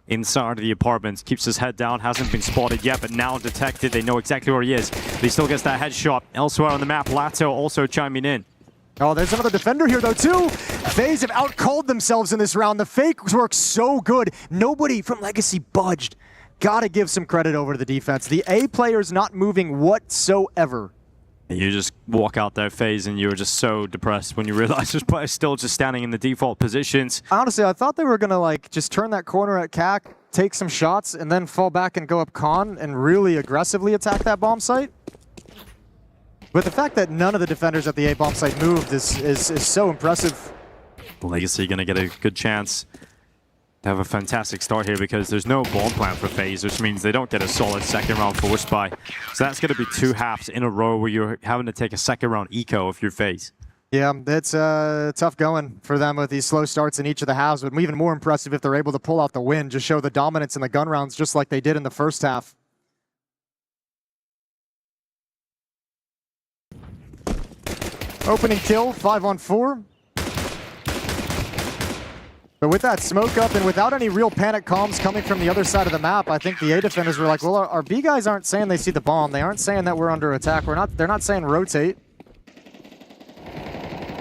Speaker 23: Inside of the apartments, keeps his head down, hasn't been spotted yet, but now detected. They know exactly where he is. But he still gets that headshot. Elsewhere on the map, Lato also chiming in.
Speaker 22: Oh, there's another defender here, though, too. FaZe have out-called themselves in this round. The fakes work so good. Nobody from Legacy budged. Gotta give some credit over to the defense. The A player's not moving whatsoever.
Speaker 23: You just walk out there, FaZe, and you're just so depressed when you realize this player's still just standing in the default positions.
Speaker 22: Honestly, I thought they were gonna like just turn that corner at CAC, take some shots, and then fall back and go up Con and really aggressively attack that bomb site. But the fact that none of the defenders at the A bomb site moved is so impressive.
Speaker 23: Legacy gonna get a good chance to have a fantastic start here because there's no bomb plan for FaZe, which means they don't get a solid second round force buy. So that's going to be 2 halves in a row where you're having to take a second round eco if you're FaZe.
Speaker 22: Yeah, it's tough going for them with these slow starts in each of the halves, but even more impressive if they're able to pull out the win, just show the dominance in the gun rounds just like they did in the first half. Opening kill, 5-on-4. But with that smoke up and without any real panic comms coming from the other side of the map, I think the A defenders were like, well, our B guys aren't saying they see the bomb. They aren't saying that we're under attack. They're not saying rotate.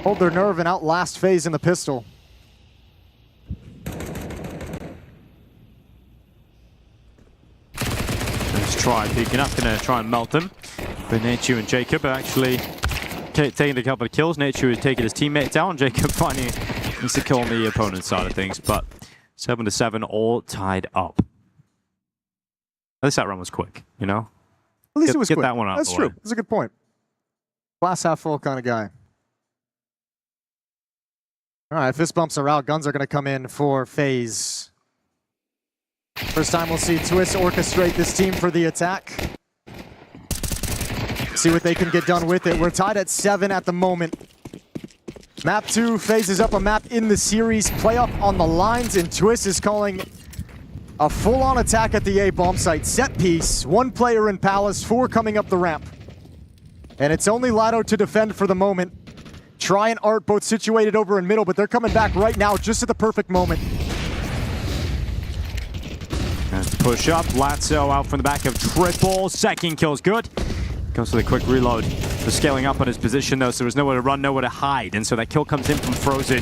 Speaker 22: Hold their nerve and outlast FaZe in the pistol.
Speaker 23: Let's try peeking up, gonna try and melt them. But Nature and Jacob are actually taking a couple of kills. Nature is taking his teammate down. Jacob finally needs to kill on the opponent's side of things, but 7-7, all tied up. At least that run was quick, you know?
Speaker 22: At least it was
Speaker 23: get
Speaker 22: quick.
Speaker 23: that one out
Speaker 22: That's
Speaker 23: of the
Speaker 22: true.
Speaker 23: way.
Speaker 22: That's a good point. Glass half full kind of guy. All right, fist bumps are out. Guns are going to come in for FaZe. First time we'll see Twist orchestrate this team for the attack. See what they can get done with it. We're tied at 7 at the moment. Map 2 FaZe is up a map in the series. Playoff on the lines, and Twist is calling a full-on attack at the A bomb site. Set piece, 1 player in Palace, 4 coming up the ramp. And it's only Lado to defend for the moment. Try and Art both situated over in middle, but they're coming back right now just at the perfect moment.
Speaker 23: There's the push up. Lazzo out from the back of triple. Second kill's good. Goes for the quick reload. They're scaling up on his position though, so there's nowhere to run, nowhere to hide. And so that kill comes in from Frozen.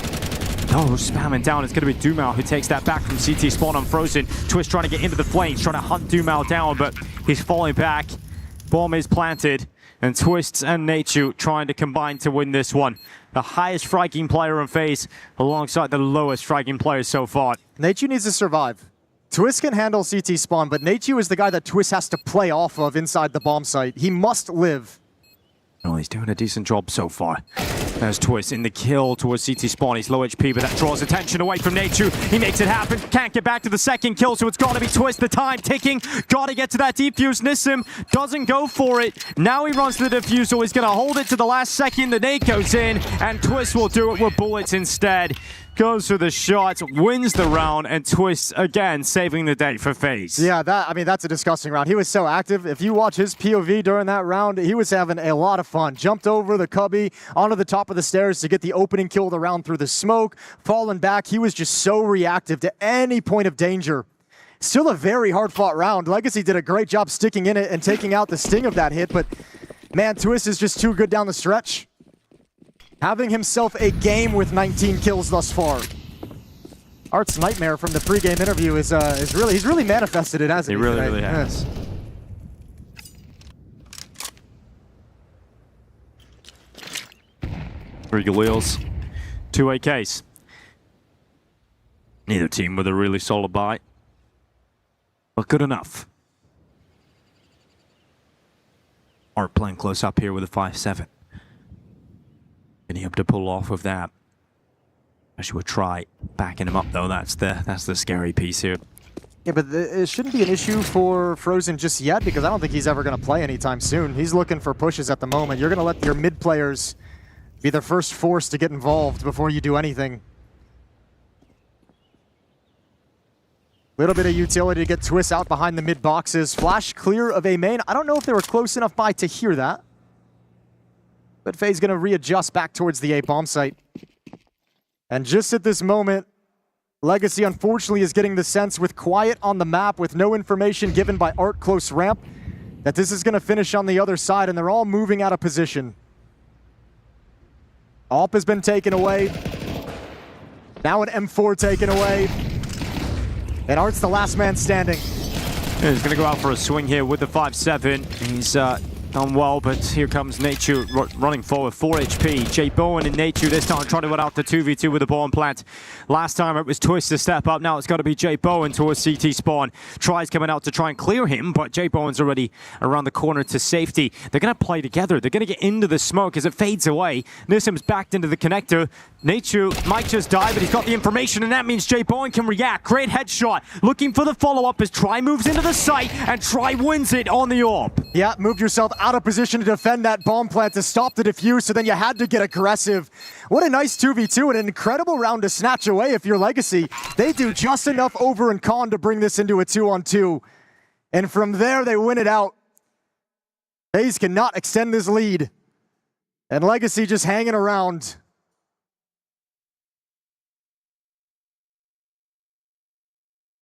Speaker 23: Oh, spamming down. It's going to be Dumao who takes that back from CT spawn on Frozen. Twist trying to get into the flames, trying to hunt Dumao down, but he's falling back. Bomb is planted. And Twists and Nachu trying to combine to win this one. The highest fragging player on FaZe alongside the lowest fragging player so far.
Speaker 22: Nachu needs to survive. Twist can handle CT spawn, but Nachu is the guy that Twist has to play off of inside the bomb site. He must live.
Speaker 23: Oh, he's doing a decent job so far. There's Twist in the kill towards CT spawn. He's low HP, but that draws attention away from Nachu. He makes it happen. Can't get back to the second kill, so it's got to be Twist. The time ticking. Got to get to that defuse. Nissim doesn't go for it. Now he runs to the defusal. He's going to hold it to the last second. The nade goes in, and Twist will do it with bullets instead. Goes for the shot, wins the round, and Twist again saving the day for FaZe.
Speaker 22: Yeah, that's a disgusting round. He was so active. If you watch his POV during that round, he was having a lot of fun. Jumped over the cubby, onto the top of the stairs to get the opening kill of the round through the smoke, falling back. He was just so reactive to any point of danger. Still a very hard-fought round. Legacy did a great job sticking in it and taking out the sting of that hit, but man, Twist is just too good down the stretch. Having himself a game with 19 kills thus far. Art's nightmare from the pregame interview is he's really manifested it, hasn't he?
Speaker 23: He really has. Yes. 3 Galils, 2 AKs. Neither team with a really solid buy, but good enough. Art playing close up here with a 5-7. And he able to pull off with that. Actually, we'll try backing him up though. That's the scary piece here.
Speaker 22: Yeah, but it shouldn't be an issue for Frozen just yet because I don't think he's ever going to play anytime soon. He's looking for pushes at the moment. You're going to let your mid players be the first force to get involved before you do anything. Little bit of utility to get Twist out behind the mid boxes. Flash clear of A main. I don't know if they were close enough by to hear that. But FaZe going to readjust back towards the A bomb site. And just at this moment, Legacy unfortunately is getting the sense with quiet on the map, with no information given by Art close ramp, that this is going to finish on the other side, and they're all moving out of position. AWP has been taken away. Now an M4 taken away. And Art's the last man standing.
Speaker 23: Yeah, he's going to go out for a swing here with the 5-7. He's done well, but here comes Nachu running forward, 4 HP. Jay Bowen and Nachu this time trying to win out the 2v2 with the bomb plant. Last time it was Twist to step up. Now it's got to be Jay Bowen towards CT spawn. Tries coming out to try and clear him, but Jay Bowen's already around the corner to safety. They're going to play together. They're going to get into the smoke as it fades away. Nissim's backed into the connector. Nachu might just die, but he's got the information, and that means Jay Bowen can react. Great headshot. Looking for the follow-up as Try moves into the site, and Try wins it on the AWP.
Speaker 22: Yeah, moved yourself out of position to defend that bomb plant to stop the defuse, so then you had to get aggressive. What a nice 2v2 and an incredible round to snatch away if you're Legacy. They do just enough over and con to bring this into a 2-on-2. And from there, they win it out. FaZe cannot extend this lead. And Legacy just hanging around.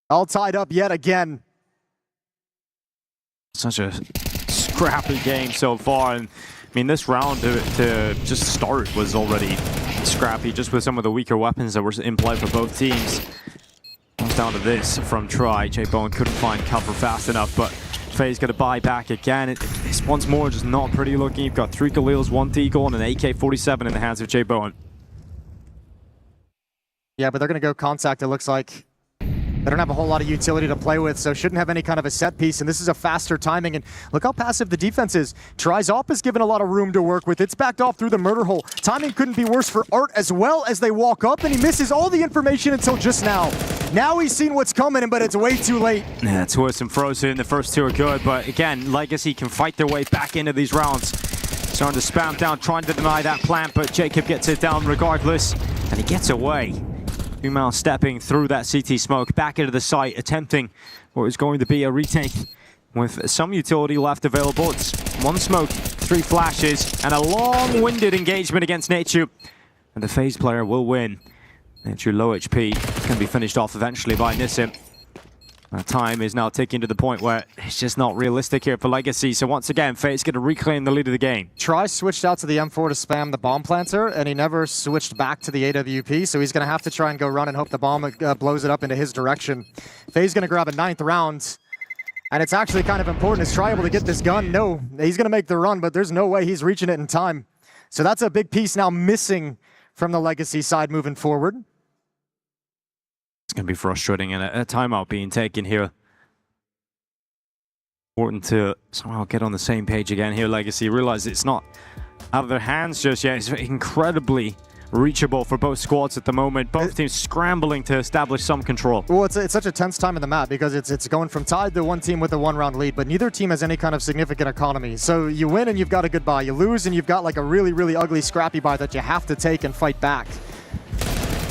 Speaker 22: All tied up yet again.
Speaker 23: Such a scrappy game so far, and I mean this round to just start was already scrappy, just with some of the weaker weapons that were in play for both teams. Comes down to this from Try. Jay Bowen couldn't find cover fast enough, but FaZe got to buy back again. This once more just not pretty looking. You've got 3 Galils, 1 Deagle, and an AK-47 in the hands of Jay Bowen.
Speaker 22: Yeah, but they're going to go contact, it looks like. They don't have a whole lot of utility to play with, so shouldn't have any kind of a set piece, and this is a faster timing, and look how passive the defense is. Tries Op is given a lot of room to work with. It's backed off through the murder hole. Timing couldn't be worse for Art as well as they walk up, and he misses all the information until just now. Now he's seen what's coming, but it's way too late.
Speaker 23: Yeah, Twist and Frozen, the first two are good, but again, Legacy can fight their way back into these rounds. Starting to spam down, trying to deny that plant, but Jacob gets it down regardless, and he gets away. Female stepping through that CT smoke, back into the site, attempting what is going to be a retake with some utility left available. It's one smoke, 3 flashes, and a long-winded engagement against Nature. And the FaZe player will win. Nature low HP, can be finished off eventually by Nissim. Time is now ticking to the point where it's just not realistic here for Legacy. So once again, FaZe going to reclaim the lead of the game.
Speaker 22: Try switched out to the M4 to spam the bomb planter, and he never switched back to the AWP, so he's going to have to try and go run and hope the bomb blows it up into his direction. FaZe going to grab a 9th round, and it's actually kind of important. Is Try able to get this gun? No, he's going to make the run, but there's no way he's reaching it in time. So that's a big piece now missing from the Legacy side moving forward.
Speaker 23: It's going to be frustrating, and a timeout being taken here. Important to somehow get on the same page again here, Legacy. Realize it's not out of their hands just yet. It's incredibly reachable for both squads at the moment. Both teams scrambling to establish some control.
Speaker 22: Well, it's such a tense time in the map because it's going from tied to one team with a 1-round lead, but neither team has any kind of significant economy. So you win and you've got a good buy. You lose and you've got like a really, really ugly scrappy buy that you have to take and fight back.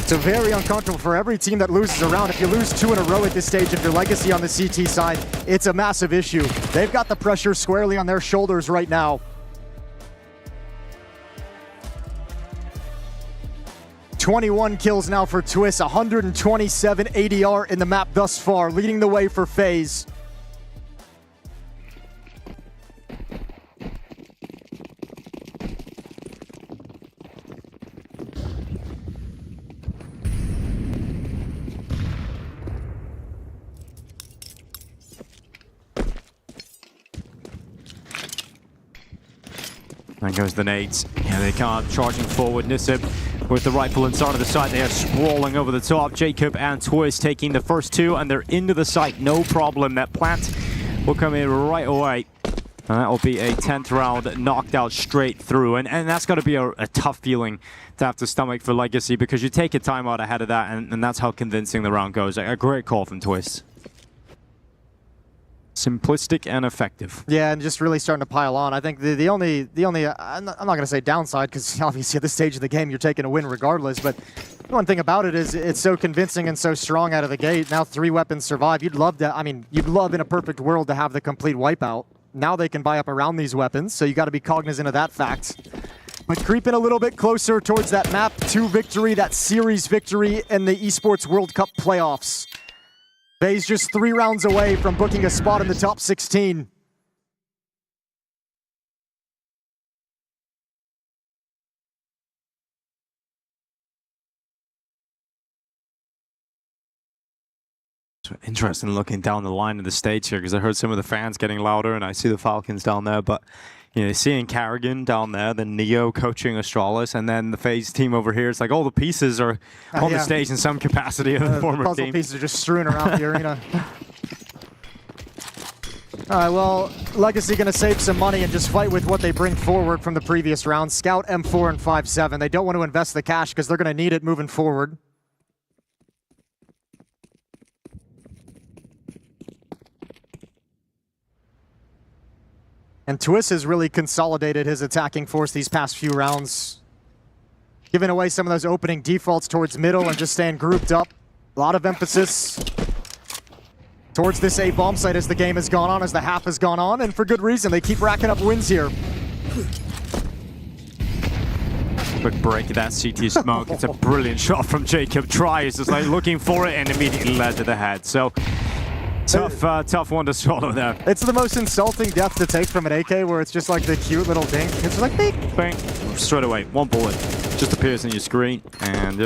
Speaker 22: So very uncomfortable for every team that loses a round. If you lose 2 in a row at this stage, if you're Legacy on the CT side, it's a massive issue. They've got the pressure squarely on their shoulders right now. 21 kills now for Twist, 127 ADR in the map thus far, leading the way for FaZe.
Speaker 23: There goes the nades. Yeah, they come charging forward. Nissim with the rifle inside of the site. They are sprawling over the top. Jacob and Twist taking the first 2, and they're into the site. No problem. That plant will come in right away. And that will be a 10th round knocked out straight through. And that's got to be a tough feeling to have to stomach for Legacy, because you take a timeout ahead of that, and that's how convincing the round goes. A great call from Twist. Simplistic and effective.
Speaker 22: Yeah, and just really starting to pile on. I think the only I'm not going to say downside, because obviously at this stage of the game you're taking a win regardless, but one thing about it is it's so convincing and so strong out of the gate. Now 3 weapons survive. You'd love in a perfect world to have the complete wipeout. Now they can buy up around these weapons, so you got to be cognizant of that fact. But creeping a little bit closer towards that map 2 victory, that series victory in the Esports World Cup playoffs. FaZe just 3 rounds away from booking a spot in the top 16.
Speaker 23: It's interesting looking down the line of the stage here, because I heard some of the fans getting louder, and I see the Falcons down there, but you know, seeing Carrigan down there, then Neo coaching Astralis, and then the FaZe team over here. It's like all the pieces are on the stage in some capacity of the former
Speaker 22: puzzle
Speaker 23: team.
Speaker 22: Pieces are just strewn around the arena. All right, well, Legacy going to save some money and just fight with what they bring forward from the previous round. Scout, M4, and 5.7. They don't want to invest the cash because they're going to need it moving forward. And Twist has really consolidated his attacking force these past few rounds, giving away some of those opening defaults towards middle and just staying grouped up. A lot of emphasis towards this A bomb site as the game has gone on, as the half has gone on, and for good reason. They keep racking up wins here.
Speaker 23: Quick break of that CT smoke. It's a brilliant shot from Jacob. Tries just like looking for it and immediately led to the head. So tough one to swallow there.
Speaker 22: It's the most insulting death to take from an AK, where it's just like the cute little dink. It's just like bing,
Speaker 23: bang, straight away. 1 bullet just appears on your screen, and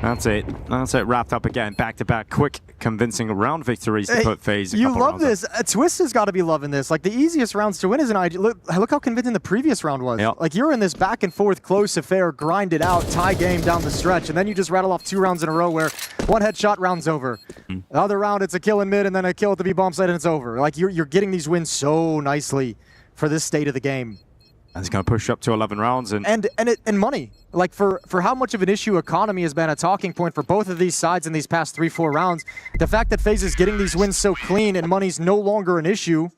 Speaker 23: That's it. That's it. Wrapped up again. Back-to-back quick, convincing round victories to put FaZe.
Speaker 22: You love this. Twist has got to be loving this. Like, the easiest rounds to win is an IG. Look how convincing the previous round was.
Speaker 23: Yep.
Speaker 22: Like, you're in this back and forth, close affair, grind it out, tie game down the stretch, and then you just rattle off 2 rounds in a row where one headshot, round's over. The other round, it's a kill in mid, and then a kill at the B bomb site, and it's over. Like, you're getting these wins so nicely for this state of the game.
Speaker 23: And it's going to push up to 11 rounds.
Speaker 22: And money. Like, for how much of an issue economy has been a talking point for both of these sides in these past 3-4 rounds, the fact that FaZe is getting these wins so clean and money's no longer an issue,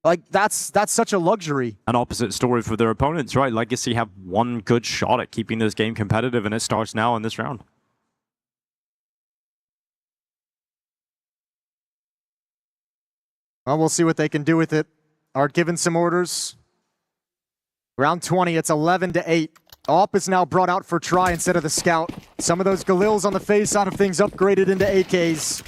Speaker 22: like, that's such a luxury.
Speaker 23: An opposite story for their opponents, right? Legacy have one good shot at keeping this game competitive, and it starts now in this round.
Speaker 22: Well, we'll see what they can do with it. Art given some orders. Round 20, it's 11-8. AWP is now brought out for try instead of the scout. Some of those Galils on the FaZe side of things upgraded into AKs.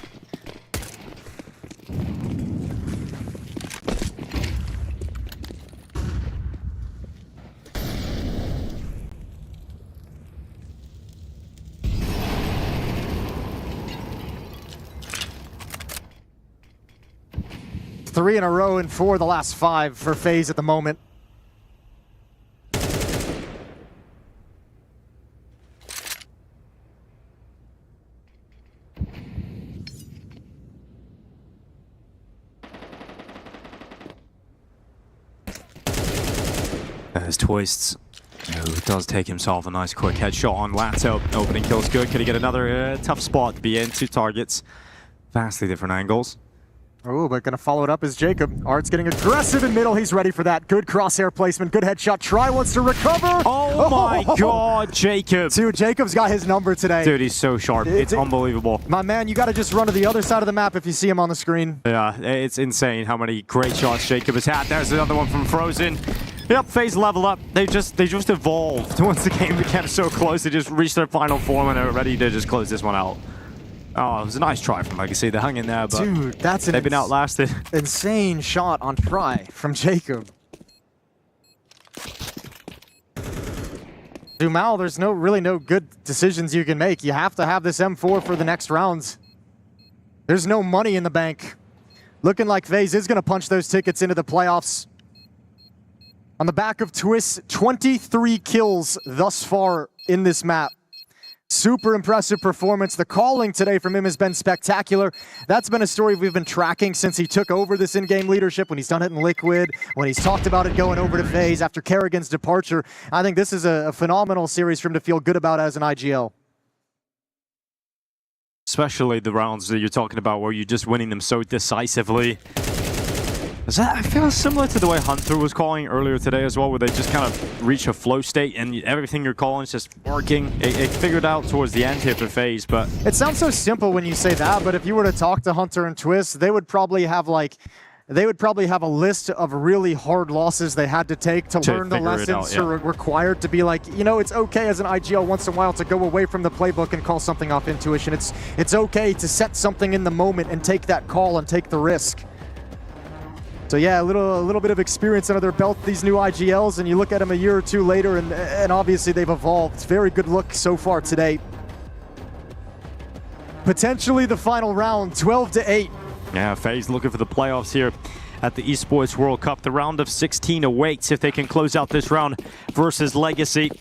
Speaker 22: Three in a row and 4 the last 5 for FaZe at the moment.
Speaker 23: There's Twists, who does take himself a nice quick headshot on Lato. Opening kill's good. Could he get another tough spot to be in? 2 targets. Vastly different angles.
Speaker 22: Oh, but gonna follow it up is Jacob. Art's getting aggressive in middle. He's ready for that. Good crosshair placement. Good headshot. Try wants to recover.
Speaker 23: Oh my god, Jacob.
Speaker 22: Dude, Jacob's got his number today.
Speaker 23: Dude, he's so sharp. It's unbelievable.
Speaker 22: My man, you gotta just run to the other side of the map if you see him on the screen.
Speaker 23: Yeah, it's insane how many great shots Jacob has had. There's another one from Frozen. Yep, FaZe level up. They just evolved. Once the game became so close, they just reached their final form and they're ready to just close this one out. Oh, it was a nice try from Legacy. They hung in there, but
Speaker 22: dude, that's
Speaker 23: they've been outlasted.
Speaker 22: Insane shot on try from Jacob. Dumal, there's really no good decisions you can make. You have to have this M4 for the next rounds. There's no money in the bank. Looking like FaZe is going to punch those tickets into the playoffs. On the back of Twist, 23 kills thus far in this map. Super impressive performance. The calling today from him has been spectacular. That's been a story we've been tracking since he took over this in-game leadership, when he's done it in Liquid, when he's talked about it going over to FaZe after Kerrigan's departure. I think this is a phenomenal series for him to feel good about as an IGL.
Speaker 23: Especially the rounds that you're talking about where you're just winning them so decisively. I feel similar to the way Hunter was calling earlier today as well, where they just kind of reach a flow state and everything you're calling is just working. It figured out towards the end here for FaZe, but...
Speaker 22: It sounds so simple when you say that, but if you were to talk to Hunter and Twist, they would probably have a list of really hard losses they had to take to learn the lessons required to be like, you know, it's okay as an IGL once in a while to go away from the playbook and call something off intuition. It's okay to set something in the moment and take that call and take the risk. So yeah, a little bit of experience under their belt, these new IGLs, and you look at them a year or two later, and obviously they've evolved. Very good look so far today. Potentially the final round, 12-8.
Speaker 23: Yeah, FaZe looking for the playoffs here at the Esports World Cup. The round of 16 awaits if they can close out this round versus Legacy.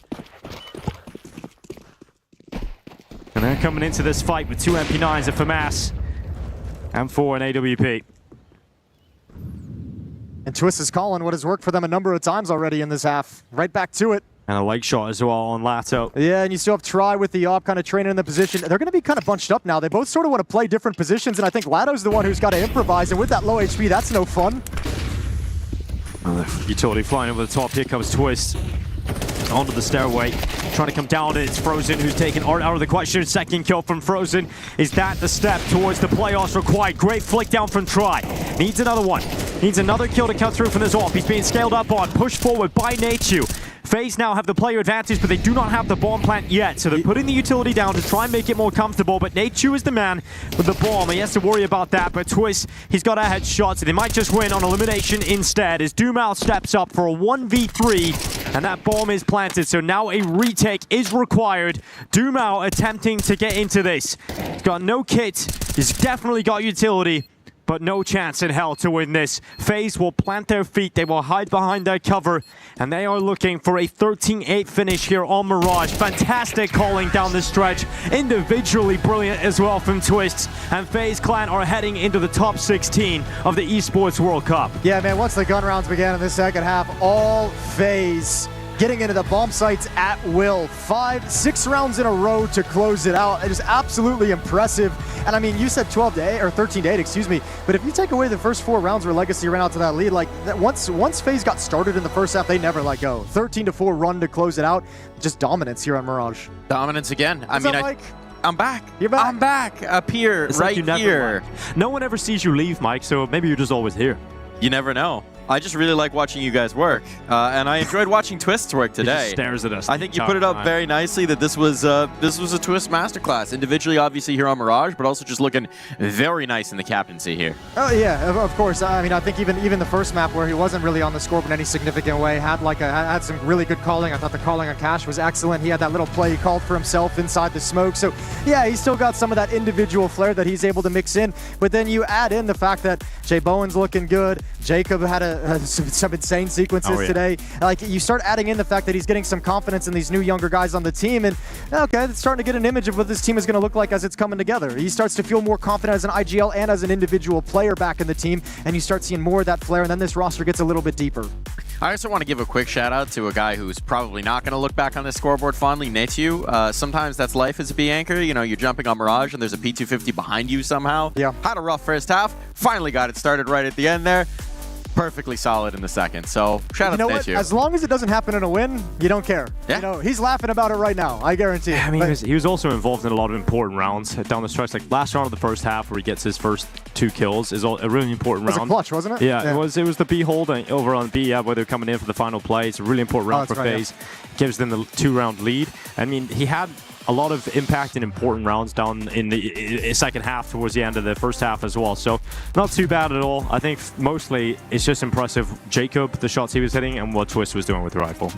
Speaker 23: And they're coming into this fight with 2 MP9s at FAMAS and 4 in AWP.
Speaker 22: And Twist is calling what has worked for them a number of times already in this half. Right back to it.
Speaker 23: And a leg shot as well on Lato.
Speaker 22: Yeah, and you still have Try with the op kind of training in the position. They're going to be kind of bunched up now. They both sort of want to play different positions, and I think Lato's the one who's got to improvise, and with that low HP, that's no fun.
Speaker 23: Utility flying over the top. Here comes Twist. Onto the stairway. Trying to come down. It's Frozen who's taking Art out of the question. Second kill from Frozen. Is that the step towards the playoffs required? Great flick down from Try. Needs another one. Needs another kill to come through from this off. He's being scaled up on. Pushed forward by Nachu. FaZe now have the player advantage, but they do not have the bomb plant yet. So they're putting the utility down to try and make it more comfortable. But Natechu is the man with the bomb. He has to worry about that. But Twist, he's got a headshot, so they might just win on elimination instead. As Dumal steps up for a 1v3, and that bomb is planted. So now a retake is required. Dumal attempting to get into this. He's got no kit. He's definitely got utility, but no chance in hell to win this. FaZe will plant their feet, they will hide behind their cover, and they are looking for a 13-8 finish here on Mirage. Fantastic calling down the stretch, individually brilliant as well from Twist, and FaZe Clan are heading into the top 16 of the Esports World Cup.
Speaker 22: Yeah, man, once the gun rounds began in the second half, all FaZe getting into the bomb sites at will. 6 rounds in a row to close it out. It is absolutely impressive. And I mean, you said 12 to 8 or 13 to 8, excuse me. But if you take away the first 4 rounds where Legacy ran out to that lead, like once FaZe got started in the first half, they never let go. 13 to 4 run to close it out. Just dominance here on Mirage.
Speaker 3: Dominance again.
Speaker 22: What's up, Mike?
Speaker 3: I'm back.
Speaker 22: You're back.
Speaker 3: I'm back. Up here,
Speaker 23: It's
Speaker 3: right
Speaker 23: like you never
Speaker 3: here.
Speaker 23: left. No one ever sees you leave, Mike, so maybe you're just always here.
Speaker 3: You never know. I just really like watching you guys work, and I enjoyed watching Twist's work today.
Speaker 23: He just stares at us.
Speaker 3: I think you put it up very nicely that this was a Twist masterclass. Individually, obviously here on Mirage, but also just looking very nice in the captaincy here.
Speaker 22: Oh yeah, of course. I mean, I think even the first map where he wasn't really on the scoreboard in any significant way had some really good calling. I thought the calling on Cash was excellent. He had that little play he called for himself inside the smoke. So yeah, he's still got some of that individual flair that he's able to mix in. But then you add in the fact that Jay Bowen's looking good. Jacob had some insane sequences today. Like, you start adding in the fact that he's getting some confidence in these new younger guys on the team, and okay, it's starting to get an image of what this team is going to look like as it's coming together. He starts to feel more confident as an IGL and as an individual player back in the team, and you start seeing more of that flair, and then this roster gets a little bit deeper.
Speaker 3: I also want to give a quick shout out to a guy who's probably not going to look back on this scoreboard fondly, Natechu. Sometimes that's life as a B anchor. You know, you're jumping on Mirage and there's a P250 behind you somehow.
Speaker 22: Yeah.
Speaker 3: Had a rough first half. Finally got it started right at the end there. Perfectly solid in the second. So shout out to Natechu.
Speaker 22: As long as it doesn't happen in a win, you don't care.
Speaker 3: Yeah.
Speaker 22: You know, he's laughing about it right now. I guarantee.
Speaker 23: I mean, he was also involved in a lot of important rounds down the stretch. Like last round of the first half, where he gets his first 2 kills, is a really important round.
Speaker 22: It was a clutch, wasn't it?
Speaker 23: Yeah, it was the B hold over on B, where they're coming in for the final play. It's a really important round for FaZe. Gives them the 2-round lead. I mean, he had a lot of impact in important rounds down in the second half towards the end of the first half as well. So not too bad at all. I think mostly it's just impressive Jacob, the shots he was hitting, and what Twist was doing with the rifle.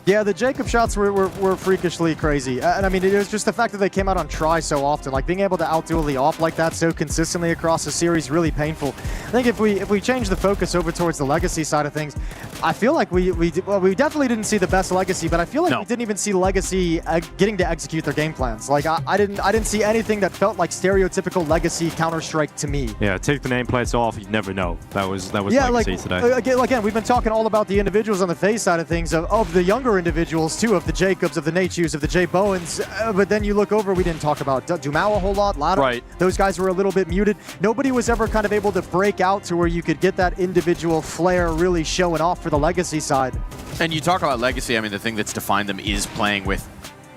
Speaker 22: Yeah, the Jacob shots were freakishly crazy. And I mean, it was just the fact that they came out on try so often. Like, being able to outduel the off like that so consistently across the series, really painful. I think if we change the focus over towards the Legacy side of things, I feel like we definitely didn't see the best Legacy, but I feel like we didn't even see Legacy getting to execute their game plans. Like, I didn't see anything that felt like stereotypical Legacy Counter-Strike to me.
Speaker 23: Yeah, take the nameplates off, you'd never know. That was
Speaker 22: yeah,
Speaker 23: Legacy today.
Speaker 22: Again, we've been talking all about the individuals on the FaZe side of things, of the younger individuals too, of the Jacobs, of the Natechus, of the Jay Bowens, but then you look over, we didn't talk about Dumal a whole lot, Ladder.
Speaker 3: Right.
Speaker 22: Those guys were a little bit muted. Nobody was ever kind of able to break out to where you could get that individual flair really showing off for the Legacy side.
Speaker 3: And you talk about Legacy, I mean, the thing that's defined them is playing with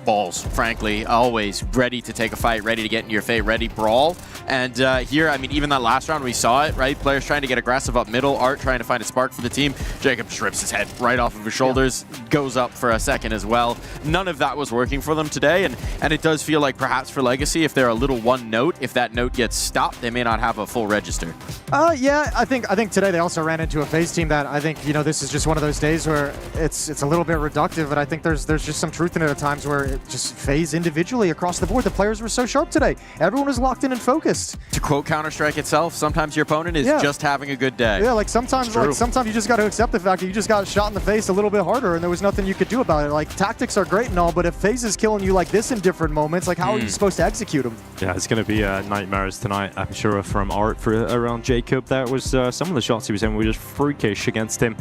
Speaker 3: balls, frankly, always ready to take a fight, ready to get into your fate, ready brawl. And here, I mean, even that last round, we saw it, right? Players trying to get aggressive up middle, Art trying to find a spark for the team. Jacob just rips his head right off of his shoulders, goes up for a second as well. None of that was working for them today, and it does feel like perhaps for Legacy, if they're a little one note, if that note gets stopped, they may not have a full register.
Speaker 22: Yeah, I think today they also ran into a FaZe team that I think, you know, this is just one of those days where it's a little bit reductive, but I think there's just some truth in it at times where it just FaZe individually across the board. The players were so sharp today. Everyone was locked in and focused.
Speaker 3: To quote Counter-Strike itself, sometimes your opponent is just having a good day.
Speaker 22: Yeah, like sometimes you just got to accept the fact that you just got shot in the face a little bit harder and there was nothing you could do about it. Like, tactics are great and all, but if FaZe is killing you like this in different moments, like, how are you supposed to execute them?
Speaker 23: Yeah, it's going to be nightmares tonight, I'm sure, from Art for around Jacob. That was some of the shots he was in were just freakish against him.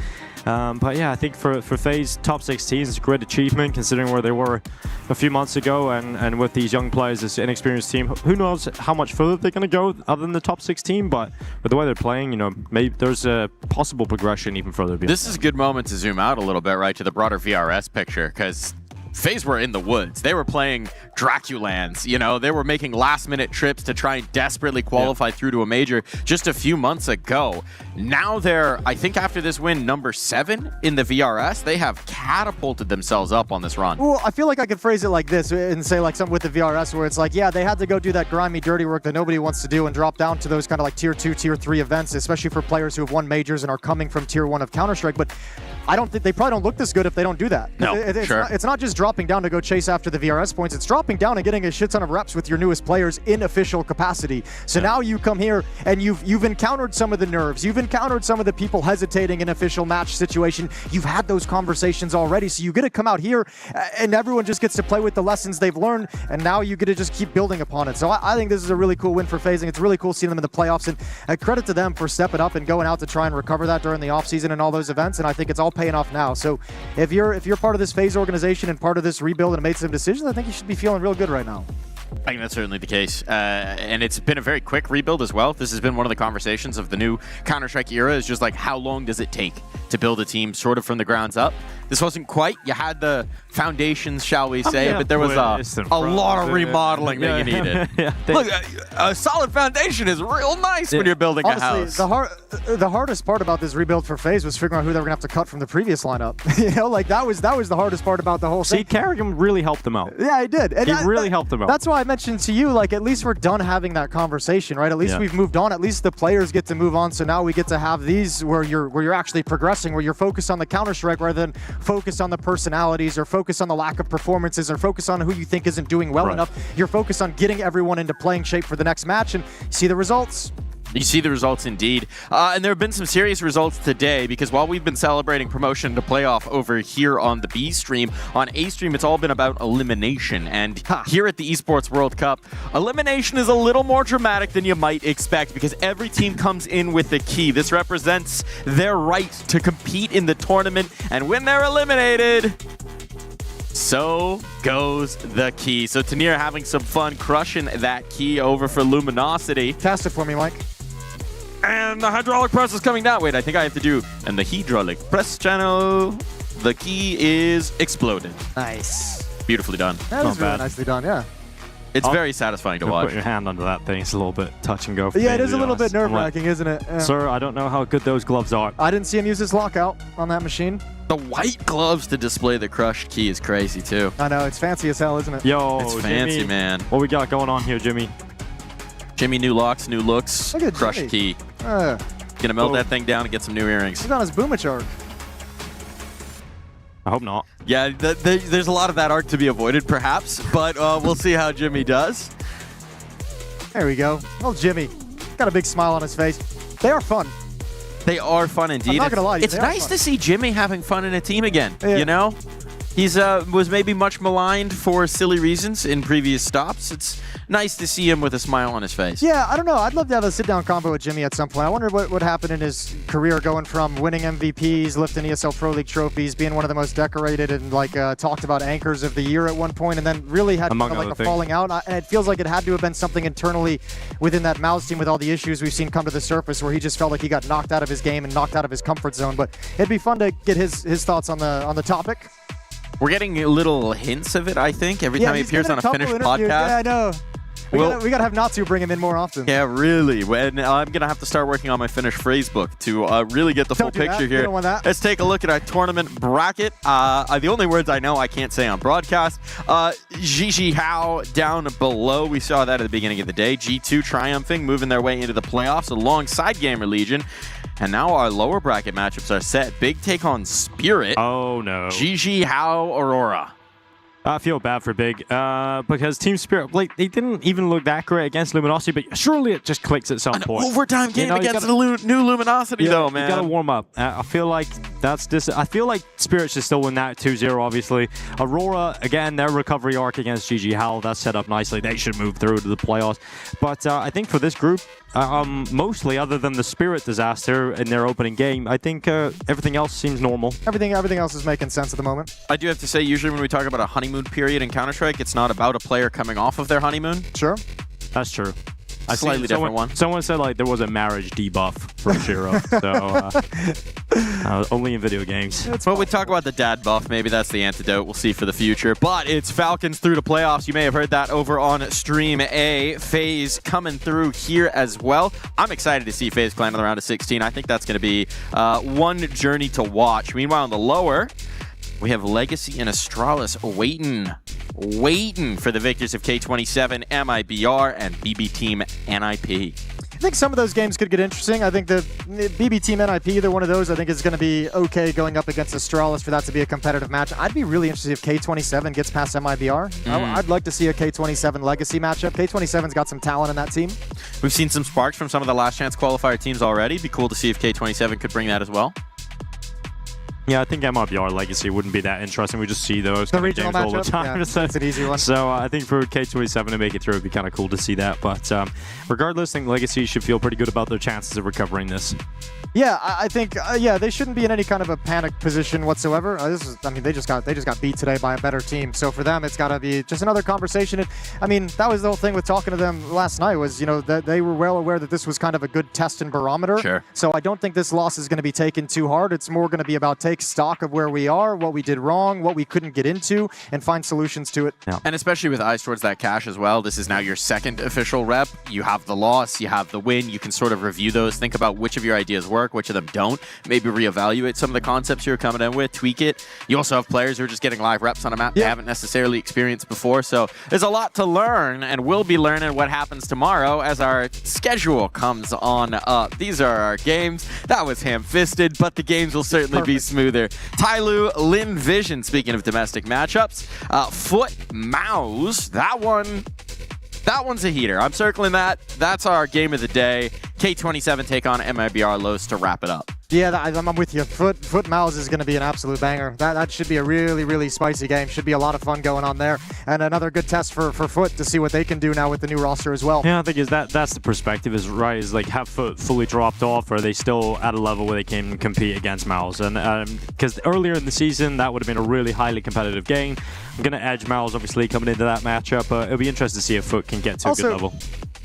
Speaker 23: But yeah, I think for FaZe, top 16 is a great achievement considering where they were a few months ago, and with these young players, this inexperienced team, who knows how much further they're going to go other than the top 16, but with the way they're playing, you know, maybe there's a possible progression even further beyond.
Speaker 3: This is a good moment to zoom out a little bit, right, to the broader VRS picture, because FaZe were in the woods. They were playing Draculans, you know, they were making last-minute trips to try and desperately qualify through to a major just a few months ago. Now they're, I think after this win, number 7 in the VRS. They have catapulted themselves up on this run.
Speaker 22: Well, I feel like I could phrase it like this and say like something with the VRS where it's like, yeah, they had to go do that grimy, dirty work that nobody wants to do and drop down to those kind of like tier 2, tier 3 events, especially for players who have won majors and are coming from tier 1 of Counter-Strike. But I don't think they probably don't look this good if they don't do that.
Speaker 3: No,
Speaker 22: it's not just dropping down to go chase after the VRS points. It's dropping down and getting a shit ton of reps with your newest players in official capacity. So now you come here and you've encountered some of the nerves. You've encountered some of the people hesitating in official match situation. You've had those conversations already. So you get to come out here and everyone just gets to play with the lessons they've learned. And now you get to just keep building upon it. So I think this is a really cool win for FaZe. It's really cool seeing them in the playoffs. And credit to them for stepping up and going out to try and recover that during the offseason and all those events. And I think it's all paying off now. So if you're part of this FaZe organization and part of this rebuild and made some decisions, I think you should be feeling real good right now.
Speaker 3: I think that's certainly the case. And it's been a very quick rebuild as well. This has been one of the conversations of the new Counter-Strike era, is just like, how long does it take to build a team sort of from the grounds up? This wasn't quite. You had the foundations, shall we say, but there was a lot of remodeling that you needed. Look, a solid foundation is real nice when you're building a house.
Speaker 22: The hardest part about this rebuild for FaZe was figuring out who they were going to have to cut from the previous lineup. You know, like that was the hardest part about the whole thing.
Speaker 23: See, Carrigan really helped them out.
Speaker 22: Yeah, he did. And
Speaker 23: he really helped them out.
Speaker 22: That's why I mentioned to you, like, at least we're done having that conversation, right? At least we've moved on. At least the players get to move on. So now we get to have these where you're actually progressing, where you're focused on the Counter-Strike rather than focused on the personalities or focused on the lack of performances or focused on who you think isn't doing well enough. You're focused on getting everyone into playing shape for the next match and see the results.
Speaker 3: You see the results indeed. And there have been some serious results today, because while we've been celebrating promotion to playoff over here on the B stream, on A stream it's all been about elimination. And here at the Esports World Cup, elimination is a little more dramatic than you might expect, because every team comes in with the key. This represents their right to compete in the tournament, and when they're eliminated, so goes the key. So Tanir having some fun crushing that key over for Luminosity.
Speaker 22: Test it for me, Mike.
Speaker 3: And the hydraulic press is coming down. Wait, I think I have to do... And the hydraulic press channel, the key is exploded.
Speaker 22: Nice.
Speaker 3: Beautifully done.
Speaker 22: That is really nicely done, yeah.
Speaker 3: It's very satisfying to watch.
Speaker 23: Put your hand under that thing. It's a little bit touch and go for
Speaker 22: me. Yeah,
Speaker 23: it
Speaker 22: is a little bit nerve-wracking, isn't it? Yeah.
Speaker 23: Sir, I don't know how good those gloves are.
Speaker 22: I didn't see him use his lockout on that machine.
Speaker 3: The white gloves to display the crushed key is crazy, too.
Speaker 22: I know, it's fancy as hell, isn't it?
Speaker 23: Yo,
Speaker 3: it's fancy,
Speaker 23: Jimmy,
Speaker 3: man.
Speaker 23: What we got going on here, Jimmy?
Speaker 3: Jimmy, new locks, new looks, crushed
Speaker 22: Jimmy.
Speaker 3: Key. Gonna melt that thing down and get some new earrings.
Speaker 22: He's on his Boomich arc.
Speaker 23: I hope not.
Speaker 3: Yeah, there's a lot of that arc to be avoided, perhaps, but we'll see how Jimmy does.
Speaker 22: There we go. Oh, Jimmy. Got a big smile on his face. They are fun.
Speaker 3: They are fun indeed.
Speaker 22: I'm not gonna lie to you,
Speaker 3: it's
Speaker 22: they are
Speaker 3: nice
Speaker 22: fun.
Speaker 3: to see Jimmy having fun in a team again, you know? He's was maybe much maligned for silly reasons in previous stops. It's nice to see him with a smile on his face.
Speaker 22: Yeah, I don't know. I'd love to have a sit-down combo with Jimmy at some point. I wonder what would happen in his career going from winning MVPs, lifting ESL Pro League trophies, being one of the most decorated and like talked about anchors of the year at one point, and then really had kind of like a falling out. And it feels like it had to have been something internally within that Mouse team with all the issues we've seen come to the surface, where he just felt like he got knocked out of his game and knocked out of his comfort zone. But it'd be fun to get his thoughts on the topic.
Speaker 3: We're getting little hints of it, I think, every time he appears on a finished podcast.
Speaker 22: Yeah, I know. We gotta have Natsu bring him in more often.
Speaker 3: Yeah, really. And I'm gonna have to start working on my finished phrase book to really get the full picture here.
Speaker 22: You don't want that.
Speaker 3: Let's take a look at our tournament bracket. The only words I know I can't say on broadcast. Gigi Hao down below. We saw that at the beginning of the day. G2 triumphing, moving their way into the playoffs alongside Gamer Legion. And now our lower bracket matchups are set. Big take on Spirit.
Speaker 23: Oh, no.
Speaker 3: Gigi Hao Aurora.
Speaker 23: I feel bad for Big because Team Spirit, like, they didn't even look that great against Luminosity, but surely it just clicks at some point.
Speaker 3: Overtime game against the new Luminosity, though, man.
Speaker 23: You gotta warm up. I feel like I feel like Spirit should still win that 2-0, obviously. Aurora, again, their recovery arc against GG Howell, that's set up nicely. They should move through to the playoffs. But I think for this group, mostly other than the Spirit disaster in their opening game, I think everything else seems normal.
Speaker 22: Everything else is making sense at the moment.
Speaker 3: I do have to say, usually when we talk about a honeymoon period in Counter-Strike, it's not about a player coming off of their honeymoon.
Speaker 22: Sure.
Speaker 23: That's true.
Speaker 3: Slightly different one.
Speaker 23: Someone said like there was a marriage debuff for Shiro, so only in video games.
Speaker 3: Well, we talk about the dad buff. Maybe that's the antidote. We'll see for the future. But it's Falcons through to playoffs. You may have heard that over on Stream A. FaZe coming through here as well. I'm excited to see FaZe climb in the round of 16. I think that's going to be one journey to watch. Meanwhile, on the lower, we have Legacy and Astralis waiting for the victors of K27, MIBR, and BB Team NIP.
Speaker 22: I think some of those games could get interesting. I think the BB Team NIP, either one of those, I think is going to be okay going up against Astralis for that to be a competitive match. I'd be really interested if K27 gets past MIBR. I'd like to see a K27 Legacy matchup. K27's got some talent in that team.
Speaker 3: We've seen some sparks from some of the last chance qualifier teams already. Be cool to see if K27 could bring that as well.
Speaker 23: Yeah, I think MIBR Legacy wouldn't be that interesting. We just see those
Speaker 22: the
Speaker 23: kind of
Speaker 22: regional
Speaker 23: games all the
Speaker 22: matchup,
Speaker 23: time.
Speaker 22: yeah,
Speaker 23: So,
Speaker 22: it's an easy one.
Speaker 23: So I think for K27 to make it through, it'd be kind of cool to see that. But regardless, I think Legacy should feel pretty good about their chances of recovering this.
Speaker 22: Yeah, I think they shouldn't be in any kind of a panic position whatsoever. They just got beat today by a better team. So for them, it's got to be just another conversation. That was the whole thing with talking to them last night was, that they were well aware that this was kind of a good test and barometer.
Speaker 3: Sure.
Speaker 22: So I don't think this loss is going to be taken too hard. It's more going to be about take stock of where we are, what we did wrong, what we couldn't get into, and find solutions to it.
Speaker 23: Yeah.
Speaker 3: And especially with eyes towards that cash as well, this is now your second official rep. You have the loss, you have the win. You can sort of review those, think about which of your ideas work, which of them don't. Maybe reevaluate some of the concepts you're coming in with, tweak it. You also have players who are just getting live reps on a map they haven't necessarily experienced before. So there's a lot to learn, and we'll be learning what happens tomorrow as our schedule comes on up. These are our games. That was ham-fisted, but the games will certainly be smoother. Tyloo, Lin Vision, speaking of domestic matchups. Foot, Mouse, that one's a heater. I'm circling that. That's our game of the day. K27 take on mibr.los to wrap it up.
Speaker 22: Yeah, I'm with you. Foot Mouse is going to be an absolute banger. That should be a really, really spicy game. Should be a lot of fun going on there. And another good test for Foot to see what they can do now with the new roster as well.
Speaker 23: Yeah, I think that's the perspective is like have Foot fully dropped off, or are they still at a level where they can compete against Mouse? And because earlier in the season, that would have been a really highly competitive game. I'm going to edge Mouse, obviously, coming into that matchup. But it'll be interesting to see if Foot can get to a good level.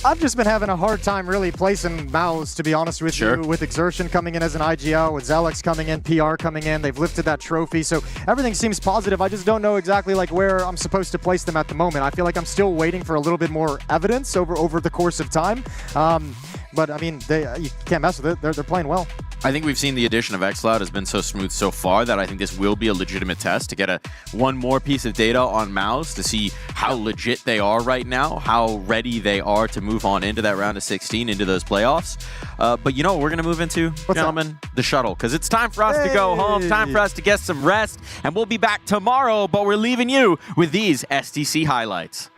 Speaker 22: I've just been having a hard time really placing Mouse, to be honest with you, with Exertion coming in as an IGL, with Zelix coming in, PR coming in. They've lifted that trophy, so everything seems positive. I just don't know exactly where I'm supposed to place them at the moment. I feel like I'm still waiting for a little bit more evidence over the course of time. But you can't mess with it. They're playing well.
Speaker 3: I think we've seen the addition of xCloud has been so smooth so far that I think this will be a legitimate test to get one more piece of data on Mouse to see how legit they are right now, how ready they are to move on into that round of 16, into those playoffs. But you know what we're going to move into, gentlemen? The shuttle, because it's time for us to go home, time for us to get some rest, and we'll be back tomorrow, but we're leaving you with these STC highlights.